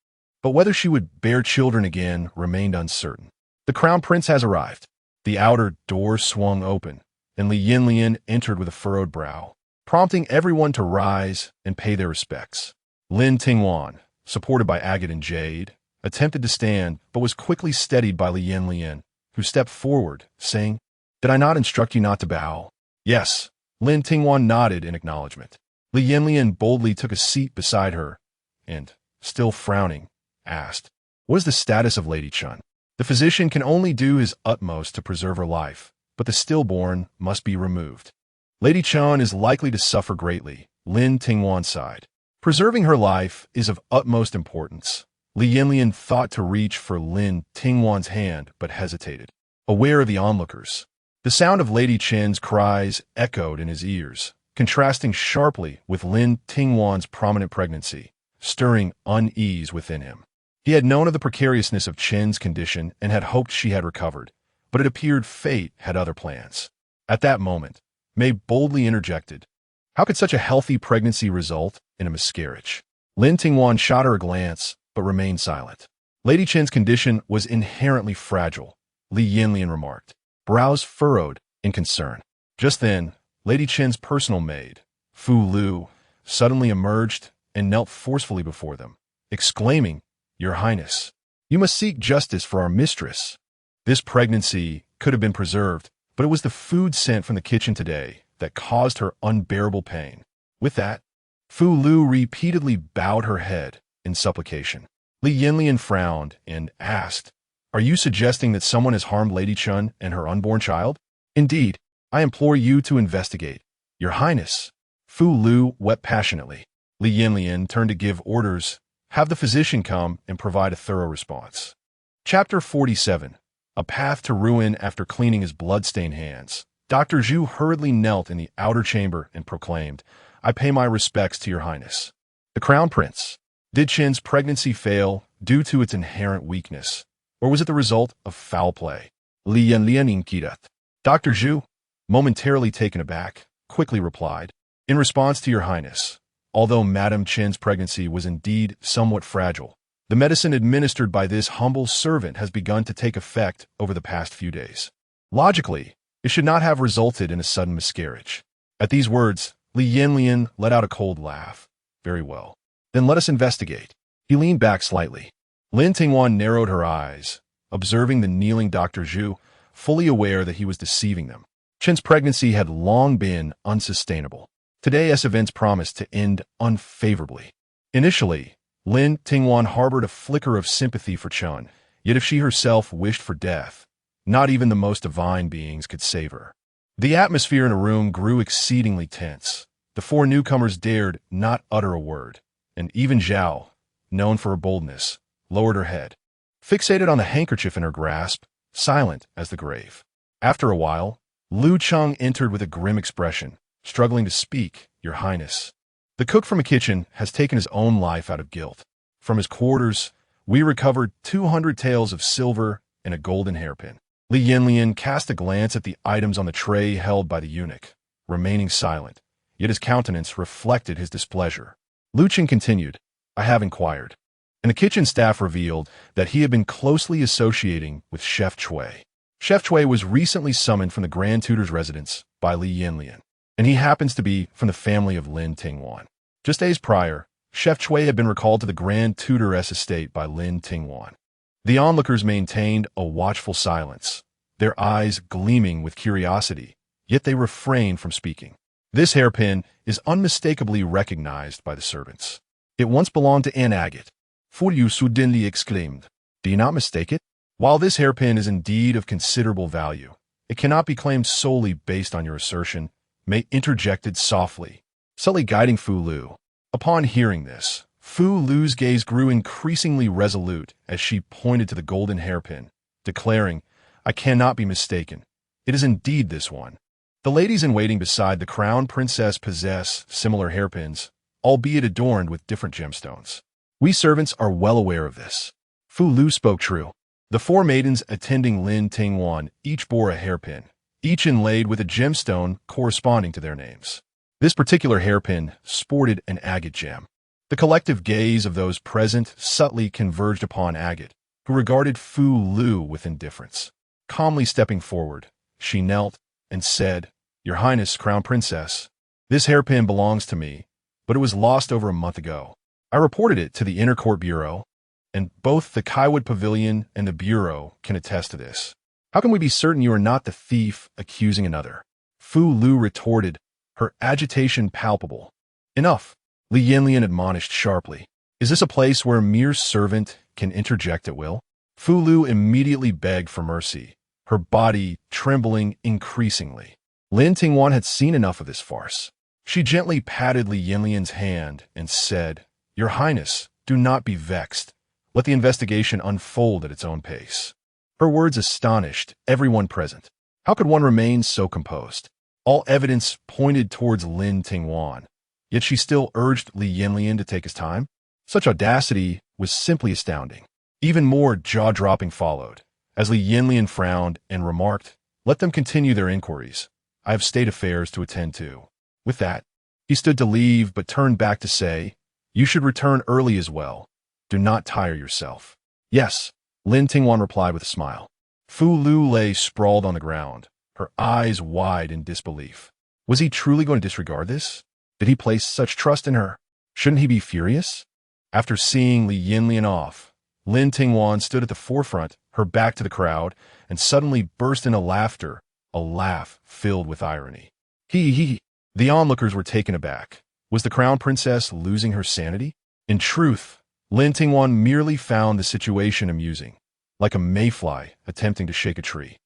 but whether she would bear children again remained uncertain. The Crown Prince has arrived. The outer door swung open, and Li Yanyan entered with a furrowed brow, prompting everyone to rise and pay their respects. Lin Tingwan, supported by agate and jade, attempted to stand but was quickly steadied by Li Yanyan, who stepped forward, saying, "Did I not instruct you not to bow?" "Yes." Lin Tingwan nodded in acknowledgement. Li Yanyan boldly took a seat beside her and, still frowning, asked, "What is the status of Lady Chun?" "The physician can only do his utmost to preserve her life, but the stillborn must be removed. Lady Chun is likely to suffer greatly," Lin Tingwan sighed. "Preserving her life is of utmost importance." Li Yanyan thought to reach for Lin Tingwan's hand but hesitated, aware of the onlookers. The sound of Lady Chen's cries echoed in his ears, contrasting sharply with Lin Tingwan's prominent pregnancy, stirring unease within him. He had known of the precariousness of Chen's condition and had hoped she had recovered, but it appeared fate had other plans. At that moment, May boldly interjected, "How could such a healthy pregnancy result in a miscarriage?" Lin Tingwan shot her a glance, but remained silent. Lady Chen's condition was inherently fragile, Li Yanyan remarked, brows furrowed in concern. Just then, Lady Chen's personal maid, Fu Lu, suddenly emerged and knelt forcefully before them, exclaiming, "Your Highness, you must seek justice for our mistress." This pregnancy could have been preserved, but it was the food sent from the kitchen today that caused her unbearable pain. With that, Fu Lu repeatedly bowed her head in supplication. Li Yanyan frowned and asked, "Are you suggesting that someone has harmed Lady Chun and her unborn child?" "Indeed, I implore you to investigate." "Your Highness." Fu Lu wept passionately. Li Yanyan turned to give orders, "Have the physician come and provide a thorough response." Chapter 47. A Path to Ruin After Cleaning His Blood-Stained Hands. Dr. Zhu hurriedly knelt in the outer chamber and proclaimed, "I pay my respects to your Highness." The Crown Prince. Did Chen's pregnancy fail due to its inherent weakness, or was it the result of foul play? Li Yanyan inquired. Dr. Zhu, momentarily taken aback, quickly replied, "In response to your Highness, although Madame Chen's pregnancy was indeed somewhat fragile, the medicine administered by this humble servant has begun to take effect over the past few days. Logically, it should not have resulted in a sudden miscarriage." At these words, Li Yanyan let out a cold laugh. "Very well. Then let us investigate." He leaned back slightly. Lin Tingwan narrowed her eyes, observing the kneeling Dr. Zhu, fully aware that he was deceiving them. Chen's pregnancy had long been unsustainable. Today's events promised to end unfavorably. Initially, Lin Tingwan harbored a flicker of sympathy for Chun, yet if she herself wished for death, not even the most divine beings could save her. The atmosphere in the room grew exceedingly tense. The four newcomers dared not utter a word, and even Zhao, known for her boldness, lowered her head, fixated on the handkerchief in her grasp, silent as the grave. After a while, Lu Cheng entered with a grim expression, struggling to speak, "Your Highness. The cook from a kitchen has taken his own life out of guilt. From his quarters, we recovered 200 taels of silver and a golden hairpin." Li Yanyan cast a glance at the items on the tray held by the eunuch, remaining silent, yet his countenance reflected his displeasure. Lu Cheng continued, "I have inquired, and the kitchen staff revealed that he had been closely associating with Chef Chui. Chef Chui was recently summoned from the Grand Tutor's residence by Li Yanyan, and he happens to be from the family of Lin Tingwan. Just days prior, Chef Chui had been recalled to the Grand Tutor's estate by Lin Tingwan." The onlookers maintained a watchful silence, their eyes gleaming with curiosity, yet they refrained from speaking. This hairpin is unmistakably recognized by the servants. "It once belonged to Anne Agate," Fu Yu suddenly exclaimed. "Do you not mistake it? While this hairpin is indeed of considerable value, it cannot be claimed solely based on your assertion," May interjected softly, subtly guiding Fu Lu. Upon hearing this, Fu Lu's gaze grew increasingly resolute as she pointed to the golden hairpin, declaring, "I cannot be mistaken. It is indeed this one." The ladies in waiting beside the Crown Princess possess similar hairpins, albeit adorned with different gemstones. "We servants are well aware of this." Fu Lu spoke true. The four maidens attending Lin Tingwan each bore a hairpin, each inlaid with a gemstone corresponding to their names. This particular hairpin sported an agate gem. The collective gaze of those present subtly converged upon Agate, who regarded Fu Lu with indifference. Calmly stepping forward, she knelt and said, "Your Highness, Crown Princess, this hairpin belongs to me, but it was lost over a month ago. I reported it to the Inner Court Bureau, and both the Kaiwood Pavilion and the Bureau can attest to this. How can we be certain you are not the thief accusing another?" Fu Lu retorted, her agitation palpable. "Enough," Li Yanyan admonished sharply. "Is this a place where a mere servant can interject at will?" Fu Lu immediately begged for mercy, her body trembling increasingly. Lin Tingwan had seen enough of this farce. She gently patted Li Yanyan's hand and said, "Your Highness, do not be vexed. Let the investigation unfold at its own pace." Her words astonished everyone present. How could one remain so composed? All evidence pointed towards Lin Tingwan, yet she still urged Li Yanyan to take his time. Such audacity was simply astounding. Even more jaw-dropping followed, as Li Yanyan frowned and remarked, "Let them continue their inquiries. I have state affairs to attend to." With that, he stood to leave but turned back to say, "You should return early as well. Do not tire yourself." "Yes," Lin Tingwan replied with a smile. Fu Lu lay sprawled on the ground, her eyes wide in disbelief. Was he truly going to disregard this? Did he place such trust in her? Shouldn't he be furious? After seeing Li Yanyan off, Lin Tingwan stood at the forefront, her back to the crowd, and suddenly burst into laughter, a laugh filled with irony. He. The onlookers were taken aback. Was the Crown Princess losing her sanity? In truth, Lin Tingwan merely found the situation amusing, like a mayfly attempting to shake a tree.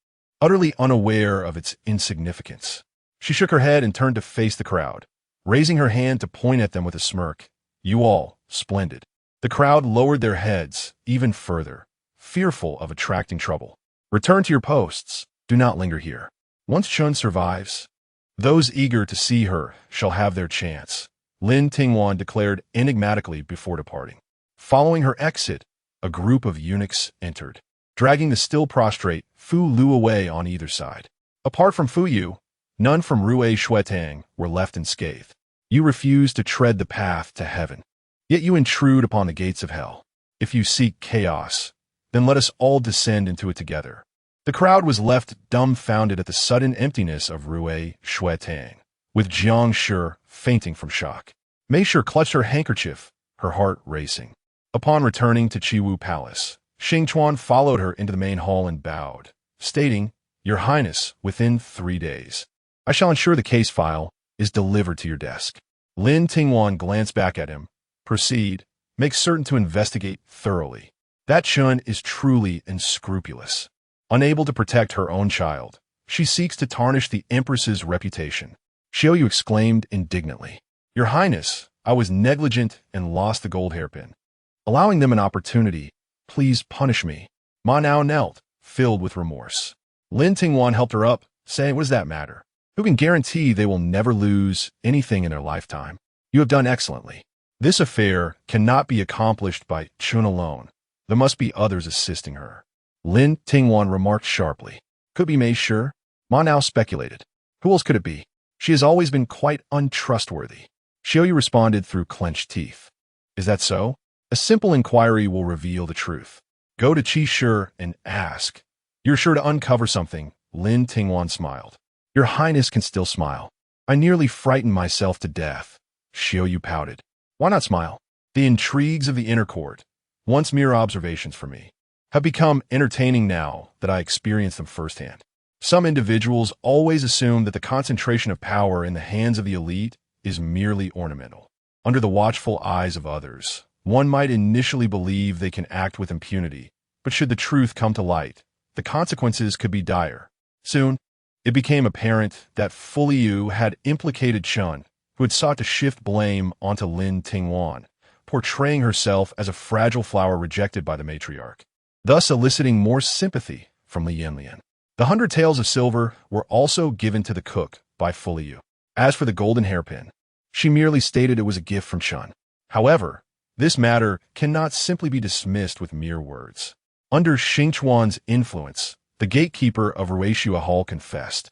Utterly unaware of its insignificance, she shook her head and turned to face the crowd, raising her hand to point at them with a smirk. "You all, splendid." The crowd lowered their heads even further, fearful of attracting trouble. "Return to your posts. Do not linger here. Once Chun survives, those eager to see her shall have their chance," Lin Tingwan declared enigmatically before departing. Following her exit, a group of eunuchs entered, dragging the still prostrate Fu Lu away on either side. Apart from Fu Yu, none from Rui Shuetang were left unscathed. "You refuse to tread the path to heaven, yet you intrude upon the gates of hell. If you seek chaos, then let us all descend into it together." The crowd was left dumbfounded at the sudden emptiness of Rui Shuetang, with Jiang Shi fainting from shock. Mei Shi clutched her handkerchief, her heart racing. Upon returning to Chiwu Palace, Xing Chuan followed her into the main hall and bowed, stating, "Your Highness, within 3 days, I shall ensure the case file is delivered to your desk." Lin Tingwan glanced back at him. "Proceed. Make certain to investigate thoroughly. That Chun is truly unscrupulous. Unable to protect her own child, she seeks to tarnish the Empress's reputation." Xiaoyu exclaimed indignantly, "Your Highness, I was negligent and lost the gold hairpin. Allowing them an opportunity, please punish me." Ma Nao knelt, filled with remorse. Lin Tingwan helped her up, saying, "What does that matter? Who can guarantee they will never lose anything in their lifetime? You have done excellently. This affair cannot be accomplished by Chun alone. There must be others assisting her." Lin Tingwan remarked sharply. "Could be Mei Shi?" Ma Nao speculated. "Who else could it be? She has always been quite untrustworthy." Xiaoyu responded through clenched teeth. "Is that so? A simple inquiry will reveal the truth. Go to Qi Shi and ask. You're sure to uncover something." Lin Tingwan smiled. "Your Highness can still smile. I nearly frightened myself to death." Xiaoyu pouted. "Why not smile? The intrigues of the inner court, once mere observations for me, have become entertaining now that I experience them firsthand. Some individuals always assume that the concentration of power in the hands of the elite is merely ornamental. Under the watchful eyes of others, one might initially believe they can act with impunity, but should the truth come to light, the consequences could be dire. Soon, it became apparent that Fu Yu had implicated Chun, who had sought to shift blame onto Lin Tingwan, portraying herself as a fragile flower rejected by the matriarch, thus eliciting more sympathy from Li Yanyan. The 100 taels of silver were also given to the cook by Fu Yu. As for the golden hairpin, she merely stated it was a gift from Chun. However, this matter cannot simply be dismissed with mere words. Under Xing Chuan's influence, the gatekeeper of Ruishua Hall confessed,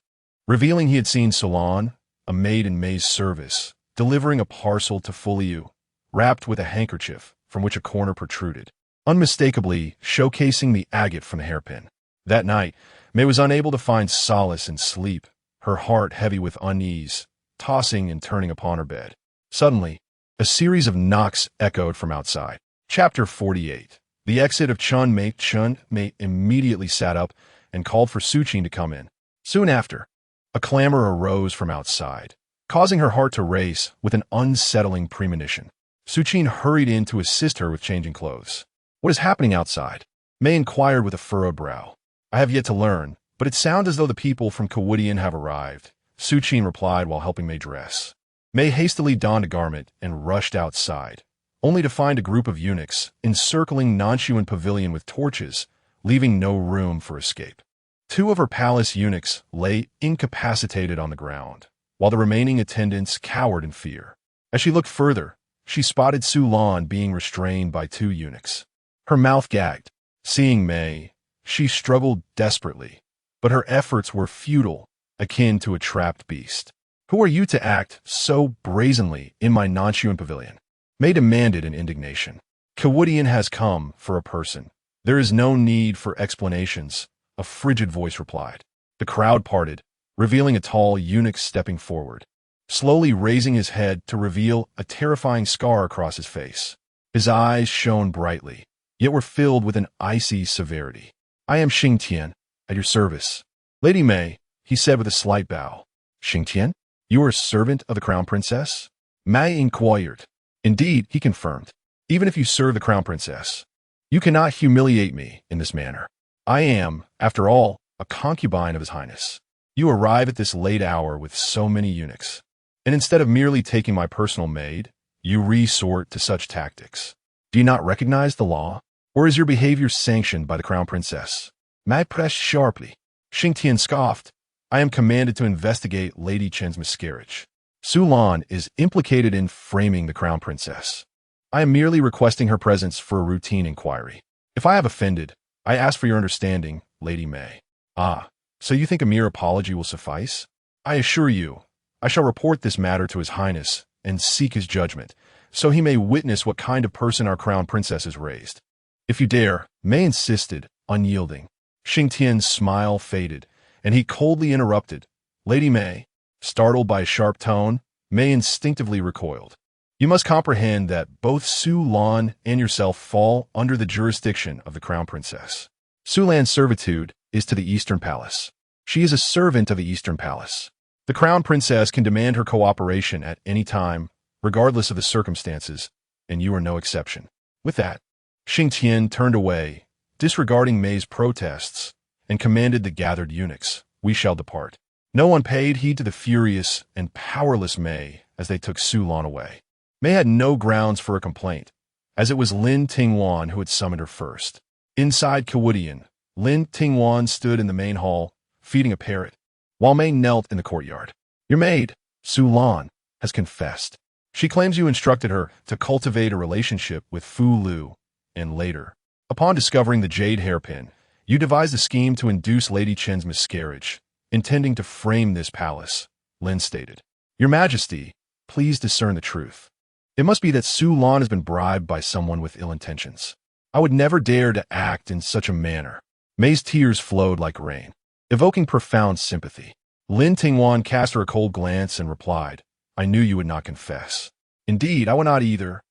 revealing he had seen Solan, a maid in Mei's service, delivering a parcel to Fu Yu, wrapped with a handkerchief from which a corner protruded, unmistakably showcasing the agate from the hairpin. That night, May was unable to find solace in sleep, her heart heavy with unease, tossing and turning upon her bed. Suddenly, a series of knocks echoed from outside. Chapter 48. The exit of Chun Mei immediately sat up and called for Suqin to come in. Soon after, a clamor arose from outside, causing her heart to race with an unsettling premonition. Suqin hurried in to assist her with changing clothes. "What is happening outside?" Mei inquired with a furrowed brow. "I have yet to learn, but it sounds as though the people from Kawudian have arrived," Suqin replied while helping Mei dress. Mei hastily donned a garment and rushed outside, only to find a group of eunuchs encircling Nanshuan Pavilion with torches, leaving no room for escape. Two of her palace eunuchs lay incapacitated on the ground, while the remaining attendants cowered in fear. As she looked further, she spotted Su Lan being restrained by two eunuchs. Her mouth gagged. Seeing Mei, she struggled desperately, but her efforts were futile, akin to a trapped beast. "Who are you to act so brazenly in my Nanshuan Pavilion?" Mei demanded in indignation. "Kawudian has come for a person. There is no need for explanations," a frigid voice replied. The crowd parted, revealing a tall eunuch stepping forward, slowly raising his head to reveal a terrifying scar across his face. His eyes shone brightly, yet were filled with an icy severity. "I am Xingtian, at your service." "Lady Mei," he said with a slight bow. "Xingtian? You are a servant of the Crown Princess?" Mei inquired. "Indeed," he confirmed. "Even if you serve the Crown Princess, you cannot humiliate me in this manner. I am, after all, a concubine of His Highness. You arrive at this late hour with so many eunuchs, and instead of merely taking my personal maid, you resort to such tactics. Do you not recognize the law? Or is your behavior sanctioned by the Crown Princess?" Mei pressed sharply. Xingtian scoffed. "I am commanded to investigate Lady Chen's miscarriage. Su Lan is implicated in framing the Crown Princess. I am merely requesting her presence for a routine inquiry. If I have offended, I ask for your understanding, Lady Mei." "Ah, so you think a mere apology will suffice? I assure you, I shall report this matter to His Highness and seek his judgment, so he may witness what kind of person our Crown Princess has raised." "If you dare," Mei insisted, unyielding. Xingtian's smile faded, and he coldly interrupted. "Lady Mei." Startled by a sharp tone, Mei instinctively recoiled. "You must comprehend that both Su Lan and yourself fall under the jurisdiction of the Crown Princess. Su Lan's servitude is to the Eastern Palace. She is a servant of the Eastern Palace. The Crown Princess can demand her cooperation at any time, regardless of the circumstances, and you are no exception." With that, Xingtian turned away, disregarding Mei's protests, and commanded the gathered eunuchs, "We shall depart." No one paid heed to the furious and powerless Mei as they took Su Lan away. Mei had no grounds for a complaint, as it was Lin Tingwan who had summoned her first. Inside Kawudian, Lin Tingwan stood in the main hall, feeding a parrot, while Mei knelt in the courtyard. "Your maid, Su Lan, has confessed. She claims you instructed her to cultivate a relationship with Fu Lu, and later, upon discovering the jade hairpin, you devised a scheme to induce Lady Chen's miscarriage, intending to frame this palace," Lin stated. "Your Majesty, please discern the truth. It must be that Su Lan has been bribed by someone with ill intentions. I would never dare to act in such a manner." Mei's tears flowed like rain, evoking profound sympathy. Lin Tingwan cast her a cold glance and replied, "I knew you would not confess. Indeed, I would not either,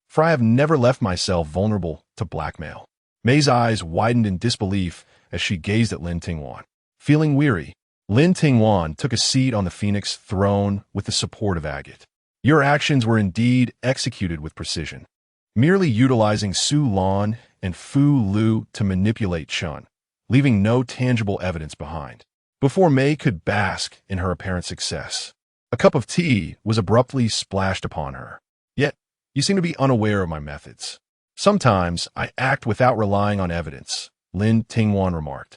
for I have never left myself vulnerable to blackmail." Mei's eyes widened in disbelief as she gazed at Lin Tingwan. Feeling weary, Lin Tingwan took a seat on the phoenix throne with the support of agate. "Your actions were indeed executed with precision, merely utilizing Su Lan and Fu Lu to manipulate Chun, leaving no tangible evidence behind." Before Mei could bask in her apparent success, a cup of tea was abruptly splashed upon her. "Yet, you seem to be unaware of my methods." "Sometimes I act without relying on evidence," Lin Tingwan remarked,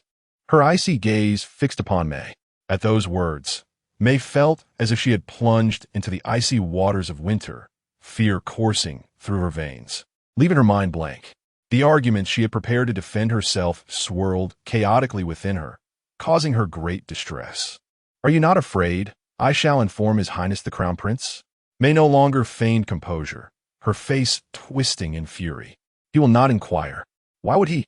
her icy gaze fixed upon Mei. At those words, Mei felt as if she had plunged into the icy waters of winter, fear coursing through her veins, leaving her mind blank. The arguments she had prepared to defend herself swirled chaotically within her, causing her great distress. "Are you not afraid? I shall inform His Highness the Crown Prince." Mei no longer feigned composure. her face twisting in fury. He will not inquire. Why would he?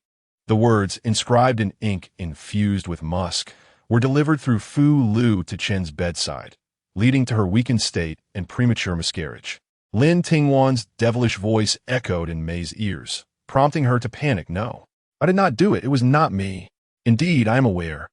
The words, inscribed in ink infused with musk, were delivered through Fu Lu to Chen's bedside, leading to her weakened state and premature miscarriage. Lin Tingwan's devilish voice echoed in Mei's ears, prompting her to panic. No, I did not do it. It was not me. Indeed, I am aware.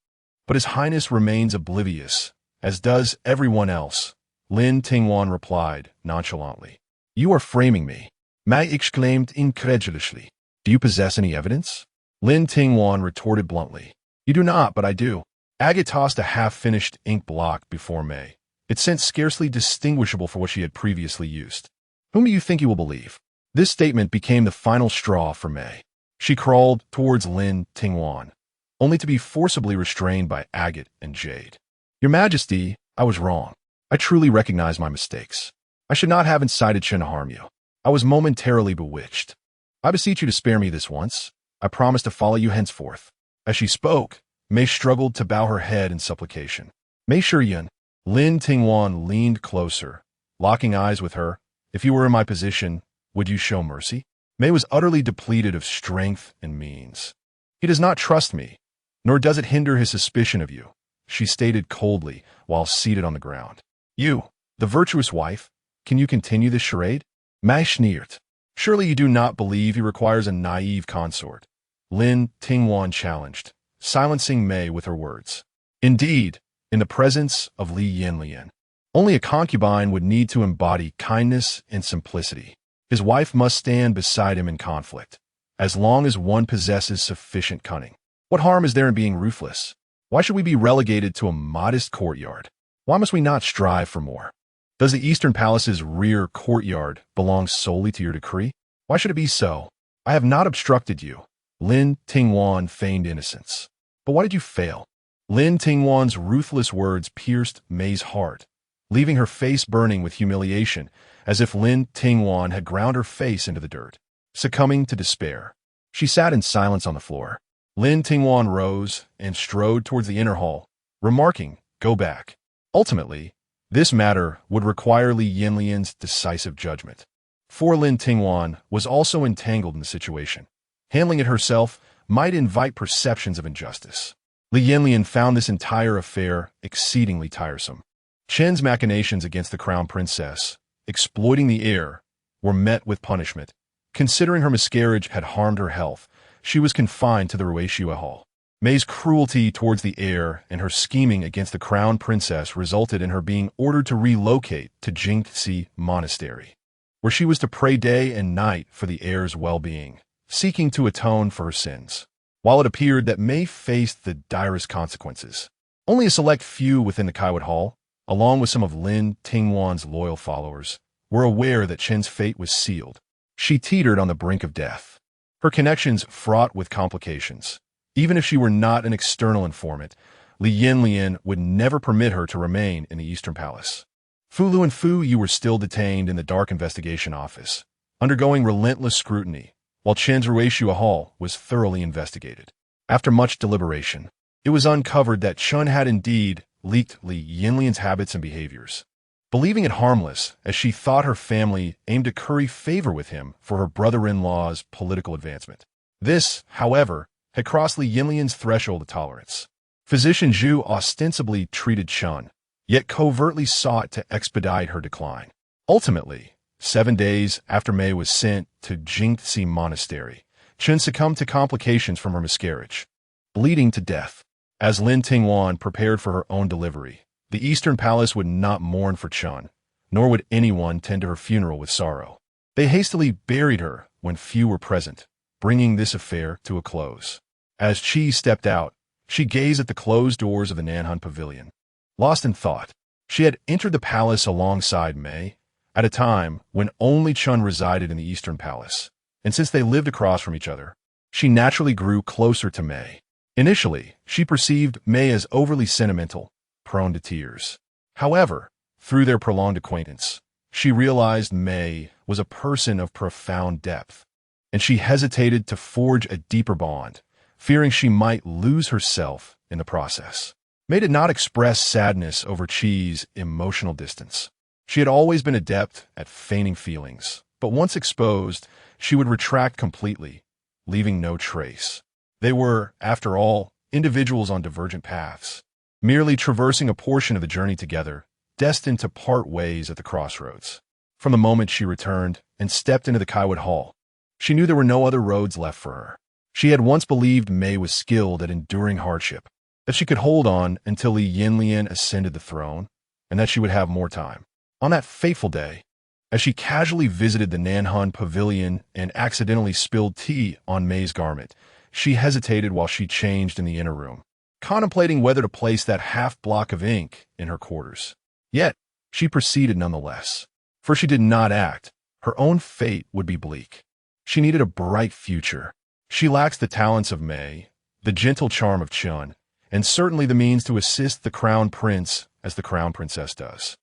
But His Highness remains oblivious, as does everyone else. Lin Tingwan replied nonchalantly. You are framing me. Mei exclaimed incredulously. Do you possess any evidence? Lin Tingwan retorted bluntly. You do not, but I do. Agate tossed a half-finished ink block before Mei, its scent scarcely distinguishable from what she had previously used. Whom do you think you will believe? This statement became the final straw for Mei. She crawled towards Lin Tingwan, only to be forcibly restrained by Agate and Jade. Your Majesty, I was wrong. I truly recognize my mistakes. I should not have incited Chen to harm you. I was momentarily bewitched. I beseech you to spare me this once. I promise to follow you henceforth. As she spoke, Mei struggled to bow her head in supplication. Mei Shiyan. Lin Tingwan leaned closer, locking eyes with her. If you were in my position, would you show mercy? Mei was utterly depleted of strength and means. He does not trust me, nor does it hinder his suspicion of you, she stated coldly while seated on the ground. You, the virtuous wife, can you continue this charade? Mei sneered. Surely you do not believe he requires a naive consort. Lin Tingwan challenged, silencing Mei with her words. Indeed, in the presence of Li Yanyan, only a concubine would need to embody kindness and simplicity. His wife must stand beside him in conflict, as long as one possesses sufficient cunning. What harm is there in being ruthless? Why should we be relegated to a modest courtyard? Why must we not strive for more? Does the Eastern Palace's rear courtyard belong solely to your decree? Why should it be so? I have not obstructed you. Lin Tingwan feigned innocence. But why did you fail? Lin Tingwan's ruthless words pierced Mei's heart, leaving her face burning with humiliation, as if Lin Tingwan had ground her face into the dirt. Succumbing to despair, she sat in silence on the floor. Lin Tingwan rose and strode towards the inner hall, remarking, "Go back." Ultimately, this matter would require Li Yanyan's decisive judgment. For Lin Tingwan was also entangled in the situation. Handling it herself might invite perceptions of injustice. Li Yanyan found this entire affair exceedingly tiresome. Chen's machinations against the Crown Princess, exploiting the heir, were met with punishment. Considering her miscarriage had harmed her health, she was confined to the Ruishua Hall. Mei's cruelty towards the heir and her scheming against the Crown Princess resulted in her being ordered to relocate to Jingxi Monastery, where she was to pray day and night for the heir's well-being, seeking to atone for her sins. While it appeared that Mei faced the direst consequences, only a select few within the Kaiwat Hall, along with some of Lin Tingwan's loyal followers, were aware that Chen's fate was sealed. She teetered on the brink of death, her connections fraught with complications. Even if she were not an external informant, Li Yanyan would never permit her to remain in the Eastern Palace. Fu Lu and Fu Yu were still detained in the Dark Investigation Office, undergoing relentless scrutiny, while Chen's Ruishua Hall was thoroughly investigated. After much deliberation, it was uncovered that Chen had indeed leaked Li Yanyan's habits and behaviors. Believing it harmless, as she thought her family aimed to curry favor with him for her brother-in-law's political advancement. This, however, had crossed Li Yanyan's threshold of tolerance. Physician Zhu ostensibly treated Chen, yet covertly sought to expedite her decline. Ultimately, 7 days after Mei was sent to Jingxi Monastery, Chen succumbed to complications from her miscarriage, bleeding to death. As Lin Tingwan prepared for her own delivery, the Eastern Palace would not mourn for Chen, nor would anyone tend to her funeral with sorrow. They hastily buried her when few were present, bringing this affair to a close. As Qi stepped out, she gazed at the closed doors of the Nanhan Pavilion. Lost in thought, she had entered the palace alongside Mei, at a time when only Chen resided in the Eastern Palace, and since they lived across from each other, she naturally grew closer to Mei. Initially, she perceived Mei as overly sentimental, prone to tears. However, through their prolonged acquaintance, she realized Mei was a person of profound depth, and she hesitated to forge a deeper bond, fearing she might lose herself in the process. Mei did not express sadness over Qi's emotional distance. She had always been adept at feigning feelings, but once exposed, she would retract completely, leaving no trace. They were, after all, individuals on divergent paths, merely traversing a portion of the journey together, destined to part ways at the crossroads. From the moment she returned and stepped into the Kaiwood Hall, she knew there were no other roads left for her. She had once believed Mei was skilled at enduring hardship, that she could hold on until Li Yanyan ascended the throne, and that she would have more time. On that fateful day, as she casually visited the Nanhan Pavilion and accidentally spilled tea on Mei's garment, she hesitated while she changed in the inner room, contemplating whether to place that half block of ink in her quarters. Yet, she proceeded nonetheless, for she did not act. Her own fate would be bleak. She needed a bright future. She lacks the talents of Mei, the gentle charm of Chun, and certainly the means to assist the Crown Prince as the Crown Princess does.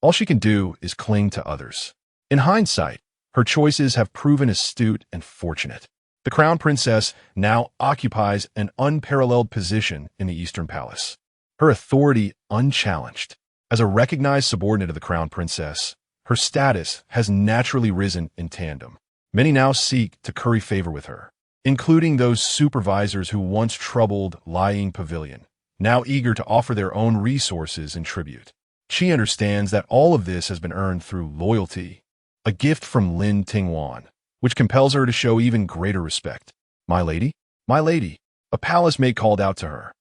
All she can do is cling to others. In hindsight, her choices have proven astute and fortunate. The Crown Princess now occupies an unparalleled position in the Eastern Palace, her authority unchallenged. As a recognized subordinate of the Crown Princess, her status has naturally risen in tandem. Many now seek to curry favor with her, including those supervisors who once troubled Lying Pavilion, now eager to offer their own resources in tribute. She understands that all of this has been earned through loyalty, a gift from Lin Tingwan, which compels her to show even greater respect. My lady? My lady! A palace maid called out to her.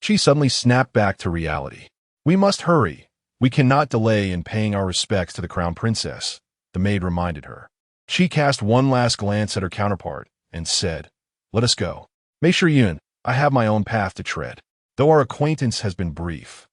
She suddenly snapped back to reality. We must hurry. We cannot delay in paying our respects to the Crown Princess, the maid reminded her. She cast one last glance at her counterpart and said, Let us go. Mei Shiyun, I have my own path to tread. Though our acquaintance has been brief,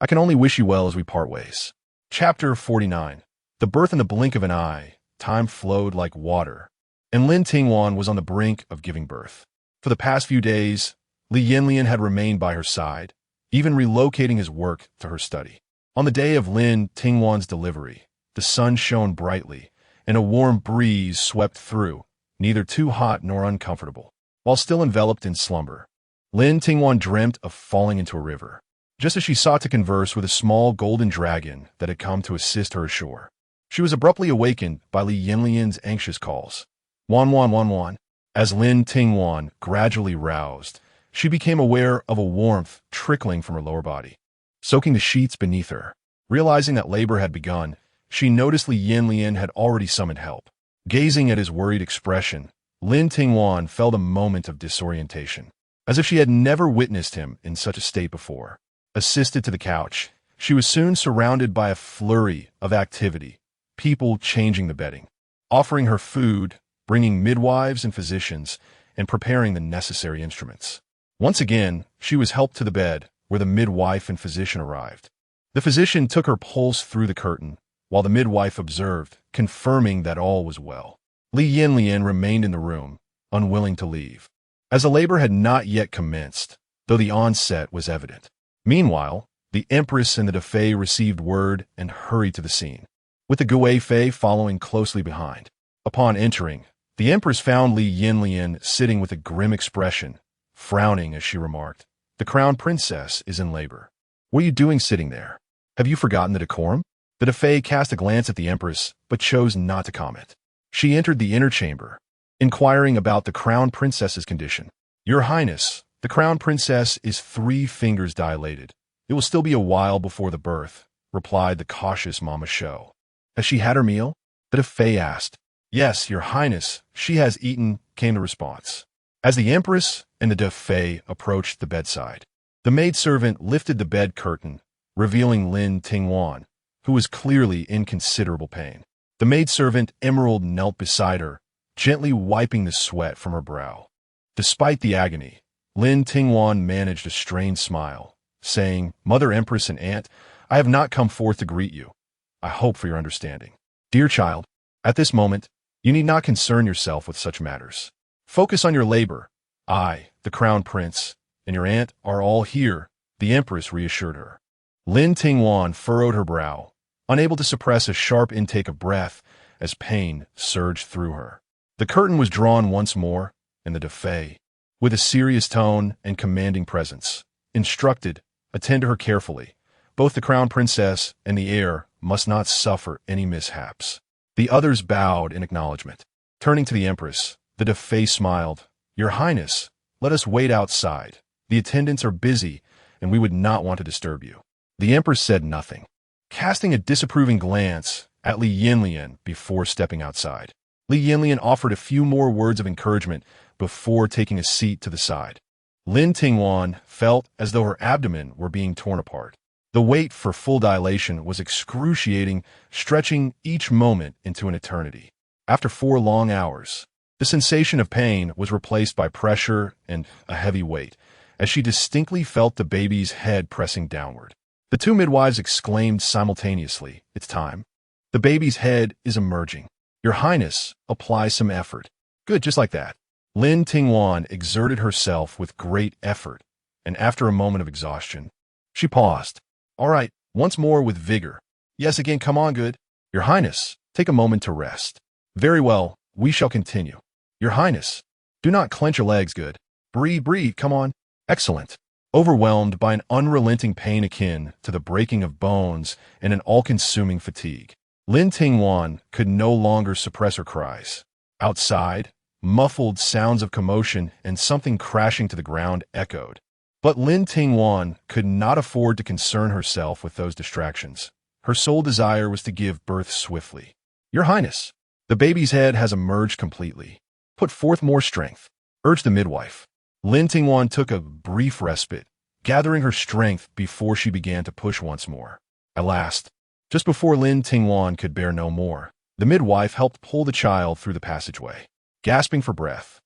I can only wish you well as we part ways. Chapter 49. The birth in the blink of an eye. Time flowed like water, and Lin Tingwan was on the brink of giving birth. For the past few days, Li Yanyan had remained by her side, even relocating his work to her study. On the day of Lin Tingwan's delivery, the sun shone brightly, and a warm breeze swept through, neither too hot nor uncomfortable. While still enveloped in slumber, Lin Tingwan dreamt of falling into a river, just as she sought to converse with a small golden dragon that had come to assist her ashore. She was abruptly awakened by Li Yanyan's anxious calls. Wan wan wan wan. As Lin Tingwan gradually roused, she became aware of a warmth trickling from her lower body, soaking the sheets beneath her. Realizing that labor had begun, she noticed Li Yanyan had already summoned help. Gazing at his worried expression, Lin Tingwan felt a moment of disorientation, as if she had never witnessed him in such a state before. Assisted to the couch, she was soon surrounded by a flurry of activity, people changing the bedding, offering her food, bringing midwives and physicians, and preparing the necessary instruments. Once again, she was helped to the bed, where the midwife and physician arrived. The physician took her pulse through the curtain, while the midwife observed, confirming that all was well. Li Yanyan remained in the room, unwilling to leave, as the labor had not yet commenced, though the onset was evident. Meanwhile, the Empress and the Defei received word and hurried to the scene, with the Gui Fei following closely behind. Upon entering, the Empress found Li Yanyan sitting with a grim expression, frowning as she remarked, The Crown Princess is in labor. What are you doing sitting there? Have you forgotten the decorum? The Defei cast a glance at the Empress, but chose not to comment. She entered the inner chamber, inquiring about the Crown Princess's condition. Your Highness, the Crown Princess is 3 fingers dilated. It will still be a while before the birth, replied the cautious Mama Shou. Has she had her meal? The Defei asked. Yes, Your Highness, she has eaten, came the response. As the Empress and the Defei approached the bedside, the maidservant lifted the bed curtain, revealing Lin Tingwan, who was clearly in considerable pain. The maidservant Emerald knelt beside her, gently wiping the sweat from her brow. Despite the agony, Lin Tingwan managed a strained smile, saying, Mother Empress and Aunt, I have not come forth to greet you. I hope for your understanding. Dear child, at this moment, you need not concern yourself with such matters. Focus on your labor. I, the Crown Prince, and your aunt are all here, the Empress reassured her. Lin Tingwan furrowed her brow, unable to suppress a sharp intake of breath as pain surged through her. The curtain was drawn once more, and the Defei, with a serious tone and commanding presence, instructed, attend to her carefully. Both the Crown Princess and the heir must not suffer any mishaps. The others bowed in acknowledgement. Turning to the Empress, the defaced smiled. "Your Highness, let us wait outside. The attendants are busy, and we would not want to disturb you." The Empress said nothing, casting a disapproving glance at Li Yanyan before stepping outside. Li Yanyan offered a few more words of encouragement before taking a seat to the side. Lin Tingwan felt as though her abdomen were being torn apart. The wait for full dilation was excruciating, stretching each moment into an eternity. After 4 long hours, the sensation of pain was replaced by pressure and a heavy weight, as she distinctly felt the baby's head pressing downward. The 2 midwives exclaimed simultaneously, "It's time. The baby's head is emerging. Your Highness, apply some effort." "Good, just like that." Lin Tingwan exerted herself with great effort, and after a moment of exhaustion, she paused. "All right, once more with vigor." "Yes, again, come on, good." "Your Highness, take a moment to rest." "Very well, we shall continue." "Your Highness, do not clench your legs, good." "Breathe, breathe, come on." "Excellent." Overwhelmed by an unrelenting pain akin to the breaking of bones and an all-consuming fatigue, Lin Tingwan could no longer suppress her cries. Outside, muffled sounds of commotion and something crashing to the ground echoed. But Lin Tingwan could not afford to concern herself with those distractions. Her sole desire was to give birth swiftly. "Your Highness, the baby's head has emerged completely. Put forth more strength," urged the midwife. Lin Tingwan took a brief respite, gathering her strength before she began to push once more. At last, just before Lin Tingwan could bear no more, the midwife helped pull the child through the passageway. Gasping for breath,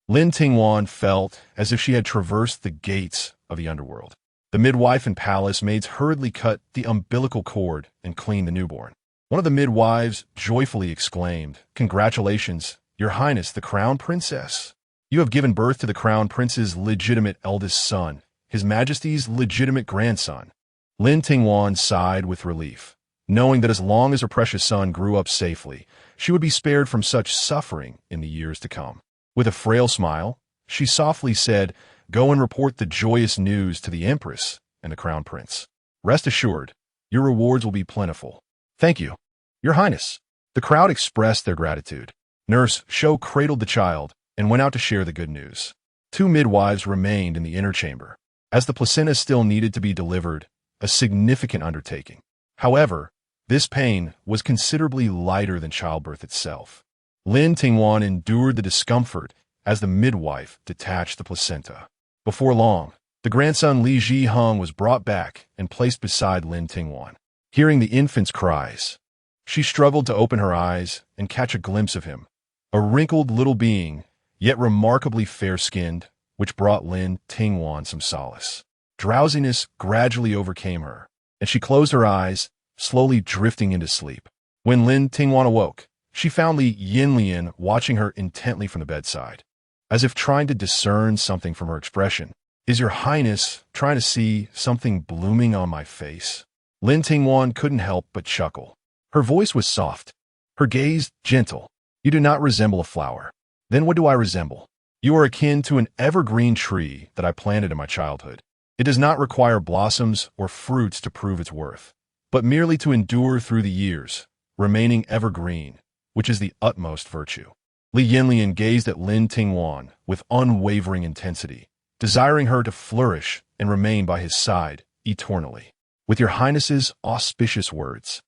Lin Tingwan felt as if she had traversed the gates of the underworld. The midwife and palace maids hurriedly cut the umbilical cord and cleaned the newborn. One of the midwives joyfully exclaimed, "Congratulations, Your Highness, the Crown Princess. You have given birth to the Crown Prince's legitimate eldest son, His Majesty's legitimate grandson." Lin Tingwan sighed with relief, knowing that as long as her precious son grew up safely, she would be spared from such suffering in the years to come. With a frail smile, she softly said, "Go and report the joyous news to the Empress and the Crown Prince. Rest assured, your rewards will be plentiful." "Thank you, Your Highness." The crowd expressed their gratitude. Nurse Shou cradled the child and went out to share the good news. 2 midwives remained in the inner chamber, as the placenta still needed to be delivered, a significant undertaking. However, this pain was considerably lighter than childbirth itself. Lin Tingwan endured the discomfort as the midwife detached the placenta. Before long, the grandson Li Zhiheng was brought back and placed beside Lin Tingwan. Hearing the infant's cries, she struggled to open her eyes and catch a glimpse of him, a wrinkled little being, yet remarkably fair-skinned, which brought Lin Tingwan some solace. Drowsiness gradually overcame her, and she closed her eyes, slowly drifting into sleep. When Lin Tingwan awoke, she found Li Yanyan watching her intently from the bedside, as if trying to discern something from her expression. "Is Your Highness trying to see something blooming on my face?" Lin Tingwan couldn't help but chuckle. Her voice was soft, her gaze gentle. "You do not resemble a flower." "Then what do I resemble?" "You are akin to an evergreen tree that I planted in my childhood. It does not require blossoms or fruits to prove its worth, but merely to endure through the years, remaining evergreen, which is the utmost virtue." Li Yanyan gazed at Lin Tingwan with unwavering intensity, desiring her to flourish and remain by his side eternally. "With Your Highness's auspicious words,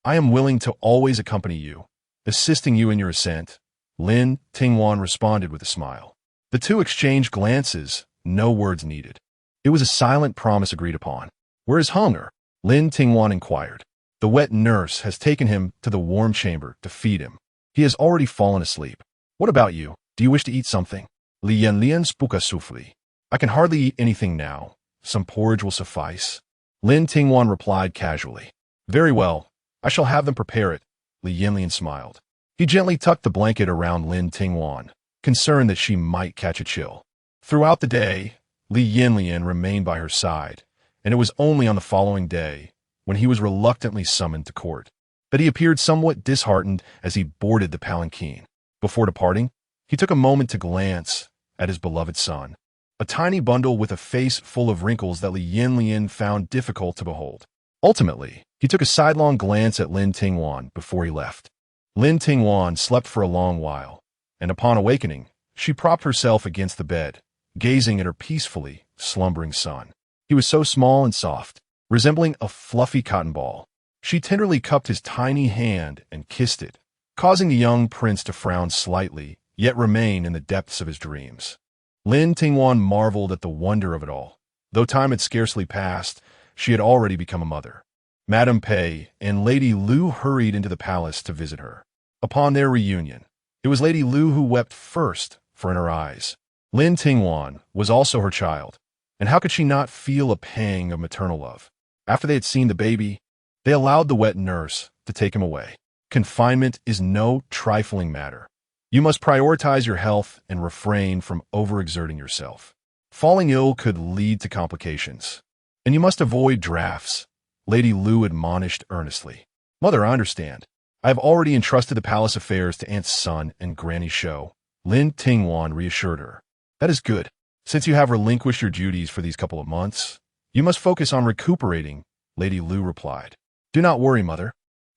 I am willing to always accompany you, assisting you in your ascent," Lin Tingwan responded with a smile. The 2 exchanged glances, no words needed. It was a silent promise agreed upon. "Where is Hunger?" Lin Tingwan inquired. "The wet nurse has taken him to the warm chamber to feed him. He has already fallen asleep." "What about you? Do you wish to eat something?" Li Yanyan spoke softly. "I can hardly eat anything now. Some porridge will suffice." Lin Tingwan replied casually. "Very well, I shall have them prepare it." Li Yanyan smiled. He gently tucked the blanket around Lin Tingwan, concerned that she might catch a chill. Throughout the day, Li Yanyan remained by her side, and it was only on the following day, when he was reluctantly summoned to court, that he appeared somewhat disheartened as he boarded the palanquin. Before departing, he took a moment to glance at his beloved son, a tiny bundle with a face full of wrinkles that Li Yanyan found difficult to behold. Ultimately, he took a sidelong glance at Lin Tingwan before he left. Lin Tingwan slept for a long while, and upon awakening, she propped herself against the bed, gazing at her peacefully slumbering son. He was so small and soft, resembling a fluffy cotton ball. She tenderly cupped his tiny hand and kissed it, causing the young prince to frown slightly, yet remain in the depths of his dreams. Lin Tingwan marveled at the wonder of it all. Though time had scarcely passed, she had already become a mother. Madame Pei and Lady Lu hurried into the palace to visit her. Upon their reunion, it was Lady Lu who wept first, for in her eyes, Lin Tingwan was also her child, and how could she not feel a pang of maternal love? After they had seen the baby, they allowed the wet nurse to take him away. Confinement is no trifling matter. You must prioritize your health and refrain from overexerting yourself. Falling ill could lead to complications, and you must avoid drafts, Lady Lu admonished earnestly. Mother, I understand. I have already entrusted the palace affairs to Aunt Sun and Granny Shou, Lin Tingwan reassured her. That is good. Since you have relinquished your duties for these couple of months, you must focus on recuperating, Lady Lu replied. Do not worry, Mother.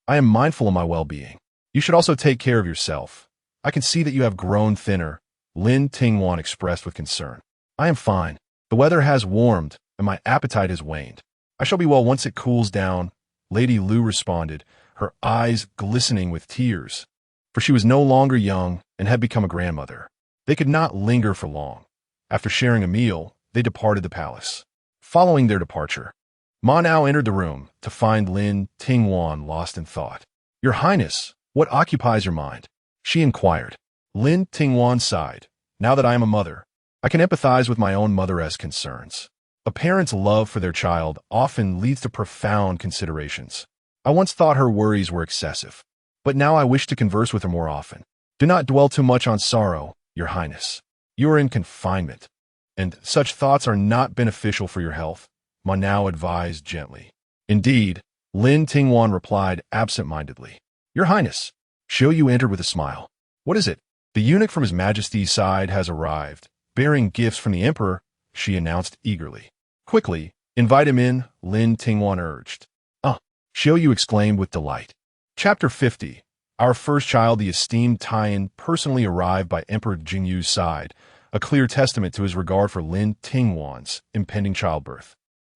I am mindful of my well-being. You should also take care of yourself. I can see that you have grown thinner, Lin Tingwan expressed with concern. I am fine. The weather has warmed, and my appetite has waned. I shall be well once it cools down, Lady Lu responded, her eyes glistening with tears, for she was no longer young and had become a grandmother. They could not linger for long. After sharing a meal, they departed the palace. Following their departure, Ma now entered the room to find Lin Tingwan lost in thought. Your Highness, what occupies your mind? She inquired. Lin Tingwan sighed. Now that I am a mother, I can empathize with my own mother-esque concerns. A parent's love for their child often leads to profound considerations. I once thought her worries were excessive, but now I wish to converse with her more often. Do not dwell too much on sorrow, Your Highness. You are in confinement, and such thoughts are not beneficial for your health, Ma now advised gently. Indeed, Lin Tingwan replied absent-mindedly. Your Highness, Shou Yu entered with a smile. What is it? The eunuch from His Majesty's side has arrived, bearing gifts from the Emperor, she announced eagerly. Quickly, invite him in, Lin Tingwan urged. Shou Yu exclaimed with delight. Chapter 50. Our first child, the esteemed Taiyan, personally arrived by Emperor Jingyu's side, a clear testament to his regard for Lin Tingwan's impending childbirth.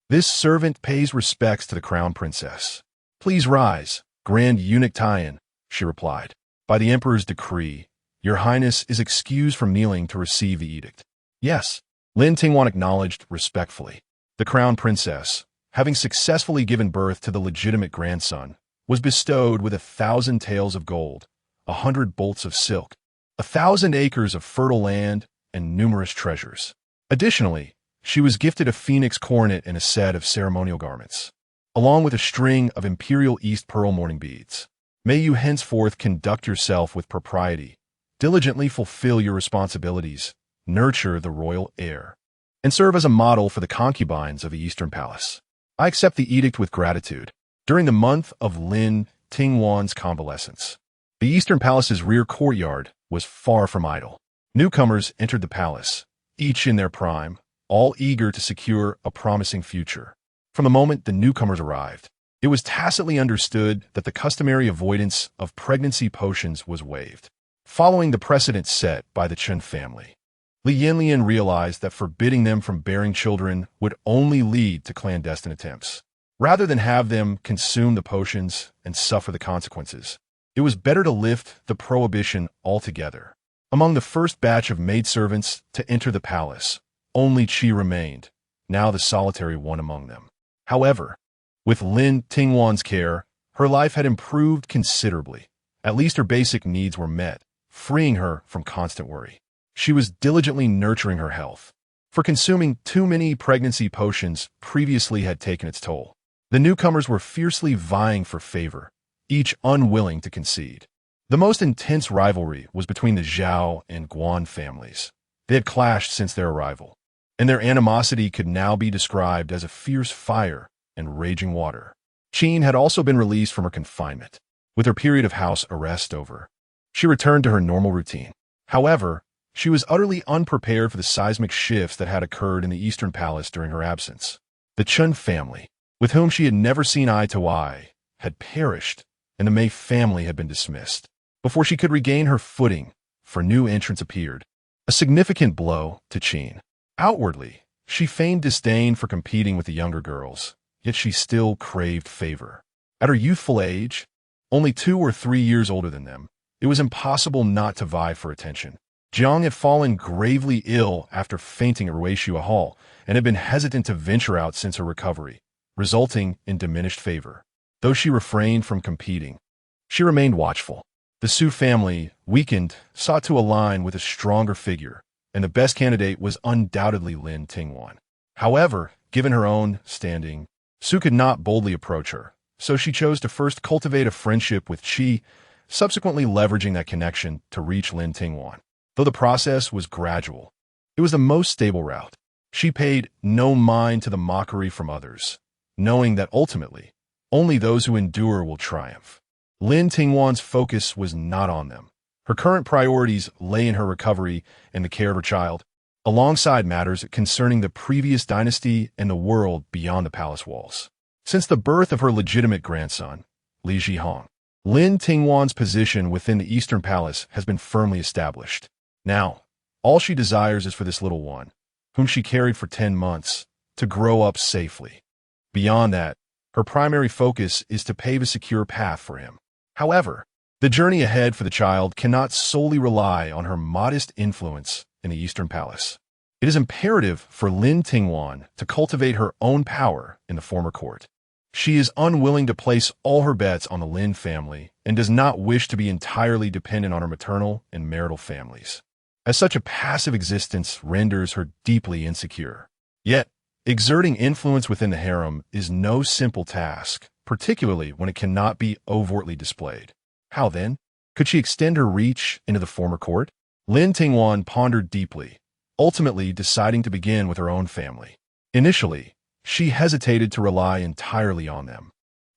This servant pays respects to the Crown Princess. Please rise, Grand Eunuch Taiyan, she replied. By the Emperor's decree, Your Highness is excused from kneeling to receive the edict. Yes, Lin Tingwan acknowledged respectfully. The Crown Princess, having successfully given birth to the legitimate grandson, was bestowed with 1,000 taels of gold, 100 bolts of silk, 1,000 acres of fertile land, and numerous treasures. Additionally, she was gifted a phoenix coronet and a set of ceremonial garments, along with a string of imperial East pearl mourning beads. May you henceforth conduct yourself with propriety, diligently fulfill your responsibilities, nurture the royal heir, and serve as a model for the concubines of the Eastern Palace. I accept the edict with gratitude. During the month of Lin Tingwan's convalescence, the Eastern Palace's rear courtyard was far from idle. Newcomers entered the palace, each in their prime, all eager to secure a promising future. From the moment the newcomers arrived, it was tacitly understood that the customary avoidance of pregnancy potions was waived. Following the precedent set by the Chen family, Li Yanyan realized that forbidding them from bearing children would only lead to clandestine attempts. Rather than have them consume the potions and suffer the consequences, it was better to lift the prohibition altogether. Among the first batch of maidservants to enter the palace, only Qi remained, now the solitary one among them. However, with Lin Tingwan's care, her life had improved considerably. At least her basic needs were met, freeing her from constant worry. She was diligently nurturing her health, for consuming too many pregnancy potions previously had taken its toll. The newcomers were fiercely vying for favor, each unwilling to concede. The most intense rivalry was between the Zhao and Guan families. They had clashed since their arrival, and their animosity could now be described as a fierce fire and raging water. Qin had also been released from her confinement. With her period of house arrest over, she returned to her normal routine. However, she was utterly unprepared for the seismic shifts that had occurred in the Eastern Palace during her absence. The Chen family, with whom she had never seen eye to eye, had perished, and the Mei family had been dismissed. Before she could regain her footing, for new entrants appeared. A significant blow to Qin. Outwardly, she feigned disdain for competing with the younger girls, yet she still craved favor. At her youthful age, only 2 or 3 years older than them, it was impossible not to vie for attention. Jiang had fallen gravely ill after fainting at Ruishua Hall and had been hesitant to venture out since her recovery, resulting in diminished favor. Though she refrained from competing, she remained watchful. The Su family, weakened, sought to align with a stronger figure, and the best candidate was undoubtedly Lin Tingwan. However, given her own standing, Su could not boldly approach her, so she chose to first cultivate a friendship with Qi, subsequently leveraging that connection to reach Lin Tingwan. Though the process was gradual, it was the most stable route. She paid no mind to the mockery from others, knowing that ultimately, only those who endure will triumph. Lin Tingwan's focus was not on them. Her current priorities lay in her recovery and the care of her child, alongside matters concerning the previous dynasty and the world beyond the palace walls. Since the birth of her legitimate grandson, Li Zhihong, Lin Tingwan's position within the Eastern Palace has been firmly established. Now, all she desires is for this little one, whom she carried for 10 months, to grow up safely. Beyond that, her primary focus is to pave a secure path for him. However, the journey ahead for the child cannot solely rely on her modest influence in the Eastern Palace. It is imperative for Lin Tingwan to cultivate her own power in the former court. She is unwilling to place all her bets on the Lin family and does not wish to be entirely dependent on her maternal and marital families, as such a passive existence renders her deeply insecure. Yet, exerting influence within the harem is no simple task, particularly when it cannot be overtly displayed. How then could she extend her reach into the former court? Lin Tingwan pondered deeply, ultimately deciding to begin with her own family. Initially, she hesitated to rely entirely on them,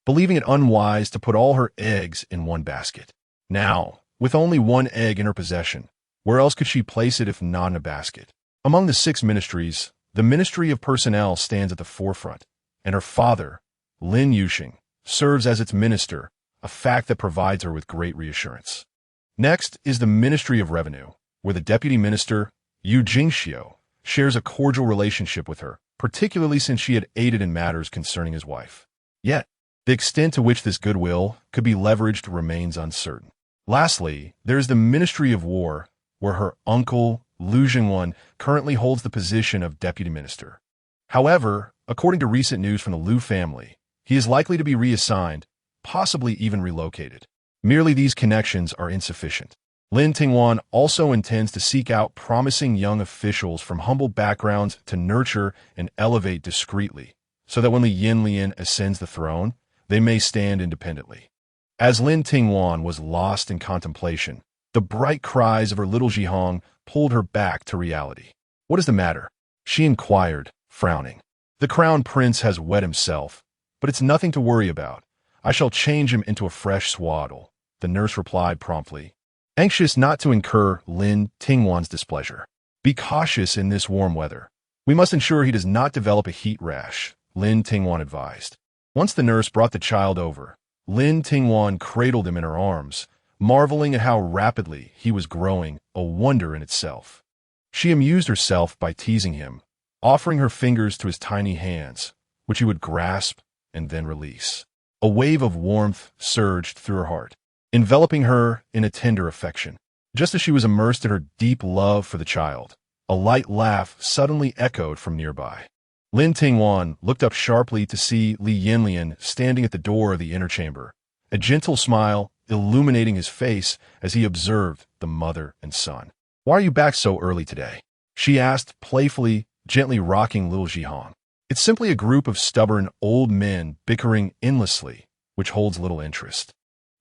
believing it unwise to put all her eggs in one basket. Now, with only one egg in her possession, where else could she place it if not in a basket? Among the 6 ministries, the Ministry of Personnel stands at the forefront, and her father, Lin Yuxing, serves as its minister, a fact that provides her with great reassurance. Next is the Ministry of Revenue, where the Deputy Minister, Yu Jingxiu, shares a cordial relationship with her, particularly since she had aided in matters concerning his wife. Yet, the extent to which this goodwill could be leveraged remains uncertain. Lastly, there is the Ministry of War, where her uncle, Lu Jingwan, currently holds the position of Deputy Minister. However, according to recent news from the Lu family, he is likely to be reassigned, possibly even relocated. Merely these connections are insufficient. Lin Tingwan also intends to seek out promising young officials from humble backgrounds to nurture and elevate discreetly, so that when Li Yanyan ascends the throne, they may stand independently. As Lin Tingwan was lost in contemplation, the bright cries of her little Zhihong pulled her back to reality. "What is the matter?" she inquired, frowning. "The Crown Prince has wet himself, but it's nothing to worry about. I shall change him into a fresh swaddle," the nurse replied promptly, anxious not to incur Lin Tingwan's displeasure. "Be cautious in this warm weather. We must ensure he does not develop a heat rash," Lin Tingwan advised. Once the nurse brought the child over, Lin Tingwan cradled him in her arms, marveling at how rapidly he was growing, a wonder in itself. She amused herself by teasing him, offering her fingers to his tiny hands, which he would grasp and then release. A wave of warmth surged through her heart, enveloping her in a tender affection. Just as she was immersed in her deep love for the child, a light laugh suddenly echoed from nearby. Lin Tingwan looked up sharply to see Li Yanyan standing at the door of the inner chamber, a gentle smile illuminating his face as he observed the mother and son. "Why are you back so early today?" she asked playfully, gently rocking little Zhihong. "It's simply a group of stubborn old men bickering endlessly, which holds little interest.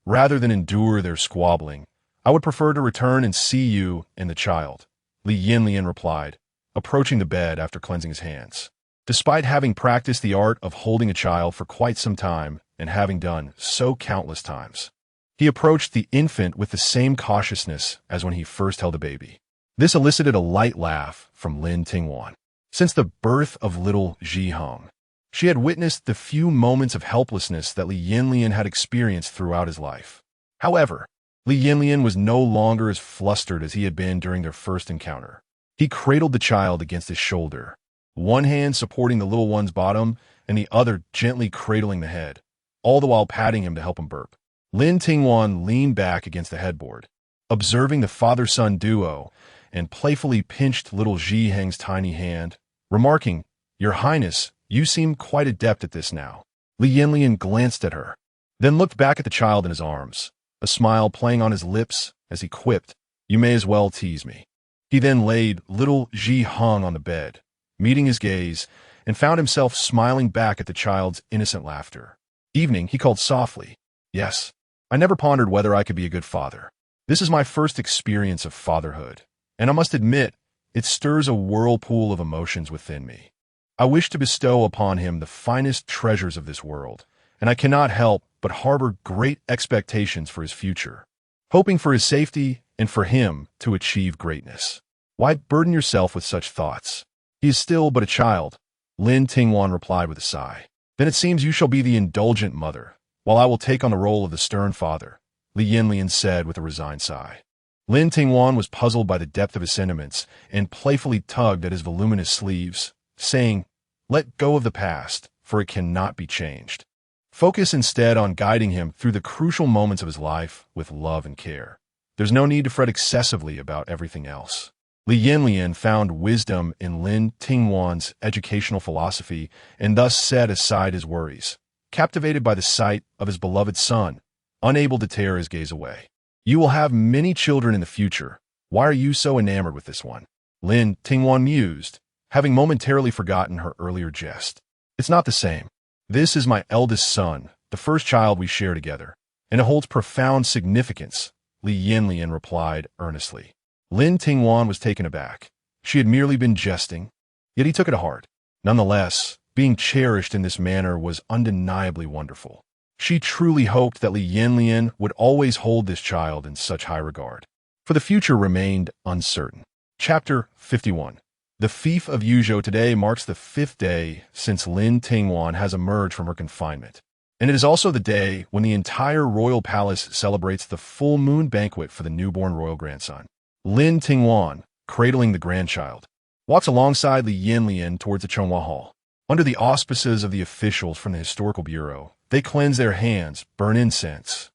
Rather than endure their squabbling, I would prefer to return and see you and the child," Li Yanyan replied, approaching the bed after cleansing his hands. Despite having practiced the art of holding a child for quite some time and having done so countless times, he approached the infant with the same cautiousness as when he first held a baby. This elicited a light laugh from Lin Tingwan. Since the birth of little Zhihong, she had witnessed the few moments of helplessness that Li Yanyan had experienced throughout his life. However, Li Yanyan was no longer as flustered as he had been during their first encounter. He cradled the child against his shoulder, one hand supporting the little one's bottom and the other gently cradling the head, all the while patting him to help him burp. Lin Tingwan leaned back against the headboard, observing the father-son duo, and playfully pinched little Ji Heng's tiny hand, remarking, "Your Highness, you seem quite adept at this now." Li Yanyan glanced at her, then looked back at the child in his arms, a smile playing on his lips as he quipped, "You may as well tease me." He then laid little Ji Heng on the bed, meeting his gaze, and found himself smiling back at the child's innocent laughter. Evening, he called softly, "Yes, I never pondered whether I could be a good father. This is my first experience of fatherhood, and I must admit, it stirs a whirlpool of emotions within me. I wish to bestow upon him the finest treasures of this world, and I cannot help but harbor great expectations for his future, hoping for his safety and for him to achieve greatness. Why burden yourself with such thoughts? He is still but a child," Lin Tingwan replied with a sigh. "Then it seems you shall be the indulgent mother, while I will take on the role of the stern father," Li Yanyan said with a resigned sigh. Lin Tingwan was puzzled by the depth of his sentiments and playfully tugged at his voluminous sleeves, saying, "Let go of the past, for it cannot be changed. Focus instead on guiding him through the crucial moments of his life with love and care. There's no need to fret excessively about everything else." Li Yanyan found wisdom in Lin Tingwan's educational philosophy and thus set aside his worries, captivated by the sight of his beloved son, unable to tear his gaze away. "You will have many children in the future. Why are you so enamored with this one?" Lin Tingwan mused, having momentarily forgotten her earlier jest. "It's not the same. This is my eldest son, the first child we share together, and it holds profound significance," Li Yanyan replied earnestly. Lin Tingwan was taken aback. She had merely been jesting, yet he took it to heart. Nonetheless, being cherished in this manner was undeniably wonderful. She truly hoped that Li Yanyan would always hold this child in such high regard. For the future remained uncertain. Chapter 51. The Fief of Yuzhou today marks the 5th day since Lin Tingwan has emerged from her confinement. And it is also the day when the entire royal palace celebrates the full moon banquet for the newborn royal grandson. Lin Tingwan, cradling the grandchild, walks alongside Li Yanyan towards the Chonghua Hall. Under the auspices of the officials from the Historical Bureau, they cleanse their hands, burn incense,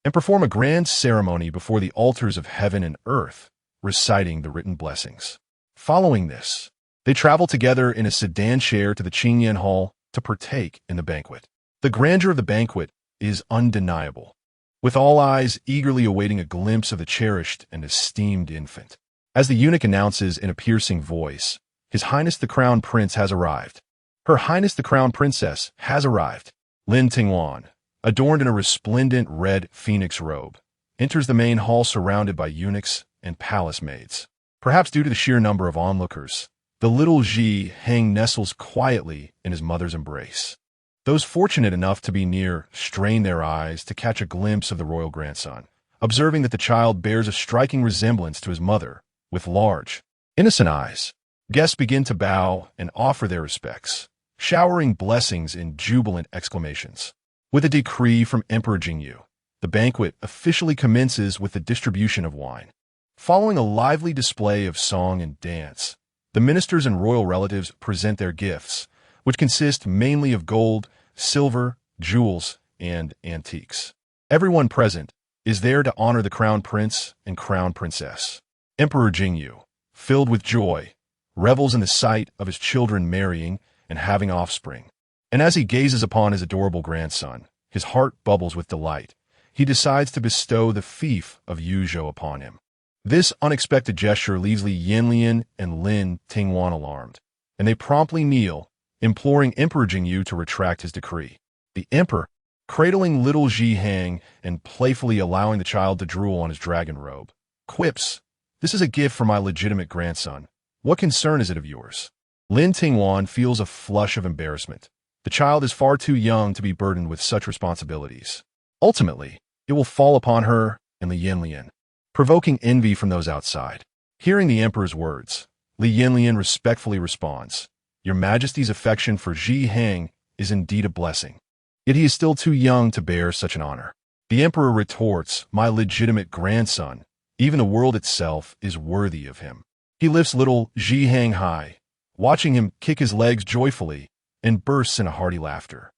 and perform a grand ceremony before the altars of heaven and earth, reciting the written blessings. Following this, they travel together in a sedan chair to the Qingyan Hall to partake in the banquet. The grandeur of the banquet is undeniable, with all eyes eagerly awaiting a glimpse of the cherished and esteemed infant. As the eunuch announces in a piercing voice, "His Highness the Crown Prince has arrived. Her Highness the Crown Princess has arrived." Lin Tingwan, adorned in a resplendent red phoenix robe, enters the main hall surrounded by eunuchs and palace maids. Perhaps due to the sheer number of onlookers, the little Ji Heng nestles quietly in his mother's embrace. Those fortunate enough to be near strain their eyes to catch a glimpse of the royal grandson, observing that the child bears a striking resemblance to his mother, with large, innocent eyes. Guests begin to bow and offer their respects, showering blessings in jubilant exclamations. With a decree from Emperor Jingyu, the banquet officially commences with the distribution of wine. Following a lively display of song and dance, the ministers and royal relatives present their gifts, which consist mainly of gold, silver, jewels, and antiques. Everyone present is there to honor the Crown Prince and Crown Princess. Emperor Jingyu, filled with joy, revels in the sight of his children marrying and having offspring. And as he gazes upon his adorable grandson, his heart bubbles with delight. He decides to bestow the fief of Yuzhou upon him. This unexpected gesture leaves Li Yanyan and Lin Tingwan alarmed, and they promptly kneel, imploring Emperor Jingyu to retract his decree. The emperor, cradling little Ji Heng and playfully allowing the child to drool on his dragon robe, quips, "This is a gift for my legitimate grandson. What concern is it of yours?" Lin Tingwan feels a flush of embarrassment. The child is far too young to be burdened with such responsibilities. Ultimately, it will fall upon her and Li Yanyan, provoking envy from those outside. Hearing the emperor's words, Li Yanyan respectfully responds, "Your Majesty's affection for Ji Heng is indeed a blessing. Yet he is still too young to bear such an honor." The emperor retorts, my legitimate grandson. Even the world itself is worthy of him. He lifts little Ji Hang high, watching him kick his legs joyfully, and bursts in a hearty laughter.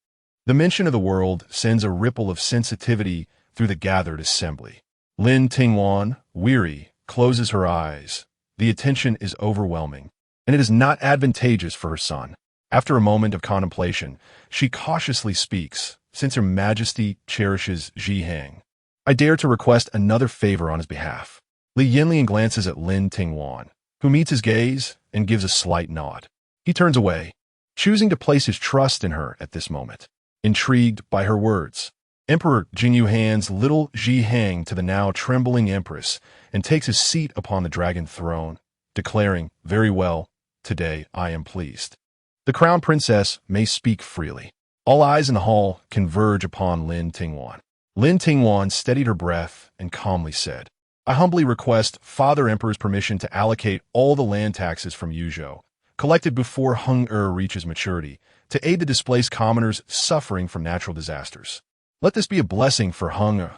The mention of the world sends a ripple of sensitivity through the gathered assembly. Lin Tingwan, weary, closes her eyes. The attention is overwhelming, and it is not advantageous for her son. After a moment of contemplation, she cautiously speaks, since Her Majesty cherishes Ji Hang. I dare to request another favor on his behalf. Li Yanyan glances at Lin Tingwan, who meets his gaze and gives a slight nod. He turns away, choosing to place his trust in her at this moment. Intrigued by her words, Emperor Jingyu hands little Ji Hang to the now trembling Empress and takes his seat upon the dragon throne, declaring, very well, today I am pleased. The crown princess may speak freely. All eyes in the hall converge upon Lin Tingwan. Lin Tingwan steadied her breath and calmly said, I humbly request Father Emperor's permission to allocate all the land taxes from Yuzhou, collected before Heng reaches maturity, to aid the displaced commoners suffering from natural disasters. Let this be a blessing for Heng,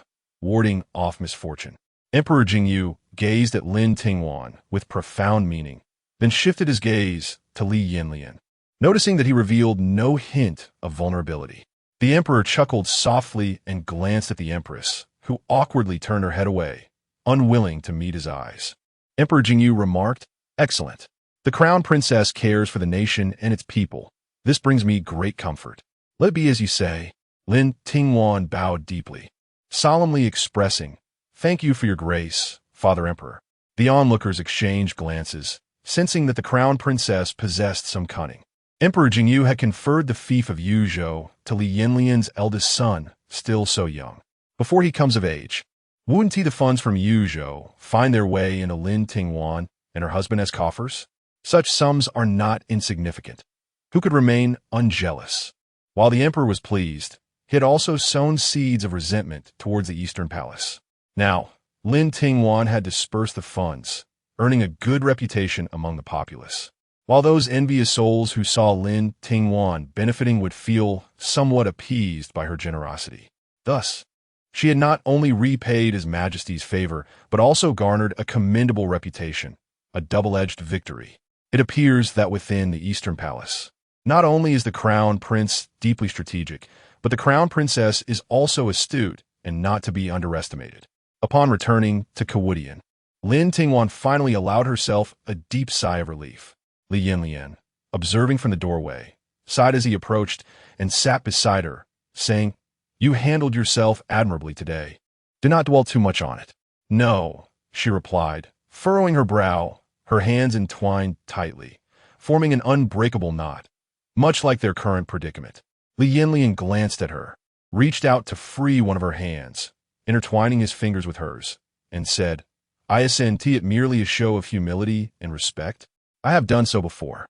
warding off misfortune. Emperor Jingyu gazed at Lin Tingwan with profound meaning, then shifted his gaze to Li Yanyan, noticing that he revealed no hint of vulnerability. The emperor chuckled softly and glanced at the empress, who awkwardly turned her head away, unwilling to meet his eyes. Emperor Jingyu remarked, excellent. The crown princess cares for the nation and its people. This brings me great comfort. Let it be as you say. Lin Tingwan bowed deeply, solemnly expressing, thank you for your grace, Father Emperor. The onlookers exchanged glances, sensing that the crown princess possessed some cunning. Emperor Jingyu had conferred the fief of Yuzhou to Li Yanyan's eldest son, still so young. Before he comes of age, wouldn't the funds from Yuzhou find their way into Lin Tingwan and her husband's coffers? Such sums are not insignificant. Who could remain unjealous? While the emperor was pleased, he had also sown seeds of resentment towards the Eastern Palace. Now, Lin Tingwan had dispersed the funds, earning a good reputation among the populace. While those envious souls who saw Lin Tingwan benefiting would feel somewhat appeased by her generosity. Thus, she had not only repaid His Majesty's favor, but also garnered a commendable reputation, a double-edged victory. It appears that within the Eastern Palace, not only is the Crown Prince deeply strategic, but the Crown Princess is also astute and not to be underestimated. Upon returning to Kawudian, Lin Tingwan finally allowed herself a deep sigh of relief. Li Yanyan, observing from the doorway, sighed as he approached and sat beside her, saying, you handled yourself admirably today. Do not dwell too much on it. No, she replied, furrowing her brow, her hands entwined tightly, forming an unbreakable knot, much like their current predicament. Li Yanyan glanced at her, reached out to free one of her hands, intertwining his fingers with hers, and said, I assent it merely a show of humility and respect. I have done so before.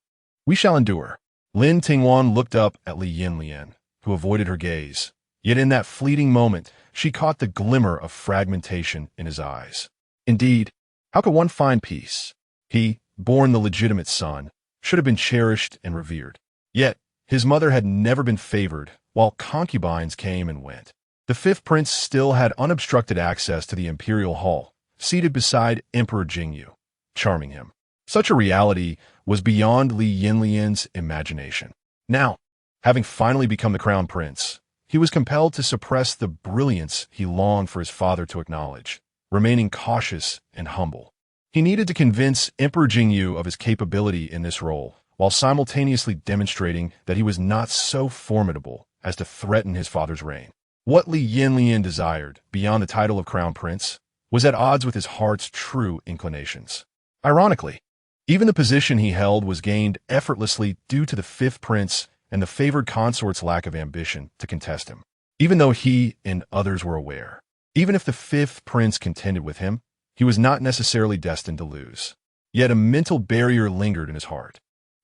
We shall endure. Lin Tingwan looked up at Li Yanyan, who avoided her gaze. Yet in that fleeting moment, she caught the glimmer of fragmentation in his eyes. Indeed, how could one find peace? He, born the legitimate son, should have been cherished and revered. Yet, his mother had never been favored, while concubines came and went. The fifth prince still had unobstructed access to the imperial hall, seated beside Emperor Jingyu, charming him. Such a reality was beyond Li Yanyan's imagination. Now, having finally become the crown prince, he was compelled to suppress the brilliance he longed for his father to acknowledge, remaining cautious and humble. He needed to convince Emperor Jingyu of his capability in this role, while simultaneously demonstrating that he was not so formidable as to threaten his father's reign. What Li Yanyan desired, beyond the title of crown prince, was at odds with his heart's true inclinations. Ironically, even the position he held was gained effortlessly due to the fifth prince and the favored consort's lack of ambition to contest him. Even though he and others were aware, even if the fifth prince contended with him, he was not necessarily destined to lose. Yet a mental barrier lingered in his heart.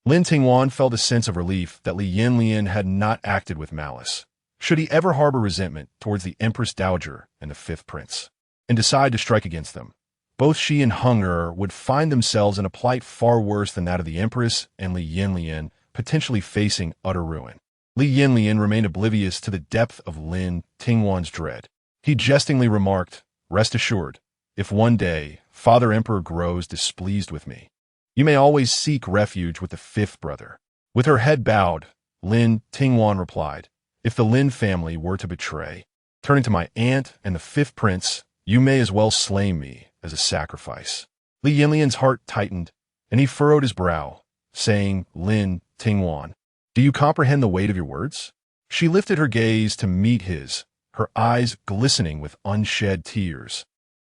Lin Tingwan felt a sense of relief that Li Yanyan had not acted with malice, should he ever harbor resentment towards the Empress Dowager and the fifth prince, and decide to strike against them. Both she and Heng would find themselves in a plight far worse than that of the Empress and Li Yanyan, potentially facing utter ruin. Li Yanyan remained oblivious to the depth of Lin Tingwan's dread. He jestingly remarked, "Rest assured, if one day Father Emperor grows displeased with me, you may always seek refuge with the fifth brother." With her head bowed, Lin Tingwan replied, "If the Lin family were to betray, turning to my aunt and the fifth prince, you may as well slay me as a sacrifice." Li Yanyan's heart tightened, and he furrowed his brow, saying, "Lin Tingwan, do you comprehend the weight of your words?" She lifted her gaze to meet his, her eyes glistening with unshed tears,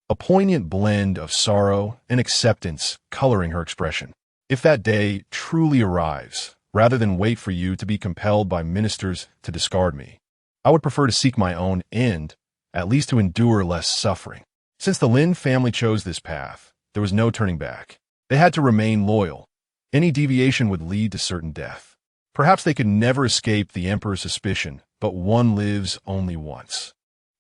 a poignant blend of sorrow and acceptance coloring her expression. "If that day truly arrives, rather than wait for you to be compelled by ministers to discard me, I would prefer to seek my own end, at least to endure less suffering." Since the Lin family chose this path, there was no turning back. They had to remain loyal. Any deviation would lead to certain death. Perhaps they could never escape the emperor's suspicion, but one lives only once.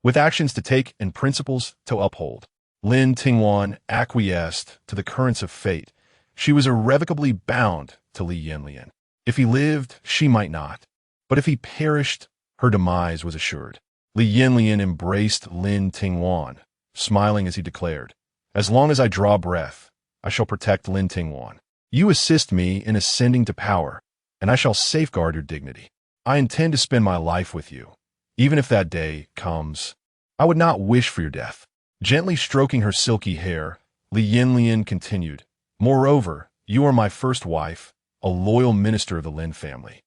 With actions to take and principles to uphold, Lin Tingwan acquiesced to the currents of fate. She was irrevocably bound to Li Yanyan. If he lived, she might not. But if he perished, her demise was assured. Li Yanyan embraced Lin Tingwan, smiling as he declared, "As long as I draw breath, I shall protect Lin Tingwan. You assist me in ascending to power, and I shall safeguard your dignity. I intend to spend my life with you. Even if that day comes, I would not wish for your death." Gently stroking her silky hair, Li Yanyan continued, "Moreover, you are my first wife, a loyal minister of the Lin family.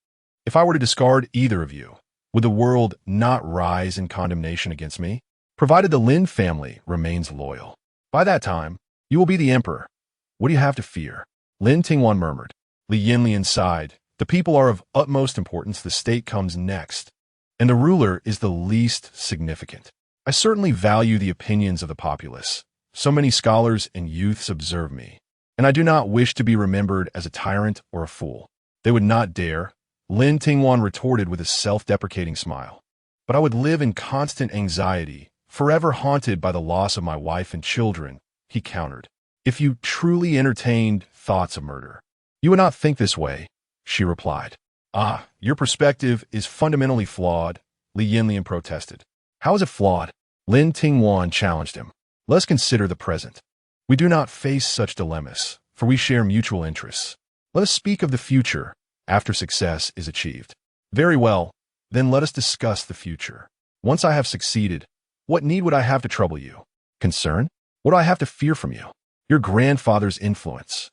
If I were to discard either of you, would the world not rise in condemnation against me? Provided the Lin family remains loyal. By that time, you will be the emperor. What do you have to fear?" Lin Tingwan murmured. Li Yanyan sighed. "The people are of utmost importance, the state comes next, and the ruler is the least significant. I certainly value the opinions of the populace. So many scholars and youths observe me, and I do not wish to be remembered as a tyrant or a fool." "They would not dare," Lin Tingwan retorted with a self-deprecating smile. "But I would live in constant anxiety, forever haunted by the loss of my wife and children," he countered. "If you truly entertained thoughts of murder, you would not think this way," she replied. "Ah, your perspective is fundamentally flawed," Li Yanyan protested. "How is it flawed?" Lin Tingwan challenged him. "Let us consider the present. We do not face such dilemmas, for we share mutual interests. Let us speak of the future after success is achieved." "Very well, then let us discuss the future. Once I have succeeded, what need would I have to trouble you? Concern? What do I have to fear from you? Your grandfather's influence,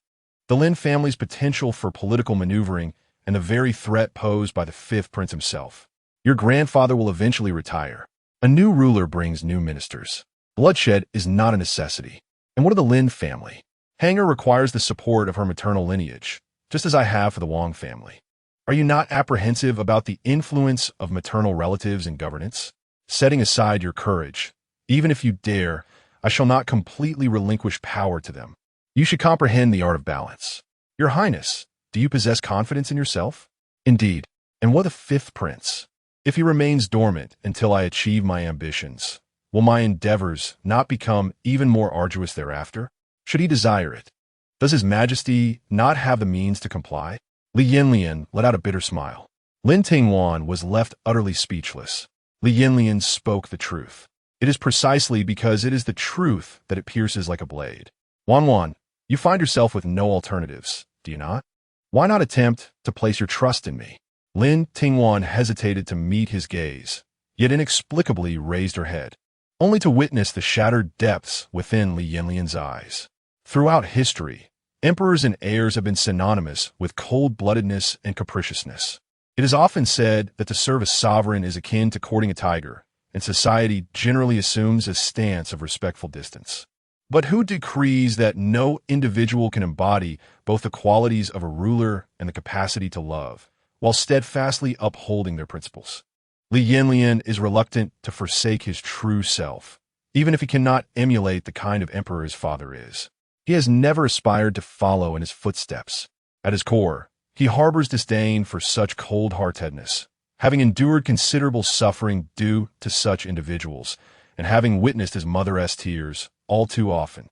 the Lin family's potential for political maneuvering, and the very threat posed by the fifth prince himself. Your grandfather will eventually retire. A new ruler brings new ministers. Bloodshed is not a necessity. And what of the Lin family? Hanger requires the support of her maternal lineage, just as I have for the Wang family. Are you not apprehensive about the influence of maternal relatives in governance? Setting aside your courage, even if you dare, I shall not completely relinquish power to them. You should comprehend the art of balance. Your Highness, do you possess confidence in yourself?" "Indeed. And what of the fifth prince? If he remains dormant until I achieve my ambitions, will my endeavors not become even more arduous thereafter? Should he desire it, does His Majesty not have the means to comply?" Li Yanyan let out a bitter smile. Lin Tingwan was left utterly speechless. Li Yanyan spoke the truth. It is precisely because it is the truth that it pierces like a blade. Wan, you find yourself with no alternatives, do you not? Why not attempt to place your trust in me?" Lin Tingwan hesitated to meet his gaze, yet inexplicably raised her head, only to witness the shattered depths within Li Yanyan's eyes. Throughout history, emperors and heirs have been synonymous with cold-bloodedness and capriciousness. It is often said that to serve a sovereign is akin to courting a tiger, and society generally assumes a stance of respectful distance. But who decrees that no individual can embody both the qualities of a ruler and the capacity to love, while steadfastly upholding their principles? Li Yanyan is reluctant to forsake his true self, even if he cannot emulate the kind of emperor his father is. He has never aspired to follow in his footsteps. At his core, he harbors disdain for such cold-heartedness, having endured considerable suffering due to such individuals, and having witnessed his mother's tears all too often.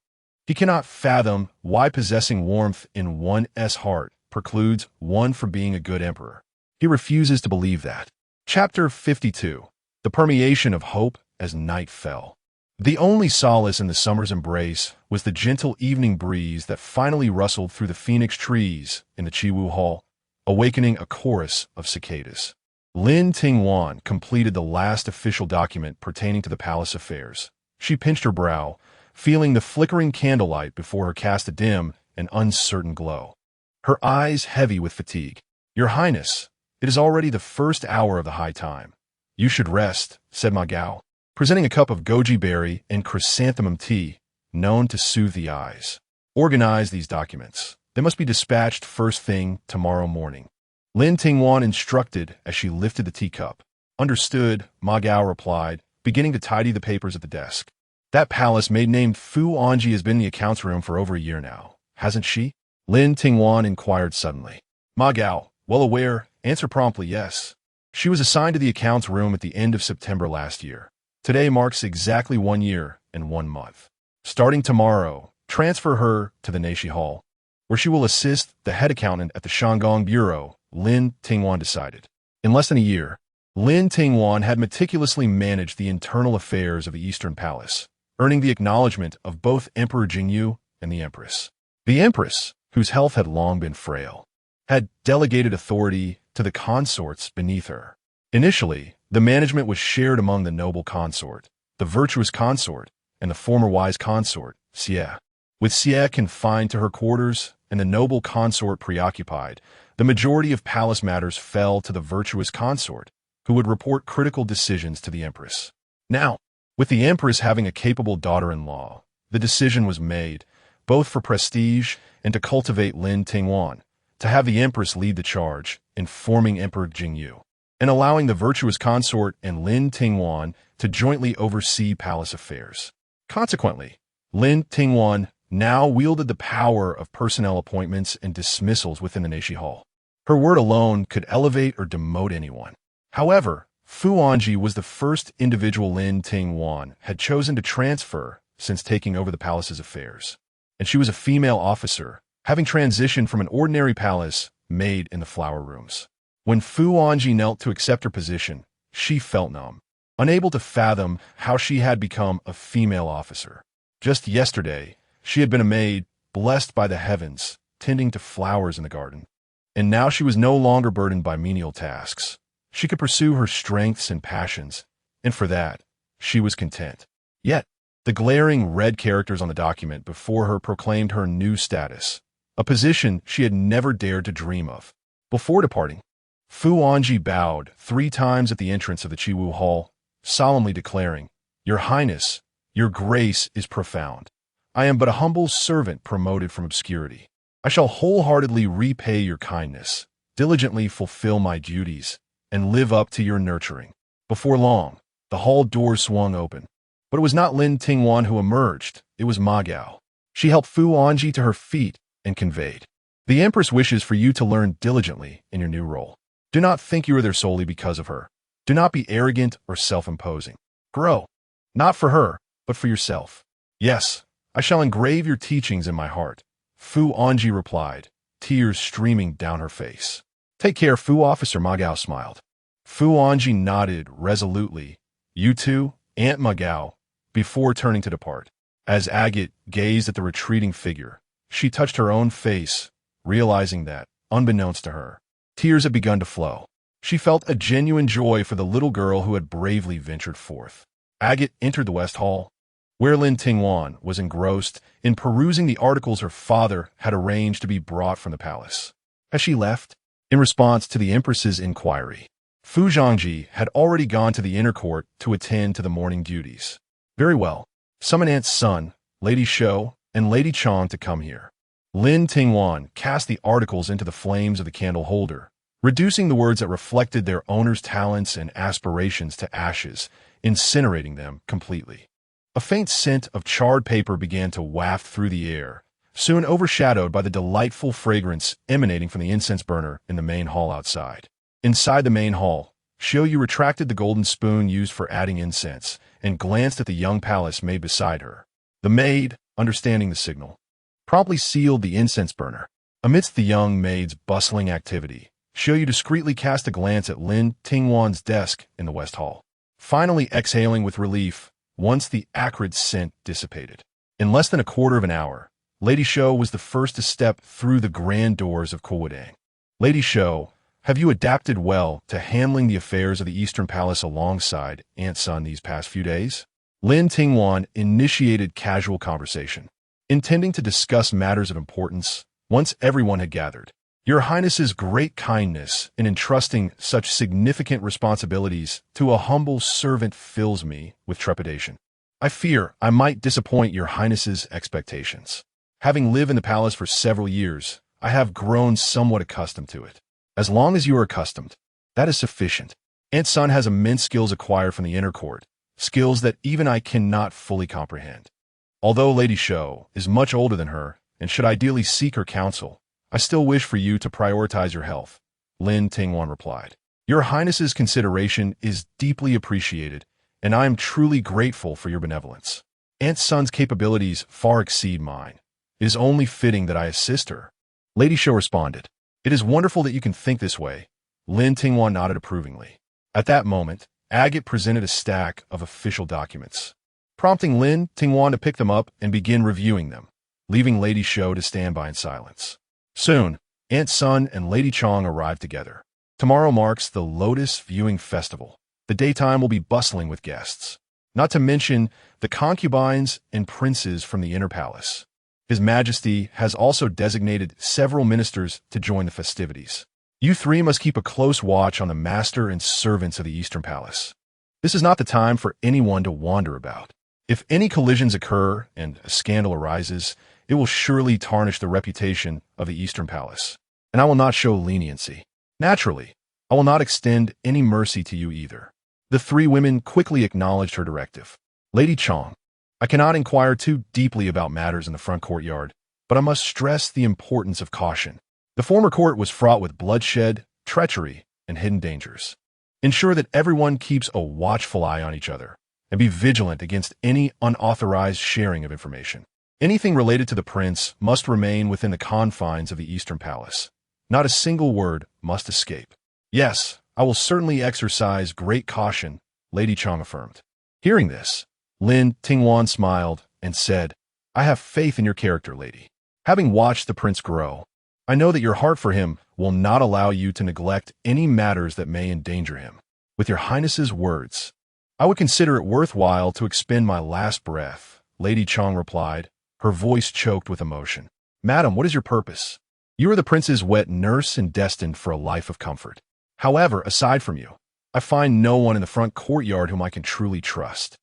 He cannot fathom why possessing warmth in one's heart precludes one from being a good emperor. He refuses to believe that. Chapter 52. The Permeation of Hope as night fell. The only solace in the summer's embrace was the gentle evening breeze that finally rustled through the phoenix trees in the Chiwu Hall, awakening a chorus of cicadas. Lin Tingwan completed the last official document pertaining to the palace affairs. She pinched her brow, feeling the flickering candlelight before her cast a dim and uncertain glow. Her eyes heavy with fatigue. "Your Highness, it is already the first hour of the high time. You should rest," said Ma Gao, presenting a cup of goji berry and chrysanthemum tea, known to soothe the eyes. "Organize these documents. They must be dispatched first thing tomorrow morning." Lin Tingwan instructed as she lifted the teacup. "Understood," Ma Gao replied, beginning to tidy the papers at the desk. "That palace maid named Fu Anji has been in the accounts room for over a year now, hasn't she?" Lin Tingwan inquired suddenly. Ma Gao, well aware, answered promptly yes. She was assigned to the accounts room at the end of September last year. Today marks exactly 1 year and 1 month. Starting tomorrow, transfer her to the Neishi Hall, where she will assist the head accountant at the Shanggong Bureau, Lin Tingwan decided. In less than a year, Lin Tingwan had meticulously managed the internal affairs of the Eastern Palace, earning the acknowledgement of both Emperor Jingyu and the Empress. The Empress, whose health had long been frail, had delegated authority to the consorts beneath her. Initially, the management was shared among the noble consort, the virtuous consort, and the former wise consort, Xie. With Xie confined to her quarters and the noble consort preoccupied, the majority of palace matters fell to the virtuous consort, who would report critical decisions to the Empress. Now, with the Empress having a capable daughter-in-law, the decision was made, both for prestige and to cultivate Lin Tingwan, to have the Empress lead the charge, informing Emperor Jingyu, and allowing the virtuous consort and Lin Tingwan to jointly oversee palace affairs. Consequently, Lin Tingwan now wielded the power of personnel appointments and dismissals within the Neishi Hall. Her word alone could elevate or demote anyone. However, Fu Anji was the first individual Lin Tingwan had chosen to transfer since taking over the palace's affairs, and she was a female officer, having transitioned from an ordinary palace maid in the flower rooms. When Fu Anji knelt to accept her position, she felt numb, unable to fathom how she had become a female officer. Just yesterday, she had been a maid, blessed by the heavens, tending to flowers in the garden. And now she was no longer burdened by menial tasks. She could pursue her strengths and passions, and for that, she was content. Yet, the glaring red characters on the document before her proclaimed her new status, a position she had never dared to dream of. Before departing, Fu Anji bowed 3 times at the entrance of the Chiwu Hall, solemnly declaring, "Your Highness, your grace is profound. I am but a humble servant promoted from obscurity. I shall wholeheartedly repay your kindness, diligently fulfill my duties, and live up to your nurturing." Before long, the hall doors swung open. But it was not Lin Tingwan who emerged, it was Ma Gao. She helped Fu Anji to her feet and conveyed, "The Empress wishes for you to learn diligently in your new role. Do not think you are there solely because of her. Do not be arrogant or self-imposing. Grow, not for her, but for yourself." "Yes, I shall engrave your teachings in my heart," Fu Anji replied, tears streaming down her face. "Take care, Fu officer," Ma Gao smiled. Fu Anji nodded resolutely. "You too, Aunt Ma Gao," before turning to depart. As Agate gazed at the retreating figure, she touched her own face, realizing that, unbeknownst to her, tears had begun to flow. She felt a genuine joy for the little girl who had bravely ventured forth. Agate entered the West Hall, where Lin Tingwan was engrossed in perusing the articles her father had arranged to be brought from the palace. As she left, in response to the Empress's inquiry, Fu Zhangji had already gone to the inner court to attend to the morning duties. "Very well. Summon Aunt's son, Lady Shou, and Lady Chong to come here." Lin Tingwan cast the articles into the flames of the candle holder, reducing the words that reflected their owner's talents and aspirations to ashes, incinerating them completely. A faint scent of charred paper began to waft through the air, soon overshadowed by the delightful fragrance emanating from the incense burner in the main hall outside. Inside the main hall, Shouyu retracted the golden spoon used for adding incense and glanced at the young palace maid beside her. The maid, understanding the signal, promptly sealed the incense burner. Amidst the young maid's bustling activity, Shouyu discreetly cast a glance at Lin Tingwan's desk in the West Hall. finally exhaling with relief once the acrid scent dissipated. In less than a quarter of an hour, Lady Shou was the first to step through the grand doors of Kuodang. Lady Shou, have you adapted well to handling the affairs of the Eastern Palace alongside Aunt Sun these past few days? Lin Tingwan initiated casual conversation, intending to discuss matters of importance once everyone had gathered. Your Highness's great kindness in entrusting such significant responsibilities to a humble servant fills me with trepidation. I fear I might disappoint your Highness's expectations. Having lived in the palace for several years, I have grown somewhat accustomed to it. As long as you are accustomed, that is sufficient. Aunt Sun has immense skills acquired from the inner court, skills that even I cannot fully comprehend. Although Lady Shou is much older than her and should ideally seek her counsel, I still wish for you to prioritize your health, Lin Tingwan replied. Your Highness's consideration is deeply appreciated, and I am truly grateful for your benevolence. Aunt Sun's capabilities far exceed mine. It is only fitting that I assist her. Lady Shou responded. It is wonderful that you can think this way. Lin Tingwan nodded approvingly. At that moment, Agate presented a stack of official documents, prompting Lin Tingwan to pick them up and begin reviewing them, leaving Lady Shou to stand by in silence. Soon, Aunt Sun and Lady Chong arrived together. Tomorrow marks the Lotus Viewing Festival. The daytime will be bustling with guests, not to mention the concubines and princes from the inner palace. His Majesty has also designated several ministers to join the festivities. You three must keep a close watch on the master and servants of the Eastern Palace. This is not the time for anyone to wander about. If any collisions occur and a scandal arises, it will surely tarnish the reputation of the Eastern Palace, and I will not show leniency. Naturally, I will not extend any mercy to you either. The three women quickly acknowledged her directive. Lady Chong, I cannot inquire too deeply about matters in the front courtyard, but I must stress the importance of caution. The former court was fraught with bloodshed, treachery, and hidden dangers. Ensure that everyone keeps a watchful eye on each other, and be vigilant against any unauthorized sharing of information. Anything related to the prince must remain within the confines of the Eastern Palace. Not a single word must escape. Yes, I will certainly exercise great caution, Lady Chong affirmed. Hearing this, Lin Tingwan smiled and said, I have faith in your character, lady. Having watched the prince grow, I know that your heart for him will not allow you to neglect any matters that may endanger him. With your Highness's words, I would consider it worthwhile to expend my last breath, Lady Chong replied, her voice choked with emotion. Madam, what is your purpose? You are the prince's wet nurse and destined for a life of comfort. However, aside from you, I find no one in the front courtyard whom I can truly trust.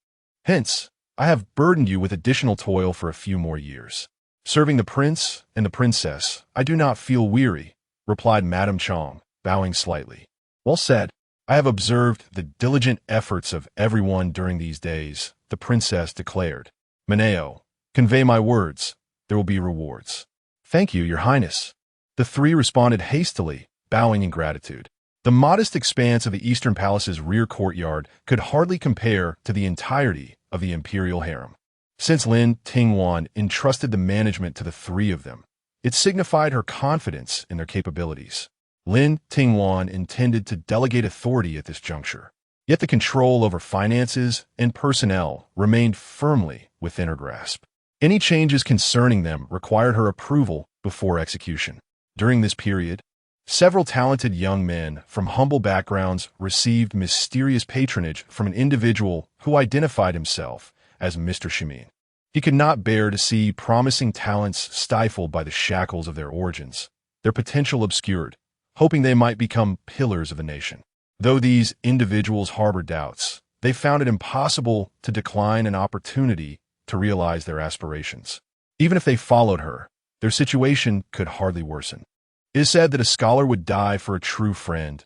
Hence, I have burdened you with additional toil for a few more years. Serving the prince and the princess, I do not feel weary, replied Madame Chong, bowing slightly. Well said. I have observed the diligent efforts of everyone during these days, the princess declared. Mineo, convey my words. There will be rewards. Thank you, your highness. The three responded hastily, bowing in gratitude. The modest expanse of the Eastern Palace's rear courtyard could hardly compare to the entirety of the imperial harem. Since Lin Tingwan entrusted the management to the three of them, it signified her confidence in their capabilities. Lin Tingwan intended to delegate authority at this juncture, yet the control over finances and personnel remained firmly within her grasp. Any changes concerning them required her approval before execution. During this period, several talented young men from humble backgrounds received mysterious patronage from an individual who identified himself as Mr. Shimin. He could not bear to see promising talents stifled by the shackles of their origins, their potential obscured, hoping they might become pillars of the nation. Though these individuals harbored doubts, they found it impossible to decline an opportunity to realize their aspirations. Even if they followed her, their situation could hardly worsen. It is said that a scholar would die for a true friend,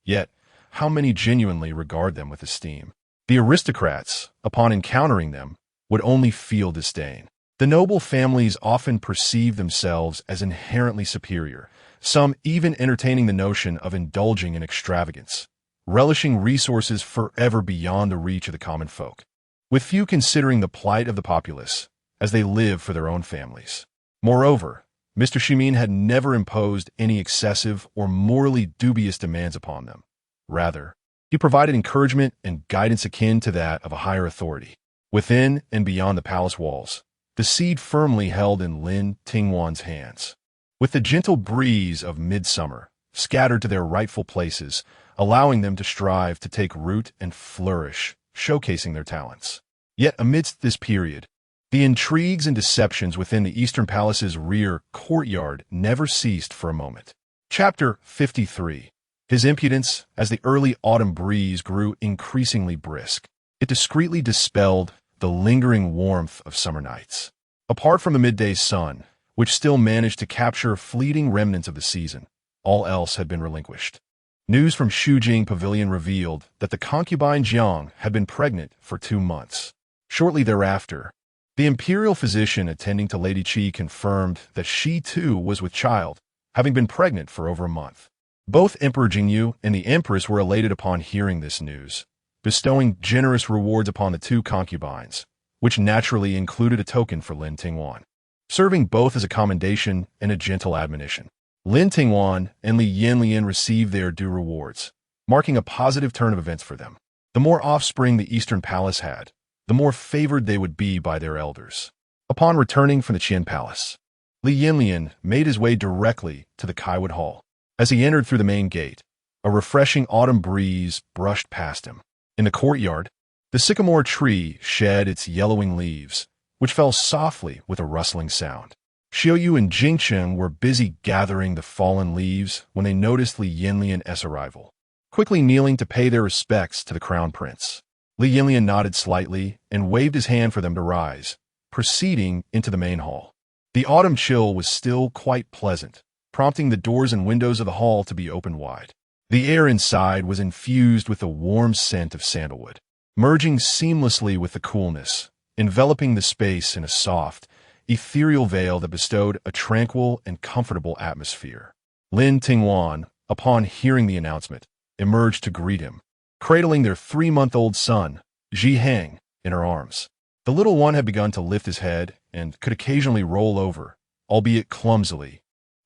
yet how many genuinely regard them with esteem? The aristocrats, upon encountering them, would only feel disdain. The noble families often perceive themselves as inherently superior, some even entertaining the notion of indulging in extravagance, relishing resources forever beyond the reach of the common folk, with few considering the plight of the populace as they live for their own families. Moreover, Mr. Shimin had never imposed any excessive or morally dubious demands upon them. Rather, He provided encouragement and guidance akin to that of a higher authority. Within and beyond the palace walls, the seed firmly held in Lin Tingwan's hands. With the gentle breeze of midsummer scattered to their rightful places, allowing them to strive to take root and flourish, showcasing their talents. Yet amidst this period, the intrigues and deceptions within the Eastern Palace's rear courtyard never ceased for a moment. Chapter 53. His impudence, as the early autumn breeze grew increasingly brisk. It discreetly dispelled the lingering warmth of summer nights. Apart from the midday sun, which still managed to capture fleeting remnants of the season, all else had been relinquished. News from Shujing Pavilion revealed that the concubine Jiang had been pregnant for 2 months. Shortly thereafter, the imperial physician attending to Lady Qi confirmed that she too was with child, having been pregnant for over a month. Both Emperor Jingyu and the Empress were elated upon hearing this news, bestowing generous rewards upon the 2 concubines, which naturally included a token for Lin Tingwan, serving both as a commendation and a gentle admonition. Lin Tingwan and Li Yanyan received their due rewards, marking a positive turn of events for them. The more offspring the Eastern Palace had, the more favored they would be by their elders. Upon returning from the Qian Palace, Li Yanyan made his way directly to the Kaiwood Hall. As he entered through the main gate, a refreshing autumn breeze brushed past him. In the courtyard, the sycamore tree shed its yellowing leaves, which fell softly with a rustling sound. Xiaoyu and Jingcheng were busy gathering the fallen leaves when they noticed Li Yanyan's arrival. Quickly kneeling to pay their respects to the Crown Prince, Li Yanyan nodded slightly and waved his hand for them to rise, proceeding into the main hall. The autumn chill was still quite pleasant, prompting the doors and windows of the hall to be opened wide. The air inside was infused with the warm scent of sandalwood, merging seamlessly with the coolness, enveloping the space in a soft, ethereal veil that bestowed a tranquil and comfortable atmosphere. Lin Tingwan, upon hearing the announcement, emerged to greet him, cradling their 3-month-old son, Ji Heng, in her arms. The little one had begun to lift his head and could occasionally roll over, albeit clumsily,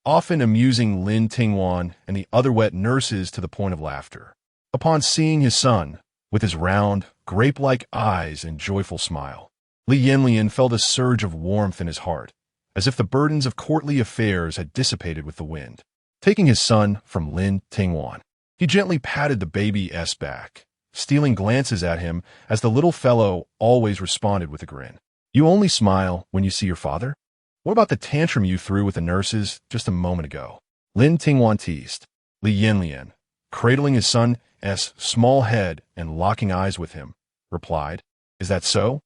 often amusing Lin Tingwan and the other wet nurses to the point of laughter. Upon seeing his son, with his round, grape-like eyes and joyful smile, Li Yanyan felt a surge of warmth in his heart, as if the burdens of courtly affairs had dissipated with the wind. Taking his son from Lin Tingwan, he gently patted the baby's back, stealing glances at him as the little fellow always responded with a grin. "You only smile when you see your father? What about the tantrum you threw with the nurses just a moment ago?" Lin Tingwan teased. Li Yanyan, cradling his son's small head and locking eyes with him, replied, "Is that so?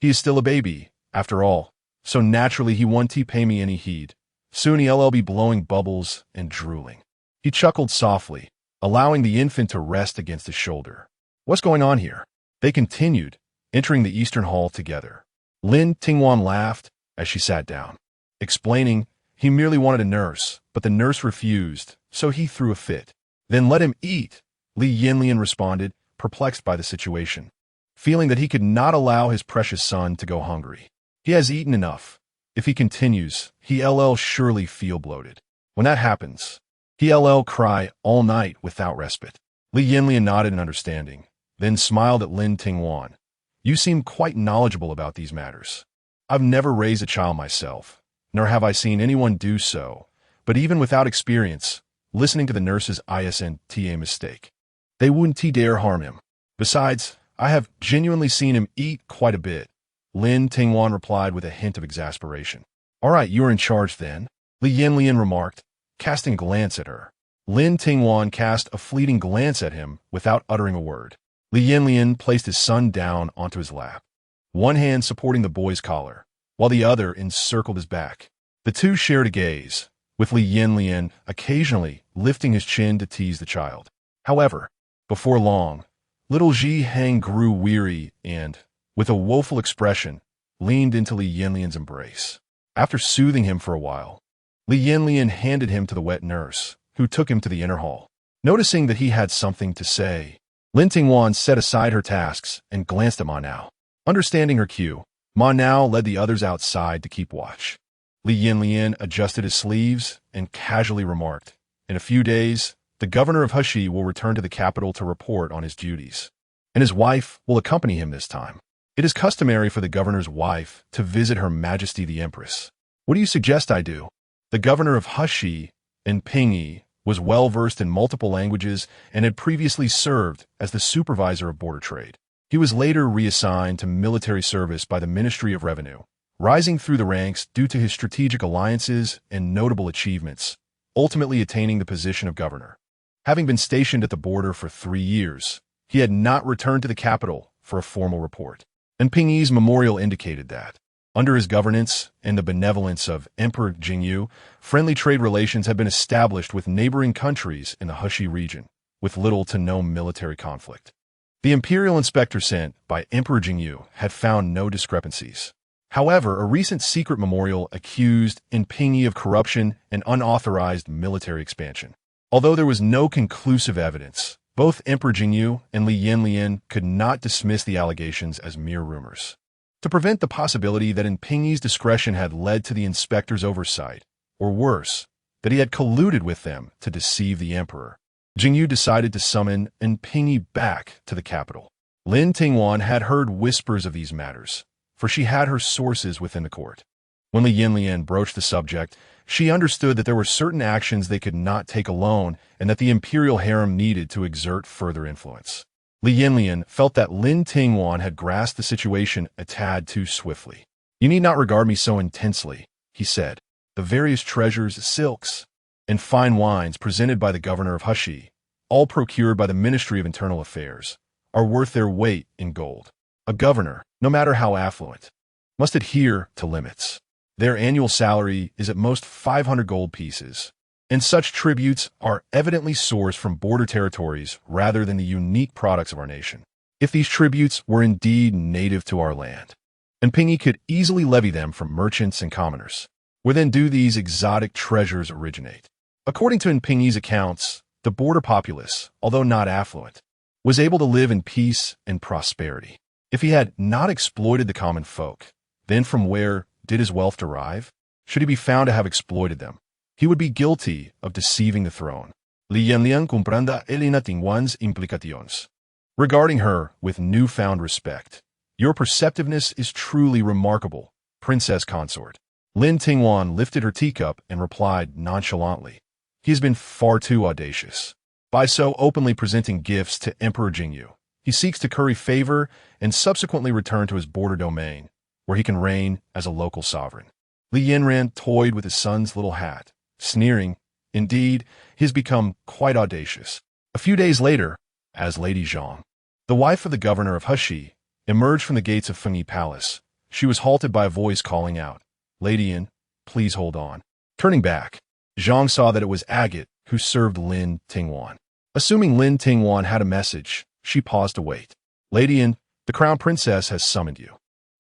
He is still a baby, after all, so naturally he won't pay me any heed. Soon he'll be blowing bubbles and drooling." He chuckled softly, allowing the infant to rest against his shoulder. "What's going on here?" They continued, entering the Eastern Hall together. Lin Tingwan laughed as she sat down, explaining he merely wanted a nurse, but the nurse refused, so he threw a fit. "Then let him eat," Li Yanyan responded, perplexed by the situation, feeling that he could not allow his precious son to go hungry. "He has eaten enough. If he continues, he'll surely feel bloated. When that happens, he'll cry all night without respite." Li Yanyan nodded in understanding, then smiled at Lin Tingwan. "You seem quite knowledgeable about these matters. I've never raised a child myself, nor have I seen anyone do so, but even without experience, listening to the nurses isn't a mistake. They wouldn't dare harm him. Besides, I have genuinely seen him eat quite a bit," Lin Tingwan replied with a hint of exasperation. "All right, you're in charge then," Li Yanyan remarked, casting a glance at her. Lin Tingwan cast a fleeting glance at him without uttering a word. Li Yanyan placed his son down onto his lap, one hand supporting the boy's collar, while the other encircled his back. The two shared a gaze, with Li Yanyan occasionally lifting his chin to tease the child. However, before long, little Ji Heng grew weary and, with a woeful expression, leaned into Li Yanyan's embrace. After soothing him for a while, Li Yanyan handed him to the wet nurse, who took him to the inner hall. Noticing that he had something to say, Lin Tingwan set aside her tasks and glanced at Ma Nao. Understanding her cue, Ma Nao led the others outside to keep watch. Li Yanyan adjusted his sleeves and casually remarked, "In a few days, the governor of Heshi will return to the capital to report on his duties, and his wife will accompany him this time. It is customary for the governor's wife to visit Her Majesty the Empress. What do you suggest I do? The governor of Heshi, in Pingyi, was well-versed in multiple languages and had previously served as the supervisor of border trade. He was later reassigned to military service by the Ministry of Revenue, rising through the ranks due to his strategic alliances and notable achievements, ultimately attaining the position of governor. Having been stationed at the border for 3 years, he had not returned to the capital for a formal report. And Pingyi's memorial indicated that, under his governance and the benevolence of Emperor Jingyu, friendly trade relations had been established with neighboring countries in the Heshi region, with little to no military conflict. The imperial inspector sent by Emperor Jingyu had found no discrepancies. However, a recent secret memorial accused Pingyi of corruption and unauthorized military expansion. Although there was no conclusive evidence, both Emperor Jingyu and Li Yanyan could not dismiss the allegations as mere rumors. To prevent the possibility that Pingyi's discretion had led to the inspector's oversight, or worse, that he had colluded with them to deceive the emperor, Jingyu decided to summon Pingyi back to the capital. Lin Tingwan had heard whispers of these matters, for she had her sources within the court. When Li Yanyan broached the subject, she understood that there were certain actions they could not take alone and that the imperial harem needed to exert further influence. Li Yanyan felt that Lin Tingwan had grasped the situation a tad too swiftly. "You need not regard me so intensely," he said. "The various treasures, silks, and fine wines presented by the governor of Heshi, all procured by the Ministry of Internal Affairs, are worth their weight in gold. A governor, no matter how affluent, must adhere to limits. Their annual salary is at most 500 gold pieces, and such tributes are evidently sourced from border territories rather than the unique products of our nation. If these tributes were indeed native to our land, Pingyi could easily levy them from merchants and commoners. Where then do these exotic treasures originate?" According to Pingyi's accounts, the border populace, although not affluent, was able to live in peace and prosperity. If he had not exploited the common folk, then from where did his wealth derive? Should he be found to have exploited them, he would be guilty of deceiving the throne. Li Yanyan comprende Lin Tingwan's implicaciones. Regarding her with newfound respect, "Your perceptiveness is truly remarkable, princess consort." Lin Tingwan lifted her teacup and replied nonchalantly, "He has been far too audacious. By so openly presenting gifts to Emperor Jingyu, he seeks to curry favor and subsequently return to his border domain, where he can reign as a local sovereign." Li Yanyan toyed with his son's little hat, sneering, "Indeed, he has become quite audacious." A few days later, as Lady Zhang, the wife of the governor of Heshi, emerged from the gates of Fengyi Palace, she was halted by a voice calling out, "Lady Yan, please hold on." Turning back, Zhang saw that it was Agate who served Lin Tingwan. Assuming Lin Tingwan had a message, she paused to wait. "Lady Yan, the crown princess has summoned you.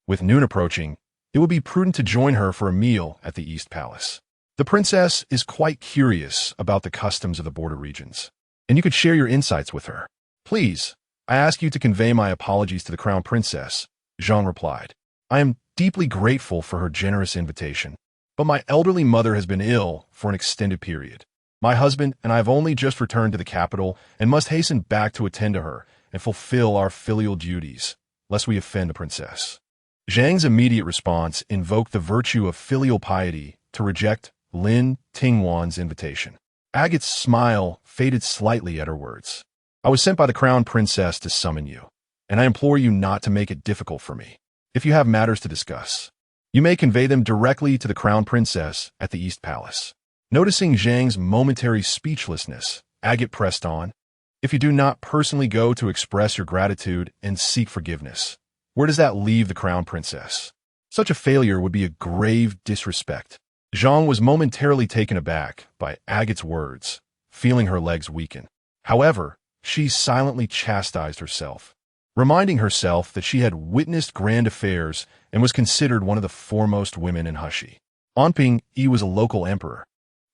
With noon approaching, it would be prudent to join her for a meal at the East Palace. The princess is quite curious about the customs of the border regions, and you could share your insights with her. Please, I ask you to convey my apologies to the crown princess," Zhang replied. "I am deeply grateful for her generous invitation, but my elderly mother has been ill for an extended period. My husband and I have only just returned to the capital and must hasten back to attend to her and fulfill our filial duties, lest we offend the princess." Zhang's immediate response invoked the virtue of filial piety to reject Lin Tingwan's invitation. Agate's smile faded slightly at her words. "I was sent by the crown princess to summon you, and I implore you not to make it difficult for me. If you have matters to discuss, you may convey them directly to the crown princess at the East Palace." Noticing Zhang's momentary speechlessness, Agate pressed on, "If you do not personally go to express your gratitude and seek forgiveness, where does that leave the crown princess? Such a failure would be a grave disrespect." Zhang was momentarily taken aback by Agate's words, feeling her legs weaken. However, she silently chastised herself, reminding herself that she had witnessed grand affairs and was considered one of the foremost women in Heshi. Pingyi was a local emperor,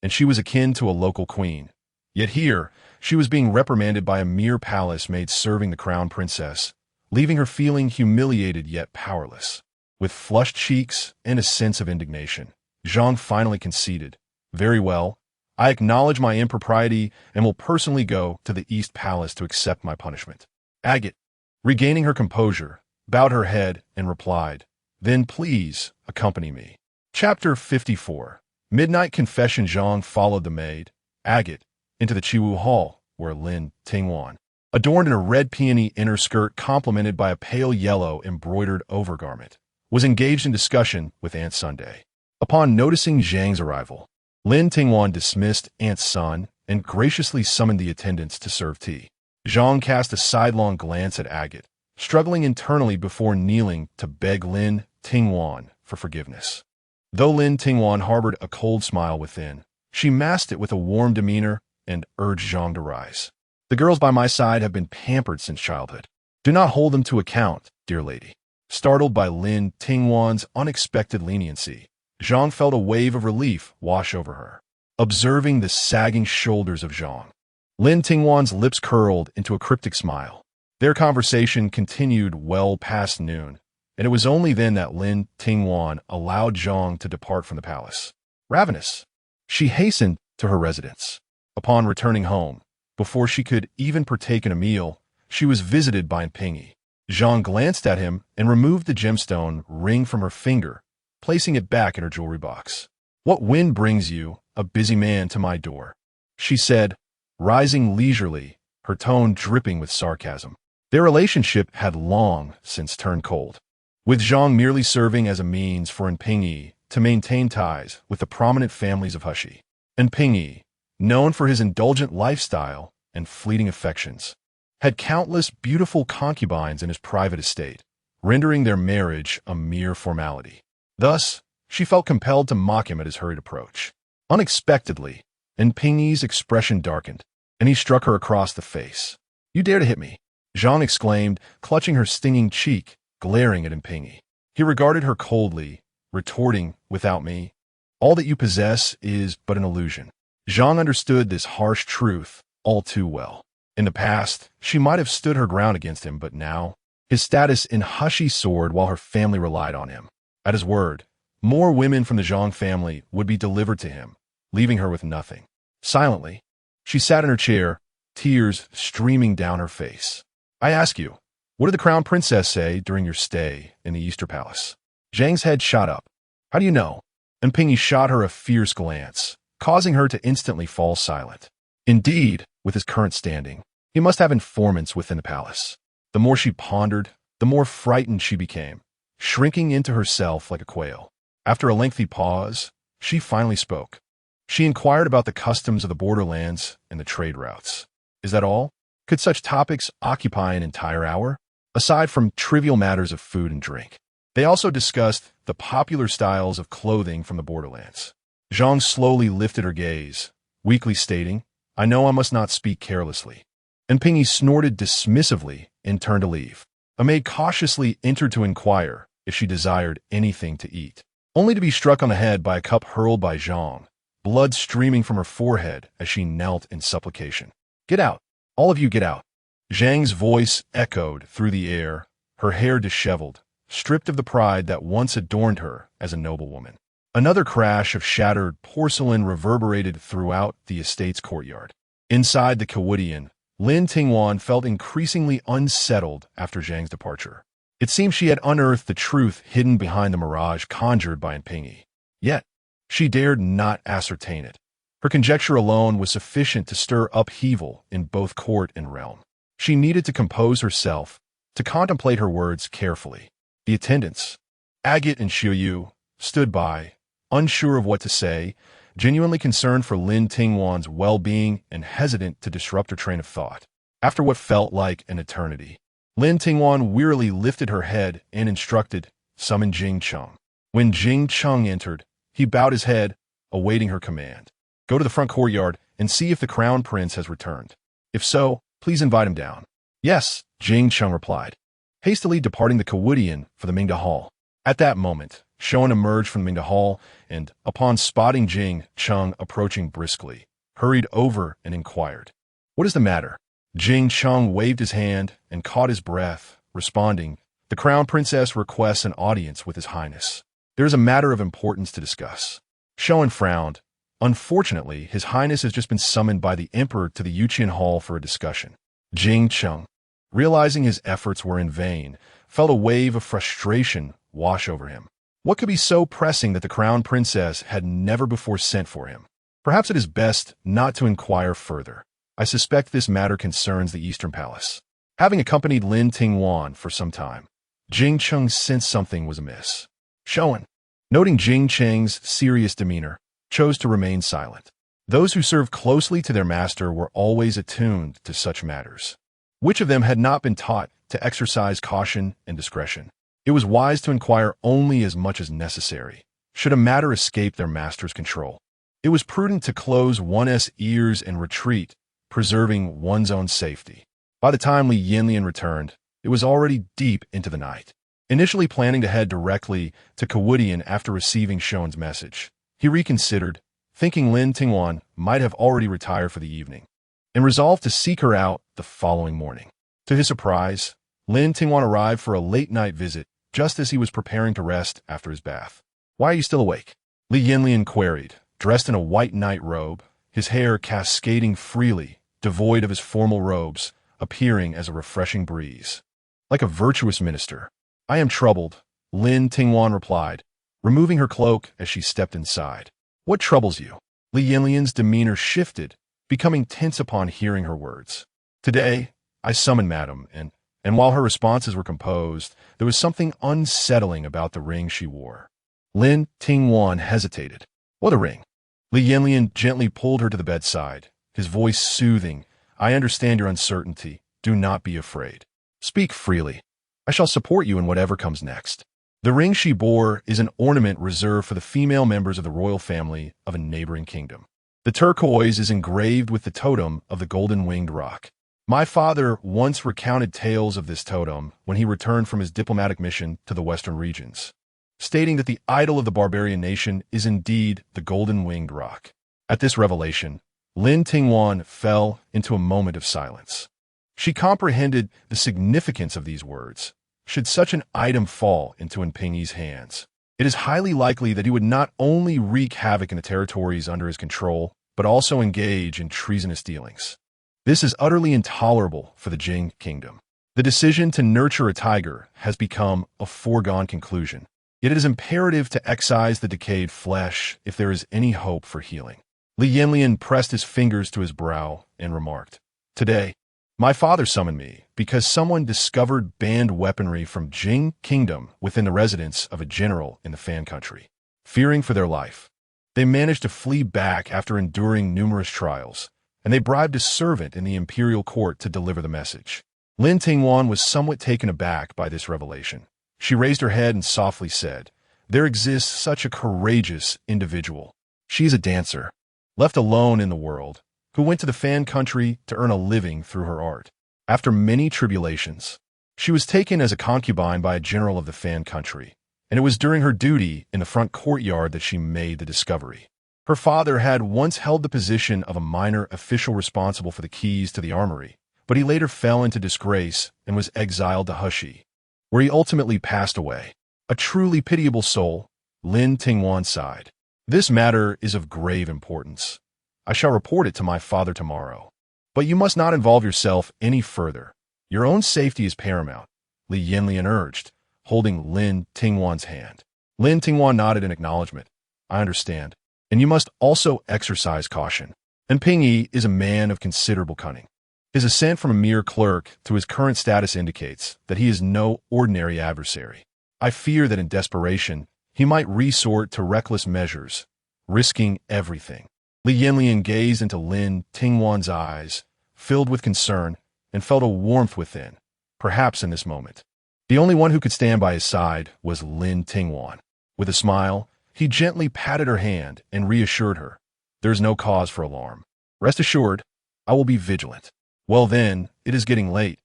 and she was akin to a local queen. Yet here, she was being reprimanded by a mere palace maid serving the crown princess, leaving her feeling humiliated yet powerless. With flushed cheeks and a sense of indignation, Zhang finally conceded, "Very well, I acknowledge my impropriety and will personally go to the East Palace to accept my punishment. Agate, regaining her composure, bowed her head and replied, "Then please accompany me." Chapter 54. Midnight Confession. Zhang followed the maid, Agate, into the Chiwu Hall, where Lin Tingwan, adorned in a red peony inner skirt complemented by a pale yellow embroidered overgarment, was engaged in discussion with Aunt Sunday. Upon noticing Zhang's arrival, Lin Tingwan dismissed Aunt Sun and graciously summoned the attendants to serve tea. Zhang cast a sidelong glance at Agate, struggling internally before kneeling to beg Lin Tingwan for forgiveness. Though Lin Tingwan harbored a cold smile within, she masked it with a warm demeanor and urged Zhang to rise. "The girls by my side have been pampered since childhood. Do not hold them to account, dear lady." Startled by Lin Tingwan's unexpected leniency, Zhang felt a wave of relief wash over her. Observing the sagging shoulders of Zhang, Lin Tingwan's lips curled into a cryptic smile. Their conversation continued well past noon, and it was only then that Lin Tingwan allowed Zhang to depart from the palace. Ravenous, she hastened to her residence. Upon returning home, before she could even partake in a meal, she was visited by Pingy. Zhang glanced at him and removed the gemstone ring from her finger, placing it back in her jewelry box. "What wind brings you, a busy man, to my door?" she said, rising leisurely, her tone dripping with sarcasm. Their relationship had long since turned cold, with Zhang merely serving as a means for Pingy to maintain ties with the prominent families of Hushi. Pingy, known for his indulgent lifestyle and fleeting affections, had countless beautiful concubines in his private estate, rendering their marriage a mere formality. Thus, she felt compelled to mock him at his hurried approach. Unexpectedly, Pingy's expression darkened, and he struck her across the face. "You dare to hit me?" Zhang exclaimed, clutching her stinging cheek, glaring at Pingy. He regarded her coldly, retorting, "Without me, all that you possess is but an illusion." Zhang understood this harsh truth all too well. In the past, she might have stood her ground against him, but now, his status in Hushi soared while her family relied on him. At his word, more women from the Zhang family would be delivered to him, leaving her with nothing. Silently, she sat in her chair, tears streaming down her face. "I ask you, what did the Crown Princess say during your stay in the Easter Palace?" Zhang's head shot up. "How do you know?" And Pingy shot her a fierce glance, causing her to instantly fall silent. Indeed, with his current standing, he must have informants within the palace. The more she pondered, the more frightened she became, shrinking into herself like a quail. After a lengthy pause, she finally spoke. She inquired about the customs of the borderlands and the trade routes. "Is that all? Could such topics occupy an entire hour?" Aside from trivial matters of food and drink, they also discussed the popular styles of clothing from the borderlands. Zhang slowly lifted her gaze, weakly stating, "I know I must not speak carelessly." And Pingy snorted dismissively and turned to leave. A maid cautiously entered to inquire if she desired anything to eat, only to be struck on the head by a cup hurled by Zhang, blood streaming from her forehead as she knelt in supplication. "Get out! All of you get out!" Zhang's voice echoed through the air, her hair disheveled, stripped of the pride that once adorned her as a noblewoman. Another crash of shattered porcelain reverberated throughout the estate's courtyard. Inside the Kawudian, Lin Tingwan felt increasingly unsettled after Zhang's departure. It seemed she had unearthed the truth hidden behind the mirage conjured by Pingy. Yet, she dared not ascertain it. Her conjecture alone was sufficient to stir upheaval in both court and realm. She needed to compose herself, to contemplate her words carefully. The attendants, Agate and Xiuyu, stood by, unsure of what to say, genuinely concerned for Lin Tingwan's well-being and hesitant to disrupt her train of thought. After what felt like an eternity, Lin Tingwan wearily lifted her head and instructed, "Summon Jing Cheng." When Jing Cheng entered, he bowed his head, awaiting her command. "Go to the front courtyard and see if the Crown Prince has returned. If so, please invite him down." "Yes," Jing Cheng replied, hastily departing the Kawudian for the Mingda Hall. At that moment, Shoan emerged from the Mingda Hall and, upon spotting Jing Cheng approaching briskly, hurried over and inquired, "What is the matter?" Jing Cheng waved his hand and caught his breath, responding, "The Crown Princess requests an audience with His Highness. There is a matter of importance to discuss." Shoan frowned, Unfortunately, His Highness has just been summoned by the Emperor to the Yuqian Hall for a discussion. Jing Cheng, realizing his efforts were in vain, felt a wave of frustration wash over him. What could be so pressing that the Crown Princess had never before sent for him? Perhaps it is best not to inquire further. I suspect this matter concerns the Eastern Palace. Having accompanied Lin Tingwan for some time, Jing Cheng sensed something was amiss. Showan, noting Jing Cheng's serious demeanor, chose to remain silent. Those who served closely to their master were always attuned to such matters. Which of them had not been taught to exercise caution and discretion? It was wise to inquire only as much as necessary, should a matter escape their master's control. It was prudent to close one's ears and retreat, preserving one's own safety. By the time Li Yanyan returned, it was already deep into the night. Initially planning to head directly to Kawudian after receiving Showan's message, he reconsidered, thinking Lin Tingwan might have already retired for the evening, and resolved to seek her out the following morning. To his surprise, Lin Tingwan arrived for a late-night visit just as he was preparing to rest after his bath. "Why are you still awake?" Li Yanyan queried, dressed in a white night robe, his hair cascading freely, devoid of his formal robes, appearing as a refreshing breeze. Like a virtuous minister. "I am troubled," Lin Tingwan replied, removing her cloak as she stepped inside. "What troubles you?" Li Yanyan's demeanor shifted, becoming tense upon hearing her words. "Today, I summoned Madam, and while her responses were composed, there was something unsettling about the ring she wore." Lin Tingwan hesitated. "What a ring?" Li Yanyan gently pulled her to the bedside, his voice soothing. "I understand your uncertainty. Do not be afraid. Speak freely. I shall support you in whatever comes next." The ring she bore is an ornament reserved for the female members of the royal family of a neighboring kingdom. The turquoise is engraved with the totem of the golden-winged roc. My father once recounted tales of this totem when he returned from his diplomatic mission to the western regions, stating that the idol of the barbarian nation is indeed the golden-winged roc. At this revelation, Lin Tingwan fell into a moment of silence. She comprehended the significance of these words. Should such an item fall into Pingyi's hands, it is highly likely that he would not only wreak havoc in the territories under his control, but also engage in treasonous dealings. This is utterly intolerable for the Jing kingdom. The decision to nurture a tiger has become a foregone conclusion. Yet it is imperative to excise the decayed flesh if there is any hope for healing. Li Yanyan pressed his fingers to his brow and remarked, "Today, my father summoned me because someone discovered banned weaponry from Jing Kingdom within the residence of a general in the Fan country. Fearing for their life, they managed to flee back after enduring numerous trials, and they bribed a servant in the imperial court to deliver the message." Lin Tingwan was somewhat taken aback by this revelation. She raised her head and softly said, "There exists such a courageous individual. She is a dancer, left alone in the world, who went to the Fan country to earn a living through her art. After many tribulations, she was taken as a concubine by a general of the Fan country, and it was during her duty in the front courtyard that she made the discovery. Her father had once held the position of a minor official responsible for the keys to the armory, but he later fell into disgrace and was exiled to Hushi, where he ultimately passed away. A truly pitiable soul," Lin Tingwan sighed. "This matter is of grave importance. I shall report it to my father tomorrow. But you must not involve yourself any further. Your own safety is paramount," Li Yanyan urged, holding Lin Tingwan's hand. Lin Tingwan nodded in acknowledgement. "I understand. And you must also exercise caution." And Pingyi is a man of considerable cunning. His ascent from a mere clerk to his current status indicates that he is no ordinary adversary. I fear that in desperation, he might resort to reckless measures, risking everything. Li Yanyan gazed into Lin Tingwan's eyes, filled with concern, and felt a warmth within, perhaps in this moment. The only one who could stand by his side was Lin Tingwan. With a smile, he gently patted her hand and reassured her, "There is no cause for alarm. Rest assured, I will be vigilant." "Well then, it is getting late.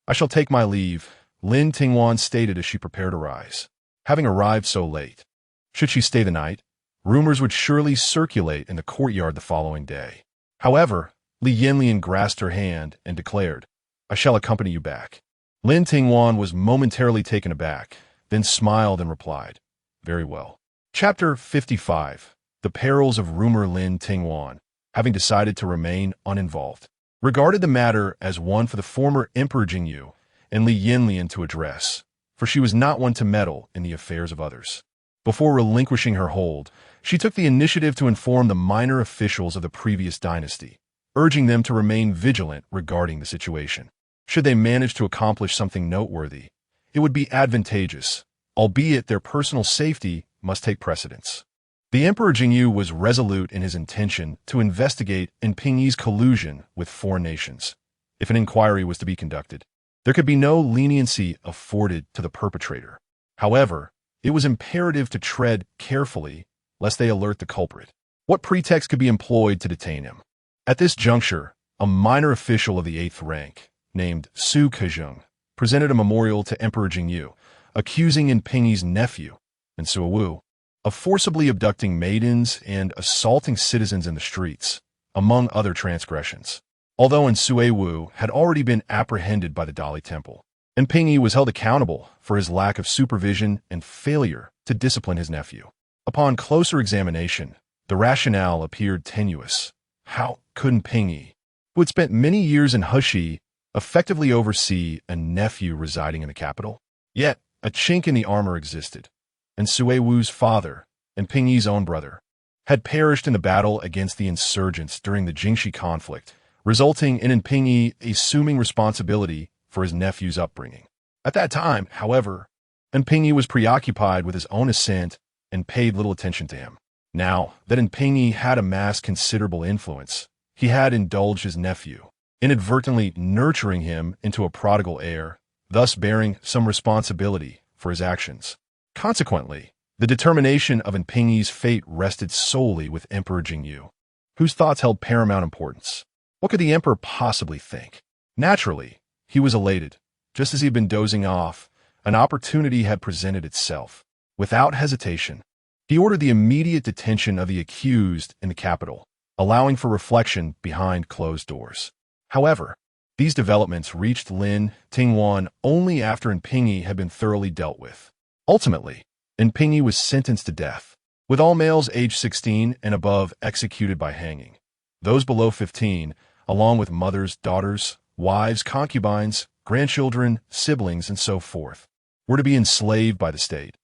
I shall take my leave," Lin Tingwan stated as she prepared to rise. Having arrived so late, should she stay the night? Rumors would surely circulate in the courtyard the following day. However, Li Yanyan grasped her hand and declared, "I shall accompany you back." Lin Tingwan was momentarily taken aback, then smiled and replied, "Very well." Chapter 55. the perils of rumor. Lin Tingwan, having decided to remain uninvolved, regarded the matter as one for the former Emperor Jingyu and Li Yanyan to address, for she was not one to meddle in the affairs of others. Before relinquishing her hold, she took the initiative to inform the minor officials of the previous dynasty, urging them to remain vigilant regarding the situation. Should they manage to accomplish something noteworthy, it would be advantageous, albeit their personal safety must take precedence. The Emperor Jingyu was resolute in his intention to investigate Impingyi's collusion with foreign nations. If an inquiry was to be conducted, there could be no leniency afforded to the perpetrator. However, it was imperative to tread carefully lest they alert the culprit. What pretext could be employed to detain him? At this juncture, a minor official of the 8th rank, named Su Kejung, presented a memorial to Emperor Jingyu, accusing Impingyi's nephew, Suewu, of forcibly abducting maidens and assaulting citizens in the streets, among other transgressions. Although Suewu had already been apprehended by the Dali Temple, Impingyi was held accountable for his lack of supervision and failure to discipline his nephew. Upon closer examination, the rationale appeared tenuous. How could Impingyi, who had spent many years in Heshi, effectively oversee a nephew residing in the capital? Yet, a chink in the armor existed, and Suewu's father, Impingyi's own brother, had perished in the battle against the insurgents during the Jingxi conflict, resulting in Impingyi assuming responsibility for his nephew's upbringing. At that time, however, Impingyi was preoccupied with his own ascent and paid little attention to him. Now that Impingyi had amassed considerable influence, he had indulged his nephew, inadvertently nurturing him into a prodigal heir, thus bearing some responsibility for his actions. Consequently, the determination of Impingyi's fate rested solely with Emperor Jingyu, whose thoughts held paramount importance. What could the emperor possibly think? Naturally, he was elated. Just as he had been dozing off, an opportunity had presented itself. Without hesitation, he ordered the immediate detention of the accused in the capital, allowing for reflection behind closed doors. However, these developments reached Lin Tingwan only after Impingyi had been thoroughly dealt with. Ultimately, Impingyi was sentenced to death, with all males aged 16 and above executed by hanging. Those below 15, along with mothers, daughters, wives, concubines, grandchildren, siblings, and so forth, were to be enslaved by the state.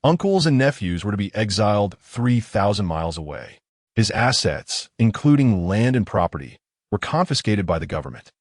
Uncles and nephews were to be exiled 3,000 miles away. His assets, including land and property, were confiscated by the government.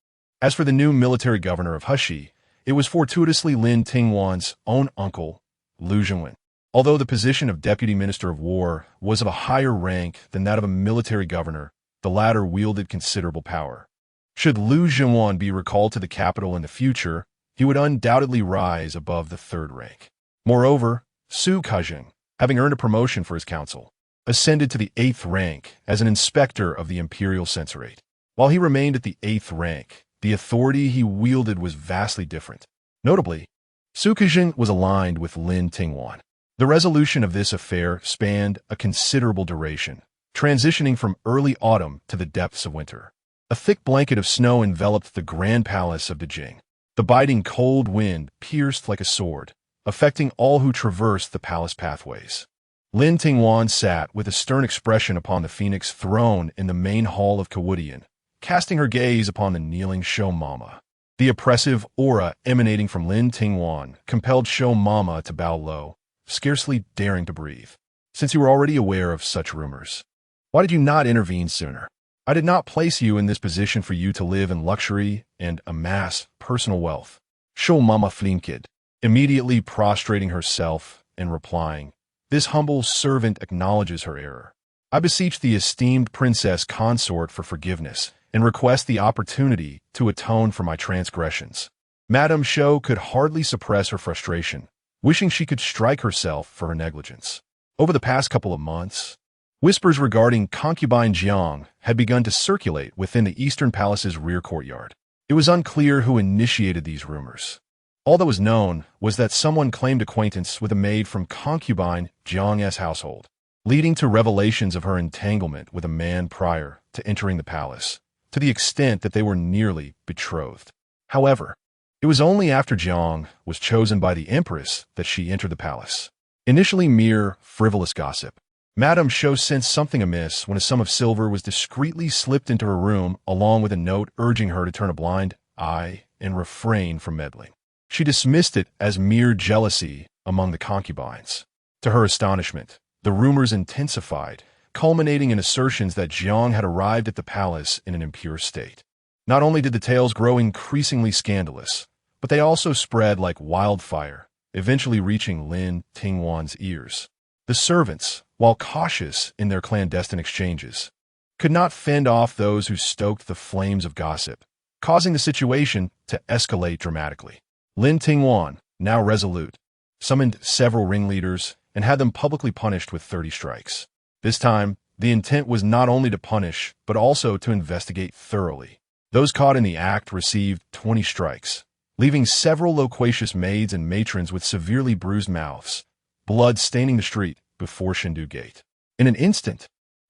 As for the new military governor of Heshi, it was fortuitously Lin Tingwan's own uncle, Lu Zhenwen. Although the position of Deputy Minister of War was of a higher rank than that of a military governor, the latter wielded considerable power. Should Lu Zhenwen be recalled to the capital in the future, he would undoubtedly rise above the 3rd rank. Moreover, Su Kejung, having earned a promotion for his counsel, ascended to the 8th rank as an inspector of the imperial censorate. While he remained at the 8th rank, the authority he wielded was vastly different. Notably, Su Kejung was aligned with Lin Tingwan. The resolution of this affair spanned a considerable duration, transitioning from early autumn to the depths of winter. A thick blanket of snow enveloped the grand palace of Beijing. The biting cold wind pierced like a sword, affecting all who traversed the palace pathways. Lin Tingwan sat with a stern expression upon the phoenix throne in the main hall of Kawudian, casting her gaze upon the kneeling Shou Mama. The oppressive aura emanating from Lin Tingwan compelled Shou Mama to bow low, scarcely daring to breathe. Since you were already aware of such rumors, why did you not intervene sooner? I did not place you in this position for you to live in luxury and amass personal wealth. Shou Mama flinked, immediately prostrating herself and replying, "This humble servant acknowledges her error. I beseech the esteemed princess consort for forgiveness and request the opportunity to atone for my transgressions." Madame Shou could hardly suppress her frustration, wishing she could strike herself for her negligence. Over the past couple of months, whispers regarding concubine Jiang had begun to circulate within the Eastern Palace's rear courtyard. It was unclear who initiated these rumors. All that was known was that someone claimed acquaintance with a maid from concubine Jiang's household, leading to revelations of her entanglement with a man prior to entering the palace, to the extent that they were nearly betrothed. However, it was only after Jiang was chosen by the Empress that she entered the palace. Initially mere frivolous gossip, Madame Shou sensed something amiss when a sum of silver was discreetly slipped into her room along with a note urging her to turn a blind eye and refrain from meddling. She dismissed it as mere jealousy among the concubines. To her astonishment, the rumors intensified, culminating in assertions that Jiang had arrived at the palace in an impure state. Not only did the tales grow increasingly scandalous, but they also spread like wildfire, eventually reaching Lin Tingwan's ears. The servants, while cautious in their clandestine exchanges, could not fend off those who stoked the flames of gossip, causing the situation to escalate dramatically. Lin Tingwan, now resolute, summoned several ringleaders and had them publicly punished with 30 strikes. This time, the intent was not only to punish, but also to investigate thoroughly. Those caught in the act received 20 strikes, leaving several loquacious maids and matrons with severely bruised mouths, blood staining the street before Shindu Gate. In an instant,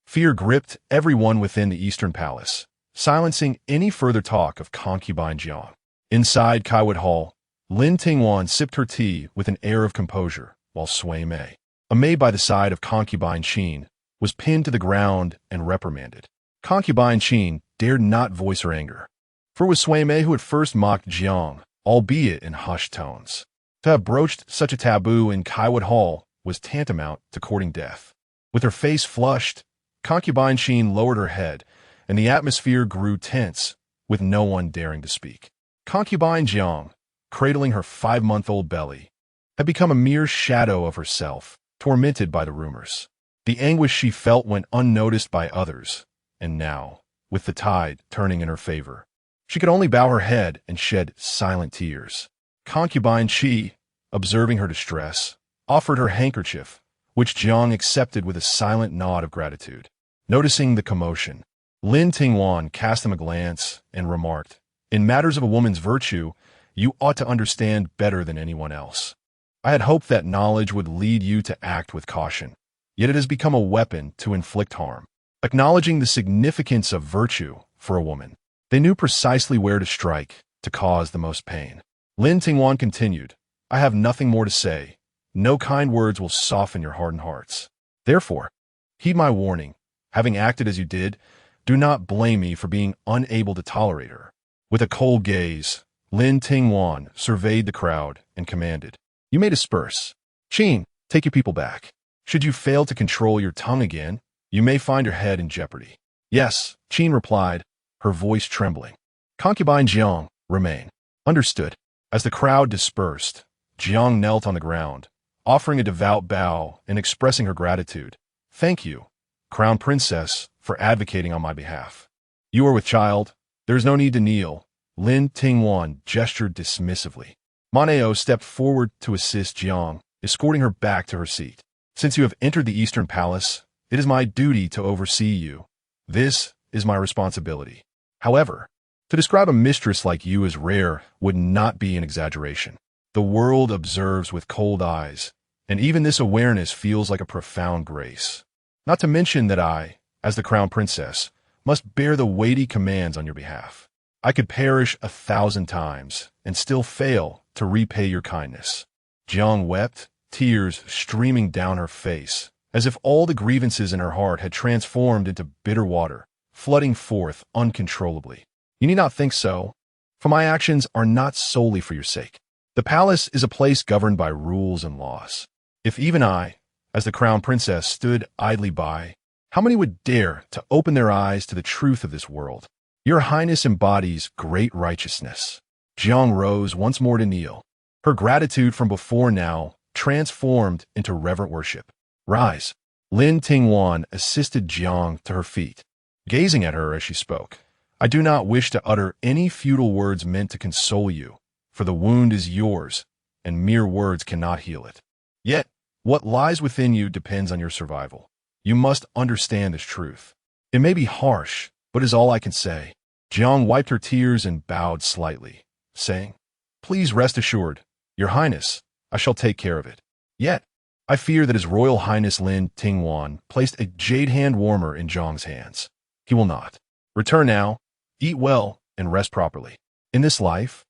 fear gripped everyone within the Eastern Palace, silencing any further talk of concubine Jiang. Inside Kaiwood Hall, Lin Tingwan sipped her tea with an air of composure, while Sui Mei, a maid by the side of concubine Qin, was pinned to the ground and reprimanded. Concubine Qin dared not voice her anger, for it was Sui Mei who had first mocked Jiang, albeit in hushed tones. To have broached such a taboo in Kaiwood Hall was tantamount to courting death. With her face flushed, concubine Qin lowered her head, and the atmosphere grew tense, with no one daring to speak. Concubine Jiang, cradling her 5-month-old belly, had become a mere shadow of herself, tormented by the rumors. The anguish she felt went unnoticed by others, and now, with the tide turning in her favor, she could only bow her head and shed silent tears. Concubine Qi, observing her distress, offered her handkerchief, which Jiang accepted with a silent nod of gratitude. Noticing the commotion, Lin Tingwan cast him a glance and remarked, "In matters of a woman's virtue, you ought to understand better than anyone else. I had hoped that knowledge would lead you to act with caution, yet it has become a weapon to inflict harm." Acknowledging the significance of virtue for a woman, they knew precisely where to strike to cause the most pain. Lin Tingwan continued, "I have nothing more to say. No kind words will soften your hardened hearts. Therefore, heed my warning. Having acted as you did, do not blame me for being unable to tolerate her." With a cold gaze, Lin Tingwan surveyed the crowd and commanded, "You may disperse. Qin, take your people back. Should you fail to control your tongue again, you may find your head in jeopardy." "Yes," Qin replied, her voice trembling. "Concubine Jiang, remain." "Understood." As the crowd dispersed, Jiang knelt on the ground, offering a devout bow and expressing her gratitude. "Thank you, Crown Princess, for advocating on my behalf." "You are with child. There is no need to kneel." Lin Tingwan gestured dismissively. Maneo stepped forward to assist Jiang, escorting her back to her seat. "Since you have entered the Eastern Palace, it is my duty to oversee you. This is my responsibility. However, to describe a mistress like you as rare would not be an exaggeration. The world observes with cold eyes, and even this awareness feels like a profound grace. Not to mention that I, as the Crown Princess, must bear the weighty commands on your behalf. I could perish 1,000 times and still fail to repay your kindness." Jiang wept, tears streaming down her face, as if all the grievances in her heart had transformed into bitter water, flooding forth uncontrollably. "You need not think so, for my actions are not solely for your sake. The palace is a place governed by rules and laws. If even I, as the Crown Princess, stood idly by, how many would dare to open their eyes to the truth of this world? Your Highness embodies great righteousness." Jiang rose once more to kneel, her gratitude from before now transformed into reverent worship. "Rise." Lin Tingwan assisted Jiang to her feet, gazing at her as she spoke. "I do not wish to utter any futile words meant to console you, for the wound is yours, and mere words cannot heal it. Yet, what lies within you depends on your survival. You must understand this truth. It may be harsh, but is all I can say." Jiang wiped her tears and bowed slightly, saying, "Please rest assured, Your Highness, I shall take care of it. Yet, I fear that His Royal Highness Lin Tingwan placed a jade hand warmer in Jiang's hands. He will not. Return now, eat well, and rest properly. In this life,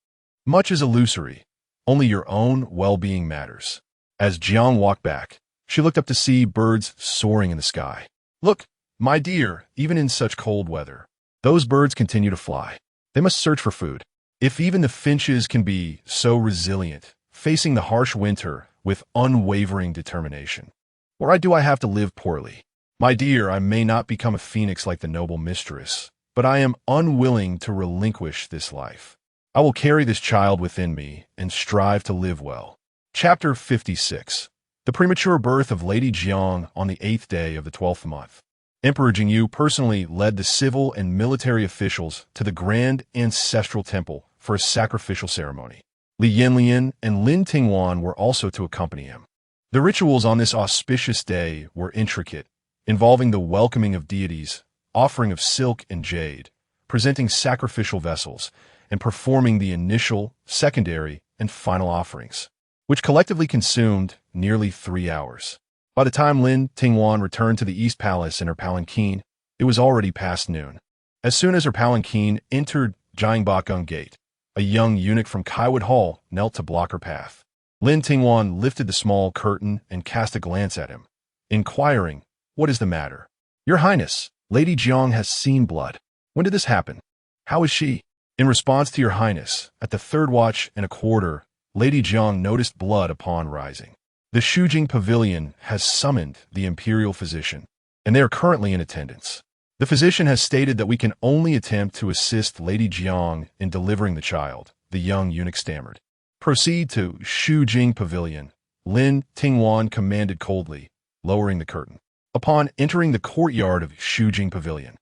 much is illusory. Only your own well-being matters." As Jiang walked back, She looked up to see birds soaring in the sky. Look, my dear, even in such cold weather, those birds continue to fly. They must search for food. If even the finches can be so resilient, facing the harsh winter with unwavering determination, why do I have to live poorly? My dear, I may not become a phoenix like the noble mistress, but I am unwilling to relinquish this life. I will carry this child within me and strive to live well. Chapter 56. The premature birth of Lady Jiang on the 8th day of the 12th month. Emperor Jingyu personally led the civil and military officials to the grand ancestral temple for a sacrificial ceremony. Li Yanyan and Lin Tingwan were also to accompany him. The rituals on this auspicious day were intricate, involving the welcoming of deities, offering of silk and jade, presenting sacrificial vessels, and performing the initial, secondary, and final offerings, which collectively consumed nearly 3 hours. By the time Lin Tingwan returned to the East Palace in her palanquin, it was already past noon. As soon as her palanquin entered Jiangbakung Gate, a young eunuch from Kaiwood Hall knelt to block her path. Lin Tingwan lifted the small curtain and cast a glance at him, inquiring, "What is the matter?" "Your Highness, Lady Jiang has seen blood." "When did this happen? How is she?" "In response to your Highness, at the 3rd watch and a quarter, Lady Jiang noticed blood upon rising. The Shujing Pavilion has summoned the imperial physician, and they are currently in attendance. The physician has stated that we can only attempt to assist Lady Jiang in delivering the child," the young eunuch stammered. "Proceed to Shujing Pavilion," Lin Tingwan commanded coldly, lowering the curtain. Upon entering the courtyard of Shujing Pavilion,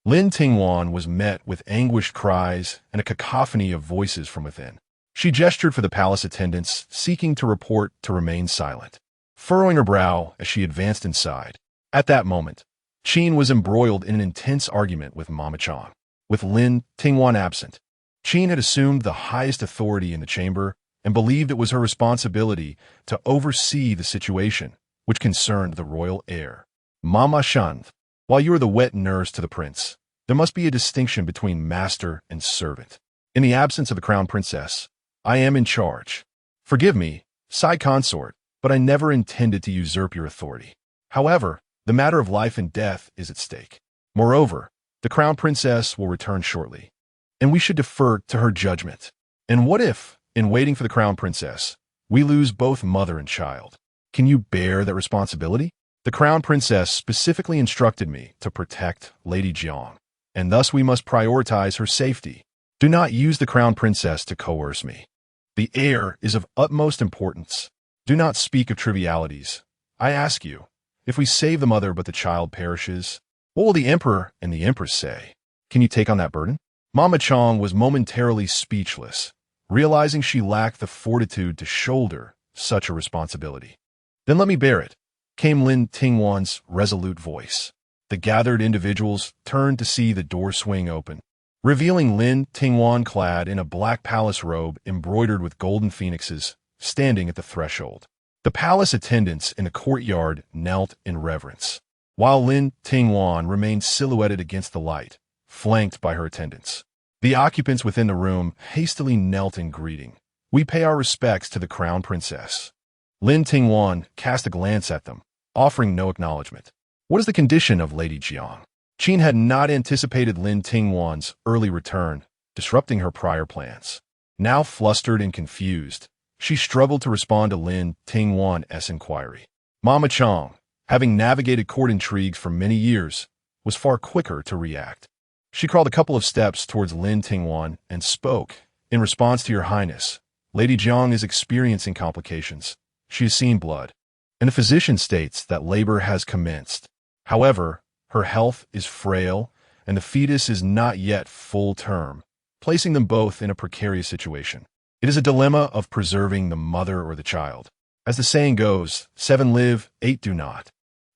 Lin Tingwan was met with anguished cries and a cacophony of voices from within. She gestured for the palace attendants, seeking to report to remain silent, furrowing her brow as she advanced inside. At that moment, Qin was embroiled in an intense argument with Mama Chang. With Lin Tingwan absent, Qin had assumed the highest authority in the chamber and believed it was her responsibility to oversee the situation, which concerned the royal heir. "Mama Chang, while you are the wet nurse to the prince, there must be a distinction between master and servant. In the absence of the crown princess, I am in charge. Forgive me, side consort, but I never intended to usurp your authority. However, the matter of life and death is at stake. Moreover, the crown princess will return shortly, and we should defer to her judgment. And what if, in waiting for the crown princess, we lose both mother and child? Can you bear that responsibility? The crown princess specifically instructed me to protect Lady Jiang, and thus we must prioritize her safety. Do not use the crown princess to coerce me. The heir is of utmost importance. Do not speak of trivialities. I ask you, if we save the mother but the child perishes, what will the emperor and the empress say? Can you take on that burden?" Mama Chang was momentarily speechless, realizing she lacked the fortitude to shoulder such a responsibility. "Then let me bear it," came Lin Tingwan's resolute voice. The gathered individuals turned to see the door swing open, revealing Lin Tingwan clad in a black palace robe embroidered with golden phoenixes, standing at the threshold. The palace attendants in the courtyard knelt in reverence, while Lin Tingwan remained silhouetted against the light, flanked by her attendants. The occupants within the room hastily knelt in greeting. "We pay our respects to the crown princess." Lin Tingwan cast a glance at them, offering no acknowledgement. "What is the condition of Lady Jiang?" Qin had not anticipated Lin Tingwan's early return, disrupting her prior plans. Now flustered and confused, she struggled to respond to Lin Tingwan's inquiry. Mama Chang, having navigated court intrigues for many years, was far quicker to react. She crawled a couple of steps towards Lin Tingwan and spoke. "In response to your highness, Lady Jiang is experiencing complications. She has seen blood, and the physician states that labor has commenced. However, her health is frail, and the fetus is not yet full term, placing them both in a precarious situation. It is a dilemma of preserving the mother or the child. As the saying goes, 7 live, 8 do not."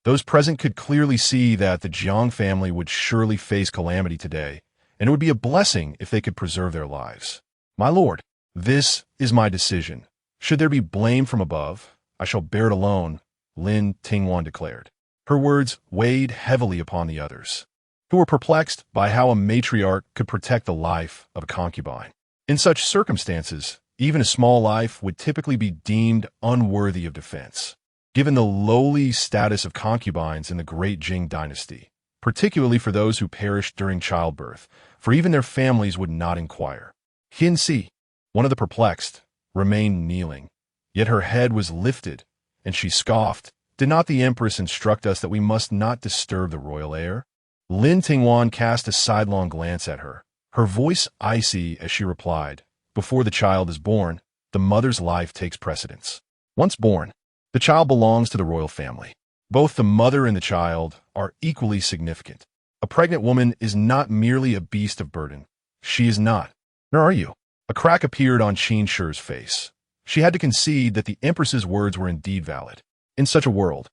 Those present could clearly see that the Jiang family would surely face calamity today, and it would be a blessing if they could preserve their lives. "My lord, this is my decision. Should there be blame from above, I shall bear it alone," Lin Tingwan declared. Her words weighed heavily upon the others, who were perplexed by how a matriarch could protect the life of a concubine. In such circumstances, even a small life would typically be deemed unworthy of defense. given the lowly status of concubines in the Great Jing dynasty, particularly for those who perished during childbirth, for even their families would not inquire. Hin Si, one of the perplexed, remained kneeling, yet her head was lifted, and she scoffed. Did not the Empress instruct us that we must not disturb the royal heir? Lin Tingwan cast a sidelong glance at her, her voice icy as she replied, before the child is born, the mother's life takes precedence. Once born, the child belongs to the royal family. Both the mother and the child are equally significant. A pregnant woman is not merely a beast of burden. She is not. Nor are you. A crack appeared on Qin Shi's face. She had to concede that the Empress's words were indeed valid. In such a world,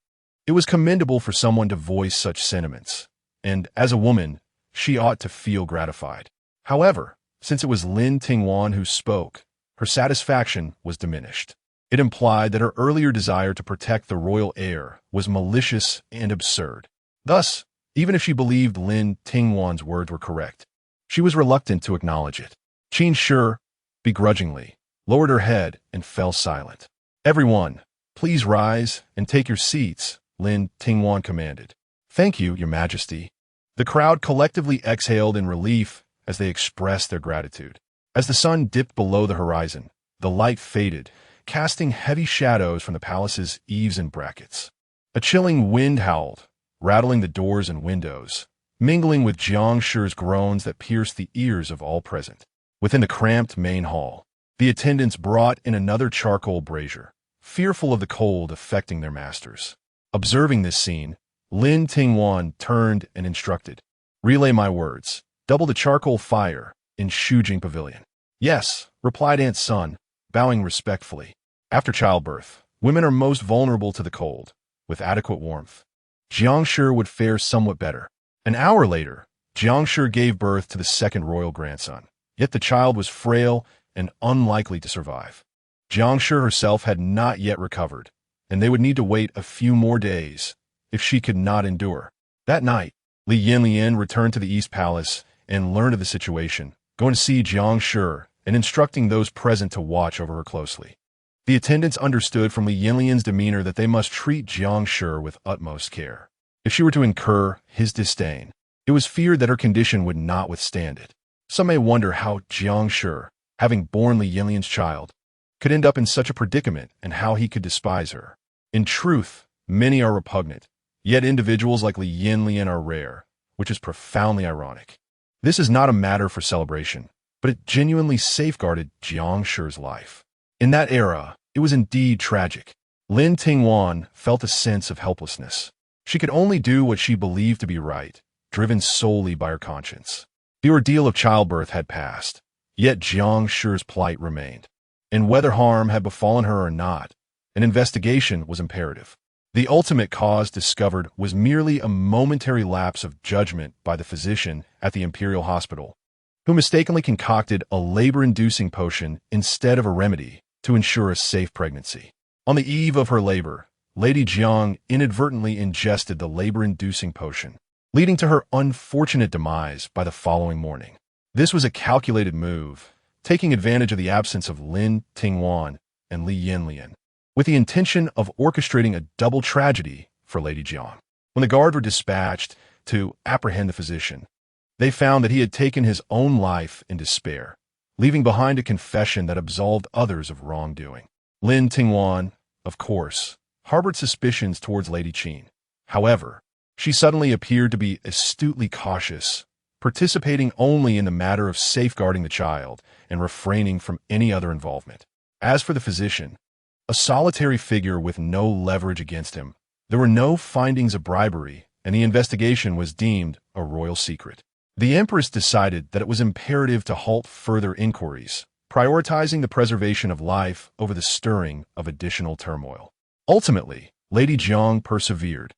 it was commendable for someone to voice such sentiments, and as a woman, she ought to feel gratified. However, since it was Lin Tingwan who spoke, her satisfaction was diminished. It implied that her earlier desire to protect the royal heir was malicious and absurd. Thus, even if she believed Lin Tingwan's words were correct, she was reluctant to acknowledge it. Qin Shi, begrudgingly, lowered her head and fell silent. "Everyone, please rise and take your seats," Lin Tingwan commanded. "Thank you, Your Majesty." The crowd collectively exhaled in relief as they expressed their gratitude. As the sun dipped below the horizon, the light faded, casting heavy shadows from the palace's eaves and brackets. A chilling wind howled, rattling the doors and windows, mingling with Jiang Shi's groans that pierced the ears of all present. Within the cramped main hall, the attendants brought in another charcoal brazier, fearful of the cold affecting their masters. Observing this scene, Lin Tingwan turned and instructed, "Relay my words. Double the charcoal fire in Shujing Pavilion." "Yes," replied Aunt Sun, bowing respectfully. After childbirth, women are most vulnerable to the cold. With adequate warmth, Jiang Shi would fare somewhat better. An hour later, Jiang Shi gave birth to the second royal grandson, yet the child was frail and unlikely to survive. Jiang Shi herself had not yet recovered, and they would need to wait a few more days if she could not endure. That night, Li Yanyan returned to the East Palace and learned of the situation, going to see Jiang Shi and instructing those present to watch over her closely. The attendants understood from Li Yanyan's demeanor that they must treat Jiang Shi with utmost care. If she were to incur his disdain, it was feared that her condition would not withstand it. Some may wonder how Jiang Shi, having borne Li Yanyan's child, could end up in such a predicament and how he could despise her. In truth, many are repugnant, yet individuals like Li Yanyan are rare, which is profoundly ironic. This is not a matter for celebration, but it genuinely safeguarded Jiang Shi's life. In that era, it was indeed tragic. Lin Tingwan felt a sense of helplessness. She could only do what she believed to be right, driven solely by her conscience. The ordeal of childbirth had passed, yet Jiang Shi's plight remained. And whether harm had befallen her or not, an investigation was imperative. The ultimate cause discovered was merely a momentary lapse of judgment by the physician at the imperial hospital, who mistakenly concocted a labor-inducing potion instead of a remedy to ensure a safe pregnancy. On the eve of her labor, Lady Jiang inadvertently ingested the labor-inducing potion, leading to her unfortunate demise by the following morning. This was a calculated move, taking advantage of the absence of Lin Tingwan and Li Yanyan, with the intention of orchestrating a double tragedy for Lady Jiang. When the guard were dispatched to apprehend the physician, they found that he had taken his own life in despair, leaving behind a confession that absolved others of wrongdoing. Lin Tingwan, of course, harbored suspicions towards Lady Qin. However, she suddenly appeared to be astutely cautious, participating only in the matter of safeguarding the child and refraining from any other involvement. As for the physician, a solitary figure with no leverage against him, there were no findings of bribery, and the investigation was deemed a royal secret. The Empress decided that it was imperative to halt further inquiries, prioritizing the preservation of life over the stirring of additional turmoil. Ultimately, Lady Jiang persevered,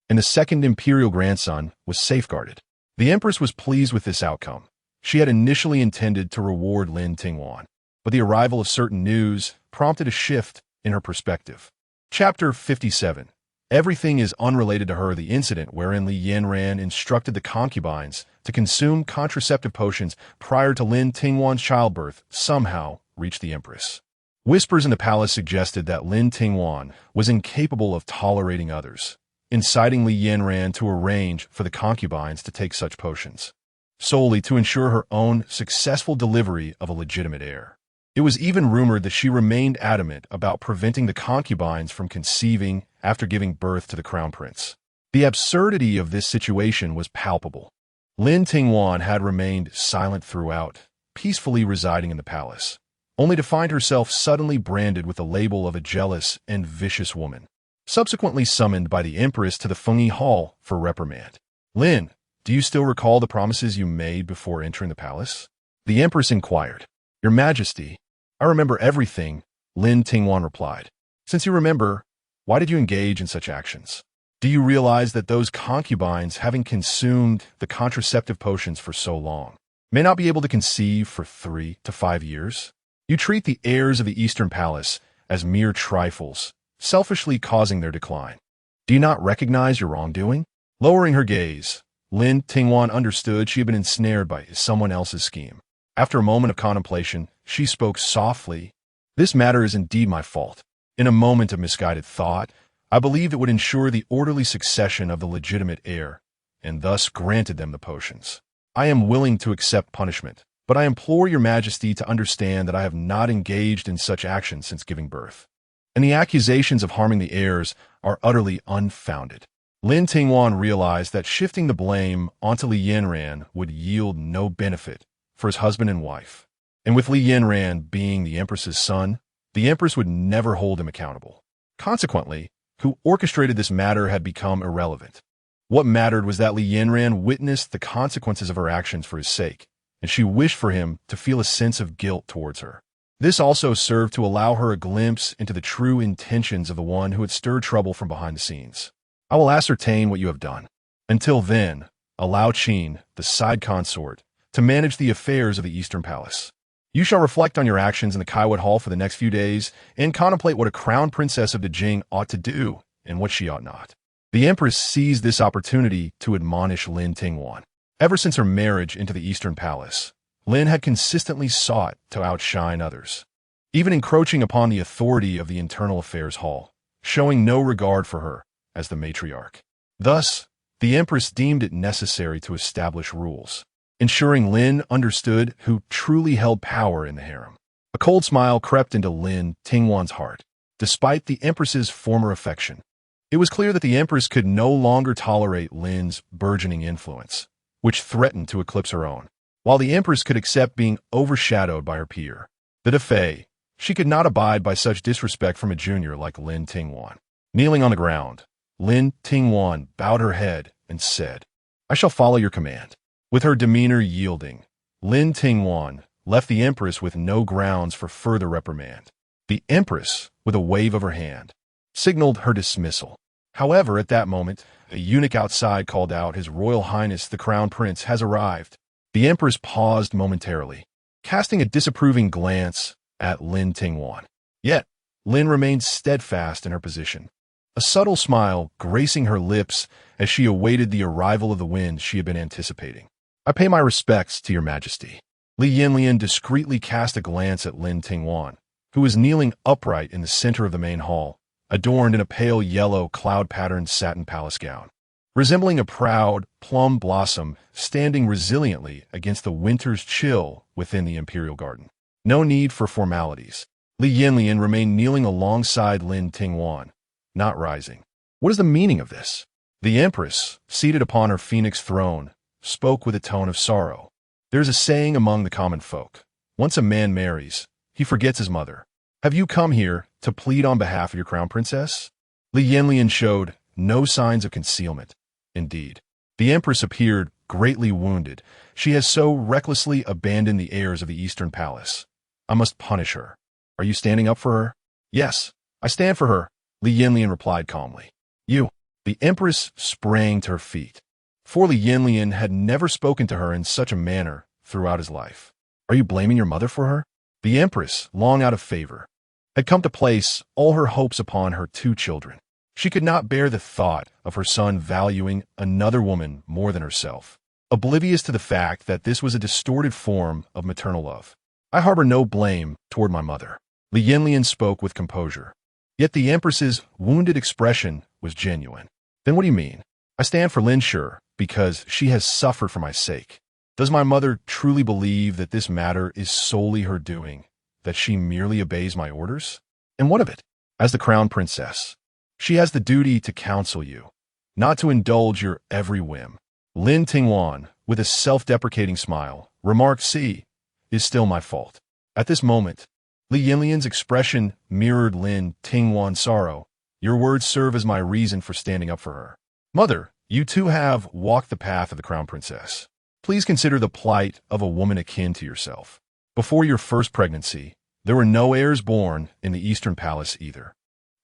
and the second imperial grandson was safeguarded. The Empress was pleased with this outcome. She had initially intended to reward Lin Tingwan, but the arrival of certain news prompted a shift in her perspective. Chapter 57. Everything is unrelated to her. The incident wherein Li Yanyan instructed the concubines to consume contraceptive potions prior to Lin Tingwan's childbirth somehow reached the Empress. Whispers in the palace suggested that Lin Tingwan was incapable of tolerating others, inciting Li Yanyan to arrange for the concubines to take such potions, solely to ensure her own successful delivery of a legitimate heir. It was even rumored that she remained adamant about preventing the concubines from conceiving after giving birth to the crown prince. The absurdity of this situation was palpable. Lin Tingwan had remained silent throughout, peacefully residing in the palace, only to find herself suddenly branded with the label of a jealous and vicious woman, subsequently summoned by the Empress to the Fengyi Hall for reprimand. "Lin, do you still recall the promises you made before entering the palace?" The Empress inquired. "Your Majesty, I remember everything," Lin Tingwan replied. "Since you remember, why did you engage in such actions? Do you realize that those concubines, having consumed the contraceptive potions for so long, may not be able to conceive for 3 to 5 years? You treat the heirs of the Eastern Palace as mere trifles, selfishly causing their decline. Do you not recognize your wrongdoing?" Lowering her gaze, Lin Tingwan understood she had been ensnared by someone else's scheme. After a moment of contemplation, she spoke softly. "This matter is indeed my fault. In a moment of misguided thought, I believed it would ensure the orderly succession of the legitimate heir, and thus granted them the potions. I am willing to accept punishment, but I implore your Majesty to understand that I have not engaged in such actions since giving birth, and the accusations of harming the heirs are utterly unfounded." Lin Tingwan realized that shifting the blame onto Li Yanyan would yield no benefit for his husband and wife, and with Li Yanyan being the Empress's son, the Empress would never hold him accountable. Consequently, who orchestrated this matter had become irrelevant. What mattered was that Li Yanyan witnessed the consequences of her actions for his sake, and she wished for him to feel a sense of guilt towards her. This also served to allow her a glimpse into the true intentions of the one who had stirred trouble from behind the scenes. "I will ascertain what you have done. Until then, allow Qin, the side consort, to manage the affairs of the Eastern Palace. You shall reflect on your actions in the Kaiwat Hall for the next few days and contemplate what a crown princess of the Jing ought to do and what she ought not." The Empress seized this opportunity to admonish Lin Tingwan. Ever since her marriage into the Eastern Palace, Lin had consistently sought to outshine others, even encroaching upon the authority of the Internal Affairs Hall, showing no regard for her as the matriarch. Thus, the Empress deemed it necessary to establish rules, ensuring Lin understood who truly held power in the harem. A cold smile crept into Lin Tingwan's heart, despite the Empress's former affection. It was clear that the Empress could no longer tolerate Lin's burgeoning influence, which threatened to eclipse her own, while the Empress could accept being overshadowed by her peer, the Defei. She could not abide by such disrespect from a junior like Lin Tingwan. Kneeling on the ground, Lin Tingwan bowed her head and said, "I shall follow your command." With her demeanor yielding, Lin Tingwan left the Empress with no grounds for further reprimand. The Empress, with a wave of her hand, signaled her dismissal. However, at that moment, a eunuch outside called out, "His Royal Highness the Crown Prince has arrived." The Empress paused momentarily, casting a disapproving glance at Lin Tingwan. Yet, Lin remained steadfast in her position, a subtle smile gracing her lips as she awaited the arrival of the wind she had been anticipating. "I pay my respects to your Majesty." Li Yanyan discreetly cast a glance at Lin Tingwan, who was kneeling upright in the center of the main hall, adorned in a pale yellow cloud-patterned satin palace gown, resembling a proud plum blossom standing resiliently against the winter's chill within the imperial garden. No need for formalities. Li Yanyan remained kneeling alongside Lin Tingwan, not rising. What is the meaning of this? The Empress, seated upon her phoenix throne, spoke with a tone of sorrow. There is a saying among the common folk: once a man marries, he forgets his mother. Have you come here to plead on behalf of your crown princess? Li Yanyan showed no signs of concealment. Indeed, the Empress appeared greatly wounded. She has so recklessly abandoned the heirs of the Eastern Palace. I must punish her. Are you standing up for her? Yes, I stand for her, Li Yanyan replied calmly. You. The Empress sprang to her feet, for Li Yanyan had never spoken to her in such a manner throughout his life. Are you blaming your mother for her? The Empress, long out of favor, had come to place all her hopes upon her 2 children. She could not bear the thought of her son valuing another woman more than herself, oblivious to the fact that this was a distorted form of maternal love. I harbor no blame toward my mother. Li Yanyan spoke with composure. Yet the Empress's wounded expression was genuine. Then what do you mean? I stand for Lin Sure because she has suffered for my sake. Does my mother truly believe that this matter is solely her doing, that she merely obeys my orders? And what of it? As the crown princess, she has the duty to counsel you, not to indulge your every whim. Lin Tingwan, with a self-deprecating smile, remarked, "See, is still my fault." At this moment, Li Yanyan's expression mirrored Lin Tingwan's sorrow. Your words serve as my reason for standing up for her. Mother, you too have walked the path of the crown princess. Please consider the plight of a woman akin to yourself. Before your first pregnancy, there were no heirs born in the Eastern Palace either.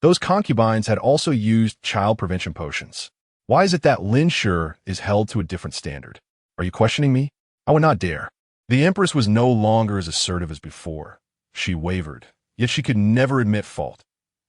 Those concubines had also used child prevention potions. Why is it that Lin Sure is held to a different standard? Are you questioning me? I would not dare. The Empress was no longer as assertive as before. She wavered, yet she could never admit fault.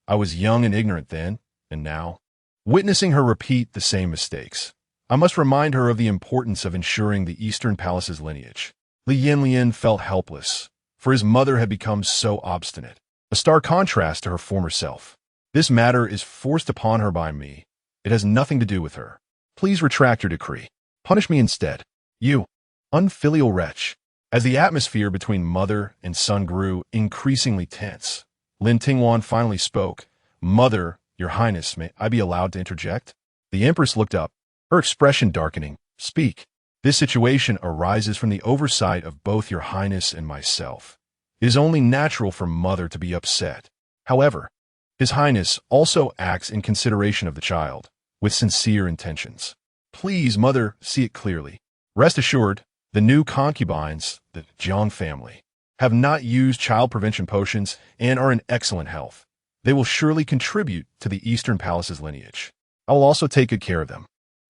I was young and ignorant then, and now, witnessing her repeat the same mistakes, I must remind her of the importance of ensuring the Eastern Palace's lineage. Li Yanyan felt helpless, for his mother had become so obstinate, a stark contrast to her former self. This matter is forced upon her by me. It has nothing to do with her. Please retract your decree. Punish me instead. You, unfilial wretch. As the atmosphere between mother and son grew increasingly tense, Lin Tingwan finally spoke. Mother, your highness, may I be allowed to interject? The Empress looked up, her expression darkening. Speak. This situation arises from the oversight of both your highness and myself. It is only natural for mother to be upset. However, his highness also acts in consideration of the child, with sincere intentions. Please, mother, see it clearly. Rest assured, the new concubines, the Jiang family, have not used child prevention potions and are in excellent health. They will surely contribute to the Eastern Palace's lineage. I will also take good care of them.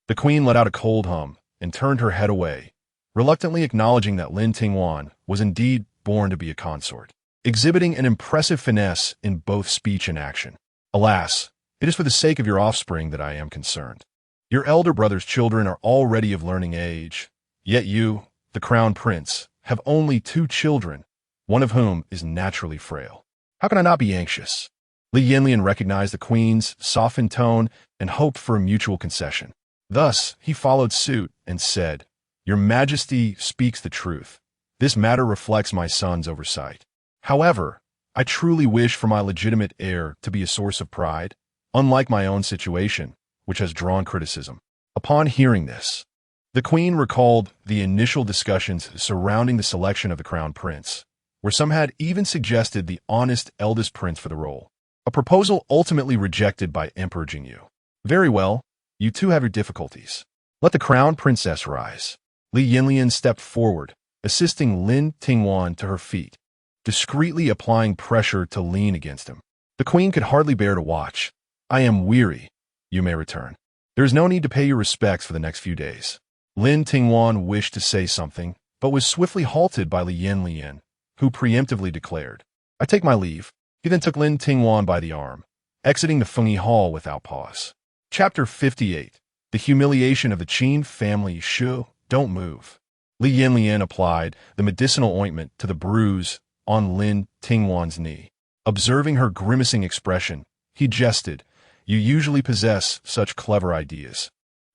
The queen let out a cold hum and turned her head away, reluctantly acknowledging that Lin Tingwan was indeed born to be a consort, exhibiting an impressive finesse in both speech and action. Alas, it is for the sake of your offspring that I am concerned. Your elder brother's children are already of learning age, yet you, the crown prince, have only 2 children, one of whom is naturally frail. How can I not be anxious? Li Yanyan recognized the queen's softened tone and hoped for a mutual concession. Thus, he followed suit and said, Your Majesty speaks the truth. This matter reflects my son's oversight. However, I truly wish for my legitimate heir to be a source of pride, unlike my own situation, which has drawn criticism. Upon hearing this, the queen recalled the initial discussions surrounding the selection of the crown prince, where some had even suggested the honest eldest prince for the role, a proposal ultimately rejected by Emperor Jingyu. Very well, you too have your difficulties. Let the crown princess rise. Li Yanyan stepped forward, assisting Lin Tingwan to her feet, discreetly applying pressure to lean against him. The queen could hardly bear to watch. I am weary. You may return. There is no need to pay your respects for the next few days. Lin Tingwan wished to say something, but was swiftly halted by Li Yanyan, who preemptively declared, I take my leave. He then took Lin Tingwan by the arm, exiting the Fengyi Hall without pause. Chapter 58. The Humiliation of the Qin Family. Shu, don't move. Li Yanyan applied the medicinal ointment to the bruise on Lin Tingwan's knee. Observing her grimacing expression, he jested, You usually possess such clever ideas.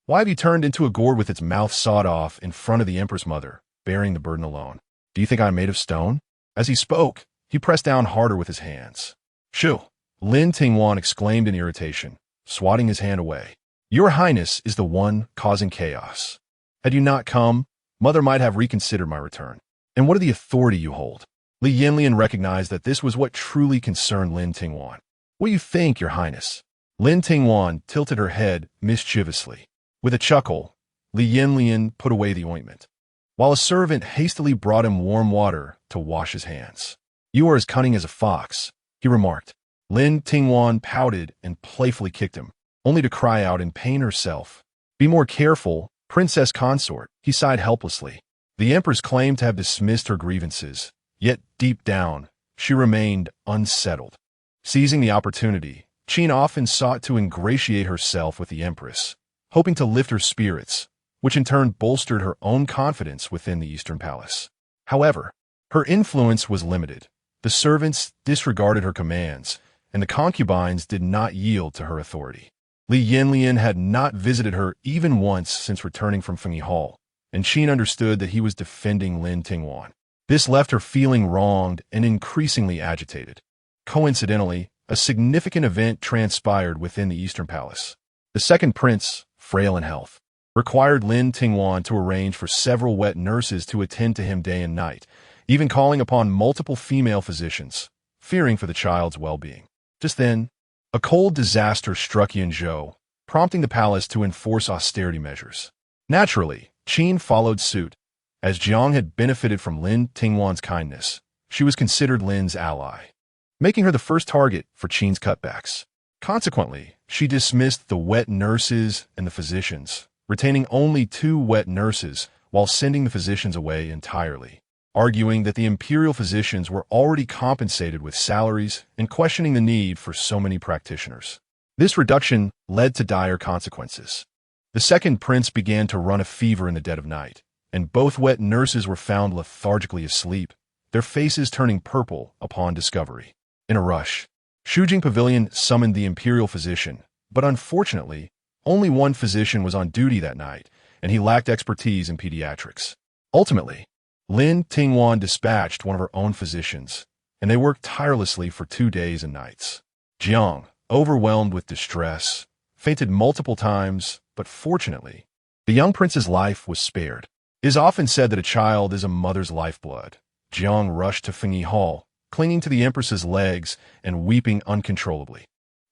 Why have you turned into a gourd with its mouth sawed off in front of the Empress mother, bearing the burden alone? Do you think I am made of stone? As he spoke, he pressed down harder with his hands. Shu! Lin Tingwan exclaimed in irritation, swatting his hand away. Your Highness is the one causing chaos. Had you not come, Mother might have reconsidered my return. And what of the authority you hold? Li Yanyan recognized that this was what truly concerned Lin Tingwan. What do you think, Your Highness? Lin Tingwan tilted her head mischievously. With a chuckle, Li Yanyan put away the ointment, while a servant hastily brought him warm water to wash his hands. You are as cunning as a fox, he remarked. Lin Tingwan pouted and playfully kicked him, only to cry out in pain herself. Be more careful, princess consort, he sighed helplessly. The Empress claimed to have dismissed her grievances, yet deep down, she remained unsettled. Seizing the opportunity, Qin often sought to ingratiate herself with the Empress, hoping to lift her spirits, which in turn bolstered her own confidence within the Eastern Palace. However, her influence was limited, The servants disregarded her commands, and the concubines did not yield to her authority. Li Yanyan had not visited her even once since returning from Fengyi Hall, and Qin understood that he was defending Lin Tingwan. This left her feeling wronged and increasingly agitated. Coincidentally, a significant event transpired within the Eastern Palace. The second prince, frail in health, required Lin Tingwan to arrange for several wet nurses to attend to him day and night, even calling upon multiple female physicians, fearing for the child's well-being. Just then, a cold disaster struck Yanzhou, prompting the palace to enforce austerity measures. Naturally, Qin followed suit. As Jiang had benefited from Lin Tingwan's kindness, she was considered Lin's ally, making her the first target for Qin's cutbacks. Consequently, she dismissed the wet nurses and the physicians, retaining only 2 wet nurses while sending the physicians away entirely, arguing that the imperial physicians were already compensated with salaries and questioning the need for so many practitioners. This reduction led to dire consequences. The second prince began to run a fever in the dead of night, and both wet nurses were found lethargically asleep, their faces turning purple upon discovery. In a rush, Shujing Pavilion summoned the imperial physician, but unfortunately, only one physician was on duty that night, and he lacked expertise in pediatrics. Ultimately, Lin Tingwan dispatched one of her own physicians, and they worked tirelessly for 2 days and nights. Jiang, overwhelmed with distress, fainted multiple times, but fortunately, the young prince's life was spared. It is often said that a child is a mother's lifeblood. Jiang rushed to Fengyi Hall, clinging to the Empress's legs and weeping uncontrollably.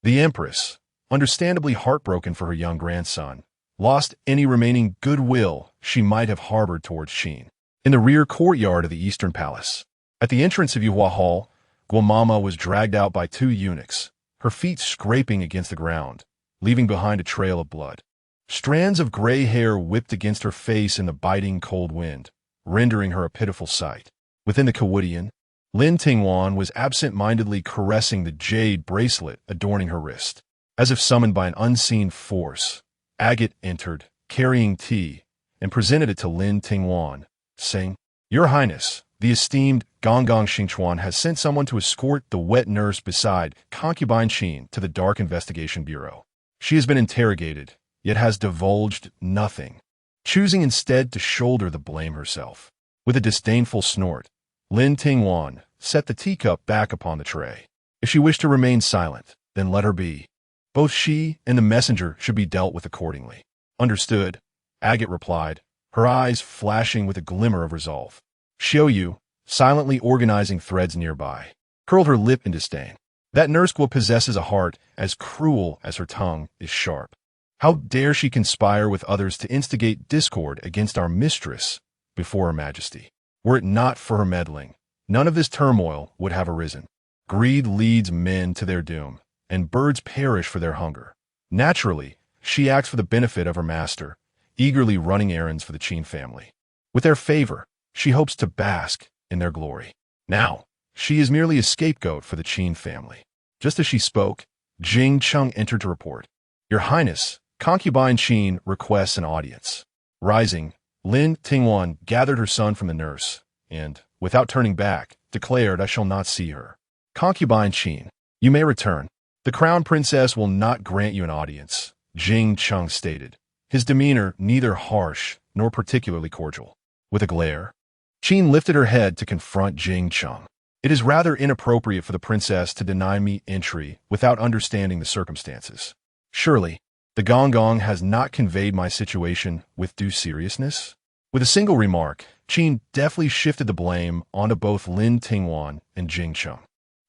The Empress, understandably heartbroken for her young grandson, lost any remaining goodwill she might have harbored towards Qin. In the rear courtyard of the Eastern Palace, at the entrance of Yuhua Hall, Guamama was dragged out by 2 eunuchs, her feet scraping against the ground, leaving behind a trail of blood. Strands of gray hair whipped against her face in the biting cold wind, rendering her a pitiful sight. Within the Kawudian, Lin Tingwan was absent-mindedly caressing the jade bracelet adorning her wrist. As if summoned by an unseen force, Agate entered, carrying tea, and presented it to Lin Tingwan, saying, "Your Highness, the esteemed Gonggong Xingchuan has sent someone to escort the wet nurse beside concubine Qin to the Dark Investigation Bureau. She has been interrogated, yet has divulged nothing, choosing instead to shoulder the blame herself." With a disdainful snort, Lin Tingwan set the teacup back upon the tray. If she wished to remain silent, then let her be. Both she and the messenger should be dealt with accordingly. Understood, Agate replied, her eyes flashing with a glimmer of resolve. Xiaoyu, silently organizing threads nearby, curled her lip in disdain. That nurse possesses a heart as cruel as her tongue is sharp. How dare she conspire with others to instigate discord against our mistress before her majesty? Were it not for her meddling, none of this turmoil would have arisen. Greed leads men to their doom, and birds perish for their hunger. Naturally, she acts for the benefit of her master, eagerly running errands for the Qin family. With their favor, she hopes to bask in their glory. Now, she is merely a scapegoat for the Qin family. Just as she spoke, Jing Cheng entered to report, "Your Highness, concubine Qin requests an audience." Rising, Lin Tingwan gathered her son from the nurse, and, without turning back, declared, "I shall not see her." "Concubine Qin, you may return. The crown princess will not grant you an audience," Jing Cheng stated, his demeanor neither harsh nor particularly cordial. With a glare, Qin lifted her head to confront Jing Cheng. "It is rather inappropriate for the princess to deny me entry without understanding the circumstances. Surely, the Gonggong has not conveyed my situation with due seriousness?" With a single remark, Qin deftly shifted the blame onto both Lin Tingwan and Jing Cheng.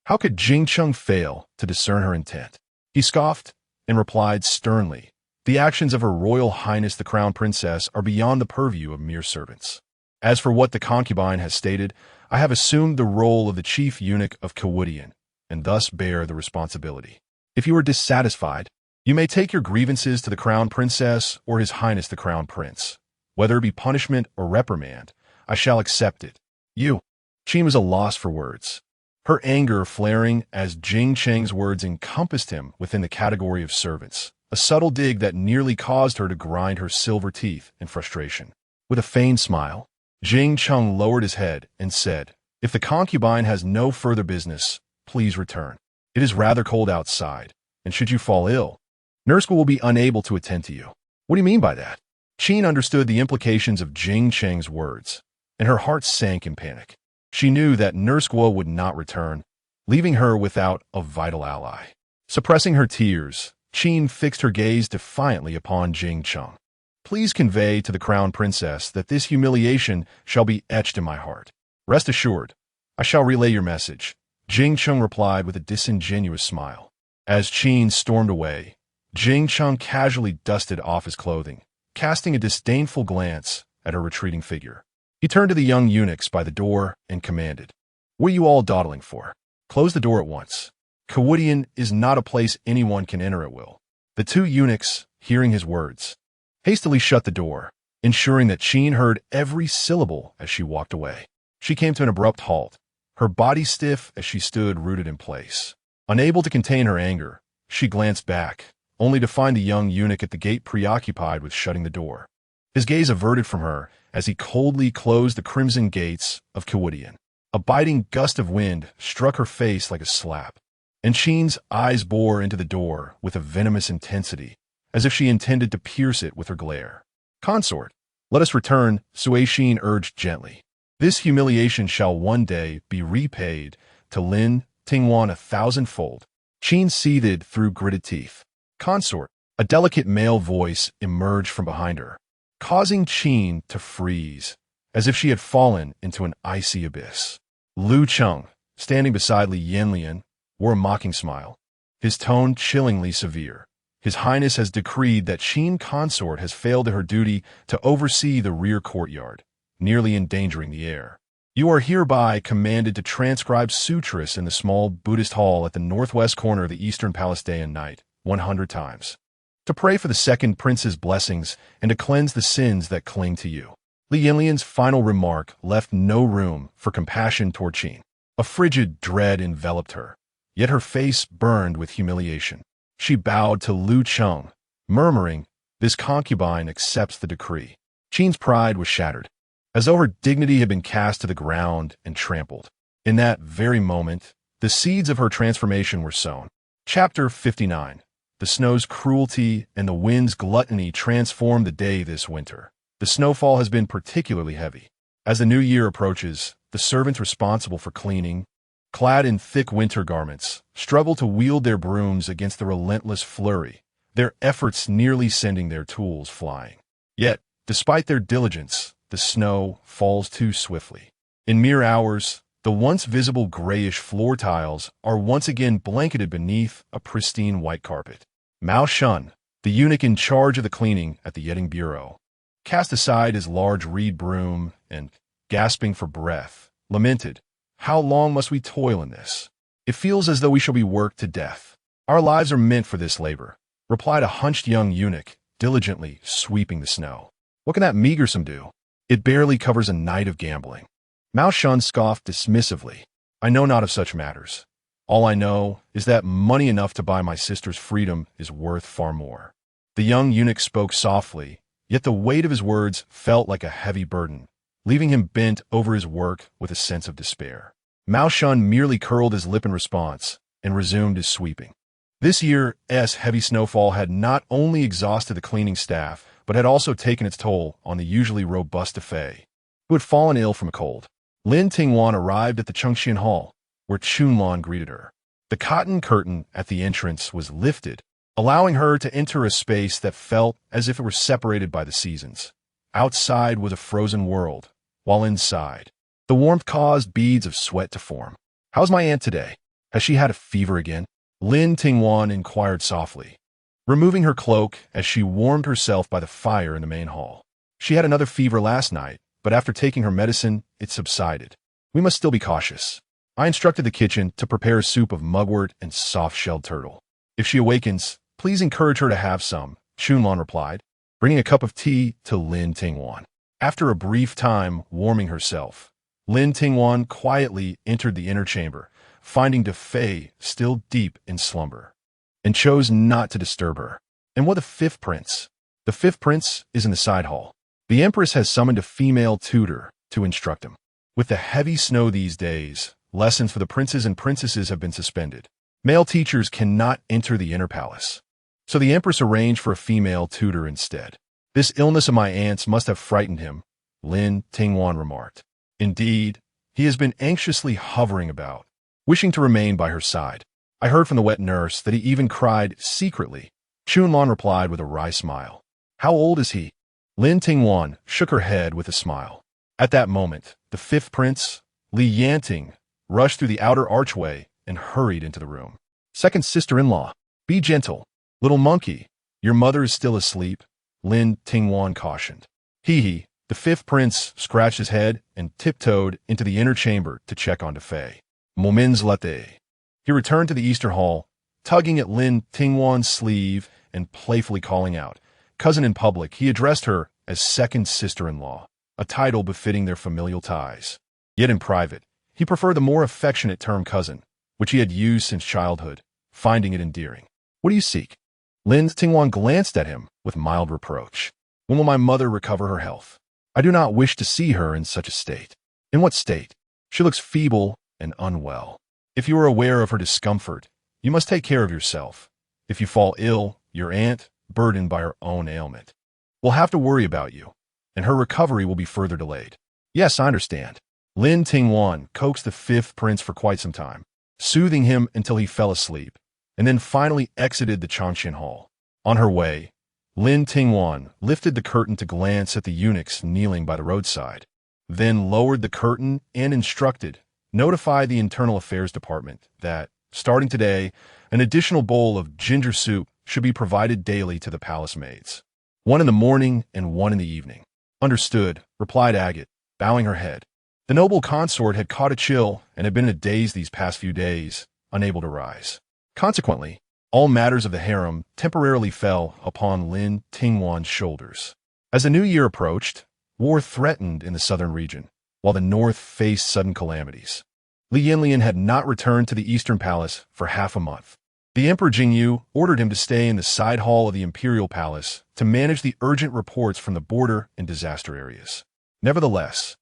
How could Jing Cheng fail to discern her intent? He scoffed and replied sternly, "The actions of Her Royal Highness the Crown Princess are beyond the purview of mere servants. As for what the concubine has stated, I have assumed the role of the chief eunuch of Kawudian, and thus bear the responsibility. If you are dissatisfied, you may take your grievances to the Crown Princess or His Highness the Crown Prince. Whether it be punishment or reprimand, I shall accept it. You." Qin was a loss for words, her anger flaring as Jing Cheng's words encompassed him within the category of servants, a subtle dig that nearly caused her to grind her silver teeth in frustration. With a feigned smile, Jing Cheng lowered his head and said, If the concubine has no further business, please return. It is rather cold outside, and should you fall ill, nurse will be unable to attend to you. What do you mean by that? Qin understood the implications of Jing Cheng's words, and her heart sank in panic. She knew that Nurse Guo would not return, leaving her without a vital ally. Suppressing her tears, Qin fixed her gaze defiantly upon Jing Cheng. Please convey to the Crown Princess that this humiliation shall be etched in my heart. Rest assured, I shall relay your message, Jing Cheng replied with a disingenuous smile. As Qin stormed away, Jing Cheng casually dusted off his clothing, casting a disdainful glance at her retreating figure. He turned to the young eunuchs by the door and commanded, "What are you all dawdling for? Close the door at once. Kawudian is not a place anyone can enter at will." The two eunuchs, hearing his words, hastily shut the door, ensuring that Qin heard every syllable as she walked away. She came to an abrupt halt, her body stiff as she stood rooted in place. Unable to contain her anger, she glanced back, only to find the young eunuch at the gate preoccupied with shutting the door. His gaze averted from her as he coldly closed the crimson gates of Kawudian. A biting gust of wind struck her face like a slap, and Qin's eyes bore into the door with a venomous intensity, as if she intended to pierce it with her glare. "Consort, let us return," Sui Xin urged gently. "This humiliation shall one day be repaid to Lin Tingwan 1,000-fold." Qin seethed through gritted teeth. "Consort," a delicate male voice emerged from behind her, causing Qin to freeze, as if she had fallen into an icy abyss. Lu Cheng, standing beside Li Yanyan, wore a mocking smile, his tone chillingly severe. "His Highness has decreed that Qin Consort has failed to her duty to oversee the rear courtyard, nearly endangering the air. You are hereby commanded to transcribe sutras in the small Buddhist hall at the northwest corner of the Eastern Palace day and night, 100 times. To pray for the second prince's blessings and to cleanse the sins that cling to you." Li Yanyan's final remark left no room for compassion toward Qin. A frigid dread enveloped her, yet her face burned with humiliation. She bowed to Lu Cheng, murmuring, "This concubine accepts the decree." Qin's pride was shattered, as though her dignity had been cast to the ground and trampled. In that very moment, the seeds of her transformation were sown. Chapter 59. The snow's cruelty and the wind's gluttony transformed the day this winter. The snowfall has been particularly heavy. As the new year approaches, the servants responsible for cleaning, clad in thick winter garments, struggle to wield their brooms against the relentless flurry, their efforts nearly sending their tools flying. Yet, despite their diligence, the snow falls too swiftly. In mere hours, the once visible grayish floor tiles are once again blanketed beneath a pristine white carpet. Mao Shun, the eunuch in charge of the cleaning at the Yetting Bureau, cast aside his large reed broom and, gasping for breath, lamented, "How long must we toil in this? It feels as though we shall be worked to death." "Our lives are meant for this labor," replied a hunched young eunuch, diligently sweeping the snow. "What can that meager sum do? It barely covers a night of gambling." Mao Shun scoffed dismissively. "I know not of such matters. All I know is that money enough to buy my sister's freedom is worth far more." The young eunuch spoke softly, yet the weight of his words felt like a heavy burden, leaving him bent over his work with a sense of despair. Mao Shun merely curled his lip in response and resumed his sweeping. This year's heavy snowfall had not only exhausted the cleaning staff, but had also taken its toll on the usually robust Fei, who had fallen ill from a cold. Lin Tingwan arrived at the Chengxian Hall, where Chunlan greeted her. The cotton curtain at the entrance was lifted, allowing her to enter a space that felt as if it were separated by the seasons. Outside was a frozen world, while inside, the warmth caused beads of sweat to form. "How's my aunt today? Has she had a fever again?" Lin Tingwan inquired softly, removing her cloak as she warmed herself by the fire in the main hall. "She had another fever last night, but after taking her medicine, it subsided. We must still be cautious. I instructed the kitchen to prepare a soup of mugwort and soft-shelled turtle. If she awakens, please encourage her to have some," Chunlan replied, bringing a cup of tea to Lin Tingwan. After a brief time warming herself, Lin Tingwan quietly entered the inner chamber, finding De Fei still deep in slumber, and chose not to disturb her. "And what the fifth prince?" "The fifth prince is in the side hall. The Empress has summoned a female tutor to instruct him." With the heavy snow these days, lessons for the princes and princesses have been suspended. Male teachers cannot enter the inner palace. So the Empress arranged for a female tutor instead. This illness of my aunt's must have frightened him, Lin Tingwan remarked. Indeed, he has been anxiously hovering about, wishing to remain by her side. I heard from the wet nurse that he even cried secretly. Chunlan replied with a wry smile. How old is he? Lin Tingwan shook her head with a smile. At that moment, the fifth prince, Li Yanyan, rushed through the outer archway and hurried into the room. Second sister-in-law, be gentle. Little monkey, your mother is still asleep, Lin Tingwan cautioned. Hee. The fifth prince scratched his head and tiptoed into the inner chamber to check on Fei. Moments later, he returned to the Eastern Hall, tugging at Lin Tingwan's sleeve and playfully calling out. Cousin in public, he addressed her as second sister-in-law, a title befitting their familial ties. Yet in private, he preferred the more affectionate term cousin, which he had used since childhood, finding it endearing. What do you seek? Lin Tingwan glanced at him with mild reproach. When will my mother recover her health? I do not wish to see her in such a state. In what state? She looks feeble and unwell. If you are aware of her discomfort, you must take care of yourself. If you fall ill, your aunt, burdened by her own ailment, will have to worry about you, and her recovery will be further delayed. Yes, I understand. Lin Tingwan coaxed the fifth prince for quite some time, soothing him until he fell asleep, and then finally exited the Changqian Hall. On her way, Lin Tingwan lifted the curtain to glance at the eunuchs kneeling by the roadside, then lowered the curtain and instructed, notify the Internal Affairs Department that, starting today, an additional bowl of ginger soup should be provided daily to the palace maids. One in the morning and one in the evening. Understood, replied Agate, bowing her head. The noble consort had caught a chill and had been in a daze these past few days, unable to rise. Consequently, all matters of the harem temporarily fell upon Lin Tingwan's shoulders. As the new year approached, war threatened in the southern region, while the north faced sudden calamities. Li Yanyan had not returned to the eastern palace for half a month. The Emperor Jingyu ordered him to stay in the side hall of the imperial palace to manage the urgent reports from the border and disaster areas. Nevertheless,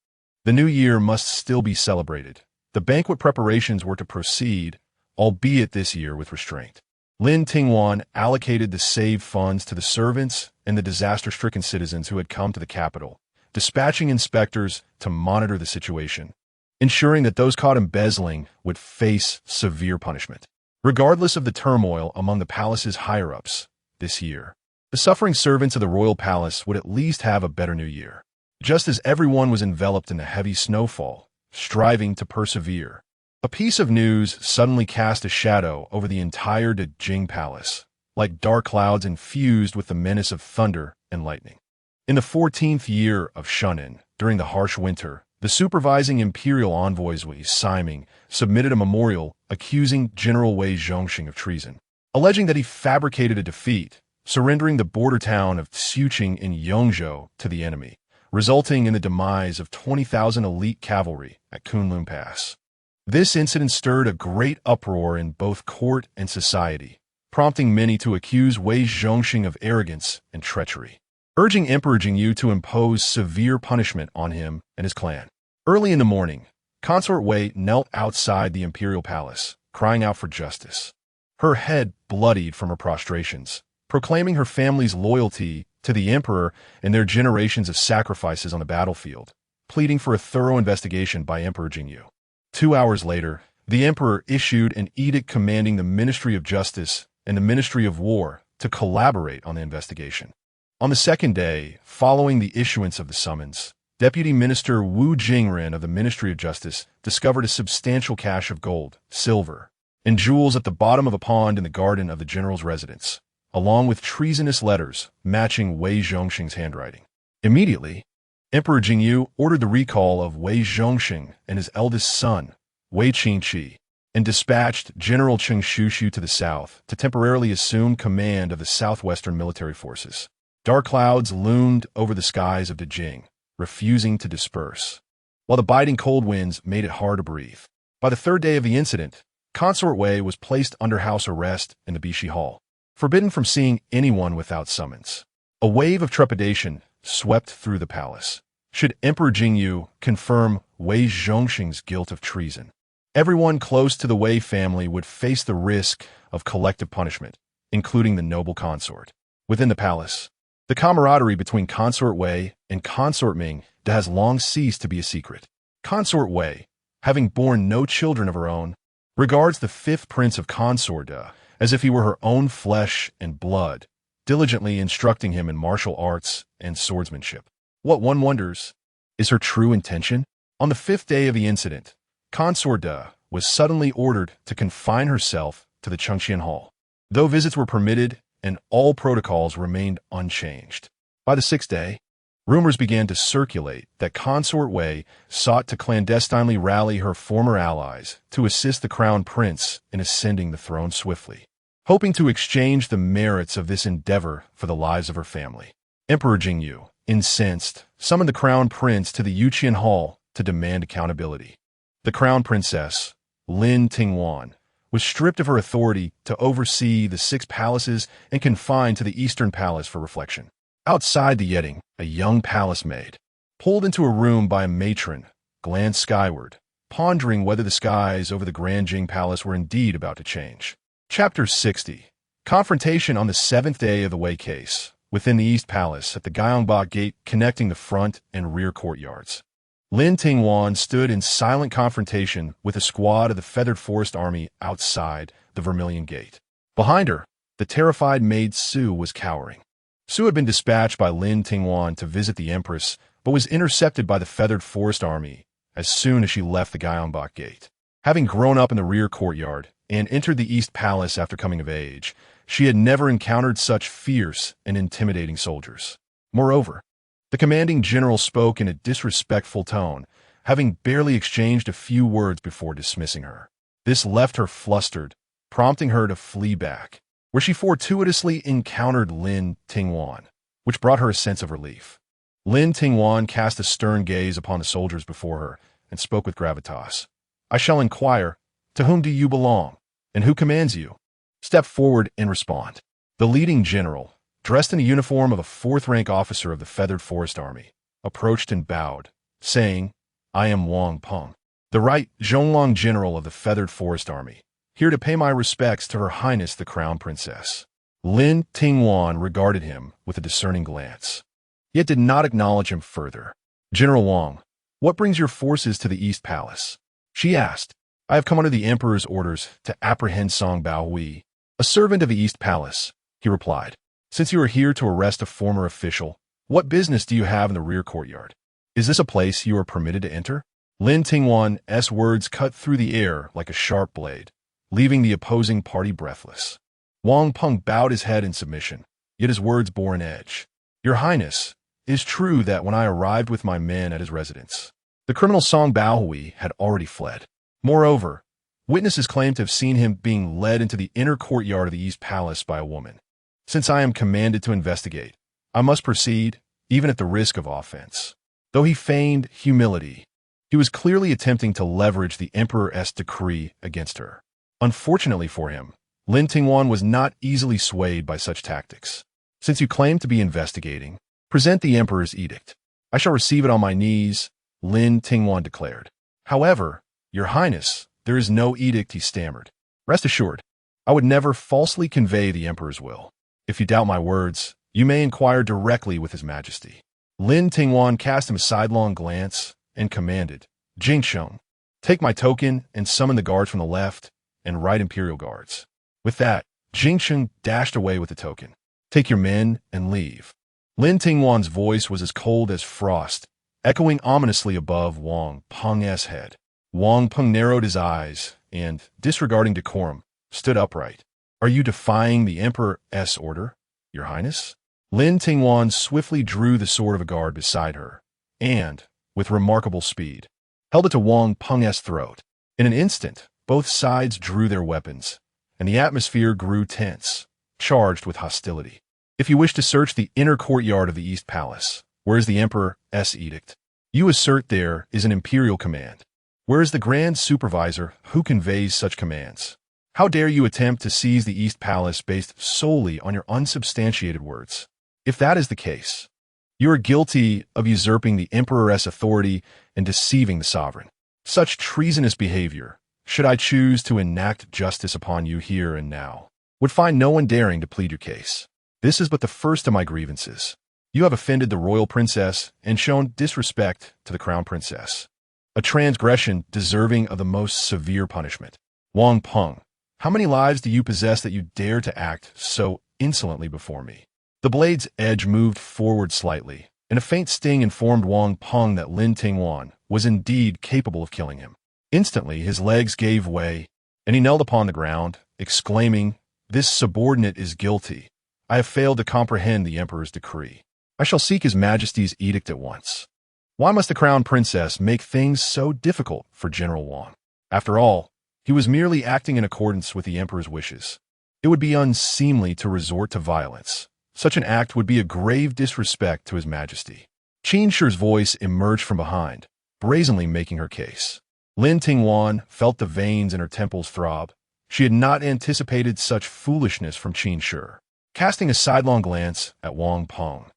the new year must still be celebrated. The banquet preparations were to proceed, albeit this year with restraint. Lin Tingwan allocated the saved funds to the servants and the disaster-stricken citizens who had come to the capital, dispatching inspectors to monitor the situation, ensuring that those caught embezzling would face severe punishment. Regardless of the turmoil among the palace's higher-ups this year, the suffering servants of the royal palace would at least have a better new year. Just as everyone was enveloped in the heavy snowfall, striving to persevere, a piece of news suddenly cast a shadow over the entire Jing palace, like dark clouds infused with the menace of thunder and lightning. In the 14th year of Shunin, during the harsh winter, the supervising imperial envoys Wei Siming submitted a memorial accusing General Wei Zhongxing of treason, alleging that he fabricated a defeat, surrendering the border town of Xuqing in Yongzhou to the enemy, resulting in the demise of 20,000 elite cavalry at Kunlun Pass. This incident stirred a great uproar in both court and society, prompting many to accuse Wei Zhongxing of arrogance and treachery, urging Emperor Jingyu to impose severe punishment on him and his clan. Early in the morning, Consort Wei knelt outside the imperial palace, crying out for justice. Her head bloodied from her prostrations, proclaiming her family's loyalty to the emperor and their generations of sacrifices on the battlefield, pleading for a thorough investigation by Emperor Jingyu. 2 hours later, the emperor issued an edict commanding the Ministry of Justice and the Ministry of War to collaborate on the investigation. On the second day, following the issuance of the summons, Deputy Minister Wu Jingren of the Ministry of Justice discovered a substantial cache of gold, silver, and jewels at the bottom of a pond in the garden of the general's residence, along with treasonous letters matching Wei Zhongxing's handwriting. Immediately, Emperor Jingyu ordered the recall of Wei Zhongxing and his eldest son, Wei Qingqi, and dispatched General Cheng Shushu to the south to temporarily assume command of the southwestern military forces. Dark clouds loomed over the skies of Dejing, refusing to disperse, while the biting cold winds made it hard to breathe. By the third day of the incident, Consort Wei was placed under house arrest in the Bishi Hall, forbidden from seeing anyone without summons. A wave of trepidation swept through the palace. should Emperor Jingyu confirm Wei Zhongxing's guilt of treason. Everyone close to the Wei family would face the risk of collective punishment, including the noble consort. Within the palace, the camaraderie between Consort Wei and Consort Ming has long ceased to be a secret. Consort Wei, having borne no children of her own, regards the fifth prince of Consort as if he were her own flesh and blood, diligently instructing him in martial arts and swordsmanship. What one wonders is her true intention? On the fifth day of the incident, Consort was suddenly ordered to confine herself to the Chengxian Hall, though visits were permitted and all protocols remained unchanged. By the sixth day, rumors began to circulate that Consort Wei sought to clandestinely rally her former allies to assist the Crown Prince in ascending the throne swiftly, hoping to exchange the merits of this endeavor for the lives of her family. Emperor Jingyu, incensed, summoned the Crown Prince to the Yuqian Hall to demand accountability. The Crown Princess, Lin Tingwan, was stripped of her authority to oversee the 6 palaces and confined to the Eastern Palace for reflection. Outside the Yetting, a young palace maid, pulled into a room by a matron, glanced skyward, pondering whether the skies over the Grand Jing Palace were indeed about to change. Chapter 60. Confrontation on the 7th day of the Wei case, within the East Palace at the Gyeongbok Gate connecting the front and rear courtyards. Lin Tingwan stood in silent confrontation with a squad of the Feathered Forest Army outside the Vermilion Gate. Behind her, the terrified maid Su was cowering. Su had been dispatched by Lin Tingwan to visit the Empress, but was intercepted by the Feathered Forest Army as soon as she left the Gyeongbok Gate. Having grown up in the rear courtyard and entered the East Palace after coming of age, she had never encountered such fierce and intimidating soldiers. Moreover, the commanding general spoke in a disrespectful tone, having barely exchanged a few words before dismissing her. This left her flustered, prompting her to flee back, where she fortuitously encountered Lin Tingwan, which brought her a sense of relief. Lin Tingwan cast a stern gaze upon the soldiers before her and spoke with gravitas. "I shall inquire, to whom do you belong, and who commands you? Step forward and respond." The leading general, dressed in the uniform of a 4th-rank officer of the Feathered Forest Army, approached and bowed, saying, "I am Wang Peng, the Right Zhonglong General of the Feathered Forest Army, here to pay my respects to Her Highness the Crown Princess." Lin Tingwan regarded him with a discerning glance, yet did not acknowledge him further. "General Wang, what brings your forces to the East Palace?" she asked. "I have come under the Emperor's orders to apprehend Song Baohui, a servant of the East Palace," he replied. "Since you are here to arrest a former official, what business do you have in the rear courtyard? Is this a place you are permitted to enter?" Lin Tingwan's words cut through the air like a sharp blade, leaving the opposing party breathless. Wang Peng bowed his head in submission, yet his words bore an edge. "Your Highness, it is true that when I arrived with my men at his residence, the criminal Song Baohui had already fled. Moreover, witnesses claim to have seen him being led into the inner courtyard of the East Palace by a woman. Since I am commanded to investigate, I must proceed, even at the risk of offense." Though he feigned humility, he was clearly attempting to leverage the Emperor's decree against her. Unfortunately for him, Lin Tingwan was not easily swayed by such tactics. "Since you claim to be investigating, present the Emperor's edict. I shall receive it on my knees," Lin Tingwan declared. "However, Your Highness, there is no edict," he stammered. "Rest assured, I would never falsely convey the Emperor's will. If you doubt my words, you may inquire directly with His Majesty." Lin Tingwan cast him a sidelong glance and commanded, "Jingsheng, take my token and summon the guards from the left and right imperial guards." With that, Jingsheng dashed away with the token. "Take your men and leave." Lin Tingwan's voice was as cold as frost, echoing ominously above Wang Peng's head. Wang Peng narrowed his eyes and, disregarding decorum, stood upright. "Are you defying the Emperor's order, Your Highness?" Lin Tingwan swiftly drew the sword of a guard beside her and, with remarkable speed, held it to Wang Peng's throat. In an instant, both sides drew their weapons, and the atmosphere grew tense, charged with hostility. "If you wish to search the inner courtyard of the East Palace, where is the Emperor's edict? You assert there is an imperial command. Where is the Grand Supervisor who conveys such commands? How dare you attempt to seize the East Palace based solely on your unsubstantiated words? If that is the case, You are guilty of usurping the emperor's authority and deceiving the sovereign. Such treasonous behavior, should I choose to enact justice upon you here and now, would find no one daring to plead your case. This is but the first of my grievances. You have offended the royal princess and shown disrespect to the crown princess, a transgression deserving of the most severe punishment. Wang Peng, how many lives do you possess that you dare to act so insolently before me? The blade's edge moved forward slightly, and a faint sting informed Wang Peng that Lin Tingwan was indeed capable of killing him. Instantly, his legs gave way, and he knelt upon the ground, exclaiming, "This subordinate is guilty. I have failed to comprehend the emperor's decree. I shall seek his majesty's edict at once." Why must the crown princess make things so difficult for General Wang? After all, he was merely acting in accordance with the emperor's wishes. It would be unseemly to resort to violence. Such an act would be a grave disrespect to his majesty. Qin Shi's voice emerged from behind, brazenly making her case. Lin Tingwan felt the veins in her temples throb. She had not anticipated such foolishness from Qin Shi. Casting a sidelong glance at Wang Peng,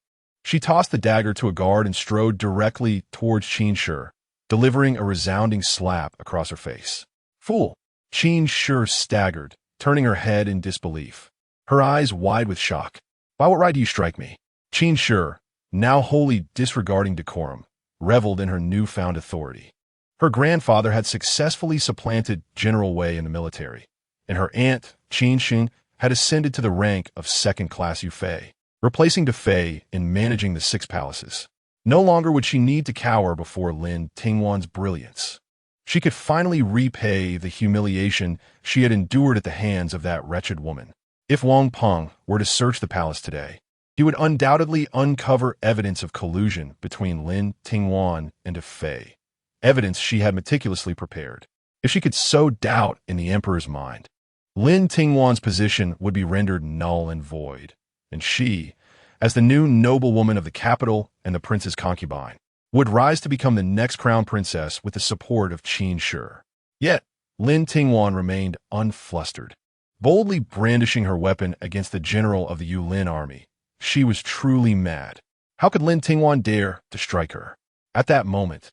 she tossed the dagger to a guard and strode directly towards Qin Shi, delivering a resounding slap across her face. "Fool!" Qin Shi staggered, turning her head in disbelief, her eyes wide with shock. "By what right do you strike me?" Qin Shi, now wholly disregarding decorum, reveled in her newfound authority. Her grandfather had successfully supplanted General Wei in the military, and her aunt, Qin Xing, had ascended to the rank of second-class Yufei, replacing Defei in managing the 6 palaces. No longer would she need to cower before Lin Tingwan's brilliance. She could finally repay the humiliation she had endured at the hands of that wretched woman. If Wang Peng were to search the palace today, he would undoubtedly uncover evidence of collusion between Lin Tingwan and Defei, evidence she had meticulously prepared. If she could sow doubt in the emperor's mind, Lin Tingwan's position would be rendered null and void, and she, as the new noblewoman of the capital and the prince's concubine, would rise to become the next crown princess with the support of Qin Shi. Yet, Lin Tingwan remained unflustered. Boldly brandishing her weapon against the general of the Yulin army, she was truly mad. How could Lin Tingwan dare to strike her? At that moment,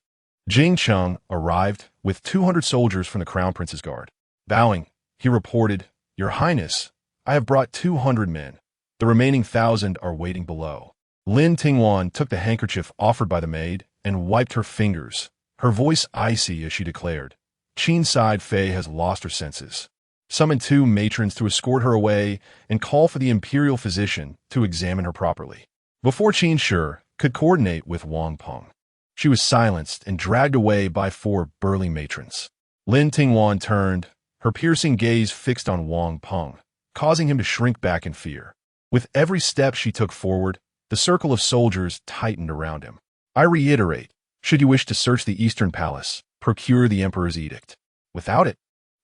Jing Cheng arrived with 200 soldiers from the crown prince's guard. Bowing, he reported, "Your Highness, I have brought 200 men. The remaining 1,000 are waiting below." Lin Tingwan took the handkerchief offered by the maid and wiped her fingers, her voice icy as she declared, "Qin Side Fei has lost her senses. Summon 2 matrons to escort her away and call for the imperial physician to examine her properly." Before Qin Shi could coordinate with Wang Peng, she was silenced and dragged away by 4 burly matrons. Lin Tingwan turned, her piercing gaze fixed on Wang Peng, causing him to shrink back in fear. With every step she took forward, the circle of soldiers tightened around him. "I reiterate, should you wish to search the Eastern Palace, procure the Emperor's edict. Without it,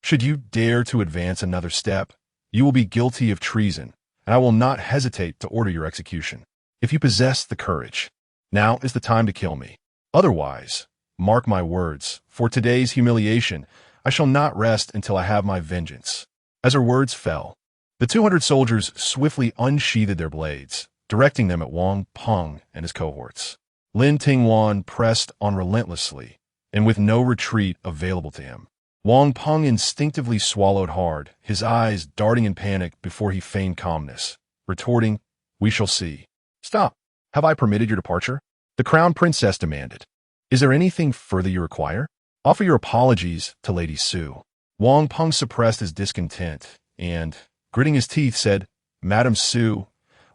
should you dare to advance another step, you will be guilty of treason, and I will not hesitate to order your execution. If you possess the courage, now is the time to kill me. Otherwise, mark my words, for today's humiliation, I shall not rest until I have my vengeance." As her words fell, the 200 soldiers swiftly unsheathed their blades, directing them at Wang Peng and his cohorts. Lin Tingwan pressed on relentlessly, and with no retreat available to him. Wang Peng instinctively swallowed hard, his eyes darting in panic before he feigned calmness, retorting, "We shall see." "Stop! Have I permitted your departure?" the crown princess demanded. "Is there anything further you require? Offer your apologies to Lady Su." Wang Peng suppressed his discontent and, gritting his teeth, said, "Madam Su,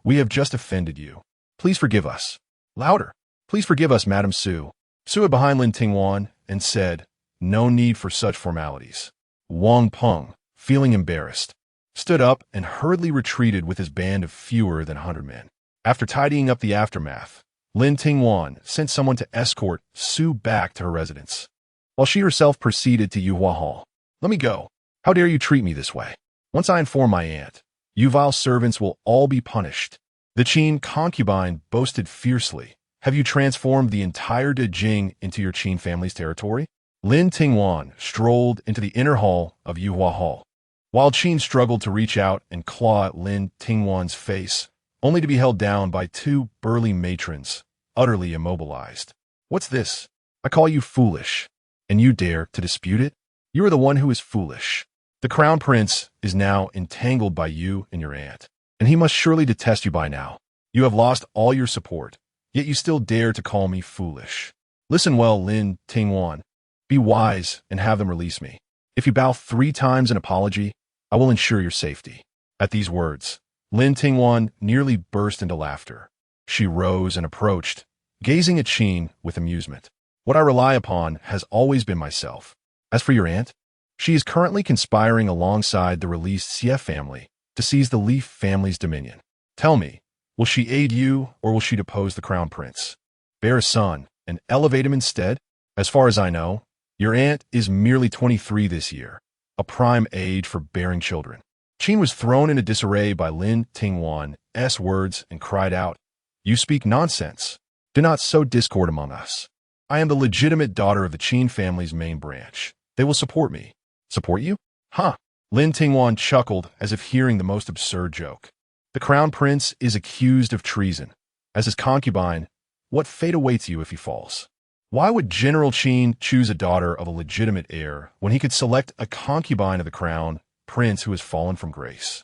we have just offended you. Please forgive us." Louder. "Please forgive us, Madam Su." Su had behind Lin Tingwan and said, "No need for such formalities." Wang Peng, feeling embarrassed, stood up and hurriedly retreated with his band of fewer than 100 men. After tidying up the aftermath, Lin Tingwan sent someone to escort Su back to her residence, while she herself proceeded to Yuhua Hall. "Let me go. How dare you treat me this way? Once I inform my aunt, you vile servants will all be punished." The Qin concubine boasted fiercely, "Have you transformed the entire Dejing into your Qin family's territory?" Lin Tingwan strolled into the inner hall of Yuhua Hall, while Qin struggled to reach out and claw at Lin Tingwan's face, only to be held down by 2 burly matrons utterly immobilized. What's this? I call you foolish, and you dare to dispute it? You are the one who is foolish. The crown prince is now entangled by you and your aunt, and he must surely detest you by now. You have lost all your support, yet you still dare to call me foolish. Listen well, Lin Tingwan. Be wise and have them release me. If you bow 3 times in apology, I will ensure your safety. At these words, Lin Tingwan nearly burst into laughter. She rose and approached, gazing at Qin with amusement. What I rely upon has always been myself. As for your aunt, she is currently conspiring alongside the released Xie family to seize the Li family's dominion. Tell me, will she aid you or will she depose the crown prince? Bear a son and elevate him instead? As far as I know, your aunt is merely 23 this year, a prime age for bearing children. Qin was thrown into disarray by Lin Tingwan's words and cried out, "You speak nonsense. Do not sow discord among us. I am the legitimate daughter of the Qin family's main branch. They will support me." Support you? Huh. Lin Tingwan chuckled as if hearing the most absurd joke. The crown prince is accused of treason. As his concubine, what fate awaits you if he falls? Why would General Qin choose a daughter of a legitimate heir when he could select a concubine of the crown prince who has fallen from grace?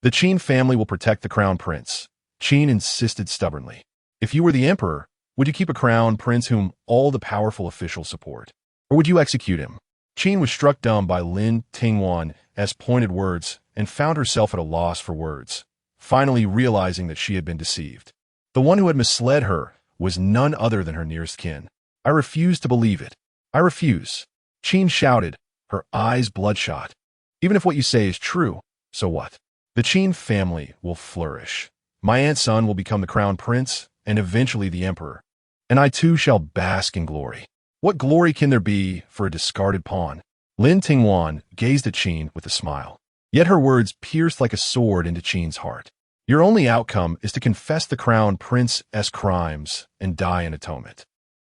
The Qin family will protect the crown prince, Qin insisted stubbornly. If you were the emperor, would you keep a crown prince whom all the powerful officials support? Or would you execute him? Qin was struck dumb by Lin Tingwan's pointed words and found herself at a loss for words, finally realizing that she had been deceived. The one who had misled her was none other than her nearest kin. I refuse to believe it. I refuse. Qin shouted, her eyes bloodshot. Even if what you say is true, so what? The Qin family will flourish. My aunt's son will become the crown prince and eventually the emperor, and I too shall bask in glory. What glory can there be for a discarded pawn? Lin Tingwan gazed at Qin with a smile. Yet her words pierced like a sword into Qin's heart. Your only outcome is to confess the crown prince's crimes and die in atonement.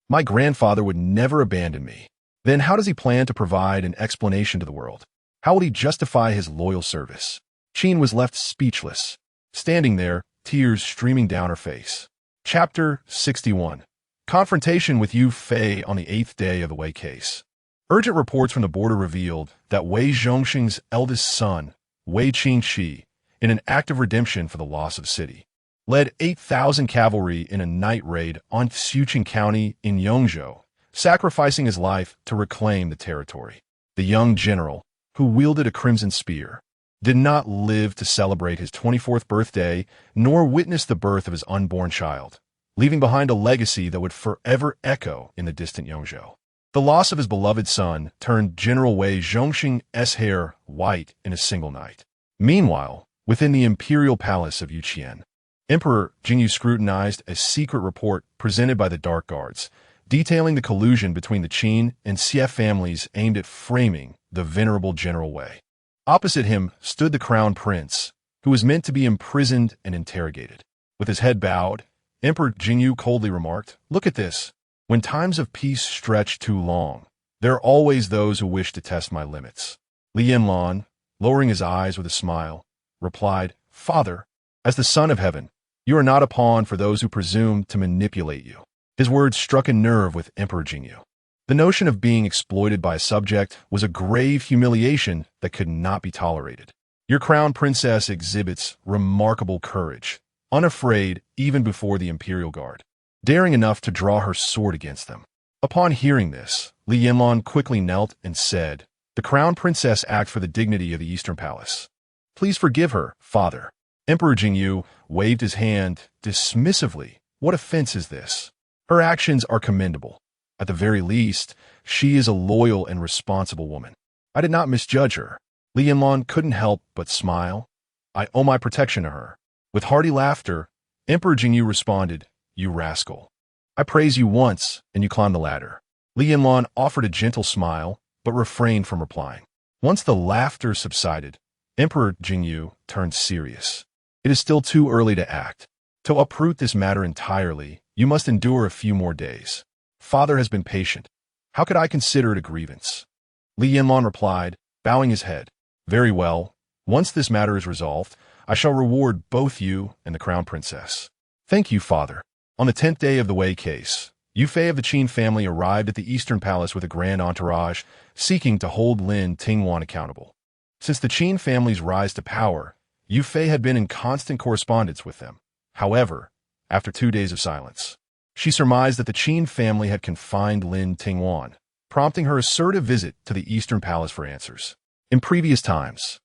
My grandfather would never abandon me. Then how does he plan to provide an explanation to the world? How will he justify his loyal service? Qin was left speechless, standing there, tears streaming down her face. Chapter 61. Confrontation with Yu Fei on the 8th day of the Wei case. Urgent reports from the border revealed that Wei Zhongxing's eldest son, Wei Qingxi, in an act of redemption for the loss of city, led 8,000 cavalry in a night raid on Xuqing County in Yongzhou, sacrificing his life to reclaim the territory. The young general, who wielded a crimson spear, did not live to celebrate his 24th birthday nor witness the birth of his unborn child, leaving behind a legacy that would forever echo in the distant Yongzhou. The loss of his beloved son turned General Wei Zhongxing's hair white in a single night. Meanwhile, within the imperial palace of Yuqian, Emperor Jingyu scrutinized a secret report presented by the Dark Guards, detailing the collusion between the Qin and Xie families aimed at framing the venerable General Wei. Opposite him stood the crown prince, who was meant to be imprisoned and interrogated. With his head bowed, Emperor Jingyu coldly remarked, "Look at this. When times of peace stretch too long, there are always those who wish to test my limits." Li Yanyan, lowering his eyes with a smile, replied, "Father, as the son of heaven, you are not a pawn for those who presume to manipulate you." His words struck a nerve with Emperor Jingyu. The notion of being exploited by a subject was a grave humiliation that could not be tolerated. Your crown princess exhibits remarkable courage, unafraid even before the imperial guard, daring enough to draw her sword against them. Upon hearing this, Li Yanyan quickly knelt and said, "The crown princess acts for the dignity of the Eastern Palace. Please forgive her, father." Emperor Jingyu waved his hand dismissively. What offense is this? Her actions are commendable. At the very least, she is a loyal and responsible woman. I did not misjudge her. Li Yanlan couldn't help but smile. I owe my protection to her. With hearty laughter, Emperor Jingyu responded, "You rascal. I praise you once, and you climb the ladder." Li Yanlan offered a gentle smile, but refrained from replying. Once the laughter subsided, Emperor Jingyu turned serious. It is still too early to act. To uproot this matter entirely, you must endure a few more days. Father has been patient. How could I consider it a grievance? Li Yanlan replied, bowing his head. Very well. Once this matter is resolved, I shall reward both you and the crown princess. Thank you, father. On the 10th day of the Wei case, Yu Fei of the Qin family arrived at the Eastern Palace with a grand entourage, seeking to hold Lin Tingwan accountable. Since the Qin family's rise to power, Yu Fei had been in constant correspondence with them. However, after 2 days of silence, she surmised that the Qin family had confined Lin Tingwan, prompting her assertive visit to the Eastern Palace for answers. In previous times,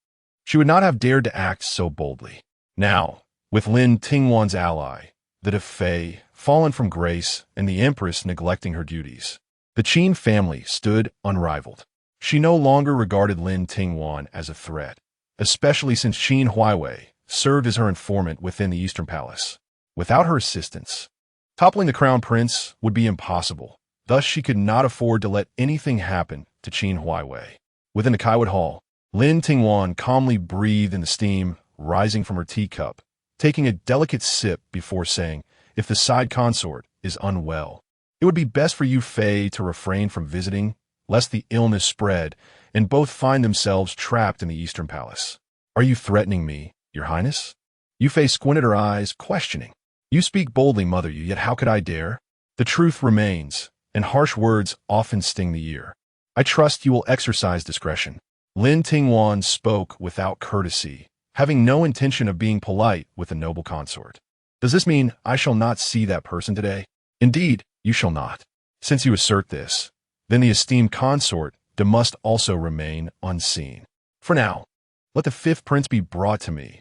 she would not have dared to act so boldly. Now, with Lin Tingwan's ally, the Fei, fallen from grace, and the Empress neglecting her duties, the Qin family stood unrivaled. She no longer regarded Lin Tingwan as a threat, especially since Qin Huaiwei served as her informant within the Eastern Palace. Without her assistance, toppling the Crown Prince would be impossible. Thus, she could not afford to let anything happen to Qin Huaiwei. Within the Kaiwood Hall, Lin Tingwan calmly breathed in the steam rising from her teacup, taking a delicate sip before saying, "If the side consort is unwell, it would be best for Yu Fei to refrain from visiting, lest the illness spread and both find themselves trapped in the Eastern Palace." "Are you threatening me, Your Highness?" Yu Fei squinted her eyes, questioning. "You speak boldly, Mother Yu, yet how could I dare? The truth remains, and harsh words often sting the ear. I trust you will exercise discretion." Lin Tingwan spoke without courtesy, having no intention of being polite with the noble consort. "Does this mean I shall not see that person today?" "Indeed, you shall not. Since you assert this, then the esteemed consort must also remain unseen. For now, let the fifth prince be brought to me.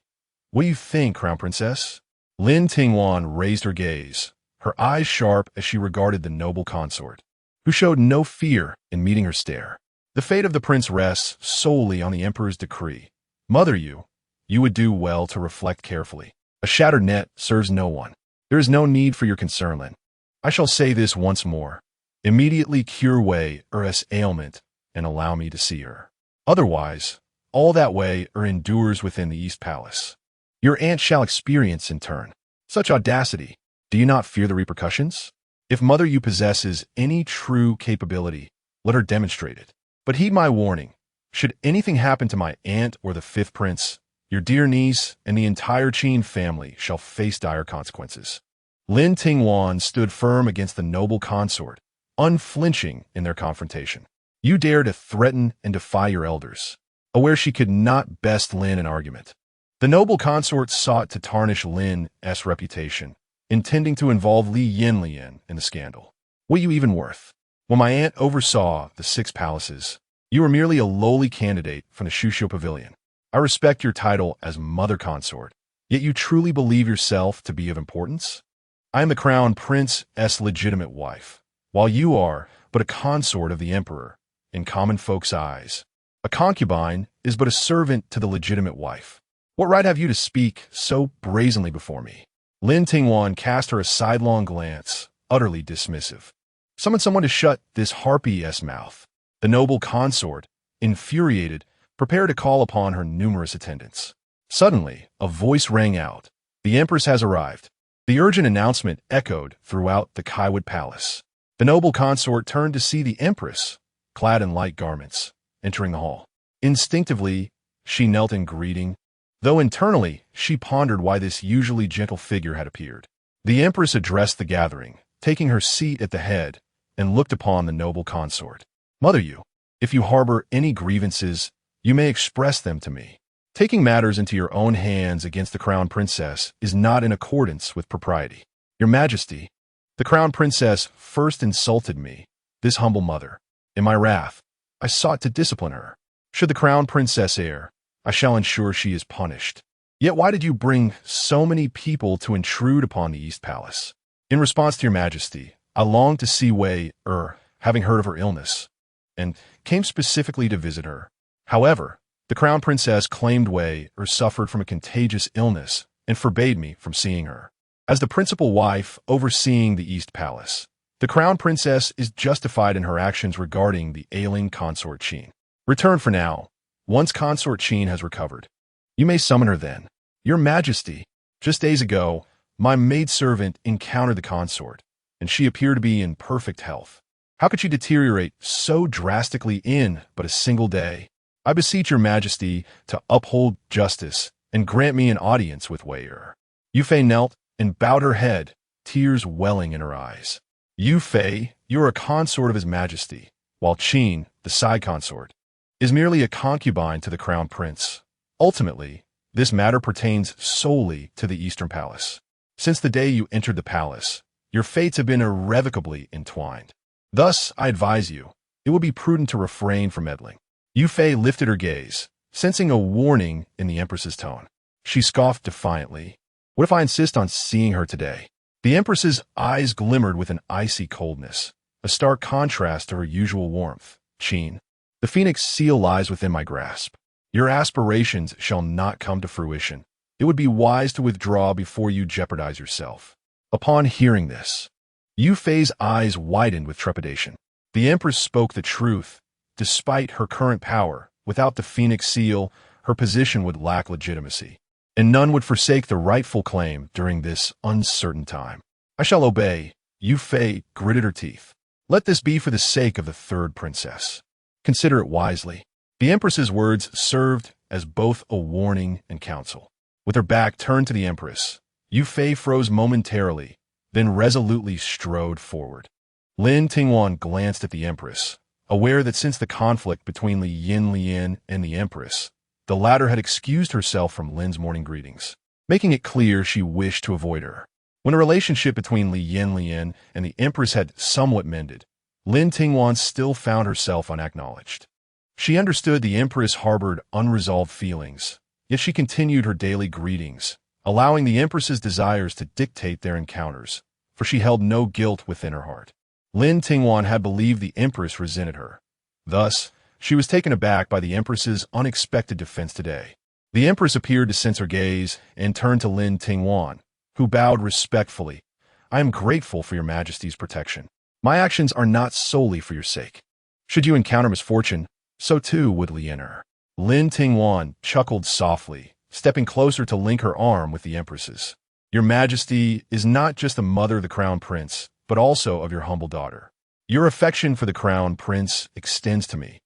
What do you think, Crown Princess?" Lin Tingwan raised her gaze, her eyes sharp as she regarded the noble consort, who showed no fear in meeting her stare. "The fate of the prince rests solely on the emperor's decree. Mother Yu, you would do well to reflect carefully. A shattered net serves no one. There is no need for your concern, Lin. I shall say this once more. Immediately cure Wei Er's ailment and allow me to see her. Otherwise, all that Wei endures within the East Palace, your aunt shall experience in turn. Such audacity! Do you not fear the repercussions? If Mother Yu possesses any true capability, let her demonstrate it. But heed my warning. Should anything happen to my aunt or the fifth prince, your dear niece and the entire Qin family shall face dire consequences." Lin Tingwan stood firm against the noble consort, unflinching in their confrontation. "You dare to threaten and defy your elders." Aware she could not best Lin an argument, the noble consort sought to tarnish Lin's reputation, intending to involve Li Yanyan in the scandal. "What are you even worth? When my aunt oversaw the 6 palaces, you were merely a lowly candidate from the Shushu Pavilion. I respect your title as mother consort, yet you truly believe yourself to be of importance? I am the Crown Prince's legitimate wife, while you are but a consort of the emperor. In common folks' eyes, a concubine is but a servant to the legitimate wife. What right have you to speak so brazenly before me?" Lin Tingwan cast her a sidelong glance, utterly dismissive. "Summon someone to shut this harpy's mouth." The noble consort, infuriated, prepared to call upon her numerous attendants. Suddenly, a voice rang out. "The Empress has arrived." The urgent announcement echoed throughout the Kaiwood Palace. The noble consort turned to see the Empress, clad in light garments, entering the hall. Instinctively, she knelt in greeting, though internally she pondered why this usually gentle figure had appeared. The Empress addressed the gathering, taking her seat at the head, and looked upon the noble consort. "Mother Yu, if you harbor any grievances, you may express them to me. Taking matters into your own hands against the Crown Princess is not in accordance with propriety. Your Majesty, the Crown Princess first insulted me, this humble mother. In my wrath, I sought to discipline her. Should the Crown Princess err, I shall ensure she is punished. Yet why did you bring so many people to intrude upon the East Palace? In response to your Majesty, I longed to see Wei having heard of her illness, and came specifically to visit her. However, the Crown Princess claimed Wei suffered from a contagious illness and forbade me from seeing her. As the principal wife overseeing the East Palace, the Crown Princess is justified in her actions regarding the ailing consort Qin. Return for now. Once consort Qin has recovered, you may summon her then. Your Majesty, just days ago, my maidservant encountered the consort, and she appeared to be in perfect health. How could she deteriorate so drastically in but a single day? I beseech your Majesty to uphold justice and grant me an audience with Wei. Yu Fei knelt and bowed her head, tears welling in her eyes. You, Fei, you are a consort of His Majesty, while Qin, the side consort, is merely a concubine to the Crown Prince. Ultimately, this matter pertains solely to the Eastern Palace. Since the day you entered the palace, your fates have been irrevocably entwined. Thus, I advise you, it would be prudent to refrain from meddling. Yu Fei lifted her gaze, sensing a warning in the Empress's tone. She scoffed defiantly. What if I insist on seeing her today? The Empress's eyes glimmered with an icy coldness, a stark contrast to her usual warmth. Qin, the phoenix seal lies within my grasp. Your aspirations shall not come to fruition. It would be wise to withdraw before you jeopardize yourself. Upon hearing this, Yu Fei's eyes widened with trepidation. The Empress spoke the truth. Despite her current power, without the phoenix seal, her position would lack legitimacy, and none would forsake the rightful claim during this uncertain time. I shall obey. Yu Fei gritted her teeth. Let this be for the sake of the third princess. Consider it wisely. The Empress's words served as both a warning and counsel. With her back turned to the Empress, Yu Fei froze momentarily, then resolutely strode forward. Lin Tingwan glanced at the Empress, aware that since the conflict between Li Yanyan and the Empress, the latter had excused herself from Lin's morning greetings, making it clear she wished to avoid her. When a relationship between Li Yanyan and the Empress had somewhat mended, Lin Tingwan still found herself unacknowledged. She understood the Empress harbored unresolved feelings, yet she continued her daily greetings, allowing the Empress's desires to dictate their encounters, for she held no guilt within her heart. Lin Tingwan had believed the Empress resented her. Thus, she was taken aback by the Empress's unexpected defense today. The Empress appeared to sense her gaze and turned to Lin Tingwan, who bowed respectfully. I am grateful for your Majesty's protection. My actions are not solely for your sake. Should you encounter misfortune, so too would Li Yanyan. Lin Tingwan chuckled softly, stepping closer to link her arm with the Empress's. Your Majesty is not just the mother of the Crown Prince, but also of your humble daughter. Your affection for the Crown Prince extends to me,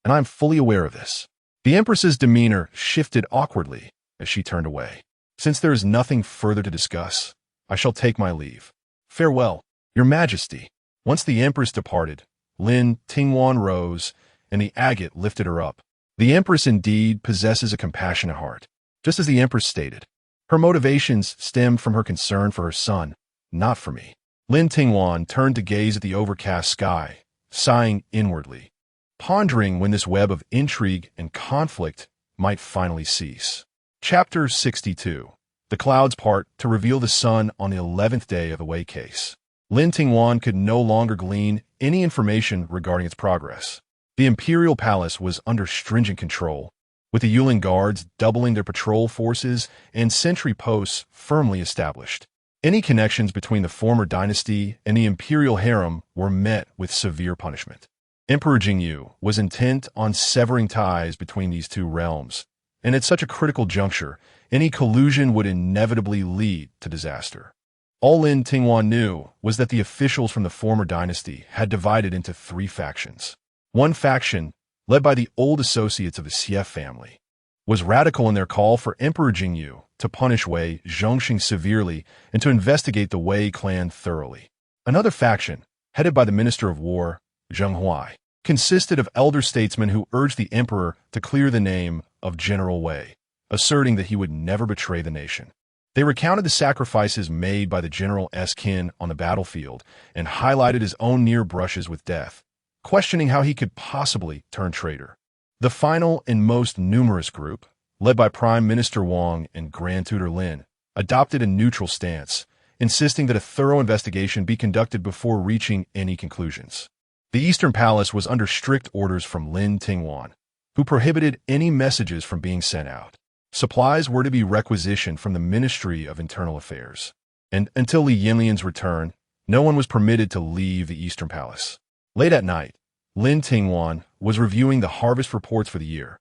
and I am fully aware of this. The Empress's demeanor shifted awkwardly as she turned away. Since there is nothing further to discuss, I shall take my leave. Farewell, Your Majesty. Once the Empress departed, Lin Tingwan rose, and the agate lifted her up. The Empress indeed possesses a compassionate heart. Just as the Empress stated, her motivations stemmed from her concern for her son, not for me. Lin Tingwan turned to gaze at the overcast sky, sighing inwardly, pondering when this web of intrigue and conflict might finally cease. Chapter 62. The clouds part to reveal the sun on the 11th day of the Wei case. Lin Tingwan could no longer glean any information regarding its progress. The imperial palace was under stringent control, with the Yulin guards doubling their patrol forces and sentry posts firmly established. Any connections between the former dynasty and the imperial harem were met with severe punishment. Emperor Jingyu was intent on severing ties between these two realms, and at such a critical juncture, any collusion would inevitably lead to disaster. All Lin Tingwan knew was that the officials from the former dynasty had divided into three factions. One faction, led by the old associates of the Xie family, was radical in their call for Emperor Jingyu to punish Wei Zhongxing severely and to investigate the Wei clan thoroughly. Another faction, headed by the Minister of War, Zheng Huai, consisted of elder statesmen who urged the emperor to clear the name of General Wei, asserting that he would never betray the nation. They recounted the sacrifices made by the general's kin on the battlefield and highlighted his own near brushes with death, questioning how he could possibly turn traitor. The final and most numerous group, led by Prime Minister Wang and Grand Tutor Lin, adopted a neutral stance, insisting that a thorough investigation be conducted before reaching any conclusions. The Eastern Palace was under strict orders from Lin Tingwan, who prohibited any messages from being sent out. Supplies were to be requisitioned from the Ministry of Internal Affairs, and until Li Yanyan's return, no one was permitted to leave the Eastern Palace. Late at night, Lin Tingwan was reviewing the harvest reports for the year,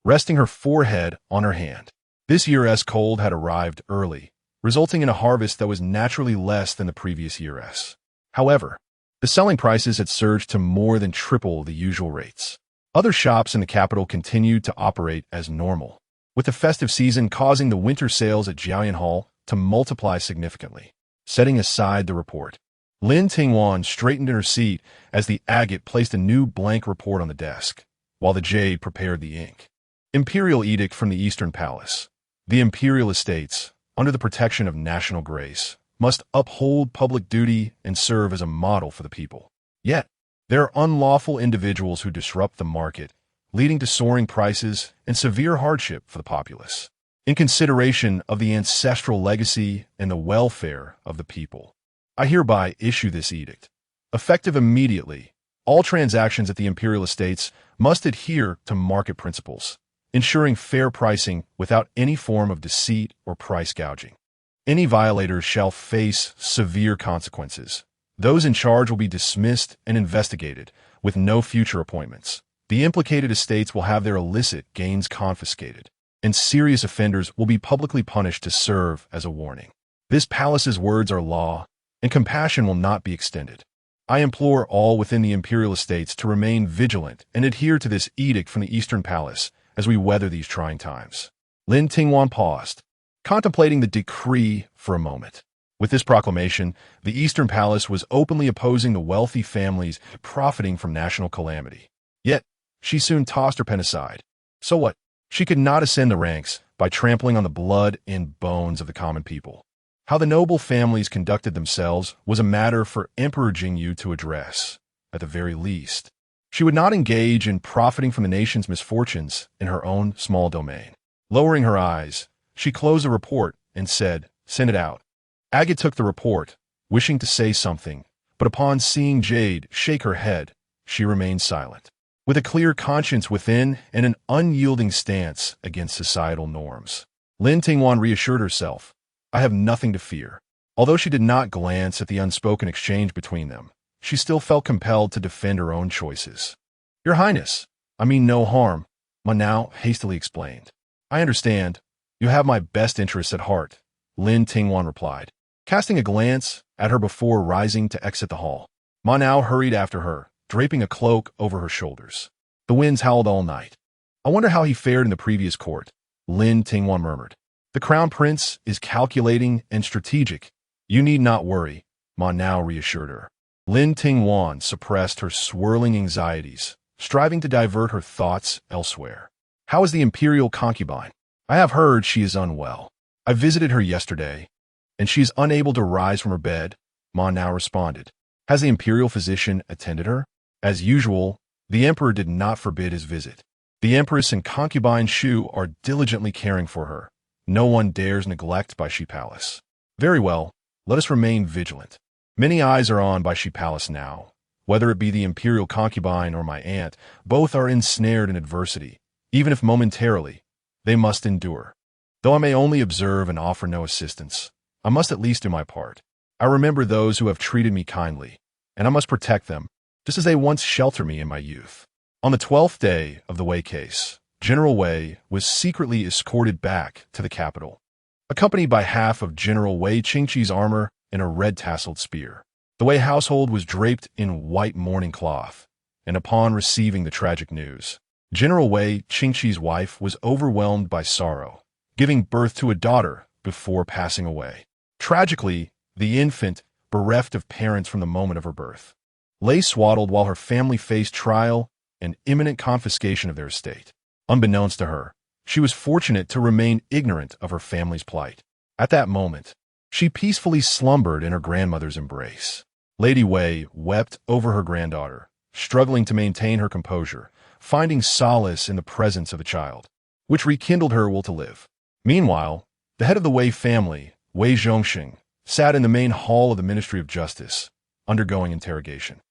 resting her forehead on her hand. This year's cold had arrived early, resulting in a harvest that was naturally less than the previous year's. However, the selling prices had surged to more than triple the usual rates. Other shops in the capital continued to operate as normal, with the festive season causing the winter sales at Jiaoyan Hall to multiply significantly. setting aside the report. Lin Tingwan straightened in her seat as the agate placed a new blank report on the desk, while the jade prepared the ink. Imperial edict from the Eastern Palace. The imperial estates, under the protection of national grace, must uphold public duty and serve as a model for the people. Yet, there are unlawful individuals who disrupt the market, leading to soaring prices and severe hardship for the populace. In consideration of the ancestral legacy and the welfare of the people, I hereby issue this edict. Effective immediately, all transactions at the imperial estates must adhere to market principles, ensuring fair pricing without any form of deceit or price gouging. Any violators shall face severe consequences. Those in charge will be dismissed and investigated, with no future appointments. The implicated estates will have their illicit gains confiscated, and serious offenders will be publicly punished to serve as a warning. This palace's words are law, and compassion will not be extended. I implore all within the imperial estates to remain vigilant and adhere to this edict from the Eastern Palace as we weather these trying times. Lin Tingwan paused, contemplating the decree for a moment. With this proclamation, the Eastern Palace was openly opposing the wealthy families profiting from national calamity. Yet, she soon tossed her pen aside. So what? She could not ascend the ranks by trampling on the blood and bones of the common people. How the noble families conducted themselves was a matter for Emperor Jingyu to address, at the very least. She would not engage in profiting from the nation's misfortunes in her own small domain. Lowering her eyes, she closed the report and said, "Send it out." Agate took the report, wishing to say something, but upon seeing Jade shake her head, she remained silent. With a clear conscience within and an unyielding stance against societal norms, Lin Tingwan reassured herself, "I have nothing to fear." Although she did not glance at the unspoken exchange between them, she still felt compelled to defend her own choices. "Your Highness, I mean no harm," Ma now hastily explained. "I understand. You have my best interests at heart," Lin Tingwan replied, casting a glance at her before rising to exit the hall. Ma now hurried after her, draping a cloak over her shoulders. "The winds howled all night. I wonder how he fared in the previous court," Lin Tingwan murmured. "The Crown Prince is calculating and strategic. You need not worry," Ma now reassured her. Lin Tingwan suppressed her swirling anxieties, striving to divert her thoughts elsewhere. "How is the imperial concubine? I have heard she is unwell. I visited her yesterday, and she is unable to rise from her bed," Ma now responded. "Has the imperial physician attended her?" As usual, the emperor did not forbid his visit. The Empress and concubine Shu are diligently caring for her. No one dares neglect Baishi Palace. "Very well, let us remain vigilant. Many eyes are on Baishi Palace now. Whether it be the imperial concubine or my aunt, both are ensnared in adversity. Even if momentarily, they must endure. Though I may only observe and offer no assistance, I must at least do my part. I remember those who have treated me kindly, and I must protect them, just as they once sheltered me in my youth." On the 12th day of the Wei case, General Wei was secretly escorted back to the capital, accompanied by half of General Wei Qingqi's armor and a red-tasseled spear. The Wei household was draped in white mourning cloth, and upon receiving the tragic news, General Wei Qingqi's wife was overwhelmed by sorrow, giving birth to a daughter before passing away. Tragically, the infant, bereft of parents from the moment of her birth, lay swaddled while her family faced trial and imminent confiscation of their estate. Unbeknownst to her, she was fortunate to remain ignorant of her family's plight. At that moment, she peacefully slumbered in her grandmother's embrace. Lady Wei wept over her granddaughter, struggling to maintain her composure, finding solace in the presence of the child, which rekindled her will to live. Meanwhile, the head of the Wei family, Wei Zhongxing, sat in the main hall of the Ministry of Justice, undergoing interrogation.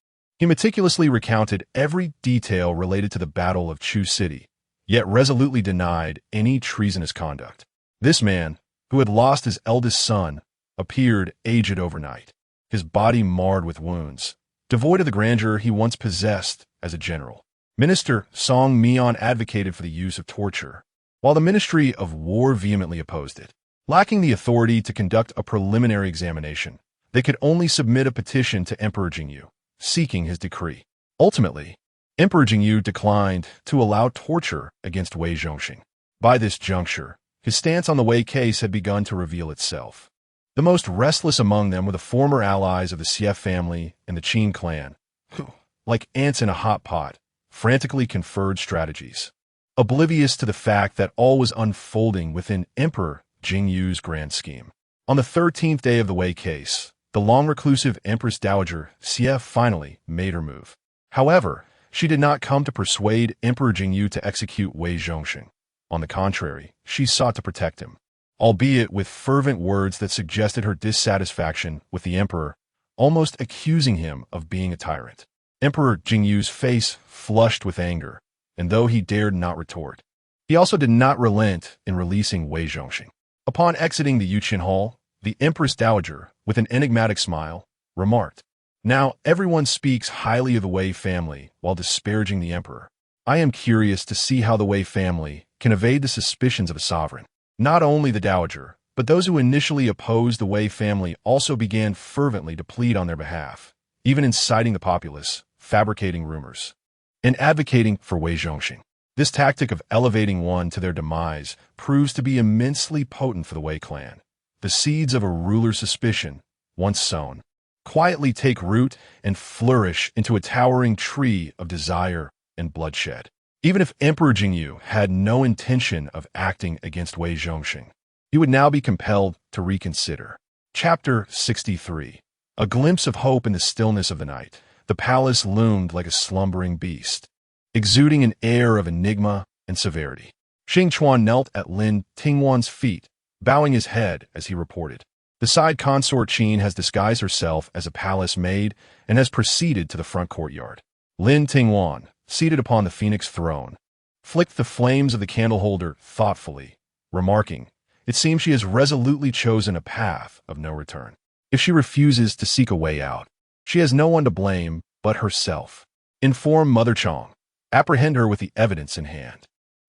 He meticulously recounted every detail related to the Battle of Chu City, yet resolutely denied any treasonous conduct. This man, who had lost his eldest son, appeared aged overnight, his body marred with wounds, devoid of the grandeur he once possessed as a general. Minister Song Mian advocated for the use of torture, while the Ministry of War vehemently opposed it. Lacking the authority to conduct a preliminary examination, they could only submit a petition to Emperor Jingyu, seeking his decree. Ultimately, Emperor Jingyu declined to allow torture against Wei Zhongxing. By this juncture, his stance on the Wei case had begun to reveal itself. The most restless among them were the former allies of the Xie family and the Qin clan, who, like ants in a hot pot, frantically conferred strategies, oblivious to the fact that all was unfolding within Emperor Jingyu's grand scheme. On the 13th day of the Wei case, the long-reclusive Empress Dowager Xie finally made her move. However, she did not come to persuade Emperor Jingyu to execute Wei Zhongxing. On the contrary, she sought to protect him, albeit with fervent words that suggested her dissatisfaction with the emperor, almost accusing him of being a tyrant. Emperor Jingyu's face flushed with anger, and though he dared not retort, he also did not relent in releasing Wei Zhongxing. Upon exiting the Yuqian Hall, the Empress Dowager, with an enigmatic smile, remarked, "Now everyone speaks highly of the Wei family while disparaging the emperor. I am curious to see how the Wei family can evade the suspicions of a sovereign." Not only the Dowager, but those who initially opposed the Wei family also began fervently to plead on their behalf, even inciting the populace, fabricating rumors, and advocating for Wei Zhongxing. This tactic of elevating one to their demise proves to be immensely potent for the Wei clan. The seeds of a ruler's suspicion, once sown, quietly take root and flourish into a towering tree of desire and bloodshed. Even if Emperor Jingyu had no intention of acting against Wei Zhongxing, he would now be compelled to reconsider. Chapter 63. A glimpse of hope in the stillness of the night. The palace loomed like a slumbering beast, exuding an air of enigma and severity. Xing Chuan knelt at Lin Tingwan's feet, bowing his head as he reported. The side consort Qin has disguised herself as a palace maid and has proceeded to the front courtyard. Lin Tingwan, seated upon the phoenix throne, flicked the flames of the candle holder thoughtfully, remarking, "It seems she has resolutely chosen a path of no return. If she refuses to seek a way out, she has no one to blame but herself. Inform Mother Chong. Apprehend her with the evidence in hand.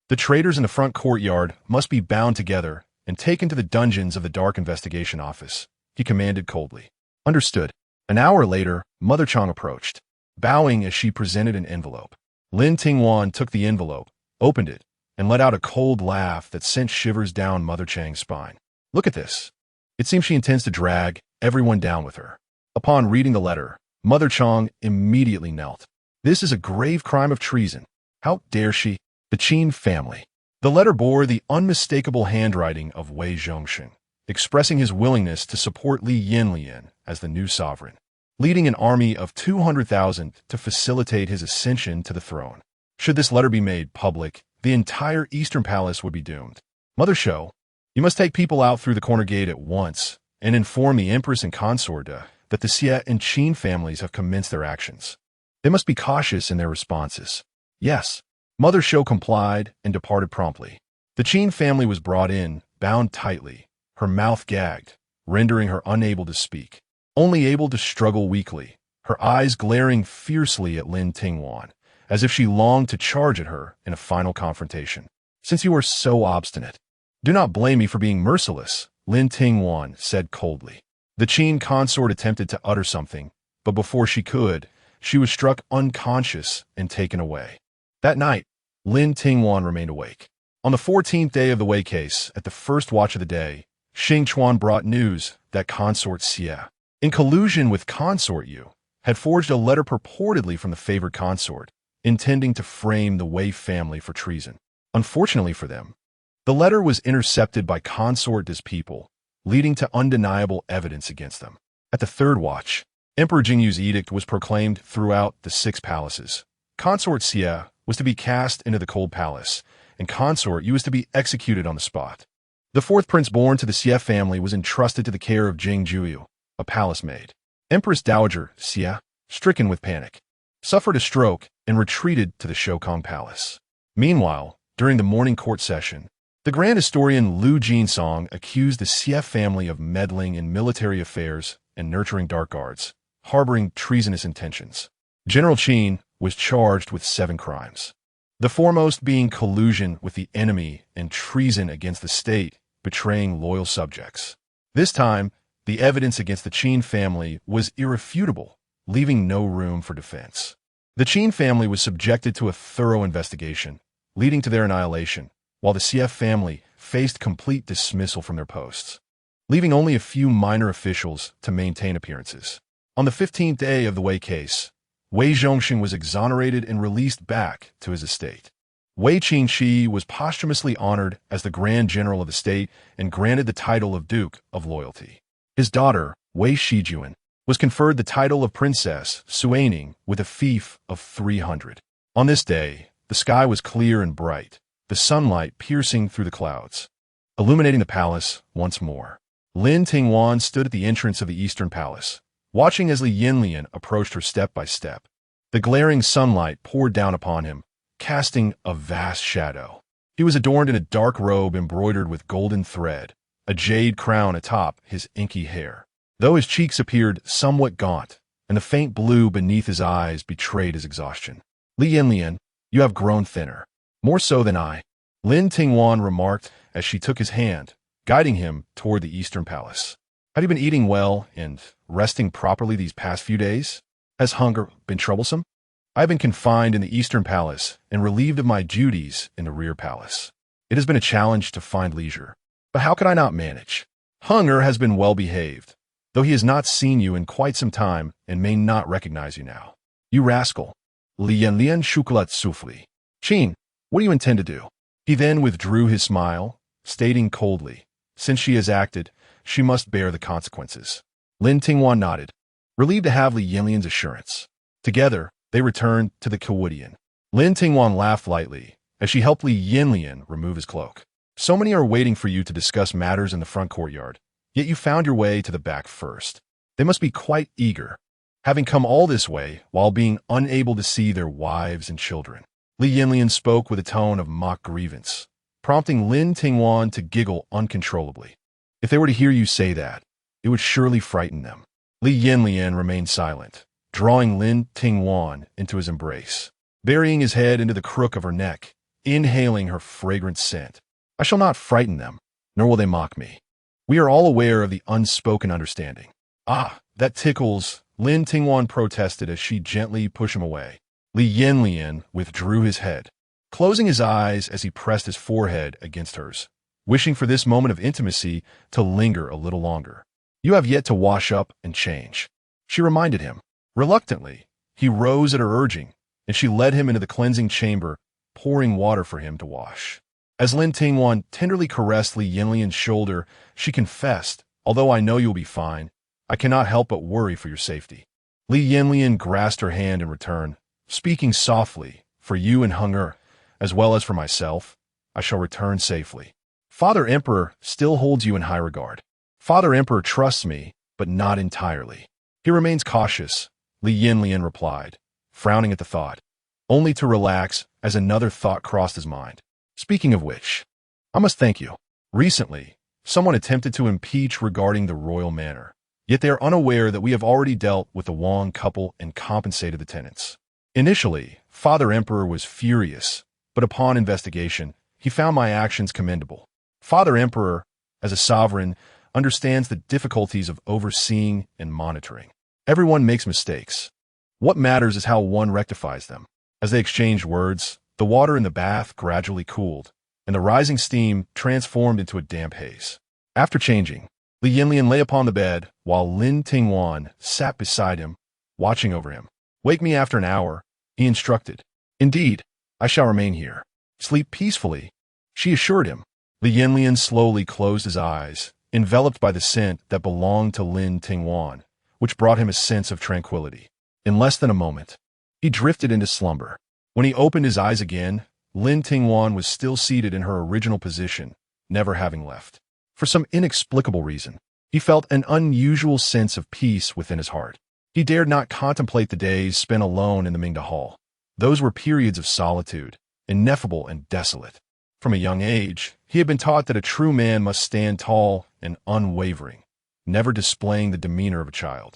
The traitors in the front courtyard must be bound together and taken to the dungeons of the Dark Investigation Office," he commanded coldly. Understood. An hour later, Mother Chong approached, bowing as she presented an envelope. Lin Tingwan took the envelope, opened it, and let out a cold laugh that sent shivers down Mother Chang's spine. "Look at this. It seems she intends to drag everyone down with her." Upon reading the letter, Mother Chong immediately knelt. "This is a grave crime of treason. How dare she?" The Qin family. The letter bore the unmistakable handwriting of Wei Zhongxing, expressing his willingness to support Li Yanyan as the new sovereign, leading an army of 200,000 to facilitate his ascension to the throne. Should this letter be made public, the entire Eastern Palace would be doomed. "Mother Shou, you must take people out through the corner gate at once and inform the Empress and consort that the Xie and Qin families have commenced their actions. They must be cautious in their responses." "Yes." Mother Shou complied and departed promptly. The Qin family was brought in, bound tightly, her mouth gagged, rendering her unable to speak, only able to struggle weakly, her eyes glaring fiercely at Lin Tingwan, as if she longed to charge at her in a final confrontation. "Since you are so obstinate, do not blame me for being merciless," Lin Tingwan said coldly. The Qin consort attempted to utter something, but before she could, she was struck unconscious and taken away. That night, Lin Tingwan remained awake. On the 14th day of the Wei case, at the first watch of the day, Xing Chuan brought news that consort Xie, in collusion with consort Yu, had forged a letter purportedly from the favored consort, intending to frame the Wei family for treason. Unfortunately for them, the letter was intercepted by consort Des people, leading to undeniable evidence against them. At the third watch, Emperor Jingyu's edict was proclaimed throughout the 6 palaces. Consort Xie was to be cast into the cold palace, and consort Yu was to be executed on the spot. The 4th prince born to the Xie family was entrusted to the care of Jing Juyu, a palace maid. Empress Dowager Xie, stricken with panic, suffered a stroke and retreated to the Shokong Palace. Meanwhile, during the morning court session, the grand historian Lu Jinsong accused the Xie family of meddling in military affairs and nurturing dark arts, harboring treasonous intentions. General Qin was charged with 7 crimes, the foremost being collusion with the enemy and treason against the state, betraying loyal subjects. This time, the evidence against the Qin family was irrefutable, leaving no room for defense. The Qin family was subjected to a thorough investigation, leading to their annihilation, while the Xie family faced complete dismissal from their posts. leaving only a few minor officials to maintain appearances. On the 15th day of the Wei case, Wei Zhongxing was exonerated and released back to his estate. Wei Qingqi was posthumously honored as the Grand General of the state and granted the title of Duke of Loyalty. His daughter, Wei Shijuan, was conferred the title of Princess Suaning with a fief of 300. On this day, the sky was clear and bright, the sunlight piercing through the clouds, illuminating the palace once more. Lin Tingwan stood at the entrance of the Eastern Palace, watching as Li Yanyan approached her step by step. The glaring sunlight poured down upon him, casting a vast shadow. He was adorned in a dark robe embroidered with golden thread, a jade crown atop his inky hair. Though his cheeks appeared somewhat gaunt, and the faint blue beneath his eyes betrayed his exhaustion. Li Yanyan, you have grown thinner. More so than I, Lin Tingwan remarked as she took his hand, guiding him toward the Eastern Palace. Have you been eating well and resting properly these past few days? Has hunger been troublesome? I have been confined in the Eastern Palace and relieved of my duties in the Rear Palace. It has been a challenge to find leisure. But how could I not manage? Hunger has been well behaved, though he has not seen you in quite some time and may not recognize you now. You rascal. Li Yanyan shukulat sufli. Qin, what do you intend to do? He then withdrew his smile, stating coldly, since she has acted, she must bear the consequences. Lin Tingwan nodded, relieved to have Li Yanyan's assurance. Together, they returned to the Kawudian. Lin Tingwan laughed lightly as she helped Li Yanyan remove his cloak. So many are waiting for you to discuss matters in the front courtyard, yet you found your way to the back first. They must be quite eager, having come all this way while being unable to see their wives and children. Li Yanyan spoke with a tone of mock grievance, prompting Lin Tingwan to giggle uncontrollably. If they were to hear you say that, it would surely frighten them. Li Yanyan remained silent, drawing Lin Tingwan into his embrace, burying his head into the crook of her neck, inhaling her fragrant scent. I shall not frighten them, nor will they mock me. We are all aware of the unspoken understanding. Ah, that tickles, Lin Tingwan protested as she gently pushed him away. Li Yanyan withdrew his head, closing his eyes as he pressed his forehead against hers, wishing for this moment of intimacy to linger a little longer. You have yet to wash up and change, she reminded him. Reluctantly, he rose at her urging, and she led him into the cleansing chamber, pouring water for him to wash. As Lin Tingwan tenderly caressed Li Yanyan's shoulder, she confessed, although I know you'll be fine, I cannot help but worry for your safety. Li Yanyan grasped her hand in return, speaking softly, for you and Hunger, as well as for myself, I shall return safely. Father Emperor still holds you in high regard. Father Emperor trusts me, but not entirely. He remains cautious, Li Yanyan replied, frowning at the thought, only to relax as another thought crossed his mind. Speaking of which, I must thank you. Recently, someone attempted to impeach regarding the royal manor, yet they are unaware that we have already dealt with the Wang couple and compensated the tenants. Initially, Father Emperor was furious, but upon investigation, he found my actions commendable. Father Emperor, as a sovereign, understands the difficulties of overseeing and monitoring. Everyone makes mistakes. What matters is how one rectifies them. As they exchanged words, the water in the bath gradually cooled, and the rising steam transformed into a damp haze. After changing, Li Yanyan lay upon the bed while Lin Tingwan sat beside him, watching over him. Wake me after an hour, he instructed. Indeed, I shall remain here. Sleep peacefully, she assured him. Li Yanyan slowly closed his eyes, enveloped by the scent that belonged to Lin Tingwan, which brought him a sense of tranquility. In less than a moment, he drifted into slumber. When he opened his eyes again, Lin Tingwan was still seated in her original position, never having left. For some inexplicable reason, he felt an unusual sense of peace within his heart. He dared not contemplate the days spent alone in the Mingda Hall. Those were periods of solitude, ineffable and desolate. From a young age, he had been taught that a true man must stand tall and unwavering, never displaying the demeanor of a child.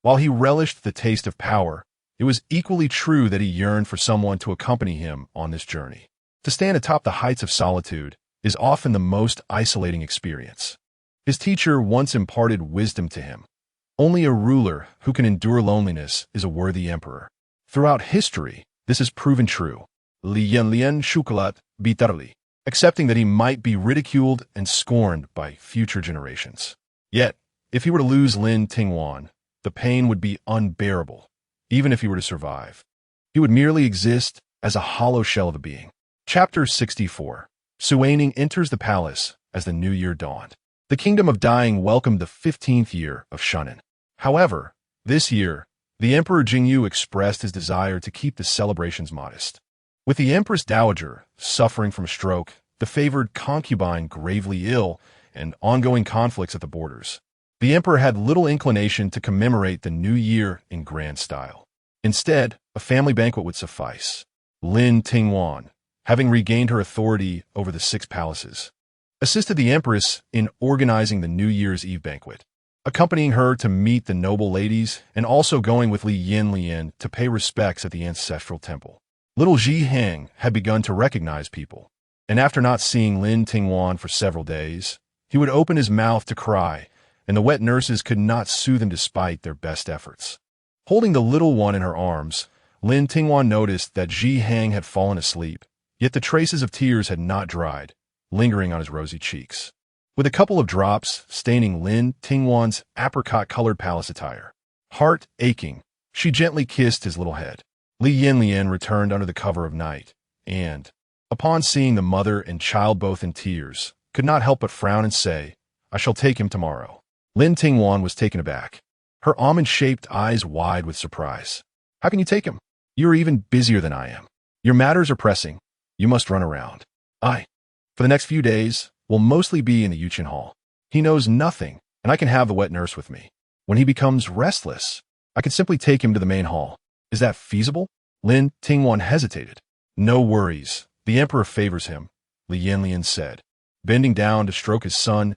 While he relished the taste of power, it was equally true that he yearned for someone to accompany him on this journey. To stand atop the heights of solitude is often the most isolating experience. His teacher once imparted wisdom to him. Only a ruler who can endure loneliness is a worthy emperor. Throughout history, this has proven true. Li Yanyan shukulat bitterly, accepting that he might be ridiculed and scorned by future generations. Yet, if he were to lose Lin Tingwan, the pain would be unbearable, even if he were to survive. He would merely exist as a hollow shell of a being. Chapter 64. Suwaning enters the palace as the new year dawned. The Kingdom of Dying welcomed the 15th year of Shunin. However, this year, the Emperor Jingyu expressed his desire to keep the celebrations modest. With the Empress Dowager suffering from a stroke, the favored concubine gravely ill, and ongoing conflicts at the borders, the Emperor had little inclination to commemorate the new year in grand style. Instead, a family banquet would suffice. Lin Tingwan, having regained her authority over the 6 palaces, assisted the Empress in organizing the New Year's Eve banquet, accompanying her to meet the noble ladies and also going with Li Yanyan to pay respects at the ancestral temple. Little Ji Hang had begun to recognize people, and after not seeing Lin Tingwan for several days, he would open his mouth to cry, and the wet nurses could not soothe him despite their best efforts. Holding the little one in her arms, Lin Tingwan noticed that Ji Hang had fallen asleep, yet the traces of tears had not dried, lingering on his rosy cheeks. With a couple of drops staining Lin Tingwan's apricot-colored palace attire, heart aching, she gently kissed his little head. Li Yanyan returned under the cover of night, and, upon seeing the mother and child both in tears, could not help but frown and say, "I shall take him tomorrow." Lin Tingwan was taken aback, her almond-shaped eyes wide with surprise. "How can you take him? You are even busier than I am. Your matters are pressing. You must run around. For the next few days, will mostly be in the Yuchin Hall. He knows nothing, and I can have the wet nurse with me. When he becomes restless, I can simply take him to the main hall. Is that feasible?" Lin Tingwan hesitated. "No worries. The Emperor favors him," Li Yanyan said, bending down to stroke his son's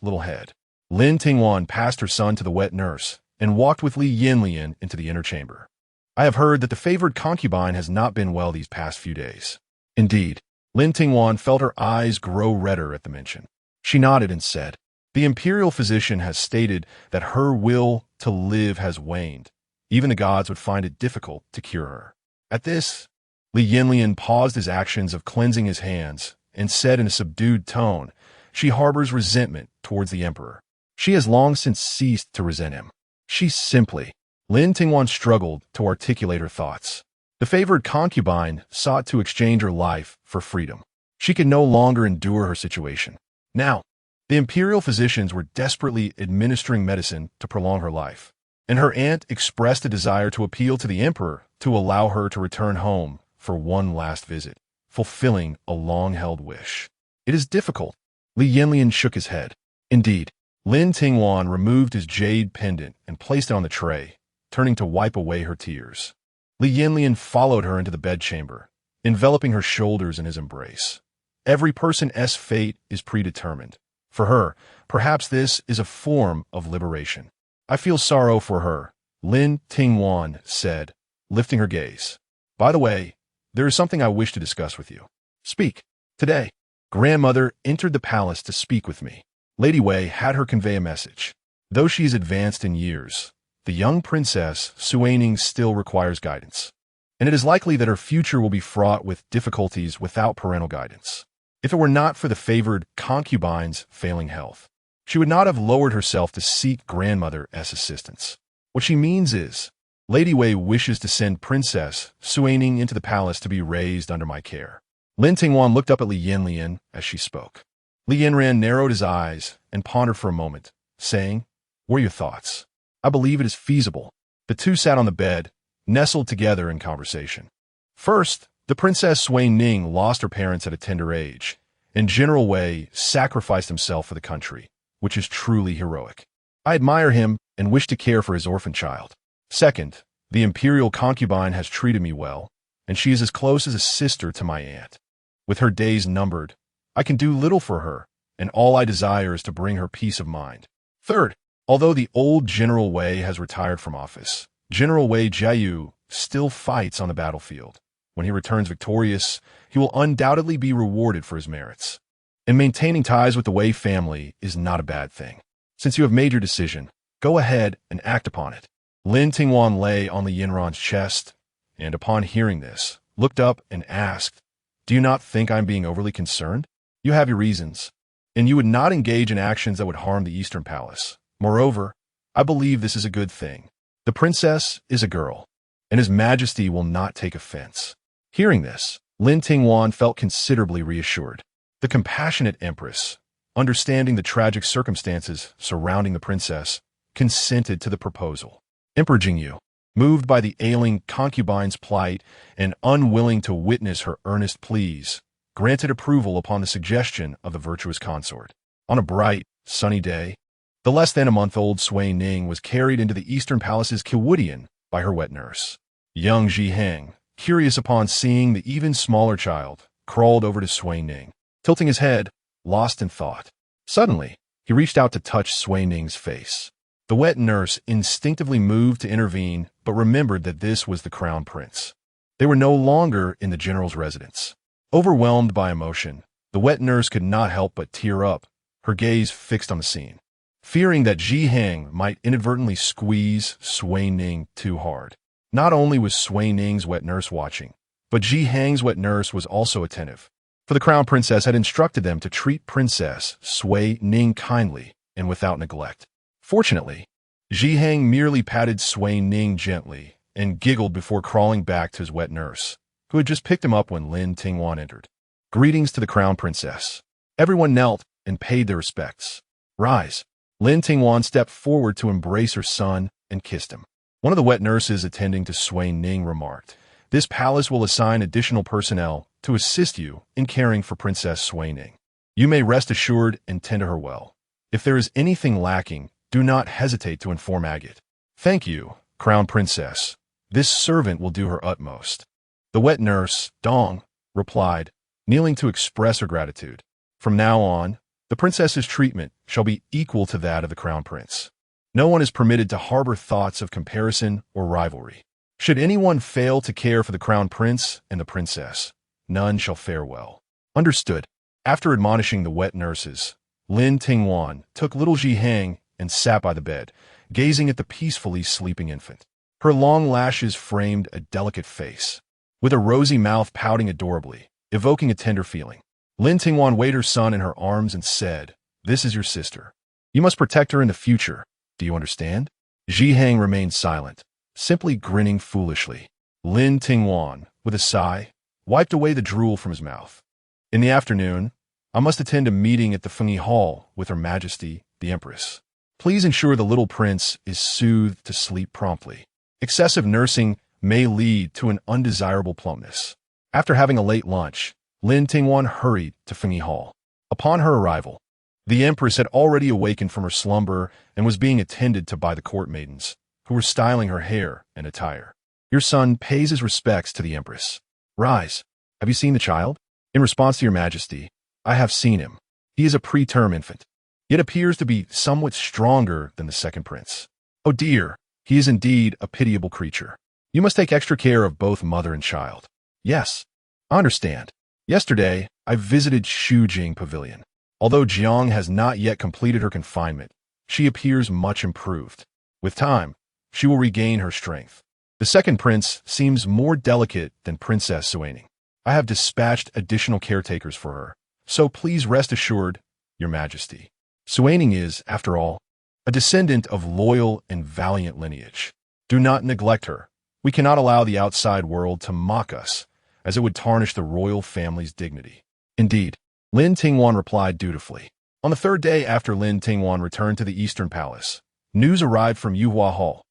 little head. Lin Tingwan passed her son to the wet nurse and walked with Li Yanyan into the inner chamber. "I have heard that the favored concubine has not been well these past few days." "Indeed." Lin Tingwan felt her eyes grow redder at the mention. She nodded and said, "The imperial physician has stated that her will to live has waned. Even the gods would find it difficult to cure her." At this, Li Yanyan paused his actions of cleansing his hands and said in a subdued tone, "She harbors resentment towards the Emperor. She has long since ceased to resent him. She simply—" Lin Tingwan struggled to articulate her thoughts. The favored concubine sought to exchange her life for freedom. She could no longer endure her situation. Now, the imperial physicians were desperately administering medicine to prolong her life, and her aunt expressed a desire to appeal to the Emperor to allow her to return home for one last visit, fulfilling a long-held wish. "It is difficult." Li Yanyan shook his head. Indeed, Lin Tingwan removed his jade pendant and placed it on the tray, turning to wipe away her tears. Li Yanyan followed her into the bedchamber, enveloping her shoulders in his embrace. Every person's fate is predetermined. For her, perhaps this is a form of liberation. "I feel sorrow for her," Lin Tingwan said, lifting her gaze. "By the way, there is something I wish to discuss with you." "Speak." "Today, grandmother entered the palace to speak with me. Lady Wei had her convey a message. Though she is advanced in years, the young princess Suwaning still requires guidance, and it is likely that her future will be fraught with difficulties without parental guidance. If it were not for the favored concubine's failing health, she would not have lowered herself to seek grandmother's assistance. What she means is, Lady Wei wishes to send Princess Suwaning into the palace to be raised under my care." Lin Tingwan looked up at Li Yanyan as she spoke. Li Yanyan narrowed his eyes and pondered for a moment, saying, "What are your thoughts?" "I believe it is feasible." The two sat on the bed, nestled together in conversation. First, the Princess Suwaning lost her parents at a tender age, and General Wei sacrificed himself for the country, which is truly heroic. I admire him and wish to care for his orphan child. Second, the imperial concubine has treated me well, and she is as close as a sister to my aunt. With her days numbered, I can do little for her, and all I desire is to bring her peace of mind. Third, although the old General Wei has retired from office, General Wei Jiayu still fights on the battlefield. When he returns victorious, he will undoubtedly be rewarded for his merits. And maintaining ties with the Wei family is not a bad thing. Since you have made your decision, go ahead and act upon it." Lin Tingwan lay on Li Yanyan's chest, and upon hearing this, looked up and asked, "Do you not think I am being overly concerned?" "You have your reasons. and you would not engage in actions that would harm the Eastern Palace. Moreover, I believe this is a good thing. The princess is a girl, and His Majesty will not take offense." Hearing this, Lin Tingwan felt considerably reassured. The compassionate Empress, understanding the tragic circumstances surrounding the princess, consented to the proposal. Emperor Jingyu, moved by the ailing concubine's plight and unwilling to witness her earnest pleas, granted approval upon the suggestion of the virtuous consort. On a bright, sunny day, the less than a month-old Sui Ning was carried into the Eastern Palace's Kiwudian by her wet nurse. Young Ji Heng, curious upon seeing the even smaller child, crawled over to Sui Ning, tilting his head, lost in thought. Suddenly, he reached out to touch Sui Ning's face. The wet nurse instinctively moved to intervene, but remembered that this was the Crown Prince. They were no longer in the general's residence. Overwhelmed by emotion, the wet nurse could not help but tear up, her gaze fixed on the scene. Fearing that Ji Heng might inadvertently squeeze Sui Ning too hard. Not only was Sui Ning's wet nurse watching, but Ji Heng's wet nurse was also attentive, for the Crown Princess had instructed them to treat Princess Sui Ning kindly and without neglect. Fortunately, Ji Heng merely patted Sui Ning gently and giggled before crawling back to his wet nurse, who had just picked him up when Lin Tingwan entered. Greetings to the Crown Princess. Everyone knelt and paid their respects. Rise. Lin Tingwan stepped forward to embrace her son and kissed him. One of the wet nurses attending to Sui Ning remarked, "This palace will assign additional personnel to assist you in caring for Princess Sui Ning. You may rest assured and tend to her well. If there is anything lacking, do not hesitate to inform Agate." "Thank you, Crown Princess. This servant will do her utmost." The wet nurse, Dong, replied, kneeling to express her gratitude. From now on, the princess's treatment shall be equal to that of the Crown Prince. No one is permitted to harbor thoughts of comparison or rivalry. Should anyone fail to care for the Crown Prince and the princess, none shall fare well. Understood. After admonishing the wet nurses, Lin Tingwan took little Ji Heng and sat by the bed, gazing at the peacefully sleeping infant. Her long lashes framed a delicate face, with a rosy mouth pouting adorably, evoking a tender feeling. Lin Tingwan weighed her son in her arms and said, "This is your sister. You must protect her in the future. Do you understand?" Ji Heng remained silent, simply grinning foolishly. Lin Tingwan, with a sigh, wiped away the drool from his mouth. "In the afternoon, I must attend a meeting at the Fengyi Hall with Her Majesty, the Empress. Please ensure the little prince is soothed to sleep promptly. Excessive nursing may lead to an undesirable plumpness." After having a late lunch, Lin Tingwan hurried to Fengyi Hall. Upon her arrival, the Empress had already awakened from her slumber and was being attended to by the court maidens, who were styling her hair and attire. "Your son pays his respects to the Empress. Rise. Have you seen the child?" "In response to your Majesty, I have seen him. He is a preterm infant, yet appears to be somewhat stronger than the second prince. Oh dear, he is indeed a pitiable creature. You must take extra care of both mother and child." "Yes, I understand. Yesterday, I visited Shujing Pavilion. Although Jiang has not yet completed her confinement, she appears much improved. With time, she will regain her strength. The second prince seems more delicate than Princess Sui Ning. I have dispatched additional caretakers for her, so please rest assured, Your Majesty. Sui Ning is, after all, a descendant of loyal and valiant lineage. Do not neglect her. We cannot allow the outside world to mock us, as it would tarnish the royal family's dignity." "Indeed," Lin Tingwan replied dutifully. On the third day after Lin Tingwan returned to the Eastern Palace, news arrived from Yuhua Hall.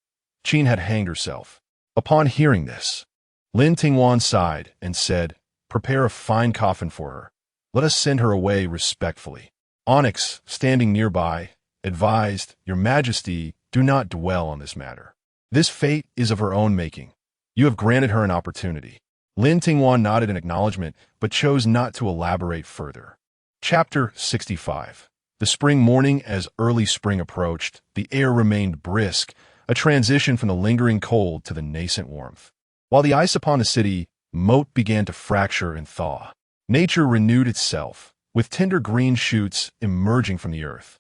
Qin had hanged herself. Upon hearing this, Lin Tingwan sighed and said, "Prepare a fine coffin for her. Let us send her away respectfully." Onyx, standing nearby, advised, "Your Majesty, do not dwell on this matter. This fate is of her own making. You have granted her an opportunity." Lin Tingwan nodded in acknowledgement, but chose not to elaborate further. Chapter 65. The spring morning. As early spring approached, the air remained brisk, a transition from the lingering cold to the nascent warmth. While the ice upon the city moat began to fracture and thaw, nature renewed itself, with tender green shoots emerging from the earth.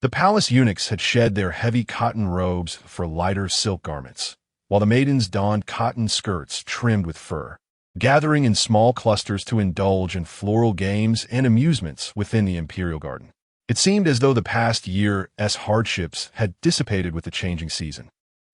The palace eunuchs had shed their heavy cotton robes for lighter silk garments, while the maidens donned cotton skirts trimmed with fur, gathering in small clusters to indulge in floral games and amusements within the imperial garden. It seemed as though the past year's hardships had dissipated with the changing season.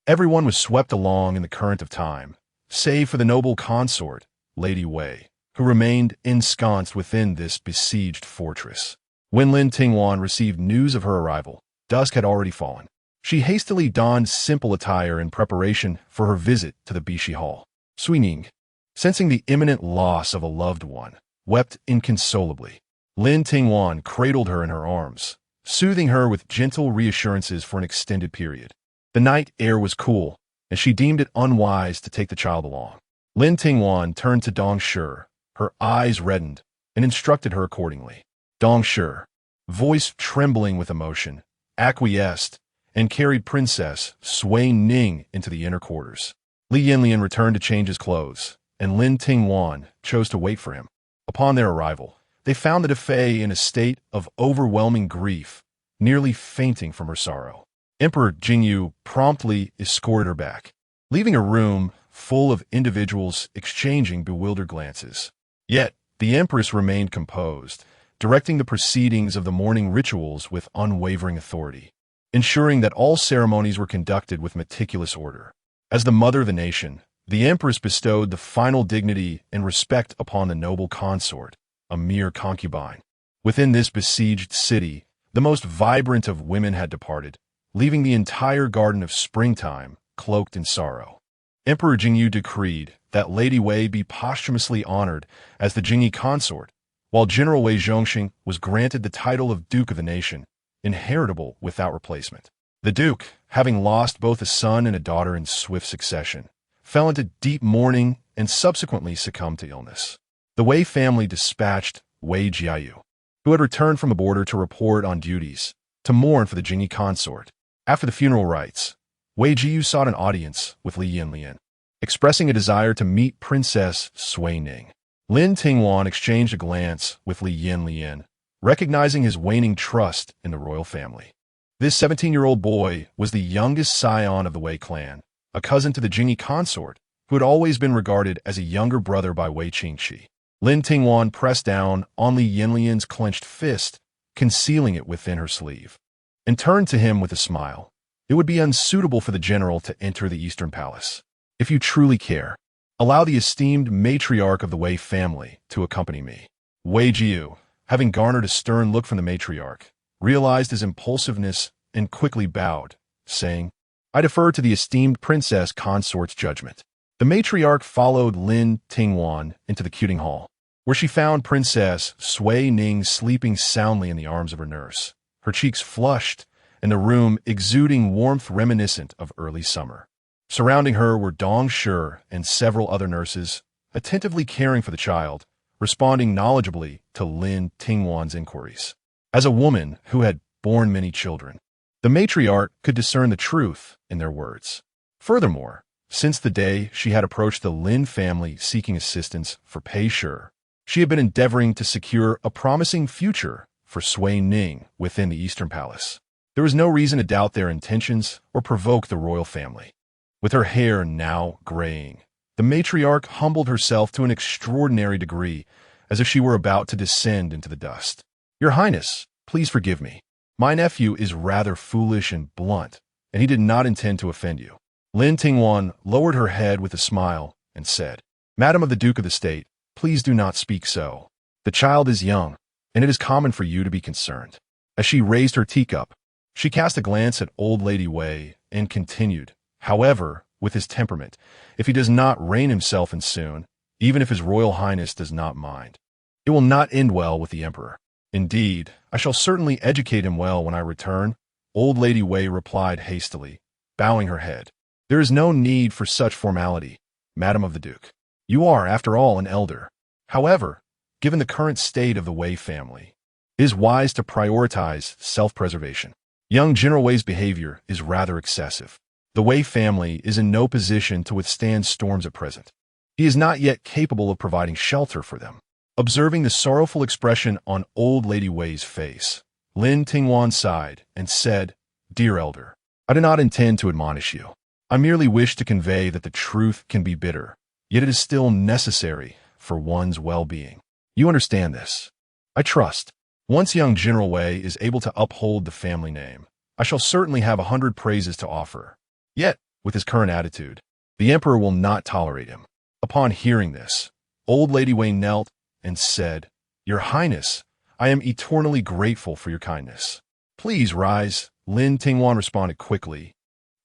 Everyone was swept along in the current of time, save for the noble consort, Lady Wei, who remained ensconced within this besieged fortress. When Lin Tingwan received news of her arrival, dusk had already fallen. She hastily donned simple attire in preparation for her visit to the Bishi Hall. Sui Ning, sensing the imminent loss of a loved one, wept inconsolably. Lin Tingwan cradled her in her arms, soothing her with gentle reassurances for an extended period. The night air was cool, and she deemed it unwise to take the child along. Lin Tingwan turned to Dong Shi, her eyes reddened, and instructed her accordingly. Dong Shi, voice trembling with emotion, acquiesced and carried Princess Sui Ning into the inner quarters. Li Yanyan returned to change his clothes, and Lin Tingwan chose to wait for him. Upon their arrival, they found the Defei in a state of overwhelming grief, nearly fainting from her sorrow. Emperor Jingyu promptly escorted her back, leaving a room full of individuals exchanging bewildered glances. Yet, the Empress remained composed, directing the proceedings of the morning rituals with unwavering authority, ensuring that all ceremonies were conducted with meticulous order. As the mother of the nation, the Empress bestowed the final dignity and respect upon the noble consort, a mere concubine. Within this besieged city, the most vibrant of women had departed, leaving the entire garden of springtime cloaked in sorrow. Emperor Jingyu decreed that Lady Wei be posthumously honored as the Jingyi consort, while General Wei Zhongxing was granted the title of Duke of the Nation, inheritable without replacement. The Duke, having lost both a son and a daughter in swift succession, fell into deep mourning and subsequently succumbed to illness. The Wei family dispatched Wei Jiayu, who had returned from the border to report on duties, to mourn for the Jingyi consort. After the funeral rites, Wei Jiayu sought an audience with Li Yanyan, expressing a desire to meet Princess Sui Ning. Lin Tingwan exchanged a glance with Li Yanyan, recognizing his waning trust in the royal family. This 17-year-old boy was the youngest scion of the Wei clan, a cousin to the Jingyi consort, who had always been regarded as a younger brother by Wei Qingxi. Lin Tingwan pressed down on Li Yanyan's clenched fist, concealing it within her sleeve, and turned to him with a smile. It would be unsuitable for the general to enter the Eastern Palace. If you truly care, allow the esteemed matriarch of the Wei family to accompany me. Wei Jiu, having garnered a stern look from the matriarch, realized his impulsiveness and quickly bowed, saying, I defer to the esteemed princess consort's judgment. The matriarch followed Lin Tingwan into the Cuting Hall, where she found Princess Sui Ning sleeping soundly in the arms of her nurse, her cheeks flushed and the room exuding warmth reminiscent of early summer. Surrounding her were Dong Shi and several other nurses, attentively caring for the child, responding knowledgeably to Lin Tingwan's inquiries. As a woman who had borne many children, the matriarch could discern the truth in their words. Furthermore, since the day she had approached the Lin family seeking assistance for Pei Shi, she had been endeavoring to secure a promising future for Sui Ning within the Eastern Palace. There was no reason to doubt their intentions or provoke the royal family. With her hair now graying, the matriarch humbled herself to an extraordinary degree, as if she were about to descend into the dust. Your Highness, please forgive me. My nephew is rather foolish and blunt, and he did not intend to offend you. Lin Tingwan lowered her head with a smile and said, Madam of the Duke of the State, please do not speak so. The child is young, and it is common for you to be concerned. As she raised her teacup, she cast a glance at old Lady Wei and continued, However, with his temperament, if he does not rein himself in soon, even if his Royal Highness does not mind, it will not end well with the Emperor. Indeed, I shall certainly educate him well when I return, old Lady Wei replied hastily, bowing her head. There is no need for such formality, Madam of the Duke. You are, after all, an elder. However, given the current state of the Wei family, it is wise to prioritize self-preservation. Young General Wei's behavior is rather excessive. The Wei family is in no position to withstand storms at present. He is not yet capable of providing shelter for them. Observing the sorrowful expression on old Lady Wei's face, Lin Tingwan sighed and said, Dear elder, I do not intend to admonish you. I merely wish to convey that the truth can be bitter, yet it is still necessary for one's well-being. You understand this, I trust. Once young General Wei is able to uphold the family name, I shall certainly have 100 praises to offer. Yet, with his current attitude, the emperor will not tolerate him. Upon hearing this, old Lady Wei knelt and said, "Your Highness, I am eternally grateful for your kindness. Please rise." Lin Tingwan responded quickly,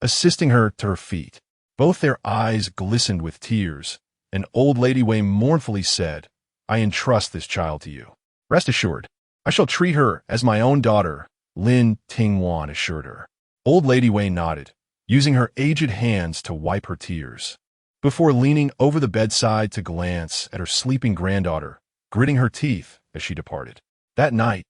assisting her to her feet. Both their eyes glistened with tears, and old Lady Wei mournfully said, "I entrust this child to you. Rest assured, I shall treat her as my own daughter," Lin Tingwan assured her. Old Lady Wei nodded, using her aged hands to wipe her tears, before leaning over the bedside to glance at her sleeping granddaughter, gritting her teeth as she departed. That night,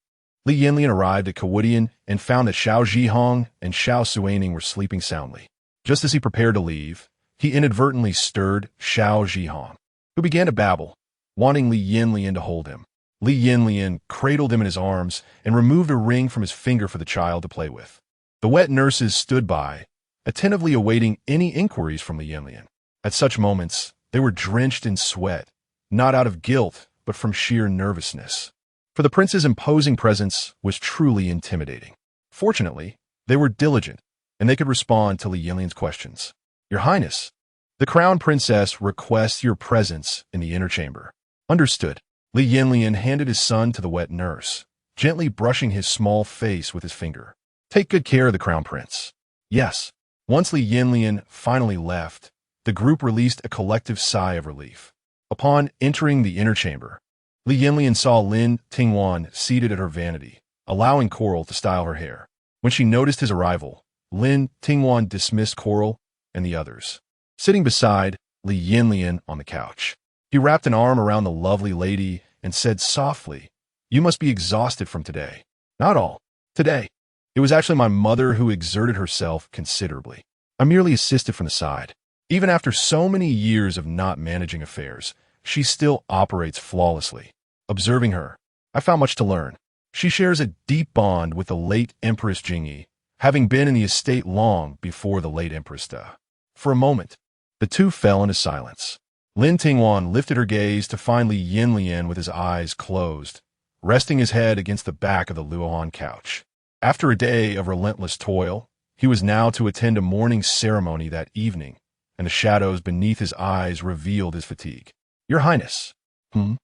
Li Yanyan arrived at Kawudian and found that Xiao Zhihong and Xiao Suaning were sleeping soundly. Just as he prepared to leave, he inadvertently stirred Xiao Zhihong, who began to babble, wanting Li Yanyan to hold him. Li Yanyan cradled him in his arms and removed a ring from his finger for the child to play with. The wet nurses stood by, attentively awaiting any inquiries from Li Yanyan. At such moments, they were drenched in sweat, not out of guilt, but from sheer nervousness. For the prince's imposing presence was truly intimidating. Fortunately, they were diligent, and they could respond to Li Yanyan's questions. "Your Highness, the Crown Princess requests your presence in the inner chamber." "Understood." Li Yanyan handed his son to the wet nurse, gently brushing his small face with his finger. "Take good care of the Crown Prince." "Yes." Once Li Yanyan finally left, the group released a collective sigh of relief. Upon entering the inner chamber, Li Yanyan saw Lin Tingwan seated at her vanity, allowing Coral to style her hair. When she noticed his arrival, Lin Tingwan dismissed Coral and the others, sitting beside Li Yanyan on the couch. He wrapped an arm around the lovely lady and said softly, "You must be exhausted from today." "Not all. Today. It was actually my mother who exerted herself considerably. I merely assisted from the side. Even after so many years of not managing affairs, she still operates flawlessly." Observing her, I found much to learn. She shares a deep bond with the late Empress Jingyi, having been in the estate long before the late Empress Da. For a moment, the two fell into silence. Lin Tingwan lifted her gaze to find Li Yanyan with his eyes closed, resting his head against the back of the Luohan couch. After a day of relentless toil, he was now to attend a mourning ceremony that evening, and the shadows beneath his eyes revealed his fatigue. "Your Highness." Li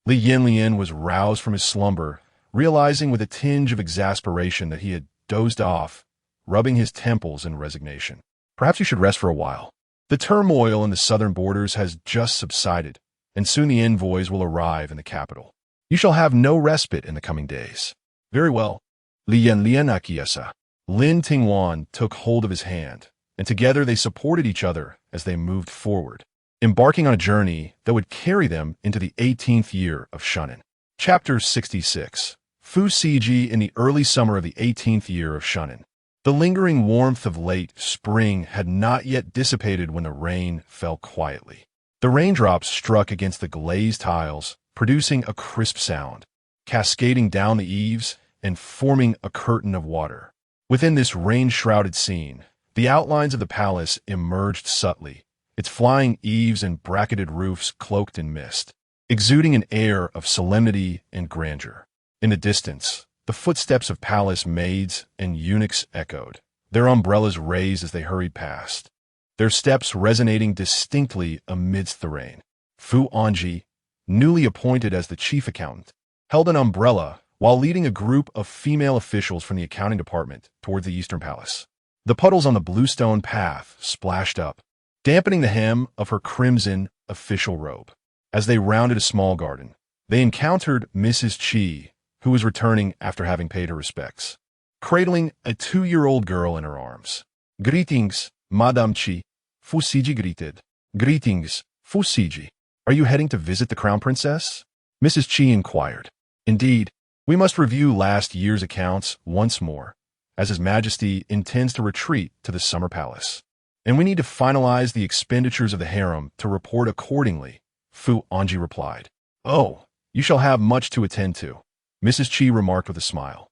Yanyan was roused from his slumber, realizing with a tinge of exasperation that he had dozed off, rubbing his temples in resignation. "Perhaps you should rest for a while. The turmoil in the southern borders has just subsided, and soon the envoys will arrive in the capital. You shall have no respite in the coming days." "Very well." Li Yanyan acquiesced. Lin Tingwan took hold of his hand, and together they supported each other as they moved forward, embarking on a journey that would carry them into the 18th year of Shunin. Chapter 66. Fu Siji in the early summer of the 18th year of Shunin. The lingering warmth of late spring had not yet dissipated when the rain fell quietly. The raindrops struck against the glazed tiles, producing a crisp sound, cascading down the eaves and forming a curtain of water. Within this rain-shrouded scene, the outlines of the palace emerged subtly, its flying eaves and bracketed roofs cloaked in mist, exuding an air of solemnity and grandeur. In the distance, the footsteps of palace maids and eunuchs echoed, their umbrellas raised as they hurried past, their steps resonating distinctly amidst the rain. Fu Anji, newly appointed as the chief accountant, held an umbrella while leading a group of female officials from the accounting department toward the Eastern Palace. The puddles on the bluestone path splashed up, dampening the hem of her crimson official robe. As they rounded a small garden, they encountered Mrs. Qi, who was returning after having paid her respects, cradling a 2-year-old girl in her arms. "Greetings, Madame Qi," Fu Siji greeted. "Greetings, Fu Siji. Are you heading to visit the Crown Princess?" Mrs. Qi inquired. "Indeed, we must review last year's accounts once more, as His Majesty intends to retreat to the Summer Palace. And we need to finalize the expenditures of the harem to report accordingly," Fu Anji replied. "Oh, you shall have much to attend to," Mrs. Qi remarked with a smile.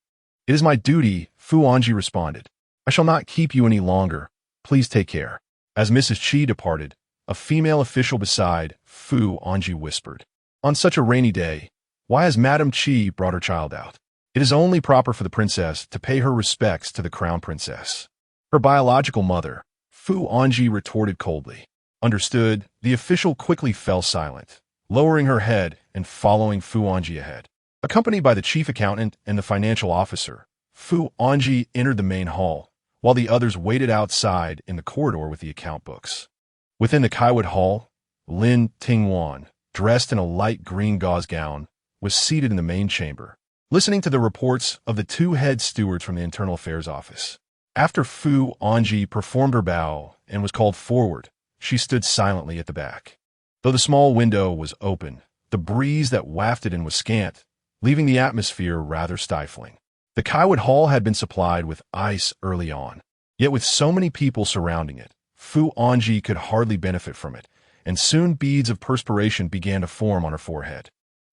"It is my duty," Fu Anji responded. "I shall not keep you any longer. Please take care." As Mrs. Qi departed, a female official beside Fu Anji whispered, "On such a rainy day, why has Madame Qi brought her child out?" It is only proper for the princess to pay her respects to the crown princess. Her biological mother, Fu Anji, retorted coldly. Understood, the official quickly fell silent, lowering her head and following Fu Anji ahead. Accompanied by the chief accountant and the financial officer, Fu Anji entered the main hall, while the others waited outside in the corridor with the account books. Within the Kaiwood Hall, Lin Tingwan, dressed in a light green gauze gown, was seated in the main chamber, listening to the reports of the two head stewards from the Internal Affairs Office. After Fu Anji performed her bow and was called forward, she stood silently at the back. Though the small window was open, the breeze that wafted in was scant, leaving the atmosphere rather stifling. The Kaiwood Hall had been supplied with ice early on, yet with so many people surrounding it, Fu Anji could hardly benefit from it, and soon beads of perspiration began to form on her forehead.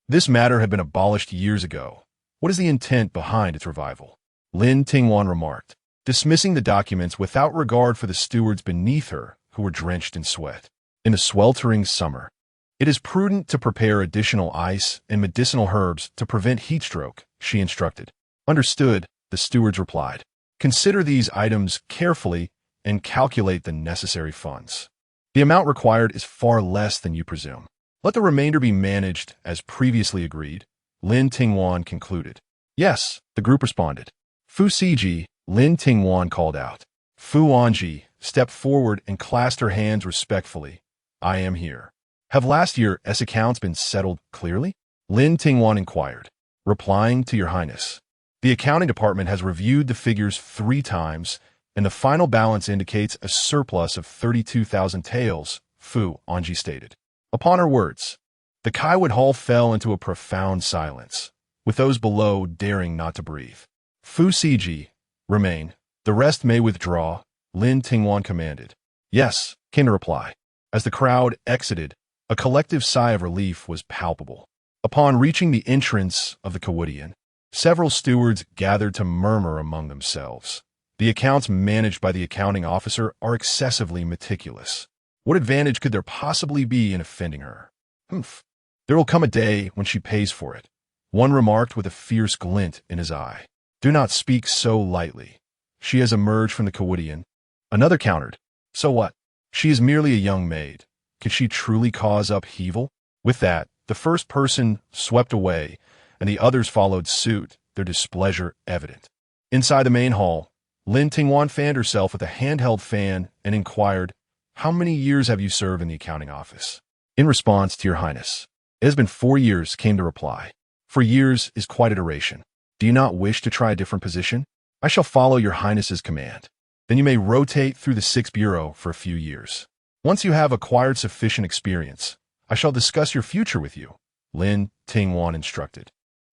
This matter had been abolished years ago. What is the intent behind its revival? Lin Tingwan remarked, dismissing the documents without regard for the stewards beneath her who were drenched in sweat. In the sweltering summer, it is prudent to prepare additional ice and medicinal herbs to prevent heat stroke, she instructed. Understood, the stewards replied. Consider these items carefully and calculate the necessary funds. The amount required is far less than you presume. Let the remainder be managed as previously agreed, Lin Tingwan concluded. Yes, the group responded. Fu Siji, Lin Tingwan called out. Fu Anji stepped forward and clasped her hands respectfully. I am here. Have last year's accounts been settled clearly? Lin Tingwan inquired, replying to Your Highness. The accounting department has reviewed the figures 3 times, and the final balance indicates a surplus of 32,000 taels, Fu Anji stated. Upon her words, the Kaiwood Hall fell into a profound silence, with those below daring not to breathe. Fu Siji, remain. The rest may withdraw, Lin Tingwan commanded. Yes, came the reply. As the crowd exited, a collective sigh of relief was palpable. Upon reaching the entrance of the Kaiwoodian, several stewards gathered to murmur among themselves. The accounts managed by the accounting officer are excessively meticulous. What advantage could there possibly be in offending her? Humph. There will come a day when she pays for it, one remarked with a fierce glint in his eye. Do not speak so lightly. She has emerged from the Kaiwoodian. Another countered. So what? She is merely a young maid. Could she truly cause upheaval? With that, the first person swept away, and the others followed suit, their displeasure evident. Inside the main hall, Lin Tingwan fanned herself with a handheld fan and inquired, How many years have you served in the accounting office? In response to Your Highness, it has been 4 years, came the reply. 4 years is quite a duration. Do you not wish to try a different position? I shall follow Your Highness's command. Then you may rotate through the 6th Bureau for a few years. Once you have acquired sufficient experience, I shall discuss your future with you, Lin Tingwan instructed.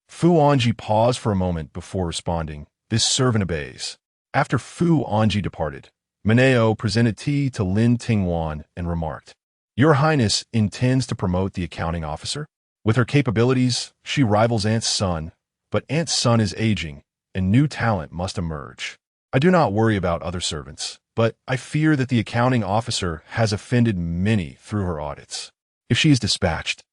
Fu Anji paused for a moment before responding. This servant obeys. After Fu Anji departed, Mineo presented tea to Lin Tingwan and remarked, Your Highness intends to promote the accounting officer? With her capabilities, she rivals Aunt's son, but Aunt's son is aging, and new talent must emerge. I do not worry about other servants, but I fear that the accounting officer has offended many through her audits. If she is dispatched,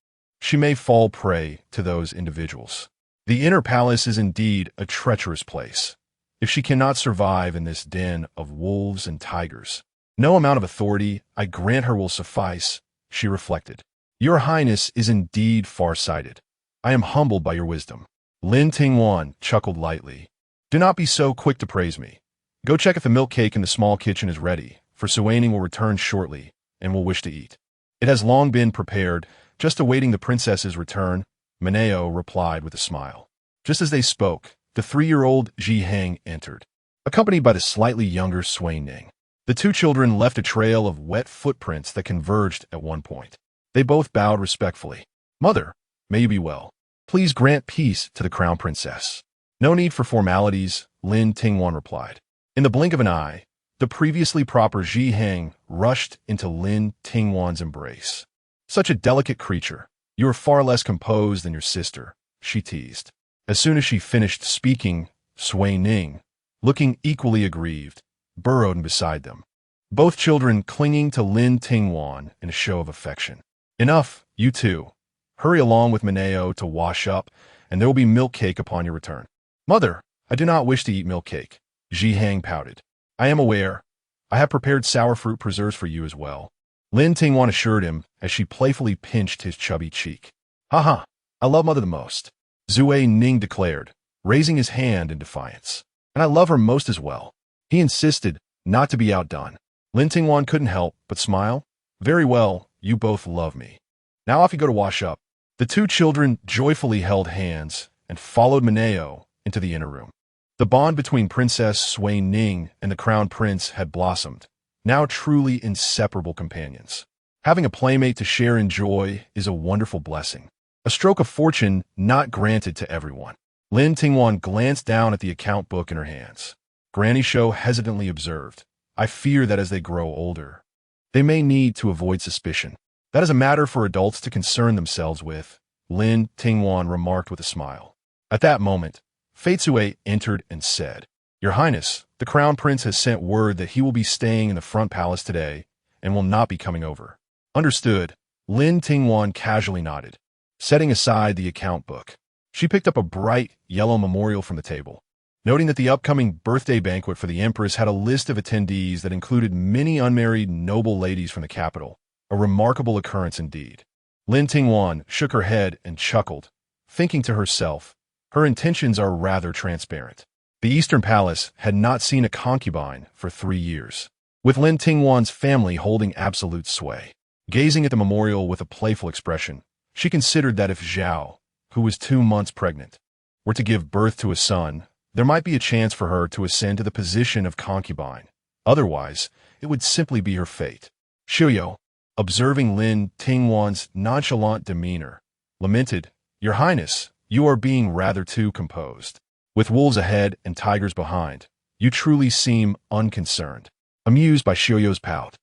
she may fall prey to those individuals. The inner palace is indeed a treacherous place. If she cannot survive in this den of wolves and tigers, no amount of authority I grant her will suffice, she reflected. Your Highness is indeed far-sighted. I am humbled by your wisdom. Lin Tingwan chuckled lightly. Do not be so quick to praise me. Go check if the milk cake in the small kitchen is ready, for Suwaning will return shortly and will wish to eat. It has long been prepared, just awaiting the princess's return, Mineo replied with a smile. Just as they spoke, the 3-year-old Ji Heng entered, accompanied by the slightly younger Sui Ning. The 2 children left a trail of wet footprints that converged at one point. They both bowed respectfully. Mother, may you be well. Please grant peace to the crown princess. No need for formalities, Lin Tingwan replied. In the blink of an eye, the previously proper Ji Heng rushed into Lin Tingwan's embrace. Such a delicate creature. You are far less composed than your sister, she teased. As soon as she finished speaking, Sui Ning, looking equally aggrieved, burrowed beside them. Both children clinging to Lin Tingwan in a show of affection. Enough, you two. Hurry along with Mineo to wash up, and there will be milk cake upon your return. Mother, I do not wish to eat milk cake. Ji Hang pouted. I am aware. I have prepared sour fruit preserves for you as well. Lin Tingwan assured him as she playfully pinched his chubby cheek. Haha, I love Mother the most, Zue Ning declared, raising his hand in defiance. And I love her most as well. He insisted not to be outdone. Lin Tingwan couldn't help but smile. Very well, you both love me. Now off you go to wash up. The two children joyfully held hands and followed Mineo into the inner room. The bond between Princess Sui Ning and the Crown Prince had blossomed, now truly inseparable companions. Having a playmate to share in joy is a wonderful blessing, a stroke of fortune not granted to everyone. Lin Tingwan glanced down at the account book in her hands. Granny Shou hesitantly observed, I fear that as they grow older, they may need to avoid suspicion. That is a matter for adults to concern themselves with, Lin Tingwan remarked with a smile. At that moment, Fei Zue entered and said, Your Highness, the Crown Prince has sent word that he will be staying in the front palace today and will not be coming over. Understood, Lin Tingwan casually nodded, setting aside the account book. She picked up a bright yellow memorial from the table, noting that the upcoming birthday banquet for the Empress had a list of attendees that included many unmarried noble ladies from the capital, a remarkable occurrence indeed. Lin Tingwan shook her head and chuckled, thinking to herself, her intentions are rather transparent. The Eastern Palace had not seen a concubine for 3 years, with Lin Tingwan's family holding absolute sway. Gazing at the memorial with a playful expression, she considered that if Zhao, who was 2 months pregnant, were to give birth to a son, there might be a chance for her to ascend to the position of concubine. Otherwise, it would simply be her fate. Xiuyo, observing Lin Tingwan's nonchalant demeanor, lamented, Your Highness, you are being rather too composed. With wolves ahead and tigers behind, you truly seem unconcerned. Amused by Xiuyo's pout,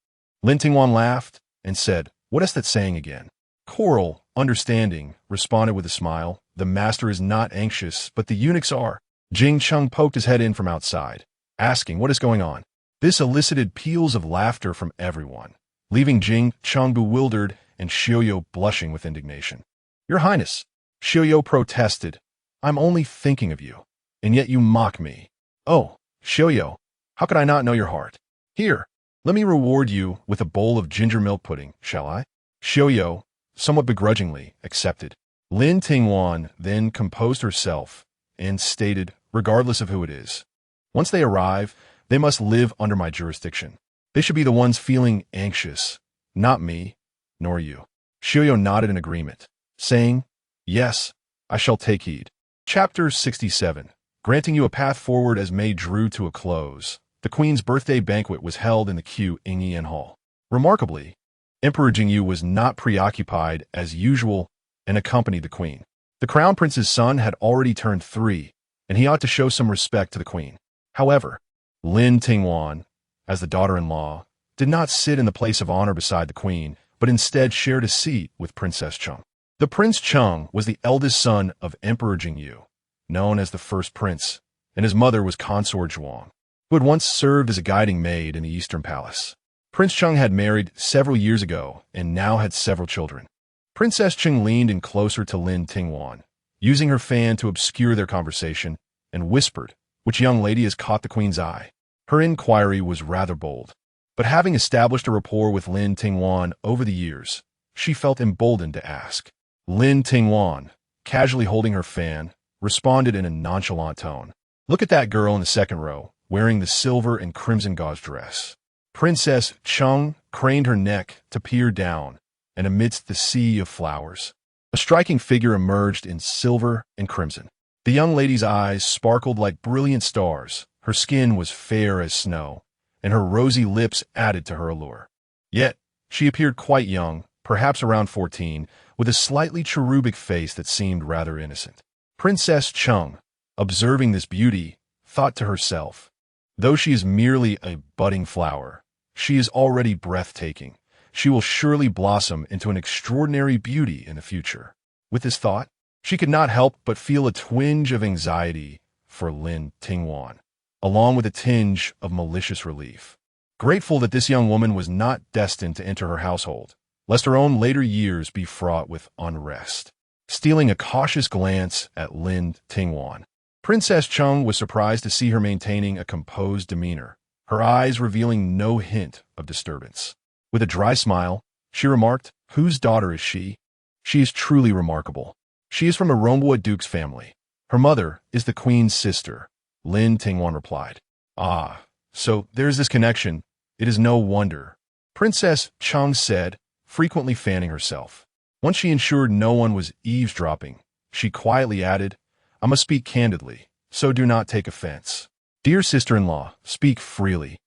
Lin Tingwan laughed and said, What is that saying again? Coral, understanding, responded with a smile, The master is not anxious, but the eunuchs are. Jing Chung poked his head in from outside, asking what is going on. This elicited peals of laughter from everyone, leaving Jing Chung bewildered and Xiuyo blushing with indignation. Your Highness, Xiuyo protested, I'm only thinking of you, and yet you mock me. Oh, Xiuyo, how could I not know your heart? Here, let me reward you with a bowl of ginger milk pudding, shall I? Xiuyo, somewhat begrudgingly, accepted. Lin Tingwan then composed herself and stated, regardless of who it is, once they arrive, they must live under my jurisdiction. They should be the ones feeling anxious, not me, nor you. Xiuyo nodded in agreement, saying, Yes, I shall take heed. Chapter 67. Granting you a path forward as May drew to a close, the Queen's birthday banquet was held in the Q Ingyan Hall. Remarkably, Emperor Jingyu was not preoccupied as usual and accompanied the Queen. The Crown Prince's son had already turned 3, and he ought to show some respect to the Queen. However, Lin Tingwan, as the daughter-in-law, did not sit in the place of honor beside the Queen, but instead shared a seat with Princess Chung. The Prince Chung was the eldest son of Emperor Jingyu, known as the First Prince, and his mother was Consort Zhuang, who had once served as a guiding maid in the Eastern Palace. Prince Chung had married several years ago and now had several children. Princess Chung leaned in closer to Lin Tingwan, using her fan to obscure their conversation, and whispered, Which young lady has caught the Queen's eye? Her inquiry was rather bold, but having established a rapport with Lin Tingwan over the years, she felt emboldened to ask. Lin Tingwan, casually holding her fan, responded in a nonchalant tone. Look at that girl in the second row, wearing the silver and crimson gauze dress. Princess Chung craned her neck to peer down, and amidst the sea of flowers, a striking figure emerged in silver and crimson. The young lady's eyes sparkled like brilliant stars, her skin was fair as snow, and her rosy lips added to her allure. Yet, she appeared quite young, perhaps around 14, with a slightly cherubic face that seemed rather innocent. Princess Chung, observing this beauty, thought to herself, though she is merely a budding flower, she is already breathtaking. She will surely blossom into an extraordinary beauty in the future. With this thought, she could not help but feel a twinge of anxiety for Lin Tingwan, along with a tinge of malicious relief. Grateful that this young woman was not destined to enter her household, lest her own later years be fraught with unrest. Stealing a cautious glance at Lin Tingwan, Princess Chung was surprised to see her maintaining a composed demeanor, her eyes revealing no hint of disturbance. With a dry smile, she remarked, "Whose daughter is she?" "She is truly remarkable. She is from a Romboa Duke's family. Her mother is the queen's sister," Lin Tingwan replied. "Ah, so there is this connection. It is no wonder," Princess Chung said, frequently fanning herself. Once she ensured no one was eavesdropping, she quietly added, "I must speak candidly, so do not take offense." "Dear sister-in-law, speak freely,"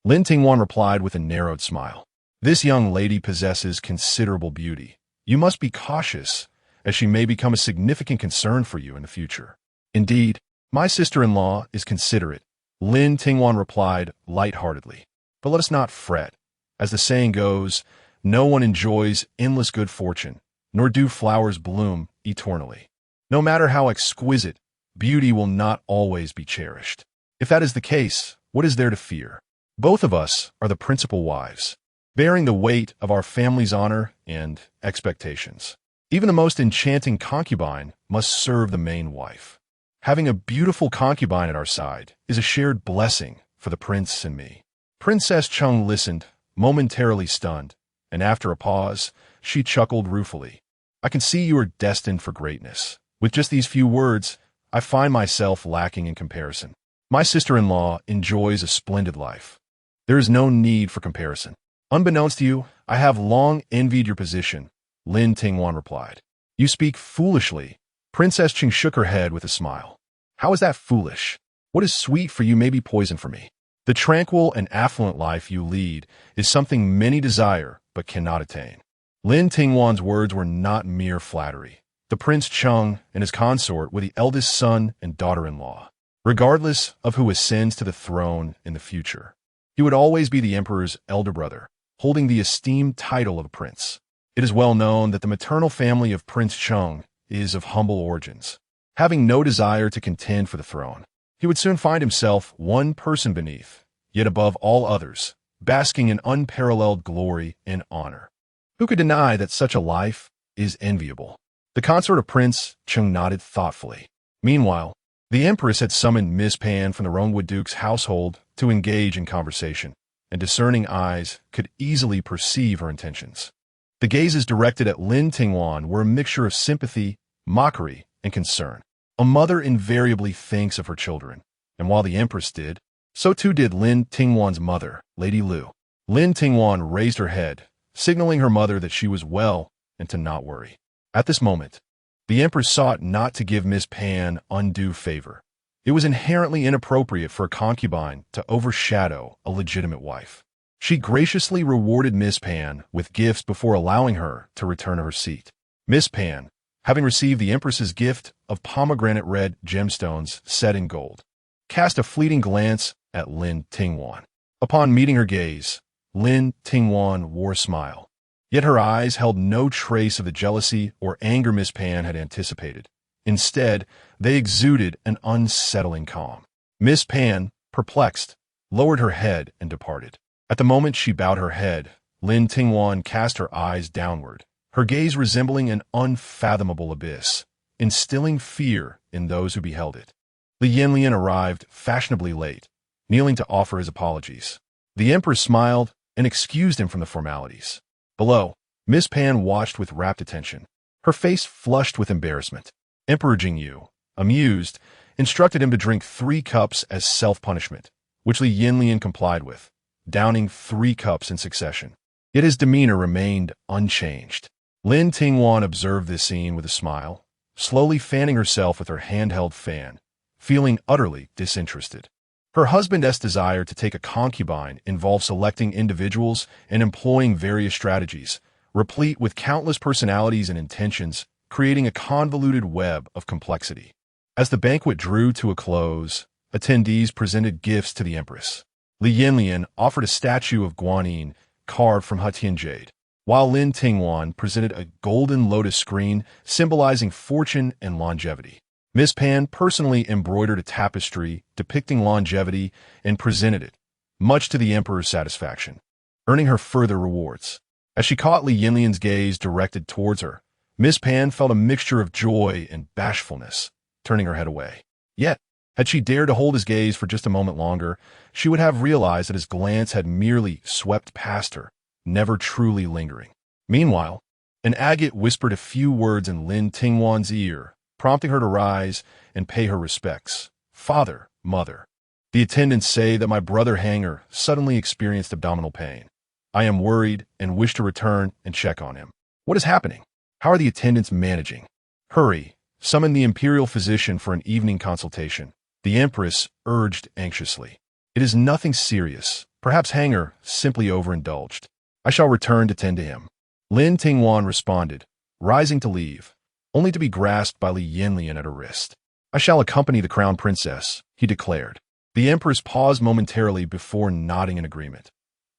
Lin Tingwan replied with a narrowed smile. "This young lady possesses considerable beauty. You must be cautious, as she may become a significant concern for you in the future." "Indeed, my sister-in-law is considerate," Lin Tingwan replied lightheartedly. "But let us not fret. As the saying goes, no one enjoys endless good fortune, nor do flowers bloom eternally. No matter how exquisite, beauty will not always be cherished. If that is the case, what is there to fear? Both of us are the principal wives, bearing the weight of our family's honor and expectations. Even the most enchanting concubine must serve the main wife. Having a beautiful concubine at our side is a shared blessing for the prince and me." Princess Chung listened, momentarily stunned, and after a pause, she chuckled ruefully. "I can see you are destined for greatness. With just these few words, I find myself lacking in comparison. My sister-in-law enjoys a splendid life. There is no need for comparison. Unbeknownst to you, I have long envied your position," Lin Tingwan replied. "You speak foolishly." Princess Chung shook her head with a smile. "How is that foolish? What is sweet for you may be poison for me. The tranquil and affluent life you lead is something many desire but cannot attain." Lin Tingwan's words were not mere flattery. The Prince Chung and his consort were the eldest son and daughter-in-law. Regardless of who ascends to the throne in the future, he would always be the emperor's elder brother, holding the esteemed title of a prince. It is well known that the maternal family of Prince Chung is of humble origins. Having no desire to contend for the throne, he would soon find himself one person beneath, yet above all others, basking in unparalleled glory and honor. Who could deny that such a life is enviable? The consort of Prince Chung nodded thoughtfully. Meanwhile, the Empress had summoned Miss Pan from the Ronewood Duke's household to engage in conversation, and discerning eyes could easily perceive her intentions. The gazes directed at Lin Tingwan were a mixture of sympathy, mockery, and concern. A mother invariably thinks of her children, and while the Empress did, so too did Lin Tingwan's mother, Lady Lu. Lin Tingwan raised her head, signaling her mother that she was well and to not worry. At this moment, the Empress sought not to give Miss Pan undue favor. It was inherently inappropriate for a concubine to overshadow a legitimate wife. She graciously rewarded Miss Pan with gifts before allowing her to return to her seat. Miss Pan, having received the Empress's gift of pomegranate-red gemstones set in gold, cast a fleeting glance at Lin Tingwan. Upon meeting her gaze, Lin Tingwan wore a smile. Yet her eyes held no trace of the jealousy or anger Miss Pan had anticipated. Instead, they exuded an unsettling calm. Miss Pan, perplexed, lowered her head and departed. At the moment she bowed her head, Lin Tingwan cast her eyes downward, her gaze resembling an unfathomable abyss, instilling fear in those who beheld it. Li Yanyan arrived fashionably late, kneeling to offer his apologies. The Empress smiled and excused him from the formalities. Below, Miss Pan watched with rapt attention, her face flushed with embarrassment. Emperor Jingyu, amused, instructed him to drink 3 cups as self-punishment, which Li Yanyan complied with, downing 3 cups in succession. Yet his demeanor remained unchanged. Lin Tingwan observed this scene with a smile, slowly fanning herself with her handheld fan, feeling utterly disinterested. Her husband's desire to take a concubine involved selecting individuals and employing various strategies, replete with countless personalities and intentions, creating a convoluted web of complexity. As the banquet drew to a close, attendees presented gifts to the Empress. Li Yanyan offered a statue of Guanyin carved from Hetian jade, while Lin Tingwan presented a golden lotus screen symbolizing fortune and longevity. Miss Pan personally embroidered a tapestry depicting longevity and presented it, much to the Emperor's satisfaction, earning her further rewards. As she caught Li Yanyan's gaze directed towards her, Miss Pan felt a mixture of joy and bashfulness, turning her head away. Yet, Had she dared to hold his gaze for just a moment longer, she would have realized that his glance had merely swept past her, never truly lingering. Meanwhile, an agate whispered a few words in Lin Tingwan's ear, prompting her to rise and pay her respects. Father, mother. The attendants say that my brother Hanger suddenly experienced abdominal pain. I am worried and wish to return and check on him. What is happening? How are the attendants managing? Hurry, summon the imperial physician for an evening consultation, the Empress urged anxiously. It is nothing serious. Perhaps Hanger simply overindulged. I shall return to tend to him. Lin Tingwan responded, rising to leave, only to be grasped by Li Yanyan at her wrist. I shall accompany the crown princess, he declared. The Empress paused momentarily before nodding in agreement.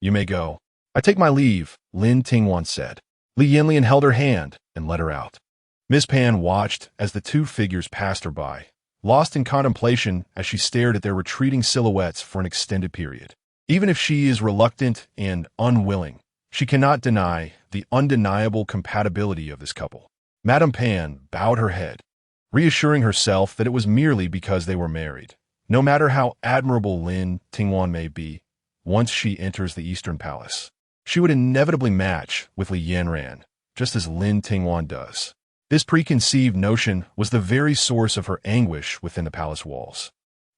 You may go. I take my leave, Lin Tingwan said. Li Yanyan held her hand and led her out. Miss Pan watched as the two figures passed her by, lost in contemplation as she stared at their retreating silhouettes for an extended period. Even if she is reluctant and unwilling, she cannot deny the undeniable compatibility of this couple. Madame Pan bowed her head, reassuring herself that it was merely because they were married. No matter how admirable Lin Tingwan may be, once she enters the Eastern Palace, she would inevitably match with Li Yanyan, just as Lin Tingwan does. This preconceived notion was the very source of her anguish within the palace walls.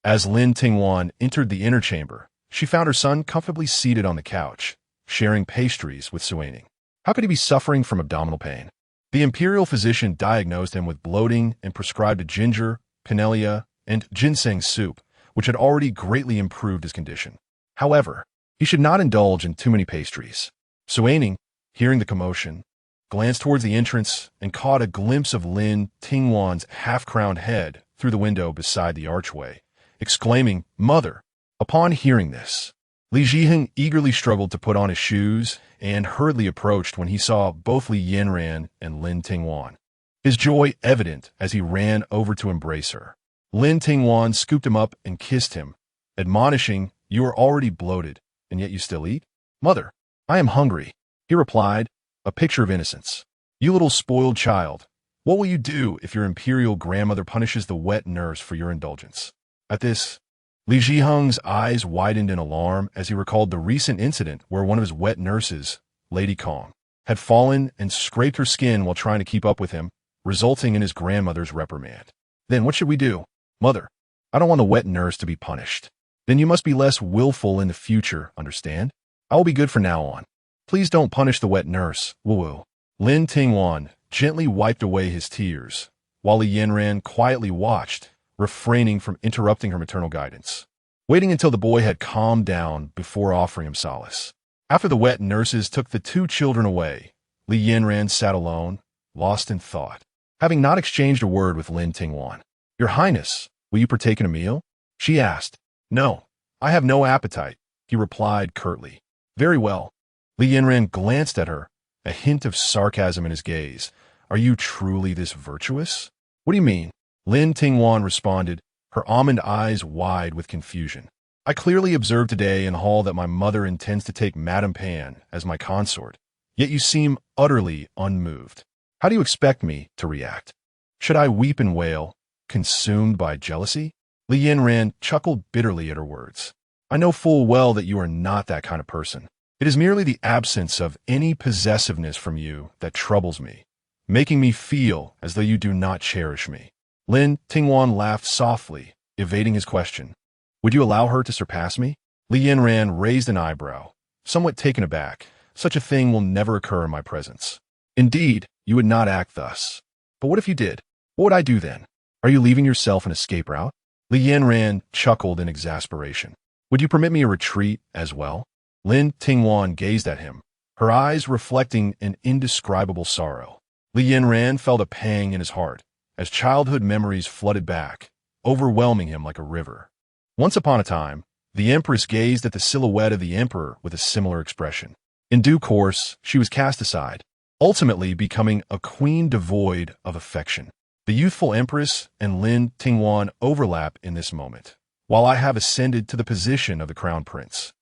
As Lin Tingwan entered the inner chamber, she found her son comfortably seated on the couch, sharing pastries with Suwaning. How could he be suffering from abdominal pain? The imperial physician diagnosed him with bloating and prescribed a ginger, pinelia, and ginseng soup, which had already greatly improved his condition. However, he should not indulge in too many pastries. Suwaning, hearing the commotion, glanced towards the entrance and caught a glimpse of Lin Tingwan's half-crowned head through the window beside the archway, exclaiming, "Mother!" Upon hearing this, Li Zhiheng eagerly struggled to put on his shoes and hurriedly approached when he saw both Li Yanyan and Lin Tingwan, his joy evident as he ran over to embrace her. Lin Tingwan scooped him up and kissed him, admonishing, "You are already bloated, and yet you still eat?" "Mother, I am hungry," he replied, a picture of innocence. "You little spoiled child, what will you do if your imperial grandmother punishes the wet nurse for your indulgence?" At this, Li Zhiheng's eyes widened in alarm as he recalled the recent incident where one of his wet nurses, Lady Kong, had fallen and scraped her skin while trying to keep up with him, resulting in his grandmother's reprimand. "Then what should we do?" "Mother, I don't want the wet nurse to be punished." "Then you must be less willful in the future, understand? I will be good from now on. Please don't punish the wet nurse, woo-woo." Lin Tingwan gently wiped away his tears, while Li Yanyan quietly watched, refraining from interrupting her maternal guidance, waiting until the boy had calmed down before offering him solace. After the wet nurses took the two children away, Li Yanyan sat alone, lost in thought, having not exchanged a word with Lin Tingwan. "Your Highness, will you partake in a meal?" she asked. "No, I have no appetite," he replied curtly. "Very well." Li Yanyan glanced at her, a hint of sarcasm in his gaze. "Are you truly this virtuous?" "What do you mean?" Lin Tingwan responded, her almond eyes wide with confusion. "I clearly observed today in the hall that my mother intends to take Madame Pan as my consort, yet you seem utterly unmoved. How do you expect me to react? Should I weep and wail, consumed by jealousy?" Li Yanyan chuckled bitterly at her words. "I know full well that you are not that kind of person. It is merely the absence of any possessiveness from you that troubles me, making me feel as though you do not cherish me." Lin Tingwan laughed softly, evading his question. "Would you allow her to surpass me?" Li Yanyan raised an eyebrow, somewhat taken aback. "Such a thing will never occur in my presence." "Indeed, you would not act thus. But what if you did? What would I do then? Are you leaving yourself an escape route?" Li Yanyan chuckled in exasperation. "Would you permit me a retreat as well?" Lin Tingwan gazed at him, her eyes reflecting an indescribable sorrow. Li Yanyan felt a pang in his heart as childhood memories flooded back, overwhelming him like a river. Once upon a time, the Empress gazed at the silhouette of the Emperor with a similar expression. In due course, she was cast aside, ultimately becoming a queen devoid of affection. The youthful Empress and Lin Tingwan overlap in this moment, while I have ascended to the position of the Crown Prince.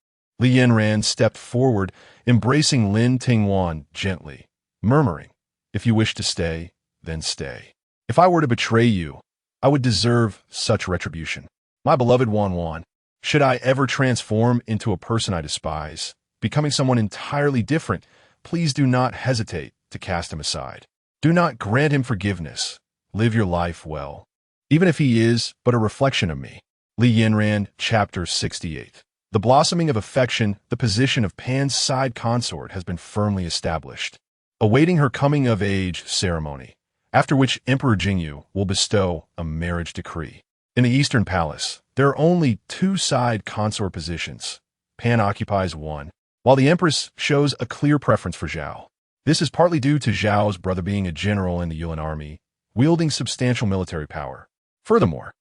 Li Yanyan stepped forward, embracing Lin Tingwan gently, murmuring, "If you wish to stay, then stay. If I were to betray you, I would deserve such retribution." My beloved Wan, should I ever transform into a person I despise, becoming someone entirely different, please do not hesitate to cast him aside. Do not grant him forgiveness. Live your life well, even if he is but a reflection of me. Li Yanyan, Chapter 68. The blossoming of affection, the position of Pan's side consort has been firmly established, awaiting her coming-of-age ceremony, after which Emperor Jingyu will bestow a marriage decree. In the Eastern Palace, there are only two side consort positions. Pan occupies one, while the Empress shows a clear preference for Zhao. This is partly due to Zhao's brother being a general in the Yuan army, wielding substantial military power. Furthermore,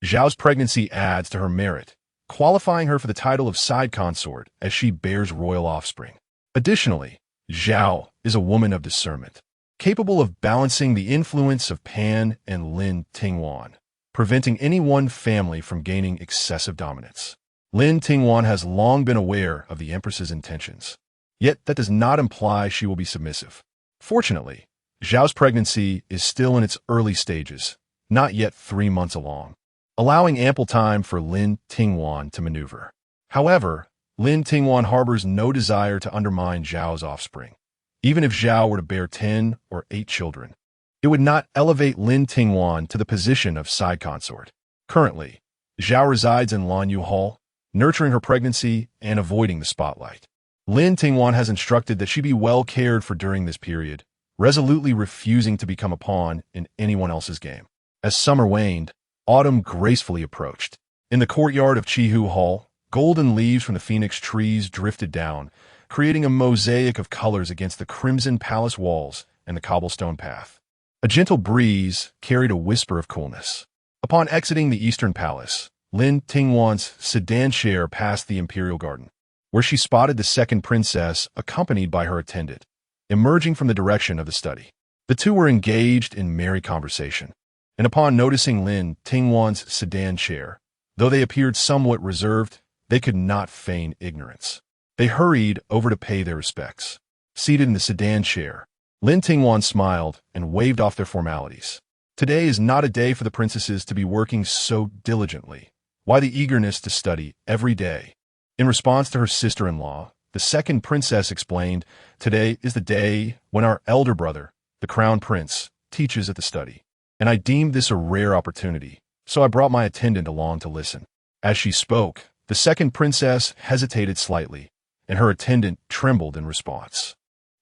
Zhao's pregnancy adds to her merit, qualifying her for the title of side consort as she bears royal offspring. Additionally, Zhao is a woman of discernment, capable of balancing the influence of Pan and Lin Tingwan, preventing any one family from gaining excessive dominance. Lin Tingwan has long been aware of the Empress's intentions, yet that does not imply she will be submissive. Fortunately, Zhao's pregnancy is still in its early stages, not yet 3 months along, allowing ample time for Lin Tingwan to maneuver. However, Lin Tingwan harbors no desire to undermine Zhao's offspring. Even if Zhao were to bear 10 or 8 children, it would not elevate Lin Tingwan to the position of side consort. Currently, Zhao resides in Lanyu Hall, nurturing her pregnancy and avoiding the spotlight. Lin Tingwan has instructed that she be well cared for during this period, resolutely refusing to become a pawn in anyone else's game. As summer waned, autumn gracefully approached. In the courtyard of Chihu Hall, golden leaves from the phoenix trees drifted down, creating a mosaic of colors against the crimson palace walls and the cobblestone path. A gentle breeze carried a whisper of coolness. Upon exiting the Eastern Palace, Lin Tingwan's sedan chair passed the imperial garden, where she spotted the second princess accompanied by her attendant, emerging from the direction of the study. The two were engaged in merry conversation, and upon noticing Lin Tingwan's sedan chair, though they appeared somewhat reserved, they could not feign ignorance. They hurried over to pay their respects. Seated in the sedan chair, Lin Tingwan smiled and waved off their formalities. Today is not a day for the princesses to be working so diligently. Why the eagerness to study every day? In response to her sister-in-law, the second princess explained, today is the day when our elder brother, the Crown Prince, teaches at the study, and I deemed this a rare opportunity, so I brought my attendant along to listen. As she spoke, the second princess hesitated slightly, and her attendant trembled in response.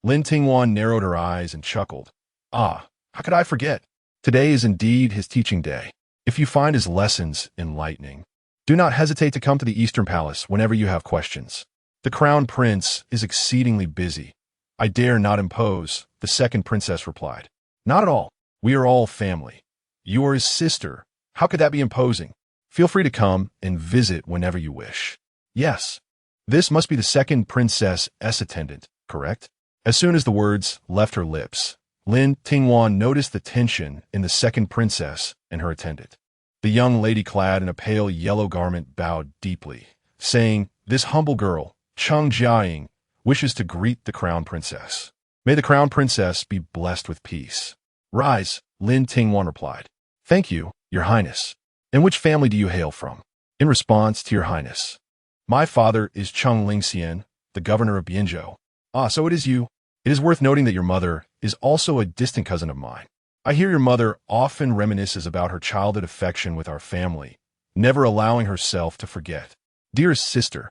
Lin Tingwan narrowed her eyes and chuckled. Ah, how could I forget? Today is indeed his teaching day. If you find his lessons enlightening, do not hesitate to come to the Eastern Palace whenever you have questions. The Crown Prince is exceedingly busy. I dare not impose, the second princess replied. Not at all. We are all family. You are his sister. How could that be imposing? Feel free to come and visit whenever you wish. Yes. This must be the second princess's attendant, correct? As soon as the words left her lips, Lin Tingwan noticed the tension in the second princess and her attendant. The young lady clad in a pale yellow garment bowed deeply, saying, this humble girl, Cheng Jiaying, wishes to greet the Crown Princess. May the Crown Princess be blessed with peace. Rise, Lin Tingwan replied. Thank you, Your Highness. And which family do you hail from? In response to Your Highness. My father is Cheng Lingxian, the governor of Bianzhou. Ah, so it is you. It is worth noting that your mother is also a distant cousin of mine. I hear your mother often reminisces about her childhood affection with our family, never allowing herself to forget. Dearest sister,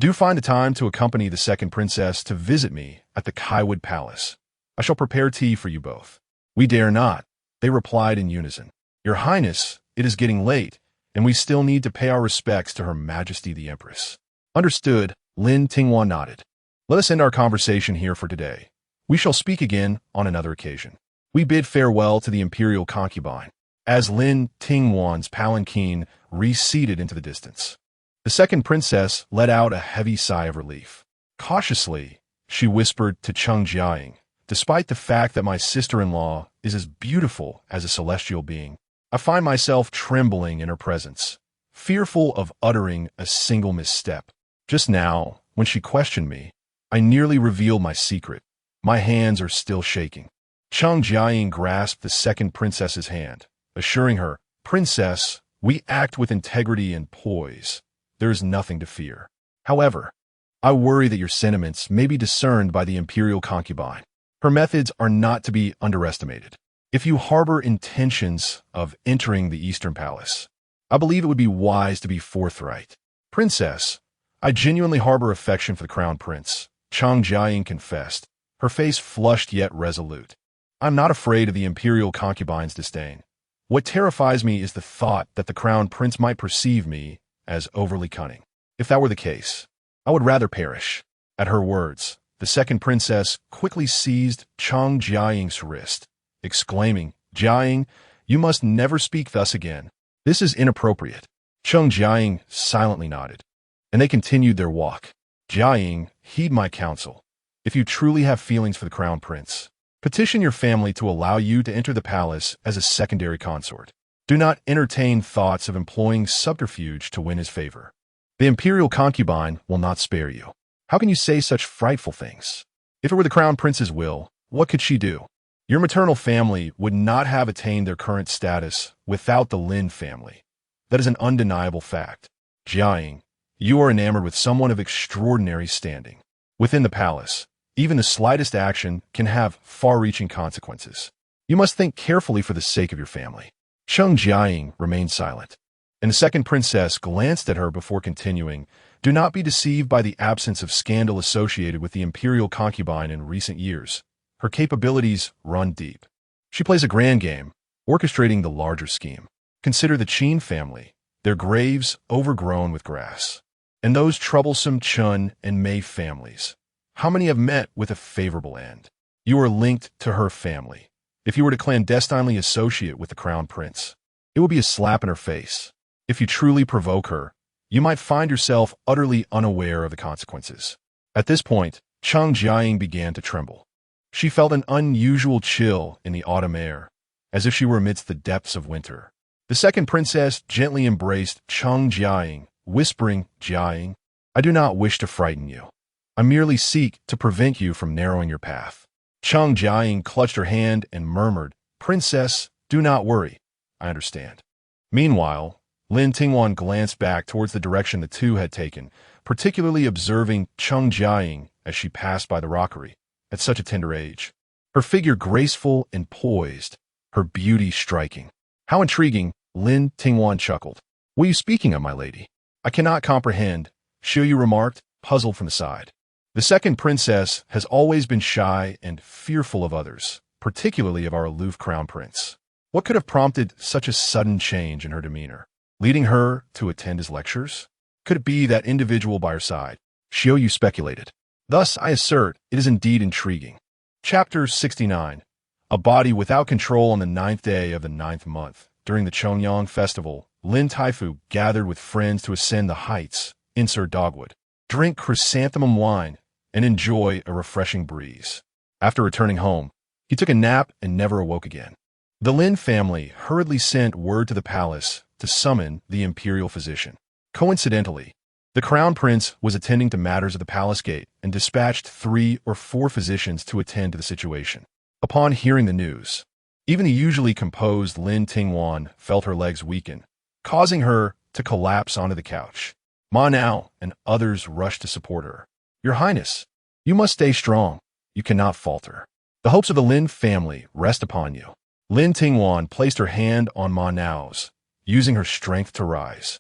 do find the time to accompany the second princess to visit me at the Kaiwood Palace. I shall prepare tea for you both. We dare not, they replied in unison. Your Highness, it is getting late, and we still need to pay our respects to Her Majesty the Empress. Understood, Lin Tingwan nodded. Let us end our conversation here for today. We shall speak again on another occasion. We bid farewell to the imperial concubine, as Lin Tingwan's palanquin receded into the distance. The second princess let out a heavy sigh of relief. Cautiously, she whispered to Cheng Jiaying, despite the fact that my sister-in-law is as beautiful as a celestial being, I find myself trembling in her presence, fearful of uttering a single misstep. Just now, when she questioned me, I nearly revealed my secret. My hands are still shaking. Cheng Jiaying grasped the second princess's hand, assuring her, Princess, We act with integrity and poise. There is nothing to fear. However, I worry that your sentiments may be discerned by the imperial concubine. Her methods are not to be underestimated. If you harbor intentions of entering the Eastern Palace, I believe it would be wise to be forthright. Princess, I genuinely harbor affection for the Crown Prince, Chang Jiaying confessed, her face flushed yet resolute. I'm not afraid of the imperial concubine's disdain. What terrifies me is the thought that the Crown Prince might perceive me as overly cunning. If that were the case, I would rather perish. At her words, the second princess quickly seized Chang Jiaying's wrist, exclaiming, Jiaying, you must never speak thus again. This is inappropriate. Chang Jiaying silently nodded, and they continued their walk. Jiaying, heed my counsel. If you truly have feelings for the Crown Prince, petition your family to allow you to enter the palace as a secondary consort. Do not entertain thoughts of employing subterfuge to win his favor. The imperial concubine will not spare you. How can you say such frightful things? If it were the Crown Prince's will, what could she do? Your maternal family would not have attained their current status without the Lin family. That is an undeniable fact. Jiaying, you are enamored with someone of extraordinary standing. Within the palace, even the slightest action can have far-reaching consequences. You must think carefully for the sake of your family. Chang Jiaying remained silent, and the second princess glanced at her before continuing, Do not be deceived by the absence of scandal associated with the imperial concubine in recent years. Her capabilities run deep. She plays a grand game, orchestrating the larger scheme. Consider the Qin family, their graves overgrown with grass, and those troublesome Chun and Mei families. How many have met with a favorable end? You are linked to her family. If you were to clandestinely associate with the Crown Prince, it would be a slap in her face. If you truly provoke her, you might find yourself utterly unaware of the consequences. At this point, Chang Jiaying began to tremble. She felt an unusual chill in the autumn air, as if she were amidst the depths of winter. The second princess gently embraced Chang Jiaying, whispering, Jiaying, I do not wish to frighten you. I merely seek to prevent you from narrowing your path. Chang Jiaying clutched her hand and murmured, Princess, do not worry. I understand. Meanwhile, Lin Tingwan glanced back towards the direction the two had taken, particularly observing Chang Jiaying as she passed by the rockery, at such a tender age. Her figure graceful and poised, her beauty striking. How intriguing, Lin Tingwan chuckled. What are you speaking of, my lady? I cannot comprehend, Xiu remarked, puzzled from the side. The second princess has always been shy and fearful of others, particularly of our aloof crown prince. What could have prompted such a sudden change in her demeanor, leading her to attend his lectures? Could it be that individual by her side? Xiu speculated. Thus, I assert, it is indeed intriguing. Chapter 69. A body without control on the 9th day of the 9th month. During the Chongyang festival, Lin Taifu gathered with friends to ascend the heights, insert dogwood, drink chrysanthemum wine, and enjoy a refreshing breeze. After returning home, he took a nap and never awoke again. The Lin family hurriedly sent word to the palace to summon the imperial physician. Coincidentally, the crown prince was attending to matters of the palace gate and dispatched 3 or 4 physicians to attend to the situation. Upon hearing the news, even the usually composed Lin Tingwan felt her legs weaken, causing her to collapse onto the couch. Ma Nao and others rushed to support her. Your Highness, you must stay strong. You cannot falter. The hopes of the Lin family rest upon you. Lin Tingwan placed her hand on Ma Nao's, using her strength to rise,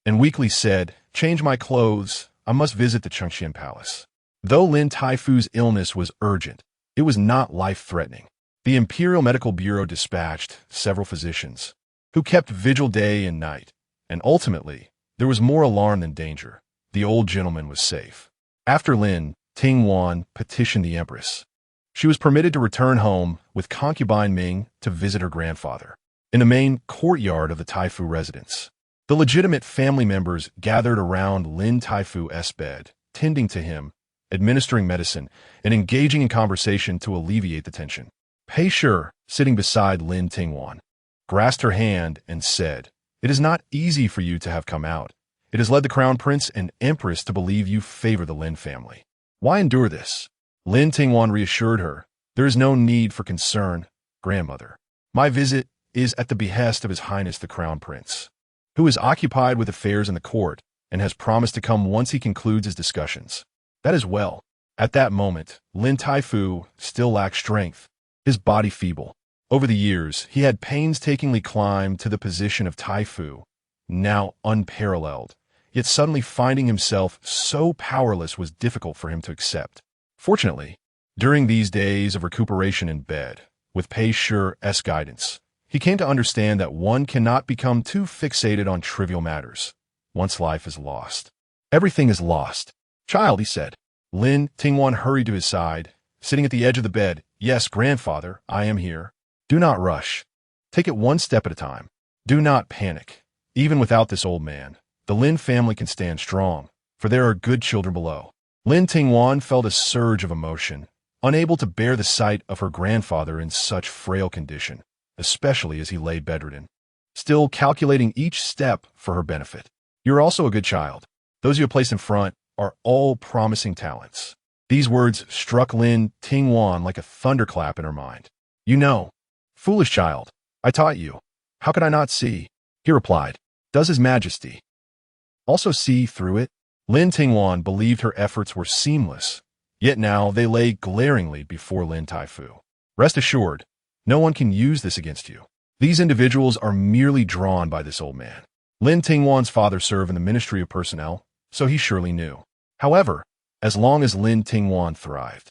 and weakly said, Change my clothes. I must visit the Chengxian Palace. Though Lin Taifu's illness was urgent, it was not life-threatening. The Imperial Medical Bureau dispatched several physicians, who kept vigil day and night, and ultimately, there was more alarm than danger. The old gentleman was safe. After Lin Tingwan petitioned the Empress, she was permitted to return home with concubine Ming to visit her grandfather. In the main courtyard of the Taifu residence, the legitimate family members gathered around Lin Taifu's bed, tending to him, administering medicine, and engaging in conversation to alleviate the tension. Pei Shi, sitting beside Lin Tingwan, grasped her hand and said, It is not easy for you to have come out. It has led the Crown Prince and Empress to believe you favor the Lin family. Why endure this? Lin Tingwan reassured her, There is no need for concern, grandmother. My visit is at the behest of His Highness the Crown Prince. who is occupied with affairs in the court and has promised to come once he concludes his discussions. That is well. At that moment, Lin Taifu still lacked strength, his body feeble. Over the years, he had painstakingly climbed to the position of Taifu, now unparalleled, yet suddenly finding himself so powerless was difficult for him to accept. Fortunately, during these days of recuperation in bed, with Pei Shi's guidance, he came to understand that one cannot become too fixated on trivial matters. Once life is lost, everything is lost. Child, he said. Lin Tingwan hurried to his side, sitting at the edge of the bed. Yes, grandfather, I am here. Do not rush. Take it one step at a time. Do not panic. Even without this old man, the Lin family can stand strong, for there are good children below. Lin Tingwan felt a surge of emotion, unable to bear the sight of her grandfather in such frail condition, especially as he lay bedridden, still calculating each step for her benefit. You're also a good child. Those you have placed in front are all promising talents. These words struck Lin Tingwan like a thunderclap in her mind. You know, foolish child, I taught you. How could I not see? He replied. Does His Majesty also see through it? Lin Tingwan believed her efforts were seamless, yet now they lay glaringly before Lin Taifu. Rest assured, no one can use this against you. These individuals are merely drawn by this old man. Lin Tingwan's father served in the Ministry of Personnel, so he surely knew. However, as long as Lin Tingwan thrived,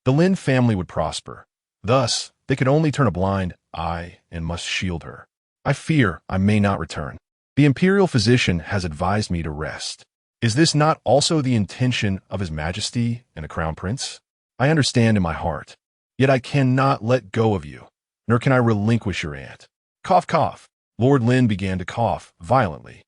the Lin family would prosper. Thus, they could only turn a blind eye and must shield her. I fear I may not return. The imperial physician has advised me to rest. Is this not also the intention of His Majesty and the Crown Prince? I understand in my heart, yet I cannot let go of you, nor can I relinquish your aunt. Cough, cough. Lord Lin began to cough violently.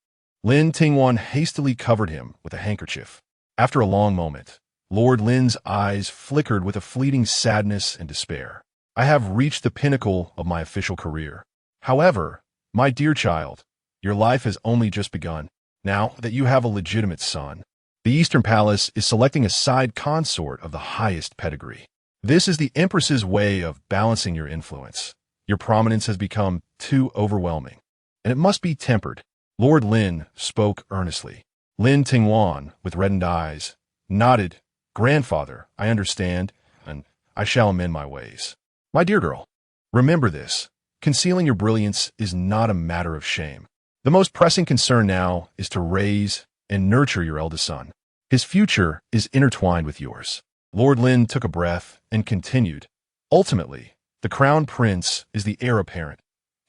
Lin Tingwan hastily covered him with a handkerchief. After a long moment, Lord Lin's eyes flickered with a fleeting sadness and despair. I have reached the pinnacle of my official career. However, my dear child, your life has only just begun. Now that you have a legitimate son, the Eastern Palace is selecting a side consort of the highest pedigree. This is the Empress's way of balancing your influence. Your prominence has become too overwhelming, and it must be tempered. Lord Lin spoke earnestly. Lin Tingwan, with reddened eyes, nodded. Grandfather, I understand, and I shall amend my ways. My dear girl, remember this. Concealing your brilliance is not a matter of shame. The most pressing concern now is to raise and nurture your eldest son. His future is intertwined with yours. Lord Lin took a breath and continued. Ultimately, the Crown Prince is the heir apparent.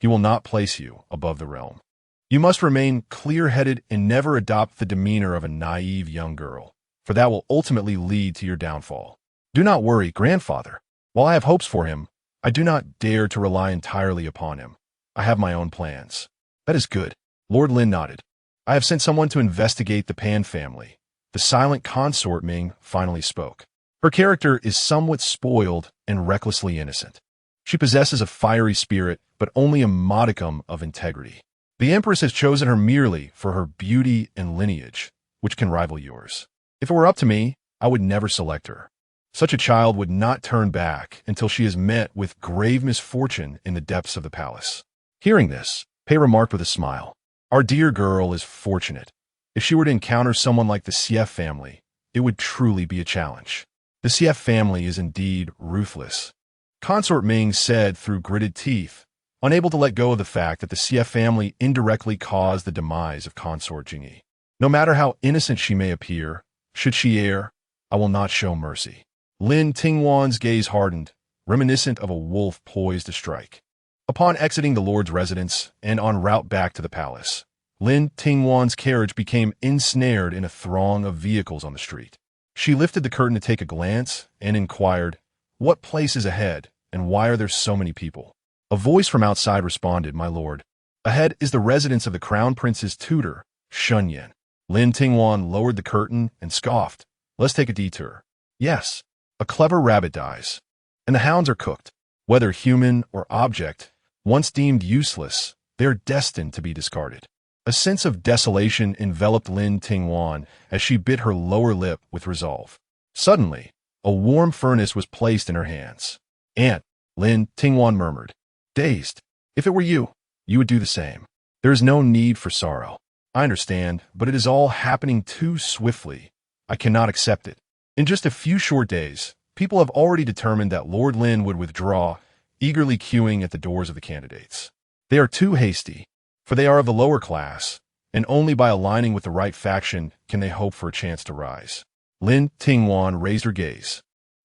He will not place you above the realm. You must remain clear-headed and never adopt the demeanor of a naive young girl, for that will ultimately lead to your downfall. Do not worry, grandfather. While I have hopes for him, I do not dare to rely entirely upon him. I have my own plans. That is good. Lord Lin nodded. I have sent someone to investigate the Pan family. The silent consort Ming finally spoke. Her character is somewhat spoiled and recklessly innocent. She possesses a fiery spirit, but only a modicum of integrity. The Empress has chosen her merely for her beauty and lineage, which can rival yours. If it were up to me, I would never select her. Such a child would not turn back until she has met with grave misfortune in the depths of the palace. Hearing this, Pei remarked with a smile. Our dear girl is fortunate. If she were to encounter someone like the Sief family, it would truly be a challenge. The Sief family is indeed ruthless. Consort Ming said through gritted teeth, unable to let go of the fact that the Sief family indirectly caused the demise of Consort Jingyi. No matter how innocent she may appear, should she err, I will not show mercy. Lin Tingwan's gaze hardened, reminiscent of a wolf poised to strike. Upon exiting the Lord's residence and en route back to the palace, Lin Tingwan's carriage became ensnared in a throng of vehicles on the street. She lifted the curtain to take a glance and inquired, what place is ahead, and why are there so many people? A voice from outside responded, My lord. Ahead is the residence of the Crown Prince's tutor, Shunyan. Lin Tingwan lowered the curtain and scoffed. Let's take a detour. Yes, a clever rabbit dies, and the hounds are cooked. Whether human or object, once deemed useless, they are destined to be discarded. A sense of desolation enveloped Lin Tingwan as she bit her lower lip with resolve. Suddenly, a warm furnace was placed in her hands. Aunt, Lin Tingwan murmured. Dazed. If it were you, you would do the same. There is no need for sorrow. I understand, but it is all happening too swiftly. I cannot accept it. In just a few short days, people have already determined that Lord Lin would withdraw, eagerly queuing at the doors of the candidates. They are too hasty, for they are of the lower class, and only by aligning with the right faction can they hope for a chance to rise. Lin Tingwan raised her gaze,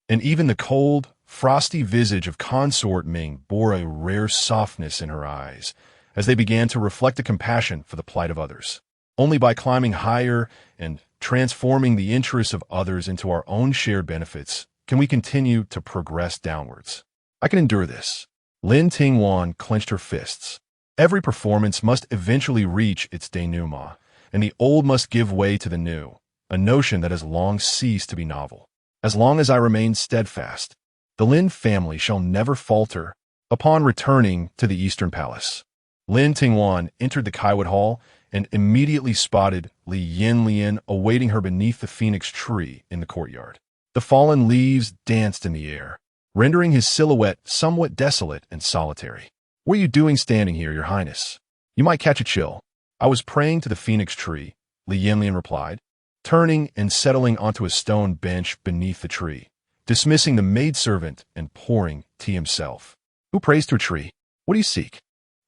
and even the cold, frosty visage of Consort Ming bore a rare softness in her eyes, as they began to reflect a compassion for the plight of others. Only by climbing higher and transforming the interests of others into our own shared benefits can we continue to progress downwards. I can endure this. Lin Tingwan clenched her fists. Every performance must eventually reach its denouement, and the old must give way to the new, a notion that has long ceased to be novel. As long as I remain steadfast, the Lin family shall never falter. Upon returning to the Eastern Palace, Lin Tingwan entered the Kaiwood Hall and immediately spotted Li Yanyan awaiting her beneath the phoenix tree in the courtyard. The fallen leaves danced in the air, rendering his silhouette somewhat desolate and solitary. "What are you doing standing here, Your Highness? You might catch a chill." "I was praying to the phoenix tree," Li Yanyan replied, turning and settling onto a stone bench beneath the tree, dismissing the maidservant and pouring tea himself. "Who prays to a tree? What do you seek?"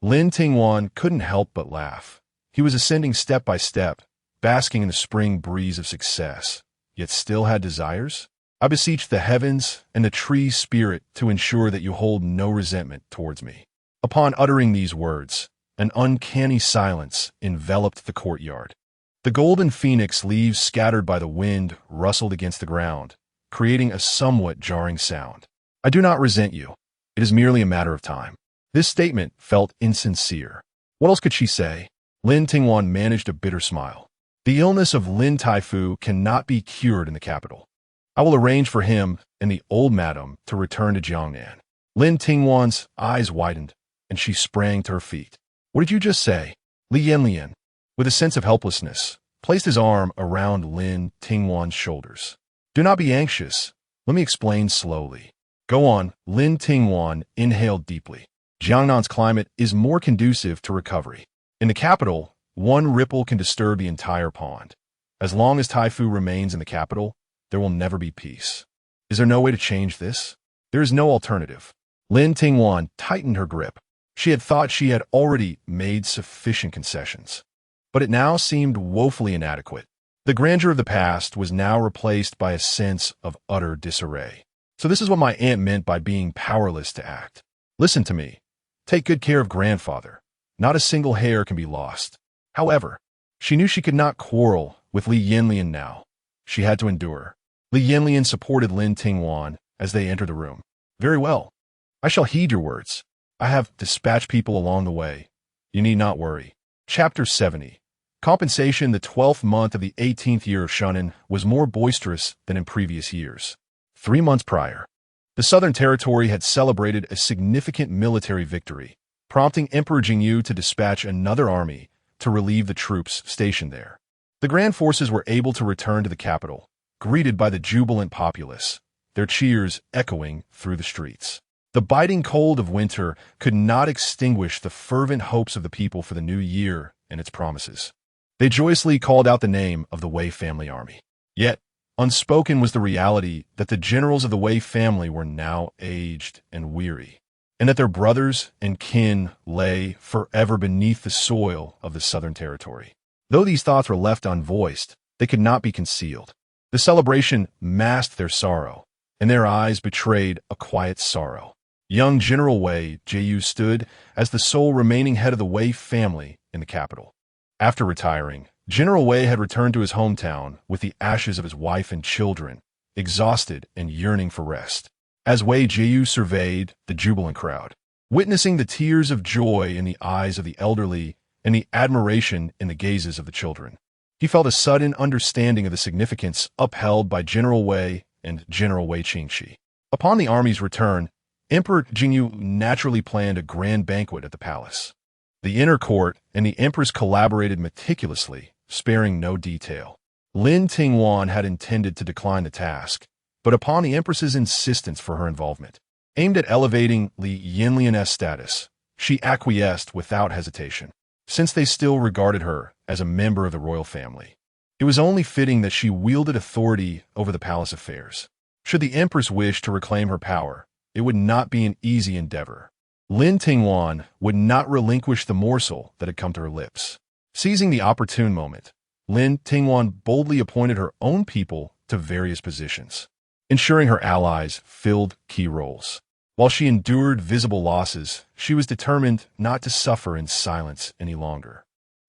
Lin Tingwan couldn't help but laugh. He was ascending step by step, basking in the spring breeze of success, yet still had desires. "I beseech the heavens and the tree spirit to ensure that you hold no resentment towards me." Upon uttering these words, an uncanny silence enveloped the courtyard. The golden phoenix leaves scattered by the wind rustled against the ground, creating a somewhat jarring sound. "I do not resent you. It is merely a matter of time." This statement felt insincere. What else could she say? Lin Tingwan managed a bitter smile. "The illness of Lin Taifu cannot be cured in the capital. I will arrange for him and the old madam to return to Jiangnan." Lin Tingwan's eyes widened, and she sprang to her feet. "What did you just say?" Li Yanyan, with a sense of helplessness, placed his arm around Lin Tingwan's shoulders. "Do not be anxious. Let me explain slowly." "Go on." Lin Tingwan inhaled deeply. "Jiangnan's climate is more conducive to recovery. In the capital, one ripple can disturb the entire pond. As long as Taifu remains in the capital, there will never be peace. Is there no way to change this?" "There is no alternative." Lin Tingwan tightened her grip. She had thought she had already made sufficient concessions, but it now seemed woefully inadequate. The grandeur of the past was now replaced by a sense of utter disarray. "So this is what my aunt meant by being powerless to act. Listen to me. Take good care of grandfather. Not a single hair can be lost." However, she knew she could not quarrel with Li Yanyan now. She had to endure. Li Yanyan supported Lin Tingwan as they entered the room. "Very well. I shall heed your words. I have dispatched people along the way. You need not worry." Chapter 70. Compensation. The 12th month of the 18th year of Shunan was more boisterous than in previous years. 3 months prior, the Southern Territory had celebrated a significant military victory, prompting Emperor Jingyu to dispatch another army to relieve the troops stationed there. The grand forces were able to return to the capital, greeted by the jubilant populace, their cheers echoing through the streets. The biting cold of winter could not extinguish the fervent hopes of the people for the new year and its promises. They joyously called out the name of the Wei family army. Yet, unspoken was the reality that the generals of the Wei family were now aged and weary, and that their brothers and kin lay forever beneath the soil of the Southern Territory. Though these thoughts were left unvoiced, they could not be concealed. The celebration masked their sorrow, and their eyes betrayed a quiet sorrow. Young General Wei Jiu stood as the sole remaining head of the Wei family in the capital. After retiring, General Wei had returned to his hometown with the ashes of his wife and children, exhausted and yearning for rest. As Wei Jiu surveyed the jubilant crowd, witnessing the tears of joy in the eyes of the elderly and the admiration in the gazes of the children, he felt a sudden understanding of the significance upheld by General Wei and General Wei Qingxi. Upon the army's return, Emperor Jingyu naturally planned a grand banquet at the palace. The inner court and the Empress collaborated meticulously, sparing no detail. Lin Tingwan had intended to decline the task, but upon the Empress's insistence for her involvement, aimed at elevating Li Yanyan's status, she acquiesced without hesitation. since they still regarded her as a member of the royal family. It was only fitting that she wielded authority over the palace affairs. Should the Empress wish to reclaim her power, it would not be an easy endeavor. Lin Tingwan would not relinquish the morsel that had come to her lips. Seizing the opportune moment, Lin Tingwan boldly appointed her own people to various positions, ensuring her allies filled key roles. While she endured visible losses, she was determined not to suffer in silence any longer.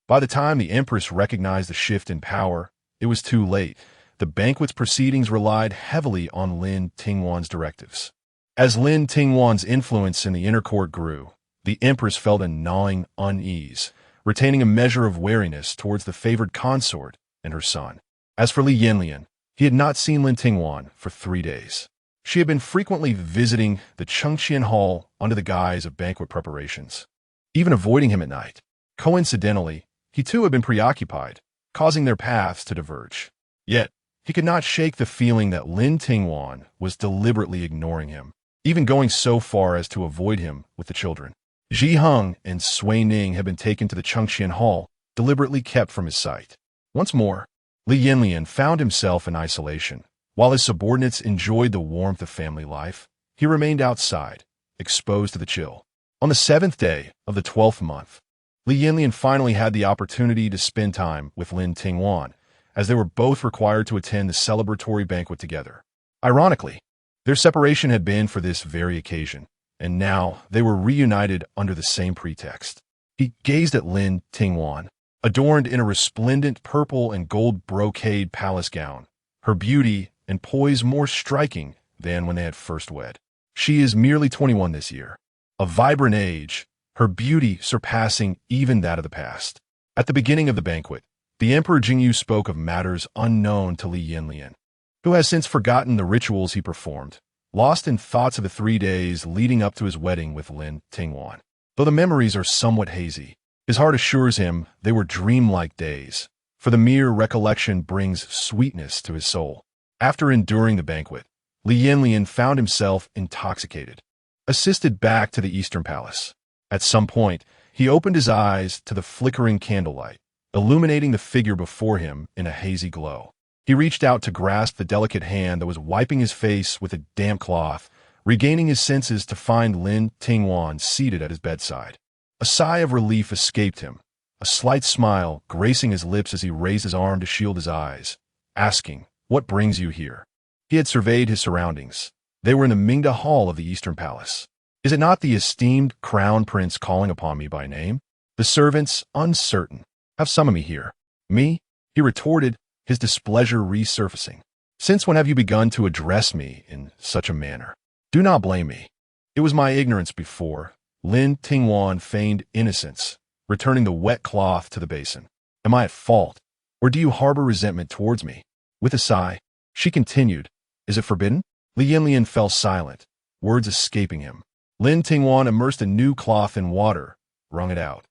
By the time the Empress recognized the shift in power, it was too late. The banquet's proceedings relied heavily on Lin Tingwan's directives. As Lin Tingwan's influence in the inner court grew, the Empress felt a gnawing unease, retaining a measure of wariness towards the favored consort and her son. As for Li Yanyan, he had not seen Lin Tingwan for 3 days. She had been frequently visiting the Chengqian Hall under the guise of banquet preparations, even avoiding him at night. Coincidentally, he too had been preoccupied, causing their paths to diverge. Yet, he could not shake the feeling that Lin Tingwan was deliberately ignoring him, even going so far as to avoid him with the children. Ji Heng and Sui Ning had been taken to the Chengqian Hall, deliberately kept from his sight. Once more, Li Yanyan found himself in isolation. While his subordinates enjoyed the warmth of family life, he remained outside, exposed to the chill. On the 7th day of the 12th month, Li Yanyan finally had the opportunity to spend time with Lin Tingwan, as they were both required to attend the celebratory banquet together. Ironically, their separation had been for this very occasion, and now they were reunited under the same pretext. He gazed at Lin Tingwan, adorned in a resplendent purple and gold brocade palace gown, her beauty and poise more striking than when they had first wed. She is merely 21 this year, a vibrant age, her beauty surpassing even that of the past. At the beginning of the banquet, the Emperor Jingyu spoke of matters unknown to Li Yanyan, who has since forgotten the rituals he performed, lost in thoughts of the 3 days leading up to his wedding with Lin Tingwan. Though the memories are somewhat hazy, his heart assures him they were dreamlike days, for the mere recollection brings sweetness to his soul. After enduring the banquet, Li Yanyan found himself intoxicated, assisted back to the Eastern Palace. At some point, he opened his eyes to the flickering candlelight, illuminating the figure before him in a hazy glow. He reached out to grasp the delicate hand that was wiping his face with a damp cloth, regaining his senses to find Lin Tingwan seated at his bedside. A sigh of relief escaped him, a slight smile gracing his lips as he raised his arm to shield his eyes, asking, "What brings you here?" He had surveyed his surroundings. They were in the Mingda Hall of the Eastern Palace. "Is it not the esteemed Crown Prince calling upon me by name?" The servants, uncertain, have summoned me here. "Me?" he retorted, his displeasure resurfacing. "Since when have you begun to address me in such a manner? Do not blame me. It was my ignorance before." Lin Tingwan feigned innocence, returning the wet cloth to the basin. "Am I at fault, or do you harbor resentment towards me?" With a sigh, she continued, "Is it forbidden?" Li Yanyan fell silent, words escaping him. Lin Tingwan immersed a new cloth in water, wrung it out,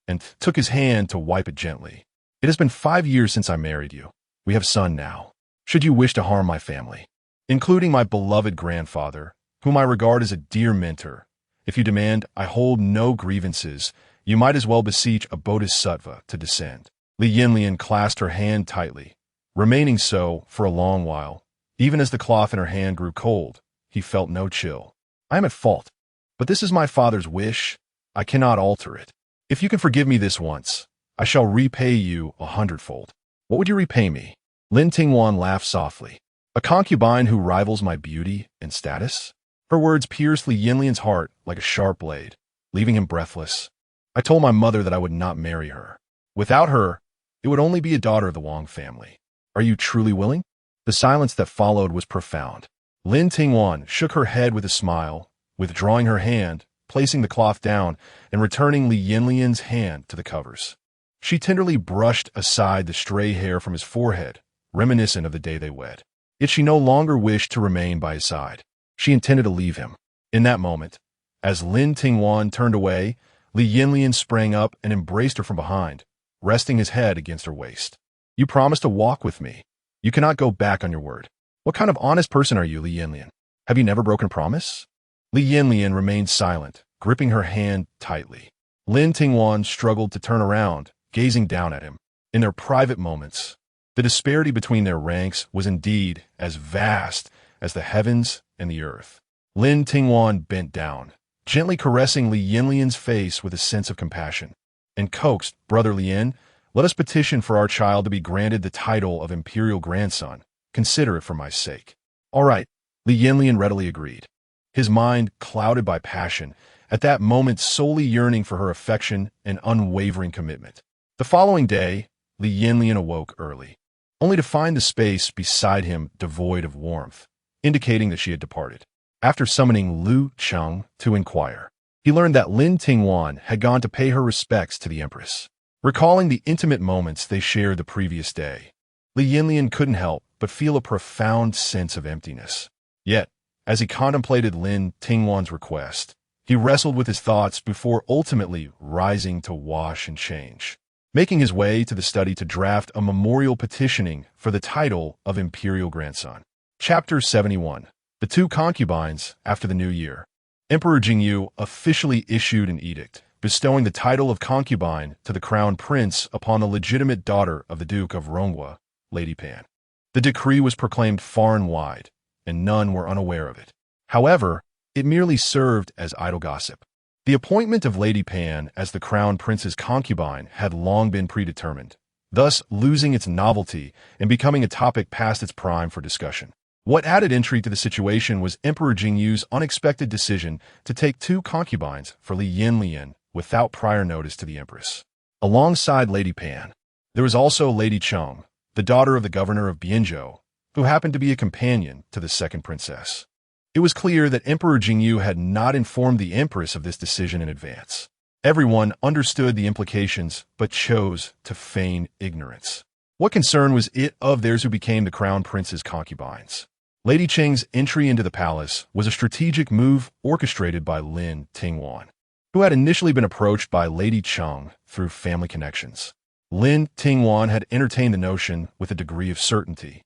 and took his hand to wipe it gently. "It has been 5 years since I married you. We have a son now. Should you wish to harm my family, including my beloved grandfather, whom I regard as a dear mentor, if you demand I hold no grievances, you might as well beseech a bodhisattva to descend." Li Yanyan clasped her hand tightly, remaining so for a long while. Even as the cloth in her hand grew cold, he felt no chill. "I am at fault, but this is my father's wish. I cannot alter it. If you can forgive me this once, I shall repay you 100-fold. What would you repay me?" Lin Tingwan laughed softly. "A concubine who rivals my beauty and status?" Her words pierced Li Yanlian's heart like a sharp blade, leaving him breathless. "I told my mother that I would not marry her. Without her, it would only be a daughter of the Wang family. Are you truly willing?" The silence that followed was profound. Lin Tingwan shook her head with a smile, withdrawing her hand, placing the cloth down, and returning Li Yanlian's hand to the covers. She tenderly brushed aside the stray hair from his forehead, reminiscent of the day they wed. Yet she no longer wished to remain by his side. She intended to leave him. In that moment, as Lin Tingwan turned away, Li Yanlian sprang up and embraced her from behind, resting his head against her waist. "You promised to walk with me. You cannot go back on your word. What kind of honest person are you, Li Yanlian? Have you never broken a promise?" Li Yanlian remained silent, gripping her hand tightly. Lin Tingwan struggled to turn around, gazing down at him. In their private moments, the disparity between their ranks was indeed as vast as the heavens and the earth. Lin Tingwan bent down, gently caressing Li Yanyan's face with a sense of compassion, and coaxed, "Brother Lian, let us petition for our child to be granted the title of imperial grandson. Consider it for my sake." "All right," Li Yanyan readily agreed, his mind clouded by passion, at that moment solely yearning for her affection and unwavering commitment. The following day, Li Yanyan awoke early, only to find the space beside him devoid of warmth, indicating that she had departed. After summoning Lu Cheng to inquire, he learned that Lin Tingwan had gone to pay her respects to the Empress. Recalling the intimate moments they shared the previous day, Li Yanyan couldn't help but feel a profound sense of emptiness. Yet, as he contemplated Lin Tingwan's request, he wrestled with his thoughts before ultimately rising to wash and change, making his way to the study to draft a memorial petitioning for the title of imperial grandson. Chapter 71. The Two Concubines After the New Year. Emperor Jingyu officially issued an edict, bestowing the title of concubine to the Crown Prince upon the legitimate daughter of the Duke of Ronghua, Lady Pan. The decree was proclaimed far and wide, and none were unaware of it. However, it merely served as idle gossip. The appointment of Lady Pan as the Crown Prince's concubine had long been predetermined, thus losing its novelty and becoming a topic past its prime for discussion. What added intrigue to the situation was Emperor Jingyu's unexpected decision to take two concubines for Li Yanyan without prior notice to the Empress. Alongside Lady Pan, there was also Lady Cheng, the daughter of the governor of Bianzhou, who happened to be a companion to the second princess. It was clear that Emperor Jingyu had not informed the Empress of this decision in advance. Everyone understood the implications, but chose to feign ignorance. What concern was it of theirs who became the Crown Prince's concubines? Lady Cheng's entry into the palace was a strategic move orchestrated by Lin Tingwan, who had initially been approached by Lady Cheng through family connections. Lin Tingwan had entertained the notion with a degree of certainty,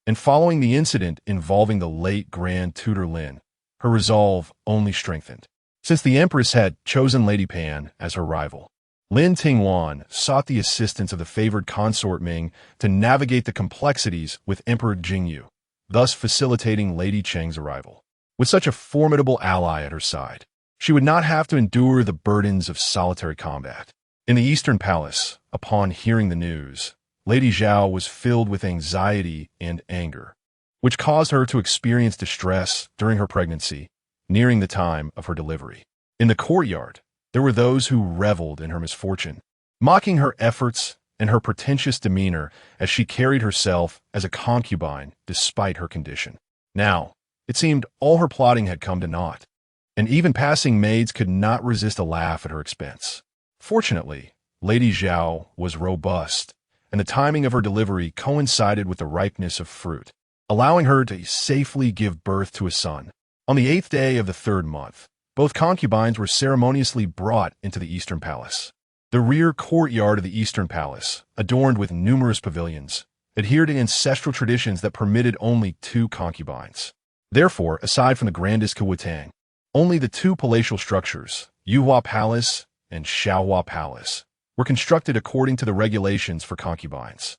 and following the incident involving the late Grand Tutor Lin, her resolve only strengthened. Since the Empress had chosen Lady Pan as her rival, Lin Tingwan sought the assistance of the favored consort Ming to navigate the complexities with Emperor Jingyu, thus facilitating Lady Cheng's arrival. With such a formidable ally at her side, she would not have to endure the burdens of solitary combat. In the Eastern Palace, upon hearing the news, Lady Zhao was filled with anxiety and anger, which caused her to experience distress during her pregnancy, nearing the time of her delivery. In the courtyard, there were those who reveled in her misfortune, mocking her efforts and her pretentious demeanor as she carried herself as a concubine despite her condition. Now, it seemed all her plotting had come to naught, and even passing maids could not resist a laugh at her expense. Fortunately, Lady Zhao was robust, and the timing of her delivery coincided with the ripeness of fruit, allowing her to safely give birth to a son. On the 8th day of the 3rd month, both concubines were ceremoniously brought into the Eastern Palace. The rear courtyard of the Eastern Palace, adorned with numerous pavilions, adhered to ancestral traditions that permitted only 2 concubines. Therefore, aside from the grandest Kuwatang, only the 2 palatial structures, Yuhua Palace and Shaohua Palace, were constructed according to the regulations for concubines.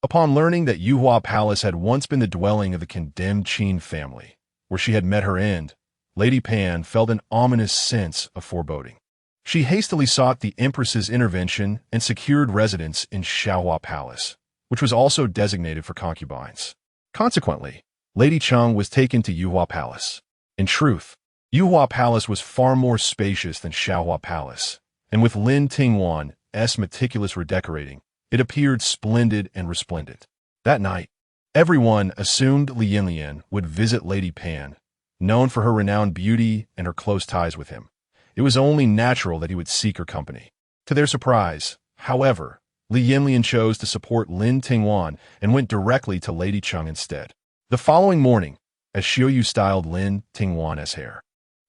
Upon learning that Yuhua Palace had once been the dwelling of the condemned Qin family, where she had met her end, Lady Pan felt an ominous sense of foreboding. She hastily sought the Empress's intervention and secured residence in Shaohua Palace, which was also designated for concubines. Consequently, Lady Cheng was taken to Yuhua Palace. In truth, Yuhua Palace was far more spacious than Shaohua Palace, and with Lin Tingwan's meticulous redecorating, it appeared splendid and resplendent. That night, everyone assumed Li Yanyan would visit Lady Pan, known for her renowned beauty and her close ties with him. It was only natural that he would seek her company. To their surprise, however, Li Yanyan chose to support Lin Tingwan and went directly to Lady Cheng instead. The following morning, as Xiaoyu styled Lin Tingwan's hair,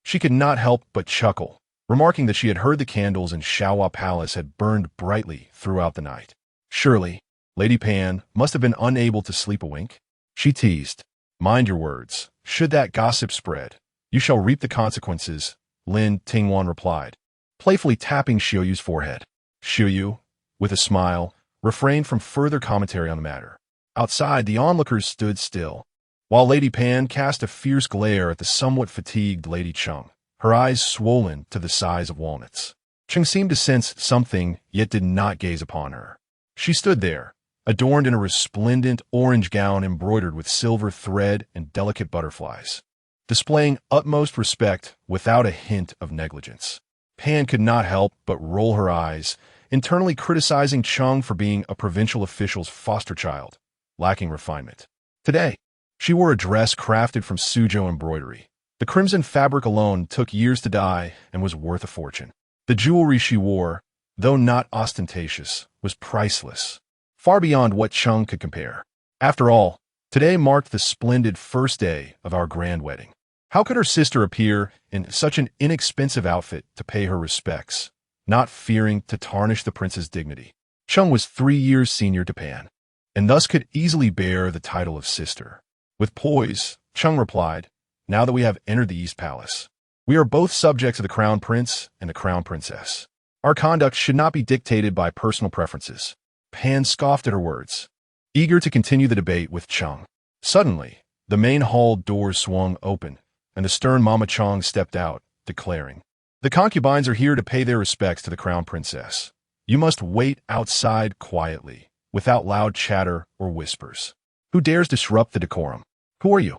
she could not help but chuckle, remarking that she had heard the candles in Shaohua Palace had burned brightly throughout the night. Surely, Lady Pan must have been unable to sleep a wink. She teased, "Mind your words. Should that gossip spread, you shall reap the consequences," Lin Tingwan replied, playfully tapping Xiuyu's forehead. Xiuyu, with a smile, refrained from further commentary on the matter. Outside, the onlookers stood still, while Lady Pan cast a fierce glare at the somewhat fatigued Lady Cheng, her eyes swollen to the size of walnuts. Cheng seemed to sense something, yet did not gaze upon her. She stood there, adorned in a resplendent orange gown embroidered with silver thread and delicate butterflies, displaying utmost respect without a hint of negligence. Pan could not help but roll her eyes, internally criticizing Cheng for being a provincial official's foster child, lacking refinement. Today, she wore a dress crafted from Suzhou embroidery. The crimson fabric alone took years to dye and was worth a fortune. The jewelry she wore, though not ostentatious, was priceless, far beyond what Cheng could compare. After all, today marked the splendid first day of our grand wedding. How could her sister appear in such an inexpensive outfit to pay her respects, not fearing to tarnish the prince's dignity? Cheng was 3 years senior to Pan, and thus could easily bear the title of sister. With poise, Cheng replied, "Now that we have entered the East Palace, we are both subjects of the Crown Prince and the Crown Princess. Our conduct should not be dictated by personal preferences." Pan scoffed at her words, eager to continue the debate with Cheng. Suddenly, the main hall doors swung open, and the stern Mama Cheng stepped out, declaring, "The concubines are here to pay their respects to the Crown Princess. You must wait outside quietly, without loud chatter or whispers. Who dares disrupt the decorum? Who are you?"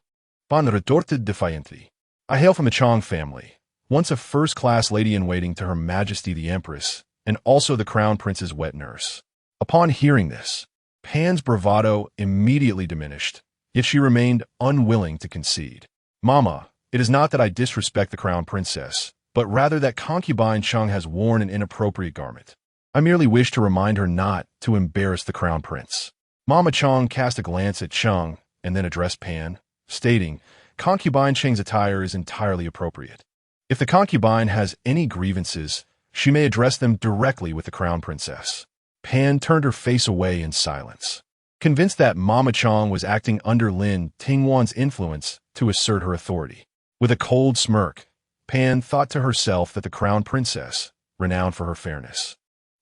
Pan retorted defiantly. "I hail from the Cheng family, once a first-class lady-in-waiting to Her Majesty the Empress, and also the Crown Prince's wet nurse." Upon hearing this, Pan's bravado immediately diminished, yet she remained unwilling to concede. "Mama, it is not that I disrespect the Crown Princess, but rather that concubine Cheng has worn an inappropriate garment. I merely wish to remind her not to embarrass the Crown Prince." Mama Cheng cast a glance at Cheng and then addressed Pan, stating, "Concubine Cheng's attire is entirely appropriate. If the concubine has any grievances, she may address them directly with the Crown Princess." Pan turned her face away in silence, convinced that Mama Cheng was acting under Lin Tingwan's influence to assert her authority. With a cold smirk, Pan thought to herself that the Crown Princess, renowned for her fairness,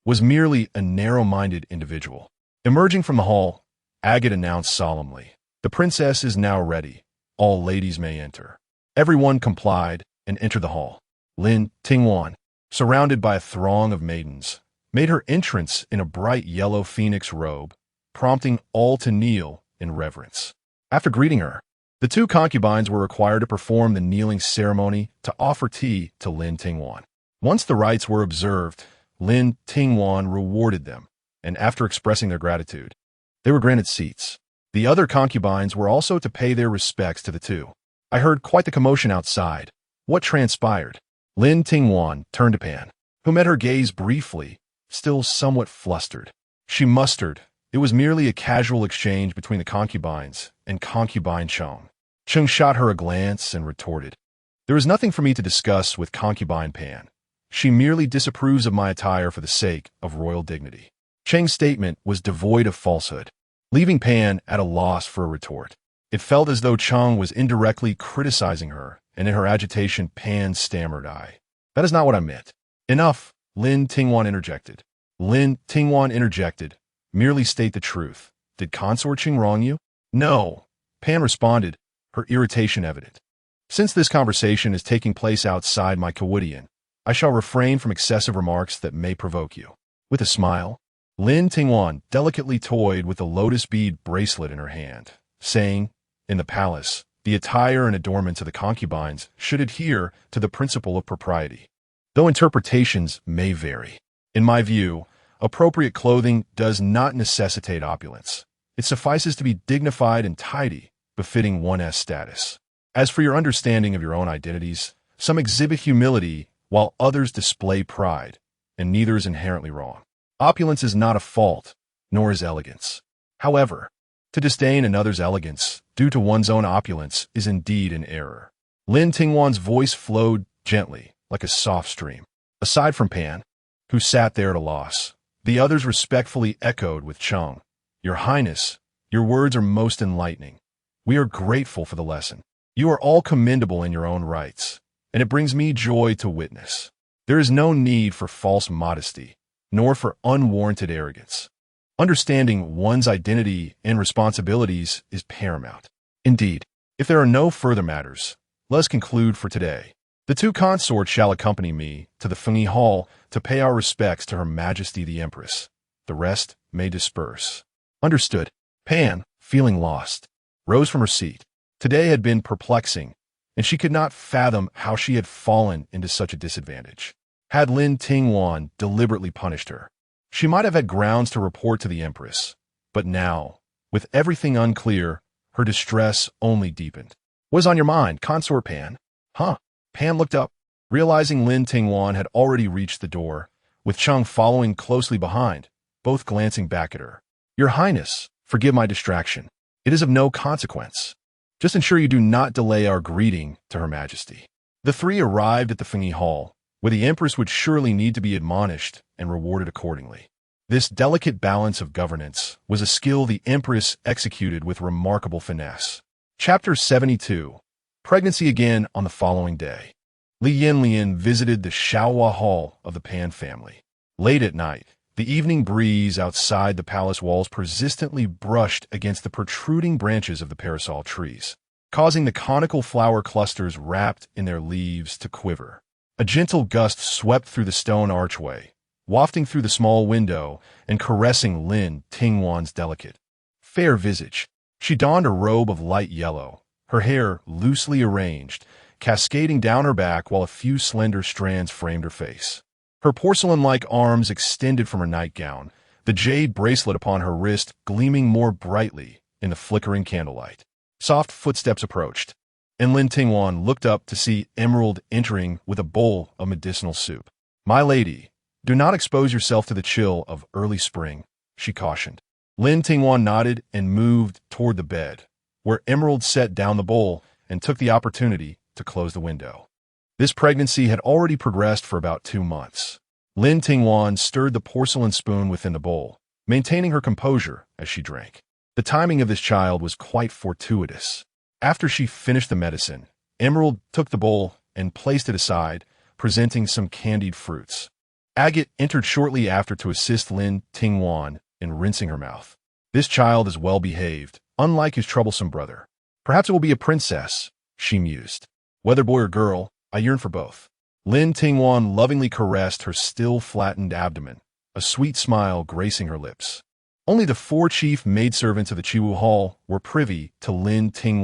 was merely a narrow-minded individual. Emerging from the hall, Agate announced solemnly, "The princess is now ready. All ladies may enter." Everyone complied and entered the hall. Lin Tingwan, surrounded by a throng of maidens, made her entrance in a bright yellow phoenix robe, prompting all to kneel in reverence. After greeting her, the two concubines were required to perform the kneeling ceremony to offer tea to Lin Tingwan. Once the rites were observed, Lin Tingwan rewarded them, and after expressing their gratitude, they were granted seats. The other concubines were also to pay their respects to the two. I heard quite the commotion outside. What transpired? Lin Tingwan turned to Pan, who met her gaze briefly, still somewhat flustered. She mustered, it was merely a casual exchange between the concubines and concubine Cheng. Cheng shot her a glance and retorted, "There is nothing for me to discuss with concubine Pan. She merely disapproves of my attire for the sake of royal dignity." Cheng's statement was devoid of falsehood, leaving Pan at a loss for a retort. It felt as though Cheng was indirectly criticizing her, and in her agitation, Pan stammered, "That is not what I meant." "Enough," Lin Tingwan interjected. "Merely state the truth. Did Consort Cheng wrong you?" "No," Pan responded, her irritation evident. "Since this conversation is taking place outside my quotidian, I shall refrain from excessive remarks that may provoke you." With a smile, Lin Tingwan delicately toyed with the lotus bead bracelet in her hand, saying, "In the palace, the attire and adornments of the concubines should adhere to the principle of propriety, though interpretations may vary. In my view, appropriate clothing does not necessitate opulence. It suffices to be dignified and tidy, befitting one's status. As for your understanding of your own identities, some exhibit humility while others display pride, and neither is inherently wrong. Opulence is not a fault, nor is elegance. However, to disdain another's elegance due to one's own opulence is indeed an error." Lin Tingwan's voice flowed gently, like a soft stream. Aside from Pan, who sat there at a loss, the others respectfully echoed with Cheng, "Your Highness, your words are most enlightening. We are grateful for the lesson. You are all commendable in your own rights, and it brings me joy to witness." There is no need for false modesty, nor for unwarranted arrogance. Understanding one's identity and responsibilities is paramount. Indeed, if there are no further matters, let us conclude for today. The two consorts shall accompany me to the Fengyi Hall to pay our respects to Her Majesty the Empress. The rest may disperse. Understood. Pan, feeling lost, rose from her seat. Today had been perplexing, and she could not fathom how she had fallen into such a disadvantage. Had Lin Tingwan deliberately punished her, she might have had grounds to report to the Empress. But now, with everything unclear, her distress only deepened. "What's on your mind, Consort Pan?" "Huh?" Pan looked up, realizing Lin Tingwan had already reached the door, with Chung following closely behind, both glancing back at her. "Your Highness, forgive my distraction. It is of no consequence. Just ensure you do not delay our greeting to Her Majesty." The three arrived at the Fengyi Hall, where the Empress would surely need to be admonished and rewarded accordingly. This delicate balance of governance was a skill the Empress executed with remarkable finesse. Chapter 72. Pregnancy again on the following day. Li Yanyan visited the Shaohua Hall of the Pan family. Late at night, the evening breeze outside the palace walls persistently brushed against the protruding branches of the parasol trees, causing the conical flower clusters wrapped in their leaves to quiver. A gentle gust swept through the stone archway, wafting through the small window and caressing Lin Tingwan's delicate, fair visage. She donned a robe of light yellow, her hair loosely arranged, cascading down her back while a few slender strands framed her face. Her porcelain-like arms extended from her nightgown, the jade bracelet upon her wrist gleaming more brightly in the flickering candlelight. Soft footsteps approached, and Lin Tingwan looked up to see Emerald entering with a bowl of medicinal soup. "My lady, do not expose yourself to the chill of early spring," she cautioned. Lin Tingwan nodded and moved toward the bed, where Emerald set down the bowl and took the opportunity to close the window. This pregnancy had already progressed for about 2 months. Lin Tingwan stirred the porcelain spoon within the bowl, maintaining her composure as she drank. The timing of this child was quite fortuitous. After she finished the medicine, Emerald took the bowl and placed it aside, presenting some candied fruits. Agate entered shortly after to assist Lin Tingwan in rinsing her mouth. "This child is well behaved, unlike his troublesome brother. Perhaps it will be a princess," she mused. "Whether boy or girl, I yearn for both." Lin Tingwan lovingly caressed her still flattened abdomen, a sweet smile gracing her lips. Only the 4 chief maidservants of the Chiwu Hall were privy to Lin Tingwan